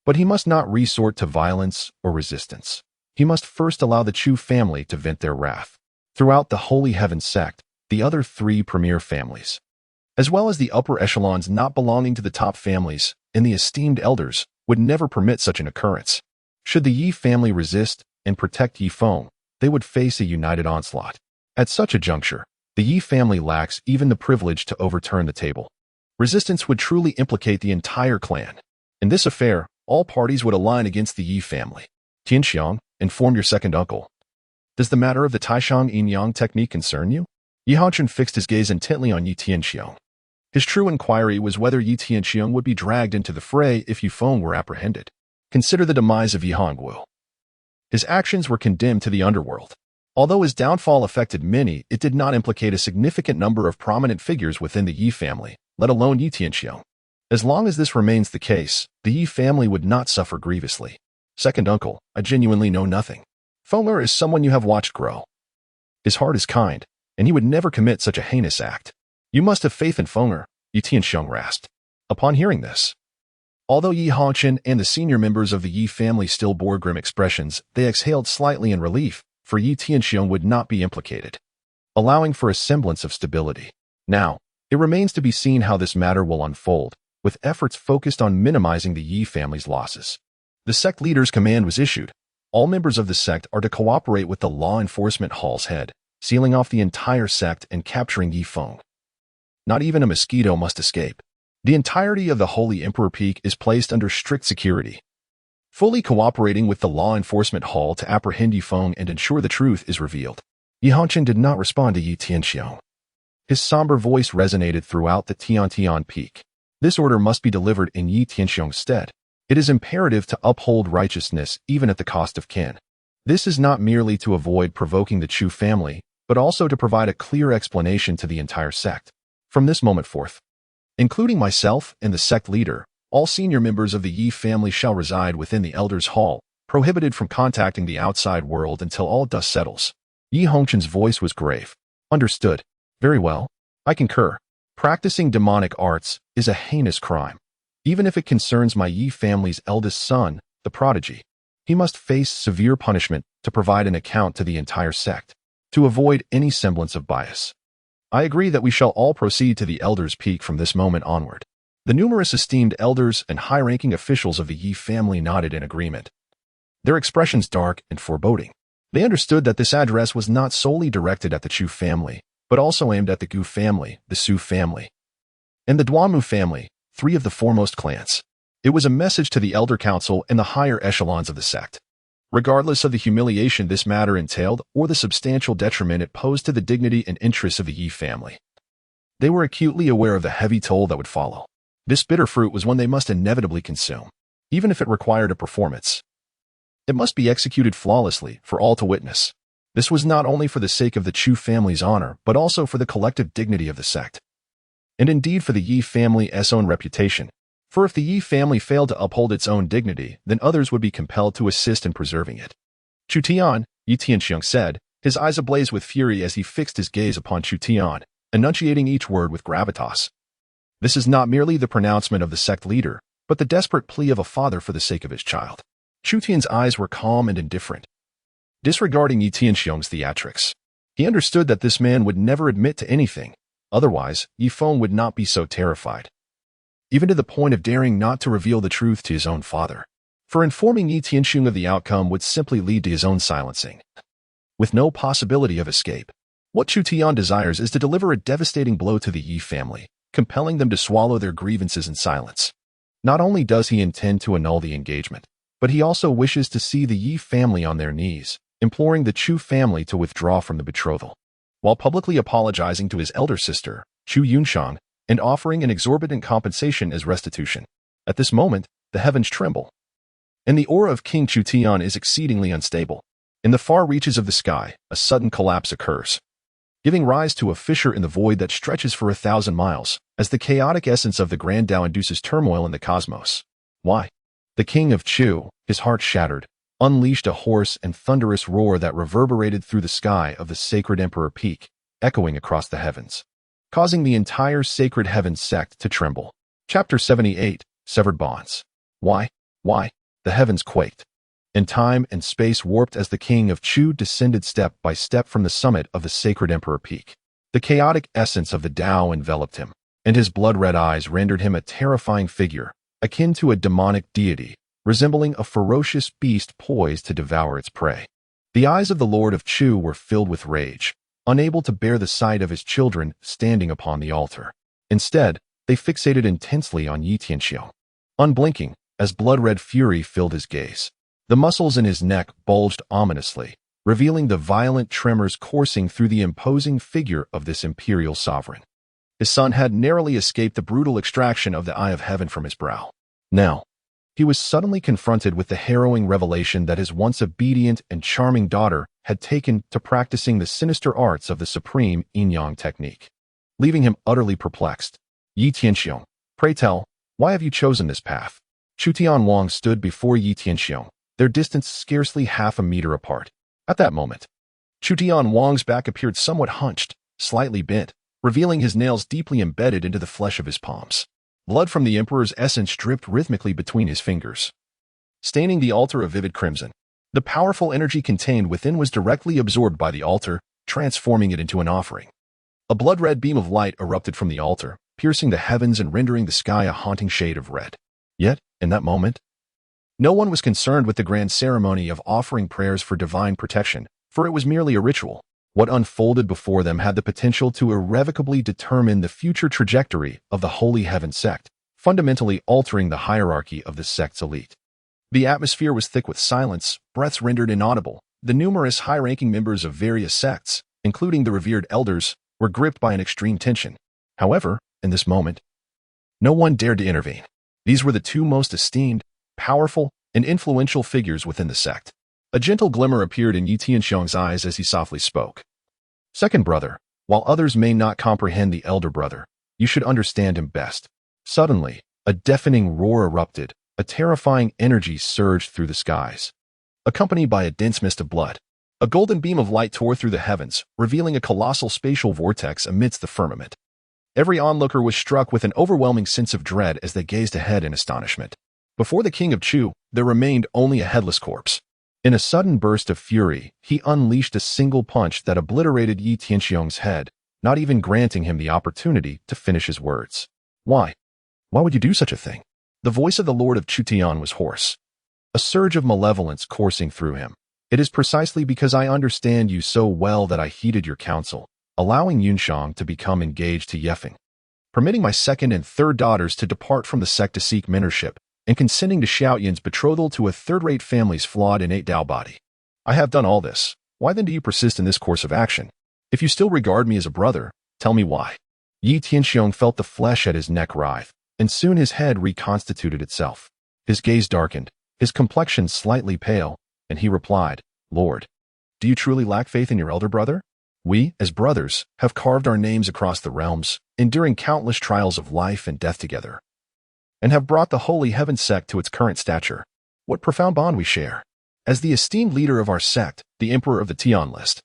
but he must not resort to violence or resistance. He must first allow the Chu family to vent their wrath. Throughout the Holy Heaven Sect, the other three premier families, as well as the upper echelons not belonging to the top families and the esteemed elders, would never permit such an occurrence. Should the Yi family resist and protect Yifeng, they would face a united onslaught. At such a juncture, the Yi family lacks even the privilege to overturn the table. Resistance would truly implicate the entire clan. In this affair, all parties would align against the Yi family. Tianxiang, inform your second uncle. Does the matter of the Taishang yin-yang technique concern you? Yi Hongchen fixed his gaze intently on Yi Tianxiang. His true inquiry was whether Yi Tianxiang would be dragged into the fray if Yifeng were apprehended. Consider the demise of Yi Hongwu. His actions were condemned to the underworld. Although his downfall affected many, it did not implicate a significant number of prominent figures within the Yi family, let alone Yi Tianxiang. As long as this remains the case, the Yi family would not suffer grievously. Second uncle, I genuinely know nothing. Fenger is someone you have watched grow. His heart is kind, and he would never commit such a heinous act. You must have faith in Fenger, Yi Tianxiang rasped. Upon hearing this, Although Yi Hongqian and the senior members of the Yi family still bore grim expressions, they exhaled slightly in relief, for Yi Tianxiong would not be implicated, allowing for a semblance of stability. Now, it remains to be seen how this matter will unfold, with efforts focused on minimizing the Yi family's losses. The sect leader's command was issued. All members of the sect are to cooperate with the law enforcement hall's head, sealing off the entire sect and capturing Yi Feng. Not even a mosquito must escape. The entirety of the Holy Emperor Peak is placed under strict security. Fully cooperating with the law enforcement hall to apprehend Yi Feng and ensure the truth is revealed. Yi Hongqian did not respond to Yi Tianxiong. His somber voice resonated throughout the Tian Peak. This order must be delivered in Yi Tianxiong's stead. It is imperative to uphold righteousness even at the cost of kin. This is not merely to avoid provoking the Chu family, but also to provide a clear explanation to the entire sect. From this moment forth, including myself and the sect leader, all senior members of the Yi family shall reside within the Elders' Hall, prohibited from contacting the outside world until all dust settles. Yi Hongqian's voice was grave. Understood. Very well. I concur. Practicing demonic arts is a heinous crime. Even if it concerns my Yi family's eldest son, the prodigy, he must face severe punishment to provide an account to the entire sect, to avoid any semblance of bias. I agree that we shall all proceed to the Elders' Peak from this moment onward. The numerous esteemed elders and high-ranking officials of the Yi family nodded in agreement, their expressions dark and foreboding. They understood that this address was not solely directed at the Chu family, but also aimed at the Gu family, the Su family, and the Duanmu family, three of the foremost clans. It was a message to the Elder Council and the higher echelons of the sect. Regardless of the humiliation this matter entailed or the substantial detriment it posed to the dignity and interests of the Yi family, they were acutely aware of the heavy toll that would follow. This bitter fruit was one they must inevitably consume, even if it required a performance. It must be executed flawlessly for all to witness. This was not only for the sake of the Chu family's honor, but also for the collective dignity of the sect, and indeed for the Yi family's own reputation. For if the Yi family failed to uphold its own dignity, then others would be compelled to assist in preserving it. Chu Tian, Yi Tianxiong said, his eyes ablaze with fury as he fixed his gaze upon Chu Tian, enunciating each word with gravitas. This is not merely the pronouncement of the sect leader, but the desperate plea of a father for the sake of his child. Chu Tian's eyes were calm and indifferent, disregarding Yi Tianxiong's theatrics. He understood that this man would never admit to anything, otherwise Yi Feng would not be so terrified, even to the point of daring not to reveal the truth to his own father. For informing Yi Tianxiong of the outcome would simply lead to his own silencing, with no possibility of escape. What Chu Tian desires is to deliver a devastating blow to the Yi family, compelling them to swallow their grievances in silence. Not only does he intend to annul the engagement, but he also wishes to see the Yi family on their knees, imploring the Chu family to withdraw from the betrothal, while publicly apologizing to his elder sister, Chu Yunshang, and offering an exorbitant compensation as restitution. At this moment, the heavens tremble, and the aura of King Chu Tian is exceedingly unstable. In the far reaches of the sky, a sudden collapse occurs, giving rise to a fissure in the void that stretches for 1,000 miles, as the chaotic essence of the Grand Tao induces turmoil in the cosmos. Why? The king of Chu, his heart shattered, unleashed a hoarse and thunderous roar that reverberated through the sky of the Sacred Emperor Peak, echoing across the heavens, causing the entire Sacred Heaven Sect to tremble. Chapter 78, Severed Bonds. Why? The heavens quaked, and time and space warped as the king of Chu descended step by step from the summit of the Sacred Emperor Peak. The chaotic essence of the Tao enveloped him, and his blood-red eyes rendered him a terrifying figure, akin to a demonic deity, resembling a ferocious beast poised to devour its prey. The eyes of the Lord of Chu were filled with rage, unable to bear the sight of his children standing upon the altar. Instead, they fixated intensely on Yi Tianxiong, unblinking, as blood-red fury filled his gaze. The muscles in his neck bulged ominously, revealing the violent tremors coursing through the imposing figure of this imperial sovereign. His son had narrowly escaped the brutal extraction of the Eye of Heaven from his brow. Now, he was suddenly confronted with the harrowing revelation that his once obedient and charming daughter had taken to practicing the sinister arts of the supreme yin-yang technique, leaving him utterly perplexed. Yi Tianxiong, pray tell, why have you chosen this path? Chu Tianwang stood before Yi Tianxiong, their distance scarcely half a meter apart. At that moment, Chu Tianwang's back appeared somewhat hunched, slightly bent, revealing his nails deeply embedded into the flesh of his palms. Blood from the emperor's essence dripped rhythmically between his fingers, staining the altar a vivid crimson. The powerful energy contained within was directly absorbed by the altar, transforming it into an offering. A blood-red beam of light erupted from the altar, piercing the heavens and rendering the sky a haunting shade of red. Yet, in that moment, no one was concerned with the grand ceremony of offering prayers for divine protection, for it was merely a ritual. What unfolded before them had the potential to irrevocably determine the future trajectory of the Holy Heaven Sect, fundamentally altering the hierarchy of the sect's elite. The atmosphere was thick with silence, breaths rendered inaudible. The numerous high-ranking members of various sects, including the revered elders, were gripped by an extreme tension. However, in this moment, no one dared to intervene. These were the two most esteemed, powerful, and influential figures within the sect. A gentle glimmer appeared in Yi Tianxiong's eyes as he softly spoke. Second brother, while others may not comprehend the elder brother, you should understand him best. Suddenly, a deafening roar erupted, a terrifying energy surged through the skies, accompanied by a dense mist of blood. A golden beam of light tore through the heavens, revealing a colossal spatial vortex amidst the firmament. Every onlooker was struck with an overwhelming sense of dread as they gazed ahead in astonishment. Before the king of Chu, there remained only a headless corpse. In a sudden burst of fury, he unleashed a single punch that obliterated Yi Tianxiong's head, not even granting him the opportunity to finish his words. Why? Why would you do such a thing? The voice of the Lord of Chu Tian was hoarse, a surge of malevolence coursing through him. It is precisely because I understand you so well that I heeded your counsel, allowing Yunshang to become engaged to Yefeng, permitting my second and third daughters to depart from the sect to seek mentorship, and consenting to Xiaoyan's betrothal to a third-rate family's flawed innate Dao body. I have done all this. Why then do you persist in this course of action? If you still regard me as a brother, tell me why. Yi Tianxiong felt the flesh at his neck writhe, and soon his head reconstituted itself. His gaze darkened, his complexion slightly pale, and he replied, Lord, do you truly lack faith in your elder brother? We, as brothers, have carved our names across the realms, enduring countless trials of life and death together, and have brought the Holy Heaven Sect to its current stature. What profound bond we share. As the esteemed leader of our sect, the emperor of the Tian list,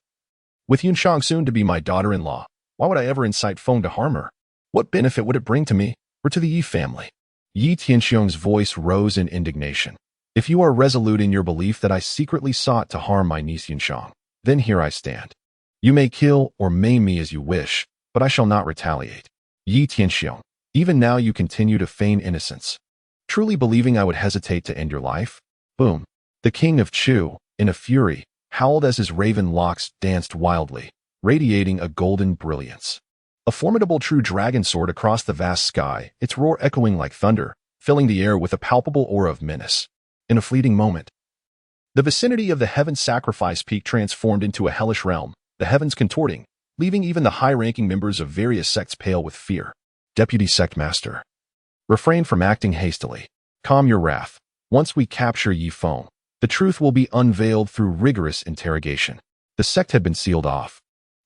with Yunshang soon to be my daughter-in-law, why would I ever incite Feng to harm her? What benefit would it bring to me, or to the Yi family? Yi Tianxiong's voice rose in indignation. If you are resolute in your belief that I secretly sought to harm my niece Yunshang, then here I stand. You may kill or maim me as you wish, but I shall not retaliate. Yi Tianxiong, even now you continue to feign innocence, truly believing I would hesitate to end your life? Boom. The king of Chu, in a fury, howled as his raven locks danced wildly, radiating a golden brilliance. A formidable true dragon soared across the vast sky, its roar echoing like thunder, filling the air with a palpable aura of menace. In a fleeting moment, the vicinity of the heaven sacrifice peak transformed into a hellish realm, the heavens contorting, leaving even the high-ranking members of various sects pale with fear. Deputy Sect Master, refrain from acting hastily. Calm your wrath. Once we capture Yi Feng, the truth will be unveiled through rigorous interrogation. The sect had been sealed off,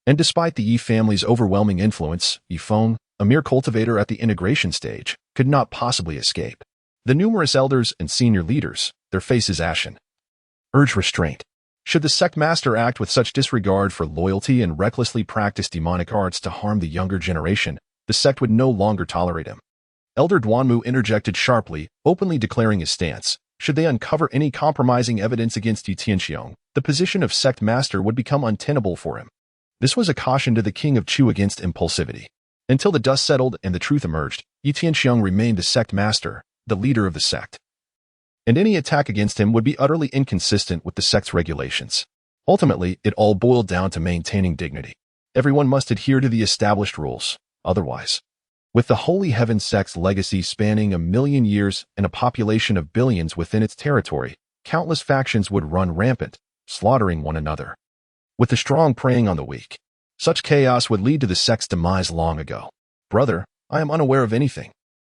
and despite the Yi family's overwhelming influence, Yi Feng, a mere cultivator at the integration stage, could not possibly escape. The numerous elders and senior leaders, their faces ashen, urge restraint. Should the sect master act with such disregard for loyalty and recklessly practice demonic arts to harm the younger generation, the sect would no longer tolerate him. Elder Duanmu interjected sharply, openly declaring his stance. Should they uncover any compromising evidence against Yi Tianxiong, the position of sect master would become untenable for him. This was a caution to the king of Chu against impulsivity. Until the dust settled and the truth emerged, Yi Tianxiong remained the sect master, the leader of the sect, and any attack against him would be utterly inconsistent with the sect's regulations. Ultimately, it all boiled down to maintaining dignity. Everyone must adhere to the established rules, otherwise. With the Holy Heaven Sect's legacy spanning 1,000,000 years and a population of billions within its territory, countless factions would run rampant, slaughtering one another, with the strong preying on the weak. Such chaos would lead to the sect's demise long ago. Brother, I am unaware of anything.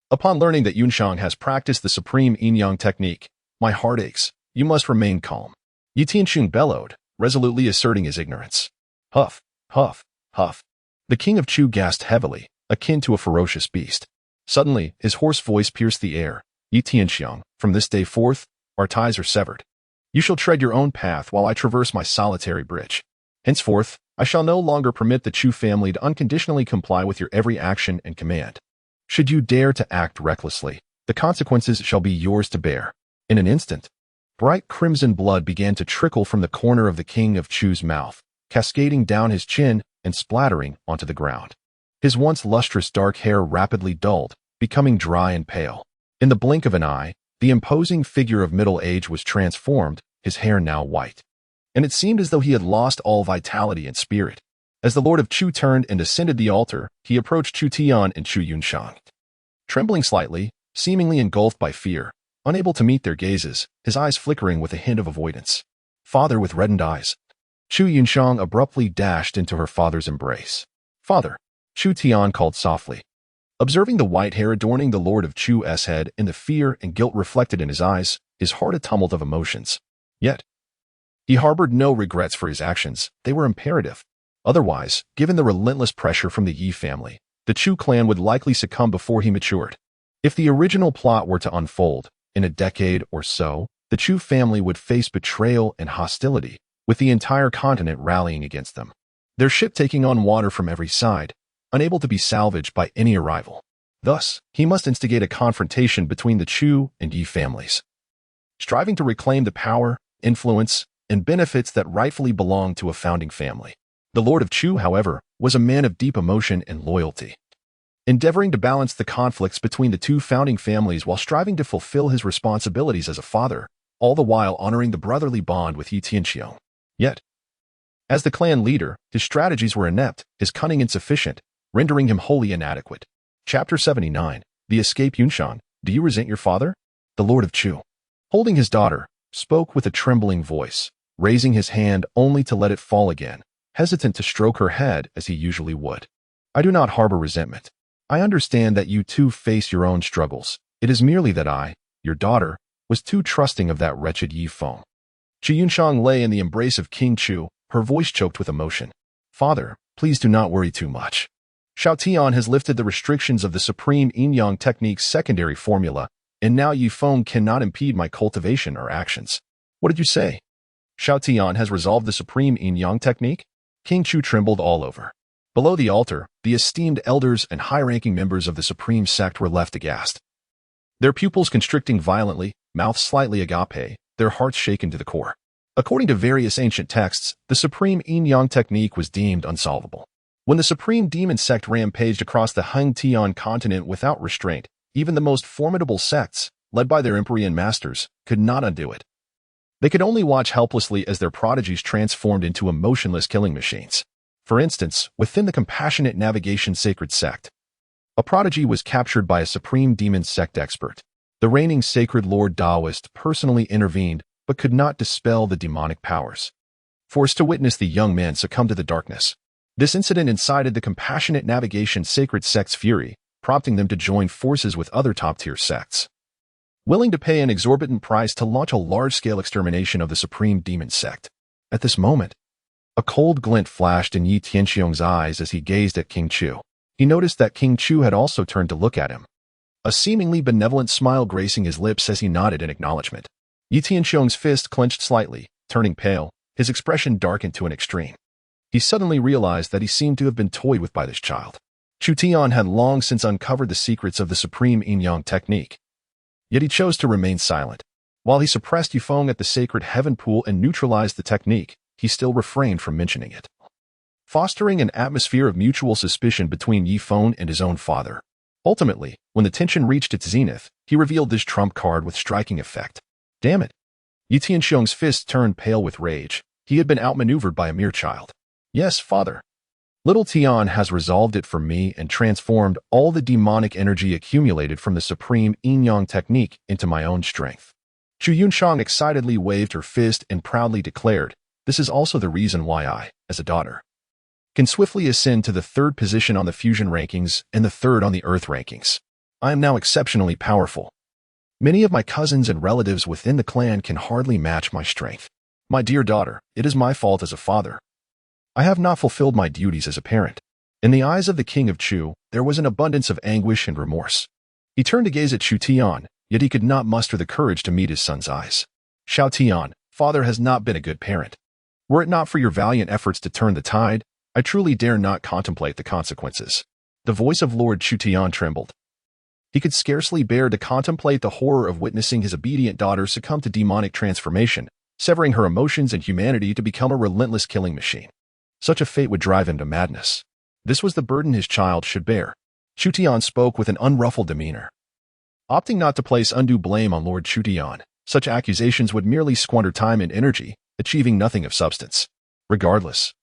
Upon learning that Yunshang has practiced the supreme yin-yang technique, my heart aches. You must remain calm. Yi Tianxiong bellowed, resolutely asserting his ignorance. Huff, huff, huff. The king of Chu gasped heavily, akin to a ferocious beast. Suddenly, his hoarse voice pierced the air. Yi Tianxiong, from this day forth, our ties are severed. You shall tread your own path while I traverse my solitary bridge. Henceforth, I shall no longer permit the Chu family to unconditionally comply with your every action and command. Should you dare to act recklessly, the consequences shall be yours to bear. In an instant, bright crimson blood began to trickle from the corner of the King of Chu's mouth, cascading down his chin and splattering onto the ground. His once lustrous dark hair rapidly dulled, becoming dry and pale. In the blink of an eye, the imposing figure of middle age was transformed, his hair now white. And it seemed as though he had lost all vitality and spirit. As the Lord of Chu turned and ascended the altar, he approached Chu Tian and Chu Yunshang. Trembling slightly, seemingly engulfed by fear, unable to meet their gazes, his eyes flickering with a hint of avoidance. Father with reddened eyes. Chu Yunshang abruptly dashed into her father's embrace. Father, Chu Tian called softly. Observing the white hair adorning the Lord of Chu's head and the fear and guilt reflected in his eyes, his heart a tumult of emotions. Yet, he harbored no regrets for his actions. They were imperative. Otherwise, given the relentless pressure from the Yi family, the Chu clan would likely succumb before he matured. If the original plot were to unfold, in a decade or so, the Chu family would face betrayal and hostility, with the entire continent rallying against them. Their ship taking on water from every side, unable to be salvaged by any arrival. Thus, he must instigate a confrontation between the Chu and Yi families, striving to reclaim the power, influence, and benefits that rightfully belong to a founding family. The Lord of Chu, however, was a man of deep emotion and loyalty, endeavoring to balance the conflicts between the two founding families while striving to fulfill his responsibilities as a father, all the while honoring the brotherly bond with Yi Tianxiong. Yet, as the clan leader, his strategies were inept, his cunning insufficient, rendering him wholly inadequate. Chapter 79. The Escape. Yunshang, do you resent your father? The Lord of Chu, holding his daughter, spoke with a trembling voice, raising his hand only to let it fall again, hesitant to stroke her head as he usually would. I do not harbor resentment. I understand that you too face your own struggles. It is merely that I, your daughter, was too trusting of that wretched Yi foam. Chu Yunshang lay in the embrace of King Chu, her voice choked with emotion. Father, please do not worry too much. Chu Tian has lifted the restrictions of the Supreme Yin-Yang Technique's secondary formula, and now Yi foam cannot impede my cultivation or actions. What did you say? Chu Tian has resolved the Supreme Yin-Yang Technique? King Chu trembled all over. Below the altar, the esteemed elders and high-ranking members of the Supreme Sect were left aghast. Their pupils constricting violently, mouths slightly agape, their hearts shaken to the core. According to various ancient texts, the Supreme Yin-Yang Technique was deemed unsolvable. When the Supreme Demon Sect rampaged across the Hung-Tian continent without restraint, even the most formidable sects, led by their Empyrean masters, could not undo it. They could only watch helplessly as their prodigies transformed into emotionless killing machines. For instance, within the Compassionate Navigation Sacred Sect, a prodigy was captured by a Supreme Demon Sect expert. The reigning Sacred Lord Taoist personally intervened, but could not dispel the demonic powers. Forced to witness the young man succumb to the darkness, this incident incited the Compassionate Navigation Sacred Sect's fury, prompting them to join forces with other top-tier sects, willing to pay an exorbitant price to launch a large-scale extermination of the Supreme Demon Sect. At this moment, a cold glint flashed in Yi Tianxiong's eyes as he gazed at King Chu. He noticed that King Chu had also turned to look at him, a seemingly benevolent smile gracing his lips as he nodded in acknowledgement. Yi Tianxiong's fist clenched slightly, turning pale, his expression darkened to an extreme. He suddenly realized that he seemed to have been toyed with by this child. Chu Tian had long since uncovered the secrets of the Supreme Yin-Yang Technique. Yet he chose to remain silent. While he suppressed Yifeng at the Sacred Heaven Pool and neutralized the technique, he still refrained from mentioning it, fostering an atmosphere of mutual suspicion between Yifeng and his own father. Ultimately, when the tension reached its zenith, he revealed this trump card with striking effect. Damn it! Yi Tianxiong's fist turned pale with rage. He had been outmaneuvered by a mere child. Yes, father. Little Tian has resolved it for me and transformed all the demonic energy accumulated from the Supreme Yin-Yang Technique into my own strength. Chu Yunshang excitedly waved her fist and proudly declared, this is also the reason why I, as a daughter, can swiftly ascend to the third position on the fusion rankings and the third on the earth rankings. I am now exceptionally powerful. Many of my cousins and relatives within the clan can hardly match my strength. My dear daughter, it is my fault as a father. I have not fulfilled my duties as a parent. In the eyes of the King of Chu, there was an abundance of anguish and remorse. He turned to gaze at Chu Tian, yet he could not muster the courage to meet his son's eyes. Chu Tian, father has not been a good parent. Were it not for your valiant efforts to turn the tide, I truly dare not contemplate the consequences. The voice of Lord Chu Tian trembled. He could scarcely bear to contemplate the horror of witnessing his obedient daughter succumb to demonic transformation, severing her emotions and humanity to become a relentless killing machine. Such a fate would drive him to madness. This was the burden his child should bear. Chu Tian spoke with an unruffled demeanor. Opting not to place undue blame on Lord Chu Tian, such accusations would merely squander time and energy, achieving nothing of substance. Regardless,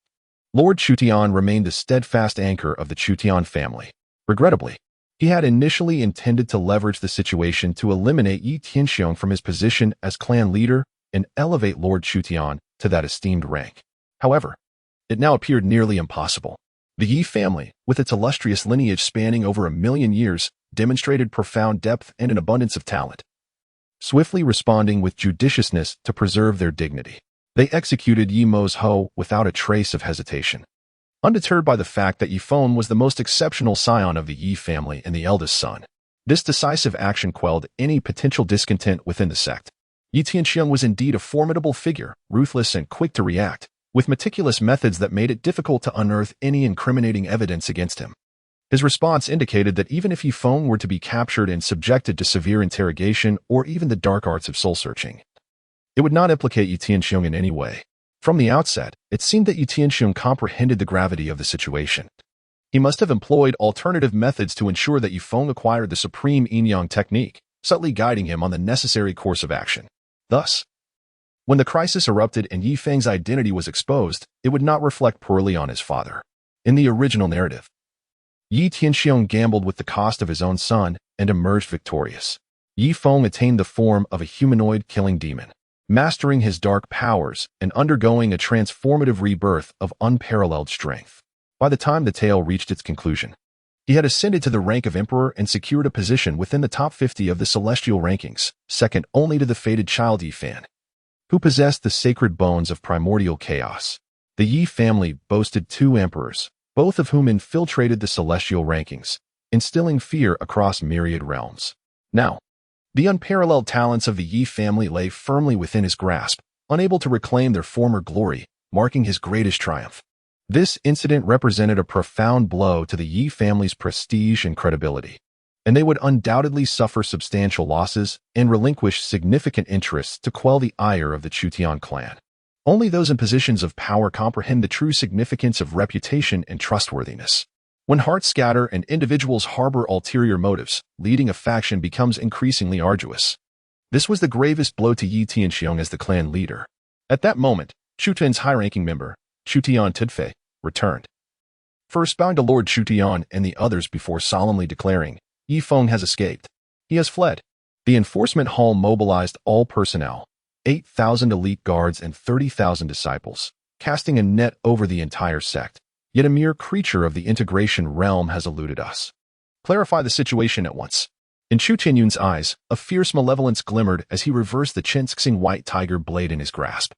Lord Chu Tian remained the steadfast anchor of the Chu Tian family. Regrettably, he had initially intended to leverage the situation to eliminate Yi Tianxiong from his position as clan leader and elevate Lord Chu Tian to that esteemed rank. However, it now appeared nearly impossible. The Yi family, with its illustrious lineage spanning over 1,000,000 years, demonstrated profound depth and an abundance of talent. Swiftly responding with judiciousness to preserve their dignity, they executed Yi Mo's Ho without a trace of hesitation. Undeterred by the fact that Yi Feng was the most exceptional scion of the Yi family and the eldest son, this decisive action quelled any potential discontent within the sect. Yi Tianxiong was indeed a formidable figure, ruthless and quick to react, with meticulous methods that made it difficult to unearth any incriminating evidence against him. His response indicated that even if Yi Feng were to be captured and subjected to severe interrogation or even the dark arts of soul-searching, it would not implicate Yi Tianxiong in any way. From the outset, it seemed that Yi Tianxiong comprehended the gravity of the situation. He must have employed alternative methods to ensure that Yi Feng acquired the supreme yin-yang technique, subtly guiding him on the necessary course of action. Thus, when the crisis erupted and Yi Feng's identity was exposed, it would not reflect poorly on his father. In the original narrative, Yi Tianxiong gambled with the cost of his own son and emerged victorious. Yi Feng attained the form of a humanoid killing demon, mastering his dark powers and undergoing a transformative rebirth of unparalleled strength. By the time the tale reached its conclusion, he had ascended to the rank of emperor and secured a position within the top 50 of the celestial rankings, second only to the fated child Yi Fan, who possessed the sacred bones of primordial chaos. The Yi family boasted 2 emperors, both of whom infiltrated the celestial rankings, instilling fear across myriad realms. Now, the unparalleled talents of the Yi family lay firmly within his grasp, unable to reclaim their former glory, marking his greatest triumph. This incident represented a profound blow to the Yi family's prestige and credibility, and they would undoubtedly suffer substantial losses and relinquish significant interests to quell the ire of the Chu Tian clan. Only those in positions of power comprehend the true significance of reputation and trustworthiness. When hearts scatter and individuals harbor ulterior motives, leading a faction becomes increasingly arduous. This was the gravest blow to Yi Tianxiong as the clan leader. At that moment, Chu Tian's high-ranking member, Chu Tian Tidfei, returned. First bowing to Lord Chu Tian and the others before solemnly declaring, Yi Feng has escaped. He has fled. The enforcement hall mobilized all personnel, 8,000 elite guards and 30,000 disciples, casting a net over the entire sect. Yet a mere creature of the integration realm has eluded us. Clarify the situation at once. In Chu Tianyun's eyes, a fierce malevolence glimmered as he reversed the Chenxing white tiger blade in his grasp.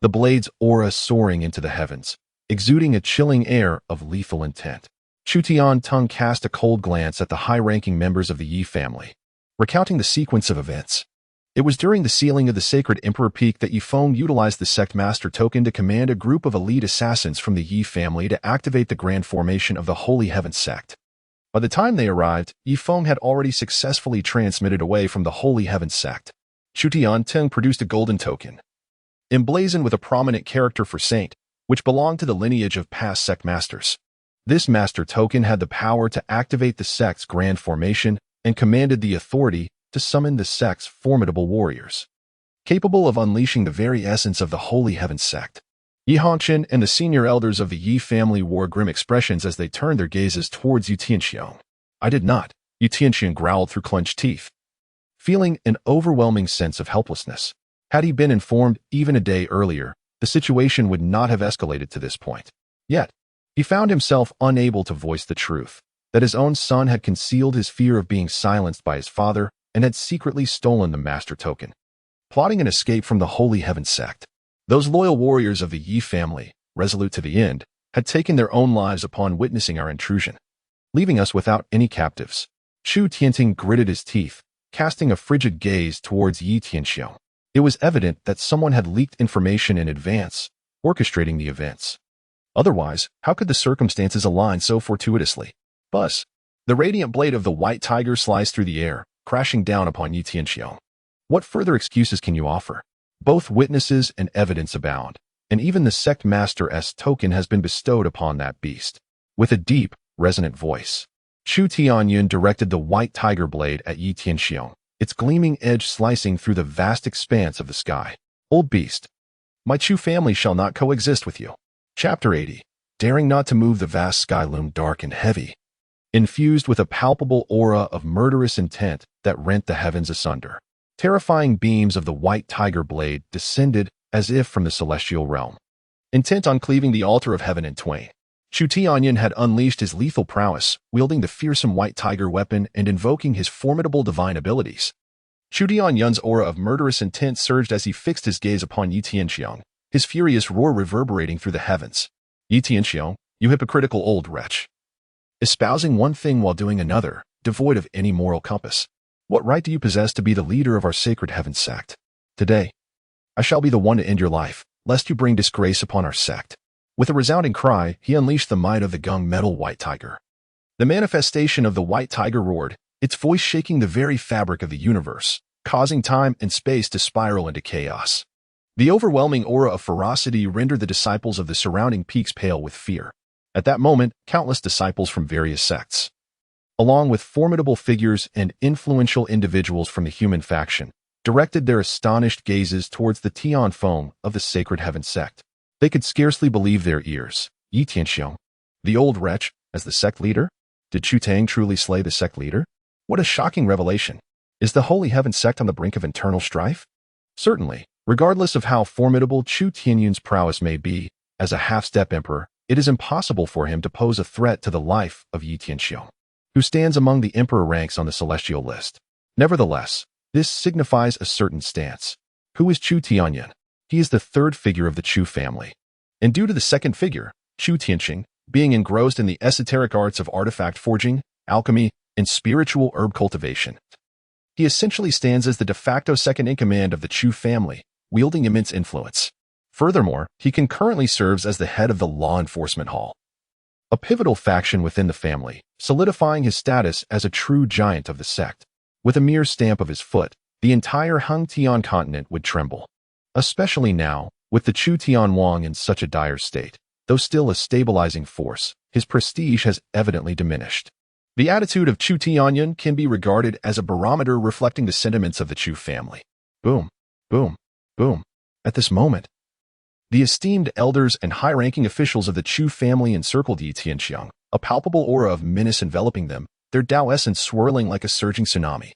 The blade's aura soaring into the heavens, exuding a chilling air of lethal intent. Chu Tian Tung cast a cold glance at the high-ranking members of the Yi family, recounting the sequence of events. It was during the sealing of the Sacred Emperor Peak that Yi Feng utilized the Sect Master token to command a group of elite assassins from the Yi family to activate the grand formation of the Holy Heaven Sect. By the time they arrived, Yi Feng had already successfully transmitted away from the Holy Heaven Sect. Chu Tian Tung produced a golden token, emblazoned with a prominent character for Saint, which belonged to the lineage of past Sect Masters. This Master token had the power to activate the Sect's grand formation and commanded the authority to summon the sect's formidable warriors, capable of unleashing the very essence of the Holy Heaven Sect. Yi Hongqian and the senior elders of the Yi family wore grim expressions as they turned their gazes towards Yi Tianxiong. I did not, Yi Tianxiong growled through clenched teeth, feeling an overwhelming sense of helplessness. Had he been informed even a day earlier, the situation would not have escalated to this point. Yet, he found himself unable to voice the truth, that his own son had concealed his fear of being silenced by his father and had secretly stolen the Master token, plotting an escape from the Holy Heaven Sect. Those loyal warriors of the Yi family, resolute to the end, had taken their own lives upon witnessing our intrusion, leaving us without any captives. Chu Tianting gritted his teeth, casting a frigid gaze towards Yi Tianxiong. It was evident that someone had leaked information in advance, orchestrating the events. Otherwise, how could the circumstances align so fortuitously? Buzz. The radiant blade of the white tiger sliced through the air, crashing down upon Yi Tianxiong. What further excuses can you offer? Both witnesses and evidence abound, and even the sect master's token has been bestowed upon that beast. With a deep, resonant voice, Chu Tian directed the white tiger blade at Yi Tianxiong, its gleaming edge slicing through the vast expanse of the sky. Old beast, my Chu family shall not coexist with you. Chapter 80. Daring not to move, the vast sky loomed dark and heavy, infused with a palpable aura of murderous intent that rent the heavens asunder. Terrifying beams of the white tiger blade descended as if from the celestial realm, intent on cleaving the altar of heaven in twain. Chu Tian had unleashed his lethal prowess, wielding the fearsome white tiger weapon and invoking his formidable divine abilities. Chu Tian's aura of murderous intent surged as he fixed his gaze upon Yi Tianxiong, his furious roar reverberating through the heavens. Yi Tianxiong, you hypocritical old wretch. Espousing one thing while doing another, devoid of any moral compass. What right do you possess to be the leader of our Sacred Heaven Sect? Today, I shall be the one to end your life, lest you bring disgrace upon our sect. With a resounding cry, he unleashed the might of the gung metal white tiger. The manifestation of the white tiger roared, its voice shaking the very fabric of the universe, causing time and space to spiral into chaos. The overwhelming aura of ferocity rendered the disciples of the surrounding peaks pale with fear. At that moment, countless disciples from various sects, along with formidable figures and influential individuals from the human faction, directed their astonished gazes towards the Tian foam of the Sacred Heaven Sect. They could scarcely believe their ears. Yi Tianxiong, the old wretch, as the sect leader? Did Chu Tian truly slay the sect leader? What a shocking revelation. Is the Holy Heaven Sect on the brink of internal strife? Certainly, regardless of how formidable Chu Tian's prowess may be, as a half-step emperor, it is impossible for him to pose a threat to the life of Yi Tianxiong, who stands among the emperor ranks on the celestial list. Nevertheless, this signifies a certain stance. Who is Chu Tian? He is the third figure of the Chu family. And due to the second figure, Chu Tianxing, being engrossed in the esoteric arts of artifact forging, alchemy, and spiritual herb cultivation, he essentially stands as the de facto second-in-command of the Chu family, wielding immense influence. Furthermore, he concurrently serves as the head of the Law Enforcement Hall, a pivotal faction within the family, solidifying his status as a true giant of the sect. With a mere stamp of his foot, the entire Hung Tian continent would tremble. Especially now, with the Chu Tian Wang in such a dire state. Though still a stabilizing force, his prestige has evidently diminished. The attitude of Chu Tian can be regarded as a barometer reflecting the sentiments of the Chu family. Boom, boom, boom. At this moment, the esteemed elders and high-ranking officials of the Chu family encircled Yi Tianxiong, a palpable aura of menace enveloping them, their Tao essence swirling like a surging tsunami.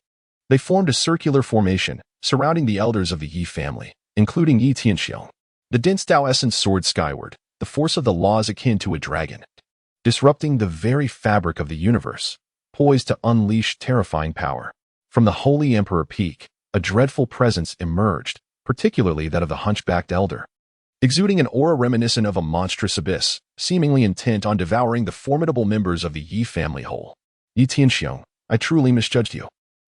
They formed a circular formation, surrounding the elders of the Yi family, including Yi Tianxiong. The dense Tao essence soared skyward, the force of the laws akin to a dragon, disrupting the very fabric of the universe, poised to unleash terrifying power. From the Holy Emperor Peak, a dreadful presence emerged, particularly that of the hunchbacked elder, exuding an aura reminiscent of a monstrous abyss, seemingly intent on devouring the formidable members of the Yi family whole. Yi Tianxiong, I truly misjudged you.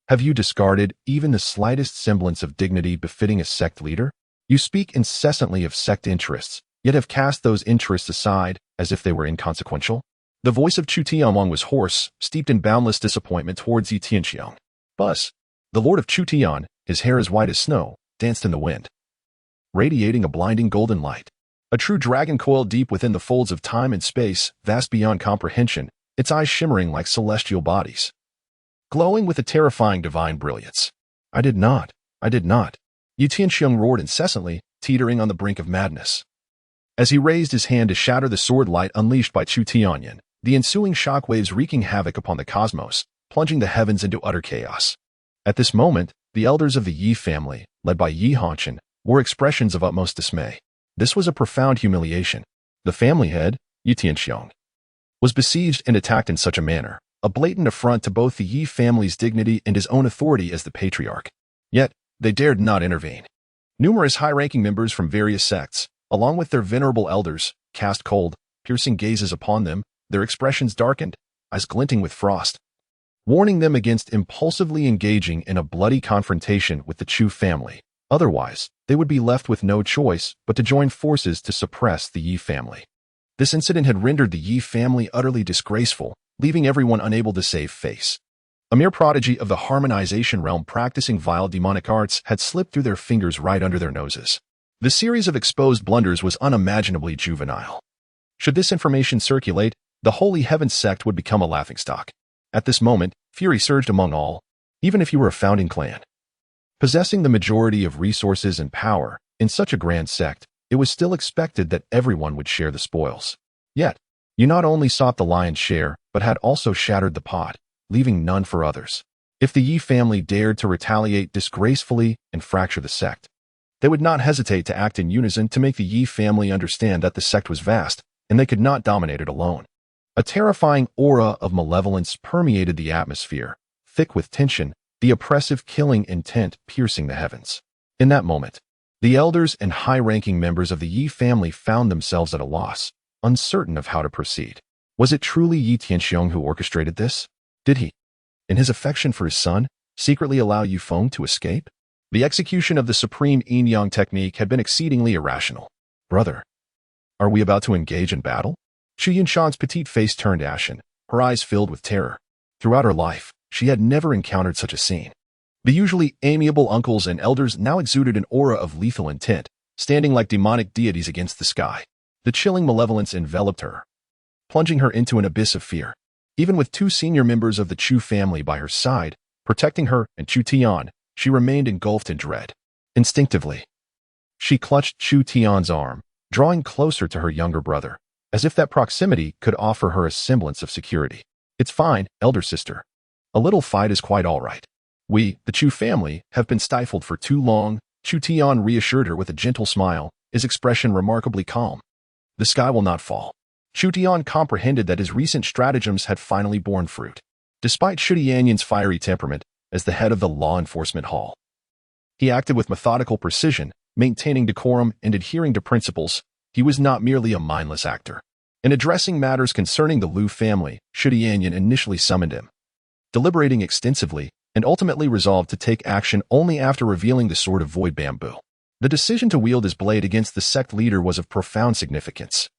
Have you discarded even the slightest semblance of dignity befitting a sect leader? You speak incessantly of sect interests, yet have cast those interests aside as if they were inconsequential. The voice of Chu Tian was hoarse, steeped in boundless disappointment towards Yi Tianxiong. Buzz, the lord of Chu Tian, his hair as white as snow, danced in the wind, radiating a blinding golden light. A true dragon coiled deep within the folds of time and space, vast beyond comprehension, its eyes shimmering like celestial bodies, glowing with a terrifying divine brilliance. I did not. Yi Tianxiong roared incessantly, teetering on the brink of madness. As he raised his hand to shatter the sword light unleashed by Chu Tian, the ensuing shockwaves wreaking havoc upon the cosmos, plunging the heavens into utter chaos. At this moment, the elders of the Yi family, led by Yi Hongqian, wore expressions of utmost dismay. This was a profound humiliation. The family head, Yi Tianxiong, was besieged and attacked in such a manner, a blatant affront to both the Yi family's dignity and his own authority as the patriarch. Yet, they dared not intervene. Numerous high-ranking members from various sects, along with their venerable elders, cast cold, piercing gazes upon them, their expressions darkened, eyes glinting with frost, warning them against impulsively engaging in a bloody confrontation with the Chu family. Otherwise, they would be left with no choice but to join forces to suppress the Yi family. This incident had rendered the Yi family utterly disgraceful, leaving everyone unable to save face. A mere prodigy of the harmonization realm practicing vile demonic arts had slipped through their fingers right under their noses. The series of exposed blunders was unimaginably juvenile. Should this information circulate, the Holy Heaven Sect would become a laughingstock. At this moment, fury surged among all, even if you were a founding clan. Possessing the majority of resources and power, in such a grand sect, it was still expected that everyone would share the spoils. Yet, you not only sought the lion's share, but had also shattered the pot, leaving none for others. If the Yi family dared to retaliate disgracefully and fracture the sect, they would not hesitate to act in unison to make the Yi family understand that the sect was vast, and they could not dominate it alone. A terrifying aura of malevolence permeated the atmosphere, thick with tension, the oppressive killing intent piercing the heavens. In that moment, the elders and high-ranking members of the Yi family found themselves at a loss, uncertain of how to proceed. Was it truly Yi Tianxiong who orchestrated this? Did he, in his affection for his son, secretly allow Yifeng to escape? The execution of the supreme yin-yang technique had been exceedingly irrational. Brother, are we about to engage in battle? Chu Yinshan's petite face turned ashen, her eyes filled with terror. Throughout her life, she had never encountered such a scene. The usually amiable uncles and elders now exuded an aura of lethal intent, standing like demonic deities against the sky. The chilling malevolence enveloped her, plunging her into an abyss of fear. Even with two senior members of the Chu family by her side, protecting her and Chu Tian, she remained engulfed in dread. Instinctively, she clutched Chu Tian's arm, drawing closer to her younger brother, as if that proximity could offer her a semblance of security. It's fine, elder sister. A little fight is quite all right. We, the Chu family, have been stifled for too long, Chu Tian reassured her with a gentle smile, his expression remarkably calm. The sky will not fall. Chu Tian comprehended that his recent stratagems had finally borne fruit. Despite Chu Tian's fiery temperament, as the head of the law enforcement hall, he acted with methodical precision, maintaining decorum and adhering to principles. He was not merely a mindless actor. In addressing matters concerning the Liu family, Chu Tian initially summoned him, deliberating extensively, and ultimately resolved to take action only after revealing the sword of void bamboo. The decision to wield his blade against the sect leader was of profound significance,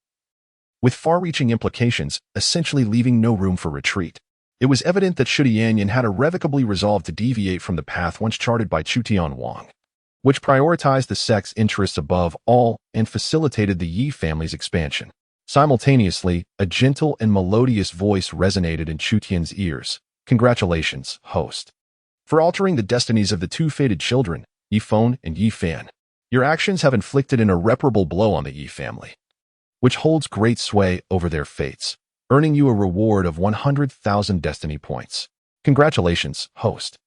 with far-reaching implications, essentially leaving no room for retreat. It was evident that Chu Tian had irrevocably resolved to deviate from the path once charted by Chu Tian Wang, which prioritized the sect's interests above all and facilitated the Yi family's expansion. Simultaneously, a gentle and melodious voice resonated in Chu Tian's ears. Congratulations, host, for altering the destinies of the two fated children, Yifeng and Yifan. Your actions have inflicted an irreparable blow on the Yi family, which holds great sway over their fates, earning you a reward of 100,000 destiny points. Congratulations, host,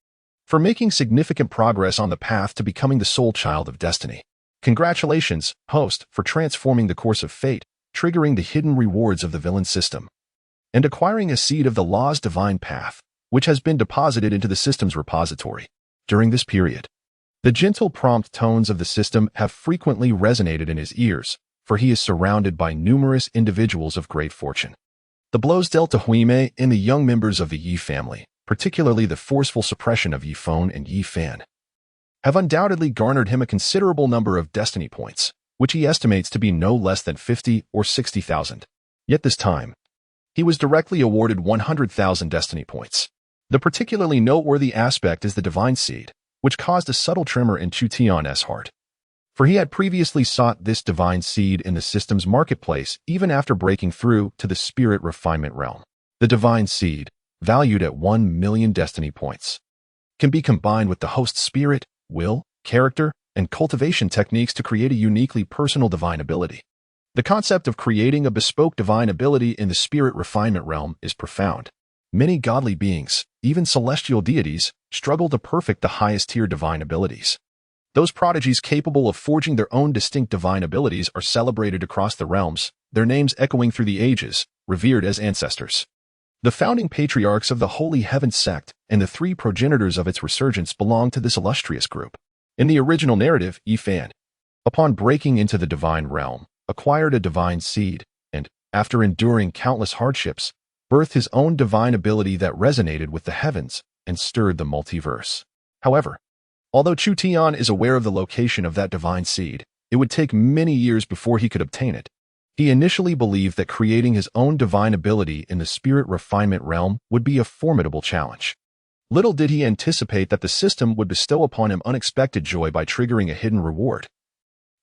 for making significant progress on the path to becoming the sole child of destiny. Congratulations, host, for transforming the course of fate, triggering the hidden rewards of the villain system, and acquiring a seed of the law's divine path, which has been deposited into the system's repository. During this period, the gentle prompt tones of the system have frequently resonated in his ears, for he is surrounded by numerous individuals of great fortune. The blows dealt to Huime and the young members of the Yi family, particularly the forceful suppression of Yifeng and Yifan, have undoubtedly garnered him a considerable number of destiny points, which he estimates to be no less than 50 or 60,000. Yet this time, he was directly awarded 100,000 destiny points. The particularly noteworthy aspect is the divine seed, which caused a subtle tremor in Chu Tian's heart, for he had previously sought this divine seed in the system's marketplace even after breaking through to the spirit refinement realm. The divine seed, valued at 1 million destiny points, can be combined with the host's spirit, will, character, and cultivation techniques to create a uniquely personal divine ability. The concept of creating a bespoke divine ability in the spirit refinement realm is profound. Many godly beings, even celestial deities, struggle to perfect the highest-tier divine abilities. Those prodigies capable of forging their own distinct divine abilities are celebrated across the realms, their names echoing through the ages, revered as ancestors. The founding patriarchs of the Holy Heaven Sect and the three progenitors of its resurgence belong to this illustrious group. In the original narrative, Yifan, upon breaking into the divine realm, acquired a divine seed, and, after enduring countless hardships, birthed his own divine ability that resonated with the heavens and stirred the multiverse. However, although Chu Tian is aware of the location of that divine seed, it would take many years before he could obtain it. He initially believed that creating his own divine ability in the spirit refinement realm would be a formidable challenge. Little did he anticipate that the system would bestow upon him unexpected joy by triggering a hidden reward,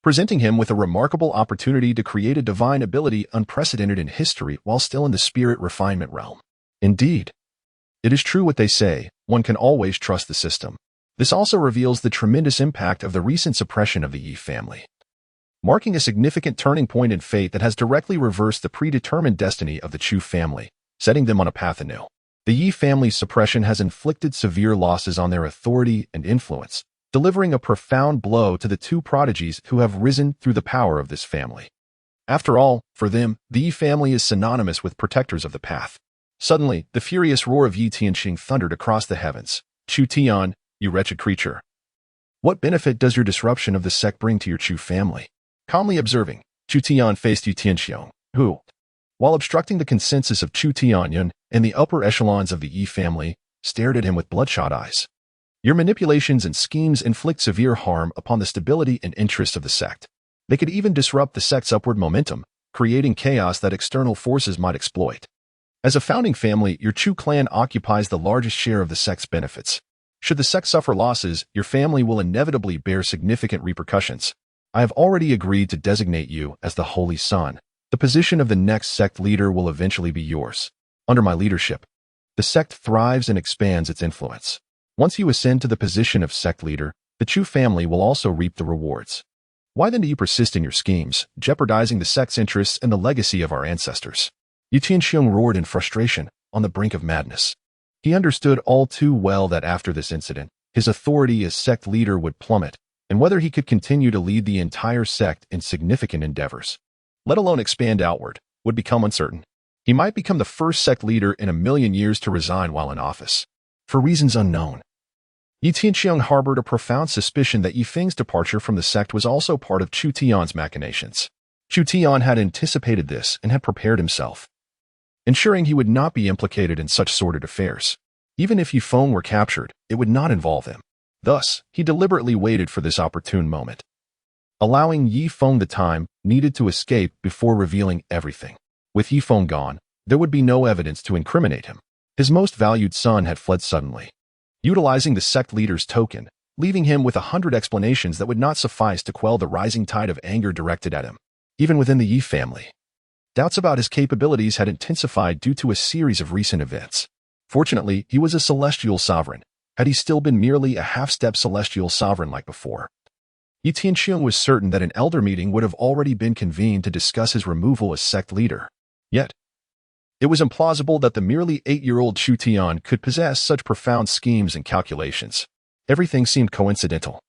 presenting him with a remarkable opportunity to create a divine ability unprecedented in history while still in the spirit refinement realm. Indeed, it is true what they say, one can always trust the system. This also reveals the tremendous impact of the recent suppression of the Yi family, marking a significant turning point in fate that has directly reversed the predetermined destiny of the Chu family, setting them on a path anew. The Yi family's suppression has inflicted severe losses on their authority and influence, delivering a profound blow to the two prodigies who have risen through the power of this family. After all, for them, the Yi family is synonymous with protectors of the path. Suddenly, the furious roar of Yi Tianxing thundered across the heavens. Chu Tian, you wretched creature! What benefit does your disruption of the sect bring to your Chu family? Calmly observing, Chu Tian faced Yi Tianxiong, who, while obstructing the consensus of Chu Tianyun and the upper echelons of the Yi family, stared at him with bloodshot eyes. Your manipulations and schemes inflict severe harm upon the stability and interests of the sect. They could even disrupt the sect's upward momentum, creating chaos that external forces might exploit. As a founding family, your Chu clan occupies the largest share of the sect's benefits. Should the sect suffer losses, your family will inevitably bear significant repercussions. I have already agreed to designate you as the Holy Son. The position of the next sect leader will eventually be yours. Under my leadership, the sect thrives and expands its influence. Once you ascend to the position of sect leader, the Chu family will also reap the rewards. Why then do you persist in your schemes, jeopardizing the sect's interests and the legacy of our ancestors? Yi Tianxiong roared in frustration, on the brink of madness. He understood all too well that after this incident, his authority as sect leader would plummet, and whether he could continue to lead the entire sect in significant endeavors, let alone expand outward, would become uncertain. He might become the first sect leader in 1,000,000 years to resign while in office. For reasons unknown, Yi Tianxiong harbored a profound suspicion that Yi Feng's departure from the sect was also part of Chu Tian's machinations. Chu Tian had anticipated this and had prepared himself, ensuring he would not be implicated in such sordid affairs. Even if Yi Feng were captured, it would not involve him. Thus, he deliberately waited for this opportune moment, allowing Yi Feng the time needed to escape before revealing everything. With Yi Feng gone, there would be no evidence to incriminate him. His most valued son had fled suddenly, utilizing the sect leader's token, leaving him with 100 explanations that would not suffice to quell the rising tide of anger directed at him. Even within the Yi family, doubts about his capabilities had intensified due to a series of recent events. Fortunately, he was a celestial sovereign. Had he still been merely a half-step celestial sovereign like before, Yi Tianxiong was certain that an elder meeting would have already been convened to discuss his removal as sect leader. Yet, it was implausible that the merely 8-year-old Chu Tian could possess such profound schemes and calculations. Everything seemed coincidental.